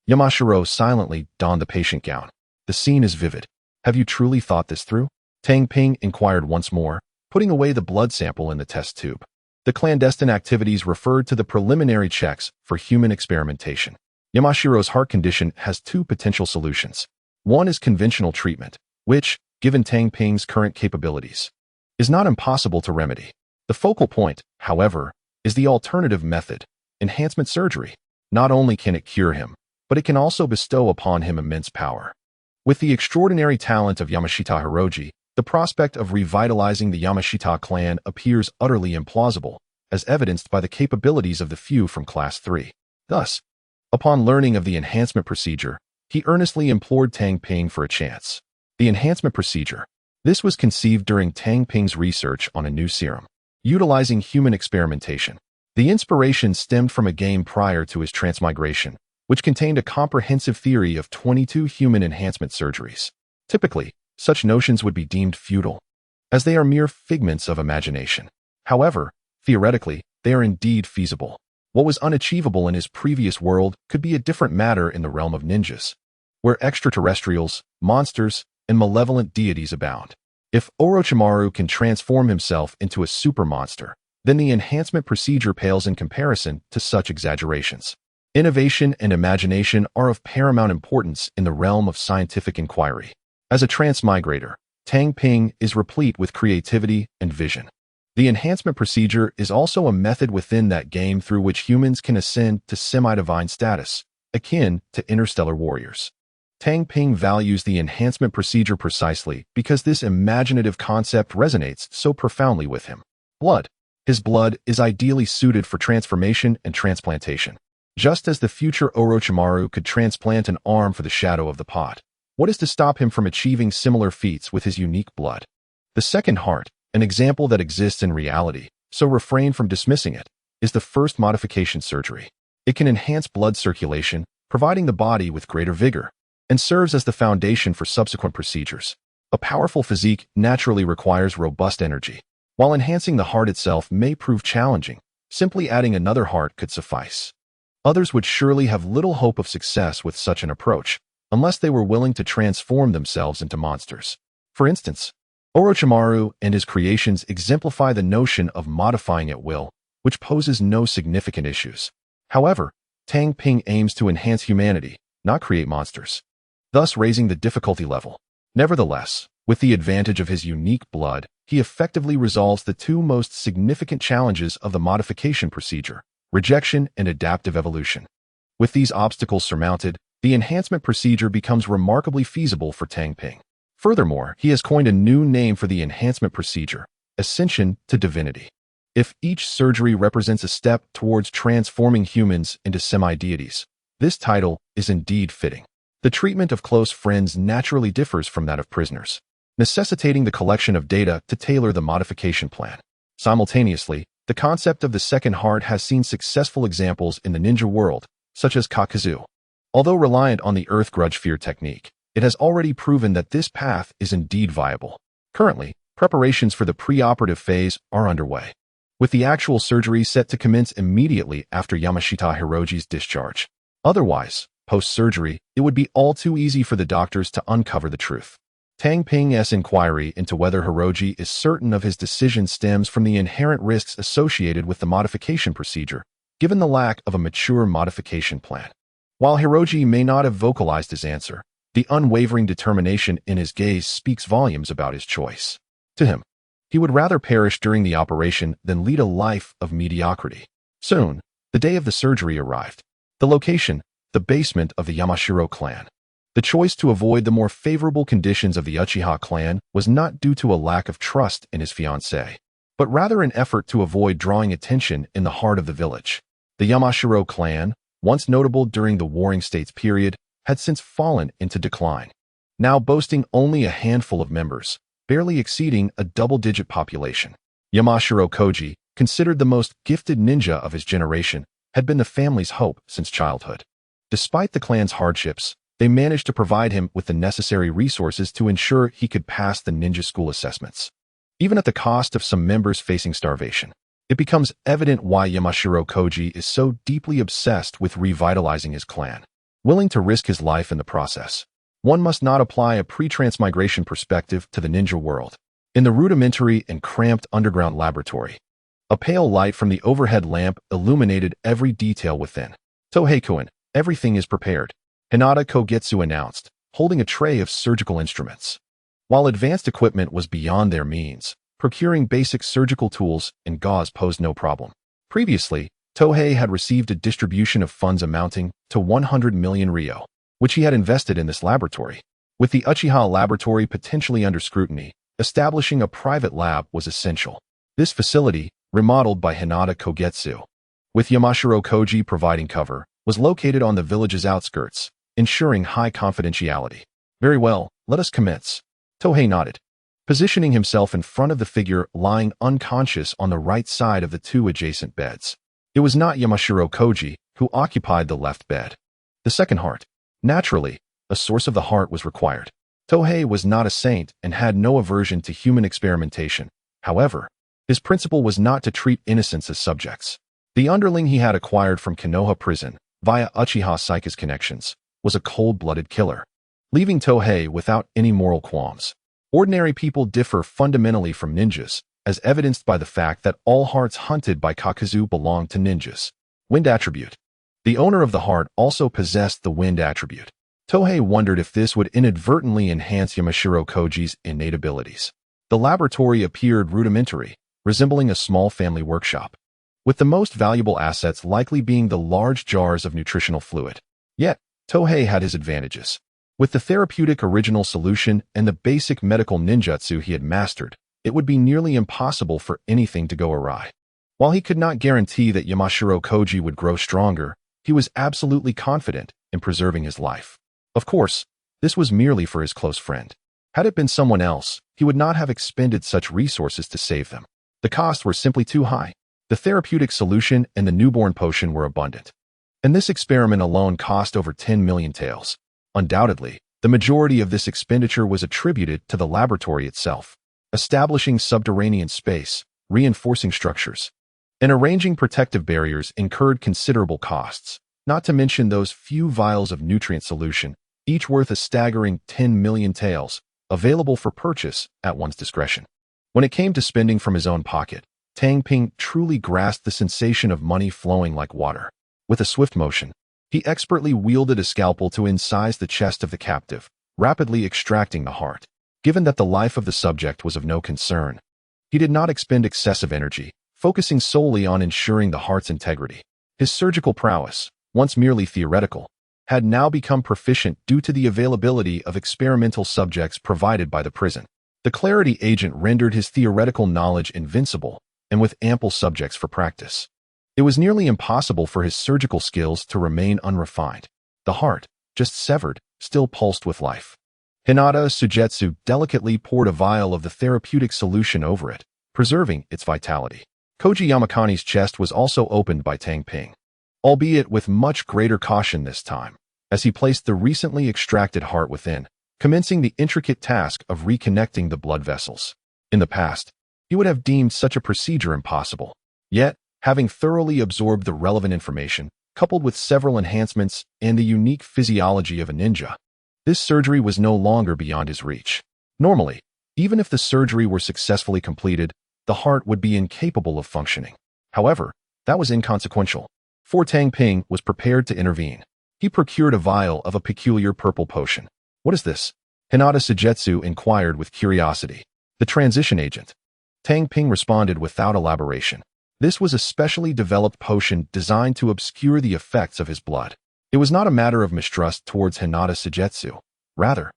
Yamashiro silently donned the patient gown. "The scene is vivid. Have you truly thought this through?" Tang Ping inquired once more, putting away the blood sample in the test tube. The clandestine activities referred to the preliminary checks for human experimentation. Yamashiro's heart condition has two potential solutions. One is conventional treatment, which, given Tang Ping's current capabilities, is not impossible to remedy. The focal point, however, is the alternative method, enhancement surgery. Not only can it cure him, but it can also bestow upon him immense power. With the extraordinary talent of Yamashita Hiroji, the prospect of revitalizing the Yamashita clan appears utterly implausible, as evidenced by the capabilities of the few from Class 3. Thus, upon learning of the enhancement procedure, he earnestly implored Tang Ping for a chance. The enhancement procedure. This was conceived during Tang Ping's research on a new serum, utilizing human experimentation. The inspiration stemmed from a game prior to his transmigration, which contained a comprehensive theory of 22 human enhancement surgeries. Typically, such notions would be deemed futile, as they are mere figments of imagination. However, theoretically, they are indeed feasible. What was unachievable in his previous world could be a different matter in the realm of ninjas, where extraterrestrials, monsters, and malevolent deities abound. If Orochimaru can transform himself into a super monster, then the enhancement procedure pales in comparison to such exaggerations. Innovation and imagination are of paramount importance in the realm of scientific inquiry. As a transmigrator, Tang Ping is replete with creativity and vision. The enhancement procedure is also a method within that game through which humans can ascend to semi-divine status, akin to interstellar warriors. Tang Ping values the enhancement procedure precisely because this imaginative concept resonates so profoundly with him. Blood. His blood is ideally suited for transformation and transplantation. Just as the future Orochimaru could transplant an arm for the shadow of the pot, what is to stop him from achieving similar feats with his unique blood? The second heart, an example that exists in reality, so refrain from dismissing it, is the first modification surgery. It can enhance blood circulation, providing the body with greater vigor, and serves as the foundation for subsequent procedures. A powerful physique naturally requires robust energy. While enhancing the heart itself may prove challenging, simply adding another heart could suffice. Others would surely have little hope of success with such an approach, unless they were willing to transform themselves into monsters. For instance, Orochimaru and his creations exemplify the notion of modifying at will, which poses no significant issues. However, Tang Ping aims to enhance humanity, not create monsters, thus raising the difficulty level. Nevertheless, with the advantage of his unique blood, he effectively resolves the two most significant challenges of the modification procedure: rejection and adaptive evolution. With these obstacles surmounted, the enhancement procedure becomes remarkably feasible for Tang Ping. Furthermore, he has coined a new name for the enhancement procedure: ascension to divinity. If each surgery represents a step towards transforming humans into semi-deities, this title is indeed fitting. The treatment of close friends naturally differs from that of prisoners, necessitating the collection of data to tailor the modification plan. Simultaneously, the concept of the second heart has seen successful examples in the ninja world, such as Kakashi. Although reliant on the earth grudge fear technique, it has already proven that this path is indeed viable. Currently, preparations for the preoperative phase are underway, with the actual surgery set to commence immediately after Yamashita Hiroji's discharge. Otherwise, post-surgery, it would be all too easy for the doctors to uncover the truth. Tang Ping's inquiry into whether Hiroji is certain of his decision stems from the inherent risks associated with the modification procedure, given the lack of a mature modification plan. While Hiroji may not have vocalized his answer, the unwavering determination in his gaze speaks volumes about his choice. To him, he would rather perish during the operation than lead a life of mediocrity. Soon, the day of the surgery arrived. The location, the basement of the Yamashiro clan. The choice to avoid the more favorable conditions of the Uchiha clan was not due to a lack of trust in his fiancée, but rather an effort to avoid drawing attention in the heart of the village. The Yamashiro clan, once notable during the Warring States period, had since fallen into decline, now boasting only a handful of members, barely exceeding a double-digit population. Yamashiro Koji, considered the most gifted ninja of his generation, had been the family's hope since childhood. Despite the clan's hardships, they managed to provide him with the necessary resources to ensure he could pass the ninja school assessments. Even at the cost of some members facing starvation, it becomes evident why Yamashiro Koji is so deeply obsessed with revitalizing his clan, willing to risk his life in the process. One must not apply a pre-transmigration perspective to the ninja world. In the rudimentary and cramped underground laboratory, a pale light from the overhead lamp illuminated every detail within. "Tohei-kun, everything is prepared," Hinata Kogetsu announced, holding a tray of surgical instruments. While advanced equipment was beyond their means, procuring basic surgical tools and gauze posed no problem. Previously, Tohei had received a distribution of funds amounting to 100 million ryo, which he had invested in this laboratory. With the Uchiha laboratory potentially under scrutiny, establishing a private lab was essential. This facility, remodeled by Hinata Kogetsu, with Yamashiro Koji providing cover, was located on the village's outskirts, ensuring high confidentiality. "Very well, let us commence." Tohei nodded, positioning himself in front of the figure lying unconscious on the right side of the two adjacent beds. It was not Yamashiro Koji who occupied the left bed. The second heart. Naturally, a source of the heart was required. Tohei was not a saint and had no aversion to human experimentation. However, his principle was not to treat innocents as subjects. The underling he had acquired from Konoha prison, via Uchiha Saika's connections, was a cold-blooded killer, leaving Tohei without any moral qualms. Ordinary people differ fundamentally from ninjas, as evidenced by the fact that all hearts hunted by Kakashi belonged to ninjas. Wind attribute. The owner of the heart also possessed the wind attribute. Tohei wondered if this would inadvertently enhance Yamashiro Koji's innate abilities. The laboratory appeared rudimentary, resembling a small family workshop, with the most valuable assets likely being the large jars of nutritional fluid. Yet, Tohei had his advantages. With the therapeutic original solution and the basic medical ninjutsu he had mastered, it would be nearly impossible for anything to go awry. While he could not guarantee that Yamashiro Koji would grow stronger, he was absolutely confident in preserving his life. Of course, this was merely for his close friend. Had it been someone else, he would not have expended such resources to save them. The costs were simply too high. The therapeutic solution and the newborn potion were abundant. And this experiment alone cost over 10 million taels. Undoubtedly, the majority of this expenditure was attributed to the laboratory itself, establishing subterranean space, reinforcing structures, and arranging protective barriers incurred considerable costs, not to mention those few vials of nutrient solution, each worth a staggering 10 million taels, available for purchase at one's discretion. When it came to spending from his own pocket, Tang Ping truly grasped the sensation of money flowing like water. With a swift motion, he expertly wielded a scalpel to incise the chest of the captive, rapidly extracting the heart. Given that the life of the subject was of no concern, he did not expend excessive energy, focusing solely on ensuring the heart's integrity. His surgical prowess, once merely theoretical, had now become proficient due to the availability of experimental subjects provided by the prison. The Clarity agent rendered his theoretical knowledge invincible, and with ample subjects for practice, it was nearly impossible for his surgical skills to remain unrefined. The heart, just severed, still pulsed with life. Hinata Sujetsu delicately poured a vial of the therapeutic solution over it, preserving its vitality. Koji Yamakani's chest was also opened by Tang Ping, albeit with much greater caution this time, as he placed the recently extracted heart within, commencing the intricate task of reconnecting the blood vessels. In the past, he would have deemed such a procedure impossible. Yet, having thoroughly absorbed the relevant information, coupled with several enhancements and the unique physiology of a ninja, this surgery was no longer beyond his reach. Normally, even if the surgery were successfully completed, the heart would be incapable of functioning. However, that was inconsequential, for Tang Ping was prepared to intervene. He procured a vial of a peculiar purple potion. "What is this?" Hinata Sujetsu inquired with curiosity. "The transition agent." Tang Ping responded without elaboration. This was a specially developed potion designed to obscure the effects of his blood. It was not a matter of mistrust towards Hinata Sujetsu. Rather,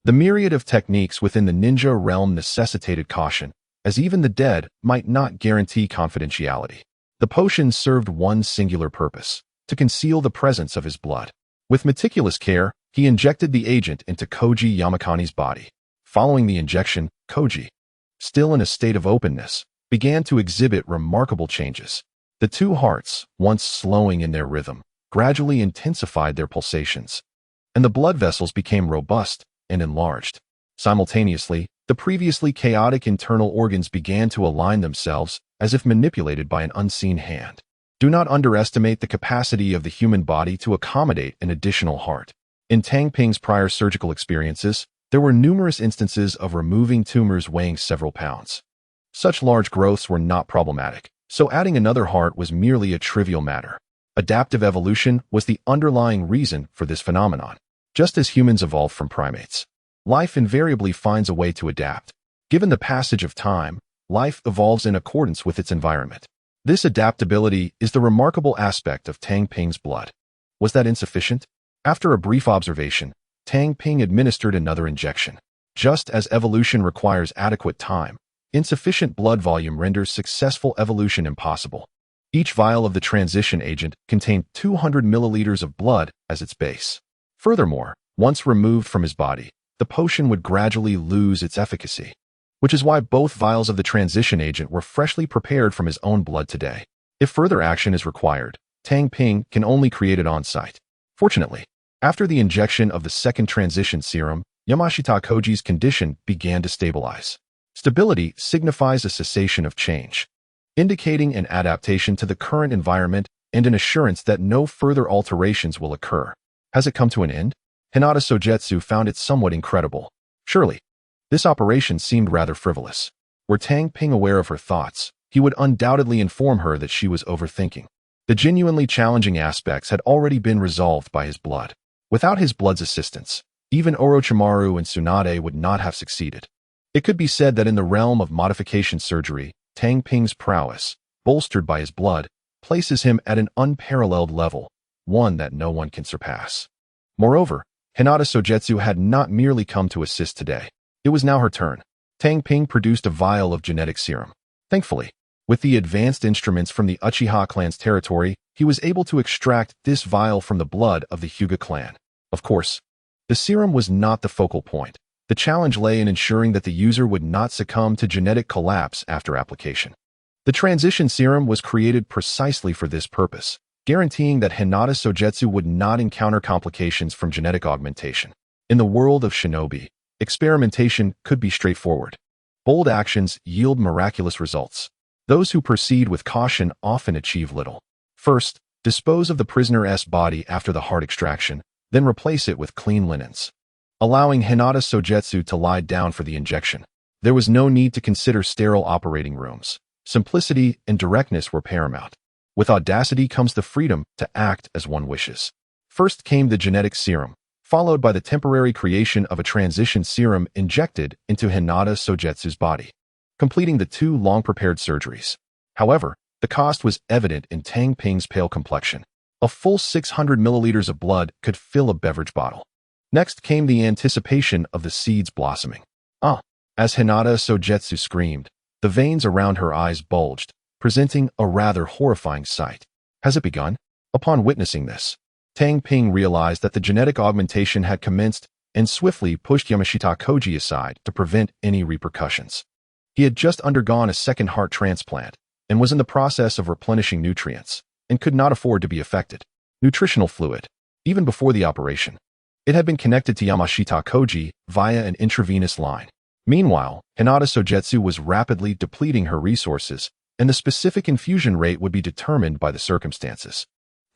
the myriad of techniques within the ninja realm necessitated caution, as even the dead might not guarantee confidentiality. The potion served one singular purpose: to conceal the presence of his blood. With meticulous care, he injected the agent into Koji Yamakani's body. Following the injection, Koji, still in a state of openness, began to exhibit remarkable changes. The two hearts, once slowing in their rhythm, gradually intensified their pulsations, and the blood vessels became robust and enlarged. Simultaneously, the previously chaotic internal organs began to align themselves as if manipulated by an unseen hand. Do not underestimate the capacity of the human body to accommodate an additional heart. In Tang Ping's prior surgical experiences, there were numerous instances of removing tumors weighing several pounds. Such large growths were not problematic, so adding another heart was merely a trivial matter. Adaptive evolution was the underlying reason for this phenomenon. Just as humans evolved from primates, life invariably finds a way to adapt. Given the passage of time, life evolves in accordance with its environment. This adaptability is the remarkable aspect of Tang Ping's blood. Was that insufficient? After a brief observation, Tang Ping administered another injection. Just as evolution requires adequate time, insufficient blood volume renders successful evolution impossible. Each vial of the transition agent contained 200 milliliters of blood as its base. Furthermore, once removed from his body, the potion would gradually lose its efficacy, which is why both vials of the transition agent were freshly prepared from his own blood today. If further action is required, Tang Ping can only create it on-site. Fortunately, after the injection of the second transition serum, Yamashita Koji's condition began to stabilize. Stability signifies a cessation of change, indicating an adaptation to the current environment and an assurance that no further alterations will occur. Has it come to an end? Hinata Sujetsu found it somewhat incredible. Surely, this operation seemed rather frivolous. Were Tang Ping aware of her thoughts, he would undoubtedly inform her that she was overthinking. The genuinely challenging aspects had already been resolved by his blood. Without his blood's assistance, even Orochimaru and Tsunade would not have succeeded. It could be said that in the realm of modification surgery, Tang Ping's prowess, bolstered by his blood, places him at an unparalleled level, one that no one can surpass. Moreover, Hinata Sogetsu had not merely come to assist today. It was now her turn. Tang Ping produced a vial of genetic serum. Thankfully, with the advanced instruments from the Uchiha clan's territory, he was able to extract this vial from the blood of the Hyuga clan. Of course, the serum was not the focal point. The challenge lay in ensuring that the user would not succumb to genetic collapse after application. The transition serum was created precisely for this purpose, guaranteeing that Hinata Sogetsu would not encounter complications from genetic augmentation. In the world of shinobi, experimentation could be straightforward. Bold actions yield miraculous results. Those who proceed with caution often achieve little. First, dispose of the prisoner's body after the heart extraction, then replace it with clean linens, allowing Hinata Sogetsu to lie down for the injection. There was no need to consider sterile operating rooms. Simplicity and directness were paramount. With audacity comes the freedom to act as one wishes. First came the genetic serum, followed by the temporary creation of a transition serum injected into Hinata Sogetsu's body, completing the two long-prepared surgeries. However, the cost was evident in Tang Ping's pale complexion. A full 600 milliliters of blood could fill a beverage bottle. Next came the anticipation of the seeds blossoming. As Hinata Sogetsu screamed, the veins around her eyes bulged, presenting a rather horrifying sight. Has it begun? Upon witnessing this, Tang Ping realized that the genetic augmentation had commenced and swiftly pushed Yamashita Koji aside to prevent any repercussions. He had just undergone a second heart transplant and was in the process of replenishing nutrients and could not afford to be affected. Nutritional fluid. Even before the operation, it had been connected to Yamashita Koji via an intravenous line. Meanwhile, Hinata Sogetsu was rapidly depleting her resources, and the specific infusion rate would be determined by the circumstances.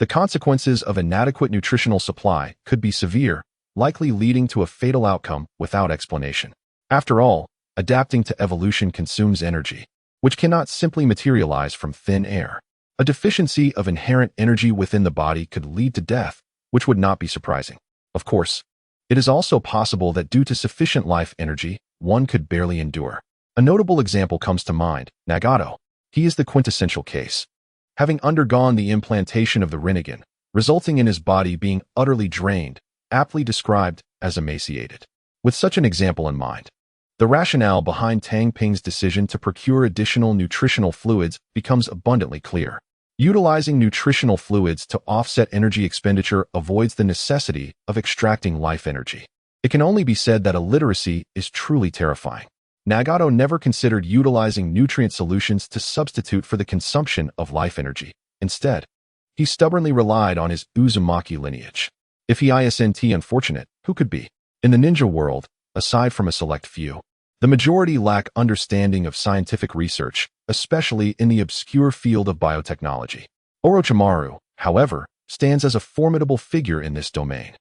The consequences of inadequate nutritional supply could be severe, likely leading to a fatal outcome without explanation. After all, adapting to evolution consumes energy, which cannot simply materialize from thin air. A deficiency of inherent energy within the body could lead to death, which would not be surprising. Of course, it is also possible that due to sufficient life energy, one could barely endure. A notable example comes to mind, Nagato. He is the quintessential case. Having undergone the implantation of the Rinnegan, resulting in his body being utterly drained, aptly described as emaciated. With such an example in mind, the rationale behind Tang Ping's decision to procure additional nutritional fluids becomes abundantly clear. Utilizing nutritional fluids to offset energy expenditure avoids the necessity of extracting life energy. It can only be said that illiteracy is truly terrifying. Nagato never considered utilizing nutrient solutions to substitute for the consumption of life energy. Instead, he stubbornly relied on his Uzumaki lineage. If he isn't unfortunate, who could be? In the ninja world, aside from a select few, the majority lack understanding of scientific research, especially in the obscure field of biotechnology. Orochimaru, however, stands as a formidable figure in this domain.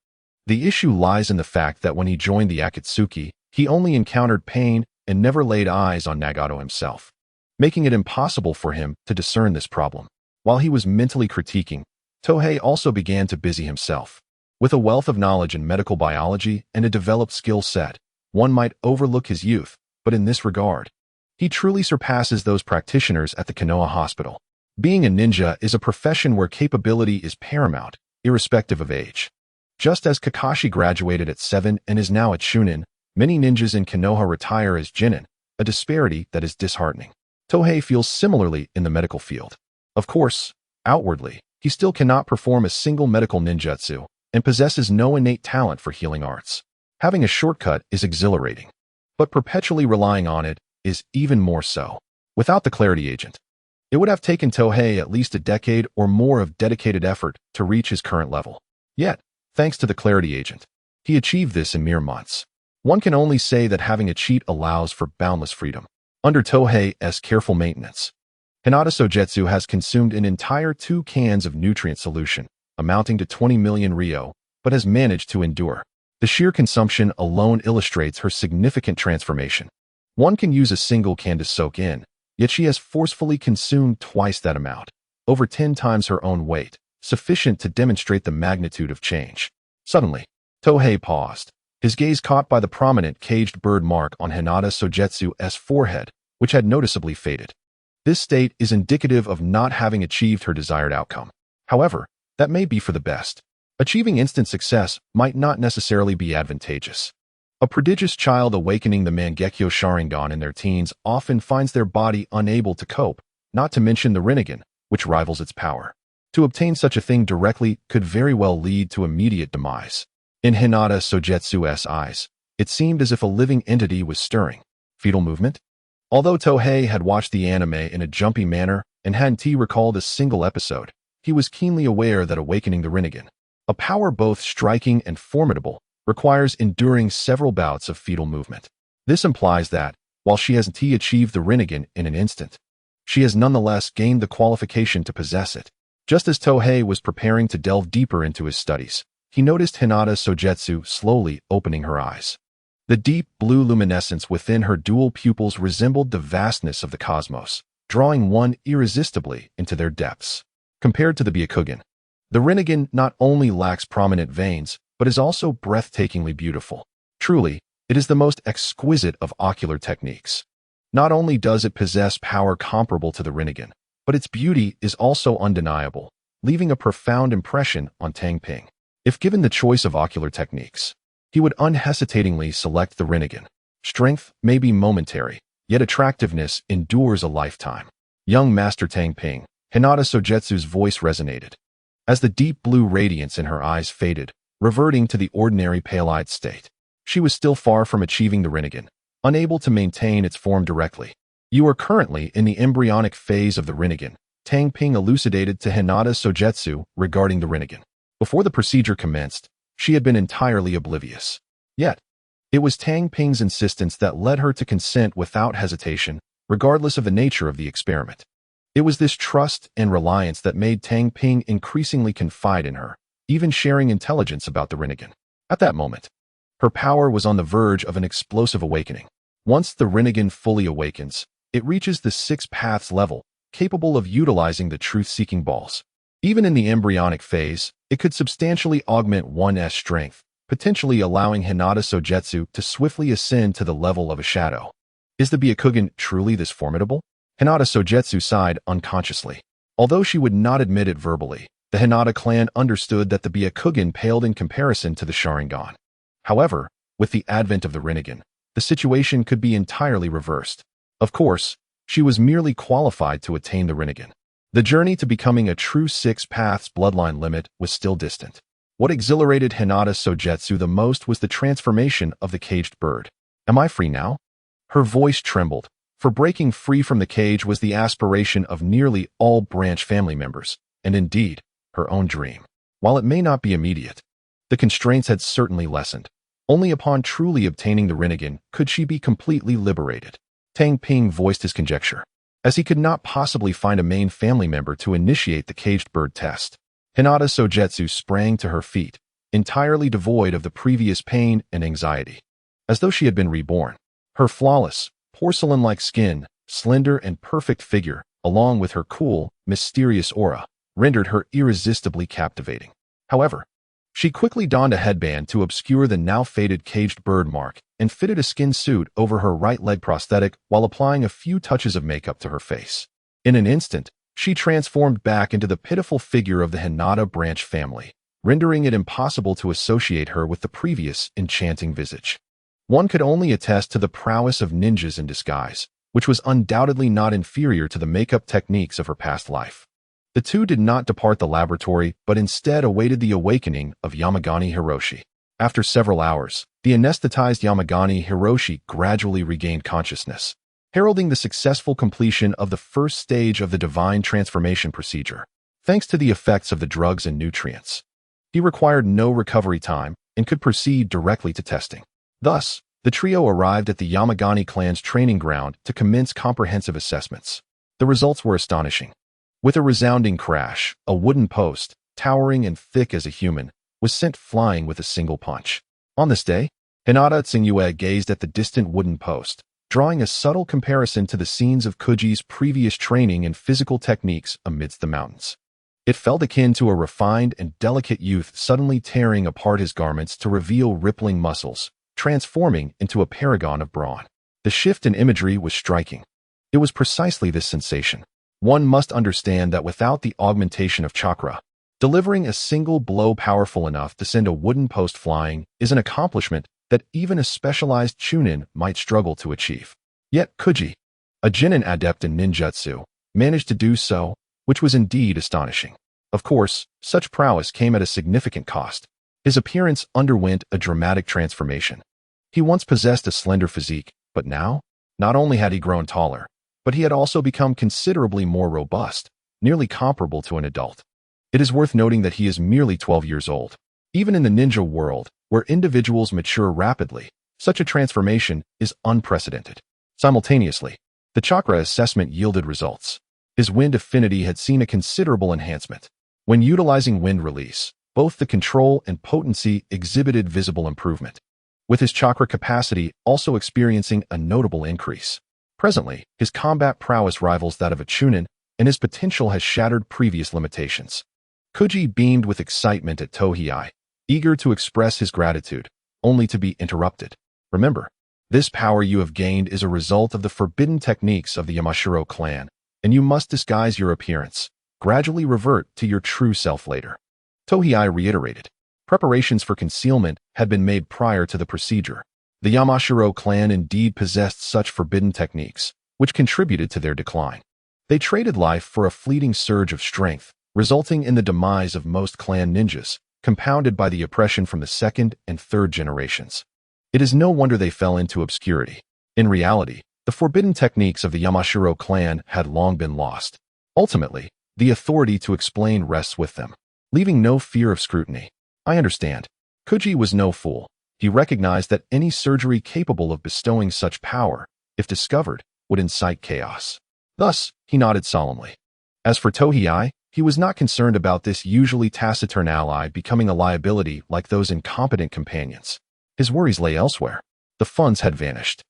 The issue lies in the fact that when he joined the Akatsuki, he only encountered pain and never laid eyes on Nagato himself, making it impossible for him to discern this problem. While he was mentally critiquing, Tohei also began to busy himself. With a wealth of knowledge in medical biology and a developed skill set, one might overlook his youth, but in this regard, he truly surpasses those practitioners at the Konoha Hospital. Being a ninja is a profession where capability is paramount, irrespective of age. Just as Kakashi graduated at 7 and is now at Shunin, many ninjas in Konoha retire as Jinin, a disparity that is disheartening. Tohei feels similarly in the medical field. Of course, outwardly, he still cannot perform a single medical ninjutsu and possesses no innate talent for healing arts. Having a shortcut is exhilarating, but perpetually relying on it is even more so. Without the Clarity Agent, it would have taken Tohei at least a decade or more of dedicated effort to reach his current level. Yet, thanks to the Clarity Agent, he achieved this in mere months. One can only say that having a cheat allows for boundless freedom. Under Tohei's careful maintenance, Hinata Sogetsu has consumed an entire 2 cans of nutrient solution, amounting to 20 million ryo, but has managed to endure. The sheer consumption alone illustrates her significant transformation. One can use a single can to soak in, yet she has forcefully consumed twice that amount, over 10 times her own weight, sufficient to demonstrate the magnitude of change. Suddenly, Tohei paused, his gaze caught by the prominent caged bird mark on Hinata Sogetsu's forehead, which had noticeably faded. This state is indicative of not having achieved her desired outcome. However, that may be for the best. Achieving instant success might not necessarily be advantageous. A prodigious child awakening the Mangekyo Sharingan in their teens often finds their body unable to cope, not to mention the Rinnegan, which rivals its power. To obtain such a thing directly could very well lead to immediate demise. In Hinata Sogetsu's eyes, it seemed as if a living entity was stirring. Fetal movement? Although Tohei had watched the anime in a jumpy manner and hadn't recalled a single episode, he was keenly aware that awakening the Rinnegan, a power both striking and formidable, requires enduring several bouts of fetal movement. This implies that, while she hasn't achieved the Rinnegan in an instant, she has nonetheless gained the qualification to possess it. Just as Tohei was preparing to delve deeper into his studies, he noticed Hinata Sogetsu slowly opening her eyes. The deep blue luminescence within her dual pupils resembled the vastness of the cosmos, drawing one irresistibly into their depths. Compared to the Byakugan, the Rinnegan not only lacks prominent veins, but is also breathtakingly beautiful. Truly, it is the most exquisite of ocular techniques. Not only does it possess power comparable to the Rinnegan, but its beauty is also undeniable, leaving a profound impression on Tang Ping. If given the choice of ocular techniques, he would unhesitatingly select the Rinnegan. Strength may be momentary, yet attractiveness endures a lifetime. Young Master Tang Ping, Hinata Sogetsu's voice resonated. As the deep blue radiance in her eyes faded, reverting to the ordinary pale-eyed state, she was still far from achieving the Rinnegan, unable to maintain its form directly. You are currently in the embryonic phase of the Rinnegan, Tang Ping elucidated to Hinata Sogetsu regarding the Rinnegan. Before the procedure commenced, she had been entirely oblivious. Yet, it was Tang Ping's insistence that led her to consent without hesitation, regardless of the nature of the experiment. It was this trust and reliance that made Tang Ping increasingly confide in her, even sharing intelligence about the Rinnegan. At that moment, her power was on the verge of an explosive awakening. Once the Rinnegan fully awakens, it reaches the 6 paths level, capable of utilizing the truth-seeking balls. Even in the embryonic phase, it could substantially augment one's strength, potentially allowing Hinata Sogetsu to swiftly ascend to the level of a shadow. Is the Byakugan truly this formidable? Hinata Sogetsu sighed unconsciously. Although she would not admit it verbally, the Hinata clan understood that the Byakugan paled in comparison to the Sharingan. However, with the advent of the Rinnegan, the situation could be entirely reversed. Of course, she was merely qualified to attain the Rinnegan. The journey to becoming a true 6 paths bloodline limit was still distant. What exhilarated Hinata Sogetsu the most was the transformation of the caged bird. Am I free now? Her voice trembled, for breaking free from the cage was the aspiration of nearly all branch family members, and indeed, her own dream. While it may not be immediate, the constraints had certainly lessened. Only upon truly obtaining the Rinnegan could she be completely liberated. Tang Ping voiced his conjecture. As he could not possibly find a main family member to initiate the caged bird test, Hinata Sogetsu sprang to her feet, entirely devoid of the previous pain and anxiety. As though she had been reborn, her flawless, porcelain-like skin, slender and perfect figure, along with her cool, mysterious aura, rendered her irresistibly captivating. However, she quickly donned a headband to obscure the now faded caged bird mark and fitted a skin suit over her right leg prosthetic while applying a few touches of makeup to her face. In an instant, she transformed back into the pitiful figure of the Hinata branch family, rendering it impossible to associate her with the previous enchanting visage. One could only attest to the prowess of ninjas in disguise, which was undoubtedly not inferior to the makeup techniques of her past life. The two did not depart the laboratory, but instead awaited the awakening of Yamagani Hiroshi. After several hours, the anesthetized Yamagani Hiroshi gradually regained consciousness, heralding the successful completion of the first stage of the divine transformation procedure. Thanks to the effects of the drugs and nutrients, he required no recovery time and could proceed directly to testing. Thus, the trio arrived at the Yamagani clan's training ground to commence comprehensive assessments. The results were astonishing. With a resounding crash, a wooden post, towering and thick as a human, was sent flying with a single punch. On this day, Hinata Tsungyue gazed at the distant wooden post, drawing a subtle comparison to the scenes of Kuji's previous training in physical techniques amidst the mountains. It felt akin to a refined and delicate youth suddenly tearing apart his garments to reveal rippling muscles, transforming into a paragon of brawn. The shift in imagery was striking. It was precisely this sensation. One must understand that without the augmentation of chakra, Delivering a single blow powerful enough to send a wooden post flying is an accomplishment that even a specialized chunin might struggle to achieve. Yet Kuji, a genin adept in ninjutsu, managed to do so, which was indeed astonishing. Of course, such prowess came at a significant cost. His appearance underwent a dramatic transformation. He once possessed a slender physique, but now, not only had he grown taller, but he had also become considerably more robust, nearly comparable to an adult. It is worth noting that he is merely 12 years old. Even in the ninja world, where individuals mature rapidly, such a transformation is unprecedented. Simultaneously, the chakra assessment yielded results. His wind affinity had seen a considerable enhancement. When utilizing wind release, both the control and potency exhibited visible improvement, with his chakra capacity also experiencing a notable increase. Presently, his combat prowess rivals that of a chunin, and his potential has shattered previous limitations. Kuji beamed with excitement at Tohei, eager to express his gratitude, only to be interrupted. Remember, this power you have gained is a result of the forbidden techniques of the Yamashiro clan, and you must disguise your appearance, gradually revert to your true self later. Tohei reiterated. Preparations for concealment had been made prior to the procedure. The Yamashiro clan indeed possessed such forbidden techniques, which contributed to their decline. They traded life for a fleeting surge of strength, resulting in the demise of most clan ninjas, compounded by the oppression from the second and third generations. It is no wonder they fell into obscurity. In reality, the forbidden techniques of the Yamashiro clan had long been lost. Ultimately, the authority to explain rests with them, leaving no fear of scrutiny. I understand. Kuji was no fool. He recognized that any surgery capable of bestowing such power, if discovered, would incite chaos. Thus, he nodded solemnly. As for Tohei, he was not concerned about this usually taciturn ally becoming a liability like those incompetent companions. His worries lay elsewhere. The funds had vanished.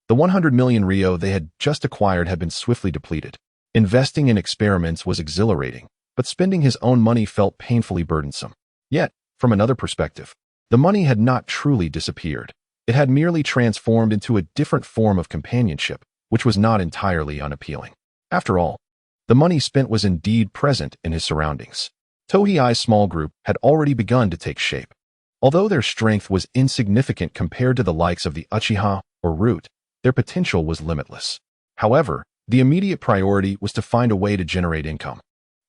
The 100 million ryo they had just acquired had been swiftly depleted. Investing in experiments was exhilarating, but spending his own money felt painfully burdensome. Yet, from another perspective, the money had not truly disappeared. It had merely transformed into a different form of companionship, which was not entirely unappealing. After all, the money spent was indeed present in his surroundings. Tohei's small group had already begun to take shape. Although their strength was insignificant compared to the likes of the Uchiha or Root, their potential was limitless. However, the immediate priority was to find a way to generate income.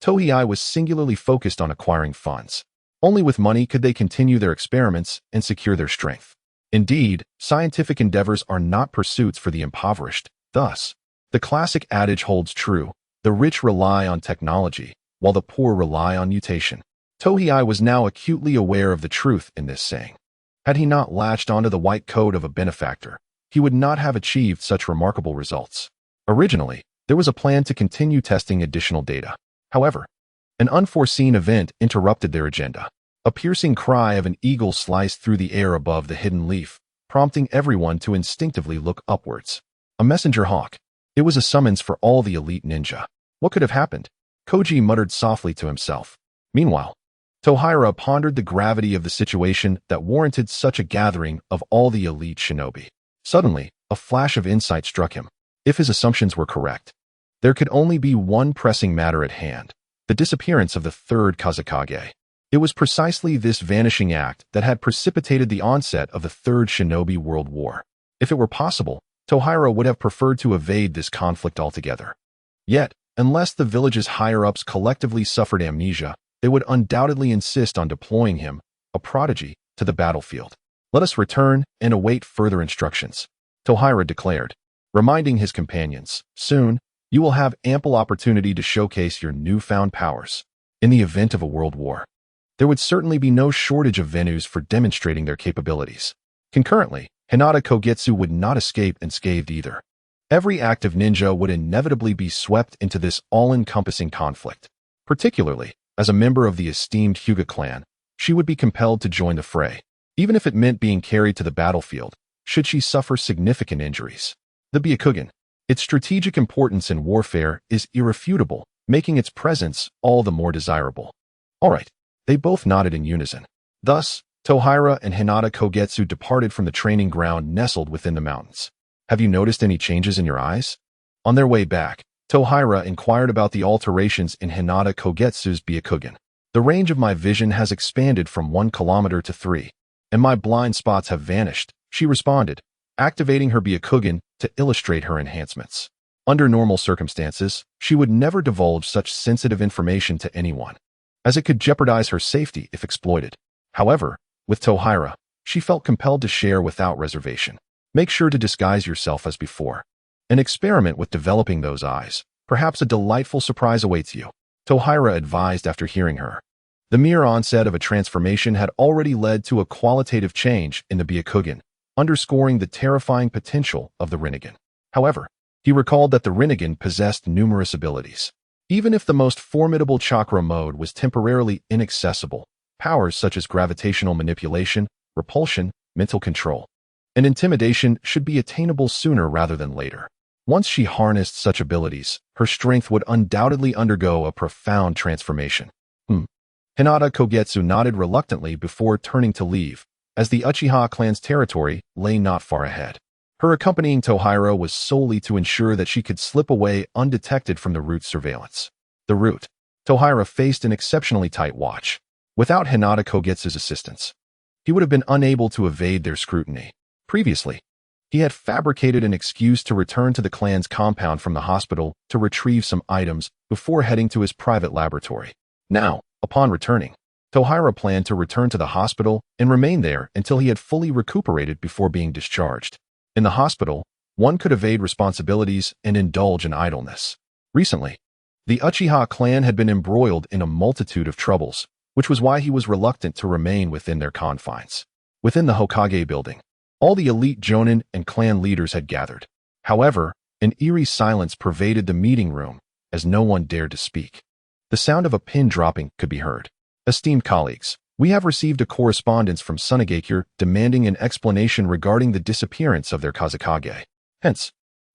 Tohei was singularly focused on acquiring funds. Only with money could they continue their experiments and secure their strength. Indeed, scientific endeavors are not pursuits for the impoverished. Thus, the classic adage holds true: the rich rely on technology, while the poor rely on mutation. Tohei was now acutely aware of the truth in this saying. Had he not latched onto the white coat of a benefactor, he would not have achieved such remarkable results. Originally, there was a plan to continue testing additional data. However, an unforeseen event interrupted their agenda. A piercing cry of an eagle sliced through the air above the hidden leaf, prompting everyone to instinctively look upwards. A messenger hawk. It was a summons for all the elite ninja. What could have happened? Koji muttered softly to himself. Meanwhile, Tohei pondered the gravity of the situation that warranted such a gathering of all the elite shinobi. Suddenly, a flash of insight struck him. If his assumptions were correct, there could only be one pressing matter at hand: the disappearance of the third Kazekage. It was precisely this vanishing act that had precipitated the onset of the Third Shinobi World War. If it were possible, Tohei would have preferred to evade this conflict altogether. Yet, unless the village's higher-ups collectively suffered amnesia, they would undoubtedly insist on deploying him, a prodigy, to the battlefield. Let us return and await further instructions, Tohei declared, reminding his companions. Soon, you will have ample opportunity to showcase your newfound powers. In the event of a world war, there would certainly be no shortage of venues for demonstrating their capabilities. Concurrently, Hinata Kogetsu would not escape unscathed either. Every active ninja would inevitably be swept into this all-encompassing conflict. Particularly, as a member of the esteemed Hyuga clan, she would be compelled to join the fray, even if it meant being carried to the battlefield, should she suffer significant injuries. The Byakugan. Its strategic importance in warfare is irrefutable, making its presence all the more desirable. All right. They both nodded in unison. Thus, Tohei and Hinata Kogetsu departed from the training ground nestled within the mountains. Have you noticed any changes in your eyes? On their way back, Tohei inquired about the alterations in Hinata Kogetsu's Byakugan. The range of my vision has expanded from 1 kilometer to 3, and my blind spots have vanished, she responded, activating her Byakugan to illustrate her enhancements. Under normal circumstances, she would never divulge such sensitive information to anyone, as it could jeopardize her safety if exploited. However, with Tohira, she felt compelled to share without reservation. Make sure to disguise yourself as before. An experiment with developing those eyes. Perhaps a delightful surprise awaits you, Tohira advised after hearing her. The mere onset of a transformation had already led to a qualitative change in the Byakugan, underscoring the terrifying potential of the Rinnegan. However, he recalled that the Rinnegan possessed numerous abilities. Even if the most formidable chakra mode was temporarily inaccessible, powers such as gravitational manipulation, repulsion, mental control, and intimidation should be attainable sooner rather than later. Once she harnessed such abilities, her strength would undoubtedly undergo a profound transformation. Hinata Kogetsu nodded reluctantly before turning to leave, as the Uchiha clan's territory lay not far ahead. Her accompanying Tohira was solely to ensure that she could slip away undetected from the Root's surveillance. The Root. Tohira faced an exceptionally tight watch. Without Hinata Kogetsu's assistance, he would have been unable to evade their scrutiny. Previously, he had fabricated an excuse to return to the clan's compound from the hospital to retrieve some items before heading to his private laboratory. Now, upon returning, Tohira planned to return to the hospital and remain there until he had fully recuperated before being discharged. In the hospital, one could evade responsibilities and indulge in idleness. Recently, the Uchiha clan had been embroiled in a multitude of troubles, which was why he was reluctant to remain within their confines. Within the Hokage building, all the elite Jonin and clan leaders had gathered. However, an eerie silence pervaded the meeting room as no one dared to speak. The sound of a pin dropping could be heard. Esteemed colleagues, we have received a correspondence from Sunagakure demanding an explanation regarding the disappearance of their Kazekage. Hence,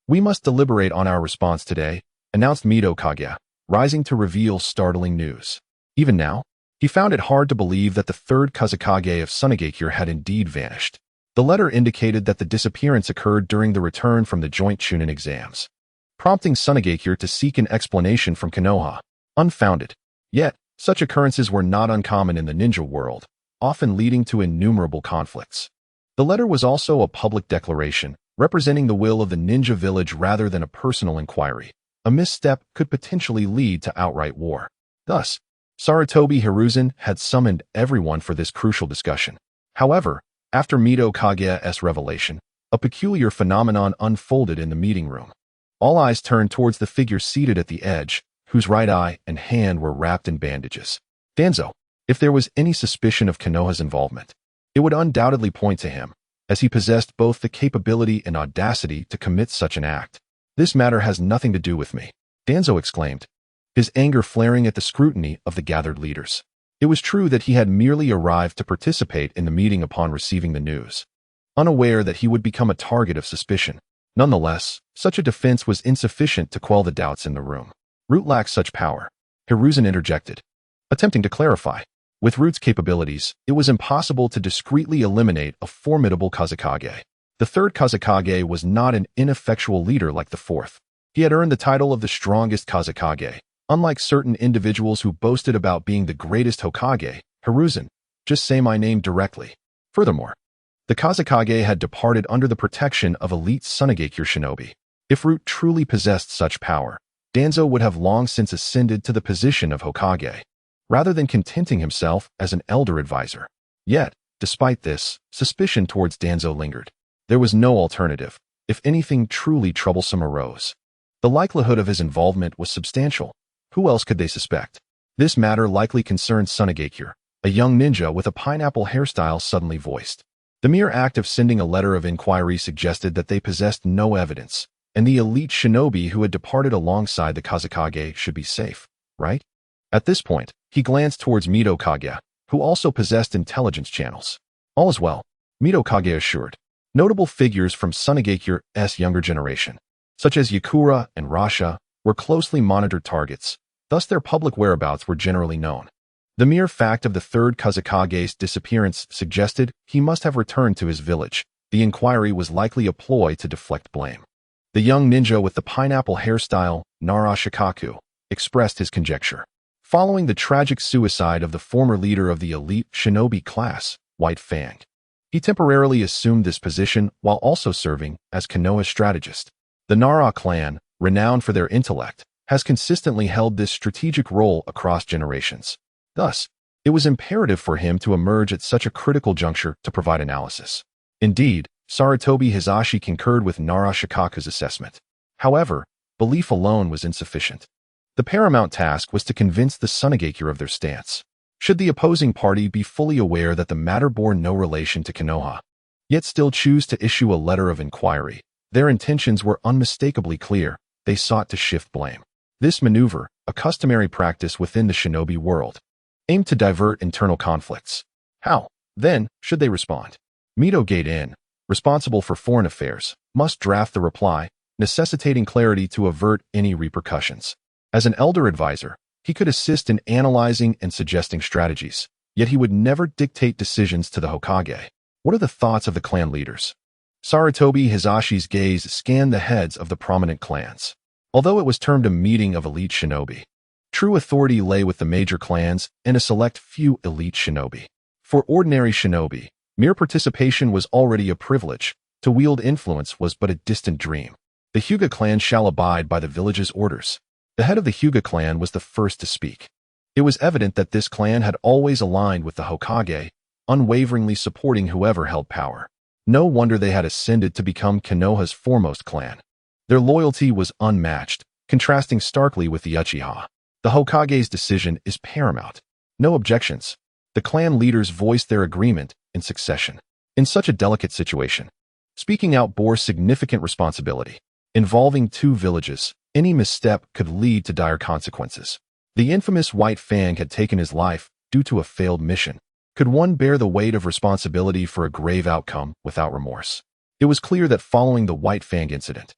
we must deliberate on our response today, announced Mito Kage, rising to reveal startling news. Even now, he found it hard to believe that the third Kazekage of Sunagakure had indeed vanished. The letter indicated that the disappearance occurred during the return from the joint Chunin exams, prompting Sunagakure to seek an explanation from Konoha. Unfounded. Yet, such occurrences were not uncommon in the ninja world, often leading to innumerable conflicts. The letter was also a public declaration, representing the will of the ninja village rather than a personal inquiry. A misstep could potentially lead to outright war. Thus, Sarutobi Hiruzen had summoned everyone for this crucial discussion. However, after Mito Kage's revelation, a peculiar phenomenon unfolded in the meeting room. All eyes turned towards the figure seated at the edge, whose right eye and hand were wrapped in bandages. Danzō. If there was any suspicion of Konoha's involvement, it would undoubtedly point to him, as he possessed both the capability and audacity to commit such an act. This matter has nothing to do with me, Danzō exclaimed, his anger flaring at the scrutiny of the gathered leaders. It was true that he had merely arrived to participate in the meeting upon receiving the news, unaware that he would become a target of suspicion. Nonetheless, such a defense was insufficient to quell the doubts in the room. Root lacks such power, Hiruzen interjected, attempting to clarify. With Root's capabilities, it was impossible to discreetly eliminate a formidable Kazekage. The third Kazekage was not an ineffectual leader like the fourth. He had earned the title of the strongest Kazekage. Unlike certain individuals who boasted about being the greatest Hokage, Hiruzen, just say my name directly. Furthermore, the Kazekage had departed under the protection of elite Sunagakure shinobi. If Root truly possessed such power, Danzō would have long since ascended to the position of Hokage, rather than contenting himself as an elder advisor. Yet, despite this, suspicion towards Danzō lingered. There was no alternative, if anything truly troublesome arose. The likelihood of his involvement was substantial. Who else could they suspect? This matter likely concerned Sunagakure, a young ninja with a pineapple hairstyle suddenly voiced. The mere act of sending a letter of inquiry suggested that they possessed no evidence, and the elite shinobi who had departed alongside the Kazekage should be safe, right? At this point, he glanced towards Mito Kage, who also possessed intelligence channels. All is well, Mito Kage assured. Notable figures from Sunagakure's younger generation, such as Yakura and Rasha, were closely monitored targets, thus their public whereabouts were generally known. The mere fact of the third Kazekage's disappearance suggested he must have returned to his village. The inquiry was likely a ploy to deflect blame. The young ninja with the pineapple hairstyle, Nara Shikaku, expressed his conjecture. following the tragic suicide of the former leader of the elite shinobi class, White Fang. He temporarily assumed this position while also serving as Konoha's strategist. The Nara clan, renowned for their intellect, has consistently held this strategic role across generations. Thus, it was imperative for him to emerge at such a critical juncture to provide analysis. Indeed, Sarutobi Hisashi concurred with Nara Shikaku's assessment. However, belief alone was insufficient. The paramount task was to convince the Tsunegakure of their stance. Should the opposing party be fully aware that the matter bore no relation to Konoha, yet still choose to issue a letter of inquiry, their intentions were unmistakably clear. They sought to shift blame. This maneuver, a customary practice within the shinobi world, aimed to divert internal conflicts. How, then, should they respond? Mito Gate-in, responsible for foreign affairs, must draft the reply, necessitating clarity to avert any repercussions. As an elder advisor, he could assist in analyzing and suggesting strategies, yet he would never dictate decisions to the Hokage. What are the thoughts of the clan leaders? Sarutobi Hisashi's gaze scanned the heads of the prominent clans. Although it was termed a meeting of elite shinobi, true authority lay with the major clans and a select few elite shinobi. For ordinary shinobi, mere participation was already a privilege. To wield influence was but a distant dream. The Hyuga clan shall abide by the village's orders. The head of the Hyuga clan was the first to speak. It was evident that this clan had always aligned with the Hokage, unwaveringly supporting whoever held power. No wonder they had ascended to become Konoha's foremost clan. Their loyalty was unmatched, contrasting starkly with the Uchiha. The Hokage's decision is paramount. No objections. The clan leaders voiced their agreement in succession. In such a delicate situation, speaking out bore significant responsibility. Involving two villages, any misstep could lead to dire consequences. The infamous White Fang had taken his life due to a failed mission. Could one bear the weight of responsibility for a grave outcome without remorse? It was clear that following the White Fang incident,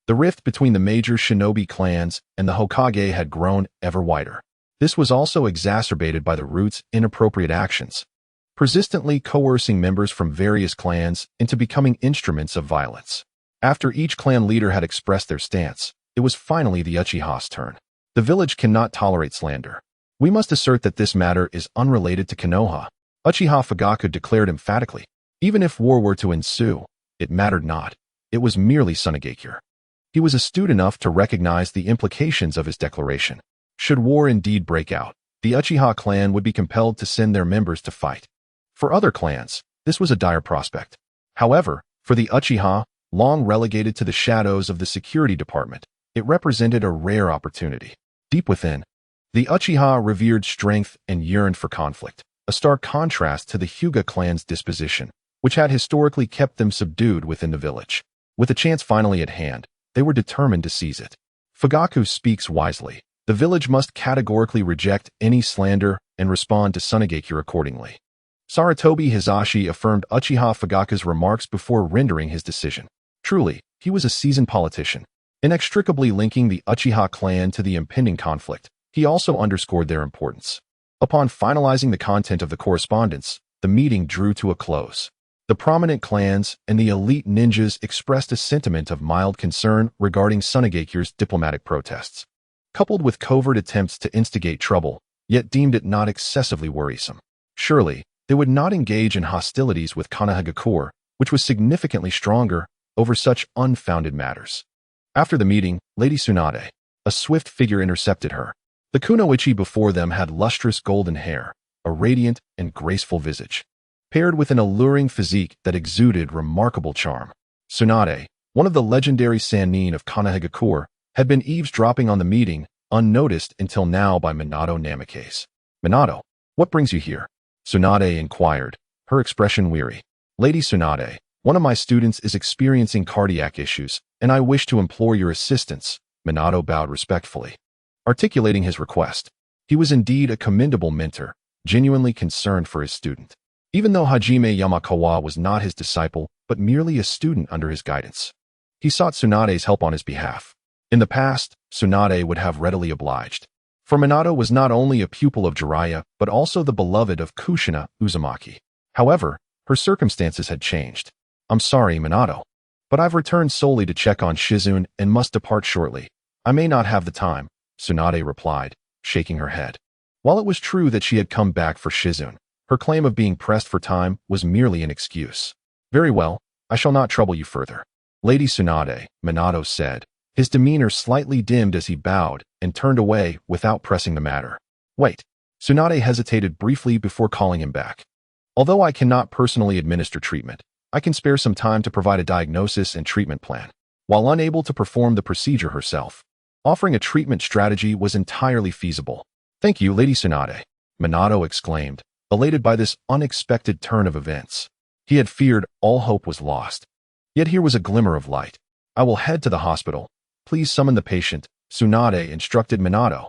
the rift between the major shinobi clans and the Hokage had grown ever wider. This was also exacerbated by the root's inappropriate actions, persistently coercing members from various clans into becoming instruments of violence. After each clan leader had expressed their stance, it was finally the Uchiha's turn. The village cannot tolerate slander. We must assert that this matter is unrelated to Konoha, Uchiha Fugaku declared emphatically. Even if war were to ensue, it mattered not. It was merely Tsunegakure. He was astute enough to recognize the implications of his declaration. Should war indeed break out, the Uchiha clan would be compelled to send their members to fight. For other clans, this was a dire prospect. However, for the Uchiha, long relegated to the shadows of the security department, it represented a rare opportunity. Deep within, the Uchiha revered strength and yearned for conflict, a stark contrast to the Hyuga clan's disposition, which had historically kept them subdued within the village. With a chance finally at hand, they were determined to seize it. Fugaku speaks wisely. The village must categorically reject any slander and respond to Tsunegakure accordingly. Sarutobi Hisashi affirmed Uchiha Fugaku's remarks before rendering his decision. Truly, he was a seasoned politician. Inextricably linking the Uchiha clan to the impending conflict, he also underscored their importance. Upon finalizing the content of the correspondence, the meeting drew to a close. The prominent clans and the elite ninjas expressed a sentiment of mild concern regarding Tsunegakure's diplomatic protests, coupled with covert attempts to instigate trouble, yet deemed it not excessively worrisome. Surely, they would not engage in hostilities with Konohagakure, which was significantly stronger, over such unfounded matters. After the meeting, Lady Tsunade, a swift figure, intercepted her. The kunoichi before them had lustrous golden hair, a radiant and graceful visage, paired with an alluring physique that exuded remarkable charm. Tsunade, one of the legendary sannin of Konohagakure, had been eavesdropping on the meeting, unnoticed until now by Minato Namikaze. "Minato, what brings you here?" Tsunade inquired, her expression weary. "Lady Tsunade, one of my students is experiencing cardiac issues, and I wish to implore your assistance." Minato bowed respectfully, articulating his request. He was indeed a commendable mentor, genuinely concerned for his student. Even though Hajime Yamakawa was not his disciple, but merely a student under his guidance, he sought Tsunade's help on his behalf. In the past, Tsunade would have readily obliged, for Minato was not only a pupil of Jiraiya, but also the beloved of Kushina Uzumaki. However, her circumstances had changed. "I'm sorry, Minato, but I've returned solely to check on Shizune and must depart shortly. I may not have the time," Tsunade replied, shaking her head. While it was true that she had come back for Shizune, her claim of being pressed for time was merely an excuse. Very well, I shall not trouble you further. Lady Tsunade, Minato said, his demeanor slightly dimmed as he bowed and turned away without pressing the matter. Wait. Tsunade hesitated briefly before calling him back. Although I cannot personally administer treatment, I can spare some time to provide a diagnosis and treatment plan. While unable to perform the procedure herself, offering a treatment strategy was entirely feasible. Thank you, Lady Tsunade, Minato exclaimed, elated by this unexpected turn of events. He had feared all hope was lost. Yet here was a glimmer of light. I will head to the hospital. Please summon the patient, Tsunade instructed Minato,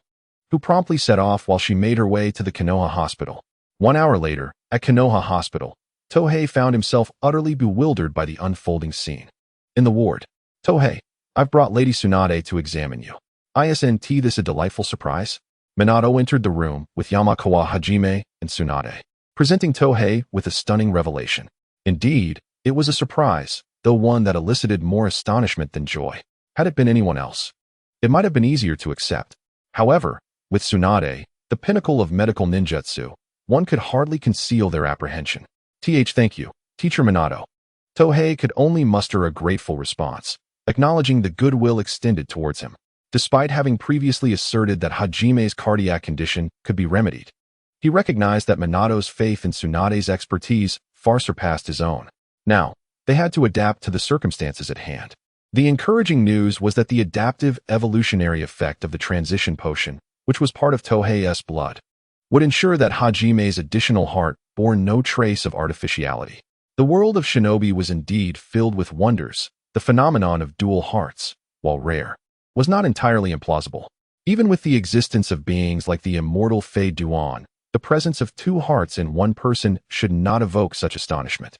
who promptly set off while she made her way to the Konoha hospital. 1 hour later, at Konoha hospital, Tohei found himself utterly bewildered by the unfolding scene. In the ward, Tohei, I've brought Lady Tsunade to examine you. Isn't this a delightful surprise? Minato entered the room with Yamakawa Hajime and Tsunade, presenting Tohei with a stunning revelation. Indeed, it was a surprise, though one that elicited more astonishment than joy. Had it been anyone else, it might have been easier to accept. However, with Tsunade, the pinnacle of medical ninjutsu, one could hardly conceal their apprehension. Thank you, Teacher Minato. Tohei could only muster a grateful response, acknowledging the goodwill extended towards him. Despite having previously asserted that Hajime's cardiac condition could be remedied, he recognized that Minato's faith in Tsunade's expertise far surpassed his own. Now, they had to adapt to the circumstances at hand. The encouraging news was that the adaptive evolutionary effect of the transition potion, which was part of Tohei's blood, would ensure that Hajime's additional heart bore no trace of artificiality. The world of shinobi was indeed filled with wonders. The phenomenon of dual hearts, while rare, was not entirely implausible. Even with the existence of beings like the immortal Fei Duan, the presence of 2 hearts in one person should not evoke such astonishment.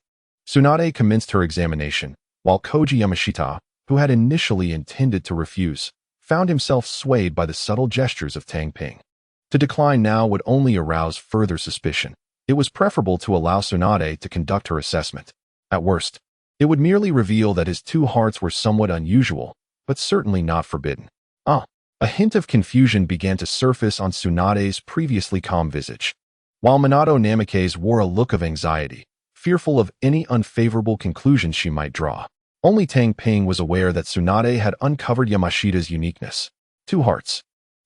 Tsunade commenced her examination, while Koji Yamashita, who had initially intended to refuse, found himself swayed by the subtle gestures of Tang Ping. To decline now would only arouse further suspicion. It was preferable to allow Tsunade to conduct her assessment. At worst, it would merely reveal that his 2 hearts were somewhat unusual, but certainly not forbidden. A hint of confusion began to surface on Tsunade's previously calm visage, while Minato Namikaze wore a look of anxiety, fearful of any unfavorable conclusions she might draw. Only Tang Ping was aware that Tsunade had uncovered Yamashita's uniqueness. 2 hearts.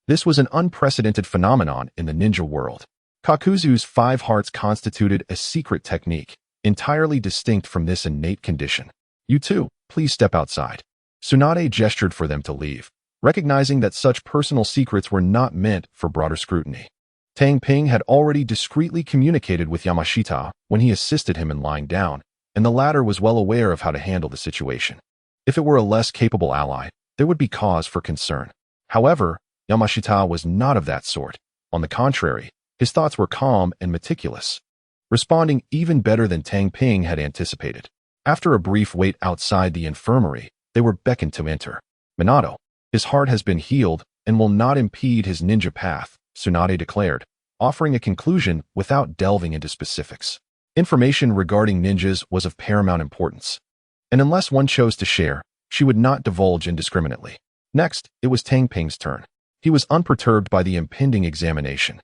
This was an unprecedented phenomenon in the ninja world. Kakuzu's 5 hearts constituted a secret technique, entirely distinct from this innate condition. You two, please step outside. Tsunade gestured for them to leave, recognizing that such personal secrets were not meant for broader scrutiny. Tang Ping had already discreetly communicated with Yamashita when he assisted him in lying down, and the latter was well aware of how to handle the situation. If it were a less capable ally, there would be cause for concern. However, Yamashita was not of that sort. On the contrary, his thoughts were calm and meticulous, responding even better than Tang Ping had anticipated. After a brief wait outside the infirmary, they were beckoned to enter. Minato, his heart has been healed and will not impede his ninja path, Tsunade declared, offering a conclusion without delving into specifics. Information regarding ninjas was of paramount importance, and unless one chose to share, she would not divulge indiscriminately. Next, it was Tang Ping's turn. He was unperturbed by the impending examination.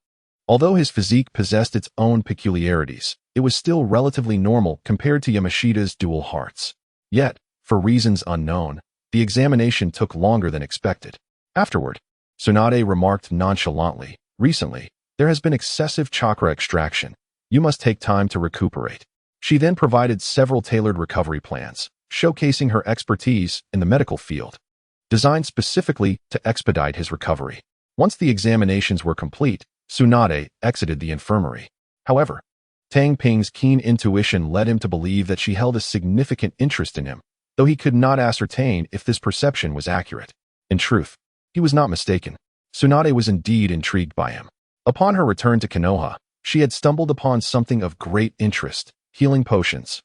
Although his physique possessed its own peculiarities, it was still relatively normal compared to Yamashita's dual hearts. Yet, for reasons unknown, the examination took longer than expected. Afterward, Tsunade remarked nonchalantly, "Recently, there has been excessive chakra extraction. You must take time to recuperate." She then provided several tailored recovery plans, showcasing her expertise in the medical field, designed specifically to expedite his recovery. Once the examinations were complete, Tsunade exited the infirmary. However, Tang Ping's keen intuition led him to believe that she held a significant interest in him, though he could not ascertain if this perception was accurate. In truth, he was not mistaken. Tsunade was indeed intrigued by him. Upon her return to Konoha, she had stumbled upon something of great interest: healing potions.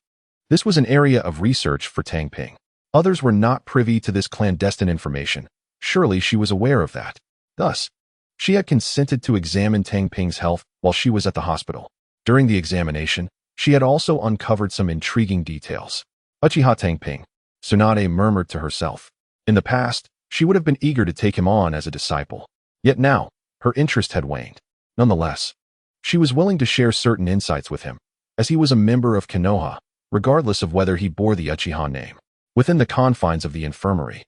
This was an area of research for Tang Ping. Others were not privy to this clandestine information. Surely she was aware of that. Thus, she had consented to examine Tang Ping's health while she was at the hospital. During the examination, she had also uncovered some intriguing details. Uchiha Tang Ping, Tsunade murmured to herself. In the past, she would have been eager to take him on as a disciple. Yet now, her interest had waned. Nonetheless, she was willing to share certain insights with him, as he was a member of Konoha, regardless of whether he bore the Uchiha name. Within the confines of the infirmary,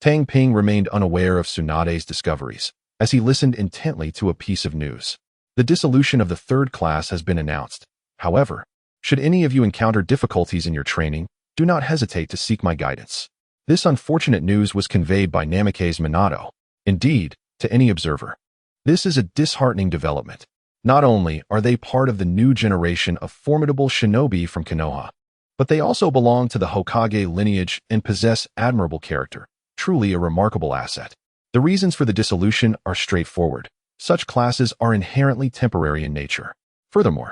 Tang Ping remained unaware of Tsunade's discoveries, as he listened intently to a piece of news. The dissolution of the third class has been announced. However, should any of you encounter difficulties in your training, do not hesitate to seek my guidance. This unfortunate news was conveyed by Namake's Minato. Indeed, to any observer, this is a disheartening development. Not only are they part of the new generation of formidable shinobi from Konoha, but they also belong to the Hokage lineage and possess admirable character, truly a remarkable asset. The reasons for the dissolution are straightforward. Such classes are inherently temporary in nature. Furthermore,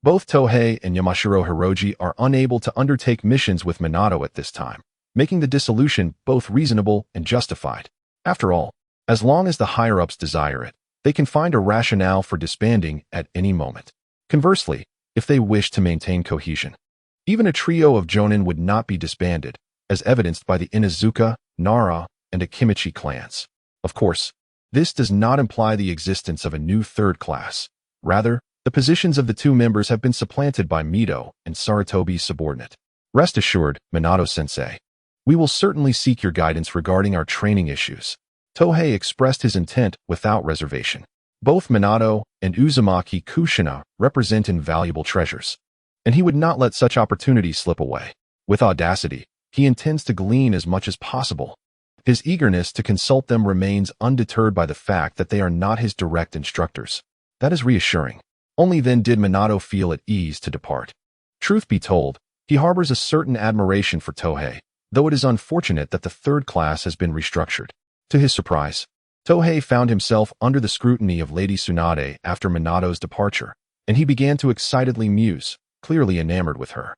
both Tohei and Yamashiro Hiroji are unable to undertake missions with Minato at this time, making the dissolution both reasonable and justified. After all, as long as the higher-ups desire it, they can find a rationale for disbanding at any moment. Conversely, if they wish to maintain cohesion, even a trio of Jonin would not be disbanded, as evidenced by the Inuzuka, Nara, and Akimichi clans. Of course, this does not imply the existence of a new third class. Rather, the positions of the two members have been supplanted by Mito and Sarutobi's subordinate. Rest assured, Minato-sensei, we will certainly seek your guidance regarding our training issues. Tohei expressed his intent without reservation. Both Minato and Uzumaki Kushina represent invaluable treasures, and he would not let such opportunities slip away. With audacity, he intends to glean as much as possible. His eagerness to consult them remains undeterred by the fact that they are not his direct instructors. That is reassuring. Only then did Minato feel at ease to depart. Truth be told, he harbors a certain admiration for Tohei, though it is unfortunate that the third class has been restructured. To his surprise, Tohei found himself under the scrutiny of Lady Tsunade after Minato's departure, and he began to excitedly muse, clearly enamored with her.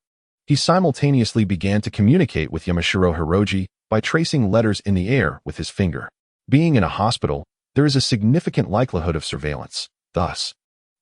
He simultaneously began to communicate with Yamashiro Hiroji by tracing letters in the air with his finger. Being in a hospital, there is a significant likelihood of surveillance. Thus,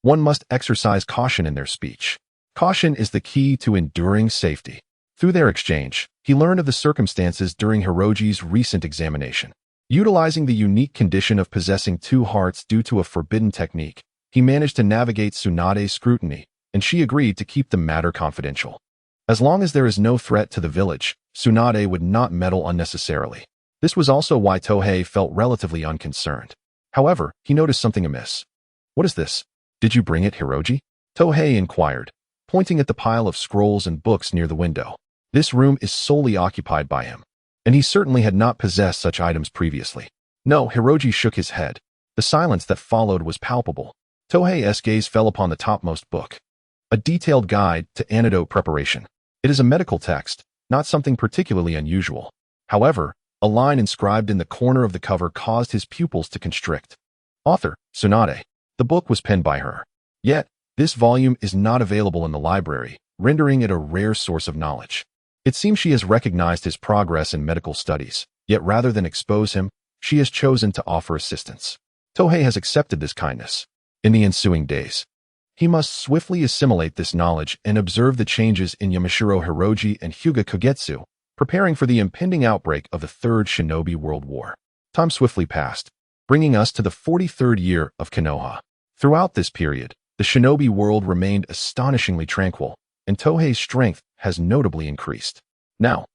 one must exercise caution in their speech. Caution is the key to enduring safety. Through their exchange, he learned of the circumstances during Hiroji's recent examination. Utilizing the unique condition of possessing two hearts due to a forbidden technique, he managed to navigate Tsunade's scrutiny, and she agreed to keep the matter confidential. As long as there is no threat to the village, Tsunade would not meddle unnecessarily. This was also why Tohei felt relatively unconcerned. However, he noticed something amiss. "What is this? Did you bring it, Hiroji?" Tohei inquired, pointing at the pile of scrolls and books near the window. This room is solely occupied by him, and he certainly had not possessed such items previously. No, Hiroji shook his head. The silence that followed was palpable. Tohei's gaze fell upon the topmost book. A detailed guide to antidote preparation. It is a medical text, not something particularly unusual. However, a line inscribed in the corner of the cover caused his pupils to constrict. Author, Tsunade. The book was penned by her. Yet, this volume is not available in the library, rendering it a rare source of knowledge. It seems she has recognized his progress in medical studies, yet rather than expose him, she has chosen to offer assistance. Tohei has accepted this kindness. In the ensuing days, he must swiftly assimilate this knowledge and observe the changes in Yamashiro Hiroji and Hyuga Kogetsu, preparing for the impending outbreak of the Third Shinobi World War. Time swiftly passed, bringing us to the 43rd year of Konoha. Throughout this period, the shinobi world remained astonishingly tranquil, and Tohei's strength has notably increased. Now,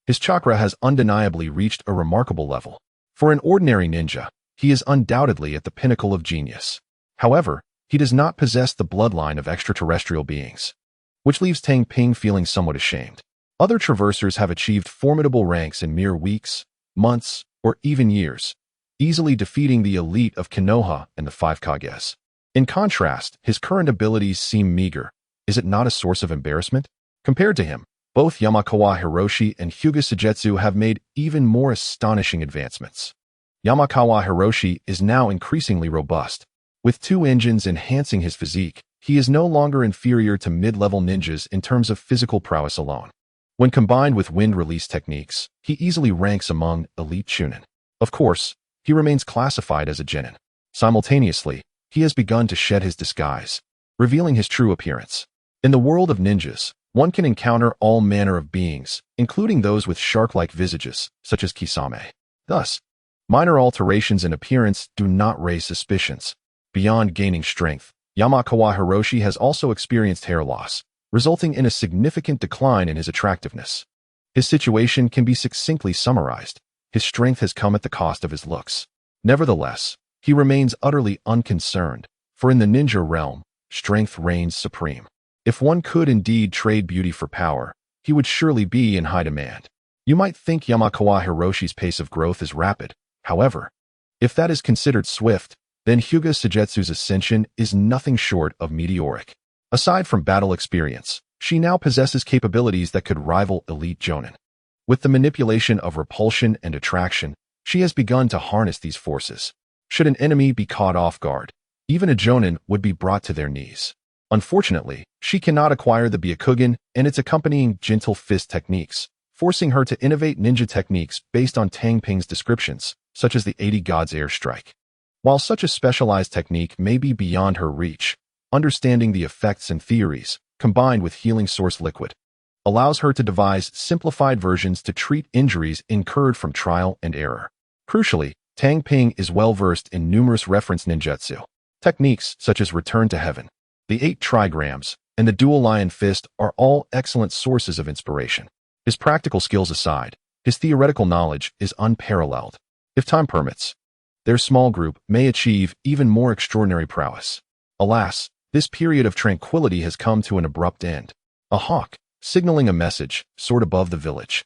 his chakra has undeniably reached a remarkable level. For an ordinary ninja, he is undoubtedly at the pinnacle of genius. However, he does not possess the bloodline of extraterrestrial beings, which leaves Tang Ping feeling somewhat ashamed. Other traversers have achieved formidable ranks in mere weeks, months, or even years, easily defeating the elite of Konoha and the Five Kages. In contrast, his current abilities seem meager. Is it not a source of embarrassment? Compared to him, both Yamakawa Hiroshi and Hyuga Sujetsu have made even more astonishing advancements. Yamakawa Hiroshi is now increasingly robust. With two engines enhancing his physique, he is no longer inferior to mid-level ninjas in terms of physical prowess alone. When combined with wind-release techniques, he easily ranks among elite chunin. Of course, he remains classified as a genin. Simultaneously, he has begun to shed his disguise, revealing his true appearance. In the world of ninjas, one can encounter all manner of beings, including those with shark-like visages, such as Kisame. Thus, minor alterations in appearance do not raise suspicions. Beyond gaining strength, Yamakawa Hiroshi has also experienced hair loss, resulting in a significant decline in his attractiveness. His situation can be succinctly summarized. His strength has come at the cost of his looks. Nevertheless, he remains utterly unconcerned, for in the ninja realm, strength reigns supreme. If one could indeed trade beauty for power, he would surely be in high demand. You might think Yamakawa Hiroshi's pace of growth is rapid. However, if that is considered swift, then Hyuga Sugetsu's ascension is nothing short of meteoric. Aside from battle experience, she now possesses capabilities that could rival elite jonin. With the manipulation of repulsion and attraction, she has begun to harness these forces. Should an enemy be caught off guard, even a jonin would be brought to their knees. Unfortunately, she cannot acquire the Byakugan and its accompanying gentle fist techniques, forcing her to innovate ninja techniques based on Tang Ping's descriptions, such as the 80 Gods Air Strike. While such a specialized technique may be beyond her reach, understanding the effects and theories, combined with healing source liquid, allows her to devise simplified versions to treat injuries incurred from trial and error. Crucially, Tang Ping is well versed in numerous reference ninjutsu. Techniques such as Return to Heaven, the 8 trigrams, and the Dual Lion Fist are all excellent sources of inspiration. His practical skills aside, his theoretical knowledge is unparalleled. If time permits, their small group may achieve even more extraordinary prowess. Alas, this period of tranquility has come to an abrupt end. A hawk, signaling a message, soared above the village,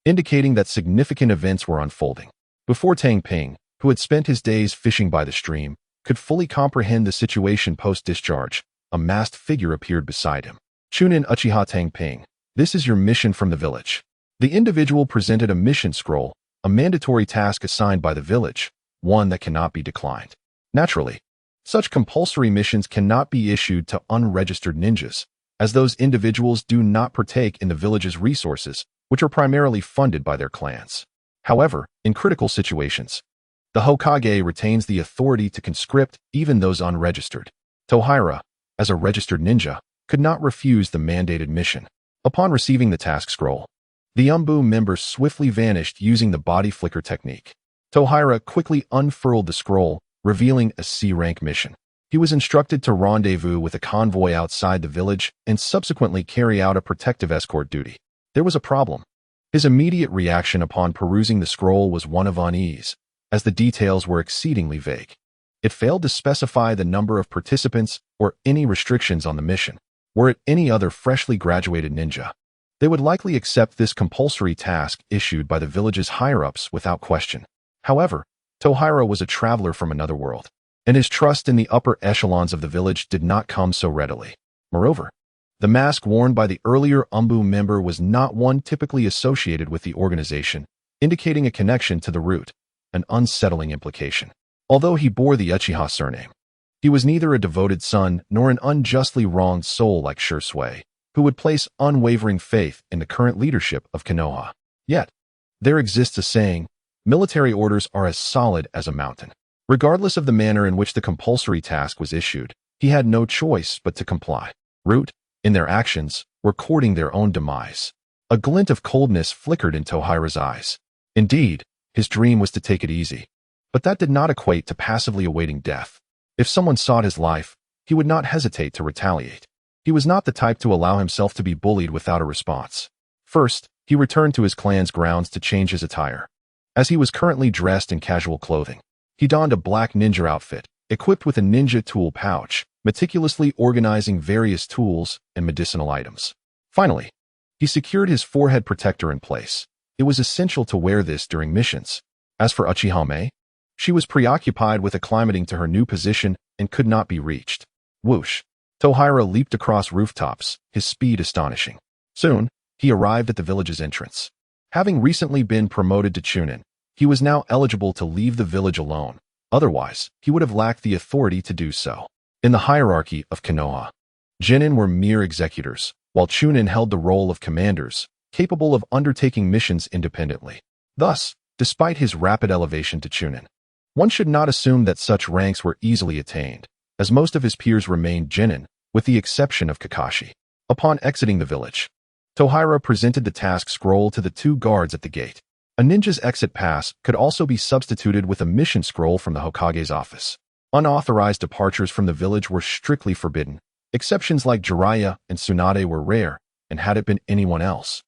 indicating that significant events were unfolding. Before Tang Ping, who had spent his days fishing by the stream, could fully comprehend the situation post-discharge, a masked figure appeared beside him. Chunin Uchiha Tang Ping, this is your mission from the village. The individual presented a mission scroll, a mandatory task assigned by the village, one that cannot be declined. Naturally, such compulsory missions cannot be issued to unregistered ninjas, as those individuals do not partake in the village's resources, which are primarily funded by their clans. However, in critical situations, the Hokage retains the authority to conscript even those unregistered. Tohira, as a registered ninja, could not refuse the mandated mission. Upon receiving the task scroll, the Umbu member swiftly vanished using the body flicker technique. Tohira quickly unfurled the scroll, revealing a C-rank mission. He was instructed to rendezvous with a convoy outside the village and subsequently carry out a protective escort duty. There was a problem. His immediate reaction upon perusing the scroll was one of unease, as the details were exceedingly vague. It failed to specify the number of participants or any restrictions on the mission. Were it any other freshly graduated ninja, they would likely accept this compulsory task issued by the village's higher-ups without question. However, Tohira was a traveler from another world, and his trust in the upper echelons of the village did not come so readily. Moreover, the mask worn by the earlier Umbu member was not one typically associated with the organization, indicating a connection to the root, an unsettling implication. Although he bore the Uchiha surname, he was neither a devoted son nor an unjustly wronged soul like Shui, who would place unwavering faith in the current leadership of Konoha. Yet, there exists a saying, military orders are as solid as a mountain. Regardless of the manner in which the compulsory task was issued, he had no choice but to comply. Root, in their actions, were courting their own demise. A glint of coldness flickered in Tohira's eyes. Indeed, his dream was to take it easy. But that did not equate to passively awaiting death. If someone sought his life, he would not hesitate to retaliate. He was not the type to allow himself to be bullied without a response. First, he returned to his clan's grounds to change his attire. As he was currently dressed in casual clothing, he donned a black ninja outfit, equipped with a ninja tool pouch, meticulously organizing various tools and medicinal items. Finally, he secured his forehead protector in place. It was essential to wear this during missions. As for Uchiha Meia, she was preoccupied with acclimating to her new position and could not be reached. Whoosh! Tohira leaped across rooftops, his speed astonishing. Soon, he arrived at the village's entrance. Having recently been promoted to Chunin, he was now eligible to leave the village alone. Otherwise, he would have lacked the authority to do so. In the hierarchy of Konoha, Genin were mere executors, while Chunin held the role of commanders, capable of undertaking missions independently. Thus, despite his rapid elevation to Chunin, one should not assume that such ranks were easily attained, as most of his peers remained Genin, with the exception of Kakashi. Upon exiting the village, Tohira presented the task scroll to the 2 guards at the gate. A ninja's exit pass could also be substituted with a mission scroll from the Hokage's office. Unauthorized departures from the village were strictly forbidden. Exceptions like Jiraiya and Tsunade were rare, and had it been anyone else,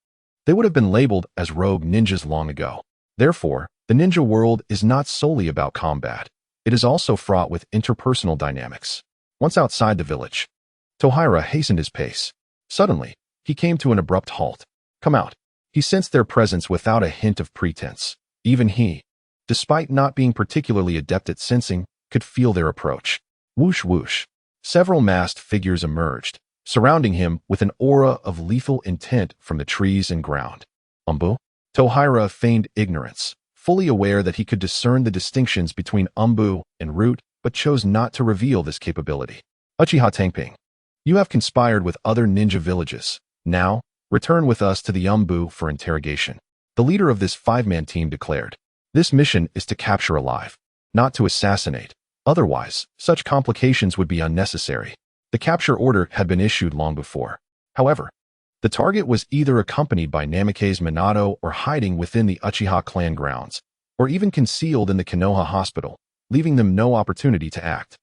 they would have been labeled as rogue ninjas long ago. Therefore, the ninja world is not solely about combat. It is also fraught with interpersonal dynamics. Once outside the village, Tohira hastened his pace. Suddenly, he came to an abrupt halt. Come out. He sensed their presence without a hint of pretense. Even he, despite not being particularly adept at sensing, could feel their approach. Whoosh whoosh. Several masked figures emerged, surrounding him with an aura of lethal intent from the trees and ground. Umbu? Tohira feigned ignorance, fully aware that he could discern the distinctions between Umbu and Root, but chose not to reveal this capability. Uchiha Tang Ping, you have conspired with other ninja villages. Now, return with us to the Umbu for interrogation. The leader of this five-man team declared. This mission is to capture alive, not to assassinate. Otherwise, such complications would be unnecessary. The capture order had been issued long before. However, the target was either accompanied by Namake's Minato or hiding within the Uchiha clan grounds, or even concealed in the Konoha hospital, leaving them no opportunity to act.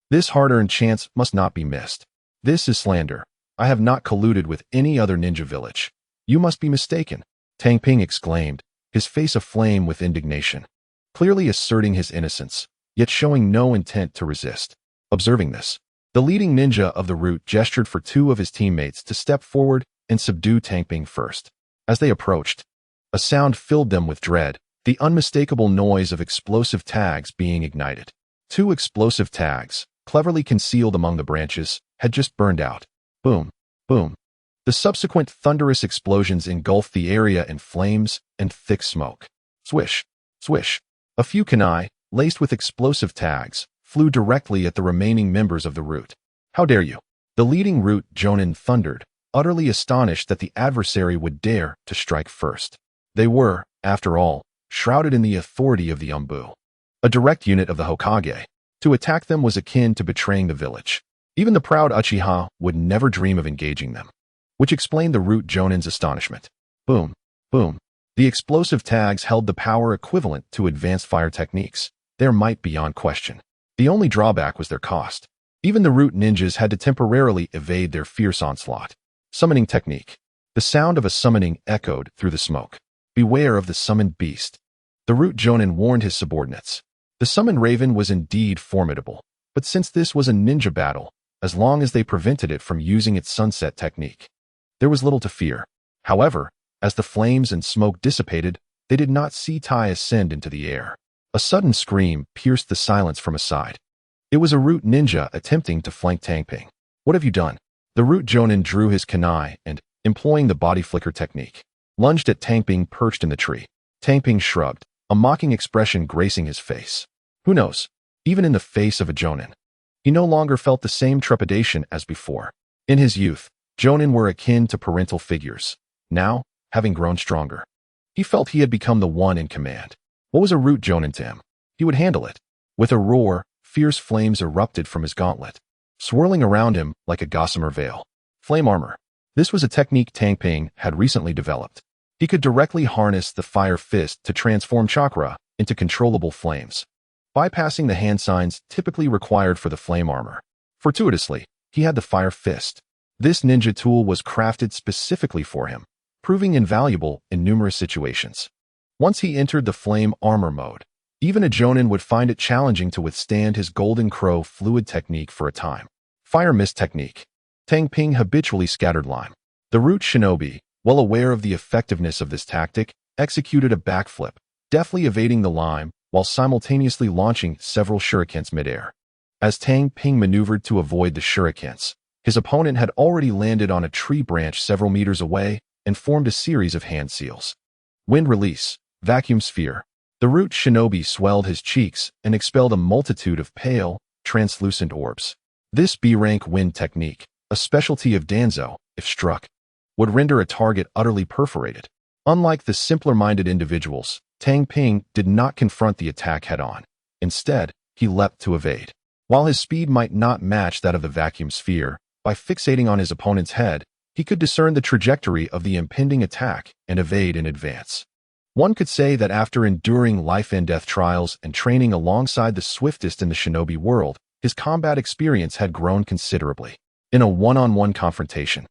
This hard-earned chance must not be missed. This is slander. I have not colluded with any other ninja village. You must be mistaken, Tang Ping exclaimed, his face aflame with indignation, clearly asserting his innocence, yet showing no intent to resist. Observing this, the leading ninja of the route gestured for two of his teammates to step forward and subdue Tang Ping first. As they approached, a sound filled them with dread, the unmistakable noise of explosive tags being ignited. Two explosive tags, cleverly concealed among the branches, had just burned out. Boom, boom. The subsequent thunderous explosions engulfed the area in flames and thick smoke. Swish, swish. A few kunai, laced with explosive tags, flew directly at the remaining members of the route. How dare you? The leading route Jonin thundered, utterly astonished that the adversary would dare to strike first. They were, after all, shrouded in the authority of the Umbu, a direct unit of the Hokage. To attack them was akin to betraying the village. Even the proud Uchiha would never dream of engaging them, which explained the route Jonin's astonishment. Boom, boom. The explosive tags held the power equivalent to advanced fire techniques, their might beyond question. The only drawback was their cost. Even the route ninjas had to temporarily evade their fierce onslaught. Summoning technique. The sound of a summoning echoed through the smoke. Beware of the summoned beast. The route Jonin warned his subordinates. The summoned raven was indeed formidable, but since this was a ninja battle, as long as they prevented it from using its sunset technique, there was little to fear. However, as the flames and smoke dissipated, they did not see Tai ascend into the air. A sudden scream pierced the silence from a side. It was a route ninja attempting to flank Tang Ping. What have you done? The route Jonin drew his kunai and, employing the body flicker technique, lunged at Tang Ping perched in the tree. Tang Ping shrugged, a mocking expression gracing his face. Who knows? Even in the face of a Jonin, he no longer felt the same trepidation as before. In his youth, Jonin were akin to parental figures. Now, having grown stronger, he felt he had become the one in command. What was a route Jonin to him? He would handle it. With a roar, fierce flames erupted from his gauntlet, swirling around him like a gossamer veil. Flame armor. This was a technique Tang Ping had recently developed. He could directly harness the fire fist to transform chakra into controllable flames, bypassing the hand signs typically required for the flame armor. Fortuitously, he had the fire fist. This ninja tool was crafted specifically for him, proving invaluable in numerous situations. Once he entered the flame armor mode, even a Jonin would find it challenging to withstand his Golden Crow fluid technique for a time. Fire mist technique. Tang Ping habitually scattered lime. The route shinobi, well aware of the effectiveness of this tactic, executed a backflip, deftly evading the lime while simultaneously launching several shurikens midair. As Tang Ping maneuvered to avoid the shurikens, his opponent had already landed on a tree branch several meters away and formed a series of hand seals. Wind release, vacuum sphere. The route shinobi swelled his cheeks and expelled a multitude of pale, translucent orbs. This B-rank wind technique, a specialty of Danzō, if struck, would render a target utterly perforated. Unlike the simpler-minded individuals, Tang Ping did not confront the attack head-on. Instead, he leapt to evade. While his speed might not match that of the vacuum sphere, by fixating on his opponent's head, he could discern the trajectory of the impending attack and evade in advance. One could say that after enduring life-and-death trials and training alongside the swiftest in the shinobi world, his combat experience had grown considerably. In a one-on-one confrontation,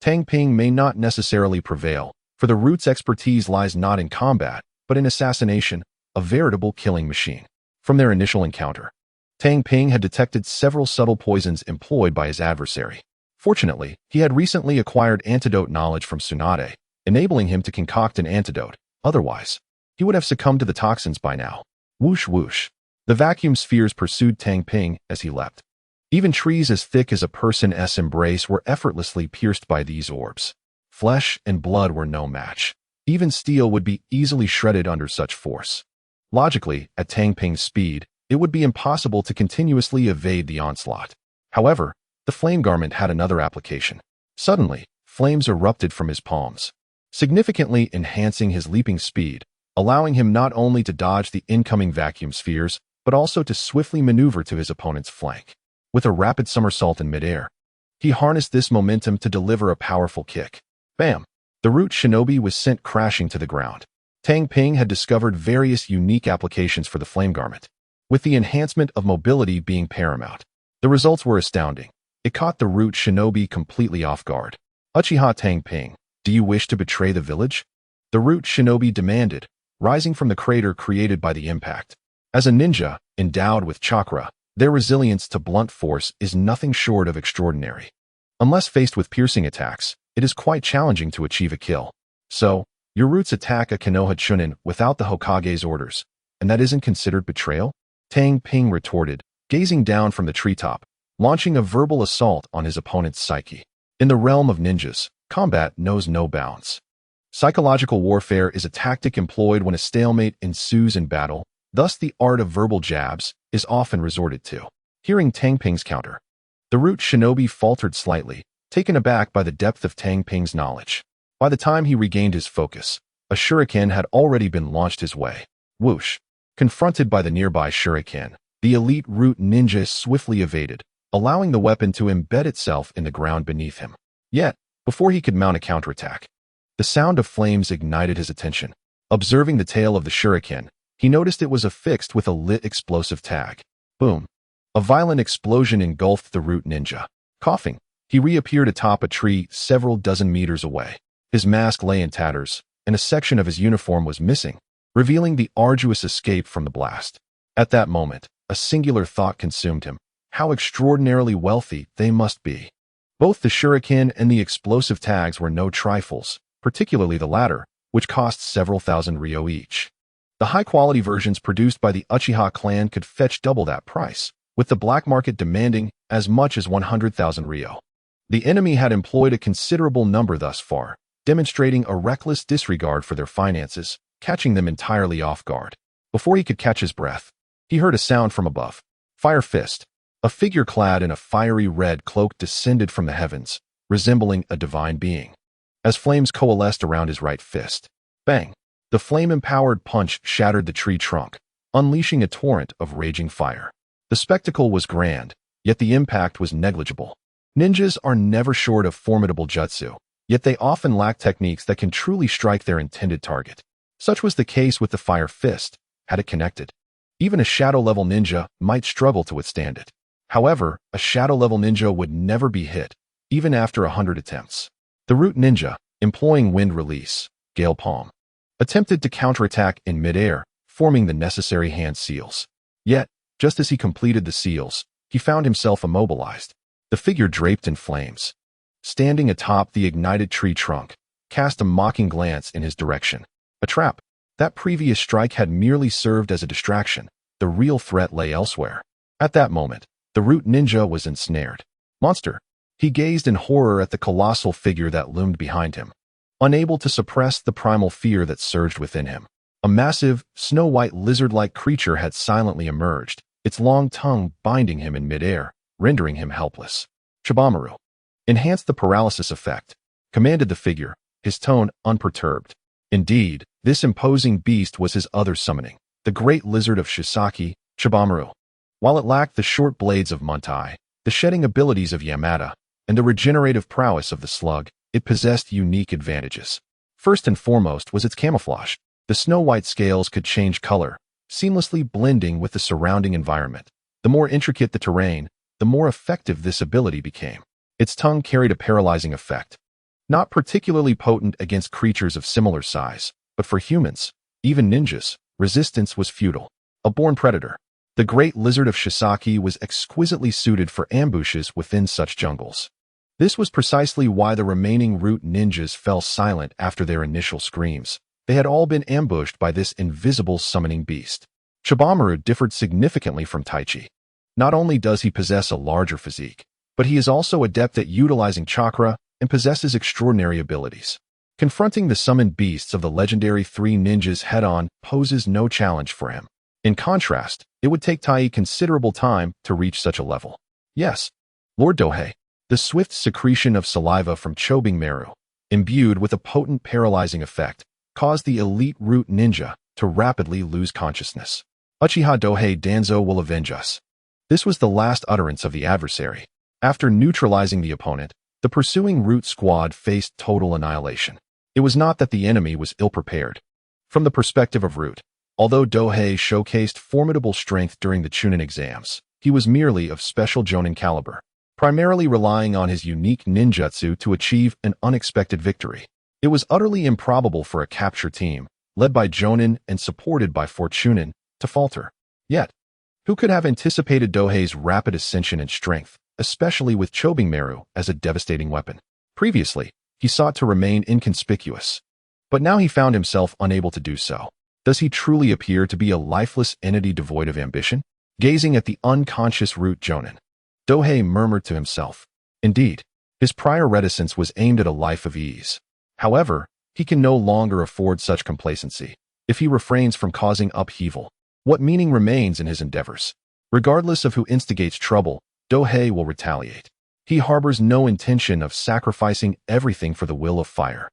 Tang Ping may not necessarily prevail, for the root's expertise lies not in combat, but in assassination, a veritable killing machine. From their initial encounter, Tang Ping had detected several subtle poisons employed by his adversary. Fortunately, he had recently acquired antidote knowledge from Tsunade, enabling him to concoct an antidote. Otherwise, he would have succumbed to the toxins by now. Whoosh whoosh. The vacuum spheres pursued Tang Ping as he leapt. Even trees as thick as a person's embrace were effortlessly pierced by these orbs. Flesh and blood were no match. Even steel would be easily shredded under such force. Logically, at Tang Ping's speed, it would be impossible to continuously evade the onslaught. However, the flame garment had another application. Suddenly, flames erupted from his palms, significantly enhancing his leaping speed, allowing him not only to dodge the incoming vacuum spheres, but also to swiftly maneuver to his opponent's flank. With a rapid somersault in midair, he harnessed this momentum to deliver a powerful kick. Bam! The root shinobi was sent crashing to the ground. Tang Ping had discovered various unique applications for the flame garment, with the enhancement of mobility being paramount. The results were astounding. It caught the root shinobi completely off guard. Uchiha Tang Ping, do you wish to betray the village? The root shinobi demanded, rising from the crater created by the impact. As a ninja, endowed with chakra, their resilience to blunt force is nothing short of extraordinary. Unless faced with piercing attacks, it is quite challenging to achieve a kill. So, your roots attack a Konoha Chunin without the Hokage's orders, and that isn't considered betrayal? Tang Ping retorted, gazing down from the treetop, launching a verbal assault on his opponent's psyche. In the realm of ninjas, combat knows no bounds. Psychological warfare is a tactic employed when a stalemate ensues in battle, thus the art of verbal jabs is often resorted to. Hearing Tang Ping's counter, the root shinobi faltered slightly, taken aback by the depth of Tang Ping's knowledge. By the time he regained his focus, a shuriken had already been launched his way. Whoosh! Confronted by the nearby shuriken, the elite root ninja swiftly evaded, allowing the weapon to embed itself in the ground beneath him. Yet, before he could mount a counterattack, the sound of flames ignited his attention. Observing the tail of the shuriken, he noticed it was affixed with a lit explosive tag. Boom! A violent explosion engulfed the root ninja. Coughing, he reappeared atop a tree several dozen meters away. His mask lay in tatters, and a section of his uniform was missing, revealing the arduous escape from the blast. At that moment, a singular thought consumed him. How extraordinarily wealthy they must be. Both the shuriken and the explosive tags were no trifles, particularly the latter, which cost several thousand ryo each. The high-quality versions produced by the Uchiha clan could fetch double that price, with the black market demanding as much as 100,000 ryo. The enemy had employed a considerable number thus far, demonstrating a reckless disregard for their finances, catching them entirely off guard. Before he could catch his breath, he heard a sound from above. Fire Fist. A figure clad in a fiery red cloak descended from the heavens, resembling a divine being. As flames coalesced around his right fist, bang! The flame-empowered punch shattered the tree trunk, unleashing a torrent of raging fire. The spectacle was grand, yet the impact was negligible. Ninjas are never short of formidable jutsu, yet they often lack techniques that can truly strike their intended target. Such was the case with the Fire Fist, had it connected. Even a shadow-level ninja might struggle to withstand it. However, a shadow-level ninja would never be hit, even after 100 attempts. The root ninja, employing wind release, gale palm, attempted to counterattack in midair, forming the necessary hand seals. Yet, just as he completed the seals, he found himself immobilized. The figure draped in flames, standing atop the ignited tree trunk, cast a mocking glance in his direction. A trap. That previous strike had merely served as a distraction. The real threat lay elsewhere. At that moment, the root ninja was ensnared. Monster. He gazed in horror at the colossal figure that loomed behind him, unable to suppress the primal fear that surged within him. A massive, snow-white lizard-like creature had silently emerged, its long tongue binding him in midair, rendering him helpless. Chibamaru. Enhance the paralysis effect, commanded the figure, his tone unperturbed. Indeed, this imposing beast was his other summoning, the great lizard of Shisaki, Chibamaru. While it lacked the short blades of Muntai, the shedding abilities of Yamada, and the regenerative prowess of the slug, it possessed unique advantages. First and foremost was its camouflage. The snow-white scales could change color, seamlessly blending with the surrounding environment. The more intricate the terrain, the more effective this ability became. Its tongue carried a paralyzing effect. Not particularly potent against creatures of similar size, but for humans, even ninjas, resistance was futile. A born predator, the great lizard of Shisaki was exquisitely suited for ambushes within such jungles. This was precisely why the remaining root ninjas fell silent after their initial screams. They had all been ambushed by this invisible summoning beast. Shibamaru differed significantly from Taichi. Not only does he possess a larger physique, but he is also adept at utilizing chakra and possesses extraordinary abilities. Confronting the summoned beasts of the legendary three ninjas head-on poses no challenge for him. In contrast, it would take Tai considerable time to reach such a level. Yes, Lord Dohei, the swift secretion of saliva from Chobing Meru, imbued with a potent paralyzing effect, caused the elite root ninja to rapidly lose consciousness. Uchiha Dohei Danzō will avenge us. This was the last utterance of the adversary. After neutralizing the opponent, the pursuing root squad faced total annihilation. It was not that the enemy was ill-prepared. From the perspective of Root, although Dohei showcased formidable strength during the Chunin exams, he was merely of special Jonin caliber, primarily relying on his unique ninjutsu to achieve an unexpected victory. It was utterly improbable for a capture team, led by Jonin and supported by Fortunin, to falter. Yet, who could have anticipated Dohei's rapid ascension in strength, especially with Chobing Meru as a devastating weapon? Previously, he sought to remain inconspicuous, but now he found himself unable to do so. Does he truly appear to be a lifeless entity devoid of ambition? Gazing at the unconscious root Jonin, Dohei murmured to himself. Indeed, his prior reticence was aimed at a life of ease. However, he can no longer afford such complacency. If he refrains from causing upheaval, what meaning remains in his endeavors? Regardless of who instigates trouble, Dohei will retaliate. He harbors no intention of sacrificing everything for the will of fire.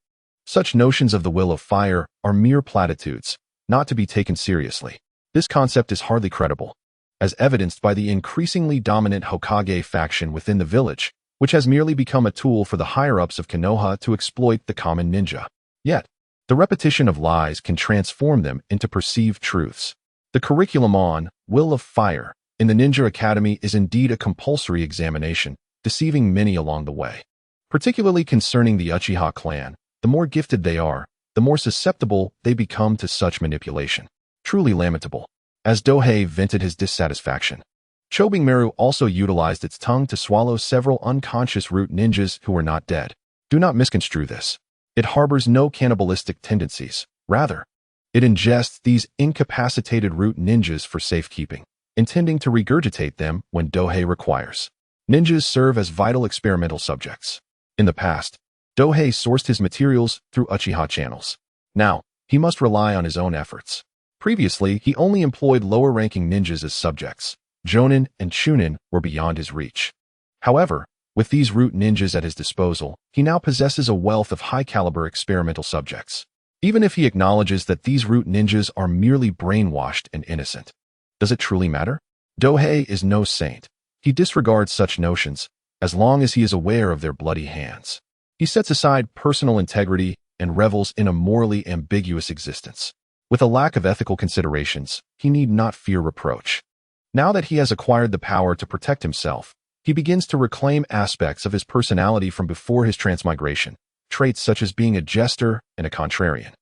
Such notions of the will of fire are mere platitudes, not to be taken seriously. This concept is hardly credible, as evidenced by the increasingly dominant Hokage faction within the village, which has merely become a tool for the higher-ups of Konoha to exploit the common ninja. Yet, the repetition of lies can transform them into perceived truths. The curriculum on Will of Fire in the Ninja Academy is indeed a compulsory examination, deceiving many along the way. Particularly concerning the Uchiha clan, the more gifted they are, the more susceptible they become to such manipulation. Truly lamentable. As Dohei vented his dissatisfaction, Chobing Meru also utilized its tongue to swallow several unconscious root ninjas who were not dead. Do not misconstrue this. It harbors no cannibalistic tendencies. Rather, it ingests these incapacitated root ninjas for safekeeping, intending to regurgitate them when Dohei requires. Ninjas serve as vital experimental subjects. In the past, Dohei sourced his materials through Uchiha channels. Now, he must rely on his own efforts. Previously, he only employed lower-ranking ninjas as subjects. Jonin and Chunin were beyond his reach. However, with these root ninjas at his disposal, he now possesses a wealth of high-caliber experimental subjects. Even if he acknowledges that these root ninjas are merely brainwashed and innocent, does it truly matter? Dohei is no saint. He disregards such notions, as long as he is aware of their bloody hands. He sets aside personal integrity and revels in a morally ambiguous existence. With a lack of ethical considerations, he need not fear reproach. Now that he has acquired the power to protect himself, he begins to reclaim aspects of his personality from before his transmigration, traits such as being a jester and a contrarian.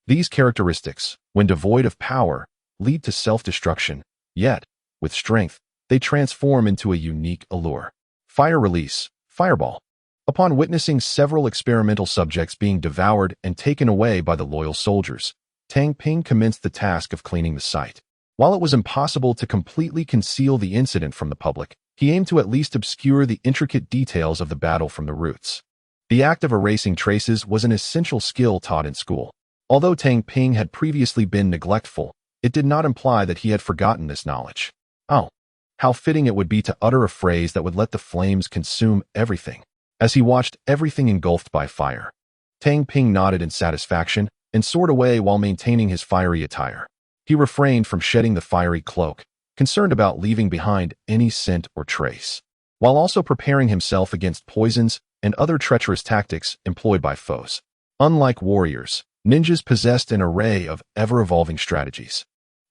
These characteristics, when devoid of power, lead to self-destruction, yet, with strength, they transform into a unique allure. Fire release, fireball. Upon witnessing several experimental subjects being devoured and taken away by the loyal soldiers, Tang Ping commenced the task of cleaning the site. While it was impossible to completely conceal the incident from the public, he aimed to at least obscure the intricate details of the battle from the roots. The act of erasing traces was an essential skill taught in school. Although Tang Ping had previously been neglectful, it did not imply that he had forgotten this knowledge. Oh, how fitting it would be to utter a phrase that would let the flames consume everything. As he watched everything engulfed by fire, Tang Ping nodded in satisfaction and soared away while maintaining his fiery attire. He refrained from shedding the fiery cloak, concerned about leaving behind any scent or trace, while also preparing himself against poisons and other treacherous tactics employed by foes. Unlike warriors, Ninjas possessed an array of ever-evolving strategies,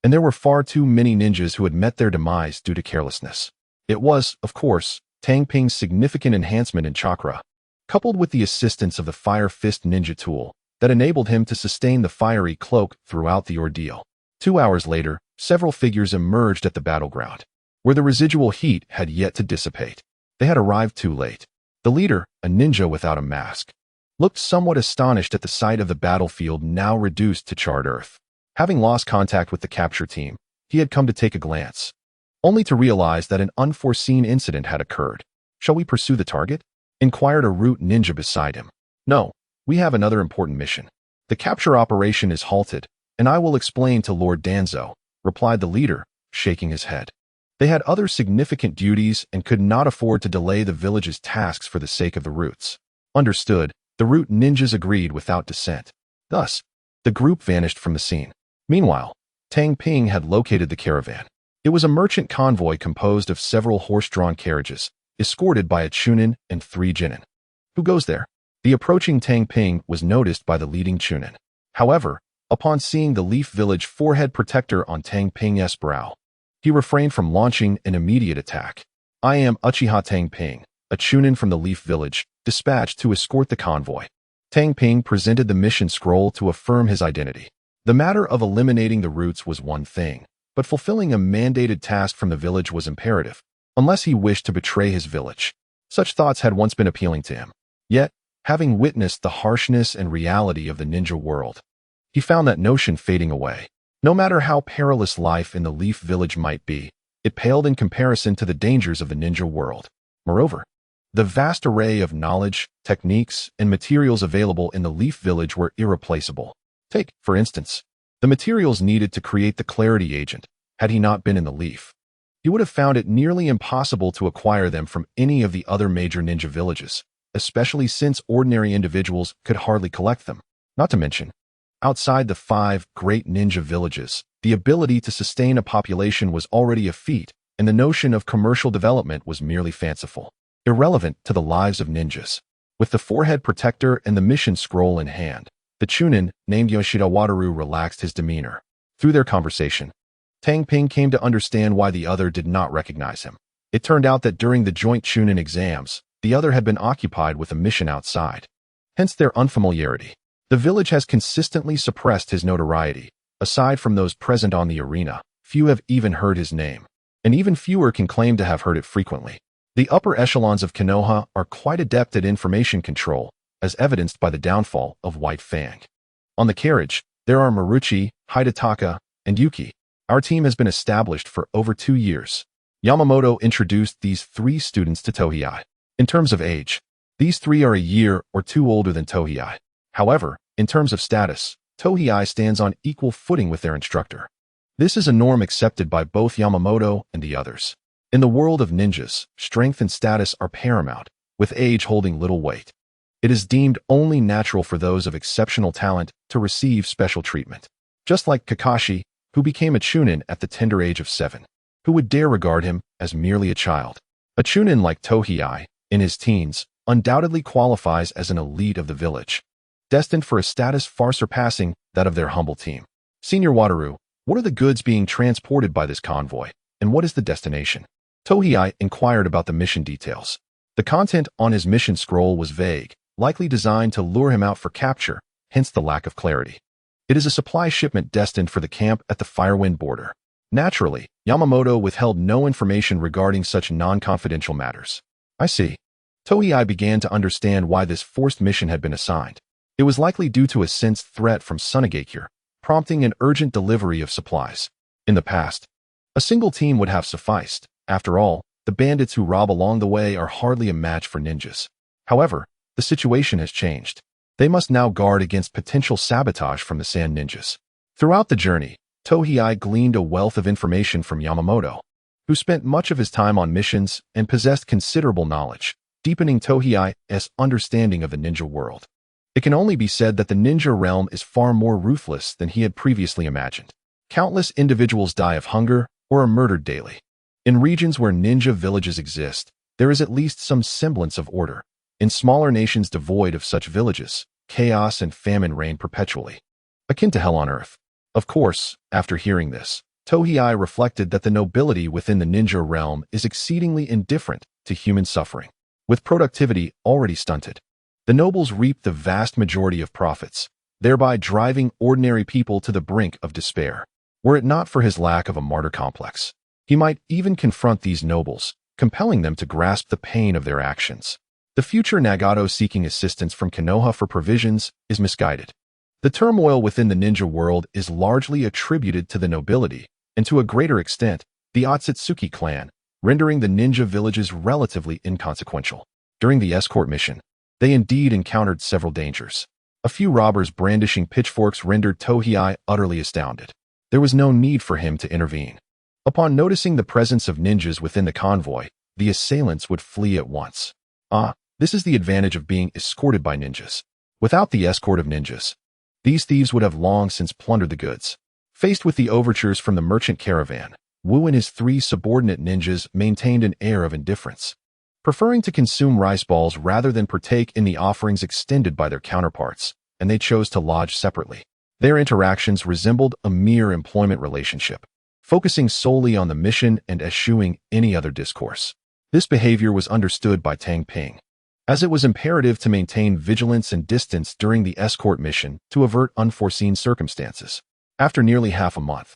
and there were far too many ninjas who had met their demise due to carelessness. It was, of course, Tang Ping's significant enhancement in chakra, coupled with the assistance of the Fire Fist ninja tool, that enabled him to sustain the fiery cloak throughout the ordeal. 2 hours later, several figures emerged at the battleground, where the residual heat had yet to dissipate. They had arrived too late. The leader, a ninja without a mask, looked somewhat astonished at the sight of the battlefield now reduced to charred earth. Having lost contact with the capture team, he had come to take a glance, only to realize that an unforeseen incident had occurred. "Shall we pursue the target?" inquired a root ninja beside him. "No, we have another important mission. The capture operation is halted, and I will explain to Lord Danzō," replied the leader, shaking his head. They had other significant duties and could not afford to delay the village's tasks for the sake of the roots. Understood, the root ninjas agreed without dissent. Thus, the group vanished from the scene. Meanwhile, Tang Ping had located the caravan. It was a merchant convoy composed of several horse-drawn carriages, escorted by a chunin and 3 genin. "Who goes there?" The approaching Tang Ping was noticed by the leading chunin. However, upon seeing the Leaf Village forehead protector on Tang Ping's brow, he refrained from launching an immediate attack. "I am Uchiha Tang Ping, a chunin from the Leaf Village, dispatched to escort the convoy." Tang Ping presented the mission scroll to affirm his identity. The matter of eliminating the roots was one thing, but fulfilling a mandated task from the village was imperative, unless he wished to betray his village. Such thoughts had once been appealing to him. Yet, having witnessed the harshness and reality of the ninja world, he found that notion fading away. No matter how perilous life in the Leaf Village might be, it paled in comparison to the dangers of the ninja world. Moreover, the vast array of knowledge, techniques, and materials available in the Leaf Village were irreplaceable. Take, for instance, the materials needed to create the Clarity Agent. Had he not been in the Leaf, he would have found it nearly impossible to acquire them from any of the other major ninja villages, especially since ordinary individuals could hardly collect them. Not to mention, outside the 5 great ninja villages, the ability to sustain a population was already a feat, and the notion of commercial development was merely fanciful, irrelevant to the lives of ninjas. With the forehead protector and the mission scroll in hand, the chunin, named Yoshida Wataru, relaxed his demeanor. Through their conversation, Tang Ping came to understand why the other did not recognize him. It turned out that during the joint chunin exams, the other had been occupied with a mission outside. Hence their unfamiliarity. The village has consistently suppressed his notoriety. Aside from those present on the arena, few have even heard his name, and even fewer can claim to have heard it frequently. The upper echelons of Konoha are quite adept at information control, as evidenced by the downfall of White Fang. On the carriage, there are Maruchi, Hidetaka, and Yuki. "Our team has been established for over 2 years. Yamamoto introduced these 3 students to Tohei. In terms of age, these 3 are a year or 2 older than Tohei. However, in terms of status, Tohei stands on equal footing with their instructor. This is a norm accepted by both Yamamoto and the others. In the world of ninjas, strength and status are paramount, with age holding little weight. It is deemed only natural for those of exceptional talent to receive special treatment. Just like Kakashi, who became a chunin at the tender age of 7. Who would dare regard him as merely a child? A chunin like Tohei, in his teens, undoubtedly qualifies as an elite of the village, destined for a status far surpassing that of their humble team. Senior Wataru, what are the goods being transported by this convoy, and what is the destination? Tohei inquired about the mission details. The content on his mission scroll was vague, likely designed to lure him out for capture, hence the lack of clarity. It is a supply shipment destined for the camp at the Firewind border. Naturally, Yamamoto withheld no information regarding such non-confidential matters. I see. Tohei began to understand why this forced mission had been assigned. It was likely due to a sensed threat from Sunagakure, prompting an urgent delivery of supplies. In the past, a single team would have sufficed. After all, the bandits who rob along the way are hardly a match for ninjas. However, the situation has changed. They must now guard against potential sabotage from the Sand Ninjas. Throughout the journey, Tohei gleaned a wealth of information from Yamamoto, who spent much of his time on missions and possessed considerable knowledge, deepening Tohei's understanding of the ninja world. It can only be said that the ninja realm is far more ruthless than he had previously imagined. Countless individuals die of hunger or are murdered daily. In regions where ninja villages exist, there is at least some semblance of order. In smaller nations devoid of such villages, chaos and famine reigned perpetually, akin to hell on earth. Of course, after hearing this, Tohei reflected that the nobility within the ninja realm is exceedingly indifferent to human suffering. With productivity already stunted, the nobles reap the vast majority of profits, thereby driving ordinary people to the brink of despair. Were it not for his lack of a martyr complex, he might even confront these nobles, compelling them to grasp the pain of their actions. The future Nagato seeking assistance from Konoha for provisions is misguided. The turmoil within the ninja world is largely attributed to the nobility, and to a greater extent, the Otsutsuki clan, rendering the ninja villages relatively inconsequential. During the escort mission, they indeed encountered several dangers. A few robbers brandishing pitchforks rendered Tohei utterly astounded. There was no need for him to intervene. Upon noticing the presence of ninjas within the convoy, the assailants would flee at once. This is the advantage of being escorted by ninjas. Without the escort of ninjas, these thieves would have long since plundered the goods. Faced with the overtures from the merchant caravan, Wu and his 3 subordinate ninjas maintained an air of indifference, preferring to consume rice balls rather than partake in the offerings extended by their counterparts, and they chose to lodge separately. Their interactions resembled a mere employment relationship, focusing solely on the mission and eschewing any other discourse. This behavior was understood by Tang Ping, as it was imperative to maintain vigilance and distance during the escort mission to avert unforeseen circumstances. After nearly half a month,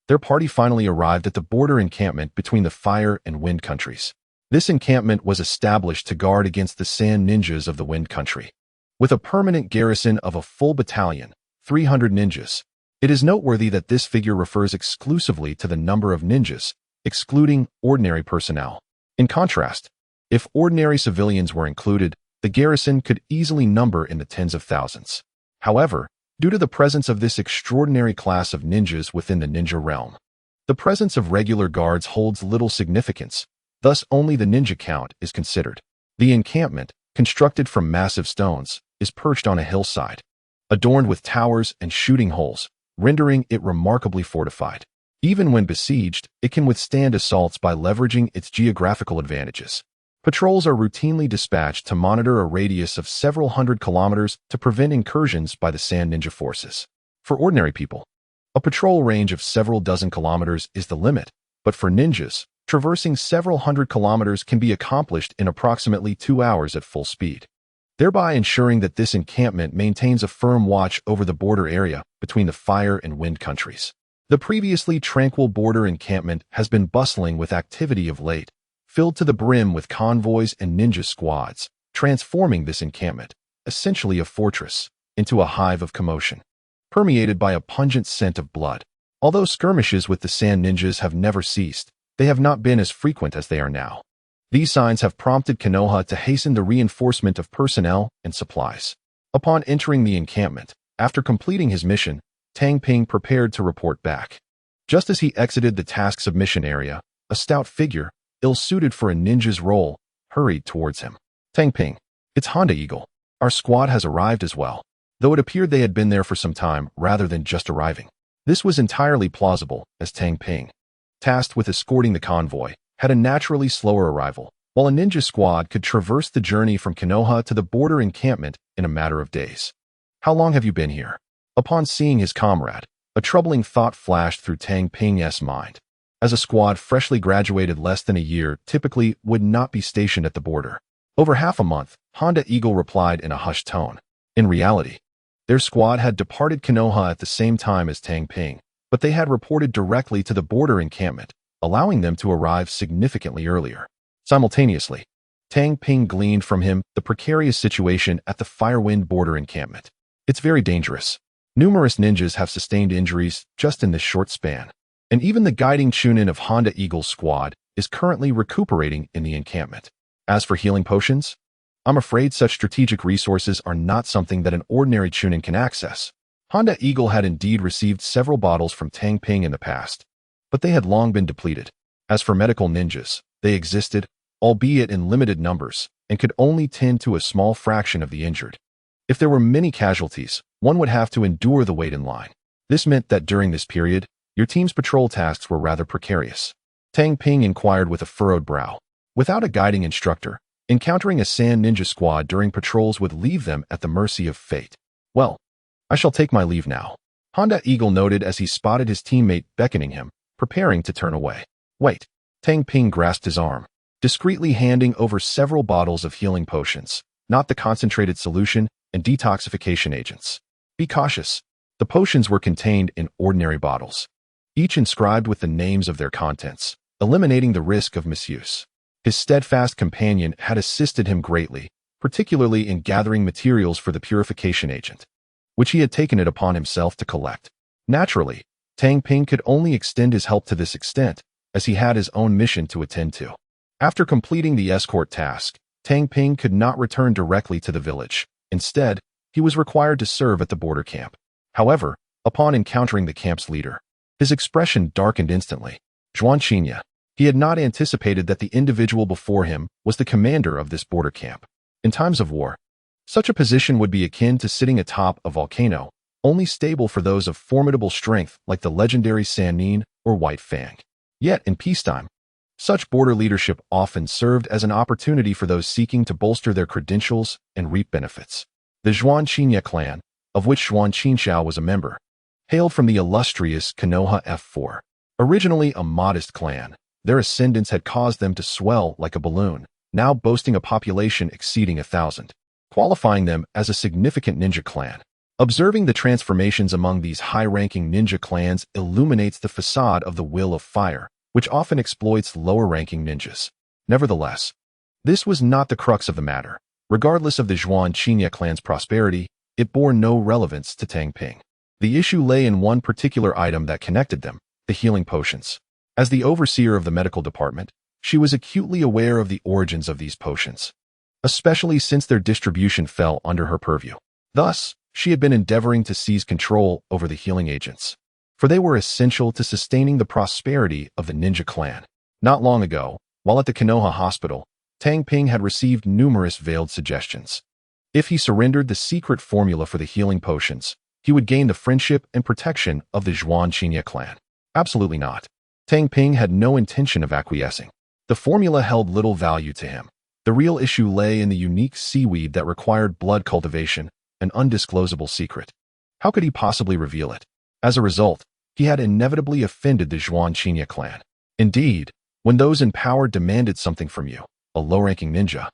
their party finally arrived at the border encampment between the Fire and Wind countries. This encampment was established to guard against the Sand Ninjas of the Wind country. With a permanent garrison of a full battalion, 300 ninjas, it is noteworthy that this figure refers exclusively to the number of ninjas, excluding ordinary personnel. In contrast, if ordinary civilians were included, the garrison could easily number in the tens of thousands. However, due to the presence of this extraordinary class of ninjas within the ninja realm, the presence of regular guards holds little significance, thus only the ninja count is considered. The encampment, constructed from massive stones, is perched on a hillside, adorned with towers and shooting holes, rendering it remarkably fortified. Even when besieged, it can withstand assaults by leveraging its geographical advantages. Patrols are routinely dispatched to monitor a radius of several hundred kilometers to prevent incursions by the Sand Ninja forces. For ordinary people, a patrol range of several dozen kilometers is the limit, but for ninjas, traversing several hundred kilometers can be accomplished in approximately 2 hours at full speed, thereby ensuring that this encampment maintains a firm watch over the border area between the Fire and Wind countries. The previously tranquil border encampment has been bustling with activity of late, filled to the brim with convoys and ninja squads, transforming this encampment, essentially a fortress, into a hive of commotion, permeated by a pungent scent of blood. Although skirmishes with the Sand Ninjas have never ceased, they have not been as frequent as they are now. These signs have prompted Konoha to hasten the reinforcement of personnel and supplies. Upon entering the encampment, after completing his mission, Tang Ping prepared to report back. Just as he exited the task submission area, a stout figure, ill-suited for a ninja's role, hurried towards him. Tang Ping, it's Honda Eagle. Our squad has arrived as well, though it appeared they had been there for some time rather than just arriving. This was entirely plausible, as Tang Ping, tasked with escorting the convoy, had a naturally slower arrival, while a ninja squad could traverse the journey from Konoha to the border encampment in a matter of days. How long have you been here? Upon seeing his comrade, a troubling thought flashed through Tang Ping's mind. As a squad freshly graduated less than a year typically would not be stationed at the border. Over half a month, Honda Eagle replied in a hushed tone. In reality, their squad had departed Konoha at the same time as Tang Ping, but they had reported directly to the border encampment, allowing them to arrive significantly earlier. Simultaneously, Tang Ping gleaned from him the precarious situation at the Firewind border encampment. It's very dangerous. Numerous ninjas have sustained injuries just in this short span, and even the guiding chunin of Honda Eagle's squad is currently recuperating in the encampment. As for healing potions, I'm afraid such strategic resources are not something that an ordinary chunin can access. Honda Eagle had indeed received several bottles from Tang Ping in the past, but they had long been depleted. As for medical ninjas, they existed, albeit in limited numbers, and could only tend to a small fraction of the injured. If there were many casualties, one would have to endure the wait in line. This meant that during this period, your team's patrol tasks were rather precarious. Tang Ping inquired with a furrowed brow. Without a guiding instructor, encountering a Sand Ninja squad during patrols would leave them at the mercy of fate. Well, I shall take my leave now. Honda Eagle noted as he spotted his teammate beckoning him, preparing to turn away. Wait. Tang Ping grasped his arm, discreetly handing over several bottles of healing potions, not the concentrated solution and detoxification agents. Be cautious. The potions were contained in ordinary bottles, each inscribed with the names of their contents, eliminating the risk of misuse. His steadfast companion had assisted him greatly, particularly in gathering materials for the purification agent, which he had taken it upon himself to collect. Naturally, Tang Ping could only extend his help to this extent, as he had his own mission to attend to. After completing the escort task, Tang Ping could not return directly to the village. Instead, he was required to serve at the border camp. However, upon encountering the camp's leader, his expression darkened instantly. Zhuanqinya. He had not anticipated that the individual before him was the commander of this border camp. In times of war, such a position would be akin to sitting atop a volcano, only stable for those of formidable strength like the legendary Sannin or White Fang. Yet, in peacetime, such border leadership often served as an opportunity for those seeking to bolster their credentials and reap benefits. The Zhuanqinya clan, of which Zhuanqinxiao was a member, hailed from the illustrious Konoha F4. Originally a modest clan, their ascendance had caused them to swell like a balloon, now boasting a population exceeding 1,000, qualifying them as a significant ninja clan. Observing the transformations among these high-ranking ninja clans illuminates the facade of the Will of Fire, which often exploits lower-ranking ninjas. Nevertheless, this was not the crux of the matter. Regardless of the Zhuanqinya clan's prosperity, it bore no relevance to Tang Ping. The issue lay in one particular item that connected them, the healing potions. As the overseer of the medical department, she was acutely aware of the origins of these potions, especially since their distribution fell under her purview. Thus, she had been endeavoring to seize control over the healing agents, for they were essential to sustaining the prosperity of the ninja clan. Not long ago, while at the Konoha hospital, Tang Ping had received numerous veiled suggestions. If he surrendered the secret formula for the healing potions, he would gain the friendship and protection of the Zhuanqinya clan. Absolutely not. Tang Ping had no intention of acquiescing. The formula held little value to him. The real issue lay in the unique seaweed that required blood cultivation, an undisclosable secret. How could he possibly reveal it? As a result, he had inevitably offended the Zhuanqinya clan. Indeed, when those in power demanded something from you, a low-ranking ninja,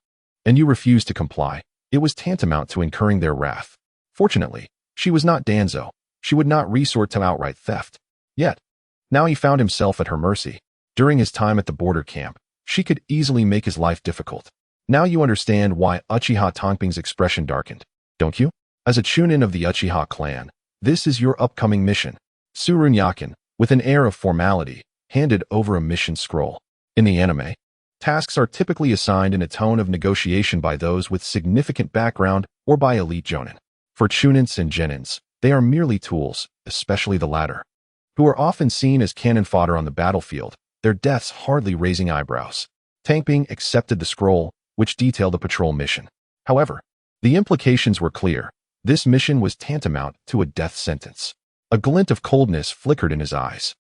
and you refused to comply, it was tantamount to incurring their wrath. Fortunately, she was not Danzō. She would not resort to outright theft. Yet, now he found himself at her mercy. During his time at the border camp, she could easily make his life difficult. Now you understand why Uchiha Tangping's expression darkened, don't you? As a chunin of the Uchiha clan, this is your upcoming mission. Tsurunyakin, with an air of formality, handed over a mission scroll. In the anime, tasks are typically assigned in a tone of negotiation by those with significant background or by elite jonin. For chunins and genins, they are merely tools, especially the latter, who are often seen as cannon fodder on the battlefield, their deaths hardly raising eyebrows. Tang Ping accepted the scroll, which detailed a patrol mission. However, the implications were clear. This mission was tantamount to a death sentence. A glint of coldness flickered in his eyes.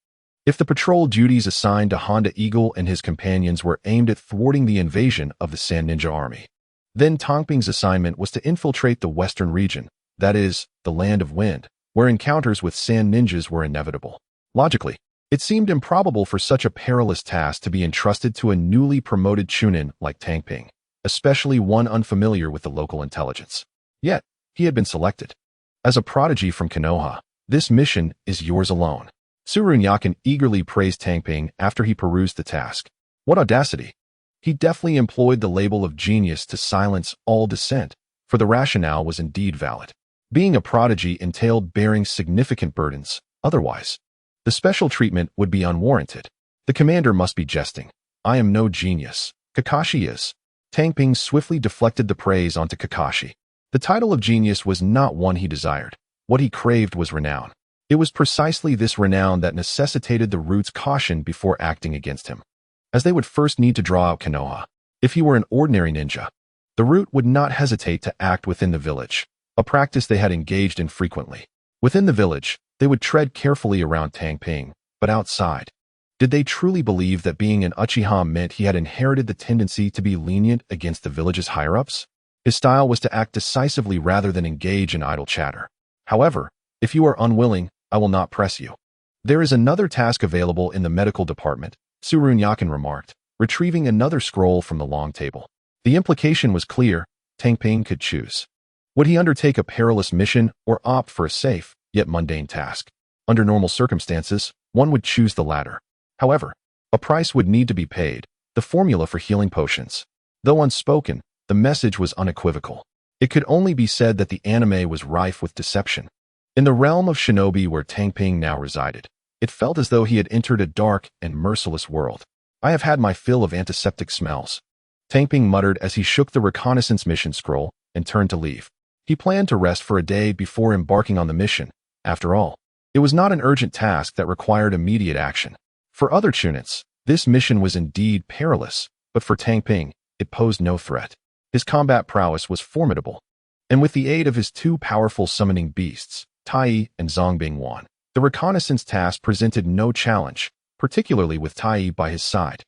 If the patrol duties assigned to Honda Eagle and his companions were aimed at thwarting the invasion of the Sand Ninja Army, then Tang Ping's assignment was to infiltrate the western region, that is, the Land of Wind, where encounters with Sand Ninjas were inevitable. Logically, it seemed improbable for such a perilous task to be entrusted to a newly promoted chunin like Tang Ping, especially one unfamiliar with the local intelligence. Yet, he had been selected. As a prodigy from Konoha, this mission is yours alone. Tsurunyakin eagerly praised Tang Ping after he perused the task. What audacity! He deftly employed the label of genius to silence all dissent, for the rationale was indeed valid. Being a prodigy entailed bearing significant burdens, otherwise, the special treatment would be unwarranted. The commander must be jesting. I am no genius. Kakashi is. Tang Ping swiftly deflected the praise onto Kakashi. The title of genius was not one he desired. What he craved was renown. It was precisely this renown that necessitated the Root's caution before acting against him, as they would first need to draw out Konoha. If he were an ordinary ninja, the Root would not hesitate to act within the village, a practice they had engaged in frequently. Within the village, they would tread carefully around Tang Ping, but outside, did they truly believe that being an Uchiha meant he had inherited the tendency to be lenient against the village's higher-ups? His style was to act decisively rather than engage in idle chatter. However, if you are unwilling, I will not press you. There is another task available in the medical department, Surunyakin remarked, retrieving another scroll from the long table. The implication was clear. Tang Ping could choose. Would he undertake a perilous mission or opt for a safe, yet mundane task? Under normal circumstances, one would choose the latter. However, a price would need to be paid, the formula for healing potions. Though unspoken, the message was unequivocal. It could only be said that the anime was rife with deception. In the realm of shinobi where Tang Ping now resided, it felt as though he had entered a dark and merciless world. I have had my fill of antiseptic smells, Tang Ping muttered as he shook the reconnaissance mission scroll and turned to leave. He planned to rest for a day before embarking on the mission. After all, it was not an urgent task that required immediate action. For other Chunits, this mission was indeed perilous, but for Tang Ping, it posed no threat. His combat prowess was formidable, and with the aid of his two powerful summoning beasts, Tai and Zongbing Wan, the reconnaissance task presented no challenge, particularly with Tai by his side.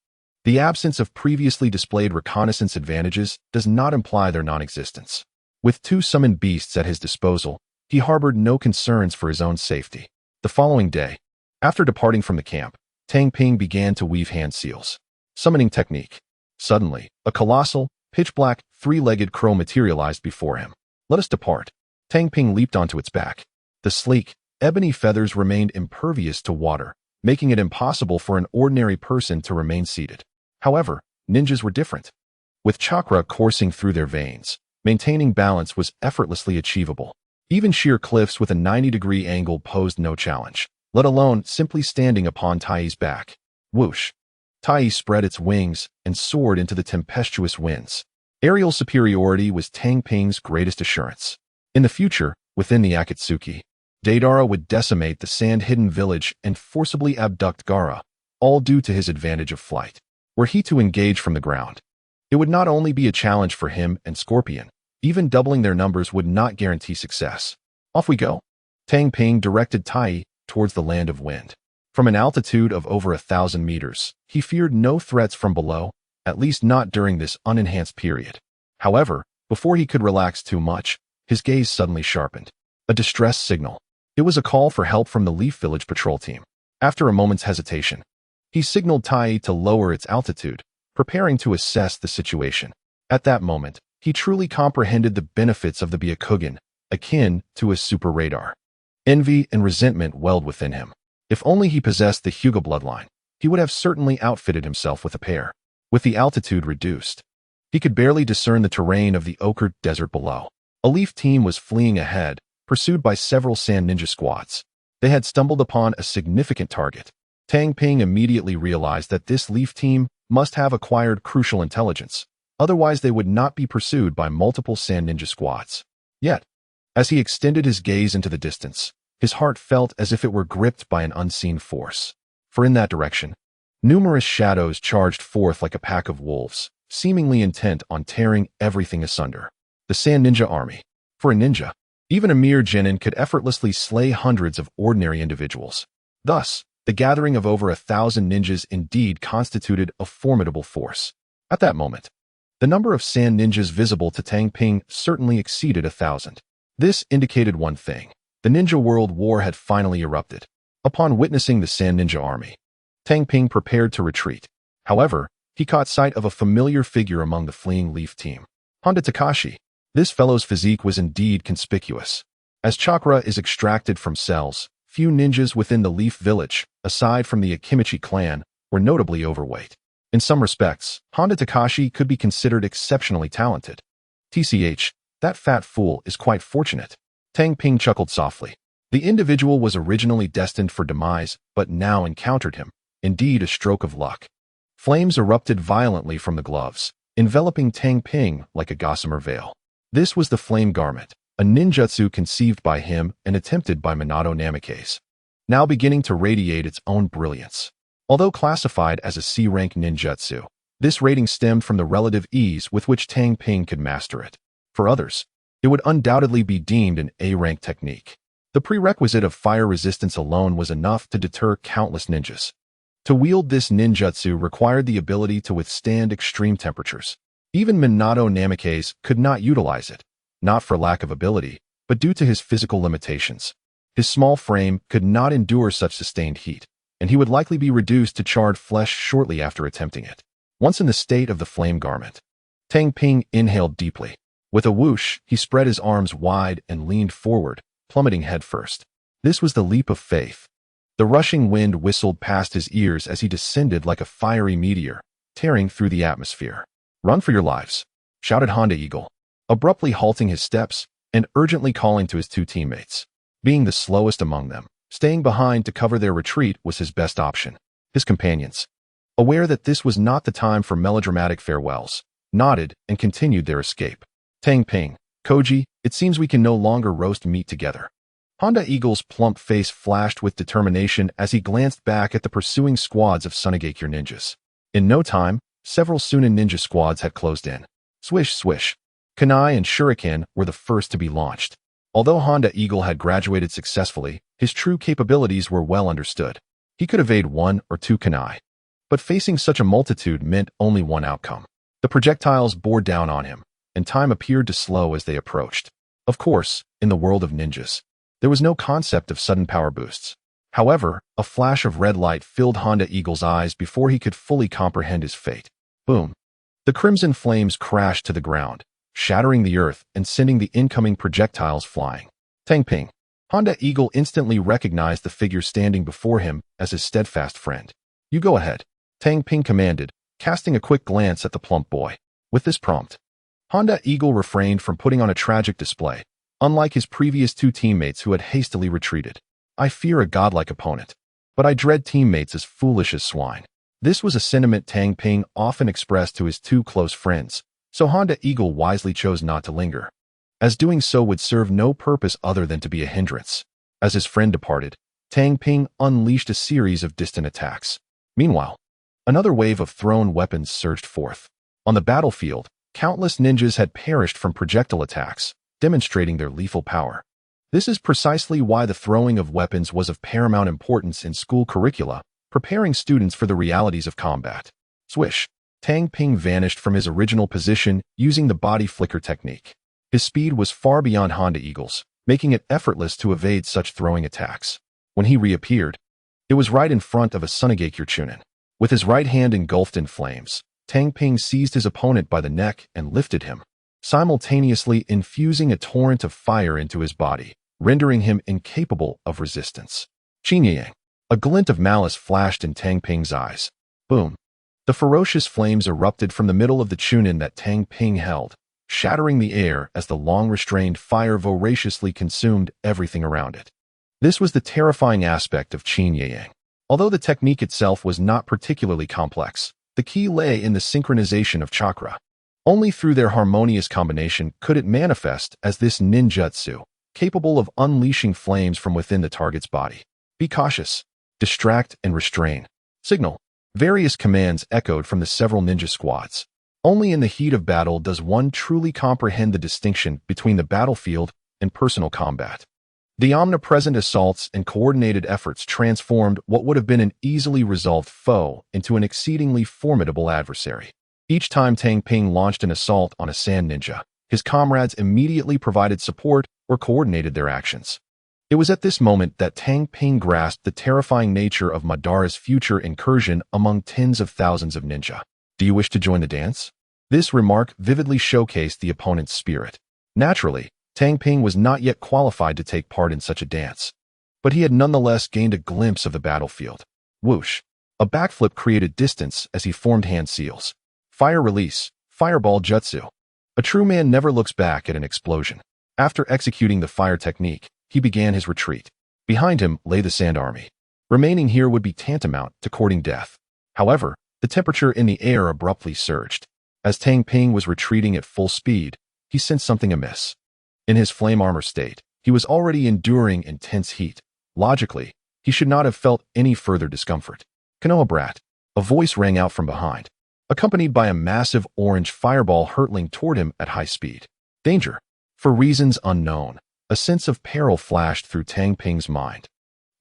The absence of previously displayed reconnaissance advantages does not imply their non-existence. With two summoned beasts at his disposal, he harbored no concerns for his own safety. The following day, after departing from the camp, Tang Ping began to weave hand seals. Summoning technique. Suddenly, a colossal, pitch-black, three-legged crow materialized before him. Let us depart. Tang Ping leaped onto its back. The sleek, ebony feathers remained impervious to water, making it impossible for an ordinary person to remain seated. However, ninjas were different. With chakra coursing through their veins, maintaining balance was effortlessly achievable. Even sheer cliffs with a 90-degree angle posed no challenge, let alone simply standing upon Tai's back. Whoosh! Tai spread its wings and soared into the tempestuous winds. Aerial superiority was Tang Ping's greatest assurance. In the future, within the Akatsuki, Deidara would decimate the sand-hidden village and forcibly abduct Gaara, all due to his advantage of flight. Were he to engage from the ground, it would not only be a challenge for him and Scorpion, even doubling their numbers would not guarantee success. Off we go. Tang Ping directed Tai towards the land of wind. From an altitude of over 1,000 meters, he feared no threats from below, at least not during this unenhanced period. However, before he could relax too much, his gaze suddenly sharpened. A distress signal. It was a call for help from the Leaf Village patrol team. After a moment's hesitation, he signaled Tai to lower its altitude, preparing to assess the situation. At that moment, he truly comprehended the benefits of the Byakugan, akin to a super radar. Envy and resentment welled within him. If only he possessed the Hyuga bloodline, he would have certainly outfitted himself with a pair. With the altitude reduced, he could barely discern the terrain of the ochred desert below. A Leaf team was fleeing ahead, pursued by several sand ninja squads. They had stumbled upon a significant target. Tang Ping immediately realized that this Leaf team must have acquired crucial intelligence, otherwise they would not be pursued by multiple sand ninja squads. Yet, as he extended his gaze into the distance, his heart felt as if it were gripped by an unseen force. For in that direction, numerous shadows charged forth like a pack of wolves, seemingly intent on tearing everything asunder. The Sand Ninja Army. For a ninja, even a mere genin could effortlessly slay hundreds of ordinary individuals. Thus, the gathering of over 1,000 ninjas indeed constituted a formidable force. At that moment, the number of sand ninjas visible to Tang Ping certainly exceeded 1,000. This indicated one thing. The Ninja World War had finally erupted. Upon witnessing the Sand Ninja Army, Tang Ping prepared to retreat. However, he caught sight of a familiar figure among the fleeing Leaf team. Honda Takashi. This fellow's physique was indeed conspicuous. As chakra is extracted from cells, few ninjas within the Leaf Village, aside from the Akimichi clan, were notably overweight. In some respects, Honda Takashi could be considered exceptionally talented. TCH, that fat fool is quite fortunate. Tang Ping chuckled softly. The individual was originally destined for demise, but now encountered him. Indeed, a stroke of luck. Flames erupted violently from the gloves, enveloping Tang Ping like a gossamer veil. This was the Flame Garment, a ninjutsu conceived by him and attempted by Minato Namikaze, now beginning to radiate its own brilliance. Although classified as a C-rank ninjutsu, this rating stemmed from the relative ease with which Tang Ping could master it. For others, it would undoubtedly be deemed an A-rank technique. The prerequisite of fire resistance alone was enough to deter countless ninjas. To wield this ninjutsu required the ability to withstand extreme temperatures. Even Minato Namikaze could not utilize it, not for lack of ability, but due to his physical limitations. His small frame could not endure such sustained heat, and he would likely be reduced to charred flesh shortly after attempting it. Once in the state of the flame garment, Tang Ping inhaled deeply. With a whoosh, he spread his arms wide and leaned forward, plummeting headfirst. This was the leap of faith. The rushing wind whistled past his ears as he descended like a fiery meteor, tearing through the atmosphere. "Run for your lives," shouted Honda Eagle, abruptly halting his steps and urgently calling to his two teammates. Being the slowest among them, staying behind to cover their retreat was his best option. His companions, aware that this was not the time for melodramatic farewells, nodded and continued their escape. "Tang Ping, Koji, it seems we can no longer roast meat together." Honda Eagle's plump face flashed with determination as he glanced back at the pursuing squads of Sunagakure ninjas. In no time, several Sunin ninja squads had closed in. Swish, swish. Kunai and Shuriken were the first to be launched. Although Honda Eagle had graduated successfully, his true capabilities were well understood. He could evade one or two kunai. But facing such a multitude meant only one outcome. The projectiles bore down on him, and time appeared to slow as they approached. Of course, in the world of ninjas, there was no concept of sudden power boosts. However, a flash of red light filled Honda Eagle's eyes before he could fully comprehend his fate. Boom! The crimson flames crashed to the ground, shattering the earth and sending the incoming projectiles flying. Tang Ping. Honda Eagle instantly recognized the figure standing before him as his steadfast friend. "You go ahead," Tang Ping commanded, casting a quick glance at the plump boy. With this prompt, Honda Eagle refrained from putting on a tragic display, unlike his previous two teammates who had hastily retreated. "I fear a godlike opponent, but I dread teammates as foolish as swine." This was a sentiment Tang Ping often expressed to his two close friends, so Honda Eagle wisely chose not to linger, as doing so would serve no purpose other than to be a hindrance. As his friend departed, Tang Ping unleashed a series of distant attacks. Meanwhile, another wave of thrown weapons surged forth. On the battlefield, countless ninjas had perished from projectile attacks, demonstrating their lethal power. This is precisely why the throwing of weapons was of paramount importance in school curricula, preparing students for the realities of combat. Swish! Tang Ping vanished from his original position using the body flicker technique. His speed was far beyond Honda Eagle's, making it effortless to evade such throwing attacks. When he reappeared, it was right in front of a Sunagakure Chunin. With his right hand engulfed in flames, Tang Ping seized his opponent by the neck and lifted him, simultaneously infusing a torrent of fire into his body, rendering him incapable of resistance. Chinyang. A glint of malice flashed in Tang Ping's eyes. Boom. The ferocious flames erupted from the middle of the Chunin that Tang Ping held, shattering the air as the long-restrained fire voraciously consumed everything around it. This was the terrifying aspect of Chinyang. Although the technique itself was not particularly complex, the key lay in the synchronization of chakra. Only through their harmonious combination could it manifest as this ninjutsu, capable of unleashing flames from within the target's body. Be cautious. Distract and restrain. Signal. Various commands echoed from the several ninja squads. Only in the heat of battle does one truly comprehend the distinction between the battlefield and personal combat. The omnipresent assaults and coordinated efforts transformed what would have been an easily resolved foe into an exceedingly formidable adversary. Each time Tang Ping launched an assault on a sand ninja, his comrades immediately provided support or coordinated their actions. It was at this moment that Tang Ping grasped the terrifying nature of Madara's future incursion among tens of thousands of ninja. "Do you wish to join the dance?" This remark vividly showcased the opponent's spirit. Naturally, Tang Ping was not yet qualified to take part in such a dance, but he had nonetheless gained a glimpse of the battlefield. Whoosh! A backflip created distance as he formed hand seals. Fire release, fireball jutsu. A true man never looks back at an explosion. After executing the fire technique, he began his retreat. Behind him lay the Sand Army. Remaining here would be tantamount to courting death. However, the temperature in the air abruptly surged. As Tang Ping was retreating at full speed, he sensed something amiss. In his flame armor state, he was already enduring intense heat. Logically, he should not have felt any further discomfort. "Konoha brat," a voice rang out from behind, accompanied by a massive orange fireball hurtling toward him at high speed. Danger. For reasons unknown, a sense of peril flashed through Tang Ping's mind,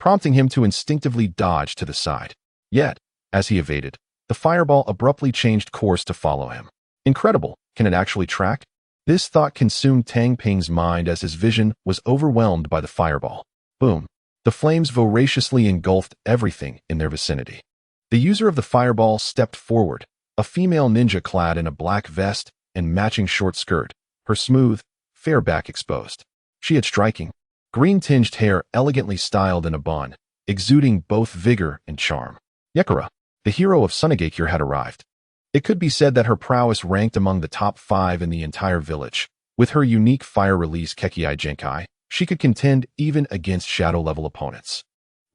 prompting him to instinctively dodge to the side. Yet, as he evaded, the fireball abruptly changed course to follow him. Incredible, can it actually track? This thought consumed Tang Ping's mind as his vision was overwhelmed by the fireball. Boom. The flames voraciously engulfed everything in their vicinity. The user of the fireball stepped forward, a female ninja clad in a black vest and matching short skirt, her smooth, fair back exposed. She had striking, green-tinged hair elegantly styled in a bun, exuding both vigor and charm. Yakura, the hero of Sunagakure, had arrived. It could be said that her prowess ranked among the top 5 in the entire village. With her unique fire release Kekiai Genkai, she could contend even against shadow-level opponents.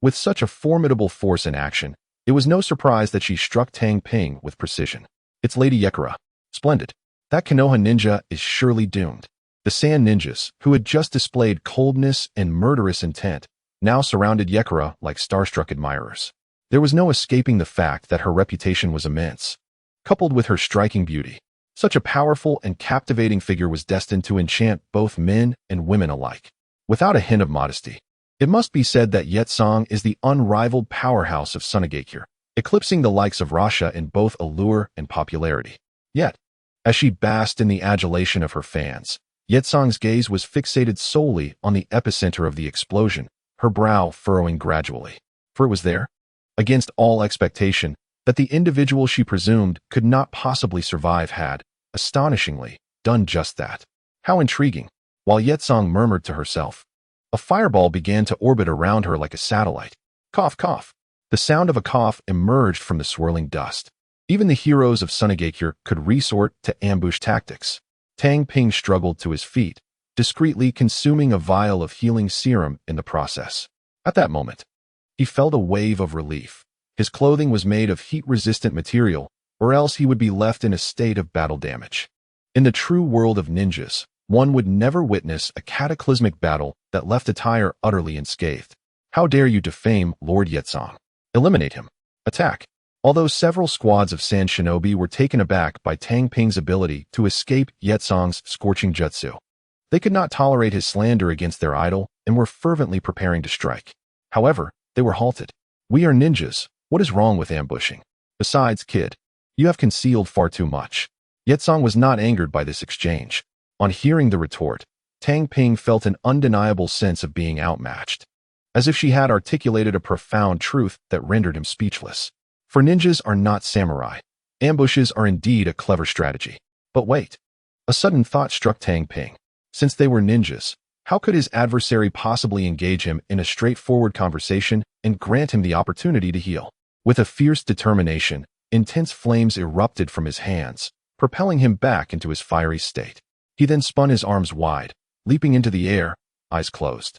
With such a formidable force in action, it was no surprise that she struck Tang Ping with precision. It's Lady Yakura. Splendid. That Konoha ninja is surely doomed. The Sand ninjas, who had just displayed coldness and murderous intent, now surrounded Yakura like starstruck admirers. There was no escaping the fact that her reputation was immense. Coupled with her striking beauty, such a powerful and captivating figure was destined to enchant both men and women alike. Without a hint of modesty, it must be said that Yetsong is the unrivaled powerhouse of Sunagakure, eclipsing the likes of Rasha in both allure and popularity. Yet, as she basked in the adulation of her fans, Yetsong's gaze was fixated solely on the epicenter of the explosion, her brow furrowing gradually. For it was there, against all expectation, that the individual she presumed could not possibly survive had, astonishingly, done just that. How intriguing. While Yetsong murmured to herself, a fireball began to orbit around her like a satellite. Cough, cough. The sound of a cough emerged from the swirling dust. Even the heroes of Sunagakure could resort to ambush tactics. Tang Ping struggled to his feet, discreetly consuming a vial of healing serum in the process. At that moment, he felt a wave of relief. His clothing was made of heat-resistant material, or else he would be left in a state of battle damage. In the true world of ninjas, one would never witness a cataclysmic battle that left attire utterly unscathed. How dare you defame Lord Yetsong? Eliminate him. Attack. Although several squads of Sand Shinobi were taken aback by Tang Ping's ability to escape Yetsong's scorching jutsu, they could not tolerate his slander against their idol and were fervently preparing to strike. However, they were halted. We are ninjas. What is wrong with ambushing? Besides, kid, you have concealed far too much. Yetsong was not angered by this exchange. On hearing the retort, Tang Ping felt an undeniable sense of being outmatched, as if she had articulated a profound truth that rendered him speechless. For ninjas are not samurai. Ambushes are indeed a clever strategy. But wait. A sudden thought struck Tang Ping. Since they were ninjas, how could his adversary possibly engage him in a straightforward conversation and grant him the opportunity to heal? With a fierce determination, intense flames erupted from his hands, propelling him back into his fiery state. He then spun his arms wide, leaping into the air, eyes closed.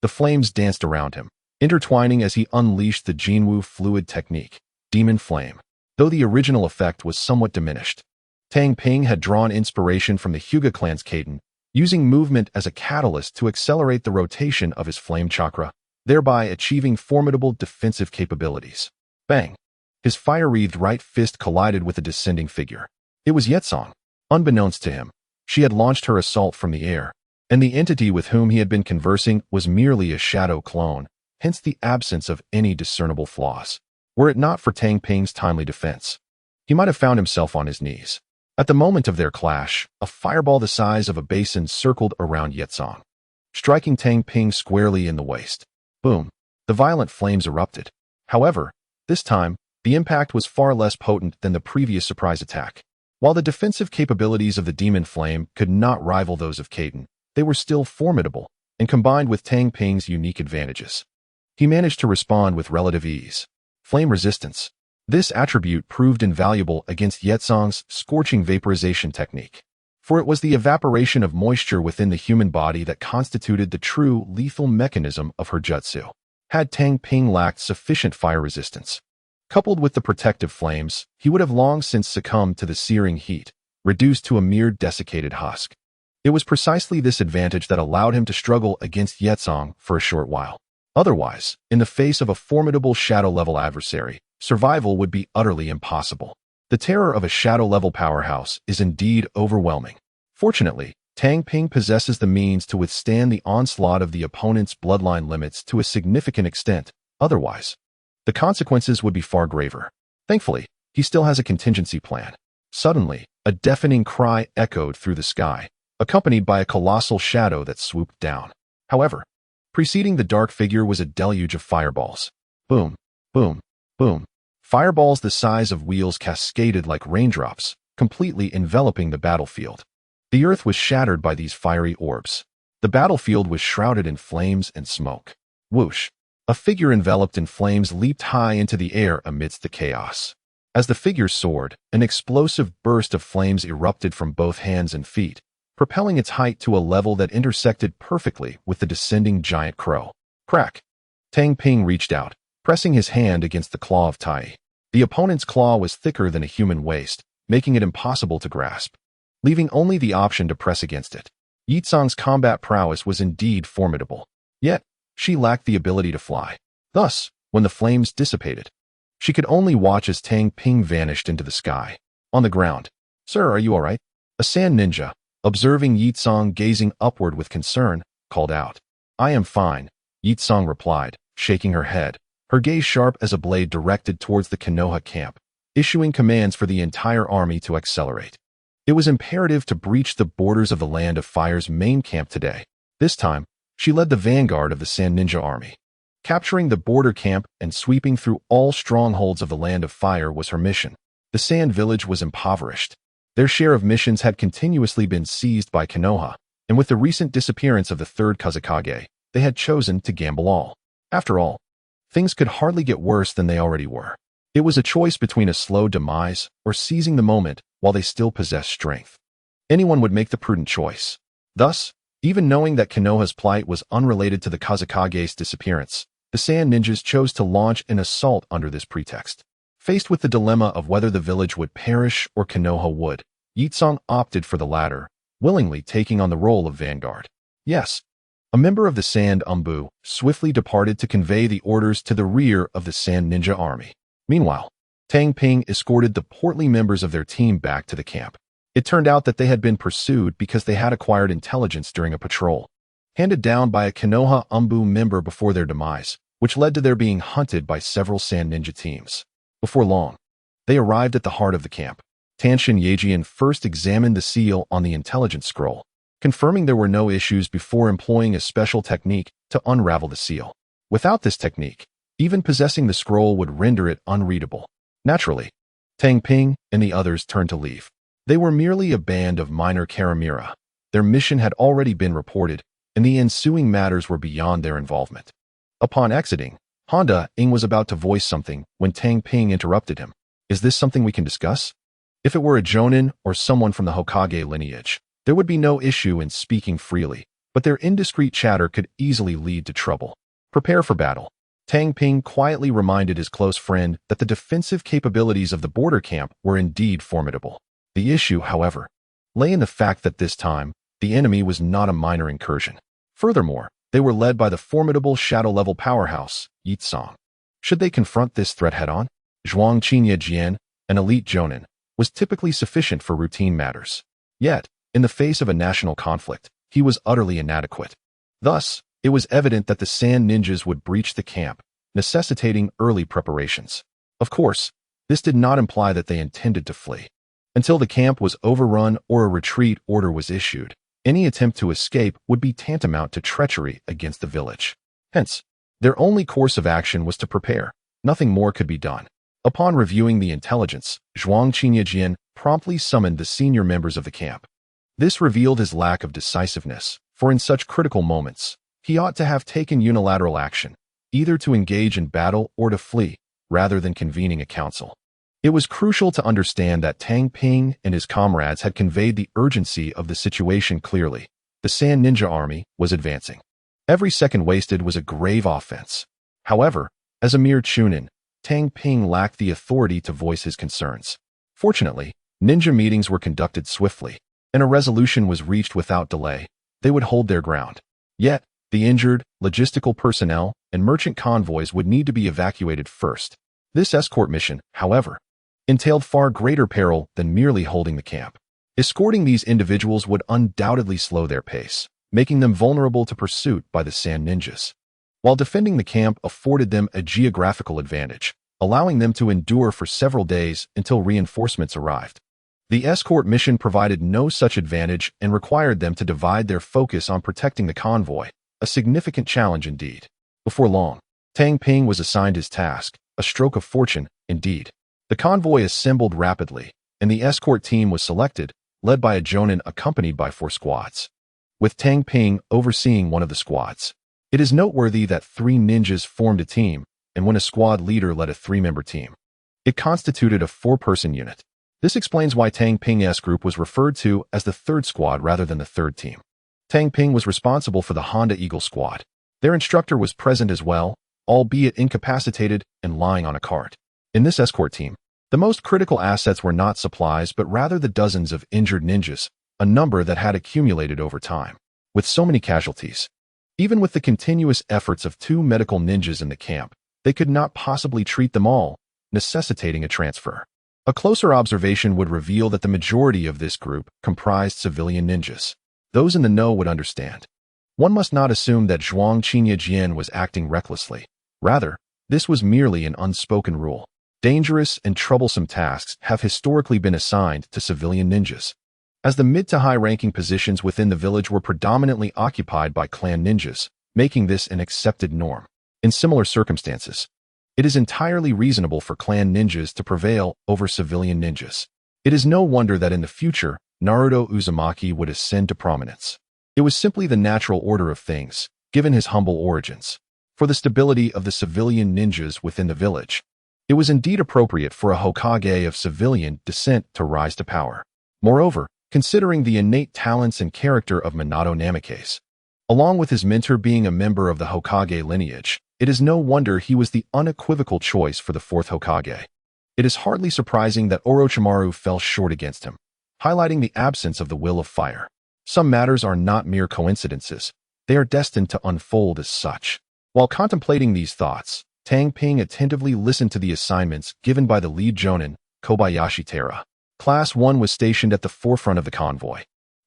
The flames danced around him, intertwining as he unleashed the Jinwu fluid technique, Demon Flame. Though the original effect was somewhat diminished, Tang Ping had drawn inspiration from the Hyuga clan's Kaden, using movement as a catalyst to accelerate the rotation of his flame chakra, thereby achieving formidable defensive capabilities. Bang! His fire-wreathed right fist collided with a descending figure. It was Yetsong. Unbeknownst to him, she had launched her assault from the air, and the entity with whom he had been conversing was merely a shadow clone, hence the absence of any discernible flaws. Were it not for Tang Ping's timely defense, he might have found himself on his knees. At the moment of their clash, a fireball the size of a basin circled around Yetsong, striking Tang Ping squarely in the waist. Boom! The violent flames erupted. However, this time, the impact was far less potent than the previous surprise attack. While the defensive capabilities of the Demon Flame could not rival those of Kaden, they were still formidable, and combined with Tang Ping's unique advantages, he managed to respond with relative ease. Flame resistance. This attribute proved invaluable against Yetsong's scorching vaporization technique, for it was the evaporation of moisture within the human body that constituted the true lethal mechanism of her jutsu. Had Tang Ping lacked sufficient fire resistance, coupled with the protective flames, he would have long since succumbed to the searing heat, reduced to a mere desiccated husk. It was precisely this advantage that allowed him to struggle against Yetsong for a short while. Otherwise, in the face of a formidable shadow-level adversary, survival would be utterly impossible. The terror of a shadow-level powerhouse is indeed overwhelming. Fortunately, Tang Ping possesses the means to withstand the onslaught of the opponent's bloodline limits to a significant extent. Otherwise, the consequences would be far graver. Thankfully, he still has a contingency plan. Suddenly, a deafening cry echoed through the sky, accompanied by a colossal shadow that swooped down. However, preceding the dark figure was a deluge of fireballs. Boom, boom, boom. Fireballs the size of wheels cascaded like raindrops, completely enveloping the battlefield. The earth was shattered by these fiery orbs. The battlefield was shrouded in flames and smoke. Whoosh! A figure enveloped in flames leaped high into the air amidst the chaos. As the figure soared, an explosive burst of flames erupted from both hands and feet, propelling its height to a level that intersected perfectly with the descending giant crow. Crack! Tang Ping reached out, pressing his hand against the claw of Tai. The opponent's claw was thicker than a human waist, making it impossible to grasp, leaving only the option to press against it. Yizong's combat prowess was indeed formidable, yet she lacked the ability to fly. Thus, when the flames dissipated, she could only watch as Tang Ping vanished into the sky. On the ground, "Sir, are you all right?" A sand ninja, observing Yizong gazing upward with concern, called out. "I am fine," Yizong replied, shaking her head, her gaze sharp as a blade directed towards the Konoha camp, issuing commands for the entire army to accelerate. It was imperative to breach the borders of the Land of Fire's main camp today. This time, she led the vanguard of the Sand Ninja army. Capturing the border camp and sweeping through all strongholds of the Land of Fire was her mission. The Sand Village was impoverished. Their share of missions had continuously been seized by Konoha, and with the recent disappearance of the third Kazekage, they had chosen to gamble all. After all, things could hardly get worse than they already were. It was a choice between a slow demise or seizing the moment while they still possessed strength. Anyone would make the prudent choice. Thus, even knowing that Konoha's plight was unrelated to the Kazekage's disappearance, the Sand Ninjas chose to launch an assault under this pretext. Faced with the dilemma of whether the village would perish or Konoha would, Yizong opted for the latter, willingly taking on the role of vanguard. Yes, a member of the Sand Umbu swiftly departed to convey the orders to the rear of the Sand Ninja army. Meanwhile, Tang Ping escorted the portly members of their team back to the camp. It turned out that they had been pursued because they had acquired intelligence during a patrol, handed down by a Konoha Umbu member before their demise, which led to their being hunted by several Sand Ninja teams. Before long, they arrived at the heart of the camp. Tanshin Yajian first examined the seal on the intelligence scroll, confirming there were no issues before employing a special technique to unravel the seal. Without this technique, even possessing the scroll would render it unreadable. Naturally, Tang Ping and the others turned to leave. They were merely a band of minor Karamira. Their mission had already been reported, and the ensuing matters were beyond their involvement. Upon exiting, Honda Ing was about to voice something when Tang Ping interrupted him. "Is this something we can discuss?" If it were a Jonin or someone from the Hokage lineage, there would be no issue in speaking freely, but their indiscreet chatter could easily lead to trouble. Prepare for battle. Tang Ping quietly reminded his close friend that the defensive capabilities of the border camp were indeed formidable. The issue, however, lay in the fact that this time, the enemy was not a minor incursion. Furthermore, they were led by the formidable shadow-level powerhouse, Yizong. Should they confront this threat head-on? Zhuang Qinya Jian, an elite Jonin, was typically sufficient for routine matters. Yet, in the face of a national conflict, he was utterly inadequate. Thus, it was evident that the Sand Ninjas would breach the camp, necessitating early preparations. Of course, this did not imply that they intended to flee. Until the camp was overrun or a retreat order was issued, any attempt to escape would be tantamount to treachery against the village. Hence, their only course of action was to prepare. Nothing more could be done. Upon reviewing the intelligence, Zhuang Qinya promptly summoned the senior members of the camp. This revealed his lack of decisiveness, for in such critical moments, he ought to have taken unilateral action, either to engage in battle or to flee, rather than convening a council. It was crucial to understand that Tang Ping and his comrades had conveyed the urgency of the situation clearly. The Sand Ninja army was advancing. Every second wasted was a grave offense. However, as a mere chunin, Tang Ping lacked the authority to voice his concerns. Fortunately, ninja meetings were conducted swiftly, and a resolution was reached without delay. They would hold their ground. Yet, the injured, logistical personnel, and merchant convoys would need to be evacuated first. This escort mission, however, entailed far greater peril than merely holding the camp. Escorting these individuals would undoubtedly slow their pace, making them vulnerable to pursuit by the Sand Ninjas, while defending the camp afforded them a geographical advantage, allowing them to endure for several days until reinforcements arrived. The escort mission provided no such advantage and required them to divide their focus on protecting the convoy, a significant challenge indeed. Before long, Tang Ping was assigned his task, a stroke of fortune, indeed. The convoy assembled rapidly, and the escort team was selected, led by a Jonin accompanied by 4 squads. With Tang Ping overseeing one of the squads. It is noteworthy that 3 ninjas formed a team, and when a squad leader led a 3-member team, it constituted a 4-person unit. This explains why Tang Ping's group was referred to as the 3rd squad rather than the 3rd team. Tang Ping was responsible for the Honda Eagle squad. Their instructor was present as well, albeit incapacitated and lying on a cart. In this escort team, the most critical assets were not supplies but rather the dozens of injured ninjas, a number that had accumulated over time. With so many casualties, even with the continuous efforts of 2 medical ninjas in the camp, they could not possibly treat them all, necessitating a transfer. A closer observation would reveal that the majority of this group comprised civilian ninjas. Those in the know would understand. One must not assume that Zhuang Qinyajian was acting recklessly. Rather, this was merely an unspoken rule. Dangerous and troublesome tasks have historically been assigned to civilian ninjas, as the mid to high-ranking positions within the village were predominantly occupied by clan ninjas, making this an accepted norm. In similar circumstances, it is entirely reasonable for clan ninjas to prevail over civilian ninjas. It is no wonder that in the future, Naruto Uzumaki would ascend to prominence. It was simply the natural order of things, given his humble origins. For the stability of the civilian ninjas within the village, it was indeed appropriate for a Hokage of civilian descent to rise to power. Moreover, considering the innate talents and character of Minato Namikaze, along with his mentor being a member of the Hokage lineage, it is no wonder he was the unequivocal choice for the 4th Hokage. It is hardly surprising that Orochimaru fell short against him, highlighting the absence of the will of fire. Some matters are not mere coincidences. They are destined to unfold as such. While contemplating these thoughts, Tang Ping attentively listened to the assignments given by the lead Jonin, Kobayashi Tera. Class 1 was stationed at the forefront of the convoy.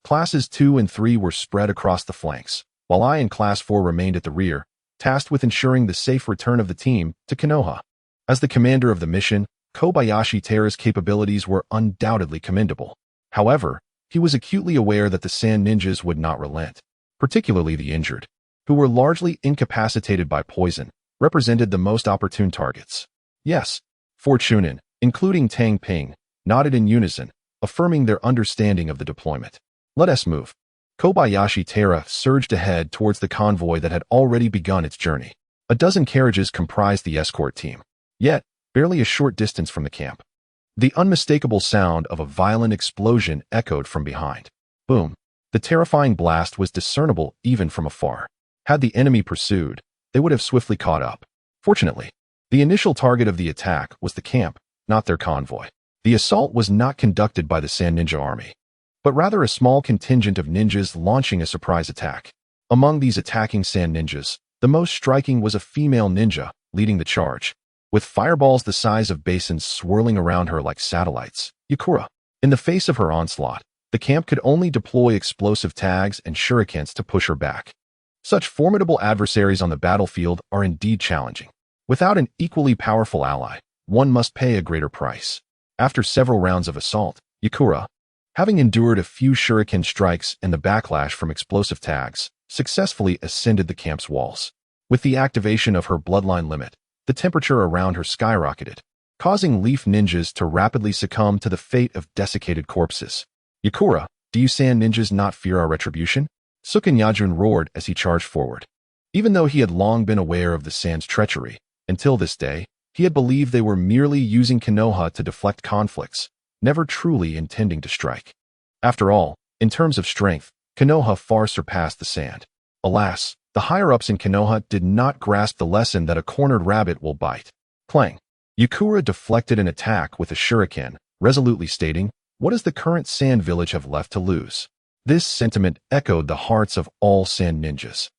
Classes 2 and 3 were spread across the flanks, while I and Class 4 remained at the rear, tasked with ensuring the safe return of the team to Konoha. As the commander of the mission, Kobayashi Tera's capabilities were undoubtedly commendable. However, he was acutely aware that the Sand Ninjas would not relent, particularly the injured, who were largely incapacitated by poison, represented the most opportune targets. Yes, 4 Chunin, including Tang Ping, nodded in unison, affirming their understanding of the deployment. Let us move. Kobayashi Tera surged ahead towards the convoy that had already begun its journey. A dozen carriages comprised the escort team, yet barely a short distance from the camp. The unmistakable sound of a violent explosion echoed from behind. Boom! The terrifying blast was discernible even from afar. Had the enemy pursued, they would have swiftly caught up. Fortunately, the initial target of the attack was the camp, not their convoy. The assault was not conducted by the Sand Ninja army, but rather a small contingent of ninjas launching a surprise attack. Among these attacking Sand Ninjas, the most striking was a female ninja leading the charge, with fireballs the size of basins swirling around her like satellites. Yakura. In the face of her onslaught, the camp could only deploy explosive tags and shurikens to push her back. Such formidable adversaries on the battlefield are indeed challenging. Without an equally powerful ally, one must pay a greater price. After several rounds of assault, Yakura, having endured a few shuriken strikes and the backlash from explosive tags, successfully ascended the camp's walls. With the activation of her bloodline limit, the temperature around her skyrocketed, causing leaf ninjas to rapidly succumb to the fate of desiccated corpses. Yakura, do you Sand Ninjas not fear our retribution? Sukun-Yajun roared as he charged forward. Even though he had long been aware of the Sand's treachery, until this day, he had believed they were merely using Konoha to deflect conflicts, never truly intending to strike. After all, in terms of strength, Konoha far surpassed the Sand. Alas, the higher-ups in Konoha did not grasp the lesson that a cornered rabbit will bite. Clang! Yakura deflected an attack with a shuriken, resolutely stating, "What does the current Sand village have left to lose?" This sentiment echoed the hearts of all Sand Ninjas.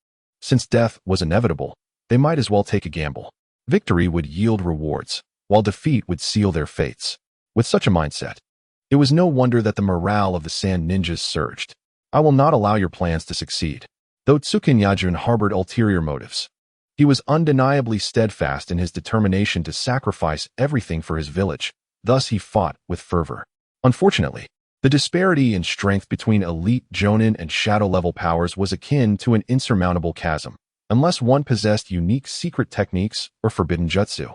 Since death was inevitable, they might as well take a gamble. Victory would yield rewards, while defeat would seal their fates. With such a mindset, it was no wonder that the morale of the Sand Ninjas surged. I will not allow your plans to succeed. Though Tsukunyajun harbored ulterior motives, he was undeniably steadfast in his determination to sacrifice everything for his village. Thus he fought with fervor. Unfortunately, the disparity in strength between elite Jonin and shadow-level powers was akin to an insurmountable chasm, unless one possessed unique secret techniques or forbidden jutsu.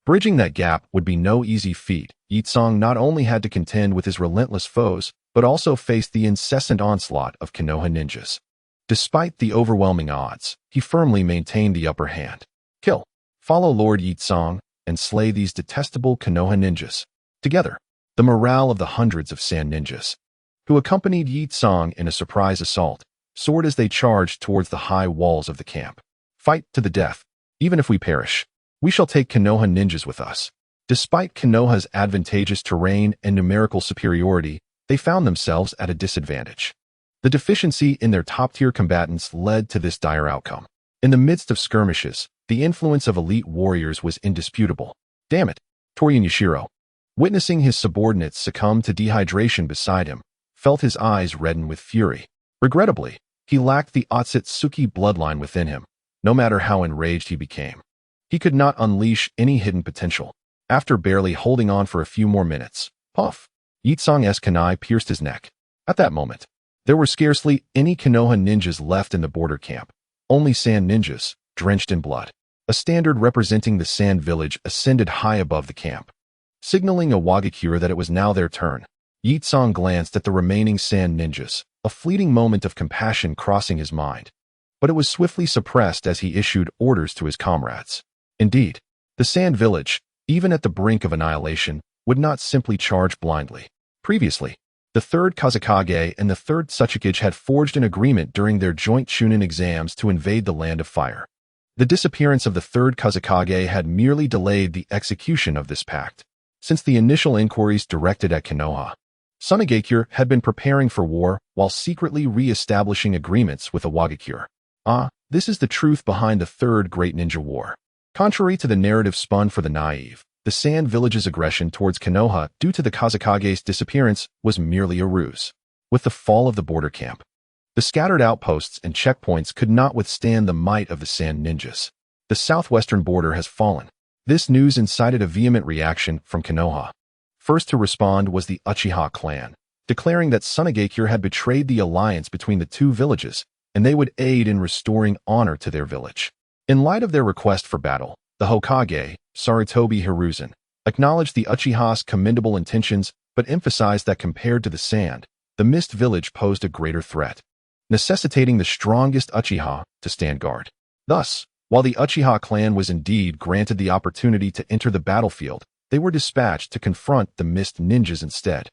Bridging that gap would be no easy feat. Yi Tsang not only had to contend with his relentless foes, but also faced the incessant onslaught of Konoha ninjas. Despite the overwhelming odds, he firmly maintained the upper hand. Kill, follow Lord Yi Tsang, and slay these detestable Konoha ninjas. Together, the morale of the hundreds of sand ninjas, who accompanied Yi Tsang in a surprise assault, soared as they charged towards the high walls of the camp. Fight to the death. Even if we perish, we shall take Konoha ninjas with us. Despite Konoha's advantageous terrain and numerical superiority, they found themselves at a disadvantage. The deficiency in their top-tier combatants led to this dire outcome. In the midst of skirmishes, the influence of elite warriors was indisputable. Damn it, Torian Yashiro, witnessing his subordinates succumb to dehydration beside him, felt his eyes redden with fury. Regrettably, he lacked the Otsutsuki bloodline within him, no matter how enraged he became. He could not unleash any hidden potential. After barely holding on for a few more minutes, puff, Yi Tsang's kunai pierced his neck. At that moment, there were scarcely any Konoha ninjas left in the border camp, only sand ninjas, drenched in blood. A standard representing the sand village ascended high above the camp. Signaling a Wagakure that it was now their turn, Yi Tsang glanced at the remaining sand ninjas, a fleeting moment of compassion crossing his mind. But it was swiftly suppressed as he issued orders to his comrades. Indeed, the sand village, even at the brink of annihilation, would not simply charge blindly. Previously, the 3rd Kazekage and the 3rd Tsuchikage had forged an agreement during their joint Chunin exams to invade the Land of Fire. The disappearance of the 3rd Kazekage had merely delayed the execution of this pact. Since the initial inquiries directed at Konoha, Sunagakure had been preparing for war while secretly re-establishing agreements with the Wagakure. This is the truth behind the 3rd Great Ninja War. Contrary to the narrative spun for the naive, the Sand Village's aggression towards Konoha due to the Kazekage's disappearance was merely a ruse. With the fall of the border camp, the scattered outposts and checkpoints could not withstand the might of the Sand Ninjas. The southwestern border has fallen. This news incited a vehement reaction from Konoha. First to respond was the Uchiha clan, declaring that Sunagakure had betrayed the alliance between the two villages, and they would aid in restoring honor to their village. In light of their request for battle, the Hokage, Sarutobi Hiruzen, acknowledged the Uchiha's commendable intentions but emphasized that compared to the Sand, the Mist Village posed a greater threat, necessitating the strongest Uchiha to stand guard. Thus, while the Uchiha clan was indeed granted the opportunity to enter the battlefield, they were dispatched to confront the Mist Ninjas instead.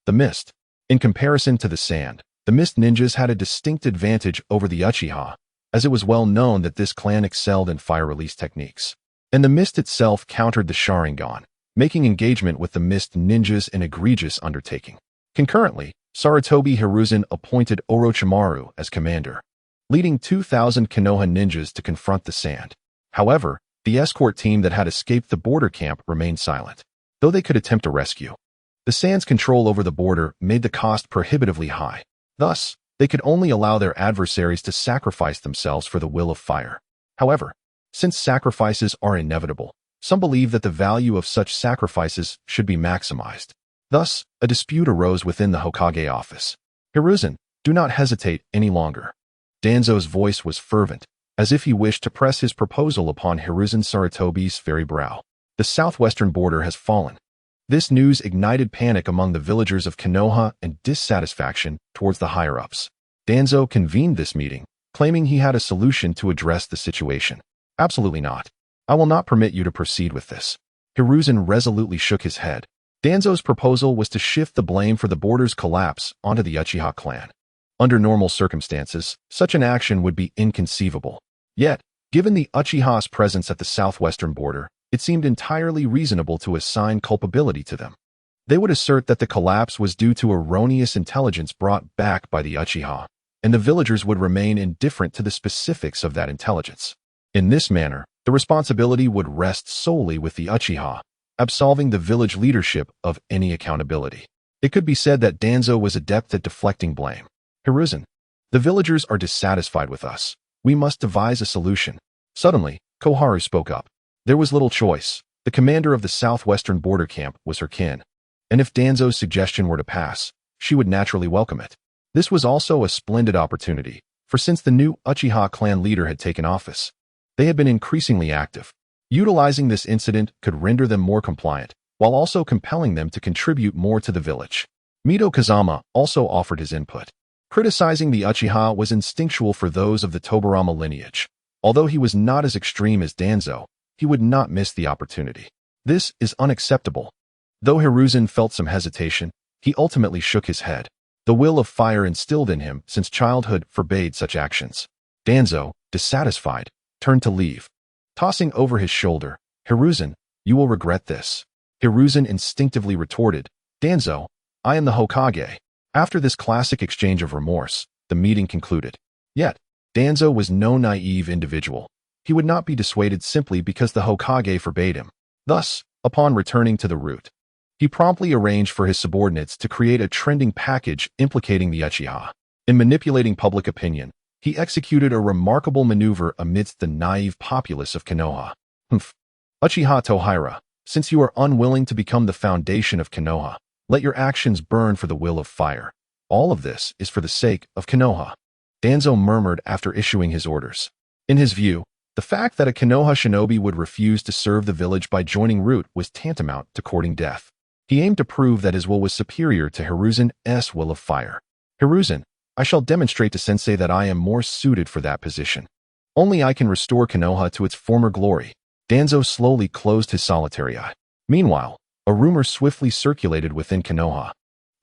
The Mist. In comparison to the Sand, the Mist Ninjas had a distinct advantage over the Uchiha, as it was well known that this clan excelled in fire release techniques. And the Mist itself countered the Sharingan, making engagement with the Mist Ninjas an egregious undertaking. Concurrently, Sarutobi Hiruzen appointed Orochimaru as commander, leading 2,000 Konoha ninjas to confront the Sand. However, the escort team that had escaped the border camp remained silent, though they could attempt a rescue. The Sand's control over the border made the cost prohibitively high. Thus, they could only allow their adversaries to sacrifice themselves for the will of fire. However, since sacrifices are inevitable, some believe that the value of such sacrifices should be maximized. Thus, a dispute arose within the Hokage office. Hiruzen, do not hesitate any longer. Danzō's voice was fervent, as if he wished to press his proposal upon Hiruzen Sarutobi's very brow. The southwestern border has fallen. This news ignited panic among the villagers of Konoha and dissatisfaction towards the higher-ups. Danzō convened this meeting, claiming he had a solution to address the situation. Absolutely not. I will not permit you to proceed with this. Hiruzen resolutely shook his head. Danzō's proposal was to shift the blame for the border's collapse onto the Uchiha clan. Under normal circumstances, such an action would be inconceivable. Yet, given the Uchiha's presence at the southwestern border, it seemed entirely reasonable to assign culpability to them. They would assert that the collapse was due to erroneous intelligence brought back by the Uchiha, and the villagers would remain indifferent to the specifics of that intelligence. In this manner, the responsibility would rest solely with the Uchiha, absolving the village leadership of any accountability. It could be said that Danzō was adept at deflecting blame. Hiruzen, the villagers are dissatisfied with us. We must devise a solution. Suddenly, Koharu spoke up. There was little choice. The commander of the southwestern border camp was her kin. and if Danzō's suggestion were to pass, she would naturally welcome it. This was also a splendid opportunity, for since the new Uchiha clan leader had taken office, they had been increasingly active. Utilizing this incident could render them more compliant, while also compelling them to contribute more to the village. Mito Kazama also offered his input. Criticizing the Uchiha was instinctual for those of the Tobirama lineage. Although he was not as extreme as Danzō, he would not miss the opportunity. This is unacceptable. Though Hiruzen felt some hesitation, he ultimately shook his head. The will of fire instilled in him since childhood forbade such actions. Danzō, dissatisfied, turned to leave. Tossing over his shoulder, "Hiruzen, you will regret this." Hiruzen instinctively retorted, "Danzō, I am the Hokage." After this classic exchange of remorse, the meeting concluded. Yet, Danzō was no naive individual. He would not be dissuaded simply because the Hokage forbade him. Thus, upon returning to the route, he promptly arranged for his subordinates to create a trending package implicating the Uchiha. In manipulating public opinion, he executed a remarkable maneuver amidst the naive populace of Konoha. Uchiha Tohira, since you are unwilling to become the foundation of Konoha, let your actions burn for the will of fire. All of this is for the sake of Konoha. Danzō murmured after issuing his orders. In his view, the fact that a Konoha shinobi would refuse to serve the village by joining route was tantamount to courting death. He aimed to prove that his will was superior to Hiruzen's will of fire. "Hiruzen, I shall demonstrate to Sensei that I am more suited for that position. Only I can restore Konoha to its former glory." Danzō slowly closed his solitary eye. Meanwhile, a rumor swiftly circulated within Konoha,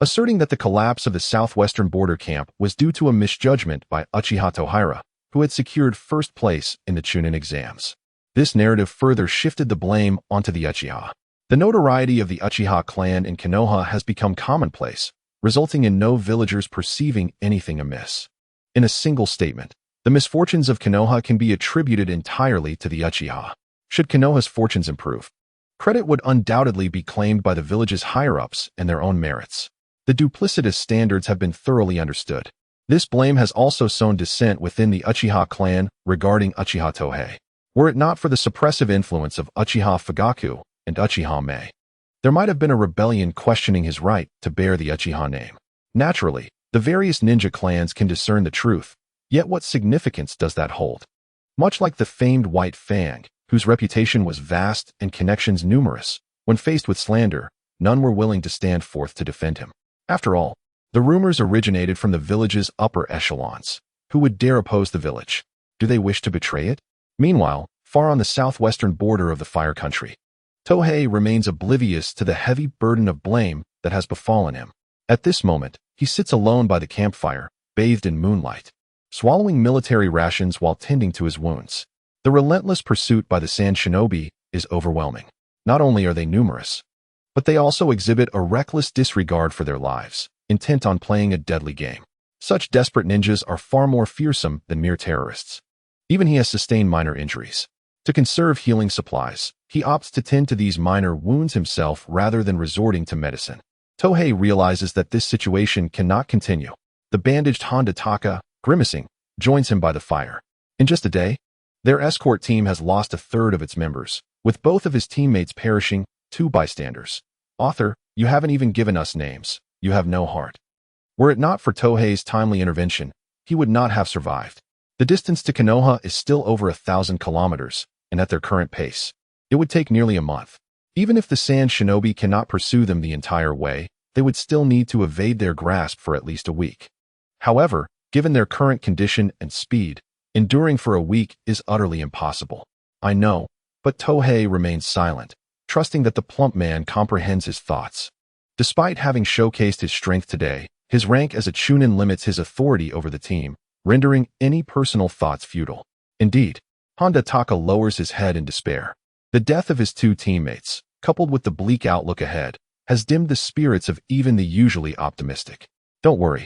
asserting that the collapse of the southwestern border camp was due to a misjudgment by Uchiha Tohira, who had secured first place in the Chunin exams. This narrative further shifted the blame onto the Uchiha. The notoriety of the Uchiha clan in Konoha has become commonplace, resulting in no villagers perceiving anything amiss. In a single statement, the misfortunes of Konoha can be attributed entirely to the Uchiha. Should Konoha's fortunes improve, credit would undoubtedly be claimed by the village's higher-ups and their own merits. The duplicitous standards have been thoroughly understood. This blame has also sown dissent within the Uchiha clan regarding Uchiha Tohei. Were it not for the suppressive influence of Uchiha Fugaku and Uchiha Meia, there might have been a rebellion questioning his right to bear the Uchiha name. Naturally, the various ninja clans can discern the truth, yet what significance does that hold? Much like the famed White Fang, whose reputation was vast and connections numerous, when faced with slander, none were willing to stand forth to defend him. After all, the rumors originated from the village's upper echelons. Who would dare oppose the village? Do they wish to betray it? Meanwhile, far on the southwestern border of the Fire Country, Tohei remains oblivious to the heavy burden of blame that has befallen him. At this moment, he sits alone by the campfire, bathed in moonlight, swallowing military rations while tending to his wounds. The relentless pursuit by the Sand Shinobi is overwhelming. Not only are they numerous, but they also exhibit a reckless disregard for their lives, intent on playing a deadly game. Such desperate ninjas are far more fearsome than mere terrorists. Even he has sustained minor injuries. To conserve healing supplies, he opts to tend to these minor wounds himself rather than resorting to medicine. Tohei realizes that this situation cannot continue. The bandaged Honda-taka, grimacing, joins him by the fire. In just a day, their escort team has lost a third of its members, with both of his teammates perishing, 2 bystanders. "Author, you haven't even given us names. You have no heart." Were it not for Tohei's timely intervention, he would not have survived. The distance to Konoha is still over 1,000 kilometers, and at their current pace, it would take nearly a month. Even if the Sand Shinobi cannot pursue them the entire way, they would still need to evade their grasp for at least a week. However, given their current condition and speed, enduring for a week is utterly impossible. I know, but Tohei remains silent, trusting that the plump man comprehends his thoughts. Despite having showcased his strength today, his rank as a Chunin limits his authority over the team, rendering any personal thoughts futile. Indeed, Honda-taka lowers his head in despair. The death of his 2 teammates, coupled with the bleak outlook ahead, has dimmed the spirits of even the usually optimistic. "Don't worry.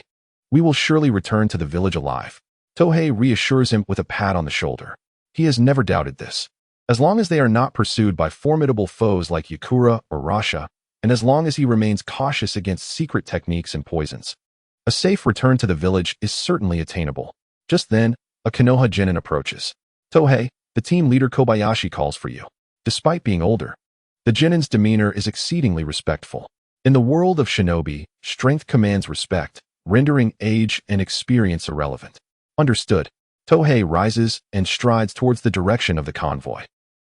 We will surely return to the village alive." Tohei reassures him with a pat on the shoulder. He has never doubted this. As long as they are not pursued by formidable foes like Yakura or Rasha, and as long as he remains cautious against secret techniques and poisons, a safe return to the village is certainly attainable. Just then, a Konoha genin approaches. "Tohei, the team leader Kobayashi calls for you." Despite being older, the genin's demeanor is exceedingly respectful. In the world of shinobi, strength commands respect, rendering age and experience irrelevant. Understood. Tohei rises and strides towards the direction of the convoy.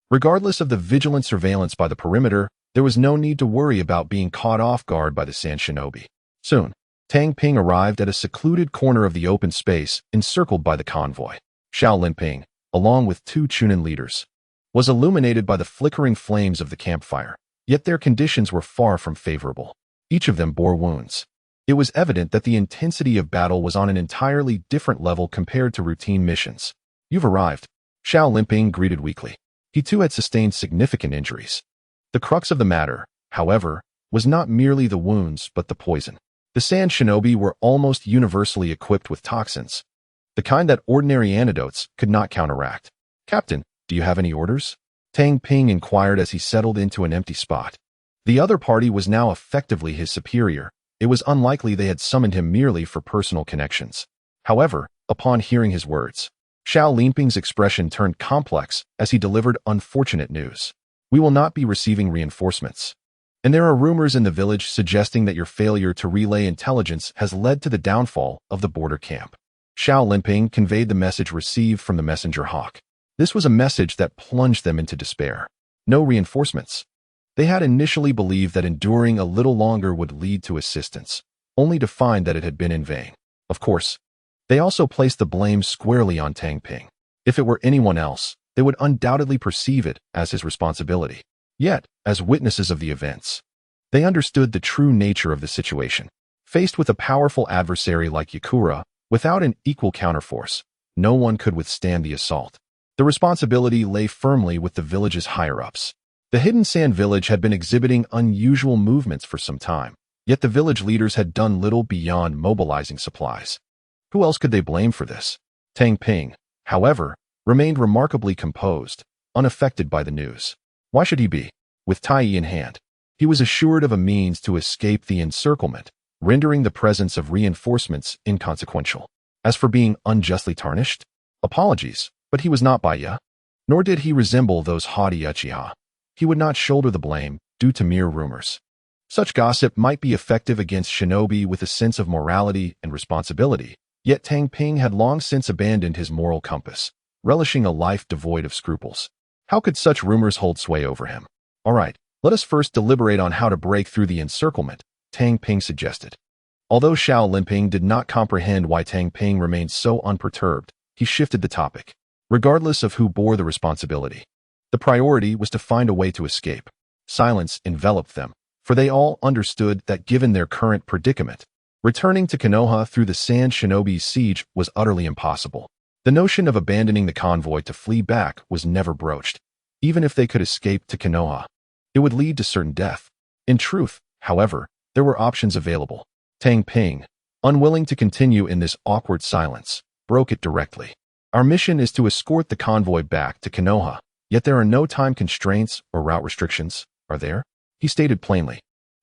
Regardless of the vigilant surveillance by the perimeter, there was no need to worry about being caught off guard by the sand shinobi. Soon, Tang Ping arrived at a secluded corner of the open space encircled by the convoy. Xiao Linping, along with two Chunin leaders, was illuminated by the flickering flames of the campfire, yet their conditions were far from favorable. Each of them bore wounds. It was evident that the intensity of battle was on an entirely different level compared to routine missions. You've arrived, Xiao Linping greeted weakly. He too had sustained significant injuries. The crux of the matter, however, was not merely the wounds but the poison. The sand shinobi were almost universally equipped with toxins, the kind that ordinary antidotes could not counteract. Captain, do you have any orders? Tang Ping inquired as he settled into an empty spot. The other party was now effectively his superior. It was unlikely they had summoned him merely for personal connections. However, upon hearing his words, Xiao Linping's expression turned complex as he delivered unfortunate news. We will not be receiving reinforcements. And there are rumors in the village suggesting that your failure to relay intelligence has led to the downfall of the border camp. Xiao Linping conveyed the message received from the messenger hawk. This was a message that plunged them into despair. No reinforcements. They had initially believed that enduring a little longer would lead to assistance, only to find that it had been in vain. Of course, they also placed the blame squarely on Tang Ping. If it were anyone else, they would undoubtedly perceive it as his responsibility. Yet, as witnesses of the events, they understood the true nature of the situation. Faced with a powerful adversary like Yakura, without an equal counterforce, no one could withstand the assault. The responsibility lay firmly with the village's higher-ups. The hidden sand village had been exhibiting unusual movements for some time, yet the village leaders had done little beyond mobilizing supplies. Who else could they blame for this? Tang Ping, however, remained remarkably composed, unaffected by the news. Why should he be? With Tai in hand, he was assured of a means to escape the encirclement, rendering the presence of reinforcements inconsequential. As for being unjustly tarnished, apologies, but he was not Baiya, nor did he resemble those haughty Uchiha. He would not shoulder the blame due to mere rumors. Such gossip might be effective against shinobi with a sense of morality and responsibility, yet Tang Ping had long since abandoned his moral compass, relishing a life devoid of scruples. How could such rumors hold sway over him? All right, let us first deliberate on how to break through the encirclement, Tang Ping suggested. Although Xiao Linping did not comprehend why Tang Ping remained so unperturbed, he shifted the topic. Regardless of who bore the responsibility, the priority was to find a way to escape. Silence enveloped them, for they all understood that given their current predicament, returning to Konoha through the sand shinobi's siege was utterly impossible. The notion of abandoning the convoy to flee back was never broached. Even if they could escape to Konoha, it would lead to certain death. In truth, however, there were options available. Tang Ping, unwilling to continue in this awkward silence, broke it directly. Our mission is to escort the convoy back to Konoha, yet there are no time constraints or route restrictions, are there? He stated plainly.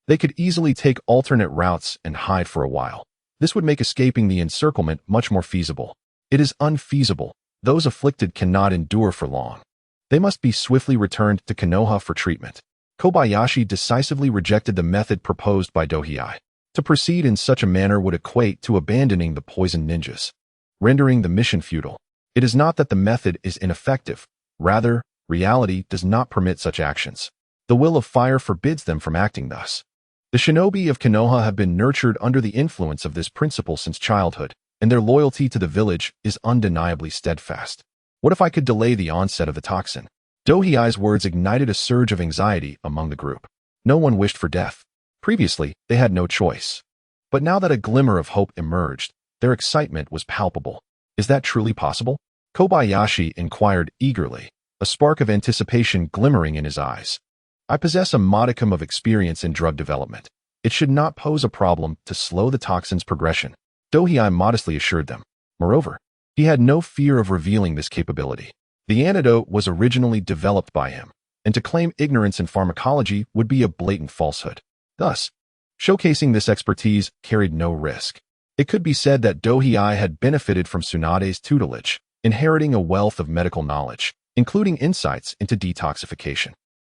They could easily take alternate routes and hide for a while. This would make escaping the encirclement much more feasible. It is unfeasible. Those afflicted cannot endure for long. They must be swiftly returned to Konoha for treatment. Kobayashi decisively rejected the method proposed by Dohei. To proceed in such a manner would equate to abandoning the poisoned ninjas, rendering the mission futile. It is not that the method is ineffective. Rather, reality does not permit such actions. The will of fire forbids them from acting thus. The shinobi of Konoha have been nurtured under the influence of this principle since childhood, and their loyalty to the village is undeniably steadfast. What if I could delay the onset of the toxin? Dohei's words ignited a surge of anxiety among the group. No one wished for death. Previously, they had no choice. But now that a glimmer of hope emerged, their excitement was palpable. Is that truly possible? Kobayashi inquired eagerly, a spark of anticipation glimmering in his eyes. I possess a modicum of experience in drug development. It should not pose a problem to slow the toxin's progression, Dohei modestly assured them. Moreover, he had no fear of revealing this capability. The antidote was originally developed by him, and to claim ignorance in pharmacology would be a blatant falsehood. Thus, showcasing this expertise carried no risk. It could be said that Dohei had benefited from Tsunade's tutelage, inheriting a wealth of medical knowledge, including insights into detoxification.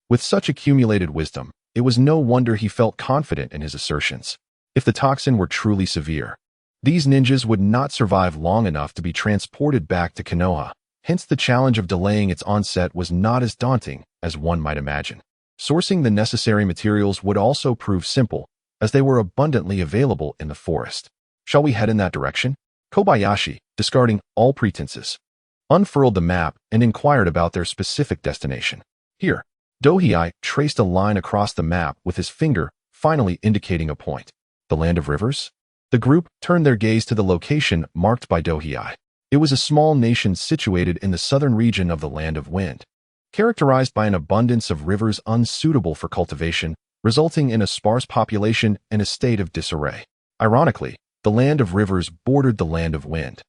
With such accumulated wisdom, It was no wonder he felt confident in his assertions. If the toxin were truly severe, these ninjas would not survive long enough to be transported back to Konoha. Hence, the challenge of delaying its onset was not as daunting as one might imagine. Sourcing the necessary materials would also prove simple, as they were abundantly available in the forest. Shall we head in that direction? Kobayashi, discarding all pretenses, unfurled the map and inquired about their specific destination. Here, Dohei traced a line across the map with his finger, finally indicating a point. The Land of Rivers? The group turned their gaze to the location marked by Dohei. It was a small nation situated in the southern region of the Land of Wind, characterized by an abundance of rivers unsuitable for cultivation, resulting in a sparse population and a state of disarray. Ironically, the Land of Rivers bordered the Land of Wind,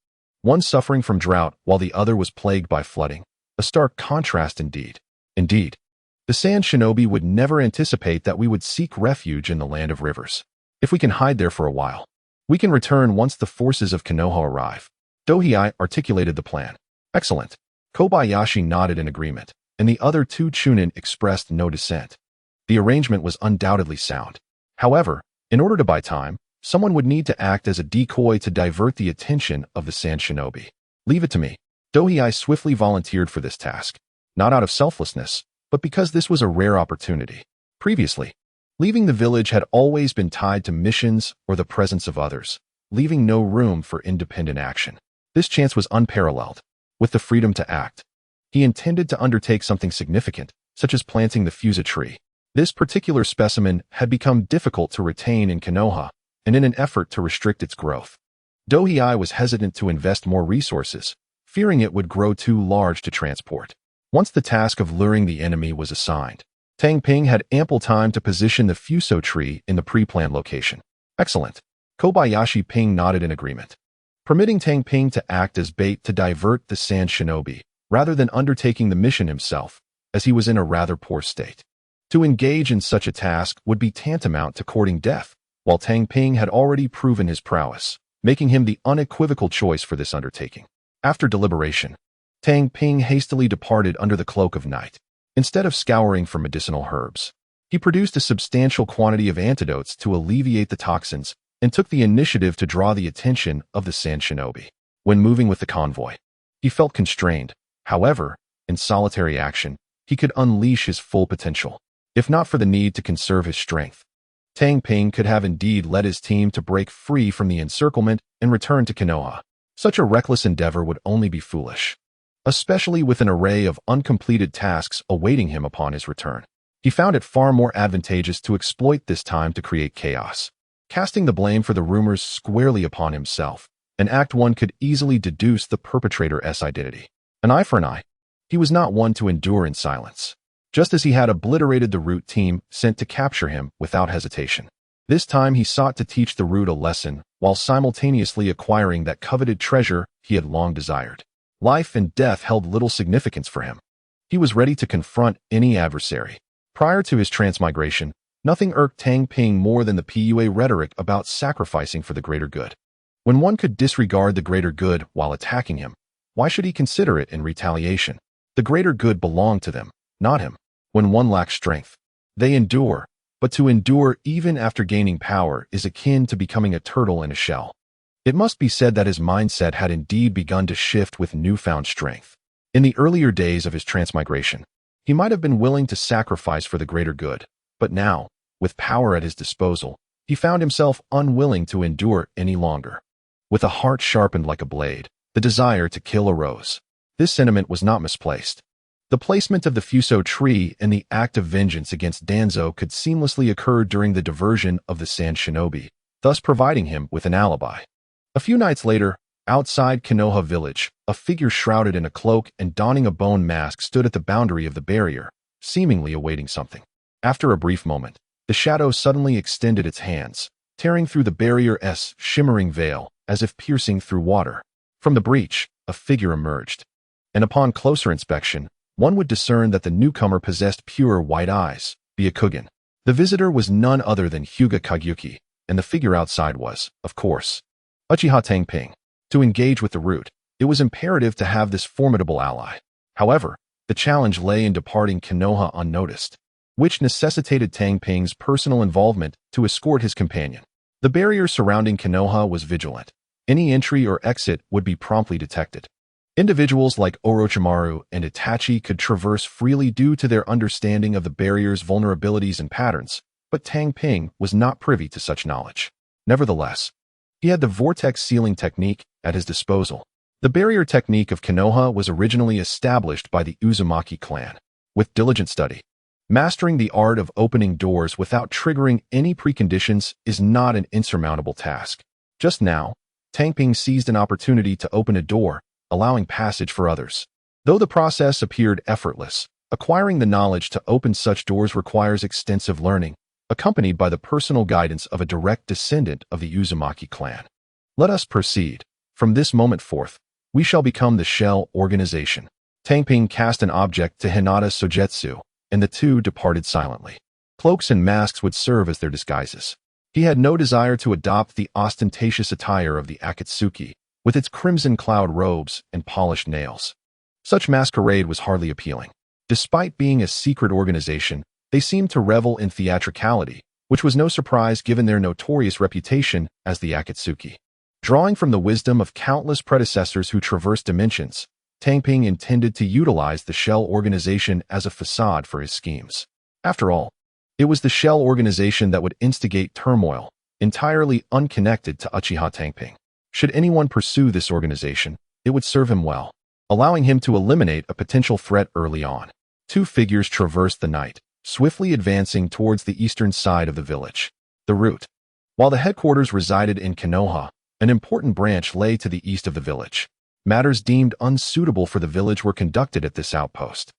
one suffering from drought while the other was plagued by flooding. A stark contrast indeed. Indeed, the Sand Shinobi would never anticipate that we would seek refuge in the Land of Rivers. If we can hide there for a while, we can return once the forces of Konoha arrive. Dohei articulated the plan. Excellent. Kobayashi nodded in agreement, and the other two Chunin expressed no dissent. The arrangement was undoubtedly sound. However, in order to buy time, someone would need to act as a decoy to divert the attention of the Sand Shinobi. Leave it to me. Dohei swiftly volunteered for this task, not out of selflessness, but because this was a rare opportunity. Previously, leaving the village had always been tied to missions or the presence of others, leaving no room for independent action. This chance was unparalleled. With the freedom to act, he intended to undertake something significant, such as planting the fusa tree. This particular specimen had become difficult to retain in Konoha, and in an effort to restrict its growth, Dohei was hesitant to invest more resources, fearing it would grow too large to transport. Once the task of luring the enemy was assigned, Tang Ping had ample time to position the fuso tree in the pre-planned location. Excellent. Kobayashi Ping nodded in agreement, permitting Tang Ping to act as bait to divert the Sand Shinobi, rather than undertaking the mission himself, as he was in a rather poor state. To engage in such a task would be tantamount to courting death, while Tang Ping had already proven his prowess, making him the unequivocal choice for this undertaking. After deliberation, Tang Ping hastily departed under the cloak of night. Instead of scouring for medicinal herbs, he produced a substantial quantity of antidotes to alleviate the toxins and took the initiative to draw the attention of the Sand Shinobi. When moving with the convoy, he felt constrained. However, in solitary action, he could unleash his full potential. If not for the need to conserve his strength, Tang Ping could have indeed led his team to break free from the encirclement and return to Konoha. Such a reckless endeavor would only be foolish, especially with an array of uncompleted tasks awaiting him upon his return. He found it far more advantageous to exploit this time to create chaos, casting the blame for the rumors squarely upon himself. An act one could easily deduce the perpetrator's identity. An eye for an eye. He was not one to endure in silence, just as he had obliterated the Root team sent to capture him without hesitation. This time he sought to teach the Root a lesson while simultaneously acquiring that coveted treasure he had long desired. Life and death held little significance for him. He was ready to confront any adversary. Prior to his transmigration, nothing irked Tang Ping more than the PUA rhetoric about sacrificing for the greater good. When one could disregard the greater good while attacking him, why should he consider it in retaliation? The greater good belonged to them, not him. When one lacks strength, they endure, but to endure even after gaining power is akin to becoming a turtle in a shell. It must be said that his mindset had indeed begun to shift with newfound strength. In the earlier days of his transmigration, he might have been willing to sacrifice for the greater good, but now, with power at his disposal, he found himself unwilling to endure any longer. With a heart sharpened like a blade, the desire to kill arose. This sentiment was not misplaced. The placement of the fuso tree and the act of vengeance against Danzō could seamlessly occur during the diversion of the Sand Shinobi, thus providing him with an alibi. A few nights later, outside Konoha village, a figure shrouded in a cloak and donning a bone mask stood at the boundary of the barrier, seemingly awaiting something. After a brief moment, the shadow suddenly extended its hands, tearing through the barrier's shimmering veil, as if piercing through water. From the breach, a figure emerged, and upon closer inspection, one would discern that the newcomer possessed pure white eyes, the Akugin. The visitor was none other than Hyuga Kageyuki, and the figure outside was, of course, Uchiha Tang Ping. To engage with the Root, it was imperative to have this formidable ally. However, the challenge lay in departing Konoha unnoticed. which necessitated Tang Ping's personal involvement to escort his companion. The barrier surrounding Konoha was vigilant. Any entry or exit would be promptly detected. Individuals like Orochimaru and Itachi could traverse freely due to their understanding of the barrier's vulnerabilities and patterns, but Tang Ping was not privy to such knowledge. Nevertheless, he had the vortex sealing technique at his disposal. The barrier technique of Konoha was originally established by the Uzumaki clan. With diligent study, mastering the art of opening doors without triggering any preconditions is not an insurmountable task. Just now, Tang Ping seized an opportunity to open a door, allowing passage for others. Though the process appeared effortless, acquiring the knowledge to open such doors requires extensive learning, accompanied by the personal guidance of a direct descendant of the Uzumaki clan. Let us proceed. From this moment forth, we shall become the Shell Organization. Tang Ping cast an object to Hinata Sogetsu, and the two departed silently. Cloaks and masks would serve as their disguises. He had no desire to adopt the ostentatious attire of the Akatsuki, with its crimson cloud robes and polished nails. Such masquerade was hardly appealing. Despite being a secret organization, they seemed to revel in theatricality, which was no surprise given their notorious reputation as the Akatsuki. Drawing from the wisdom of countless predecessors who traversed dimensions, Tang Ping intended to utilize the Shell Organization as a facade for his schemes. After all, it was the Shell Organization that would instigate turmoil, entirely unconnected to Uchiha Tang Ping. Should anyone pursue this organization, it would serve him well, allowing him to eliminate a potential threat early on. Two figures traversed the night, swiftly advancing towards the eastern side of the village. The route. While the headquarters resided in Konoha, an important branch lay to the east of the village. Matters deemed unsuitable for the village were conducted at this outpost.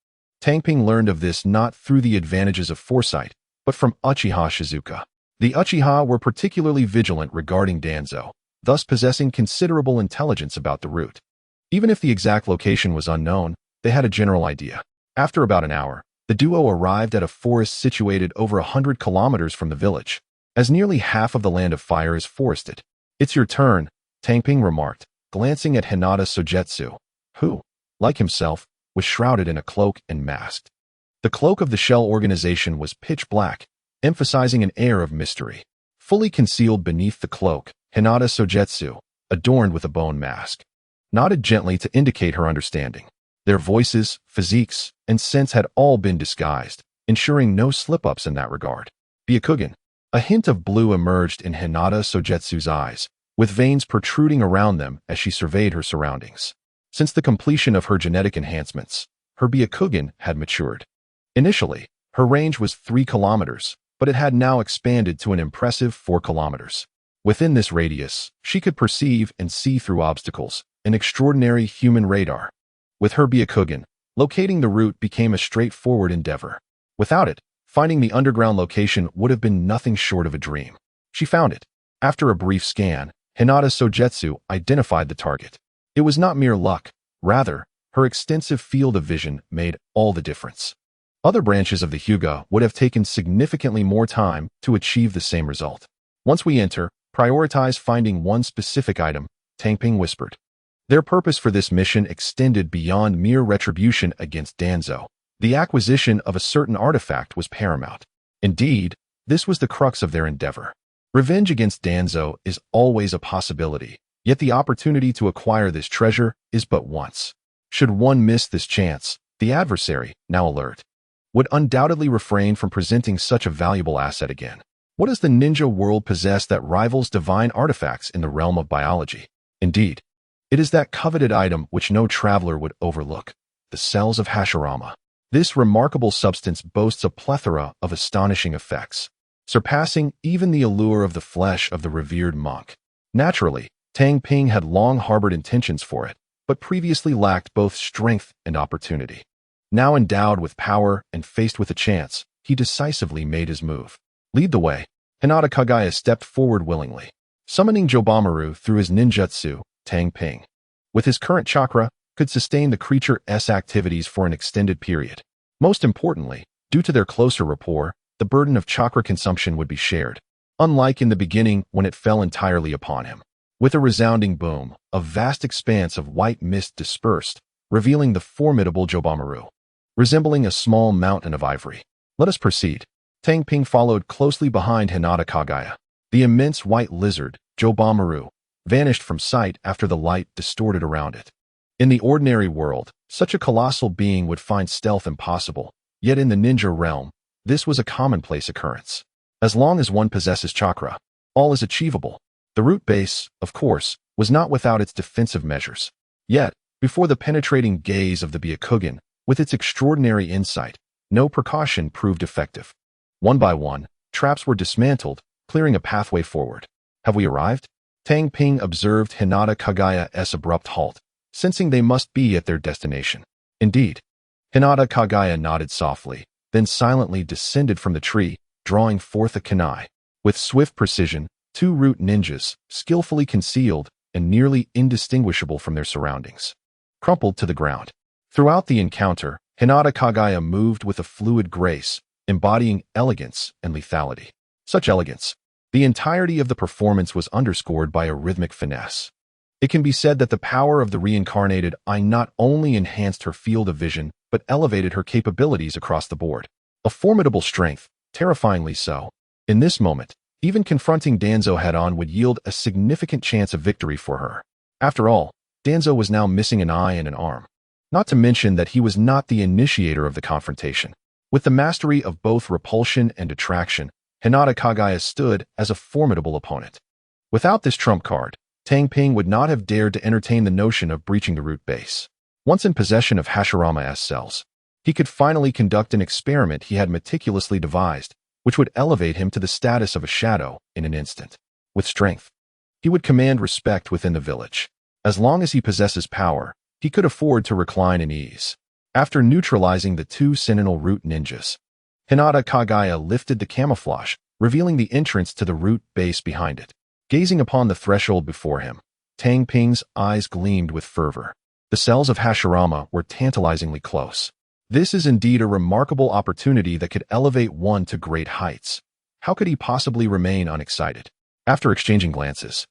Tang Ping learned of this not through the advantages of foresight, but from Uchiha Shizuka. The Uchiha were particularly vigilant regarding Danzō, thus possessing considerable intelligence about the route. Even if the exact location was unknown, they had a general idea. After about an hour, the duo arrived at a forest situated over 100 kilometers from the village, as nearly half of the Land of Fire is forested. "It's your turn," Tang Ping remarked, glancing at Hinata Sogetsu, who, like himself, was shrouded in a cloak and masked. The cloak of the Shell Organization was pitch black, emphasizing an air of mystery. Fully concealed beneath the cloak, Hinata Sogetsu, adorned with a bone mask, nodded gently to indicate her understanding. Their voices, physiques, and scents had all been disguised, ensuring no slip-ups in that regard. Byakugan. A hint of blue emerged in Hinata Sogetsu's eyes, with veins protruding around them as she surveyed her surroundings. Since the completion of her genetic enhancements, her Byakugan had matured. Initially, her range was 3 kilometers, but it had now expanded to an impressive 4 kilometers. Within this radius, she could perceive and see through obstacles, an extraordinary human radar. With her Byakugan, locating the route became a straightforward endeavor. Without it, finding the underground location would have been nothing short of a dream. She found it. After a brief scan, Hinata Sogetsu identified the target. It was not mere luck. Rather, her extensive field of vision made all the difference. Other branches of the Hyuga would have taken significantly more time to achieve the same result. "Once we enter, prioritize finding one specific item," Tang Ping whispered. Their purpose for this mission extended beyond mere retribution against Danzō. The acquisition of a certain artifact was paramount. Indeed, this was the crux of their endeavor. Revenge against Danzō is always a possibility, yet the opportunity to acquire this treasure is but once. Should one miss this chance, the adversary, now alert, would undoubtedly refrain from presenting such a valuable asset again. What does the ninja world possess that rivals divine artifacts in the realm of biology? Indeed, it is that coveted item which no traveler would overlook, the cells of Hashirama. This remarkable substance boasts a plethora of astonishing effects, surpassing even the allure of the flesh of the revered monk. Naturally, Tang Ping had long harbored intentions for it, but previously lacked both strength and opportunity. Now endowed with power and faced with a chance, he decisively made his move. "Lead the way." Hinata Kagaya stepped forward willingly. Summoning Jobamaru through his ninjutsu, Tang Ping, with his current chakra, could sustain the creature's activities for an extended period. Most importantly, due to their closer rapport, the burden of chakra consumption would be shared, unlike in the beginning when it fell entirely upon him. With a resounding boom, a vast expanse of white mist dispersed, revealing the formidable Jobamaru, resembling a small mountain of ivory. Let us proceed. Tang Ping followed closely behind Hinata Kagaya. The immense white lizard, Jobamaru, vanished from sight after the light distorted around it. In the ordinary world, such a colossal being would find stealth impossible, yet in the ninja realm, this was a commonplace occurrence. As long as one possesses chakra, all is achievable. The root base, of course, was not without its defensive measures. Yet, before the penetrating gaze of the Byakugan, with its extraordinary insight, no precaution proved effective. One by one, traps were dismantled, clearing a pathway forward. Have we arrived? Tang Ping observed Hinata Kagaya's abrupt halt, sensing they must be at their destination. Indeed. Hinata Kagaya nodded softly, then silently descended from the tree, drawing forth a kunai. With swift precision, two root ninjas, skillfully concealed and nearly indistinguishable from their surroundings, crumpled to the ground. Throughout the encounter, Hinata Kagaya moved with a fluid grace, embodying elegance and lethality. Such elegance. The entirety of the performance was underscored by a rhythmic finesse. It can be said that the power of the reincarnated eye not only enhanced her field of vision, but elevated her capabilities across the board. A formidable strength, terrifyingly so. In this moment, even confronting Danzō head-on would yield a significant chance of victory for her. After all, Danzō was now missing an eye and an arm. Not to mention that he was not the initiator of the confrontation. With the mastery of both repulsion and attraction, Hinata Kagaya stood as a formidable opponent. Without this trump card, Tang Ping would not have dared to entertain the notion of breaching the root base. Once in possession of Hashirama's cells, he could finally conduct an experiment he had meticulously devised, which would elevate him to the status of a shadow in an instant. With strength, he would command respect within the village. As long as he possesses power, he could afford to recline in ease. After neutralizing the two sentinel root ninjas, Hinata Kagaya lifted the camouflage, revealing the entrance to the root base behind it. Gazing upon the threshold before him, Tang Ping's eyes gleamed with fervor. The cells of Hashirama were tantalizingly close. This is indeed a remarkable opportunity that could elevate one to great heights. How could he possibly remain unexcited? After exchanging glances,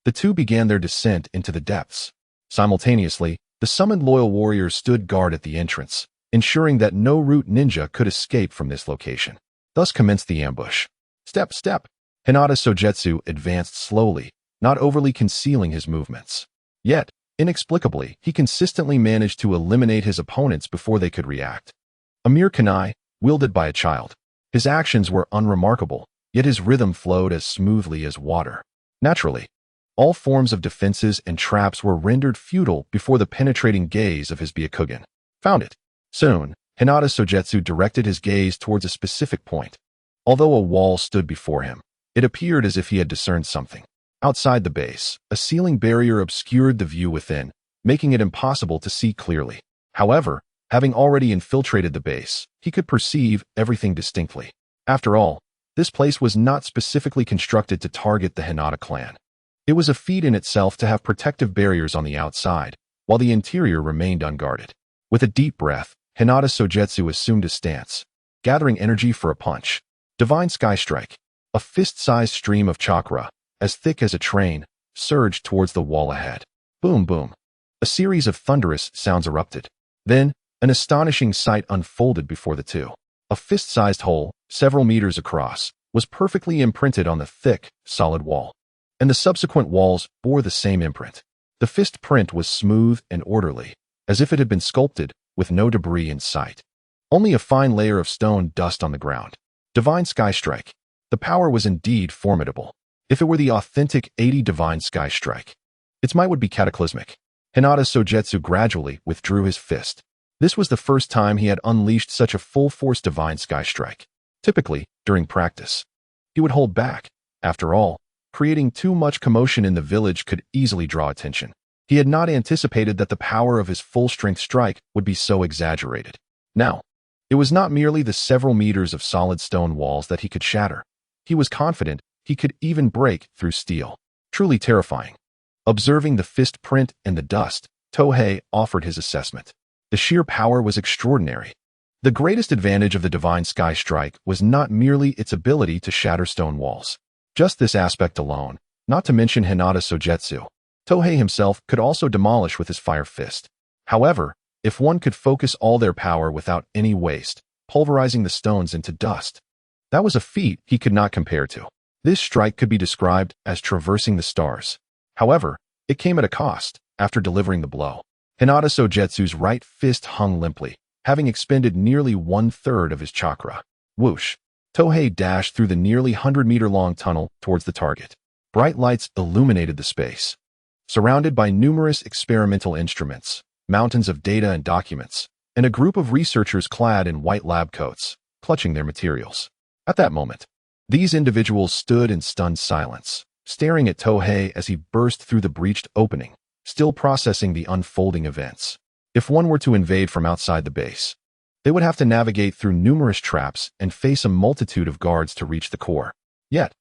the two began their descent into the depths. Simultaneously, the summoned loyal warriors stood guard at the entrance, ensuring that no root ninja could escape from this location. Thus commenced the ambush. Step, step. Hinata Sogetsu advanced slowly, not overly concealing his movements. Yet, inexplicably, he consistently managed to eliminate his opponents before they could react. A mere kunai, wielded by a child. His actions were unremarkable, yet his rhythm flowed as smoothly as water. Naturally, all forms of defenses and traps were rendered futile before the penetrating gaze of his Byakugan. Found it. Soon, Hinata Sogetsu directed his gaze towards a specific point. Although a wall stood before him, it appeared as if he had discerned something. Outside the base, a ceiling barrier obscured the view within, making it impossible to see clearly. However, having already infiltrated the base, he could perceive everything distinctly. After all, this place was not specifically constructed to target the Hinata clan. It was a feat in itself to have protective barriers on the outside, while the interior remained unguarded. With a deep breath, Hinata Sogetsu assumed a stance, gathering energy for a punch. Divine Sky Strike. A fist-sized stream of chakra, as thick as a train, surged towards the wall ahead. Boom, boom. A series of thunderous sounds erupted. Then, an astonishing sight unfolded before the two. A fist-sized hole, several meters across, was perfectly imprinted on the thick, solid wall. And the subsequent walls bore the same imprint. The fist print was smooth and orderly, as if it had been sculpted, with no debris in sight. Only a fine layer of stone dust on the ground. Divine Sky Strike. The power was indeed formidable. If it were the authentic 80 Divine Sky Strike, its might would be cataclysmic. Hinata Sogetsu gradually withdrew his fist. This was the first time he had unleashed such a full-force Divine Sky Strike. Typically, during practice, he would hold back. After all, creating too much commotion in the village could easily draw attention. He had not anticipated that the power of his full-strength strike would be so exaggerated. Now, it was not merely the several meters of solid stone walls that he could shatter. He was confident he could even break through steel. Truly terrifying. Observing the fist print and the dust, Tohei offered his assessment. The sheer power was extraordinary. The greatest advantage of the Divine Sky Strike was not merely its ability to shatter stone walls. Just this aspect alone, not to mention Hinata Sogetsu, Tohei himself could also demolish with his fire fist. However, if one could focus all their power without any waste, pulverizing the stones into dust. That was a feat he could not compare to. This strike could be described as traversing the stars. However, it came at a cost. After delivering the blow, Hinata Sogetsu's right fist hung limply, having expended nearly 1/3 of his chakra. Whoosh! Tohei dashed through the nearly 100-meter-long tunnel towards the target. Bright lights illuminated the space. Surrounded by numerous experimental instruments, mountains of data and documents, and a group of researchers clad in white lab coats, clutching their materials. At that moment, these individuals stood in stunned silence, staring at Tohei as he burst through the breached opening, still processing the unfolding events. If one were to invade from outside the base, they would have to navigate through numerous traps and face a multitude of guards to reach the core. Yet,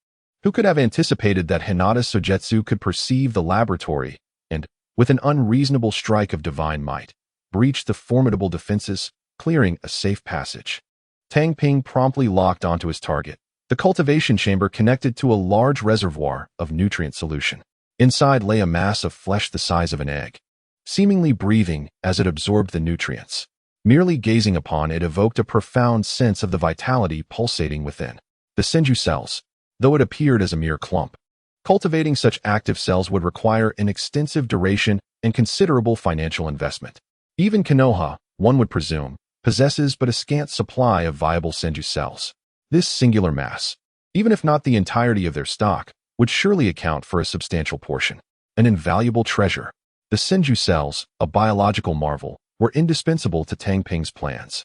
who could have anticipated that Hinata Sogetsu could perceive the laboratory and, with an unreasonable strike of divine might, breach the formidable defenses, clearing a safe passage? Tang Ping promptly locked onto his target, the cultivation chamber connected to a large reservoir of nutrient solution. Inside lay a mass of flesh the size of an egg, seemingly breathing as it absorbed the nutrients. Merely gazing upon it evoked a profound sense of the vitality pulsating within. The senju cells, though it appeared as a mere clump. Cultivating such active cells would require an extensive duration and considerable financial investment. Even Konoha, one would presume, possesses but a scant supply of viable senju cells. This singular mass, even if not the entirety of their stock, would surely account for a substantial portion. An invaluable treasure. The senju cells, a biological marvel, were indispensable to Tang Ping's plans,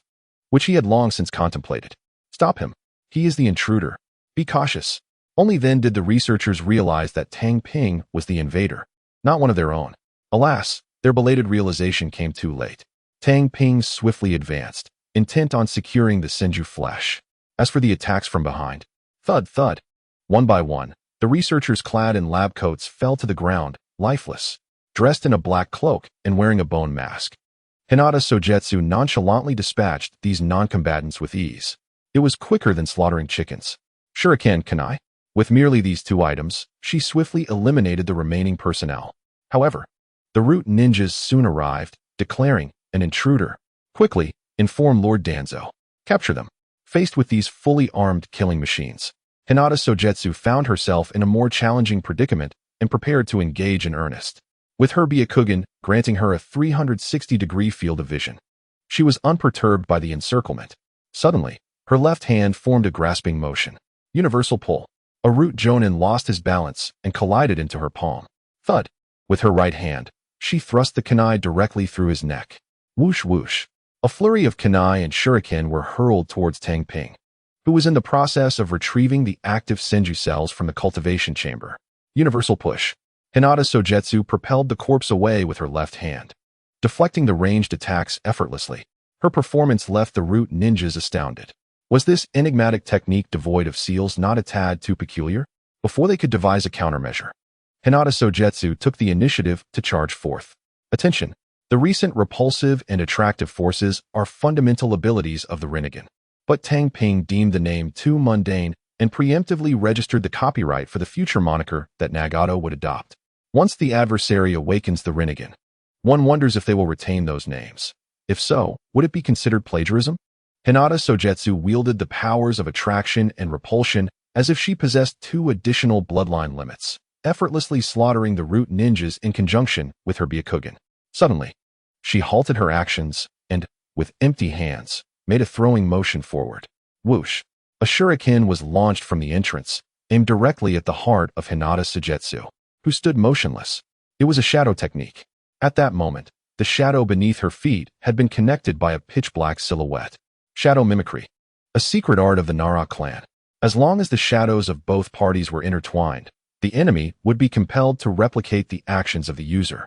which he had long since contemplated. Stop him. He is the intruder. Be cautious. Only then did the researchers realize that Tang Ping was the invader, not one of their own. Alas, their belated realization came too late. Tang Ping swiftly advanced, intent on securing the senju flesh. As for the attacks from behind, thud, thud. One by one, the researchers clad in lab coats fell to the ground, lifeless, dressed in a black cloak and wearing a bone mask. Hinata Sogetsu nonchalantly dispatched these non-combatants with ease. It was quicker than slaughtering chickens. Shuriken Kanai. With merely these 2 items, she swiftly eliminated the remaining personnel. However, the root ninjas soon arrived, declaring, an intruder. Quickly, inform Lord Danzō. Capture them. Faced with these fully armed killing machines, Hinata Sogetsu found herself in a more challenging predicament and prepared to engage in earnest. With her Byakugan granting her a 360-degree field of vision, she was unperturbed by the encirclement. Suddenly, her left hand formed a grasping motion. Universal pull. A root jonin lost his balance and collided into her palm. Thud. With her right hand, she thrust the kunai directly through his neck. Whoosh whoosh. A flurry of kunai and shuriken were hurled towards Tang Ping, who was in the process of retrieving the active senju cells from the cultivation chamber. Universal push. Hinata Sogetsu propelled the corpse away with her left hand, deflecting the ranged attacks effortlessly. Her performance left the root ninjas astounded. Was this enigmatic technique devoid of seals not a tad too peculiar? Before they could devise a countermeasure, Hinata Sogetsu took the initiative to charge forth. Attention! The recent repulsive and attractive forces are fundamental abilities of the Rinnegan. But Tang Ping deemed the name too mundane and preemptively registered the copyright for the future moniker that Nagato would adopt. Once the adversary awakens the Rinnegan, one wonders if they will retain those names. If so, would it be considered plagiarism? Hinata Sogetsu wielded the powers of attraction and repulsion as if she possessed 2 additional bloodline limits, effortlessly slaughtering the root ninjas in conjunction with her Byakugan. Suddenly, she halted her actions and, with empty hands, made a throwing motion forward. Whoosh! A shuriken was launched from the entrance, aimed directly at the heart of Hinata Sogetsu, who stood motionless. It was a shadow technique. At that moment, the shadow beneath her feet had been connected by a pitch-black silhouette. Shadow mimicry. A secret art of the Nara clan. As long as the shadows of both parties were intertwined, the enemy would be compelled to replicate the actions of the user.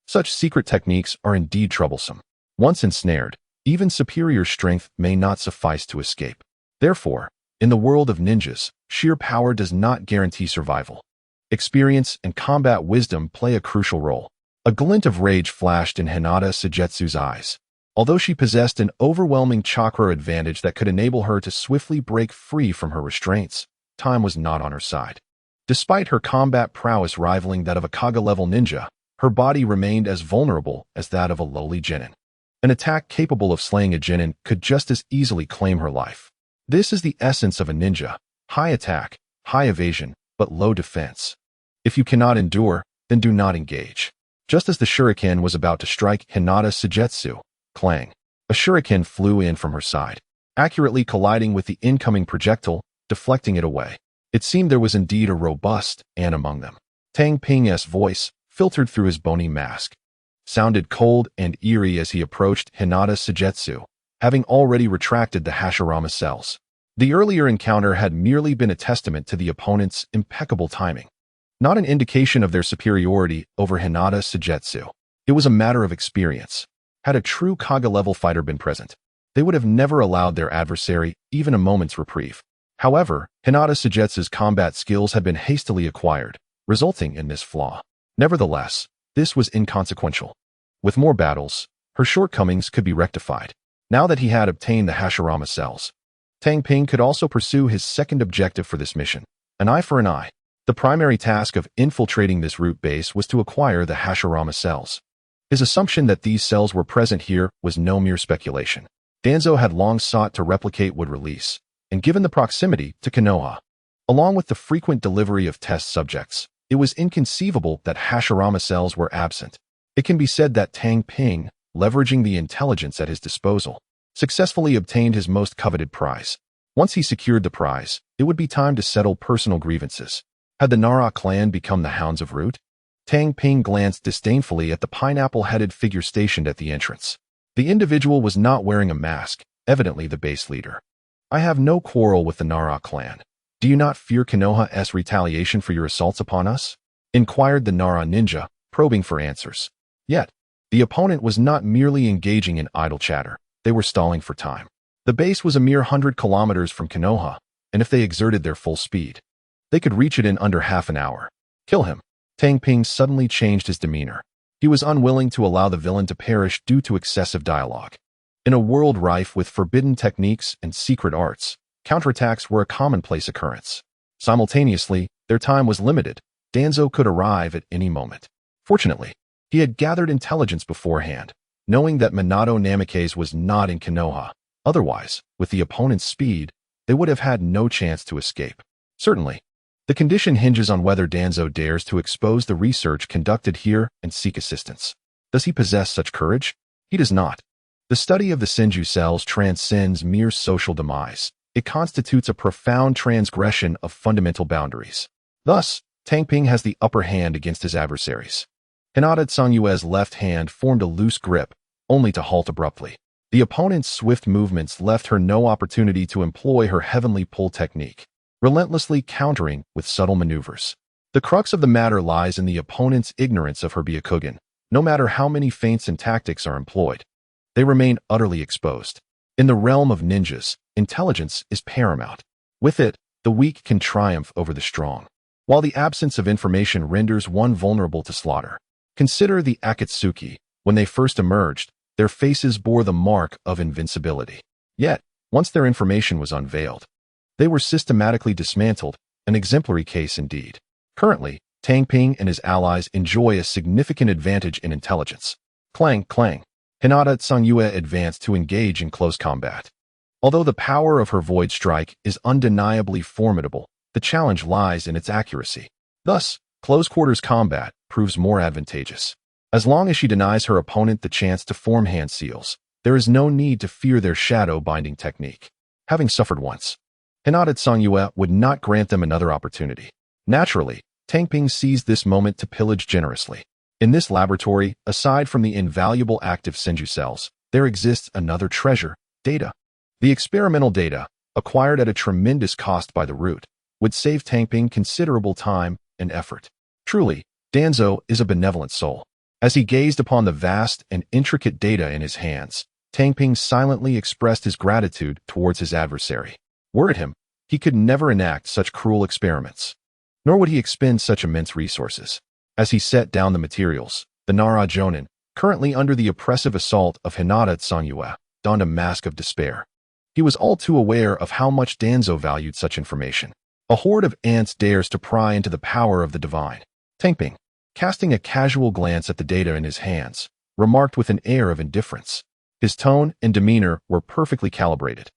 Such secret techniques are indeed troublesome. Once ensnared, even superior strength may not suffice to escape. Therefore, in the world of ninjas, sheer power does not guarantee survival. Experience and combat wisdom play a crucial role. A glint of rage flashed in Hinata Sogetsu's eyes. Although she possessed an overwhelming chakra advantage that could enable her to swiftly break free from her restraints, time was not on her side. Despite her combat prowess rivaling that of a Kaga-level ninja, her body remained as vulnerable as that of a lowly genin. An attack capable of slaying a genin could just as easily claim her life. This is the essence of a ninja: high attack, high evasion, but low defense. If you cannot endure, then do not engage. Just as the shuriken was about to strike Hinata's Sujetsu, clang, a shuriken flew in from her side, accurately colliding with the incoming projectile, deflecting it away. It seemed there was indeed a robust An among them. Tang Ping's voice, filtered through his bony mask, sounded cold and eerie as he approached Hinata's Sujetsu, having already retracted the Hashirama cells. The earlier encounter had merely been a testament to the opponent's impeccable timing, not an indication of their superiority over Hinata's Sujetsu. It was a matter of experience. Had a true Kaga-level fighter been present, they would have never allowed their adversary even a moment's reprieve. However, Hinata Sujetsu's combat skills had been hastily acquired, resulting in this flaw. Nevertheless, this was inconsequential. With more battles, her shortcomings could be rectified. Now that he had obtained the Hashirama cells, Tang Ping could also pursue his second objective for this mission: an eye for an eye. The primary task of infiltrating this root base was to acquire the Hashirama cells. His assumption that these cells were present here was no mere speculation. Danzō had long sought to replicate wood release, and given the proximity to Konoha, along with the frequent delivery of test subjects, it was inconceivable that Hashirama cells were absent. It can be said that Tang Ping, leveraging the intelligence at his disposal, successfully obtained his most coveted prize. Once he secured the prize, it would be time to settle personal grievances. Had the Nara clan become the Hounds of Root? Tang Ping glanced disdainfully at the pineapple-headed figure stationed at the entrance. The individual was not wearing a mask, evidently the base leader. I have no quarrel with the Nara clan. Do you not fear Konoha's retaliation for your assaults upon us? Inquired the Nara ninja, probing for answers. Yet, the opponent was not merely engaging in idle chatter. They were stalling for time. The base was a mere 100 kilometers from Konoha, and if they exerted their full speed, they could reach it in under half an hour. Kill him. Tang Ping suddenly changed his demeanor. He was unwilling to allow the villain to perish due to excessive dialogue. In a world rife with forbidden techniques and secret arts, counterattacks were a commonplace occurrence. Simultaneously, their time was limited. Danzō could arrive at any moment. Fortunately, he had gathered intelligence beforehand, knowing that Minato Namikaze was not in Konoha. Otherwise, with the opponent's speed, they would have had no chance to escape. Certainly, the condition hinges on whether Danzō dares to expose the research conducted here and seek assistance. Does he possess such courage? He does not. The study of the Senju cells transcends mere social demise. It constitutes a profound transgression of fundamental boundaries. Thus, Tang Ping has the upper hand against his adversaries. Hinata Tsungyue's left hand formed a loose grip, only to halt abruptly. The opponent's swift movements left her no opportunity to employ her heavenly pull technique, relentlessly countering with subtle maneuvers. The crux of the matter lies in the opponent's ignorance of her Byakugan. No matter how many feints and tactics are employed, they remain utterly exposed. In the realm of ninjas, intelligence is paramount. With it, the weak can triumph over the strong, while the absence of information renders one vulnerable to slaughter. Consider the Akatsuki. When they first emerged, their faces bore the mark of invincibility. Yet, once their information was unveiled, they were systematically dismantled, an exemplary case indeed. Currently, Tang Ping and his allies enjoy a significant advantage in intelligence. Clang, clang. Hinata Tsungyue advanced to engage in close combat. Although the power of her void strike is undeniably formidable, the challenge lies in its accuracy. Thus, close-quarters combat proves more advantageous. As long as she denies her opponent the chance to form hand seals, there is no need to fear their shadow binding technique. Having suffered once, Hinata Tsungyue would not grant them another opportunity. Naturally, Tang Ping seized this moment to pillage generously. In this laboratory, aside from the invaluable active Senju cells, there exists another treasure: data. The experimental data, acquired at a tremendous cost by the root, would save Tang Ping considerable time and effort. Truly, Danzō is a benevolent soul. As he gazed upon the vast and intricate data in his hands, Tang Ping silently expressed his gratitude towards his adversary. Were it him, he could never enact such cruel experiments, nor would he expend such immense resources. As he set down the materials, the Nara Jonin, currently under the oppressive assault of Hinata Tsungyue, donned a mask of despair. He was all too aware of how much Danzō valued such information. A horde of ants dares to pry into the power of the divine. Tang Ping, casting a casual glance at the data in his hands, remarked with an air of indifference, His tone and demeanor were perfectly calibrated,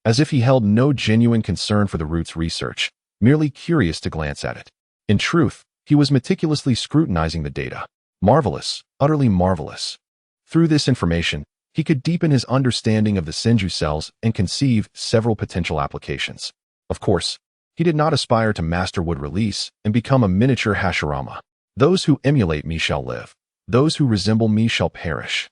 as if he held no genuine concern for the root's research, merely curious to glance at it. In truth, he was meticulously scrutinizing the data. Marvelous, utterly marvelous. Through this information, he could deepen his understanding of the Senju cells and conceive several potential applications. Of course, he did not aspire to master wood release and become a miniature Hashirama. Those who emulate me shall live. Those who resemble me shall perish.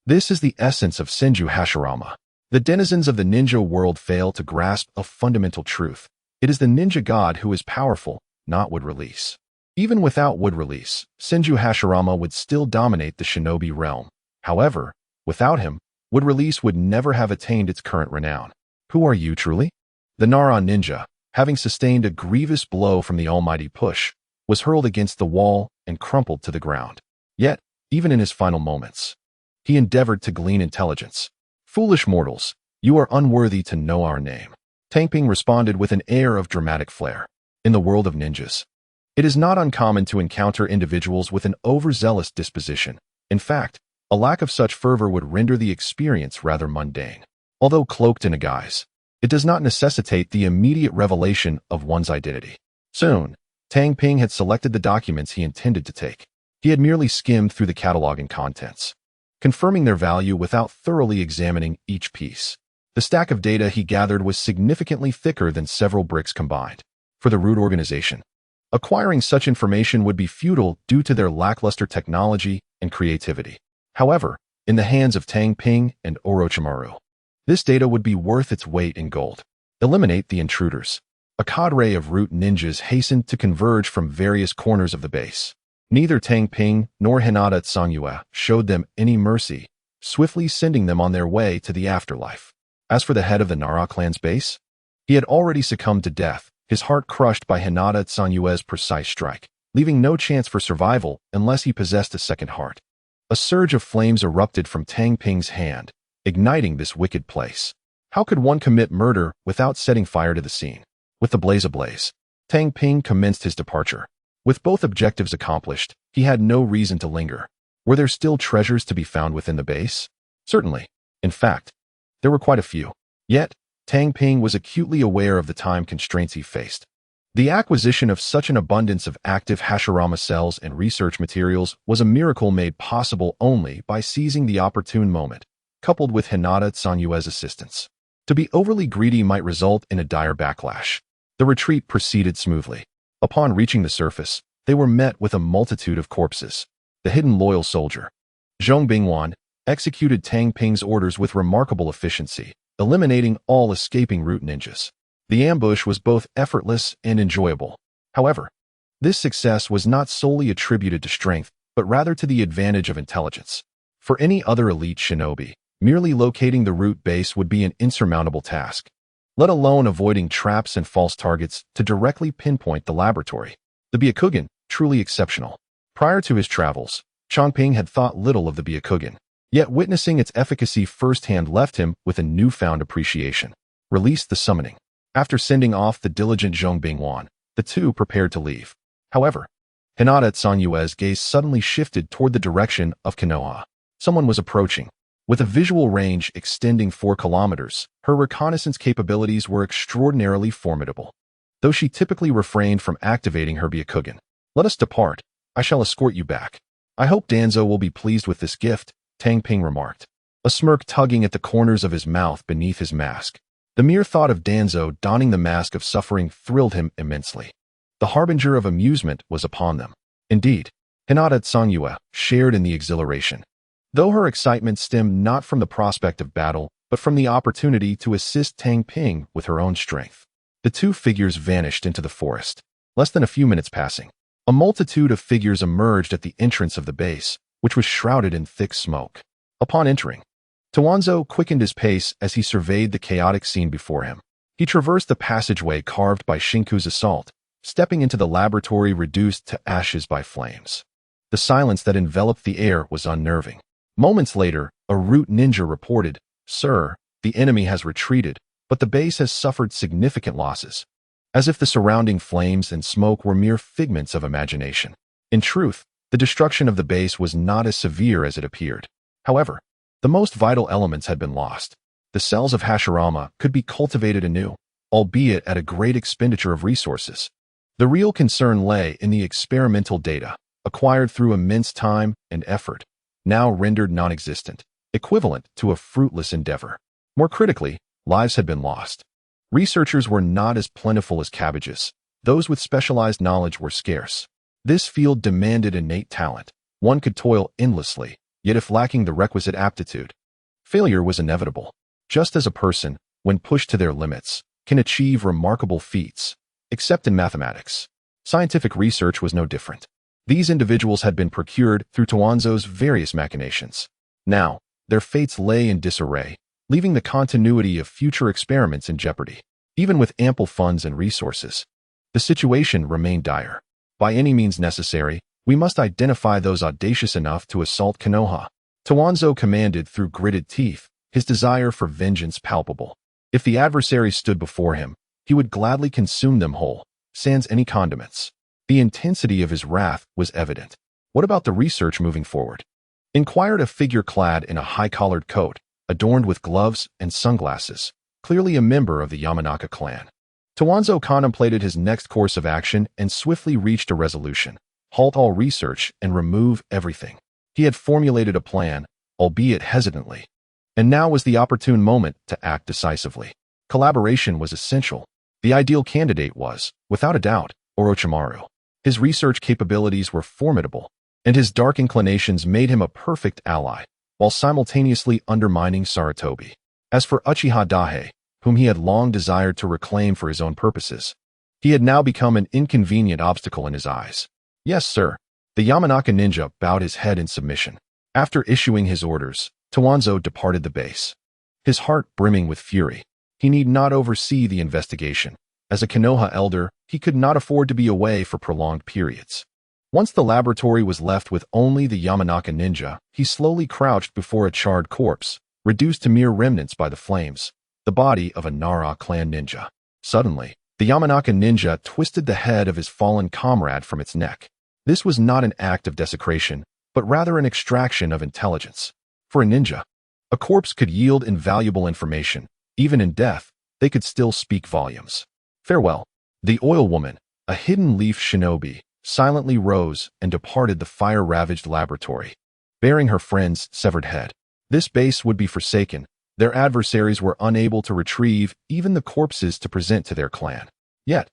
This is the essence of Senju Hashirama. The denizens of the ninja world fail to grasp a fundamental truth. It is the ninja god who is powerful, not wood release. Even without wood release, Senju Hashirama would still dominate the shinobi realm. However, without him, wood release would never have attained its current renown. Who are you truly? The Nara ninja, having sustained a grievous blow from the almighty push, was hurled against the wall and crumpled to the ground. Yet, even in his final moments, he endeavored to glean intelligence. Foolish mortals, you are unworthy to know our name. Tang Ping responded with an air of dramatic flair. In the world of ninjas, it is not uncommon to encounter individuals with an overzealous disposition. In fact, a lack of such fervor would render the experience rather mundane. Although cloaked in a guise, it does not necessitate the immediate revelation of one's identity. Soon, Tang Ping had selected the documents he intended to take. He had merely skimmed through the catalog and contents, confirming their value without thoroughly examining each piece. The stack of data he gathered was significantly thicker than several bricks combined. For the root organization, acquiring such information would be futile due to their lackluster technology and creativity. However, in the hands of Tang Ping and Orochimaru, this data would be worth its weight in gold. Eliminate the intruders. A cadre of root ninjas hastened to converge from various corners of the base. Neither Tang Ping nor Hinata Tsangyue showed them any mercy, swiftly sending them on their way to the afterlife. As for the head of the Nara clan's base, he had already succumbed to death, his heart crushed by Hinata Tsangyue's precise strike, leaving no chance for survival unless he possessed a second heart. A surge of flames erupted from Tang Ping's hand, igniting this wicked place. How could one commit murder without setting fire to the scene? With the blaze ablaze, Tang Ping commenced his departure. With both objectives accomplished, he had no reason to linger. Were there still treasures to be found within the base? Certainly. In fact, there were quite a few. Yet, Tang Ping was acutely aware of the time constraints he faced. The acquisition of such an abundance of active Hashirama cells and research materials was a miracle made possible only by seizing the opportune moment, coupled with Hinata Tsangyue's assistance. To be overly greedy might result in a dire backlash. The retreat proceeded smoothly. Upon reaching the surface, they were met with a multitude of corpses. The hidden loyal soldier, Zhong Bingwan, executed Tang Ping's orders with remarkable efficiency, eliminating all escaping root ninjas. The ambush was both effortless and enjoyable. However, this success was not solely attributed to strength, but rather to the advantage of intelligence. For any other elite shinobi, merely locating the root base would be an insurmountable task, let alone avoiding traps and false targets to directly pinpoint the laboratory. The Byakugan, truly exceptional. Prior to his travels, Chongping had thought little of the Byakugan, yet witnessing its efficacy firsthand left him with a newfound appreciation. Released the summoning. After sending off the diligent Zhong Bingwan, the two prepared to leave. However, Hinata Tsangyue's gaze suddenly shifted toward the direction of Konoha. Someone was approaching. With a visual range extending 4 kilometers, her reconnaissance capabilities were extraordinarily formidable. Though she typically refrained from activating her Byakugan. Let us depart. I shall escort you back. I hope Danzō will be pleased with this gift, Tang Ping remarked, a smirk tugging at the corners of his mouth beneath his mask. The mere thought of Danzō donning the mask of suffering thrilled him immensely. The harbinger of amusement was upon them. Indeed, Hinata Tsangyue shared in the exhilaration, though her excitement stemmed not from the prospect of battle, but from the opportunity to assist Tang Ping with her own strength. The two figures vanished into the forest. Less than a few minutes passing, a multitude of figures emerged at the entrance of the base, which was shrouded in thick smoke. Upon entering, Danzō quickened his pace as he surveyed the chaotic scene before him. He traversed the passageway carved by Shinku's assault, stepping into the laboratory reduced to ashes by flames. The silence that enveloped the air was unnerving. Moments later, a root ninja reported, "Sir, the enemy has retreated, but the base has suffered significant losses," as if the surrounding flames and smoke were mere figments of imagination. In truth, the destruction of the base was not as severe as it appeared. However, The most vital elements had been lost. The cells of Hashirama could be cultivated anew, albeit at a great expenditure of resources. The real concern lay in the experimental data, acquired through immense time and effort, now rendered non-existent, equivalent to a fruitless endeavor. More critically, lives had been lost. Researchers were not as plentiful as cabbages. Those with specialized knowledge were scarce. This field demanded innate talent. One could toil endlessly, yet if lacking the requisite aptitude, failure was inevitable. Just as a person, when pushed to their limits, can achieve remarkable feats, except in mathematics, scientific research was no different. These individuals had been procured through Danzō's various machinations. Now, their fates lay in disarray, leaving the continuity of future experiments in jeopardy. Even with ample funds and resources, the situation remained dire. By any means necessary, we must identify those audacious enough to assault Konoha. Danzō commanded through gritted teeth, his desire for vengeance palpable. If the adversaries stood before him, he would gladly consume them whole, sans any condiments. The intensity of his wrath was evident. What about the research moving forward? Inquired a figure clad in a high-collared coat, adorned with gloves and sunglasses, clearly a member of the Yamanaka clan. Danzō contemplated his next course of action and swiftly reached a resolution: halt all research and remove everything. He had formulated a plan, albeit hesitantly, and now was the opportune moment to act decisively. Collaboration was essential. The ideal candidate was, without a doubt, Orochimaru. His research capabilities were formidable, and his dark inclinations made him a perfect ally, while simultaneously undermining Sarutobi. As for Uchiha Daihe, whom he had long desired to reclaim for his own purposes, he had now become an inconvenient obstacle in his eyes. Yes, sir. The Yamanaka ninja bowed his head in submission. After issuing his orders, Danzō departed the base, his heart brimming with fury. He need not oversee the investigation. As a Konoha elder, he could not afford to be away for prolonged periods. Once the laboratory was left with only the Yamanaka ninja, he slowly crouched before a charred corpse, reduced to mere remnants by the flames, the body of a Nara clan ninja. Suddenly, the Yamanaka ninja twisted the head of his fallen comrade from its neck. This was not an act of desecration, but rather an extraction of intelligence. For a ninja, a corpse could yield invaluable information. Even in death, they could still speak volumes. Farewell. The oil woman, a hidden leaf shinobi, silently rose and departed the fire-ravaged laboratory, bearing her friend's severed head. This base would be forsaken. Their adversaries were unable to retrieve even the corpses to present to their clan. Yet,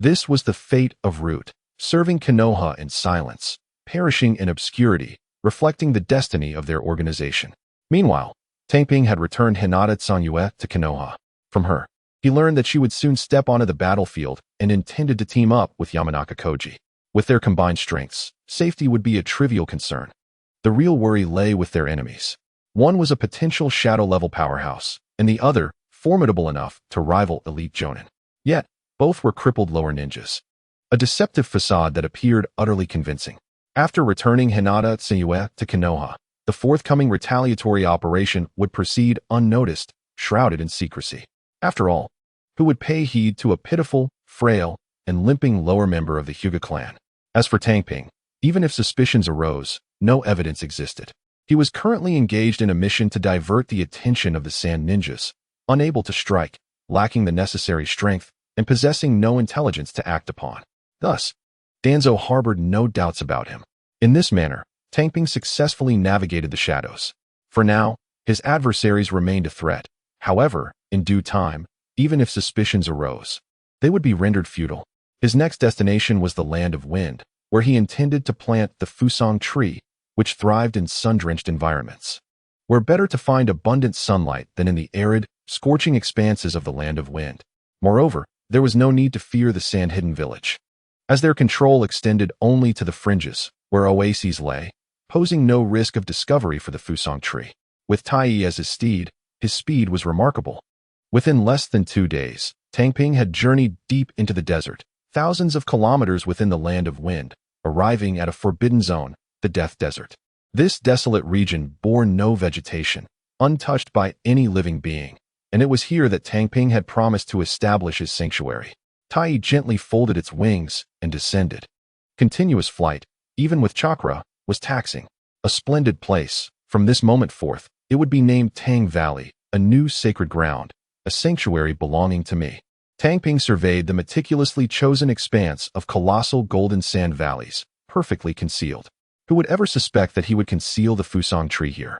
this was the fate of Root, serving Konoha in silence, perishing in obscurity, reflecting the destiny of their organization. Meanwhile, Tang Ping had returned Hinata Tsanyue to Konoha. From her, he learned that she would soon step onto the battlefield and intended to team up with Yamanaka Koji. With their combined strengths, safety would be a trivial concern. The real worry lay with their enemies. One was a potential shadow-level powerhouse, and the other formidable enough to rival elite Jonin. Yet, both were crippled lower ninjas. A deceptive facade that appeared utterly convincing. After returning Hinata Tsanyue to Konoha, the forthcoming retaliatory operation would proceed unnoticed, shrouded in secrecy. After all, who would pay heed to a pitiful, frail, and limping lower member of the Hyuga clan? As for Tang Ping, even if suspicions arose, no evidence existed. He was currently engaged in a mission to divert the attention of the Sand Ninjas, unable to strike, lacking the necessary strength, and possessing no intelligence to act upon. Thus, Danzō harbored no doubts about him. In this manner, Tang Ping successfully navigated the shadows. For now, his adversaries remained a threat. However, in due time, even if suspicions arose, they would be rendered futile. His next destination was the Land of Wind, where he intended to plant the Fusang tree, which thrived in sun-drenched environments. Where better to find abundant sunlight than in the arid, scorching expanses of the Land of Wind. Moreover, there was no need to fear the sand-hidden village, as their control extended only to the fringes, where oases lay, posing no risk of discovery for the Fusang tree. With Tai as his steed, his speed was remarkable. Within less than 2 days, Tang Ping had journeyed deep into the desert, thousands of kilometers within the Land of Wind, arriving at a forbidden zone, the Death Desert. This desolate region bore no vegetation, untouched by any living being, and it was here that Tang Ping had promised to establish his sanctuary. Tai gently folded its wings and descended. Continuous flight, even with chakra, was taxing. A splendid place. From this moment forth, It would be named Tang Valley, a new sacred ground, a sanctuary belonging to me. Tang Ping surveyed the meticulously chosen expanse of colossal golden sand valleys, perfectly concealed. Who would ever suspect that he would conceal the Fusang tree here?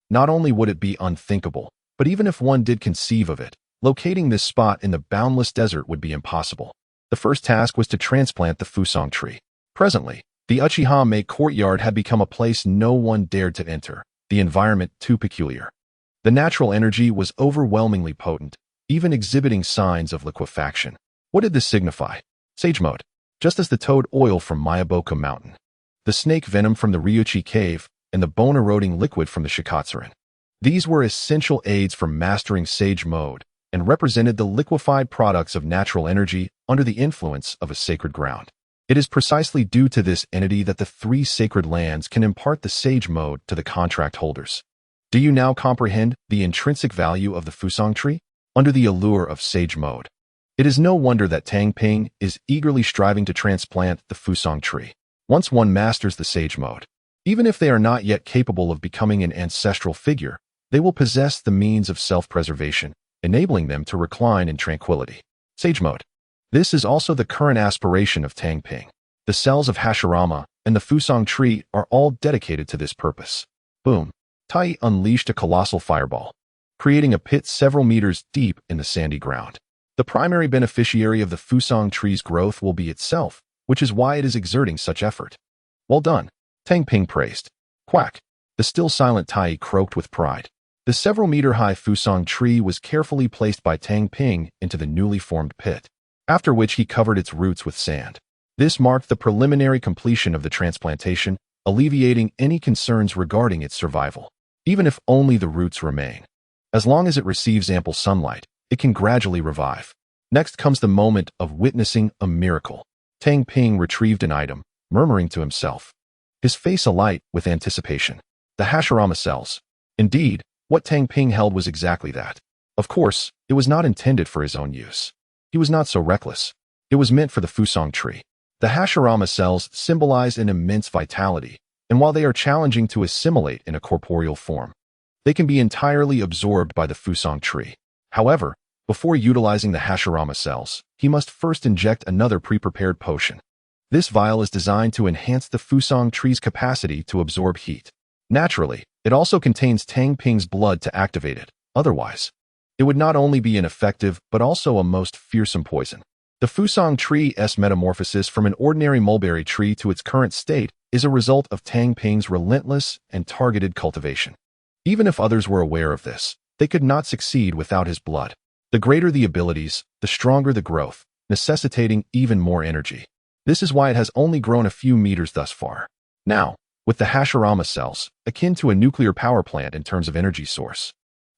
Not only would it be unthinkable, but even if one did conceive of it, locating this spot in the boundless desert would be impossible. The first task was to transplant the Fusang tree. Presently, the Uchiha Meia courtyard had become a place no one dared to enter, the environment too peculiar. The natural energy was overwhelmingly potent, even exhibiting signs of liquefaction. What did this signify? Sage mode, just as the toad oil from Mayaboka Mountain, the snake venom from the Ryuchi cave, and the bone-eroding liquid from the Shikatsurin. These were essential aids for mastering sage mode and represented the liquefied products of natural energy under the influence of a sacred ground. It is precisely due to this entity that the 3 sacred lands can impart the sage mode to the contract holders. Do you now comprehend the intrinsic value of the Fusang tree? Under the allure of sage mode, it is no wonder that Tang Ping is eagerly striving to transplant the Fusang tree. Once one masters the sage mode, even if they are not yet capable of becoming an ancestral figure, they will possess the means of self-preservation, enabling them to recline in tranquility. Sage mode. This is also the current aspiration of Tang Ping. The cells of Hashirama and the Fusang tree are all dedicated to this purpose. Boom. Tai unleashed a colossal fireball, creating a pit several meters deep in the sandy ground. The primary beneficiary of the Fusang tree's growth will be itself, which is why it is exerting such effort. Well done, Tang Ping praised. Quack. The still silent Tai croaked with pride. The several-meter-high Fusang tree was carefully placed by Tang Ping into the newly formed pit, after which he covered its roots with sand. This marked the preliminary completion of the transplantation, alleviating any concerns regarding its survival, even if only the roots remain. As long as it receives ample sunlight, it can gradually revive. Next comes the moment of witnessing a miracle. Tang Ping retrieved an item, murmuring to himself, his face alight with anticipation. The Hashirama cells. Indeed, what Tang Ping held was exactly that. Of course, it was not intended for his own use. He was not so reckless. It was meant for the Fusang tree. The Hashirama cells symbolize an immense vitality, and while they are challenging to assimilate in a corporeal form, they can be entirely absorbed by the Fusang tree. However, before utilizing the Hashirama cells, he must first inject another pre-prepared potion. This vial is designed to enhance the Fusang tree's capacity to absorb heat. Naturally, it also contains Tang Ping's blood to activate it. Otherwise, it would not only be ineffective, but also a most fearsome poison. The Fusang tree's metamorphosis from an ordinary mulberry tree to its current state is a result of Tang Ping's relentless and targeted cultivation. Even if others were aware of this, they could not succeed without his blood. The greater the abilities, the stronger the growth, necessitating even more energy. This is why it has only grown a few meters thus far. Now, with the Hashirama cells, akin to a nuclear power plant in terms of energy source,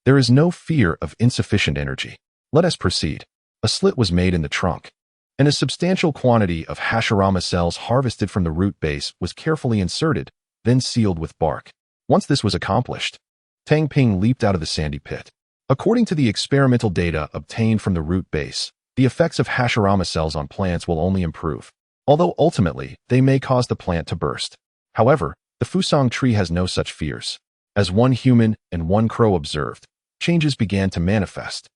there is no fear of insufficient energy. Let us proceed. A slit was made in the trunk, and a substantial quantity of Hashirama cells harvested from the root base was carefully inserted, then sealed with bark. Once this was accomplished, Tang Ping leaped out of the sandy pit. According to the experimental data obtained from the root base, the effects of Hashirama cells on plants will only improve, although ultimately they may cause the plant to burst. However, the Fusang tree has no such fears. As one human and one crow observed, changes began to manifest.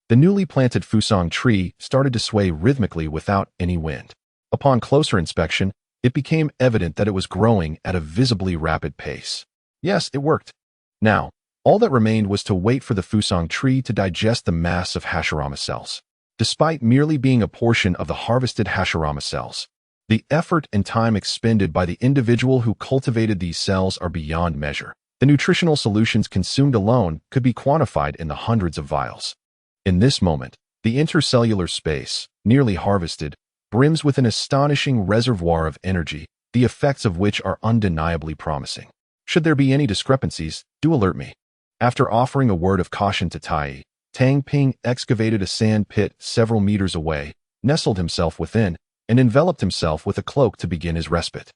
The newly planted Fusang tree started to sway rhythmically without any wind. Upon closer inspection, it became evident that it was growing at a visibly rapid pace. Yes, it worked. Now, all that remained was to wait for the Fusang tree to digest the mass of Hashirama cells. Despite merely being a portion of the harvested Hashirama cells, the effort and time expended by the individual who cultivated these cells are beyond measure. The nutritional solutions consumed alone could be quantified in the hundreds of vials. In this moment, the intercellular space, nearly harvested, brims with an astonishing reservoir of energy, the effects of which are undeniably promising. Should there be any discrepancies, do alert me. After offering a word of caution to Tai, Tang Ping excavated a sand pit several meters away, nestled himself within, and enveloped himself with a cloak to begin his respite.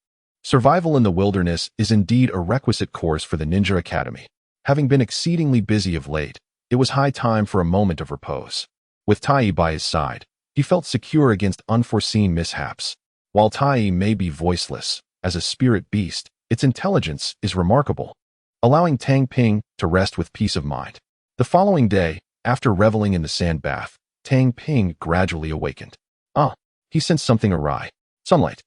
Survival in the wilderness is indeed a requisite course for the Ninja Academy. Having been exceedingly busy of late, it was high time for a moment of repose. With Tai by his side, he felt secure against unforeseen mishaps. While Tai may be voiceless, as a spirit beast, its intelligence is remarkable. allowing Tang Ping to rest with peace of mind. The following day, after reveling in the sand bath, Tang Ping gradually awakened. He sensed something awry. Sunlight.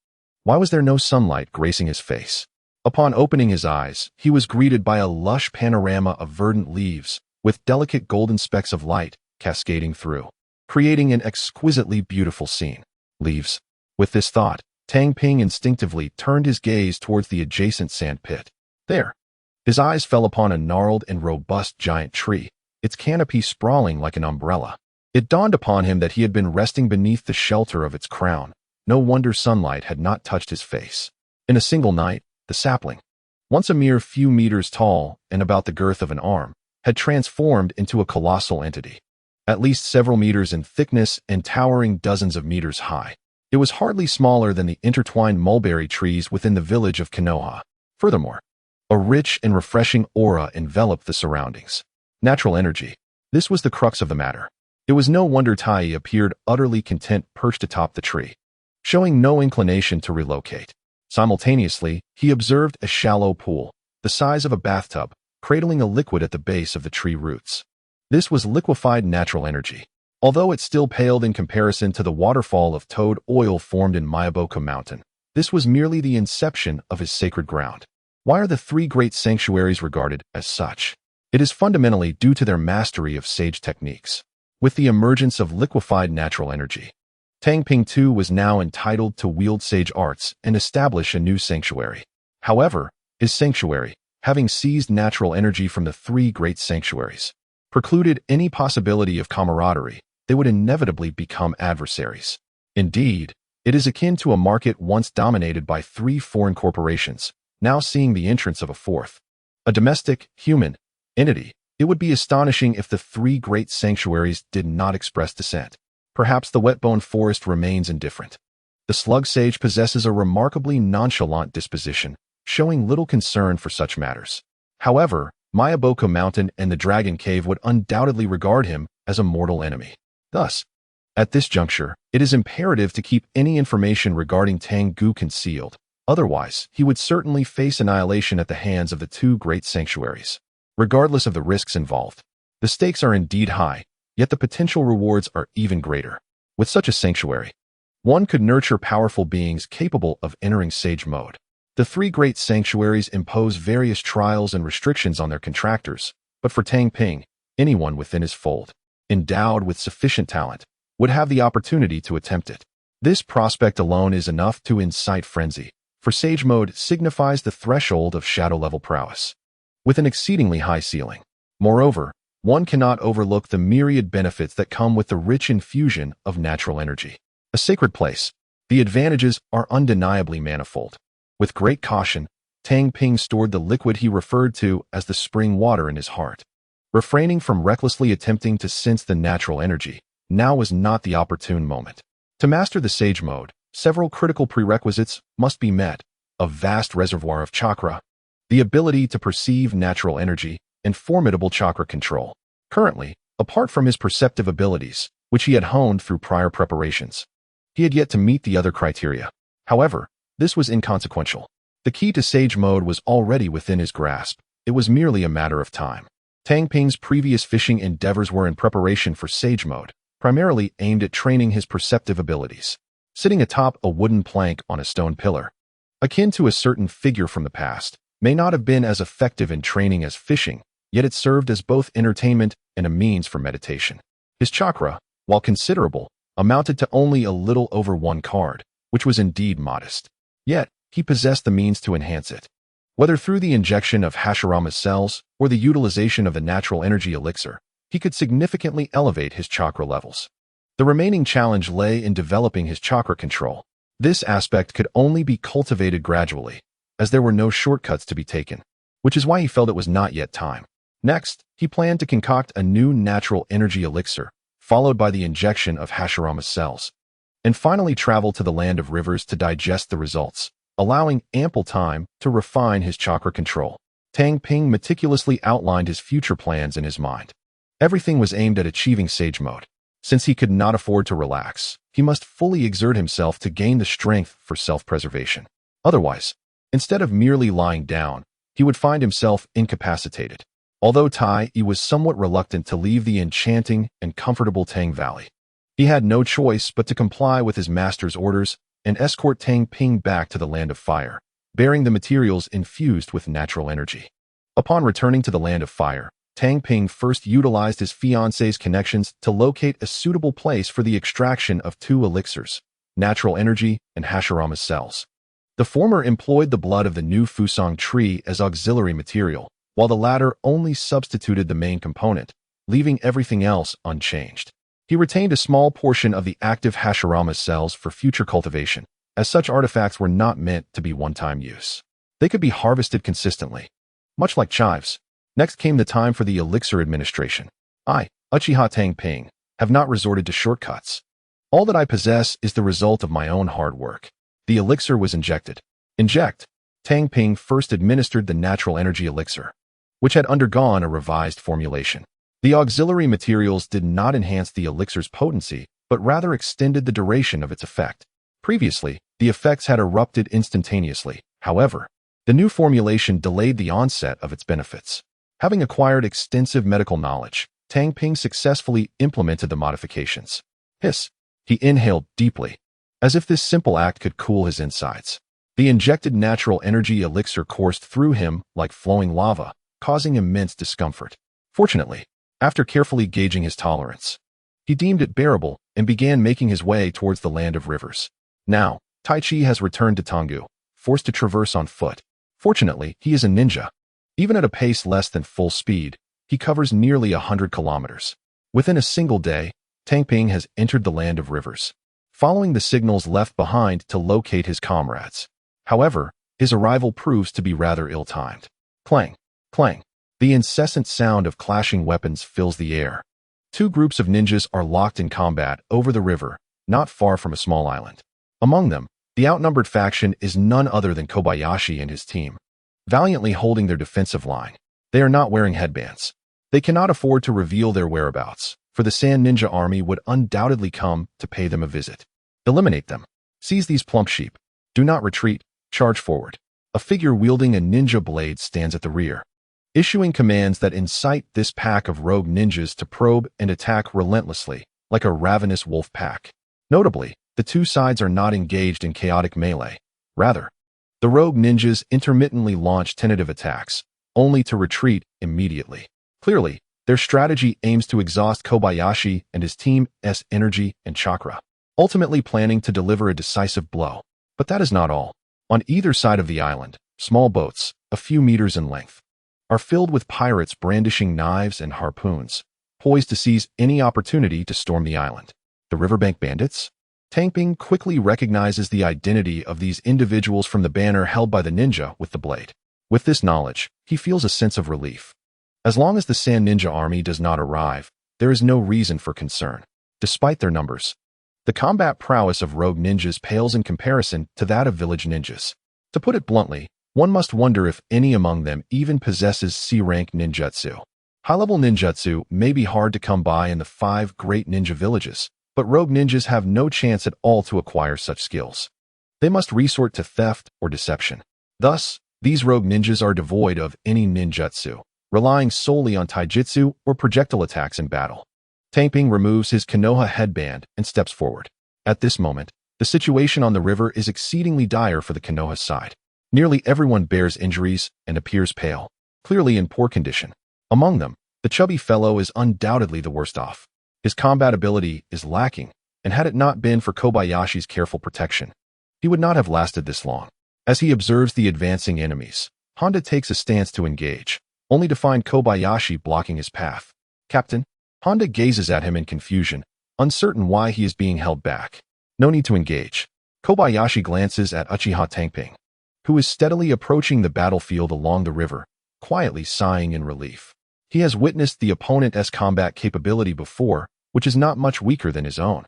Why was there no sunlight gracing his face? Upon opening his eyes, he was greeted by a lush panorama of verdant leaves, with delicate golden specks of light cascading through, creating an exquisitely beautiful scene. Leaves. With this thought, Tang Ping instinctively turned his gaze towards the adjacent sand pit. There. His eyes fell upon a gnarled and robust giant tree, its canopy sprawling like an umbrella. It dawned upon him that he had been resting beneath the shelter of its crown. No wonder sunlight had not touched his face. In a single night, the sapling, once a mere few meters tall and about the girth of an arm, had transformed into a colossal entity, at least several meters in thickness and towering dozens of meters high. It was hardly smaller than the intertwined mulberry trees within the village of Konoha. Furthermore, a rich and refreshing aura enveloped the surroundings. Natural energy. This was the crux of the matter. It was no wonder Tai appeared utterly content perched atop the tree, showing no inclination to relocate. Simultaneously, he observed a shallow pool, the size of a bathtub, cradling a liquid at the base of the tree roots. This was liquefied natural energy, although it still paled in comparison to the waterfall of toad oil formed in Meiboku Mountain. This was merely the inception of his sacred ground. Why are the three great sanctuaries regarded as such? It is fundamentally due to their mastery of sage techniques. With the emergence of liquefied natural energy, Tang Ping too was now entitled to wield sage arts and establish a new sanctuary. However, his sanctuary, having seized natural energy from the three great sanctuaries, precluded any possibility of camaraderie. They would inevitably become adversaries. Indeed, it is akin to a market once dominated by three foreign corporations, now seeing the entrance of a fourth, a domestic, human, entity. It would be astonishing if the three great sanctuaries did not express dissent. Perhaps the wetbone forest remains indifferent. The slug sage possesses a remarkably nonchalant disposition, showing little concern for such matters. However, Meiboku Mountain and the Dragon Cave would undoubtedly regard him as a mortal enemy. Thus, at this juncture, it is imperative to keep any information regarding Tang Gu concealed. Otherwise, he would certainly face annihilation at the hands of the two great sanctuaries. Regardless of the risks involved, the stakes are indeed high, yet the potential rewards are even greater. With such a sanctuary, one could nurture powerful beings capable of entering sage mode. The three great sanctuaries impose various trials and restrictions on their contractors, but for Tang Ping, anyone within his fold, endowed with sufficient talent, would have the opportunity to attempt it. This prospect alone is enough to incite frenzy, for sage mode signifies the threshold of shadow-level prowess, with an exceedingly high ceiling. Moreover, one cannot overlook the myriad benefits that come with the rich infusion of natural energy. A sacred place, the advantages are undeniably manifold. With great caution, Tang Ping stored the liquid he referred to as the spring water in his heart. Refraining from recklessly attempting to sense the natural energy, now was not the opportune moment. To master the sage mode, several critical prerequisites must be met: a vast reservoir of chakra, the ability to perceive natural energy, and formidable chakra control. Currently, apart from his perceptive abilities, which he had honed through prior preparations, he had yet to meet the other criteria. However, this was inconsequential. The key to sage mode was already within his grasp. It was merely a matter of time. Tang Ping's previous fishing endeavors were in preparation for sage mode, primarily aimed at training his perceptive abilities. Sitting atop a wooden plank on a stone pillar, akin to a certain figure from the past, may not have been as effective in training as fishing, yet it served as both entertainment and a means for meditation. His chakra, while considerable, amounted to only a little over 1 card, which was indeed modest. Yet, he possessed the means to enhance it. Whether through the injection of Hashirama's cells or the utilization of the natural energy elixir, he could significantly elevate his chakra levels. The remaining challenge lay in developing his chakra control. This aspect could only be cultivated gradually, as there were no shortcuts to be taken, which is why he felt it was not yet time. Next, he planned to concoct a new natural energy elixir, followed by the injection of Hashirama's cells, and finally travel to the land of rivers to digest the results, allowing ample time to refine his chakra control. Tang Ping meticulously outlined his future plans in his mind. Everything was aimed at achieving sage mode. Since he could not afford to relax, he must fully exert himself to gain the strength for self-preservation. Otherwise, instead of merely lying down, he would find himself incapacitated. Although Tai Yi was somewhat reluctant to leave the enchanting and comfortable Tang Valley, he had no choice but to comply with his master's orders and escort Tang Ping back to the Land of Fire, bearing the materials infused with natural energy. Upon returning to the Land of Fire, Tang Ping first utilized his fiancée's connections to locate a suitable place for the extraction of 2 elixirs, natural energy and Hashirama's cells. The former employed the blood of the new Fusang tree as auxiliary material, while the latter only substituted the main component, leaving everything else unchanged. He retained a small portion of the active Hashirama cells for future cultivation, as such artifacts were not meant to be one-time use. They could be harvested consistently, much like chives. Next came the time for the elixir administration. I, Uchiha Tang Ping, have not resorted to shortcuts. All that I possess is the result of my own hard work. The elixir was injected. Inject. Tang Ping first administered the natural energy elixir, which had undergone a revised formulation. The auxiliary materials did not enhance the elixir's potency, but rather extended the duration of its effect. Previously, the effects had erupted instantaneously. However, the new formulation delayed the onset of its benefits. Having acquired extensive medical knowledge, Tang Ping successfully implemented the modifications. Hiss. He inhaled deeply, as if this simple act could cool his insides. The injected natural energy elixir coursed through him like flowing lava, causing immense discomfort. Fortunately, after carefully gauging his tolerance, he deemed it bearable and began making his way towards the Land of Rivers. Now, Tai Chi has returned to Tanggu, forced to traverse on foot. Fortunately, he is a ninja. Even at a pace less than full speed, he covers nearly 100 kilometers. Within a single day, Tang Ping has entered the Land of Rivers, following the signals left behind to locate his comrades. However, his arrival proves to be rather ill-timed. Clang, clang. The incessant sound of clashing weapons fills the air. 2 groups of ninjas are locked in combat over the river, not far from a small island. Among them, the outnumbered faction is none other than Kobayashi and his team, valiantly holding their defensive line. They are not wearing headbands. They cannot afford to reveal their whereabouts, for the Sand Ninja army would undoubtedly come to pay them a visit. Eliminate them. Seize these plump sheep. Do not retreat. Charge forward. A figure wielding a ninja blade stands at the rear, issuing commands that incite this pack of rogue ninjas to probe and attack relentlessly, like a ravenous wolf pack. Notably, the 2 sides are not engaged in chaotic melee. Rather, the rogue ninjas intermittently launch tentative attacks, only to retreat immediately. Clearly, their strategy aims to exhaust Kobayashi and his team's energy and chakra, ultimately planning to deliver a decisive blow. But that is not all. On either side of the island, small boats, a few meters in length, are filled with pirates brandishing knives and harpoons, poised to seize any opportunity to storm the island. The riverbank bandits? Tang Ping quickly recognizes the identity of these individuals from the banner held by the ninja with the blade. With this knowledge, he feels a sense of relief. As long as the Sand Ninja army does not arrive, there is no reason for concern. Despite their numbers, the combat prowess of rogue ninjas pales in comparison to that of village ninjas. To put it bluntly, one must wonder if any among them even possesses C-rank ninjutsu. High-level ninjutsu may be hard to come by in the 5 great ninja villages, but rogue ninjas have no chance at all to acquire such skills. They must resort to theft or deception. Thus, these rogue ninjas are devoid of any ninjutsu, relying solely on taijutsu or projectile attacks in battle. Tang Ping removes his Konoha headband and steps forward. At this moment, the situation on the river is exceedingly dire for the Konoha side. Nearly everyone bears injuries and appears pale, clearly in poor condition. Among them, the chubby fellow is undoubtedly the worst off. His combat ability is lacking, and had it not been for Kobayashi's careful protection, he would not have lasted this long. As he observes the advancing enemies, Honda takes a stance to engage, only to find Kobayashi blocking his path. Captain, Honda gazes at him in confusion, uncertain why he is being held back. No need to engage. Kobayashi glances at Uchiha Tang Ping, who is steadily approaching the battlefield along the river, quietly sighing in relief. He has witnessed the opponent's combat capability before, which is not much weaker than his own.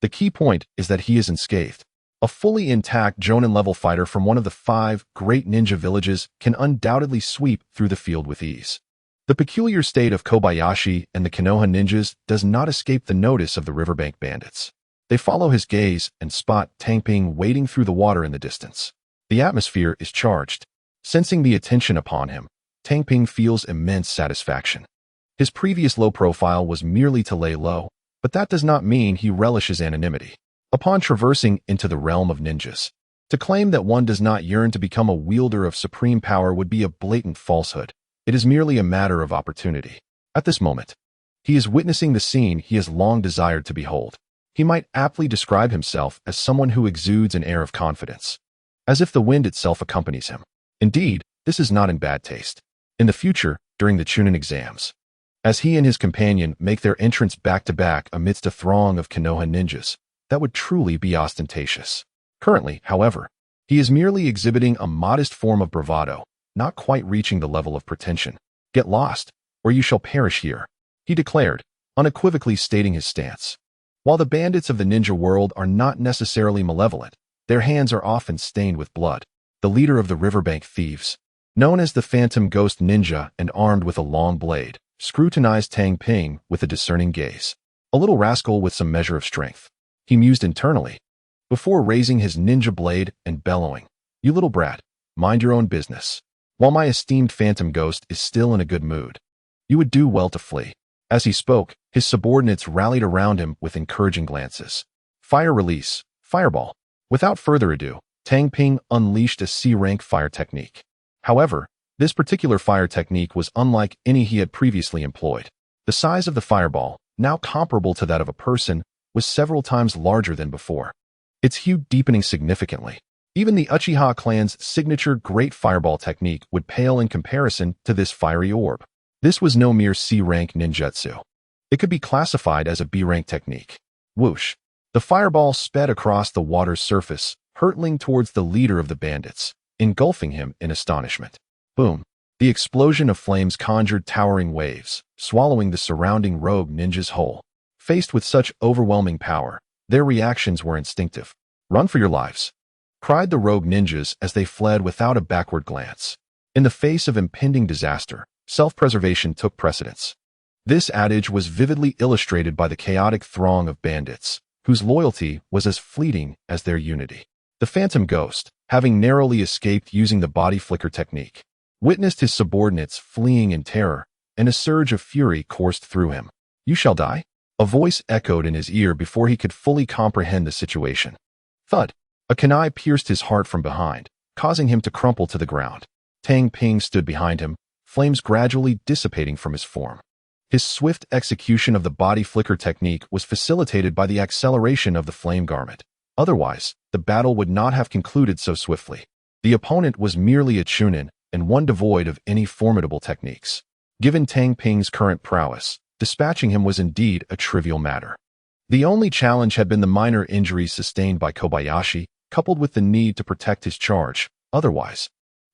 The key point is that he is unscathed. A fully intact Jonin-level fighter from one of the 5 great ninja villages can undoubtedly sweep through the field with ease. The peculiar state of Kobayashi and the Konoha ninjas does not escape the notice of the riverbank bandits. They follow his gaze and spot Tang Ping wading through the water in the distance. The atmosphere is charged. Sensing the attention upon him, Tang Ping feels immense satisfaction. His previous low profile was merely to lay low, but that does not mean he relishes anonymity. Upon traversing into the realm of ninjas, to claim that one does not yearn to become a wielder of supreme power would be a blatant falsehood. It is merely a matter of opportunity. At this moment, he is witnessing the scene he has long desired to behold. He might aptly describe himself as someone who exudes an air of confidence, as if the wind itself accompanies him. Indeed, this is not in bad taste. In the future, during the Chunin exams, as he and his companion make their entrance back-to-back amidst a throng of Konoha ninjas, that would truly be ostentatious. Currently, however, he is merely exhibiting a modest form of bravado, not quite reaching the level of pretension. "Get lost, or you shall perish here," he declared, unequivocally stating his stance. While the bandits of the ninja world are not necessarily malevolent, their hands are often stained with blood. The leader of the riverbank thieves, known as the Phantom Ghost Ninja and armed with a long blade, scrutinized Tang Ping with a discerning gaze. A little rascal with some measure of strength, he mused internally, before raising his ninja blade and bellowing, "You little brat, mind your own business. While my esteemed Phantom Ghost is still in a good mood, you would do well to flee." As he spoke, his subordinates rallied around him with encouraging glances. Fire release, fireball. Without further ado, Tang Ping unleashed a C-rank fire technique. However, this particular fire technique was unlike any he had previously employed. The size of the fireball, now comparable to that of a person, was several times larger than before, its hue deepening significantly. Even the Uchiha clan's signature Great Fireball technique would pale in comparison to this fiery orb. This was no mere C-rank ninjutsu. It could be classified as a B-rank technique. Whoosh! The fireball sped across the water's surface, hurtling towards the leader of the bandits, engulfing him in astonishment. Boom! The explosion of flames conjured towering waves, swallowing the surrounding rogue ninjas whole. Faced with such overwhelming power, their reactions were instinctive. "Run for your lives!" cried the rogue ninjas as they fled without a backward glance. In the face of impending disaster, self-preservation took precedence. This adage was vividly illustrated by the chaotic throng of bandits, whose loyalty was as fleeting as their unity. The Phantom Ghost, having narrowly escaped using the body flicker technique, witnessed his subordinates fleeing in terror, and a surge of fury coursed through him. "You shall die?" A voice echoed in his ear before he could fully comprehend the situation. Thud! A kunai pierced his heart from behind, causing him to crumple to the ground. Tang Ping stood behind him, flames gradually dissipating from his form. His swift execution of the body flicker technique was facilitated by the acceleration of the flame garment. Otherwise, the battle would not have concluded so swiftly. The opponent was merely a chunin, and one devoid of any formidable techniques. Given Tang Ping's current prowess, dispatching him was indeed a trivial matter. The only challenge had been the minor injuries sustained by Kobayashi, coupled with the need to protect his charge. Otherwise,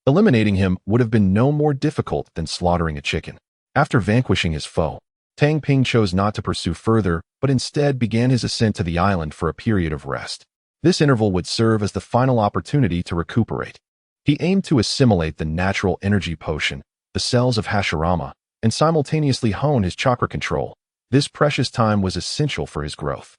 eliminating him would have been no more difficult than slaughtering a chicken. After vanquishing his foe, Tang Ping chose not to pursue further, but instead began his ascent to the island for a period of rest. This interval would serve as the final opportunity to recuperate. He aimed to assimilate the natural energy potion, the cells of Hashirama, and simultaneously hone his chakra control. This precious time was essential for his growth.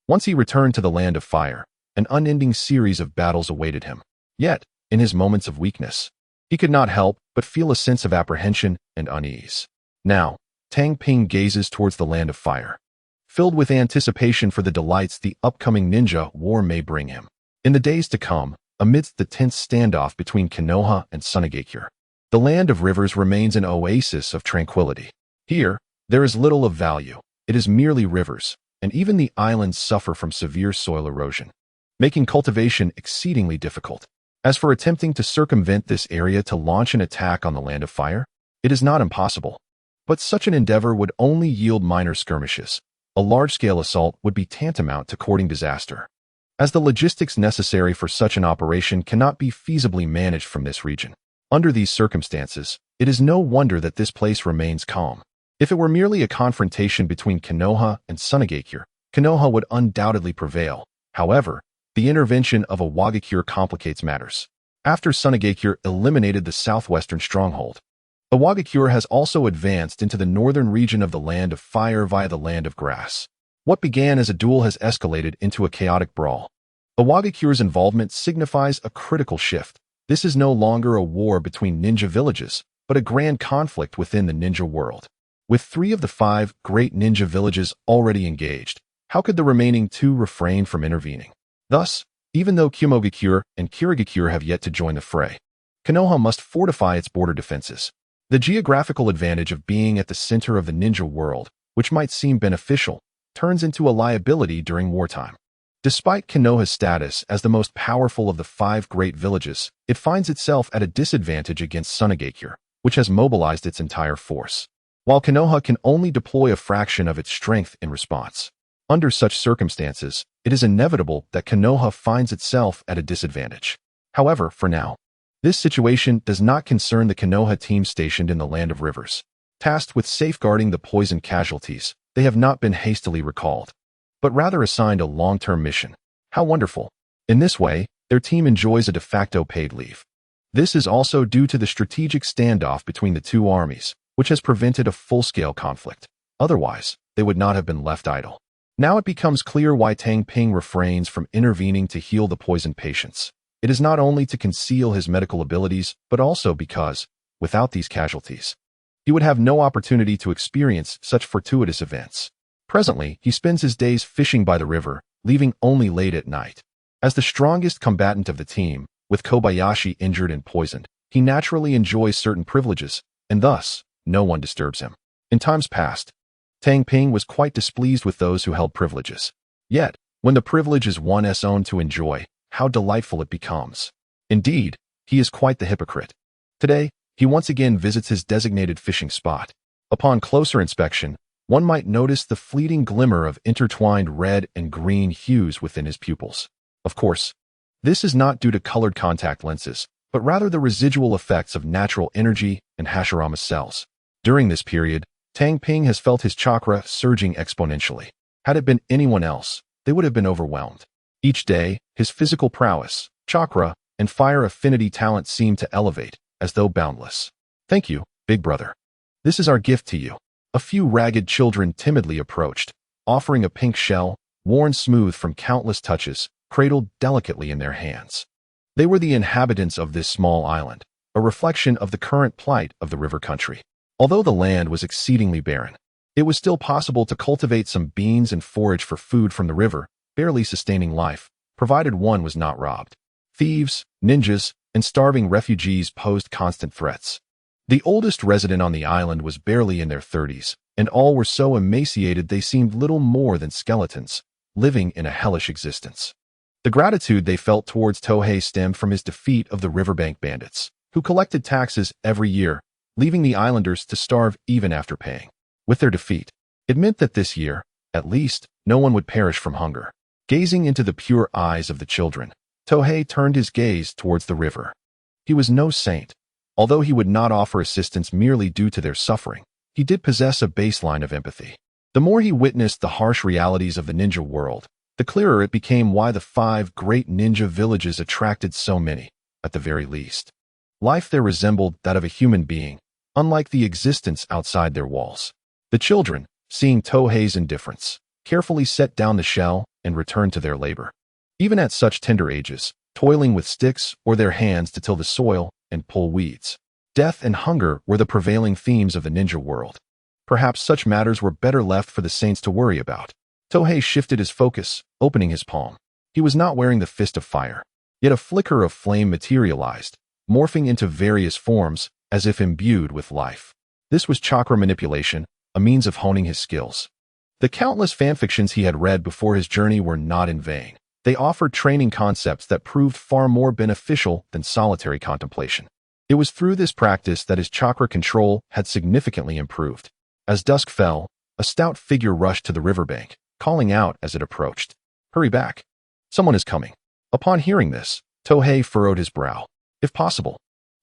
Once he returned to the land of fire, an unending series of battles awaited him. Yet, in his moments of weakness, he could not help but feel a sense of apprehension and unease. Now, Tang Ping gazes towards the land of fire, filled with anticipation for the delights the upcoming ninja war may bring him. In the days to come, amidst the tense standoff between Konoha and Sunagakure, the land of rivers remains an oasis of tranquility. Here, there is little of value. It is merely rivers, and even the islands suffer from severe soil erosion, making cultivation exceedingly difficult. As for attempting to circumvent this area to launch an attack on the land of fire, it is not impossible. But such an endeavor would only yield minor skirmishes. A large-scale assault would be tantamount to courting disaster, as the logistics necessary for such an operation cannot be feasibly managed from this region. Under these circumstances, it is no wonder that this place remains calm. If it were merely a confrontation between Konoha and Sunagakure, Konoha would undoubtedly prevail. However, the intervention of a Wagakure complicates matters. After Sunagakure eliminated the southwestern stronghold, the Wagakure has also advanced into the northern region of the Land of Fire via the Land of Grass. What began as a duel has escalated into a chaotic brawl. The Wagakure's involvement signifies a critical shift. This is no longer a war between ninja villages, but a grand conflict within the ninja world. With 3 of the 5 great ninja villages already engaged, how could the remaining 2 refrain from intervening? Thus, even though Kumogakure and Kirigakure have yet to join the fray, Konoha must fortify its border defenses. The geographical advantage of being at the center of the ninja world, which might seem beneficial, turns into a liability during wartime. Despite Konoha's status as the most powerful of the 5 great villages, it finds itself at a disadvantage against Sunagakure, which has mobilized its entire force, while Konoha can only deploy a fraction of its strength in response. Under such circumstances, it is inevitable that Konoha finds itself at a disadvantage. However, for now, this situation does not concern the Konoha team stationed in the Land of Rivers. Tasked with safeguarding the poisoned casualties, they have not been hastily recalled, but rather assigned a long-term mission. How wonderful! In this way, their team enjoys a de facto paid leave. This is also due to the strategic standoff between the 2 armies, which has prevented a full-scale conflict. Otherwise, they would not have been left idle. Now it becomes clear why Tang Ping refrains from intervening to heal the poisoned patients. It is not only to conceal his medical abilities, but also because, without these casualties, he would have no opportunity to experience such fortuitous events. Presently, he spends his days fishing by the river, leaving only late at night. As the strongest combatant of the team, with Kobayashi injured and poisoned, he naturally enjoys certain privileges, and thus, no one disturbs him. In times past, Tang Ping was quite displeased with those who held privileges. Yet, when the privilege is one's own to enjoy, how delightful it becomes. Indeed, he is quite the hypocrite. Today, he once again visits his designated fishing spot. Upon closer inspection, one might notice the fleeting glimmer of intertwined red and green hues within his pupils. Of course, this is not due to colored contact lenses, but rather the residual effects of natural energy and Hashirama cells. During this period, Tang Ping has felt his chakra surging exponentially. Had it been anyone else, they would have been overwhelmed. Each day, his physical prowess, chakra, and fire affinity talent seem to elevate, as though boundless. Thank you, big brother. This is our gift to you. A few ragged children timidly approached, offering a pink shell, worn smooth from countless touches, cradled delicately in their hands. They were the inhabitants of this small island, a reflection of the current plight of the river country. Although the land was exceedingly barren, it was still possible to cultivate some beans and forage for food from the river, barely sustaining life, provided one was not robbed. Thieves, ninjas, and starving refugees posed constant threats. The oldest resident on the island was barely in their 30s, and all were so emaciated they seemed little more than skeletons, living in a hellish existence. The gratitude they felt towards Tohei stemmed from his defeat of the riverbank bandits, who collected taxes every year, leaving the islanders to starve even after paying. With their defeat, it meant that this year, at least, no one would perish from hunger. Gazing into the pure eyes of the children, Tohei turned his gaze towards the river. He was no saint. Although he would not offer assistance merely due to their suffering, he did possess a baseline of empathy. The more he witnessed the harsh realities of the ninja world, the clearer it became why the 5 great ninja villages attracted so many, at the very least. Life there resembled that of a human being, unlike the existence outside their walls. The children, seeing Tohei's indifference, carefully set down the shell and returned to their labor. Even at such tender ages, toiling with sticks or their hands to till the soil and pull weeds. Death and hunger were the prevailing themes of the ninja world. Perhaps such matters were better left for the saints to worry about. Tohei shifted his focus, opening his palm. He was not wearing the fist of fire, yet a flicker of flame materialized, morphing into various forms as if imbued with life. This was chakra manipulation, a means of honing his skills. The countless fanfictions he had read before his journey were not in vain. They offered training concepts that proved far more beneficial than solitary contemplation. It was through this practice that his chakra control had significantly improved. As dusk fell, a stout figure rushed to the riverbank, calling out as it approached, "Hurry back! Someone is coming." Upon hearing this, Tohei furrowed his brow. If possible,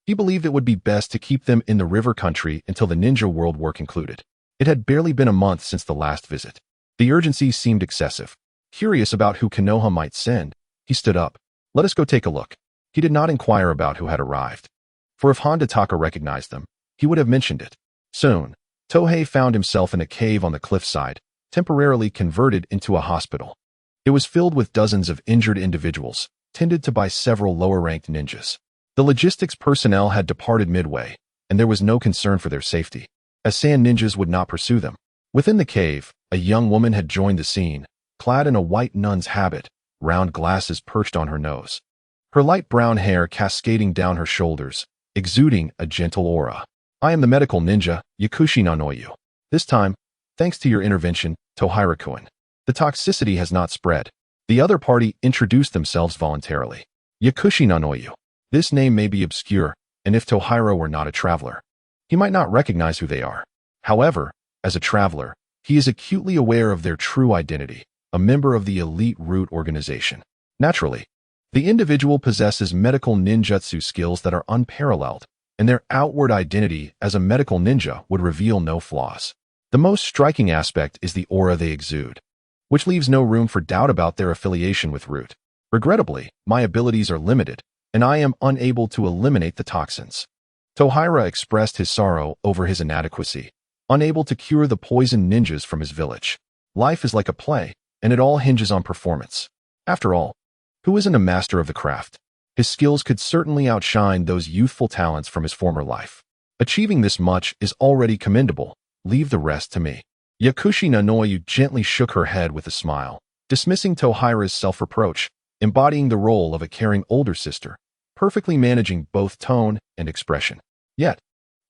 he believed it would be best to keep them in the river country until the ninja world war concluded. It had barely been a month since the last visit. The urgency seemed excessive. Curious about who Konoha might send, he stood up. "Let us go take a look." He did not inquire about who had arrived, for if Handataka recognized them, he would have mentioned it. Soon, Tohei found himself in a cave on the cliffside, temporarily converted into a hospital. It was filled with dozens of injured individuals, tended to by several lower-ranked ninjas. The logistics personnel had departed midway, and there was no concern for their safety, as sand ninjas would not pursue them. Within the cave, a young woman had joined the scene, clad in a white nun's habit, round glasses perched on her nose. Her light brown hair cascading down her shoulders, exuding a gentle aura. I am the medical ninja, Yakushi Nanoyu. This time, thanks to your intervention, Tohira-kun, the toxicity has not spread. The other party introduced themselves voluntarily. Yakushi Nanoyu. This name may be obscure, and if Tohira were not a traveler, he might not recognize who they are. However, as a traveler, he is acutely aware of their true identity, a member of the elite root organization. Naturally, the individual possesses medical ninjutsu skills that are unparalleled, and their outward identity as a medical ninja would reveal no flaws. The most striking aspect is the aura they exude, which leaves no room for doubt about their affiliation with Root. Regrettably, my abilities are limited, and I am unable to eliminate the toxins. Tohira expressed his sorrow over his inadequacy, unable to cure the poison ninjas from his village. Life is like a play, and it all hinges on performance. After all, who isn't a master of the craft? His skills could certainly outshine those youthful talents from his former life. Achieving this much is already commendable. Leave the rest to me. Yakushi Nanoyu gently shook her head with a smile, dismissing Tohira's self-reproach, embodying the role of a caring older sister, perfectly managing both tone and expression. Yet,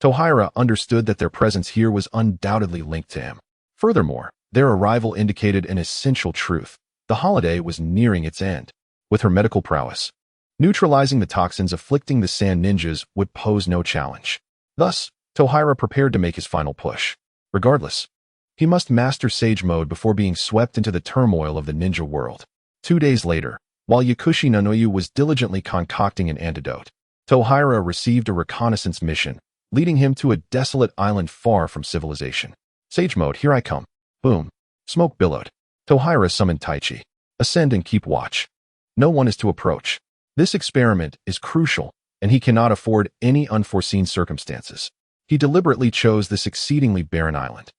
Tohira understood that their presence here was undoubtedly linked to him. Furthermore, their arrival indicated an essential truth. The holiday was nearing its end. With her medical prowess, neutralizing the toxins afflicting the sand ninjas would pose no challenge. Thus, Tohira prepared to make his final push. Regardless, he must master Sage Mode before being swept into the turmoil of the ninja world. 2 days later, while Yakushi Nanoyu was diligently concocting an antidote, Tohira received a reconnaissance mission, leading him to a desolate island far from civilization. Sage Mode, here I come. Boom. Smoke billowed. Tohira summoned Taichi. Ascend and keep watch. No one is to approach. This experiment is crucial, and he cannot afford any unforeseen circumstances. He deliberately chose this exceedingly barren island,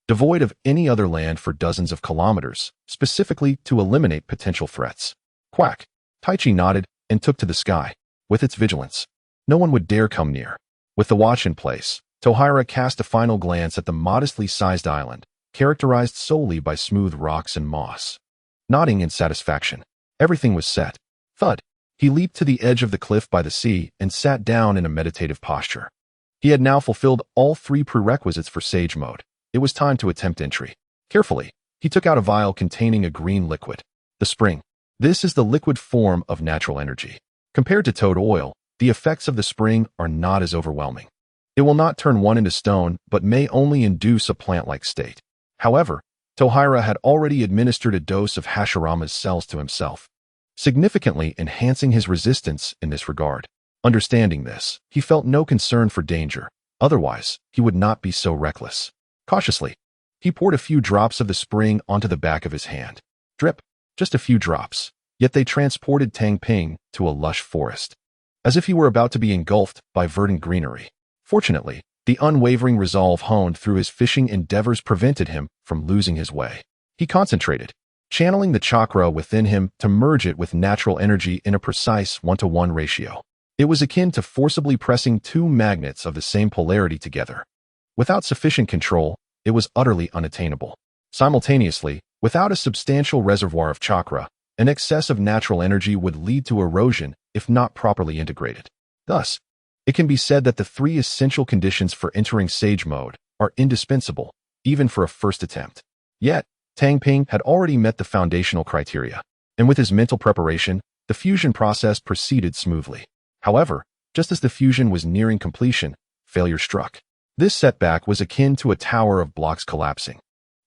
devoid of any other land for dozens of kilometers, specifically to eliminate potential threats. Quack. Taichi nodded and took to the sky. With its vigilance, no one would dare come near. With the watch in place, Tohira cast a final glance at the modestly sized island, characterized solely by smooth rocks and moss. Nodding in satisfaction, everything was set. Thud. He leaped to the edge of the cliff by the sea and sat down in a meditative posture. He had now fulfilled all 3 prerequisites for Sage Mode. It was time to attempt entry. Carefully, he took out a vial containing a green liquid. The spring. This is the liquid form of natural energy. Compared to toad oil, the effects of the spring are not as overwhelming. It will not turn one into stone, but may only induce a plant-like state. However, Tohira had already administered a dose of Hashirama's cells to himself, significantly enhancing his resistance in this regard. Understanding this, he felt no concern for danger. Otherwise, he would not be so reckless. Cautiously, he poured a few drops of the spring onto the back of his hand. Drip. Just a few drops. Yet they transported Tang Ping to a lush forest, as if he were about to be engulfed by verdant greenery. Fortunately, the unwavering resolve honed through his fishing endeavors prevented him from losing his way. He concentrated, channeling the chakra within him to merge it with natural energy in a precise 1-to-1 ratio. It was akin to forcibly pressing 2 magnets of the same polarity together. Without sufficient control, it was utterly unattainable. Simultaneously, without a substantial reservoir of chakra, an excess of natural energy would lead to erosion if not properly integrated. Thus, it can be said that the 3 essential conditions for entering Sage Mode are indispensable, even for a first attempt. Yet, Tang Ping had already met the foundational criteria, and with his mental preparation, the fusion process proceeded smoothly. However, just as the fusion was nearing completion, failure struck. This setback was akin to a tower of blocks collapsing.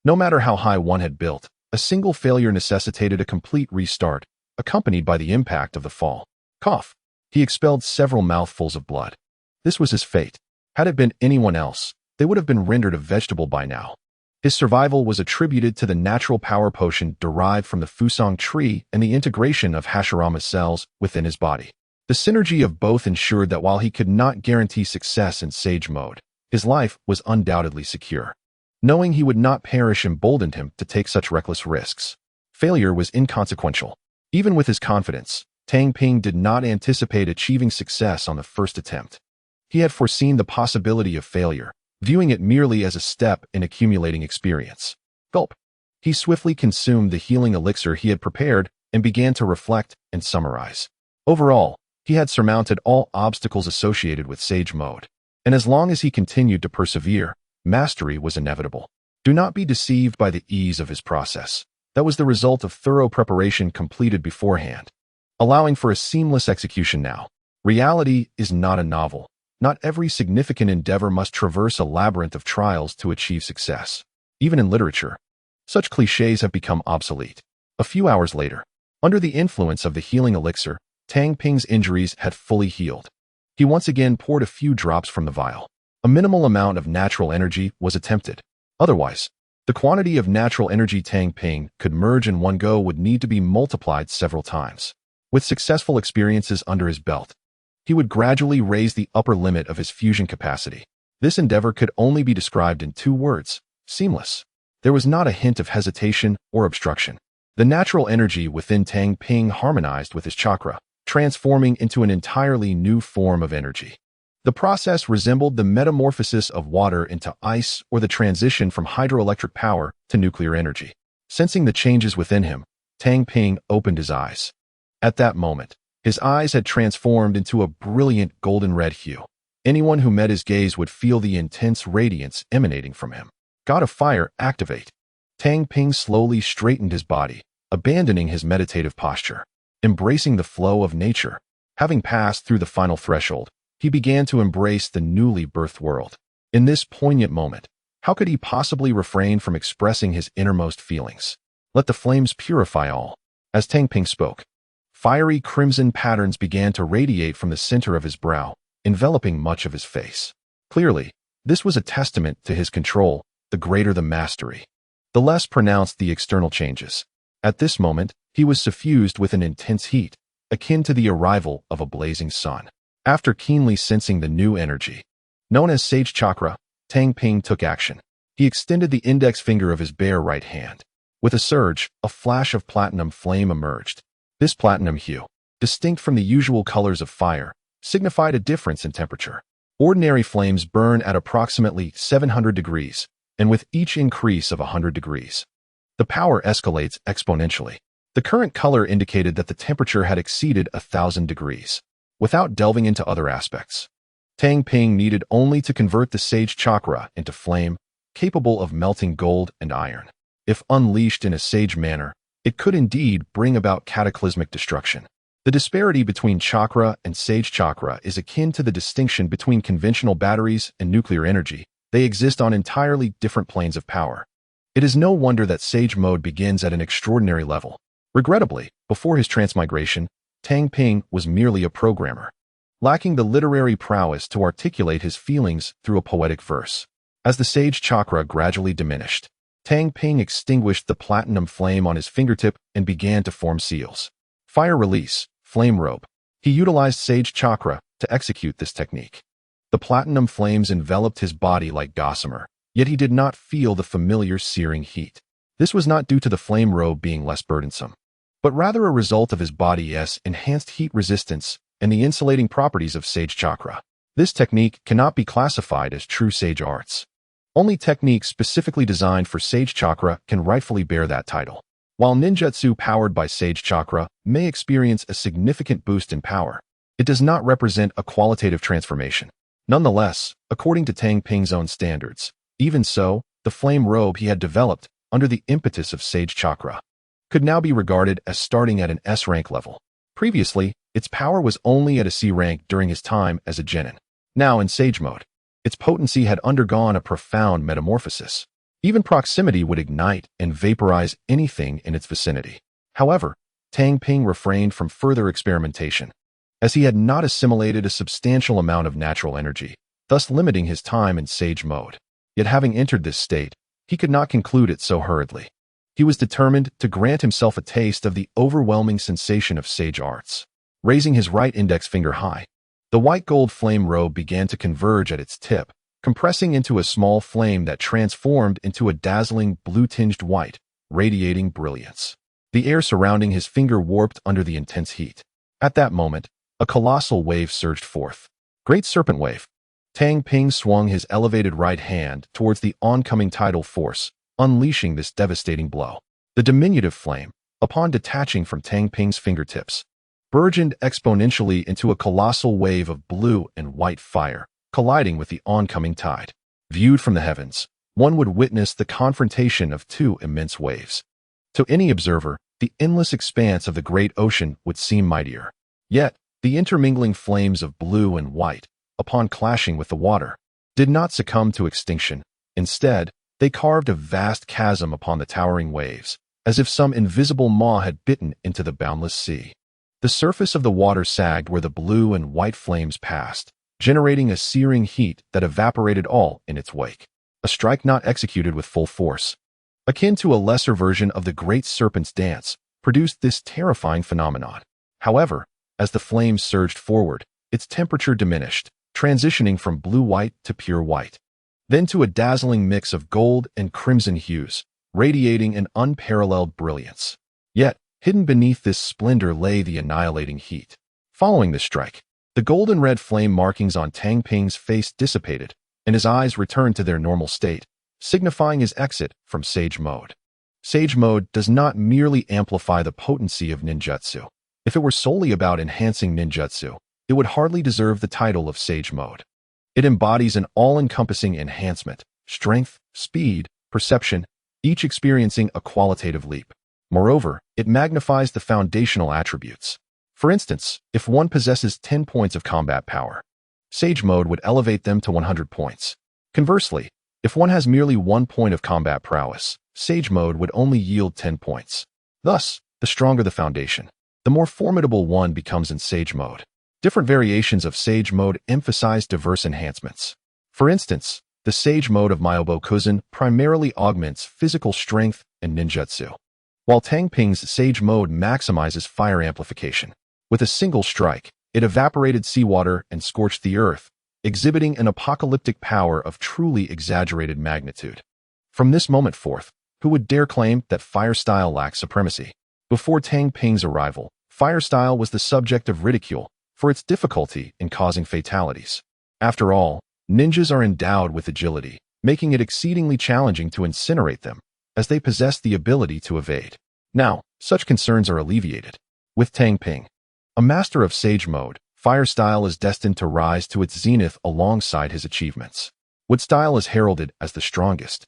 No matter how high one had built, a single failure necessitated a complete restart, accompanied by the impact of the fall. Cough. He expelled several mouthfuls of blood. This was his fate. Had it been anyone else, they would have been rendered a vegetable by now. His survival was attributed to the natural power potion derived from the Fusang tree and the integration of Hashirama's cells within his body. The synergy of both ensured that while he could not guarantee success in Sage Mode, his life was undoubtedly secure. Knowing he would not perish emboldened him to take such reckless risks. Failure was inconsequential. Even with his confidence, Tang Ping did not anticipate achieving success on the first attempt. He had foreseen the possibility of failure, viewing it merely as a step in accumulating experience. Gulp. He swiftly consumed the healing elixir he had prepared and began to reflect and summarize. Overall, he had surmounted all obstacles associated with Sage Mode, and as long as he continued to persevere, mastery was inevitable. Do not be deceived by the ease of his process. That was the result of thorough preparation completed beforehand, allowing for a seamless execution now. Reality is not a novel. Not every significant endeavor must traverse a labyrinth of trials to achieve success. Even in literature, such cliches have become obsolete. A few hours later, under the influence of the healing elixir, Tang Ping's injuries had fully healed. He once again poured a few drops from the vial. A minimal amount of natural energy was attempted. Otherwise, the quantity of natural energy Tang Ping could merge in one go would need to be multiplied several times. With successful experiences under his belt, he would gradually raise the upper limit of his fusion capacity. This endeavor could only be described in 2 words: seamless. There was not a hint of hesitation or obstruction. The natural energy within Tang Ping harmonized with his chakra, transforming into an entirely new form of energy. The process resembled the metamorphosis of water into ice or the transition from hydroelectric power to nuclear energy. Sensing the changes within him, Tang Ping opened his eyes. At that moment, his eyes had transformed into a brilliant golden-red hue. Anyone who met his gaze would feel the intense radiance emanating from him. God of Fire, activate. Tang Ping slowly straightened his body, abandoning his meditative posture. Embracing the flow of nature, having passed through the final threshold, he began to embrace the newly birthed world. In this poignant moment, how could he possibly refrain from expressing his innermost feelings? Let the flames purify all. As Tang Ping spoke, fiery crimson patterns began to radiate from the center of his brow, enveloping much of his face. Clearly, this was a testament to his control. The greater the mastery, the less pronounced the external changes. At this moment, he was suffused with an intense heat, akin to the arrival of a blazing sun. After keenly sensing the new energy, known as Sage Chakra, Tang Ping took action. He extended the index finger of his bare right hand. With a surge, a flash of platinum flame emerged. This platinum hue, distinct from the usual colors of fire, signified a difference in temperature. Ordinary flames burn at approximately 700 degrees, and with each increase of 100 degrees, the power escalates exponentially. The current color indicated that the temperature had exceeded 1,000 degrees. Without delving into other aspects, Tang Ping needed only to convert the Sage Chakra into flame, capable of melting gold and iron. If unleashed in a sage manner, it could indeed bring about cataclysmic destruction. The disparity between chakra and Sage Chakra is akin to the distinction between conventional batteries and nuclear energy. They exist on entirely different planes of power. It is no wonder that Sage Mode begins at an extraordinary level. Regrettably, before his transmigration, Tang Ping was merely a programmer, lacking the literary prowess to articulate his feelings through a poetic verse. As the Sage Chakra gradually diminished, Tang Ping extinguished the platinum flame on his fingertip and began to form seals. Fire release, flame rope. He utilized Sage Chakra to execute this technique. The platinum flames enveloped his body like gossamer, yet he did not feel the familiar searing heat. This was not due to the flame robe being less burdensome, but rather a result of his body's enhanced heat resistance and the insulating properties of Sage Chakra. This technique cannot be classified as true sage arts. Only techniques specifically designed for Sage Chakra can rightfully bear that title. While ninjutsu powered by Sage Chakra may experience a significant boost in power, it does not represent a qualitative transformation. Nonetheless, according to Tang Ping's own standards, even so, the flame robe he had developed under the impetus of Sage Chakra could now be regarded as starting at an S rank level. Previously, its power was only at a C rank during his time as a genin. Now in Sage Mode, its potency had undergone a profound metamorphosis. Even proximity would ignite and vaporize anything in its vicinity. However, Tang Ping refrained from further experimentation, as he had not assimilated a substantial amount of natural energy, thus limiting his time in Sage Mode. Yet having entered this state, he could not conclude it so hurriedly. He was determined to grant himself a taste of the overwhelming sensation of sage arts. Raising his right index finger high, the white gold flame robe began to converge at its tip, compressing into a small flame that transformed into a dazzling blue-tinged white, radiating brilliance. The air surrounding his finger warped under the intense heat. At that moment, a colossal wave surged forth. Great Serpent Wave. Tang Ping swung his elevated right hand towards the oncoming tidal force, unleashing this devastating blow. The diminutive flame, upon detaching from Tang Ping's fingertips, burgeoned exponentially into a colossal wave of blue and white fire, colliding with the oncoming tide. Viewed from the heavens, one would witness the confrontation of two immense waves. To any observer, the endless expanse of the great ocean would seem mightier. Yet, the intermingling flames of blue and white, upon clashing with the water, did not succumb to extinction. Instead, they carved a vast chasm upon the towering waves, as if some invisible maw had bitten into the boundless sea. The surface of the water sagged where the blue and white flames passed, generating a searing heat that evaporated all in its wake. A strike not executed with full force, akin to a lesser version of the Great Serpent's dance, produced this terrifying phenomenon. However, as the flames surged forward, its temperature diminished, transitioning from blue-white to pure white, then to a dazzling mix of gold and crimson hues, radiating an unparalleled brilliance. Yet, hidden beneath this splendor lay the annihilating heat. Following the strike, the golden red flame markings on Tang Ping's face dissipated, and his eyes returned to their normal state, signifying his exit from Sage Mode. Sage Mode does not merely amplify the potency of ninjutsu. If it were solely about enhancing ninjutsu, it would hardly deserve the title of Sage Mode. It embodies an all-encompassing enhancement, strength, speed, perception, each experiencing a qualitative leap. Moreover, it magnifies the foundational attributes. For instance, if one possesses 10 points of combat power, Sage Mode would elevate them to 100 points. Conversely, if one has merely 1 point of combat prowess, Sage Mode would only yield 10 points. Thus, the stronger the foundation, the more formidable one becomes in Sage Mode. Different variations of Sage Mode emphasize diverse enhancements. For instance, the Sage Mode of Myobokuzen primarily augments physical strength and ninjutsu, while Tang Ping's Sage Mode maximizes fire amplification. With a single strike, it evaporated seawater and scorched the earth, exhibiting an apocalyptic power of truly exaggerated magnitude. From this moment forth, who would dare claim that fire style lacks supremacy? Before Tang Ping's arrival, fire style was the subject of ridicule for its difficulty in causing fatalities. After all, ninjas are endowed with agility, making it exceedingly challenging to incinerate them, as they possess the ability to evade. Now, such concerns are alleviated. With Tang Ping, a master of Sage Mode, fire style is destined to rise to its zenith alongside his achievements. Wood style is heralded as the strongest,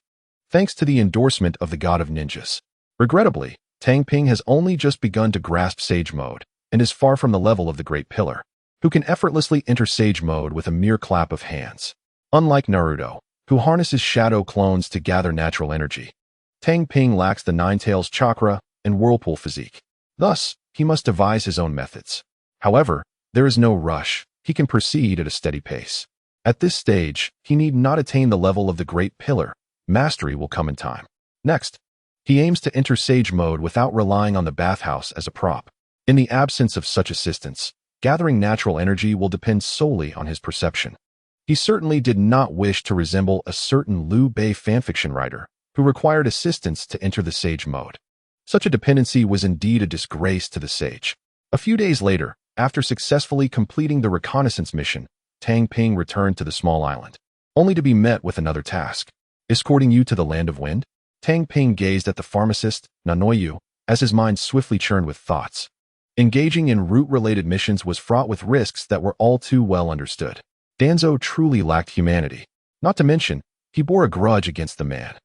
thanks to the endorsement of the god of ninjas. Regrettably, Tang Ping has only just begun to grasp Sage Mode, and is far from the level of the Great Pillar, who can effortlessly enter Sage Mode with a mere clap of hands. Unlike Naruto, who harnesses shadow clones to gather natural energy, Tang Ping lacks the Nine-Tails chakra and whirlpool physique. Thus, he must devise his own methods. However, there is no rush. He can proceed at a steady pace. At this stage, he need not attain the level of the Great Pillar. Mastery will come in time. Next, he aims to enter Sage Mode without relying on the bathhouse as a prop. In the absence of such assistance, gathering natural energy will depend solely on his perception. He certainly did not wish to resemble a certain Liu Bei fanfiction writer who required assistance to enter the Sage Mode. Such a dependency was indeed a disgrace to the sage. A few days later, after successfully completing the reconnaissance mission, Tang Ping returned to the small island, only to be met with another task. Escorting you to the land of wind? Tang Ping gazed at the pharmacist, Nanoyu, as his mind swiftly churned with thoughts. Engaging in route-related missions was fraught with risks that were all too well understood. Danzō truly lacked humanity. Not to mention, he bore a grudge against the man.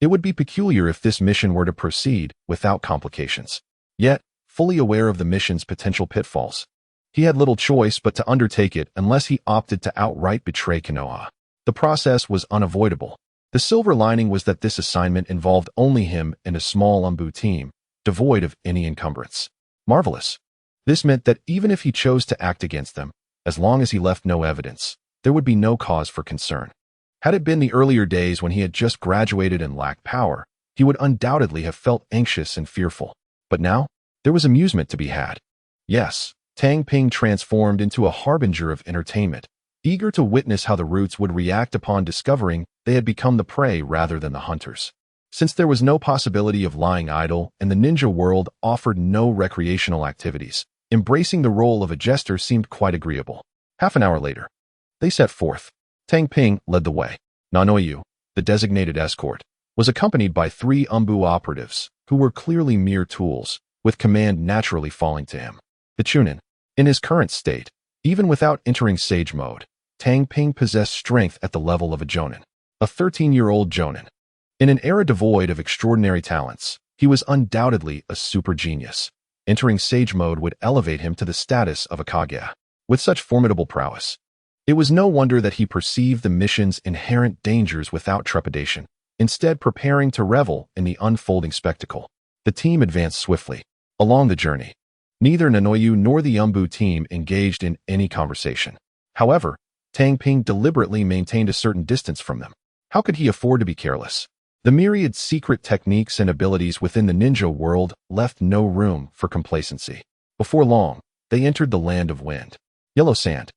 It would be peculiar if this mission were to proceed without complications. Yet, fully aware of the mission's potential pitfalls, he had little choice but to undertake it unless he opted to outright betray Konoha. The process was unavoidable. The silver lining was that this assignment involved only him and a small Umbu team, devoid of any encumbrance. Marvelous. This meant that even if he chose to act against them, as long as he left no evidence, there would be no cause for concern. Had it been the earlier days when he had just graduated and lacked power, he would undoubtedly have felt anxious and fearful. But now, there was amusement to be had. Yes, Tang Ping transformed into a harbinger of entertainment, eager to witness how the roots would react upon discovering they had become the prey rather than the hunters. Since there was no possibility of lying idle and the ninja world offered no recreational activities, embracing the role of a jester seemed quite agreeable. Half an hour later, they set forth. Tang Ping led the way. Nanoyu, the designated escort, was accompanied by 3 Umbu operatives, who were clearly mere tools, with command naturally falling to him. The Chunin, in his current state, even without entering Sage mode, Tang Ping possessed strength at the level of a Jonin, a 13-year-old Jonin. In an era devoid of extraordinary talents, he was undoubtedly a super genius. Entering Sage mode would elevate him to the status of a Kage. With such formidable prowess, it was no wonder that he perceived the mission's inherent dangers without trepidation, instead preparing to revel in the unfolding spectacle. The team advanced swiftly along the journey. Neither Nanoyu nor the Umbu team engaged in any conversation. However, Tang Ping deliberately maintained a certain distance from them. How could he afford to be careless? The myriad secret techniques and abilities within the ninja world left no room for complacency. Before long, they entered the land of wind. Yellow sand.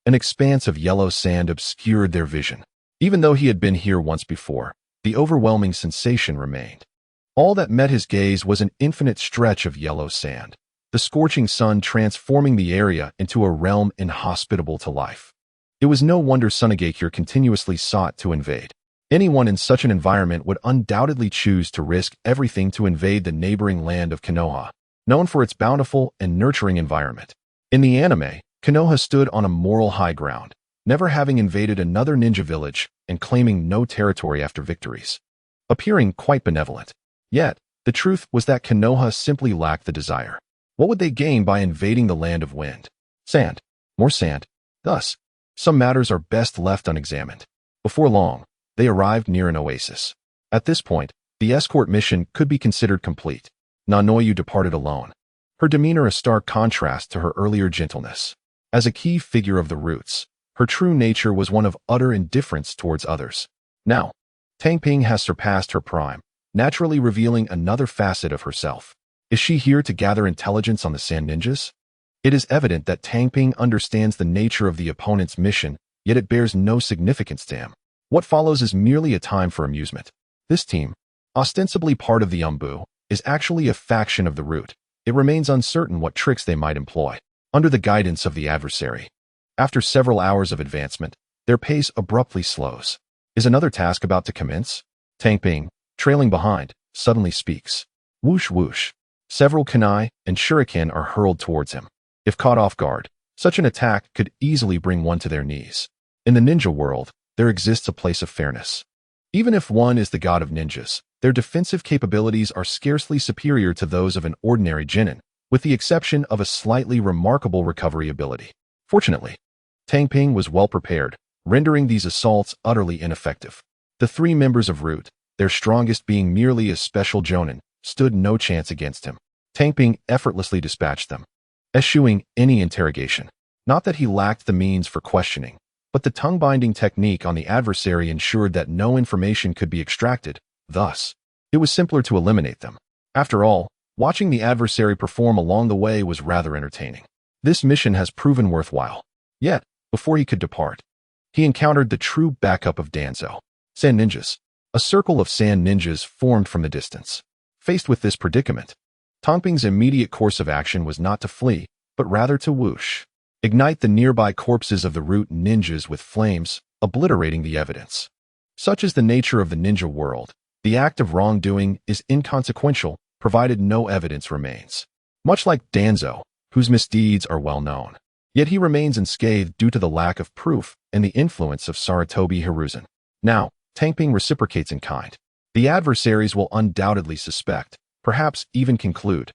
An expanse of yellow sand obscured their vision. Even though he had been here once before, the overwhelming sensation remained. All that met his gaze was an infinite stretch of yellow sand, the scorching sun transforming the area into a realm inhospitable to life. It was no wonder Sunagakure continuously sought to invade. Anyone in such an environment would undoubtedly choose to risk everything to invade the neighboring land of Konoha, known for its bountiful and nurturing environment. In the anime, Konoha stood on a moral high ground, never having invaded another ninja village and claiming no territory after victories, appearing quite benevolent. Yet, the truth was that Konoha simply lacked the desire. What would they gain by invading the land of wind? Sand. More sand. Thus, some matters are best left unexamined. Before long, they arrived near an oasis. At this point, the escort mission could be considered complete. Nanoyu departed alone, her demeanor a stark contrast to her earlier gentleness. As a key figure of the roots, her true nature was one of utter indifference towards others. Now, Tang Ping has surpassed her prime, naturally revealing another facet of herself. Is she here to gather intelligence on the Sand Ninjas? It is evident that Tang Ping understands the nature of the opponent's mission, yet it bears no significance to him. What follows is merely a time for amusement. This team, ostensibly part of the Umbu, is actually a faction of the Root. It remains uncertain what tricks they might employ, under the guidance of the adversary. After several hours of advancement, their pace abruptly slows. Is another task about to commence? Tang Ping, trailing behind, suddenly speaks. Whoosh whoosh. Several kunai and shuriken are hurled towards him. If caught off guard, such an attack could easily bring one to their knees. In the ninja world, there exists a place of fairness. Even if one is the god of ninjas, their defensive capabilities are scarcely superior to those of an ordinary genin, with the exception of a slightly remarkable recovery ability. Fortunately, Tang Ping was well prepared, rendering these assaults utterly ineffective. The 3 members of Root, their strongest being merely a special jonin, stood no chance against him. Tang Ping effortlessly dispatched them, eschewing any interrogation. Not that he lacked the means for questioning, but the tongue-binding technique on the adversary ensured that no information could be extracted. Thus, it was simpler to eliminate them. After all, watching the adversary perform along the way was rather entertaining. This mission has proven worthwhile. Yet, before he could depart, he encountered the true backup of Danzō. Sand Ninjas. A circle of sand ninjas formed from the distance. Faced with this predicament, Tang Ping's immediate course of action was not to flee, but rather to whoosh. Ignite the nearby corpses of the Root ninjas with flames, obliterating the evidence. Such is the nature of the ninja world. The act of wrongdoing is inconsequential, provided no evidence remains. Much like Danzō, whose misdeeds are well known. Yet he remains unscathed due to the lack of proof and the influence of Sarutobi Hiruzen. Now, Tang Ping reciprocates in kind. The adversaries will undoubtedly suspect, perhaps even conclude,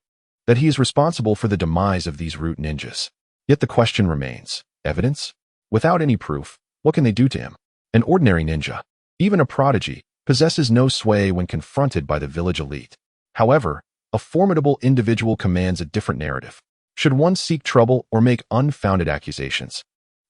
that he is responsible for the demise of these Root ninjas. Yet the question remains, evidence? Without any proof, what can they do to him? An ordinary ninja, even a prodigy, possesses no sway when confronted by the village elite. However, a formidable individual commands a different narrative. Should one seek trouble or make unfounded accusations,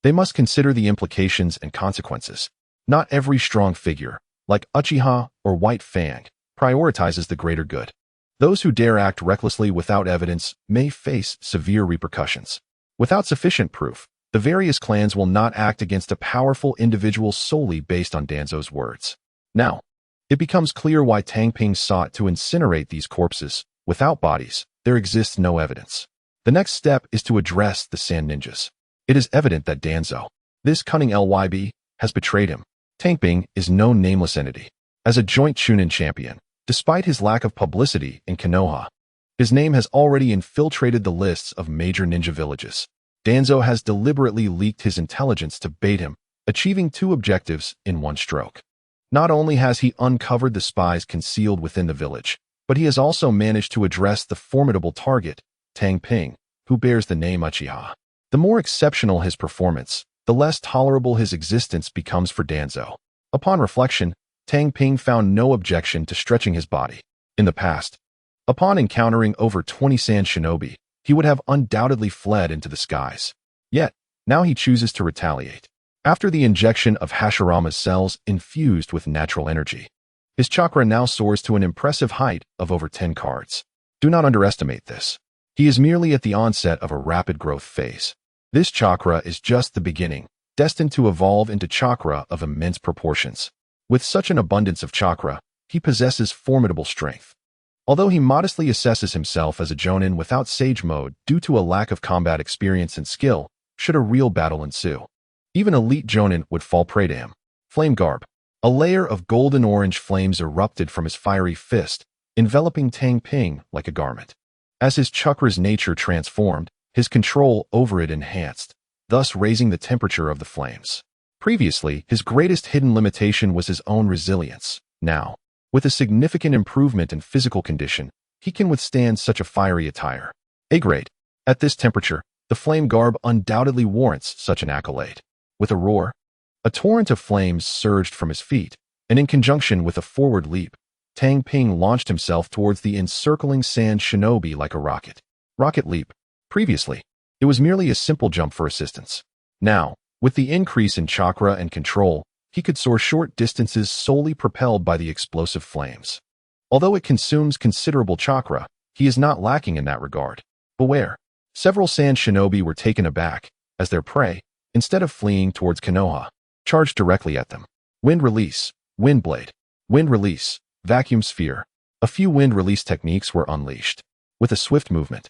they must consider the implications and consequences. Not every strong figure, like Uchiha or White Fang, prioritizes the greater good. Those who dare act recklessly without evidence may face severe repercussions. Without sufficient proof, the various clans will not act against a powerful individual solely based on Danzō's words. Now, it becomes clear why Tang Ping sought to incinerate these corpses. Without bodies, there exists no evidence. The next step is to address the Sand Ninjas. It is evident that Danzō, this cunning LYB, has betrayed him. Tang Ping is no nameless entity. As a joint Chunin champion, despite his lack of publicity in Konoha, his name has already infiltrated the lists of major ninja villages. Danzō has deliberately leaked his intelligence to bait him, achieving two objectives in one stroke. Not only has he uncovered the spies concealed within the village, but he has also managed to address the formidable target, Tang Ping, who bears the name Uchiha. The more exceptional his performance, the less tolerable his existence becomes for Danzō. Upon reflection, Tang Ping found no objection to stretching his body. In the past, upon encountering over 20 sand shinobi, he would have undoubtedly fled into the skies. Yet, now he chooses to retaliate. After the injection of Hashirama's cells infused with natural energy, his chakra now soars to an impressive height of over 10 cards. Do not underestimate this. He is merely at the onset of a rapid growth phase. This chakra is just the beginning, destined to evolve into chakra of immense proportions. With such an abundance of chakra, he possesses formidable strength. Although he modestly assesses himself as a Jonin without Sage Mode due to a lack of combat experience and skill, should a real battle ensue, even elite Jonin would fall prey to him. Flame Garb. A layer of golden-orange flames erupted from his fiery fist, enveloping Tang Ping like a garment. As his chakra's nature transformed, his control over it enhanced, thus raising the temperature of the flames. Previously, his greatest hidden limitation was his own resilience. Now, with a significant improvement in physical condition, he can withstand such a fiery attire. A-grade. At this temperature, the Flame Garb undoubtedly warrants such an accolade. With a roar, a torrent of flames surged from his feet, and in conjunction with a forward leap, Tang Ping launched himself towards the encircling sand shinobi like a rocket. Rocket leap. Previously, it was merely a simple jump for assistance. Now, with the increase in chakra and control, he could soar short distances solely propelled by the explosive flames. Although it consumes considerable chakra, he is not lacking in that regard. Beware. Several sand shinobi were taken aback, as their prey, instead of fleeing towards Konoha, charged directly at them. Wind release, wind blade, wind release, vacuum sphere. A few wind release techniques were unleashed. With a swift movement,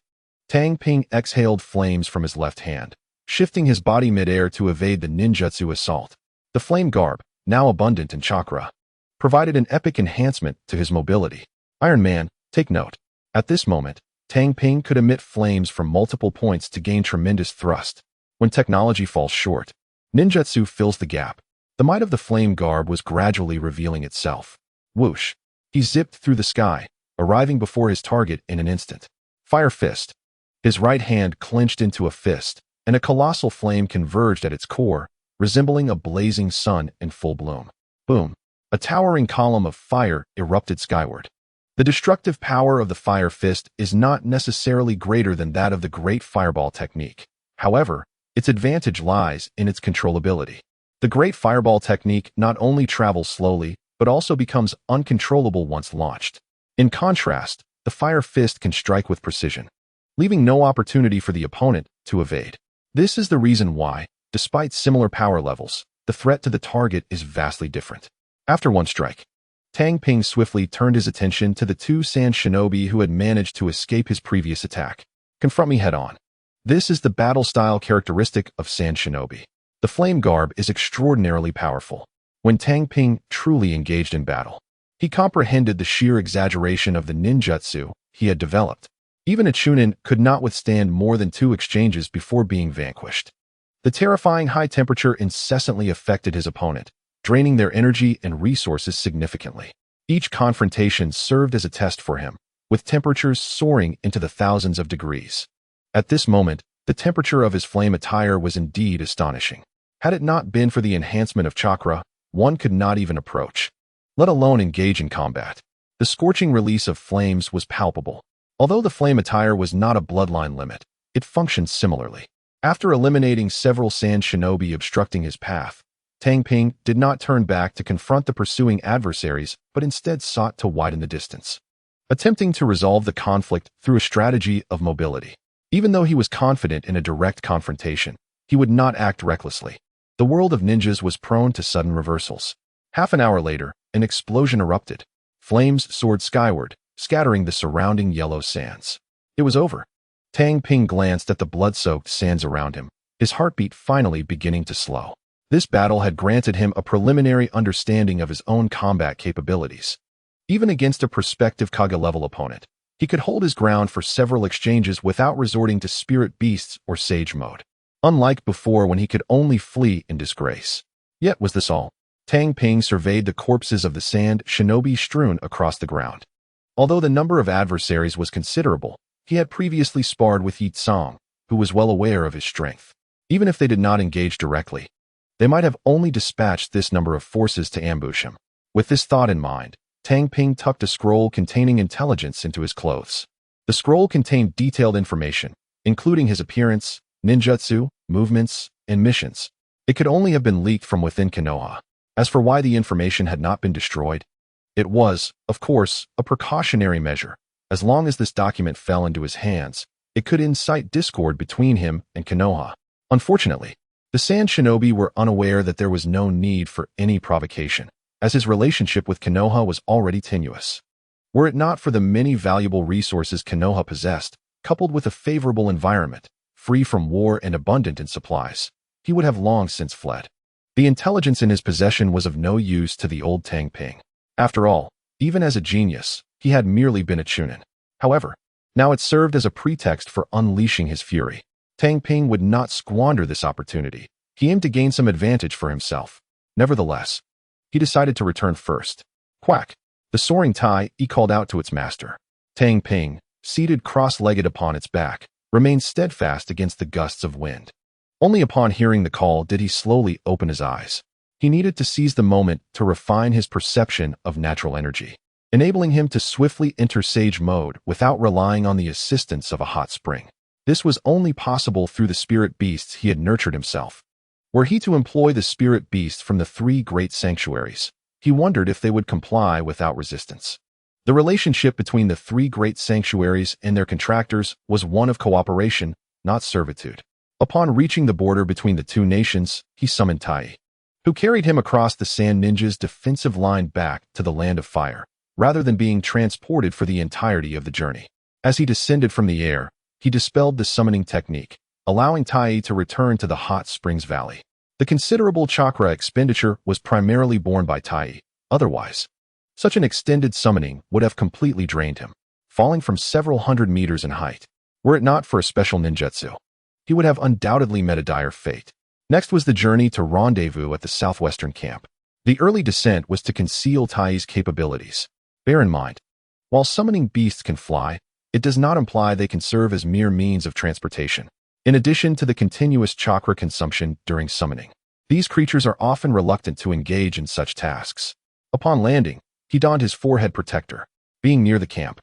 Tang Ping exhaled flames from his left hand, shifting his body midair to evade the ninjutsu assault. The Flame Garb, now abundant in chakra, provided an epic enhancement to his mobility. Iron Man, take note. At this moment, Tang Ping could emit flames from multiple points to gain tremendous thrust. When technology falls short, ninjutsu fills the gap. The might of the Flame Garb was gradually revealing itself. Whoosh! He zipped through the sky, arriving before his target in an instant. Fire Fist. His right hand clenched into a fist, and a colossal flame converged at its core, resembling a blazing sun in full bloom. Boom! A towering column of fire erupted skyward. The destructive power of the Fire Fist is not necessarily greater than that of the Great Fireball technique. However, its advantage lies in its controllability. The Great Fireball technique not only travels slowly, but also becomes uncontrollable once launched. In contrast, the Fire Fist can strike with precision, leaving no opportunity for the opponent to evade. This is the reason why, despite similar power levels, the threat to the target is vastly different. After one strike, Tang Ping swiftly turned his attention to the two sand shinobi who had managed to escape his previous attack. Confront me head-on. This is the battle-style characteristic of sand shinobi. The Flame Garb is extraordinarily powerful. When Tang Ping truly engaged in battle, he comprehended the sheer exaggeration of the ninjutsu he had developed. Even a Chunin could not withstand more than 2 exchanges before being vanquished. The terrifying high temperature incessantly affected his opponent, draining their energy and resources significantly. Each confrontation served as a test for him, with temperatures soaring into the thousands of degrees. At this moment, the temperature of his flame attire was indeed astonishing. Had it not been for the enhancement of chakra, one could not even approach, let alone engage in combat. The scorching release of flames was palpable. Although the flame attire was not a bloodline limit, it functioned similarly. After eliminating several sand shinobi obstructing his path, Tang Ping did not turn back to confront the pursuing adversaries, but instead sought to widen the distance, attempting to resolve the conflict through a strategy of mobility. Even though he was confident in a direct confrontation, he would not act recklessly. The world of ninjas was prone to sudden reversals. Half an hour later, an explosion erupted. Flames soared skyward, scattering the surrounding yellow sands. It was over. Tang Ping glanced at the blood-soaked sands around him, his heartbeat finally beginning to slow. This battle had granted him a preliminary understanding of his own combat capabilities. Even against a prospective Kage-level opponent, he could hold his ground for several exchanges without resorting to spirit beasts or sage mode. Unlike before when he could only flee in disgrace. Yet was this all? Tang Ping surveyed the corpses of the sand shinobi strewn across the ground. Although the number of adversaries was considerable, he had previously sparred with Yi Tsang, who was well aware of his strength. Even if they did not engage directly, they might have only dispatched this number of forces to ambush him. With this thought in mind, Tang Ping tucked a scroll containing intelligence into his clothes. The scroll contained detailed information, including his appearance, ninjutsu, movements, and missions. It could only have been leaked from within Konoha. As for why the information had not been destroyed, it was, of course, a precautionary measure. As long as this document fell into his hands, it could incite discord between him and Konoha. Unfortunately, the Sand Shinobi were unaware that there was no need for any provocation, as his relationship with Konoha was already tenuous. Were it not for the many valuable resources Konoha possessed, coupled with a favorable environment, free from war and abundant in supplies, he would have long since fled. The intelligence in his possession was of no use to the old Tang Ping. After all, even as a genius, he had merely been a chunin. However, now it served as a pretext for unleashing his fury. Tang Ping would not squander this opportunity. He aimed to gain some advantage for himself. Nevertheless, he decided to return first. Quack! The soaring Tai called out to its master. Tang Ping, seated cross-legged upon its back, remained steadfast against the gusts of wind. Only upon hearing the call did he slowly open his eyes. He needed to seize the moment to refine his perception of natural energy, enabling him to swiftly enter sage mode without relying on the assistance of a hot spring. This was only possible through the spirit beasts he had nurtured himself. Were he to employ the spirit beasts from the 3 great sanctuaries, he wondered if they would comply without resistance. The relationship between the 3 great sanctuaries and their contractors was one of cooperation, not servitude. Upon reaching the border between the 2 nations, he summoned Tai, who carried him across the Sand Ninja's defensive line back to the Land of Fire, rather than being transported for the entirety of the journey. As he descended from the air, he dispelled the summoning technique, allowing Tai to return to the Hot Springs Valley. The considerable chakra expenditure was primarily borne by Tai. Otherwise, such an extended summoning would have completely drained him, falling from several hundred meters in height. Were it not for a special ninjutsu, he would have undoubtedly met a dire fate. Next was the journey to rendezvous at the southwestern camp. The early descent was to conceal Tai's capabilities. Bear in mind, while summoning beasts can fly, it does not imply they can serve as mere means of transportation. In addition to the continuous chakra consumption during summoning, these creatures are often reluctant to engage in such tasks. Upon landing, he donned his forehead protector. Being near the camp,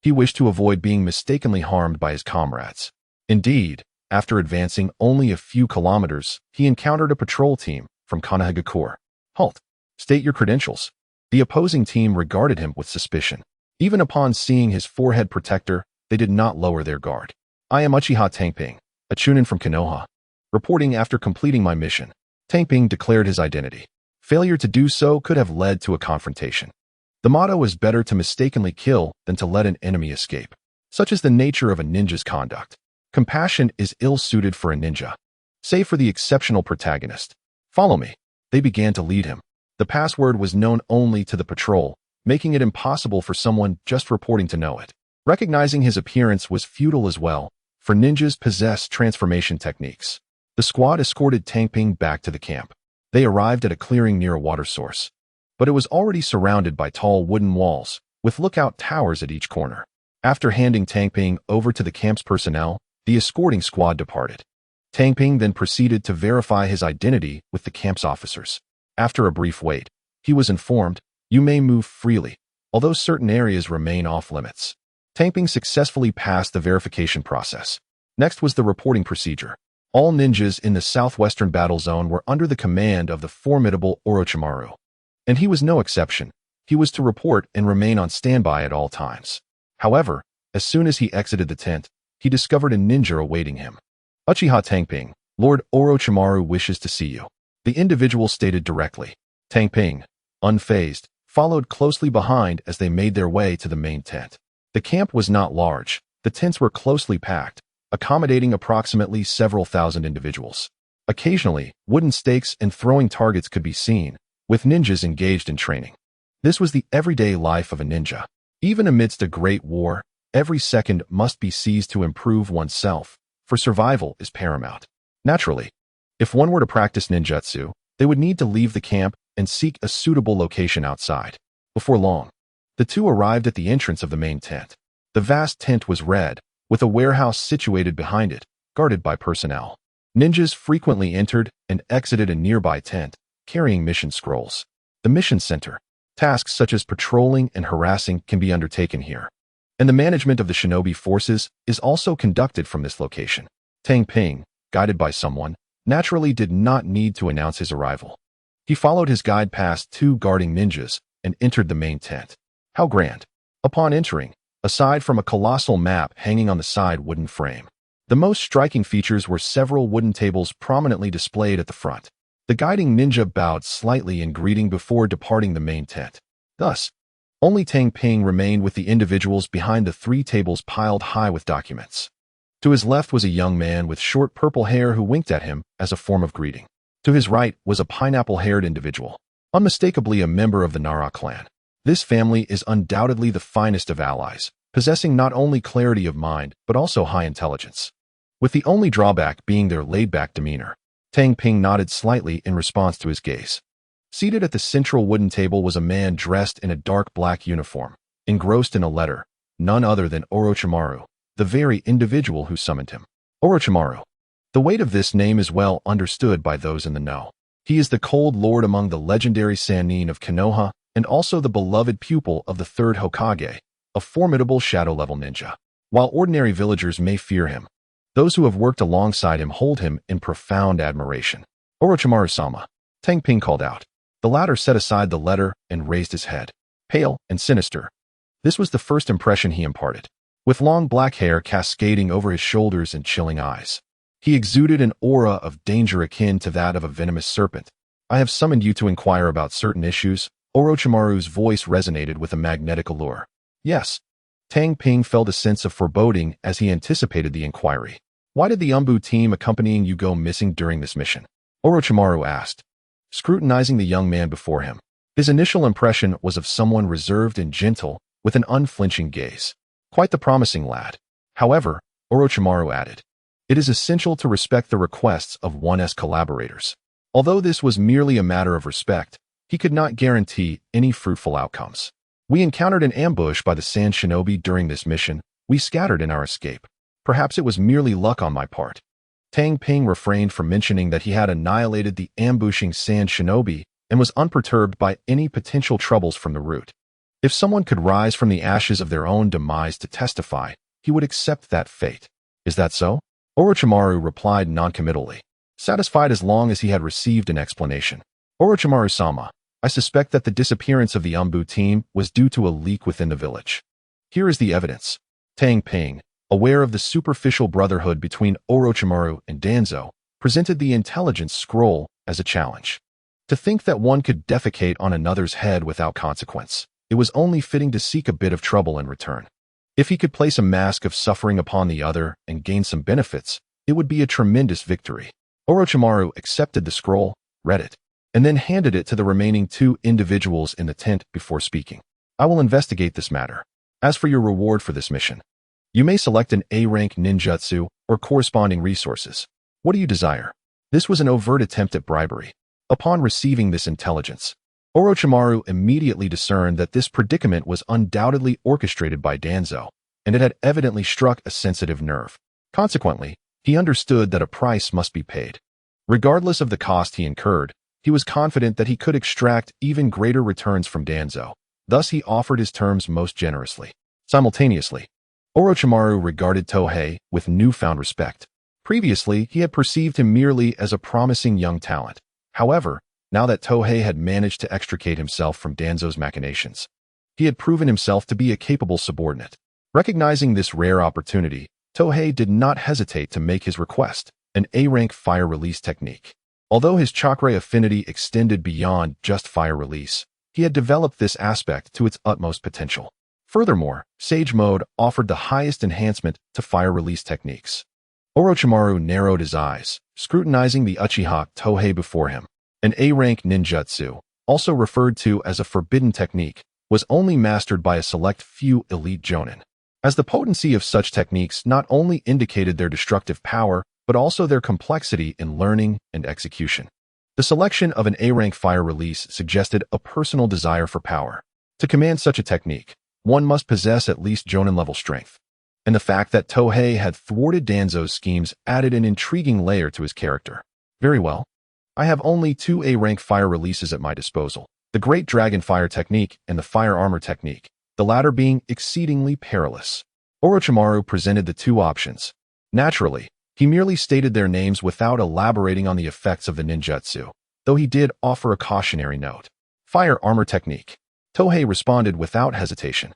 he wished to avoid being mistakenly harmed by his comrades. Indeed, after advancing only a few kilometers, he encountered a patrol team from Kanahagakure. Halt! State your credentials. The opposing team regarded him with suspicion. Even upon seeing his forehead protector, they did not lower their guard. I am Uchiha Tang Ping, a chunin from Konoha. Reporting after completing my mission. Tang Ping declared his identity. Failure to do so could have led to a confrontation. The motto is better to mistakenly kill than to let an enemy escape. Such is the nature of a ninja's conduct. Compassion is ill-suited for a ninja, save for the exceptional protagonist. Follow me. They began to lead him. The password was known only to the patrol, making it impossible for someone just reporting to know it. Recognizing his appearance was futile as well, for ninjas possess transformation techniques. The squad escorted Tang Ping back to the camp. They arrived at a clearing near a water source, but it was already surrounded by tall wooden walls, with lookout towers at each corner. After handing Tang Ping over to the camp's personnel, the escorting squad departed. Tang Ping then proceeded to verify his identity with the camp's officers. After a brief wait, he was informed, "You may move freely, although certain areas remain off-limits." Tang Ping successfully passed the verification process. Next was the reporting procedure. All ninjas in the southwestern battle zone were under the command of the formidable Orochimaru. And he was no exception. He was to report and remain on standby at all times. However, as soon as he exited the tent, he discovered a ninja awaiting him. Uchiha Tang Ping, Lord Orochimaru wishes to see you. The individual stated directly. Tang Ping, unfazed, followed closely behind as they made their way to the main tent. The camp was not large. The tents were closely packed, accommodating approximately several thousand individuals. Occasionally, wooden stakes and throwing targets could be seen, with ninjas engaged in training. This was the everyday life of a ninja. Even amidst a great war, every second must be seized to improve oneself, for survival is paramount. Naturally, if one were to practice ninjutsu, they would need to leave the camp and seek a suitable location outside. Before long, the two arrived at the entrance of the main tent. The vast tent was red, with a warehouse situated behind it, guarded by personnel. Ninjas frequently entered and exited a nearby tent, carrying mission scrolls. The mission center. Tasks such as patrolling and harassing can be undertaken here. And the management of the shinobi forces is also conducted from this location. Tang Ping, guided by someone, naturally did not need to announce his arrival. He followed his guide past two guarding ninjas and entered the main tent. How grand! Upon entering, aside from a colossal map hanging on the side wooden frame, the most striking features were several wooden tables prominently displayed at the front. The guiding ninja bowed slightly in greeting before departing the main tent. Thus, only Tang Ping remained with the individuals behind the three tables piled high with documents. To his left was a young man with short purple hair who winked at him as a form of greeting. To his right was a pineapple-haired individual, unmistakably a member of the Nara clan. This family is undoubtedly the finest of allies, possessing not only clarity of mind but also high intelligence, with the only drawback being their laid-back demeanor. Tang Ping nodded slightly in response to his gaze. Seated at the central wooden table was a man dressed in a dark black uniform, engrossed in a letter, none other than Orochimaru, the very individual who summoned him. Orochimaru. The weight of this name is well understood by those in the know. He is the cold lord among the legendary Sannin of Konoha and also the beloved pupil of the third Hokage, a formidable shadow-level ninja. While ordinary villagers may fear him, those who have worked alongside him hold him in profound admiration. Orochimaru-sama, Tang Ping called out. The latter set aside the letter and raised his head, pale and sinister. This was the first impression he imparted. With long black hair cascading over his shoulders and chilling eyes, he exuded an aura of danger akin to that of a venomous serpent. I have summoned you to inquire about certain issues. Orochimaru's voice resonated with a magnetic allure. Yes. Tang Ping felt a sense of foreboding as he anticipated the inquiry. Why did the Umbu team accompanying you go missing during this mission? Orochimaru asked, scrutinizing the young man before him. His initial impression was of someone reserved and gentle, with an unflinching gaze. Quite the promising lad. However, Orochimaru added, it is essential to respect the requests of one's collaborators. Although this was merely a matter of respect, he could not guarantee any fruitful outcomes. We encountered an ambush by the Sand Shinobi during this mission. We scattered in our escape. Perhaps it was merely luck on my part. Tang Ping refrained from mentioning that he had annihilated the ambushing Sand Shinobi and was unperturbed by any potential troubles from the route. If someone could rise from the ashes of their own demise to testify, he would accept that fate. Is that so? Orochimaru replied noncommittally, satisfied as long as he had received an explanation. Orochimaru-sama, I suspect that the disappearance of the Umbu team was due to a leak within the village. Here is the evidence. Tang Ping, aware of the superficial brotherhood between Orochimaru and Danzō, presented the intelligence scroll as a challenge. To think that one could defecate on another's head without consequence, it was only fitting to seek a bit of trouble in return. If he could place a mask of suffering upon the other and gain some benefits, it would be a tremendous victory. Orochimaru accepted the scroll, read it, and then handed it to the remaining two individuals in the tent before speaking. I will investigate this matter. As for your reward for this mission, you may select an A-rank ninjutsu or corresponding resources. What do you desire? This was an overt attempt at bribery. Upon receiving this intelligence, Orochimaru immediately discerned that this predicament was undoubtedly orchestrated by Danzō, and it had evidently struck a sensitive nerve. Consequently, he understood that a price must be paid. Regardless of the cost he incurred, he was confident that he could extract even greater returns from Danzō. Thus he offered his terms most generously. Simultaneously, Orochimaru regarded Tohei with newfound respect. Previously, he had perceived him merely as a promising young talent. However, now that Tohei had managed to extricate himself from Danzō's machinations, he had proven himself to be a capable subordinate. Recognizing this rare opportunity, Tohei did not hesitate to make his request, an A-rank fire release technique. Although his chakra affinity extended beyond just fire release, he had developed this aspect to its utmost potential. Furthermore, Sage Mode offered the highest enhancement to fire release techniques. Orochimaru narrowed his eyes, scrutinizing the Uchiha Tohei before him. An A-rank ninjutsu, also referred to as a forbidden technique, was only mastered by a select few elite jonin. As the potency of such techniques not only indicated their destructive power, but also their complexity in learning and execution. The selection of an A-rank fire release suggested a personal desire for power. To command such a technique, one must possess at least jonin-level strength. And the fact that Tohei had thwarted Danzō's schemes added an intriguing layer to his character. Very well. I have only 2 A-rank fire releases at my disposal, the Great Dragon Fire Technique and the Fire Armor Technique, the latter being exceedingly perilous. Orochimaru presented the 2 options. Naturally, he merely stated their names without elaborating on the effects of the ninjutsu, though he did offer a cautionary note. Fire Armor Technique. Tohei responded without hesitation.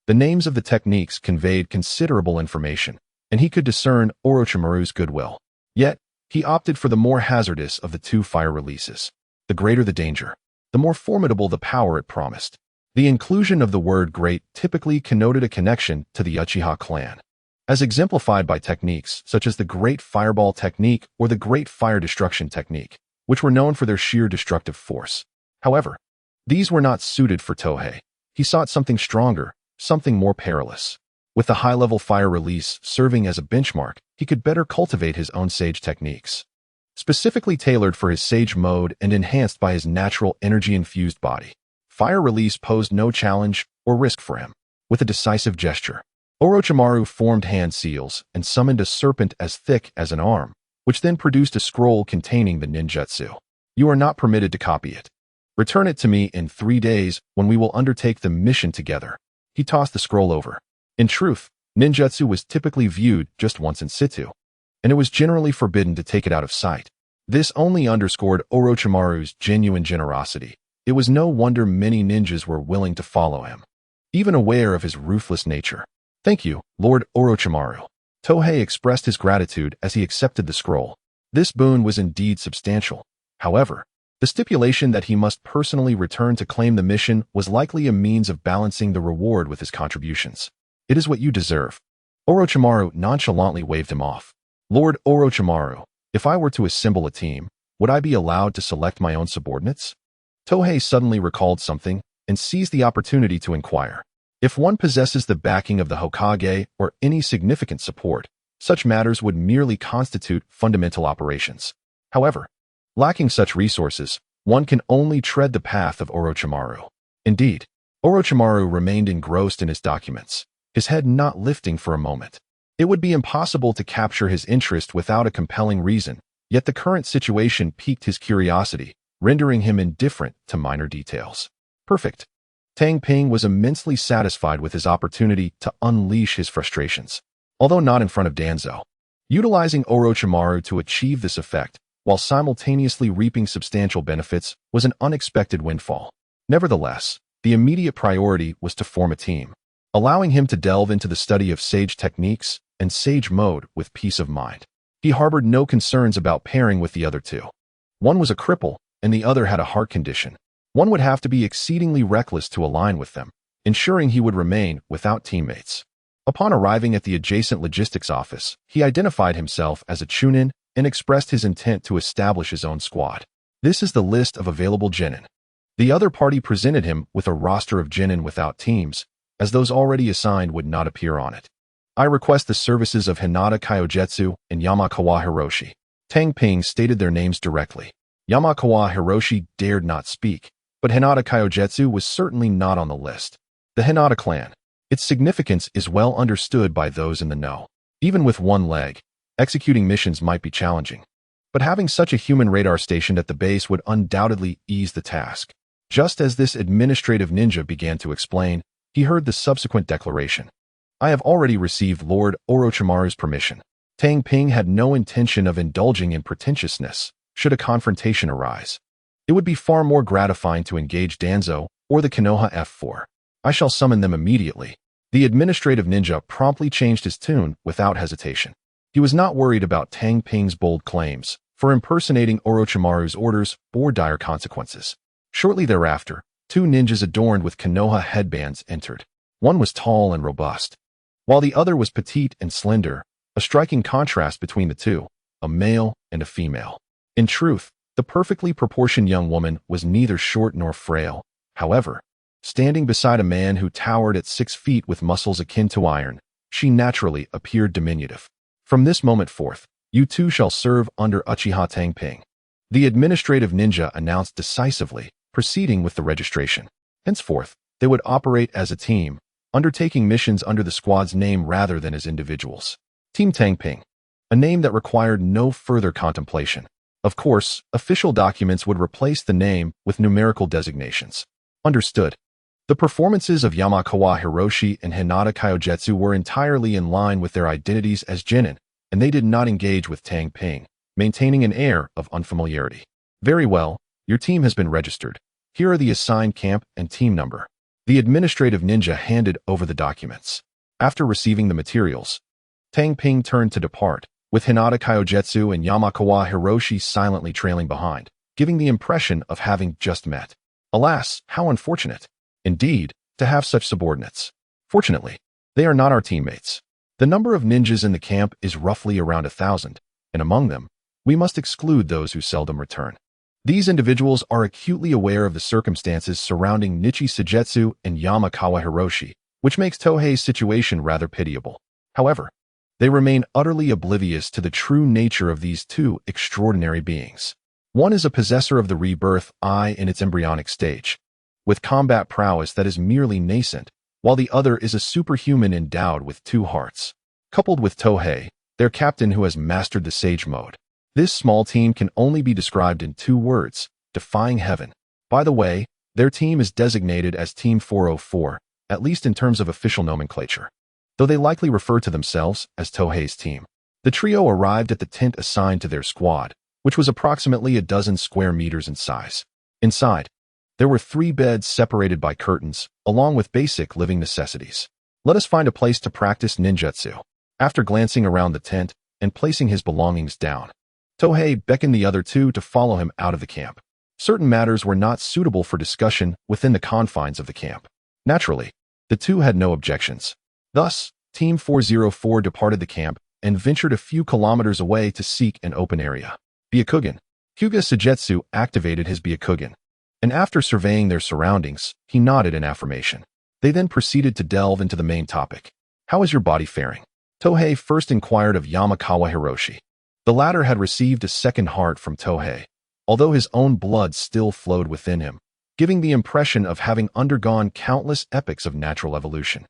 The names of the techniques conveyed considerable information, and he could discern Orochimaru's goodwill. Yet, he opted for the more hazardous of the 2 fire releases. The greater the danger, the more formidable the power it promised. The inclusion of the word great typically connoted a connection to the Uchiha clan, as exemplified by techniques such as the Great Fireball Technique or the Great Fire Destruction Technique, which were known for their sheer destructive force. However, these were not suited for Tohei. He sought something stronger, something more perilous. With the high-level fire release serving as a benchmark, he could better cultivate his own sage techniques. Specifically tailored for his sage mode and enhanced by his natural energy-infused body, fire release posed no challenge or risk for him. With a decisive gesture, Orochimaru formed hand seals and summoned a serpent as thick as an arm, which then produced a scroll containing the ninjutsu. You are not permitted to copy it. Return it to me in 3 days when we will undertake the mission together. He tossed the scroll over. In truth, ninjutsu was typically viewed just once in situ, and it was generally forbidden to take it out of sight. This only underscored Orochimaru's genuine generosity. It was no wonder many ninjas were willing to follow him, even aware of his ruthless nature. Thank you, Lord Orochimaru. Tohei expressed his gratitude as he accepted the scroll. This boon was indeed substantial. However, the stipulation that he must personally return to claim the mission was likely a means of balancing the reward with his contributions. It is what you deserve. Orochimaru nonchalantly waved him off. Lord Orochimaru, if I were to assemble a team, would I be allowed to select my own subordinates? Tohei suddenly recalled something and seized the opportunity to inquire. If one possesses the backing of the Hokage or any significant support, such matters would merely constitute fundamental operations. However, lacking such resources, one can only tread the path of Orochimaru. Indeed, Orochimaru remained engrossed in his documents, his head not lifting for a moment. It would be impossible to capture his interest without a compelling reason, yet the current situation piqued his curiosity, rendering him indifferent to minor details. Perfect. Tang Ping was immensely satisfied with his opportunity to unleash his frustrations, although not in front of Danzō. Utilizing Orochimaru to achieve this effect, while simultaneously reaping substantial benefits, was an unexpected windfall. Nevertheless, the immediate priority was to form a team, allowing him to delve into the study of sage techniques and sage mode with peace of mind. He harbored no concerns about pairing with the other 2. One was a cripple, and the other had a heart condition. One would have to be exceedingly reckless to align with them, ensuring he would remain without teammates. Upon arriving at the adjacent logistics office, he identified himself as a chunin and expressed his intent to establish his own squad. This is the list of available genin. The other party presented him with a roster of genin without teams, as those already assigned would not appear on it. I request the services of Hinata Kyojetsu and Yamakawa Hiroshi. Tang Ping stated their names directly. Yamakawa Hiroshi dared not speak, but Hinata Kyojetsu was certainly not on the list. The Hinata clan. Its significance is well understood by those in the know. Even with one leg, executing missions might be challenging, but having such a human radar stationed at the base would undoubtedly ease the task. Just as this administrative ninja began to explain, he heard the subsequent declaration. I have already received Lord Orochimaru's permission. Tang Ping had no intention of indulging in pretentiousness should a confrontation arise. It would be far more gratifying to engage Danzō or the Konoha F4. I shall summon them immediately. The administrative ninja promptly changed his tune without hesitation. He was not worried about Tang Ping's bold claims, for impersonating Orochimaru's orders bore dire consequences. Shortly thereafter, 2 ninjas adorned with Konoha headbands entered. One was tall and robust, while the other was petite and slender, a striking contrast between the two, a male and a female. In truth, the perfectly proportioned young woman was neither short nor frail. However, standing beside a man who towered at 6 feet with muscles akin to iron, she naturally appeared diminutive. From this moment forth, you two shall serve under Uchiha Tang Ping, the administrative ninja announced decisively, proceeding with the registration. Henceforth, they would operate as a team, undertaking missions under the squad's name rather than as individuals. Team Tang Ping, a name that required no further contemplation. Of course, official documents would replace the name with numerical designations. Understood. The performances of Yamakawa Hiroshi and Hinata Kyojetsu were entirely in line with their identities as Genin, and they did not engage with Tang Ping, maintaining an air of unfamiliarity. Very well, your team has been registered. Here are the assigned camp and team number. The administrative ninja handed over the documents. After receiving the materials, Tang Ping turned to depart, with Hinata Kyojetsu and Yamakawa Hiroshi silently trailing behind, giving the impression of having just met. Alas, how unfortunate, indeed, to have such subordinates. Fortunately, they are not our teammates. The number of ninjas in the camp is roughly around 1,000, and among them, we must exclude those who seldom return. These individuals are acutely aware of the circumstances surrounding Nichi Sujetsu and Yamakawa Hiroshi, which makes Tohei's situation rather pitiable. However, they remain utterly oblivious to the true nature of these two extraordinary beings. One is a possessor of the rebirth eye in its embryonic stage, with combat prowess that is merely nascent, while the other is a superhuman endowed with 2 hearts. Coupled with Tohei, their captain who has mastered the Sage Mode. This small team can only be described in 2 words, defying heaven. By the way, their team is designated as Team 404, at least in terms of official nomenclature, though they likely refer to themselves as Tohei's team. The trio arrived at the tent assigned to their squad, which was approximately 12 square meters in size. Inside, there were 3 beds separated by curtains, along with basic living necessities. Let us find a place to practice ninjutsu. After glancing around the tent and placing his belongings down, Tohei beckoned the other 2 to follow him out of the camp. Certain matters were not suitable for discussion within the confines of the camp. Naturally, the 2 had no objections. Thus, Team 404 departed the camp and ventured a few kilometers away to seek an open area. Byakugan. Hyuga Sujetsu activated his Byakugan, and after surveying their surroundings, he nodded in affirmation. They then proceeded to delve into the main topic. How is your body faring? Tohei first inquired of Yamakawa Hiroshi. The latter had received a second heart from Tohei, although his own blood still flowed within him, giving the impression of having undergone countless epochs of natural evolution.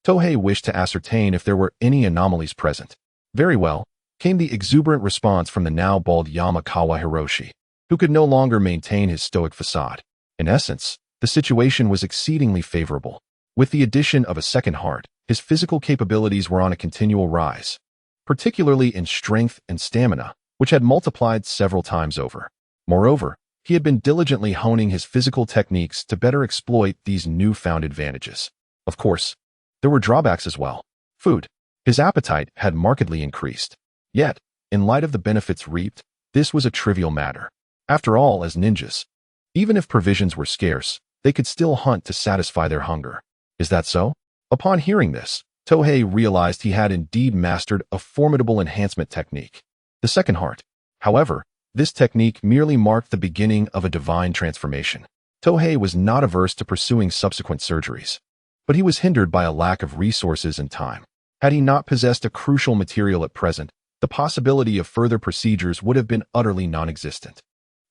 Tohei wished to ascertain if there were any anomalies present. Very well, came the exuberant response from the now bald Yamakawa Hiroshi, who could no longer maintain his stoic facade. In essence, the situation was exceedingly favorable. With the addition of a second heart, his physical capabilities were on a continual rise, particularly in strength and stamina, which had multiplied several times over. Moreover, he had been diligently honing his physical techniques to better exploit these newfound advantages. Of course, there were drawbacks as well. Food. His appetite had markedly increased. Yet, in light of the benefits reaped, this was a trivial matter. After all, as ninjas, even if provisions were scarce, they could still hunt to satisfy their hunger. Is that so? Upon hearing this, Tohei realized he had indeed mastered a formidable enhancement technique. The second heart. However, this technique merely marked the beginning of a divine transformation. Tohei was not averse to pursuing subsequent surgeries, but he was hindered by a lack of resources and time. Had he not possessed a crucial material at present, the possibility of further procedures would have been utterly non-existent.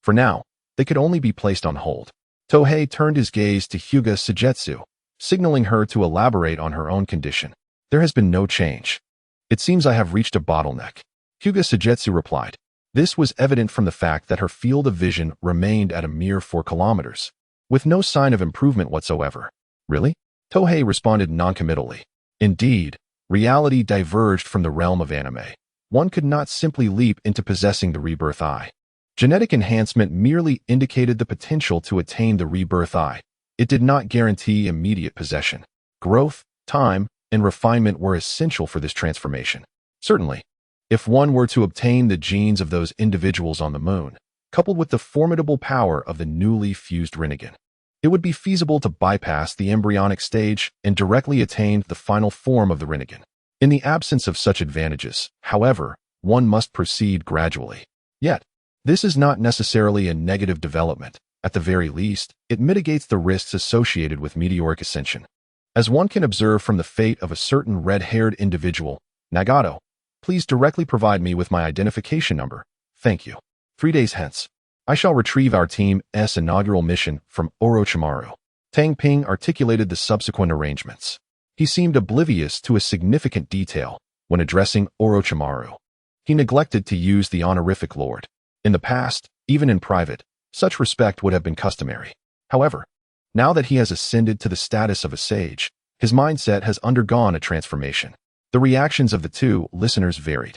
For now, they could only be placed on hold. Tohei turned his gaze to Hyuga Sujetsu, signaling her to elaborate on her own condition. There has been no change. It seems I have reached a bottleneck. Hyuga Sujetsu replied. This was evident from the fact that her field of vision remained at a mere 4 kilometers, with no sign of improvement whatsoever. Really? Tohei responded noncommittally. Indeed, reality diverged from the realm of anime. One could not simply leap into possessing the rebirth eye. Genetic enhancement merely indicated the potential to attain the rebirth eye. It did not guarantee immediate possession. Growth, time, and refinement were essential for this transformation. Certainly, if one were to obtain the genes of those individuals on the moon, coupled with the formidable power of the newly fused Rinnegan, it would be feasible to bypass the embryonic stage and directly attain the final form of the Rinnegan. In the absence of such advantages, however, one must proceed gradually. Yet, this is not necessarily a negative development. At the very least, it mitigates the risks associated with meteoric ascension. As one can observe from the fate of a certain red-haired individual, Nagato, please directly provide me with my identification number. Thank you. 3 days hence, I shall retrieve our team's inaugural mission from Orochimaru. Tang Ping articulated the subsequent arrangements. He seemed oblivious to a significant detail when addressing Orochimaru. He neglected to use the honorific lord. In the past, even in private, such respect would have been customary. However, now that he has ascended to the status of a sage, his mindset has undergone a transformation. The reactions of the two listeners varied.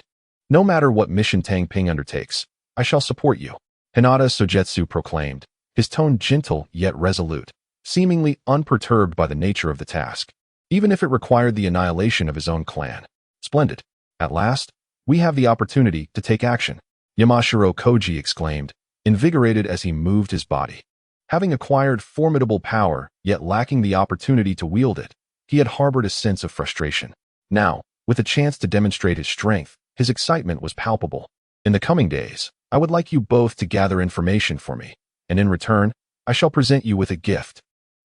No matter what mission Tang Ping undertakes, I shall support you, Hinata Sogetsu proclaimed, his tone gentle yet resolute, seemingly unperturbed by the nature of the task, even if it required the annihilation of his own clan. Splendid. At last, we have the opportunity to take action, Yamashiro Koji exclaimed, invigorated as he moved his body. Having acquired formidable power, yet lacking the opportunity to wield it, he had harbored a sense of frustration. Now, with a chance to demonstrate his strength, his excitement was palpable. In the coming days, I would like you both to gather information for me, and in return, I shall present you with a gift.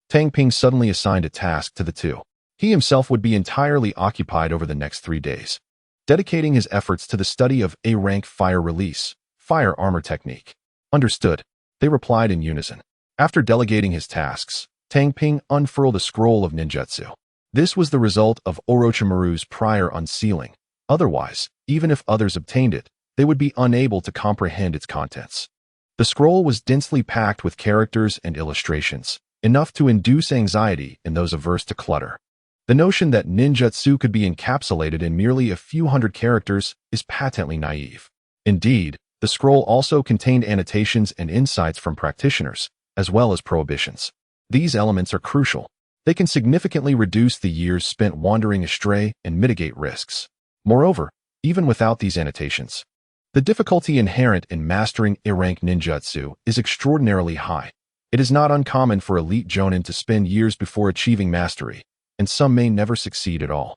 Tang Ping suddenly assigned a task to the two. He himself would be entirely occupied over the next 3 days, dedicating his efforts to the study of A-rank fire release, fire armor technique. Understood, they replied in unison. After delegating his tasks, Tang Ping unfurled a scroll of ninjutsu. This was the result of Orochimaru's prior unsealing. Otherwise, even if others obtained it, they would be unable to comprehend its contents. The scroll was densely packed with characters and illustrations, enough to induce anxiety in those averse to clutter. The notion that ninjutsu could be encapsulated in merely a few hundred characters is patently naive. Indeed, the scroll also contained annotations and insights from practitioners, as well as prohibitions. These elements are crucial. They can significantly reduce the years spent wandering astray and mitigate risks. Moreover, even without these annotations, the difficulty inherent in mastering A-rank ninjutsu is extraordinarily high. It is not uncommon for elite jonin to spend years before achieving mastery, and some may never succeed at all.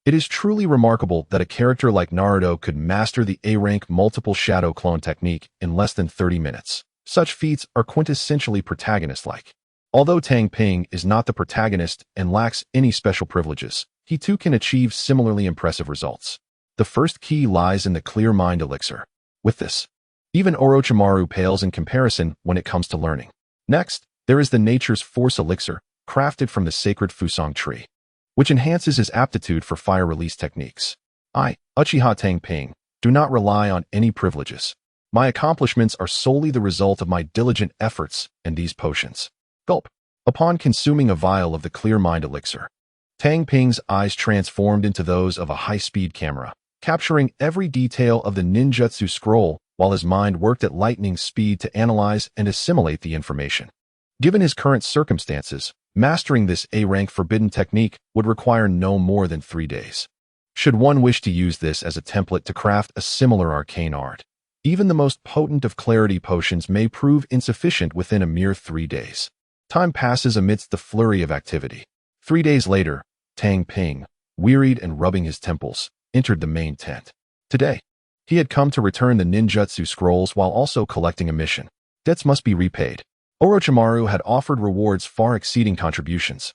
It is truly remarkable that a character like Naruto could master the A-rank multiple shadow clone technique in less than 30 minutes. Such feats are quintessentially protagonist-like. Although Tang Ping is not the protagonist and lacks any special privileges, he too can achieve similarly impressive results. The first key lies in the clear mind elixir. With this, even Orochimaru pales in comparison when it comes to learning. Next, there is the nature's force elixir, crafted from the sacred Fusang tree, which enhances his aptitude for fire release techniques. I, Uchiha Tang Ping, do not rely on any privileges. My accomplishments are solely the result of my diligent efforts and these potions. Gulp. Upon consuming a vial of the clear mind elixir, Tang Ping's eyes transformed into those of a high-speed camera, capturing every detail of the ninjutsu scroll while his mind worked at lightning speed to analyze and assimilate the information. Given his current circumstances, mastering this A-rank forbidden technique would require no more than 3 days. Should one wish to use this as a template to craft a similar arcane art, even the most potent of clarity potions may prove insufficient within a mere 3 days. Time passes amidst the flurry of activity. 3 days later, Tang Ping, wearied and rubbing his temples, entered the main tent. Today, he had come to return the ninjutsu scrolls while also collecting a mission. Debts must be repaid. Orochimaru had offered rewards far exceeding contributions.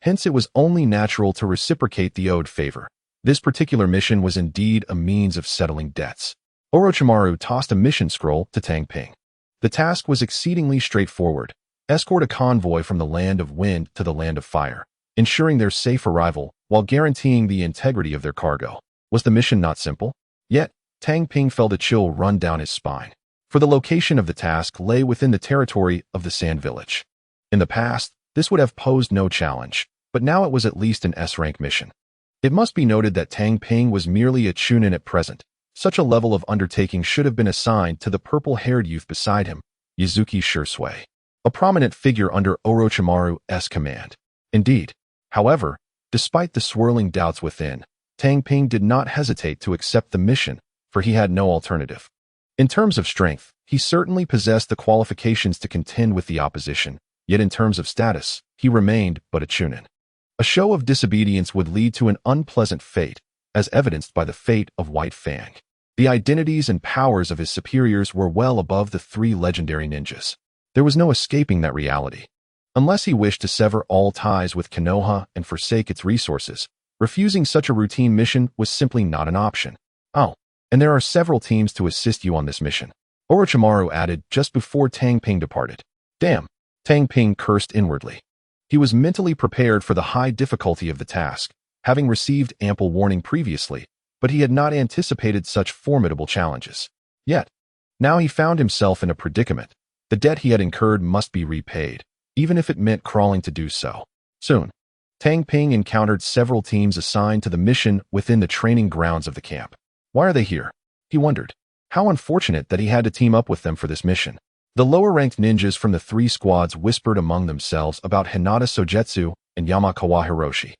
Hence it was only natural to reciprocate the owed favor. This particular mission was indeed a means of settling debts. Orochimaru tossed a mission scroll to Tang Ping. The task was exceedingly straightforward. Escort a convoy from the land of wind to the land of fire, ensuring their safe arrival while guaranteeing the integrity of their cargo. Was the mission not simple? Yet, Tang Ping felt a chill run down his spine. For the location of the task lay within the territory of the Sand Village. In the past, this would have posed no challenge, but now it was at least an S-rank mission. It must be noted that Tang Ping was merely a chunin at present. Such a level of undertaking should have been assigned to the purple-haired youth beside him, Yuzuki Shursui, a prominent figure under Orochimaru's command. Indeed, however, despite the swirling doubts within, Tang Ping did not hesitate to accept the mission, for he had no alternative. In terms of strength, he certainly possessed the qualifications to contend with the opposition, yet in terms of status, he remained but a chunin. A show of disobedience would lead to an unpleasant fate, as evidenced by the fate of White Fang. The identities and powers of his superiors were well above the 3 legendary ninjas. There was no escaping that reality. Unless he wished to sever all ties with Konoha and forsake its resources, refusing such a routine mission was simply not an option. Oh, and there are several teams to assist you on this mission, Orochimaru added just before Tang Ping departed. Damn, Tang Ping cursed inwardly. He was mentally prepared for the high difficulty of the task, having received ample warning previously, but he had not anticipated such formidable challenges. Yet, now he found himself in a predicament. The debt he had incurred must be repaid, even if it meant crawling to do so. Soon, Tang Ping encountered several teams assigned to the mission within the training grounds of the camp. Why are they here? He wondered. How unfortunate that he had to team up with them for this mission. The lower-ranked ninjas from the 3 squads whispered among themselves about Hinata Sogetsu and Yamakawa Hiroshi.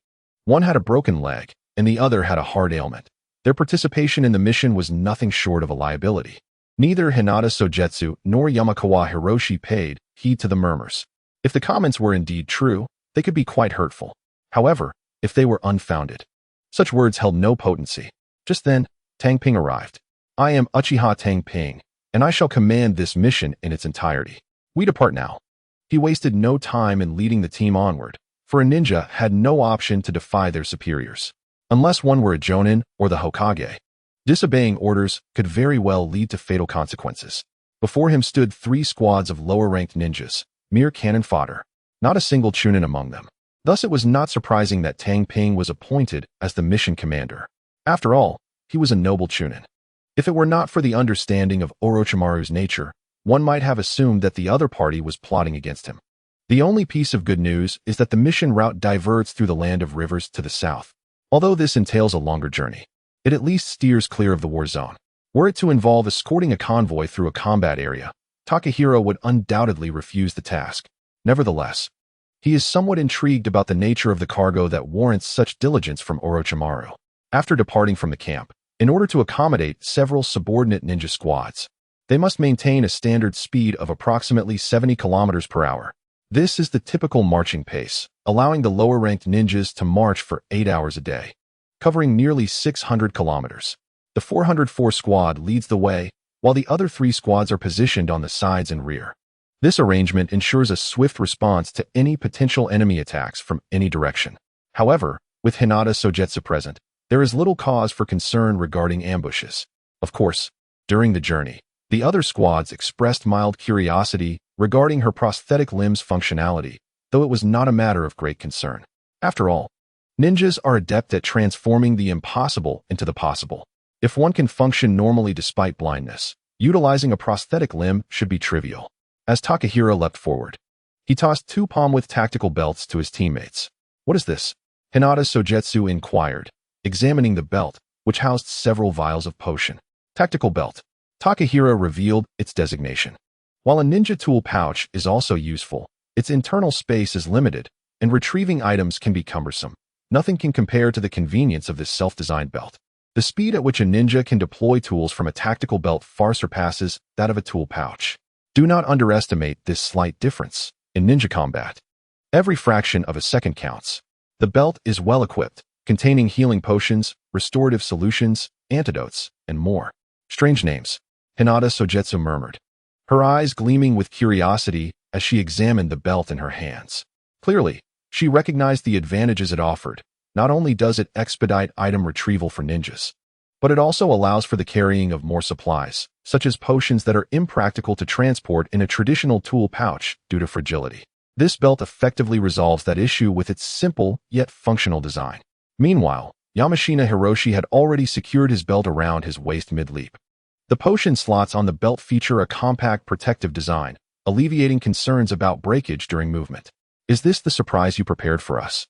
One had a broken leg, and the other had a heart ailment. Their participation in the mission was nothing short of a liability. Neither Hinata Sogetsu nor Yamakawa Hiroshi paid heed to the murmurs. If the comments were indeed true, they could be quite hurtful. However, if they were unfounded, such words held no potency. Just then, Tang Ping arrived. I am Uchiha Tang Ping, and I shall command this mission in its entirety. We depart now. He wasted no time in leading the team onward, for a ninja had no option to defy their superiors. Unless one were a Jonin or the Hokage, disobeying orders could very well lead to fatal consequences. Before him stood 3 squads of lower-ranked ninjas, mere cannon fodder, not a single Chunin among them. Thus it was not surprising that Tang Ping was appointed as the mission commander. After all, he was a noble Chunin. If it were not for the understanding of Orochimaru's nature, one might have assumed that the other party was plotting against him. The only piece of good news is that the mission route diverts through the land of rivers to the south. Although this entails a longer journey, it at least steers clear of the war zone. Were it to involve escorting a convoy through a combat area, Takahiro would undoubtedly refuse the task. Nevertheless, he is somewhat intrigued about the nature of the cargo that warrants such diligence from Orochimaru. After departing from the camp, in order to accommodate several subordinate ninja squads, they must maintain a standard speed of approximately 70 kilometers per hour. This is the typical marching pace, allowing the lower-ranked ninjas to march for 8 hours a day, covering nearly 600 kilometers. The 404 squad leads the way, while the other 3 squads are positioned on the sides and rear. This arrangement ensures a swift response to any potential enemy attacks from any direction. However, with Hinata Sogetsu present, there is little cause for concern regarding ambushes. Of course, during the journey, the other squads expressed mild curiosity regarding her prosthetic limbs' functionality, though it was not a matter of great concern. After all, ninjas are adept at transforming the impossible into the possible. If one can function normally despite blindness, utilizing a prosthetic limb should be trivial. As Takahiro leapt forward, he tossed 2 palm-width tactical belts to his teammates. What is this? Hinata Sogetsu inquired, examining the belt, which housed several vials of potion. Tactical belt. Takahiro revealed its designation. While a ninja tool pouch is also useful, its internal space is limited, and retrieving items can be cumbersome. Nothing can compare to the convenience of this self-designed belt. The speed at which a ninja can deploy tools from a tactical belt far surpasses that of a tool pouch. Do not underestimate this slight difference in ninja combat. Every fraction of a second counts. The belt is well equipped, containing healing potions, restorative solutions, antidotes, and more. Strange names, Hinata Sogetsu murmured, her eyes gleaming with curiosity as she examined the belt in her hands. Clearly, she recognized the advantages it offered. Not only does it expedite item retrieval for ninjas, but it also allows for the carrying of more supplies, such as potions that are impractical to transport in a traditional tool pouch due to fragility. This belt effectively resolves that issue with its simple yet functional design. Meanwhile, Yamashina Hiroshi had already secured his belt around his waist mid-leap. The potion slots on the belt feature a compact protective design, alleviating concerns about breakage during movement. Is this the surprise you prepared for us?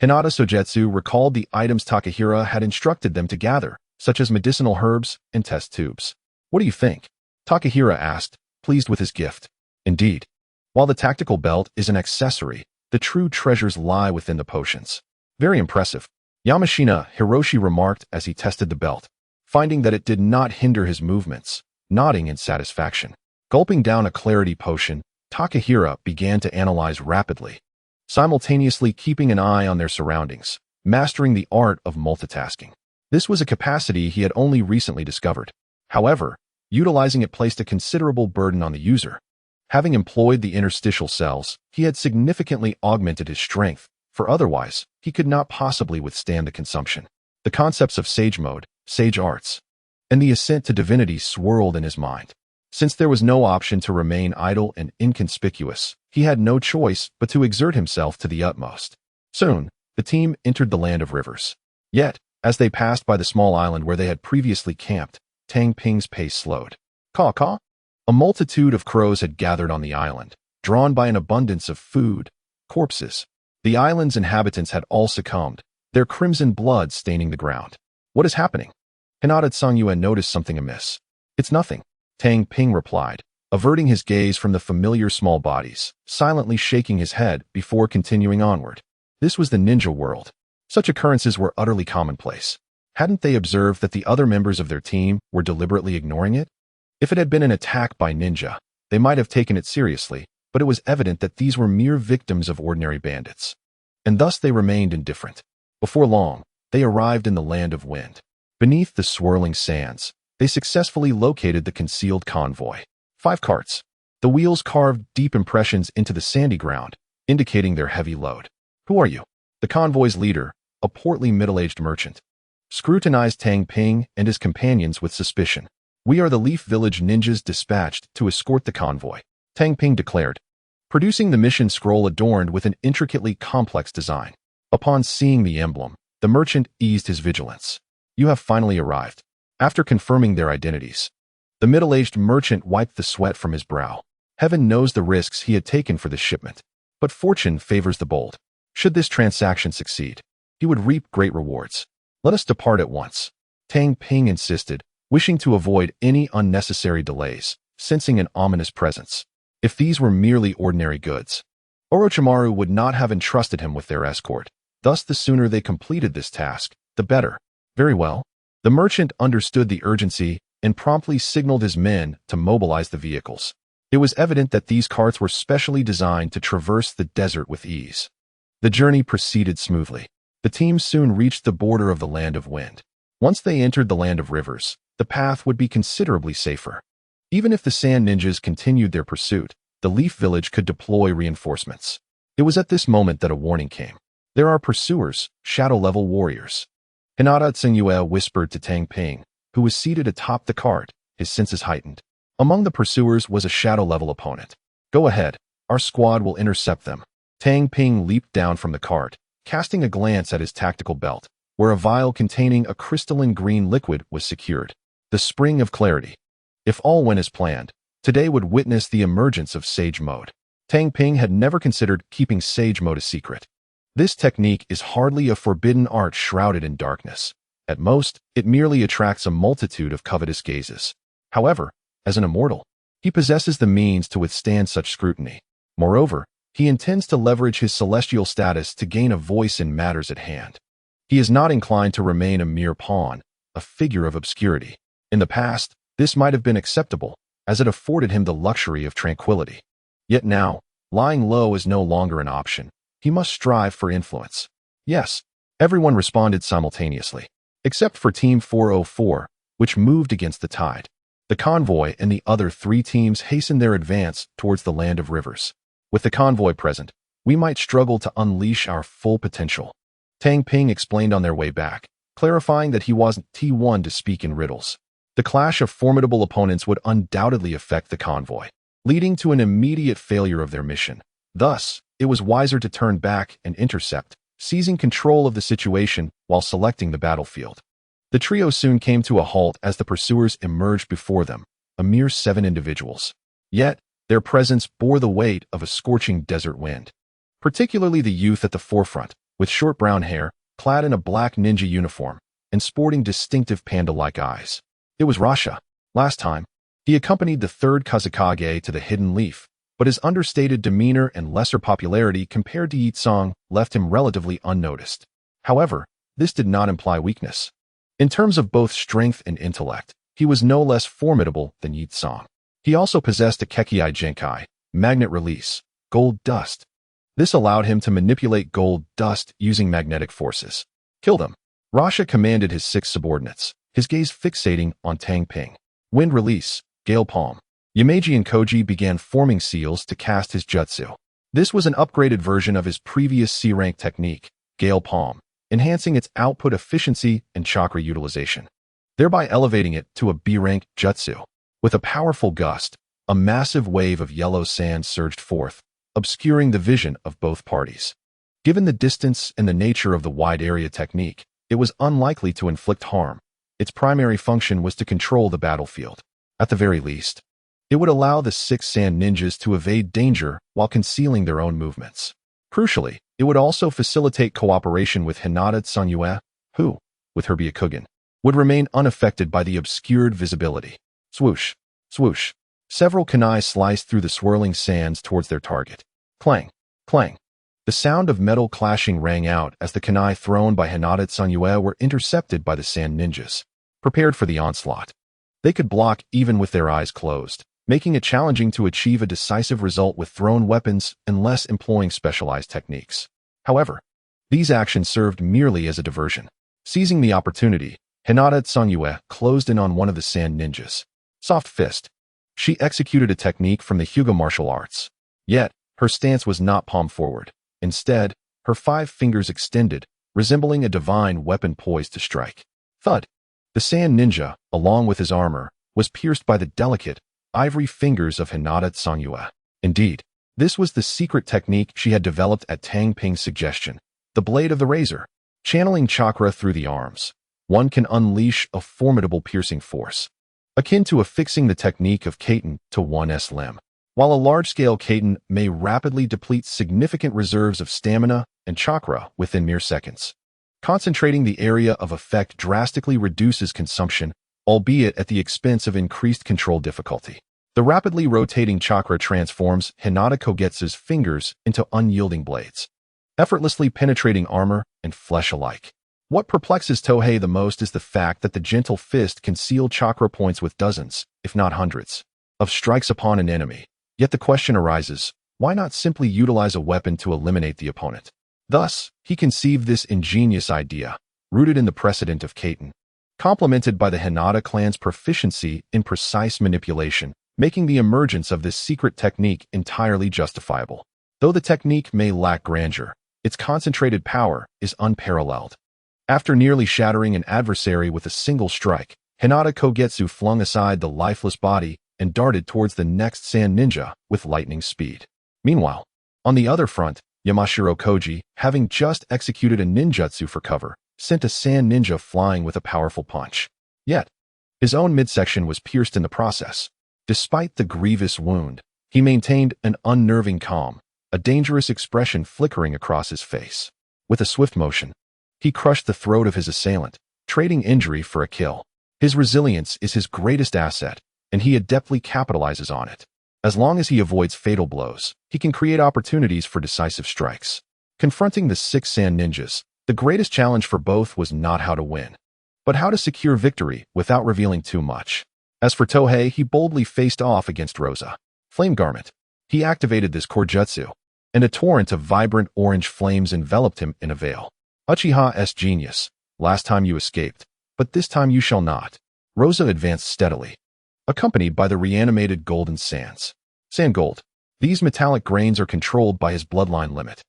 Hinata Sogetsu recalled the items Takahiro had instructed them to gather, such as medicinal herbs and test tubes. What do you think? Takahiro asked, pleased with his gift. Indeed, while the tactical belt is an accessory, the true treasures lie within the potions. Very impressive, Yamashina Hiroshi remarked as he tested the belt, finding that it did not hinder his movements, nodding in satisfaction. Gulping down a clarity potion, Takahiro began to analyze rapidly, simultaneously keeping an eye on their surroundings, mastering the art of multitasking. This was a capacity he had only recently discovered. However, utilizing it placed a considerable burden on the user. Having employed the interstitial cells, he had significantly augmented his strength, for otherwise, he could not possibly withstand the consumption. The concepts of sage mode, sage arts, and the ascent to divinity swirled in his mind. Since there was no option to remain idle and inconspicuous, he had no choice but to exert himself to the utmost. Soon, the team entered the land of rivers. Yet, as they passed by the small island where they had previously camped, Tang Ping's pace slowed. Caw-caw? A multitude of crows had gathered on the island, drawn by an abundance of food, corpses. The island's inhabitants had all succumbed, their crimson blood staining the ground. What is happening? Hinata Tsungyue noticed something amiss. It's nothing, Tang Ping replied, averting his gaze from the familiar small bodies, silently shaking his head before continuing onward. This was the ninja world. Such occurrences were utterly commonplace. Hadn't they observed that the other members of their team were deliberately ignoring it? If it had been an attack by ninja, they might have taken it seriously, but it was evident that these were mere victims of ordinary bandits. And thus they remained indifferent. Before long, they arrived in the land of wind. Beneath the swirling sands, they successfully located the concealed convoy. 5 carts. The wheels carved deep impressions into the sandy ground, indicating their heavy load. Who are you? The convoy's leader, a portly middle-aged merchant, scrutinized Tang Ping and his companions with suspicion. We are the Leaf Village ninjas dispatched to escort the convoy, Tang Ping declared, producing the mission scroll adorned with an intricately complex design. Upon seeing the emblem, the merchant eased his vigilance. You have finally arrived. After confirming their identities, the middle-aged merchant wiped the sweat from his brow. Heaven knows the risks he had taken for this shipment. But fortune favors the bold. Should this transaction succeed, he would reap great rewards. Let us depart at once, Tang Ping insisted, wishing to avoid any unnecessary delays, sensing an ominous presence. If these were merely ordinary goods, Orochimaru would not have entrusted him with their escort. Thus, the sooner they completed this task, the better. Very well. The merchant understood the urgency and promptly signaled his men to mobilize the vehicles. It was evident that these carts were specially designed to traverse the desert with ease. The journey proceeded smoothly. The team soon reached the border of the land of wind. Once they entered the land of rivers, the path would be considerably safer. Even if the sand ninjas continued their pursuit, the Leaf Village could deploy reinforcements. It was at this moment that a warning came. There are pursuers, shadow-level warriors. Hinata Tsungyue whispered to Tang Ping, who was seated atop the cart, his senses heightened. Among the pursuers was a shadow-level opponent. Go ahead, our squad will intercept them. Tang Ping leaped down from the cart, casting a glance at his tactical belt, where a vial containing a crystalline green liquid was secured. The spring of clarity. If all went as planned, today would witness the emergence of Sage Mode. Tang Ping had never considered keeping Sage Mode a secret. This technique is hardly a forbidden art shrouded in darkness. At most, it merely attracts a multitude of covetous gazes. However, as an immortal, he possesses the means to withstand such scrutiny. Moreover, he intends to leverage his celestial status to gain a voice in matters at hand. He is not inclined to remain a mere pawn, a figure of obscurity. In the past, this might have been acceptable, as it afforded him the luxury of tranquility. Yet now, lying low is no longer an option. He must strive for influence. Yes, everyone responded simultaneously, except for Team 404, which moved against the tide. The convoy and the other 3 teams hastened their advance towards the land of rivers. With the convoy present, we might struggle to unleash our full potential, Tang Ping explained on their way back, clarifying that he wasn't T1 to speak in riddles. The clash of formidable opponents would undoubtedly affect the convoy, leading to an immediate failure of their mission. Thus, it was wiser to turn back and intercept, seizing control of the situation while selecting the battlefield. The trio soon came to a halt as the pursuers emerged before them, a mere 7 individuals. Yet, their presence bore the weight of a scorching desert wind. Particularly the youth at the forefront, with short brown hair, clad in a black ninja uniform, and sporting distinctive panda-like eyes. It was Rasha. Last time, he accompanied the 3rd Kazekage to the Hidden Leaf, but his understated demeanor and lesser popularity compared to Yitsong left him relatively unnoticed. However, this did not imply weakness. In terms of both strength and intellect, he was no less formidable than Yitsong. He also possessed a Kekkei Genkai, magnet release, gold dust. This allowed him to manipulate gold dust using magnetic forces. Kill them. Rasha commanded his 6 subordinates, his gaze fixating on Tang Ping. Wind release, gale palm. Yameji and Koji began forming seals to cast his jutsu. This was an upgraded version of his previous C-rank technique, gale palm, enhancing its output efficiency and chakra utilization, thereby elevating it to a B-rank jutsu. With a powerful gust, a massive wave of yellow sand surged forth, obscuring the vision of both parties. Given the distance and the nature of the wide area technique, it was unlikely to inflict harm. Its primary function was to control the battlefield. At the very least, it would allow the 6 sand ninjas to evade danger while concealing their own movements. Crucially, it would also facilitate cooperation with Hinata Tsunyue, who, with her Byakugan, would remain unaffected by the obscured visibility. Swoosh, swoosh. Several kunai sliced through the swirling sands towards their target. Clang, clang. The sound of metal clashing rang out as the kunai thrown by Hinata Tsunyue were intercepted by the sand ninjas, prepared for the onslaught. They could block even with their eyes closed, making it challenging to achieve a decisive result with thrown weapons unless employing specialized techniques. However, these actions served merely as a diversion. Seizing the opportunity, Hinata Tsunyue closed in on one of the sand ninjas. Soft fist. She executed a technique from the Hyuga martial arts. Yet, her stance was not palm forward. Instead, her 5 fingers extended, resembling a divine weapon poised to strike. Thud. The sand ninja, along with his armor, was pierced by the delicate, ivory fingers of Hinata Tsunyue. Indeed, this was the secret technique she had developed at Tang Ping's suggestion, the blade of the razor. Channeling chakra through the arms, one can unleash a formidable piercing force, akin to affixing the technique of Kaiten to one's limb. While a large-scale Kaiten may rapidly deplete significant reserves of stamina and chakra within mere seconds, concentrating the area of effect drastically reduces consumption, albeit at the expense of increased control difficulty. The rapidly rotating chakra transforms Hinata Kogetsu's fingers into unyielding blades, effortlessly penetrating armor and flesh alike. What perplexes Tohei the most is the fact that the gentle fist can seal chakra points with dozens, if not hundreds, of strikes upon an enemy. Yet the question arises, why not simply utilize a weapon to eliminate the opponent? Thus, he conceived this ingenious idea, rooted in the precedent of Kaiten, complemented by the Hinata clan's proficiency in precise manipulation, making the emergence of this secret technique entirely justifiable. Though the technique may lack grandeur, its concentrated power is unparalleled. After nearly shattering an adversary with a single strike, Hinata Kogetsu flung aside the lifeless body and darted towards the next sand ninja with lightning speed. Meanwhile, on the other front, Yamashiro Koji, having just executed a ninjutsu for cover, sent a sand ninja flying with a powerful punch. Yet, his own midsection was pierced in the process. Despite the grievous wound, he maintained an unnerving calm, a dangerous expression flickering across his face. With a swift motion, he crushed the throat of his assailant, trading injury for a kill. His resilience is his greatest asset, and he adeptly capitalizes on it. As long as he avoids fatal blows, he can create opportunities for decisive strikes. Confronting the 6 sand ninjas, the greatest challenge for both was not how to win, but how to secure victory without revealing too much. As for Tohei, he boldly faced off against Rosa. Flame Garment. He activated this Korjutsu, and a torrent of vibrant orange flames enveloped him in a veil. Uchiha's genius. Last time you escaped, but this time you shall not. Rosa advanced steadily, accompanied by the reanimated golden sands. Sand gold. These metallic grains are controlled by his bloodline limit.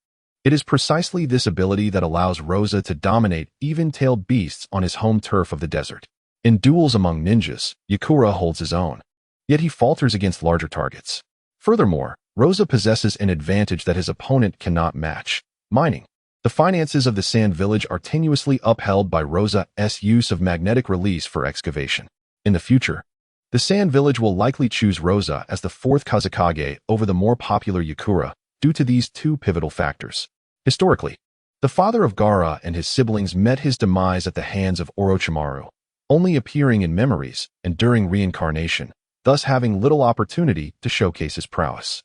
It is precisely this ability that allows Rosa to dominate even-tailed beasts on his home turf of the desert. In duels among ninjas, Yakura holds his own, yet he falters against larger targets. Furthermore, Rosa possesses an advantage that his opponent cannot match: mining. The finances of the Sand Village are tenuously upheld by Rosa's use of magnetic release for excavation. In the future, the Sand Village will likely choose Rosa as the 4th Kazekage over the more popular Yakura due to these 2 pivotal factors. Historically, the father of Gaara and his siblings met his demise at the hands of Orochimaru, only appearing in memories and during reincarnation, thus having little opportunity to showcase his prowess.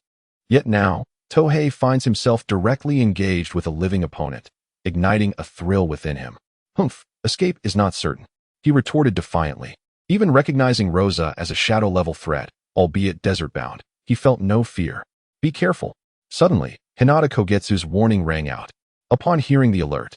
Yet now, Tohei finds himself directly engaged with a living opponent, igniting a thrill within him. Humph, escape is not certain, he retorted defiantly. Even recognizing Rosa as a shadow-level threat, albeit desert-bound, he felt no fear. Be careful. Suddenly, Hinata Kogetsu's warning rang out. Upon hearing the alert,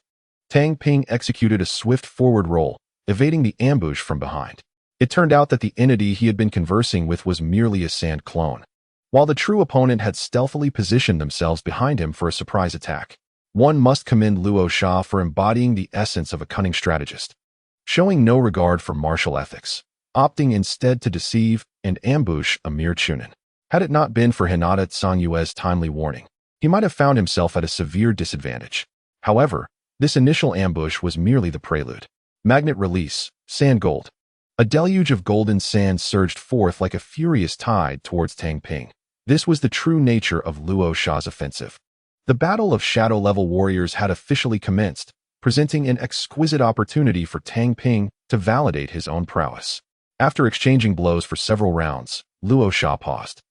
Tang Ping executed a swift forward roll, evading the ambush from behind. It turned out that the entity he had been conversing with was merely a sand clone, while the true opponent had stealthily positioned themselves behind him for a surprise attack. One must commend Luo Sha for embodying the essence of a cunning strategist, showing no regard for martial ethics, opting instead to deceive and ambush a mere chunin. Had it not been for Hinata Tsangyue's timely warning, he might have found himself at a severe disadvantage. However, this initial ambush was merely the prelude. Magnet release, sand gold. A deluge of golden sand surged forth like a furious tide towards Tang Ping. This was the true nature of Luo Sha's offensive. The battle of shadow-level warriors had officially commenced, presenting an exquisite opportunity for Tang Ping to validate his own prowess. After exchanging blows for several rounds, Luo Sha paused,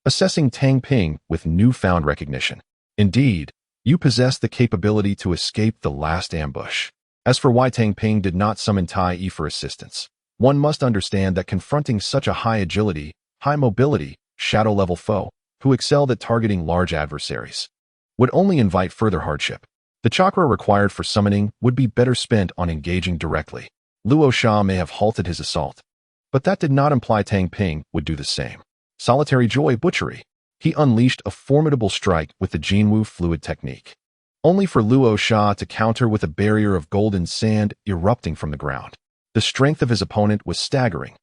assessing Tang Ping with newfound recognition. Indeed, you possess the capability to escape the last ambush. As for why Tang Ping did not summon Tai Yi for assistance, one must understand that confronting such a high agility, high mobility, shadow-level foe, who excelled at targeting large adversaries, would only invite further hardship. The chakra required for summoning would be better spent on engaging directly. Luo Sha may have halted his assault, but that did not imply Tang Ping would do the same. Solitary joy butchery. He unleashed a formidable strike with the Jinwu fluid technique, only for Luo Sha to counter with a barrier of golden sand erupting from the ground. The strength of his opponent was staggering.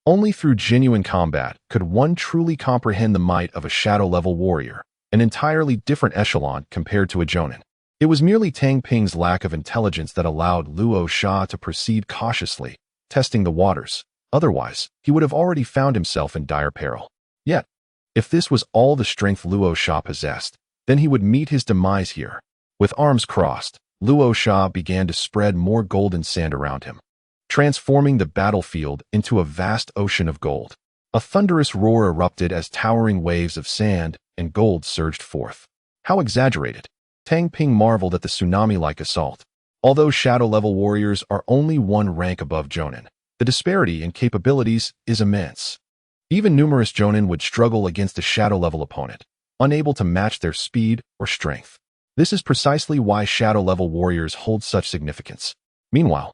Only through genuine combat could one truly comprehend the might of a shadow-level warrior, an entirely different echelon compared to a jonin. It was merely Tang Ping's lack of intelligence that allowed Luo Sha to proceed cautiously, testing the waters. Otherwise, he would have already found himself in dire peril. Yet, if this was all the strength Luo Sha possessed, then he would meet his demise here. With arms crossed, Luo Sha began to spread more golden sand around him, transforming the battlefield into a vast ocean of gold. A thunderous roar erupted as towering waves of sand and gold surged forth. How exaggerated! Tang Ping marveled at the tsunami-like assault. Although shadow-level warriors are only one rank above jonin, the disparity in capabilities is immense. Even numerous jonin would struggle against a shadow-level opponent, unable to match their speed or strength. This is precisely why shadow-level warriors hold such significance. Meanwhile,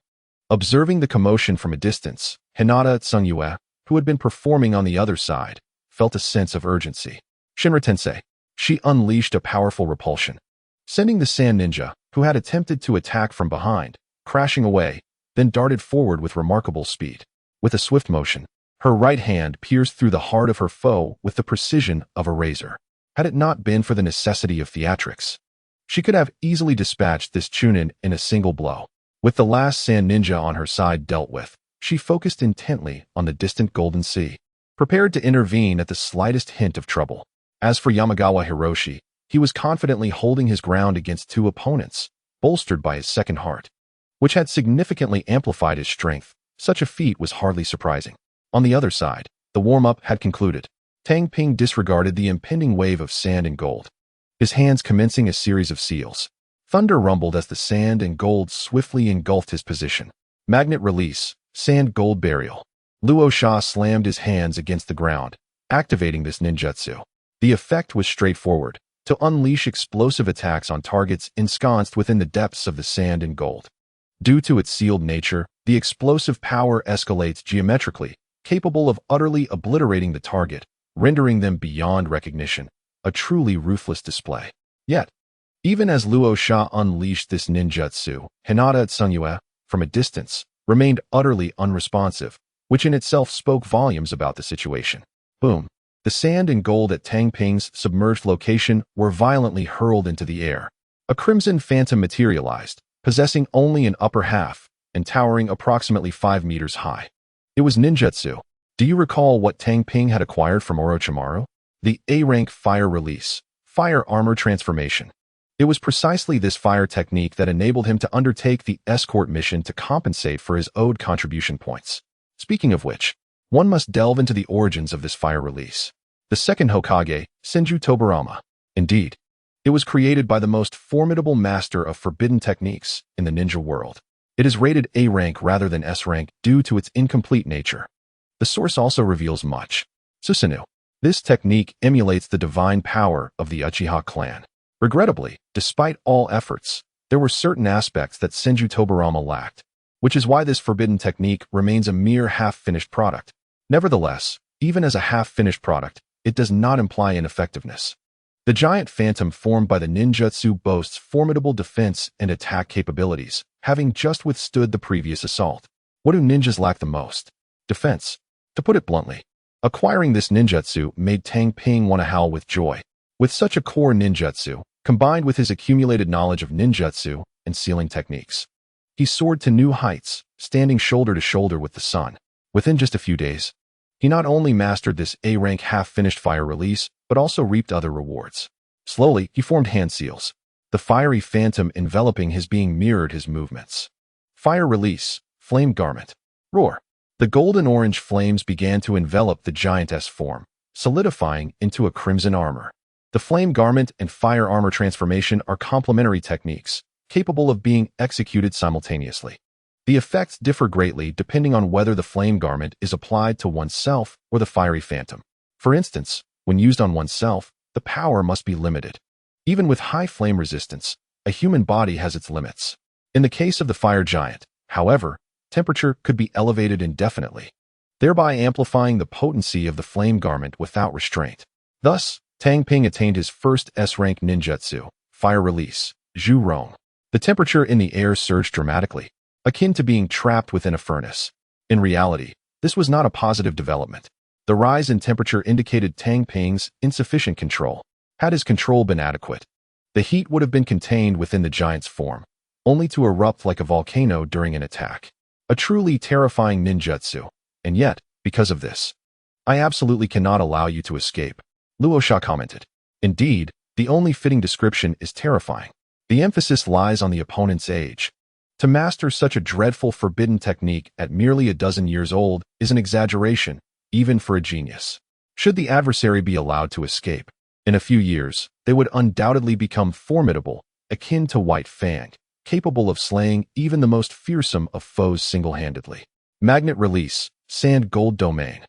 observing the commotion from a distance, Hinata Tsangyue, who had been performing on the other side, felt a sense of urgency. Shinra Tensei. She unleashed a powerful repulsion, sending the sand ninja, who had attempted to attack from behind, crashing away, then darted forward with remarkable speed. With a swift motion, her right hand pierced through the heart of her foe with the precision of a razor. Had it not been for the necessity of theatrics, she could have easily dispatched this chunin in a single blow. With the last sand ninja on her side dealt with, she focused intently on the distant golden sea, prepared to intervene at the slightest hint of trouble. As for Yamagawa Hiroshi, he was confidently holding his ground against two opponents, bolstered by his second heart, which had significantly amplified his strength. Such a feat was hardly surprising. On the other side, the warm-up had concluded. Tang Ping disregarded the impending wave of sand and gold, his hands commencing a series of seals. Thunder rumbled as the sand and gold swiftly engulfed his position. Magnet release, sand gold burial. Luo Sha slammed his hands against the ground, activating this ninjutsu. The effect was straightforward, to unleash explosive attacks on targets ensconced within the depths of the sand and gold. Due to its sealed nature, the explosive power escalates geometrically, capable of utterly obliterating the target, rendering them beyond recognition, a truly ruthless display. Yet, even as Luo Sha unleashed this ninjutsu, Hinata Tsangyue, from a distance, remained utterly unresponsive, which in itself spoke volumes about the situation. Boom! The sand and gold at Tang Ping's submerged location were violently hurled into the air. A crimson phantom materialized, possessing only an upper half and towering approximately 5 meters high. It was ninjutsu. Do you recall what Tang Ping had acquired from Orochimaru? The A-rank fire release, fire armor transformation. It was precisely this fire technique that enabled him to undertake the escort mission to compensate for his owed contribution points. Speaking of which, one must delve into the origins of this fire release. The second Hokage, Senju Tobarama. Indeed, it was created by the most formidable master of forbidden techniques in the ninja world. It is rated A rank rather than S rank due to its incomplete nature. The source also reveals much. Susanoo. This technique emulates the divine power of the Uchiha clan. Regrettably, despite all efforts, there were certain aspects that Senju Tobarama lacked, which is why this forbidden technique remains a mere half-finished product. Nevertheless, even as a half-finished product, it does not imply ineffectiveness. The giant phantom formed by the ninjutsu boasts formidable defense and attack capabilities, having just withstood the previous assault. What do ninjas lack the most? Defense. To put it bluntly, acquiring this ninjutsu made Tang Ping want to howl with joy. With such a core ninjutsu, combined with his accumulated knowledge of ninjutsu and sealing techniques, he soared to new heights, standing shoulder to shoulder with the sun. Within just a few days, he not only mastered this A-rank half-finished fire release, but also reaped other rewards. Slowly, he formed hand seals. The fiery phantom enveloping his being mirrored his movements. Fire release, flame garment. Roar. The golden-orange flames began to envelop the giantess form, solidifying into a crimson armor. The flame garment and fire armor transformation are complementary techniques, capable of being executed simultaneously. The effects differ greatly depending on whether the flame garment is applied to oneself or the fiery phantom. For instance, when used on oneself, the power must be limited. Even with high flame resistance, a human body has its limits. In the case of the fire giant, however, temperature could be elevated indefinitely, thereby amplifying the potency of the flame garment without restraint. Thus, Tang Ping attained his first S-rank ninjutsu, fire release, Zhu Rong. The temperature in the air surged dramatically, akin to being trapped within a furnace. In reality, this was not a positive development. The rise in temperature indicated Tang Ping's insufficient control. Had his control been adequate, the heat would have been contained within the giant's form, only to erupt like a volcano during an attack. A truly terrifying ninjutsu, and yet, because of this, I absolutely cannot allow you to escape, Luosha commented. Indeed, the only fitting description is terrifying. The emphasis lies on the opponent's age. To master such a dreadful forbidden technique at merely a dozen years old is an exaggeration, even for a genius. Should the adversary be allowed to escape, in a few years, they would undoubtedly become formidable, akin to White Fang, capable of slaying even the most fearsome of foes single-handedly. Magnet release, sand gold domain.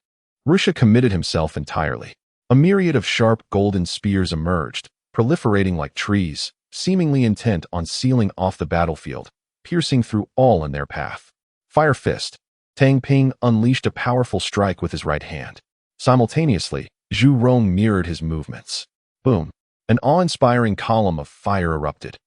Rusha committed himself entirely. A myriad of sharp golden spears emerged, proliferating like trees, seemingly intent on sealing off the battlefield, piercing through all in their path. Fire Fist. Tang Ping unleashed a powerful strike with his right hand. Simultaneously, Zhu Rong mirrored his movements. Boom! An awe-inspiring column of fire erupted,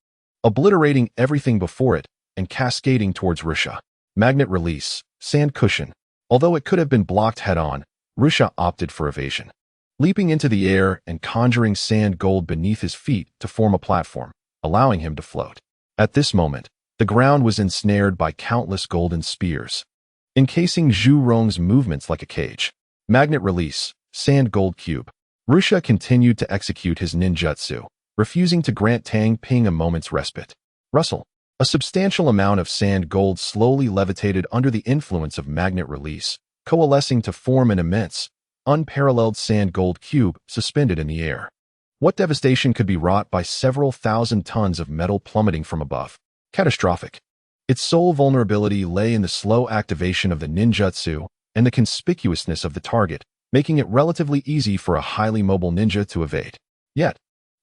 obliterating everything before it and cascading towards Rusha. Magnet release, sand cushion. Although it could have been blocked head-on, Rusha opted for evasion, leaping into the air and conjuring sand gold beneath his feet to form a platform, allowing him to float. At this moment, the ground was ensnared by countless golden spears, encasing Zhu Rong's movements like a cage. Magnet release, sand gold cube. Rusha continued to execute his ninjutsu, refusing to grant Tang Ping a moment's respite. Rustle. A substantial amount of sand gold slowly levitated under the influence of magnet release, coalescing to form an immense, unparalleled sand gold cube suspended in the air. What devastation could be wrought by several thousand tons of metal plummeting from above? Catastrophic. Its sole vulnerability lay in the slow activation of the ninjutsu and the conspicuousness of the target, making it relatively easy for a highly mobile ninja to evade. Yet,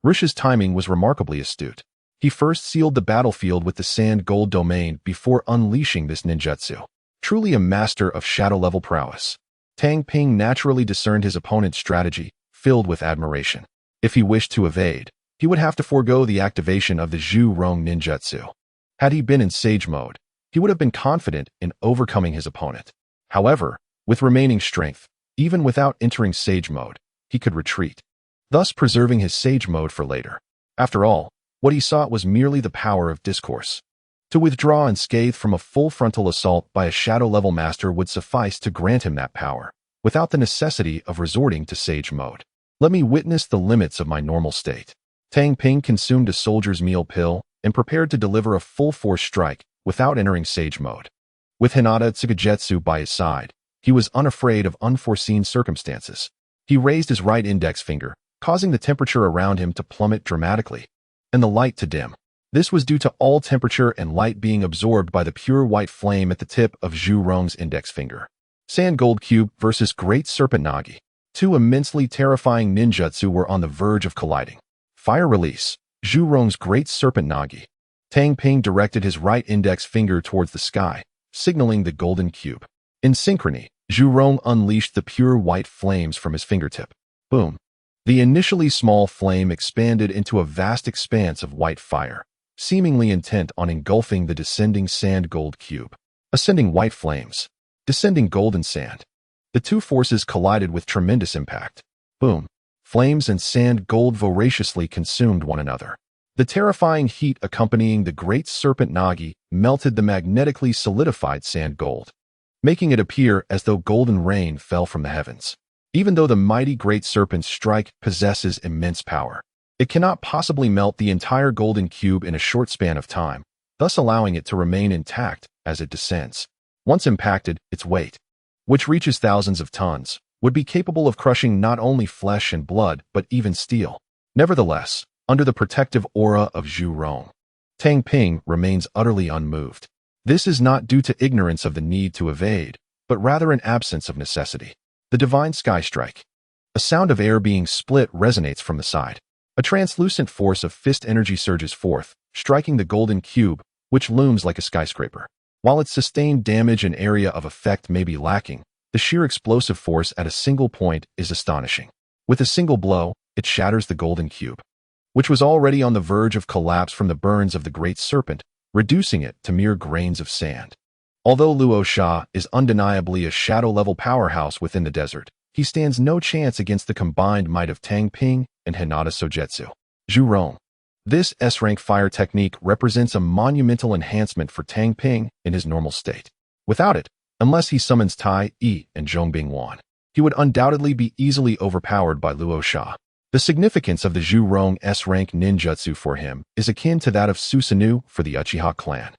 Rusha's timing was remarkably astute. He first sealed the battlefield with the sand gold domain before unleashing this ninjutsu. Truly a master of shadow-level prowess. Tang Ping naturally discerned his opponent's strategy, filled with admiration. If he wished to evade, he would have to forego the activation of the Zhu Rong ninjutsu. Had he been in sage mode, he would have been confident in overcoming his opponent. However, with remaining strength, even without entering sage mode, he could retreat, thus preserving his sage mode for later. After all, what he sought was merely the power of discourse. To withdraw unscathed from a full frontal assault by a shadow-level master would suffice to grant him that power, without the necessity of resorting to sage mode. Let me witness the limits of my normal state. Tang Ping consumed a soldier's meal pill and prepared to deliver a full-force strike without entering sage mode. With Hinata Tsukugetsu by his side, he was unafraid of unforeseen circumstances. He raised his right index finger, causing the temperature around him to plummet dramatically, and the light to dim. This was due to all temperature and light being absorbed by the pure white flame at the tip of Zhu Rong's index finger. Sand Gold Cube versus Great Serpent Nagi. Two immensely terrifying ninjutsu were on the verge of colliding. Fire release, Zhu Rong's Great Serpent Nagi. Tang Ping directed his right index finger towards the sky, signaling the golden cube. In synchrony, Zhu Rong unleashed the pure white flames from his fingertip. Boom! The initially small flame expanded into a vast expanse of white fire, seemingly intent on engulfing the descending sand gold cube. Ascending white flames, descending golden sand. The two forces collided with tremendous impact. Boom! Flames and sand gold voraciously consumed one another. The terrifying heat accompanying the great serpent Nagi melted the magnetically solidified sand gold, making it appear as though golden rain fell from the heavens. Even though the mighty great serpent's strike possesses immense power, it cannot possibly melt the entire golden cube in a short span of time, thus allowing it to remain intact as it descends. Once impacted, its weight, which reaches thousands of tons, would be capable of crushing not only flesh and blood but even steel. Nevertheless, under the protective aura of Zhu Rong, Tang Ping remains utterly unmoved. This is not due to ignorance of the need to evade, but rather an absence of necessity. The divine sky strike. A sound of air being split resonates from the side. A translucent force of fist energy surges forth, striking the golden cube, which looms like a skyscraper. While its sustained damage and area of effect may be lacking, the sheer explosive force at a single point is astonishing. With a single blow, it shatters the golden cube, which was already on the verge of collapse from the burns of the great serpent, reducing it to mere grains of sand. Although Luo Sha is undeniably a shadow-level powerhouse within the desert, he stands no chance against the combined might of Tang Ping and Hinata Sogetsu. Zhu Rong. This S-rank fire technique represents a monumental enhancement for Tang Ping in his normal state. Without it, unless he summons Tai Yi and Zhongbing Wan, he would undoubtedly be easily overpowered by Luo Sha. The significance of the Zhu Rong S-rank ninjutsu for him is akin to that of Susanoo for the Uchiha clan.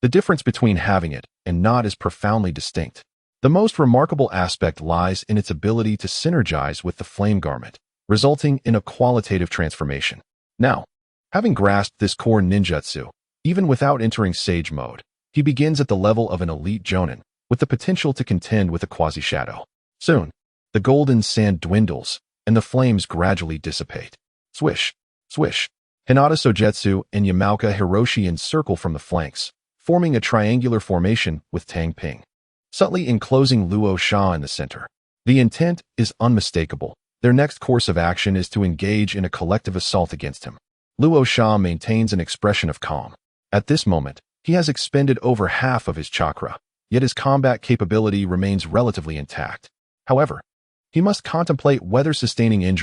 The difference between having it and not is profoundly distinct. The most remarkable aspect lies in its ability to synergize with the flame garment, resulting in a qualitative transformation. Now, having grasped this core ninjutsu, even without entering sage mode, he begins at the level of an elite jonin, with the potential to contend with a quasi-shadow. Soon, the golden sand dwindles, and the flames gradually dissipate. Swish, swish. Hinata Sogetsu and Yamaoka Hiroshi encircle from the flanks, forming a triangular formation with Tang Ping, subtly enclosing Luo Sha in the center. The intent is unmistakable. Their next course of action is to engage in a collective assault against him. Luo Sha maintains an expression of calm. At this moment, he has expended over half of his chakra, yet his combat capability remains relatively intact. However, he must contemplate whether sustaining injury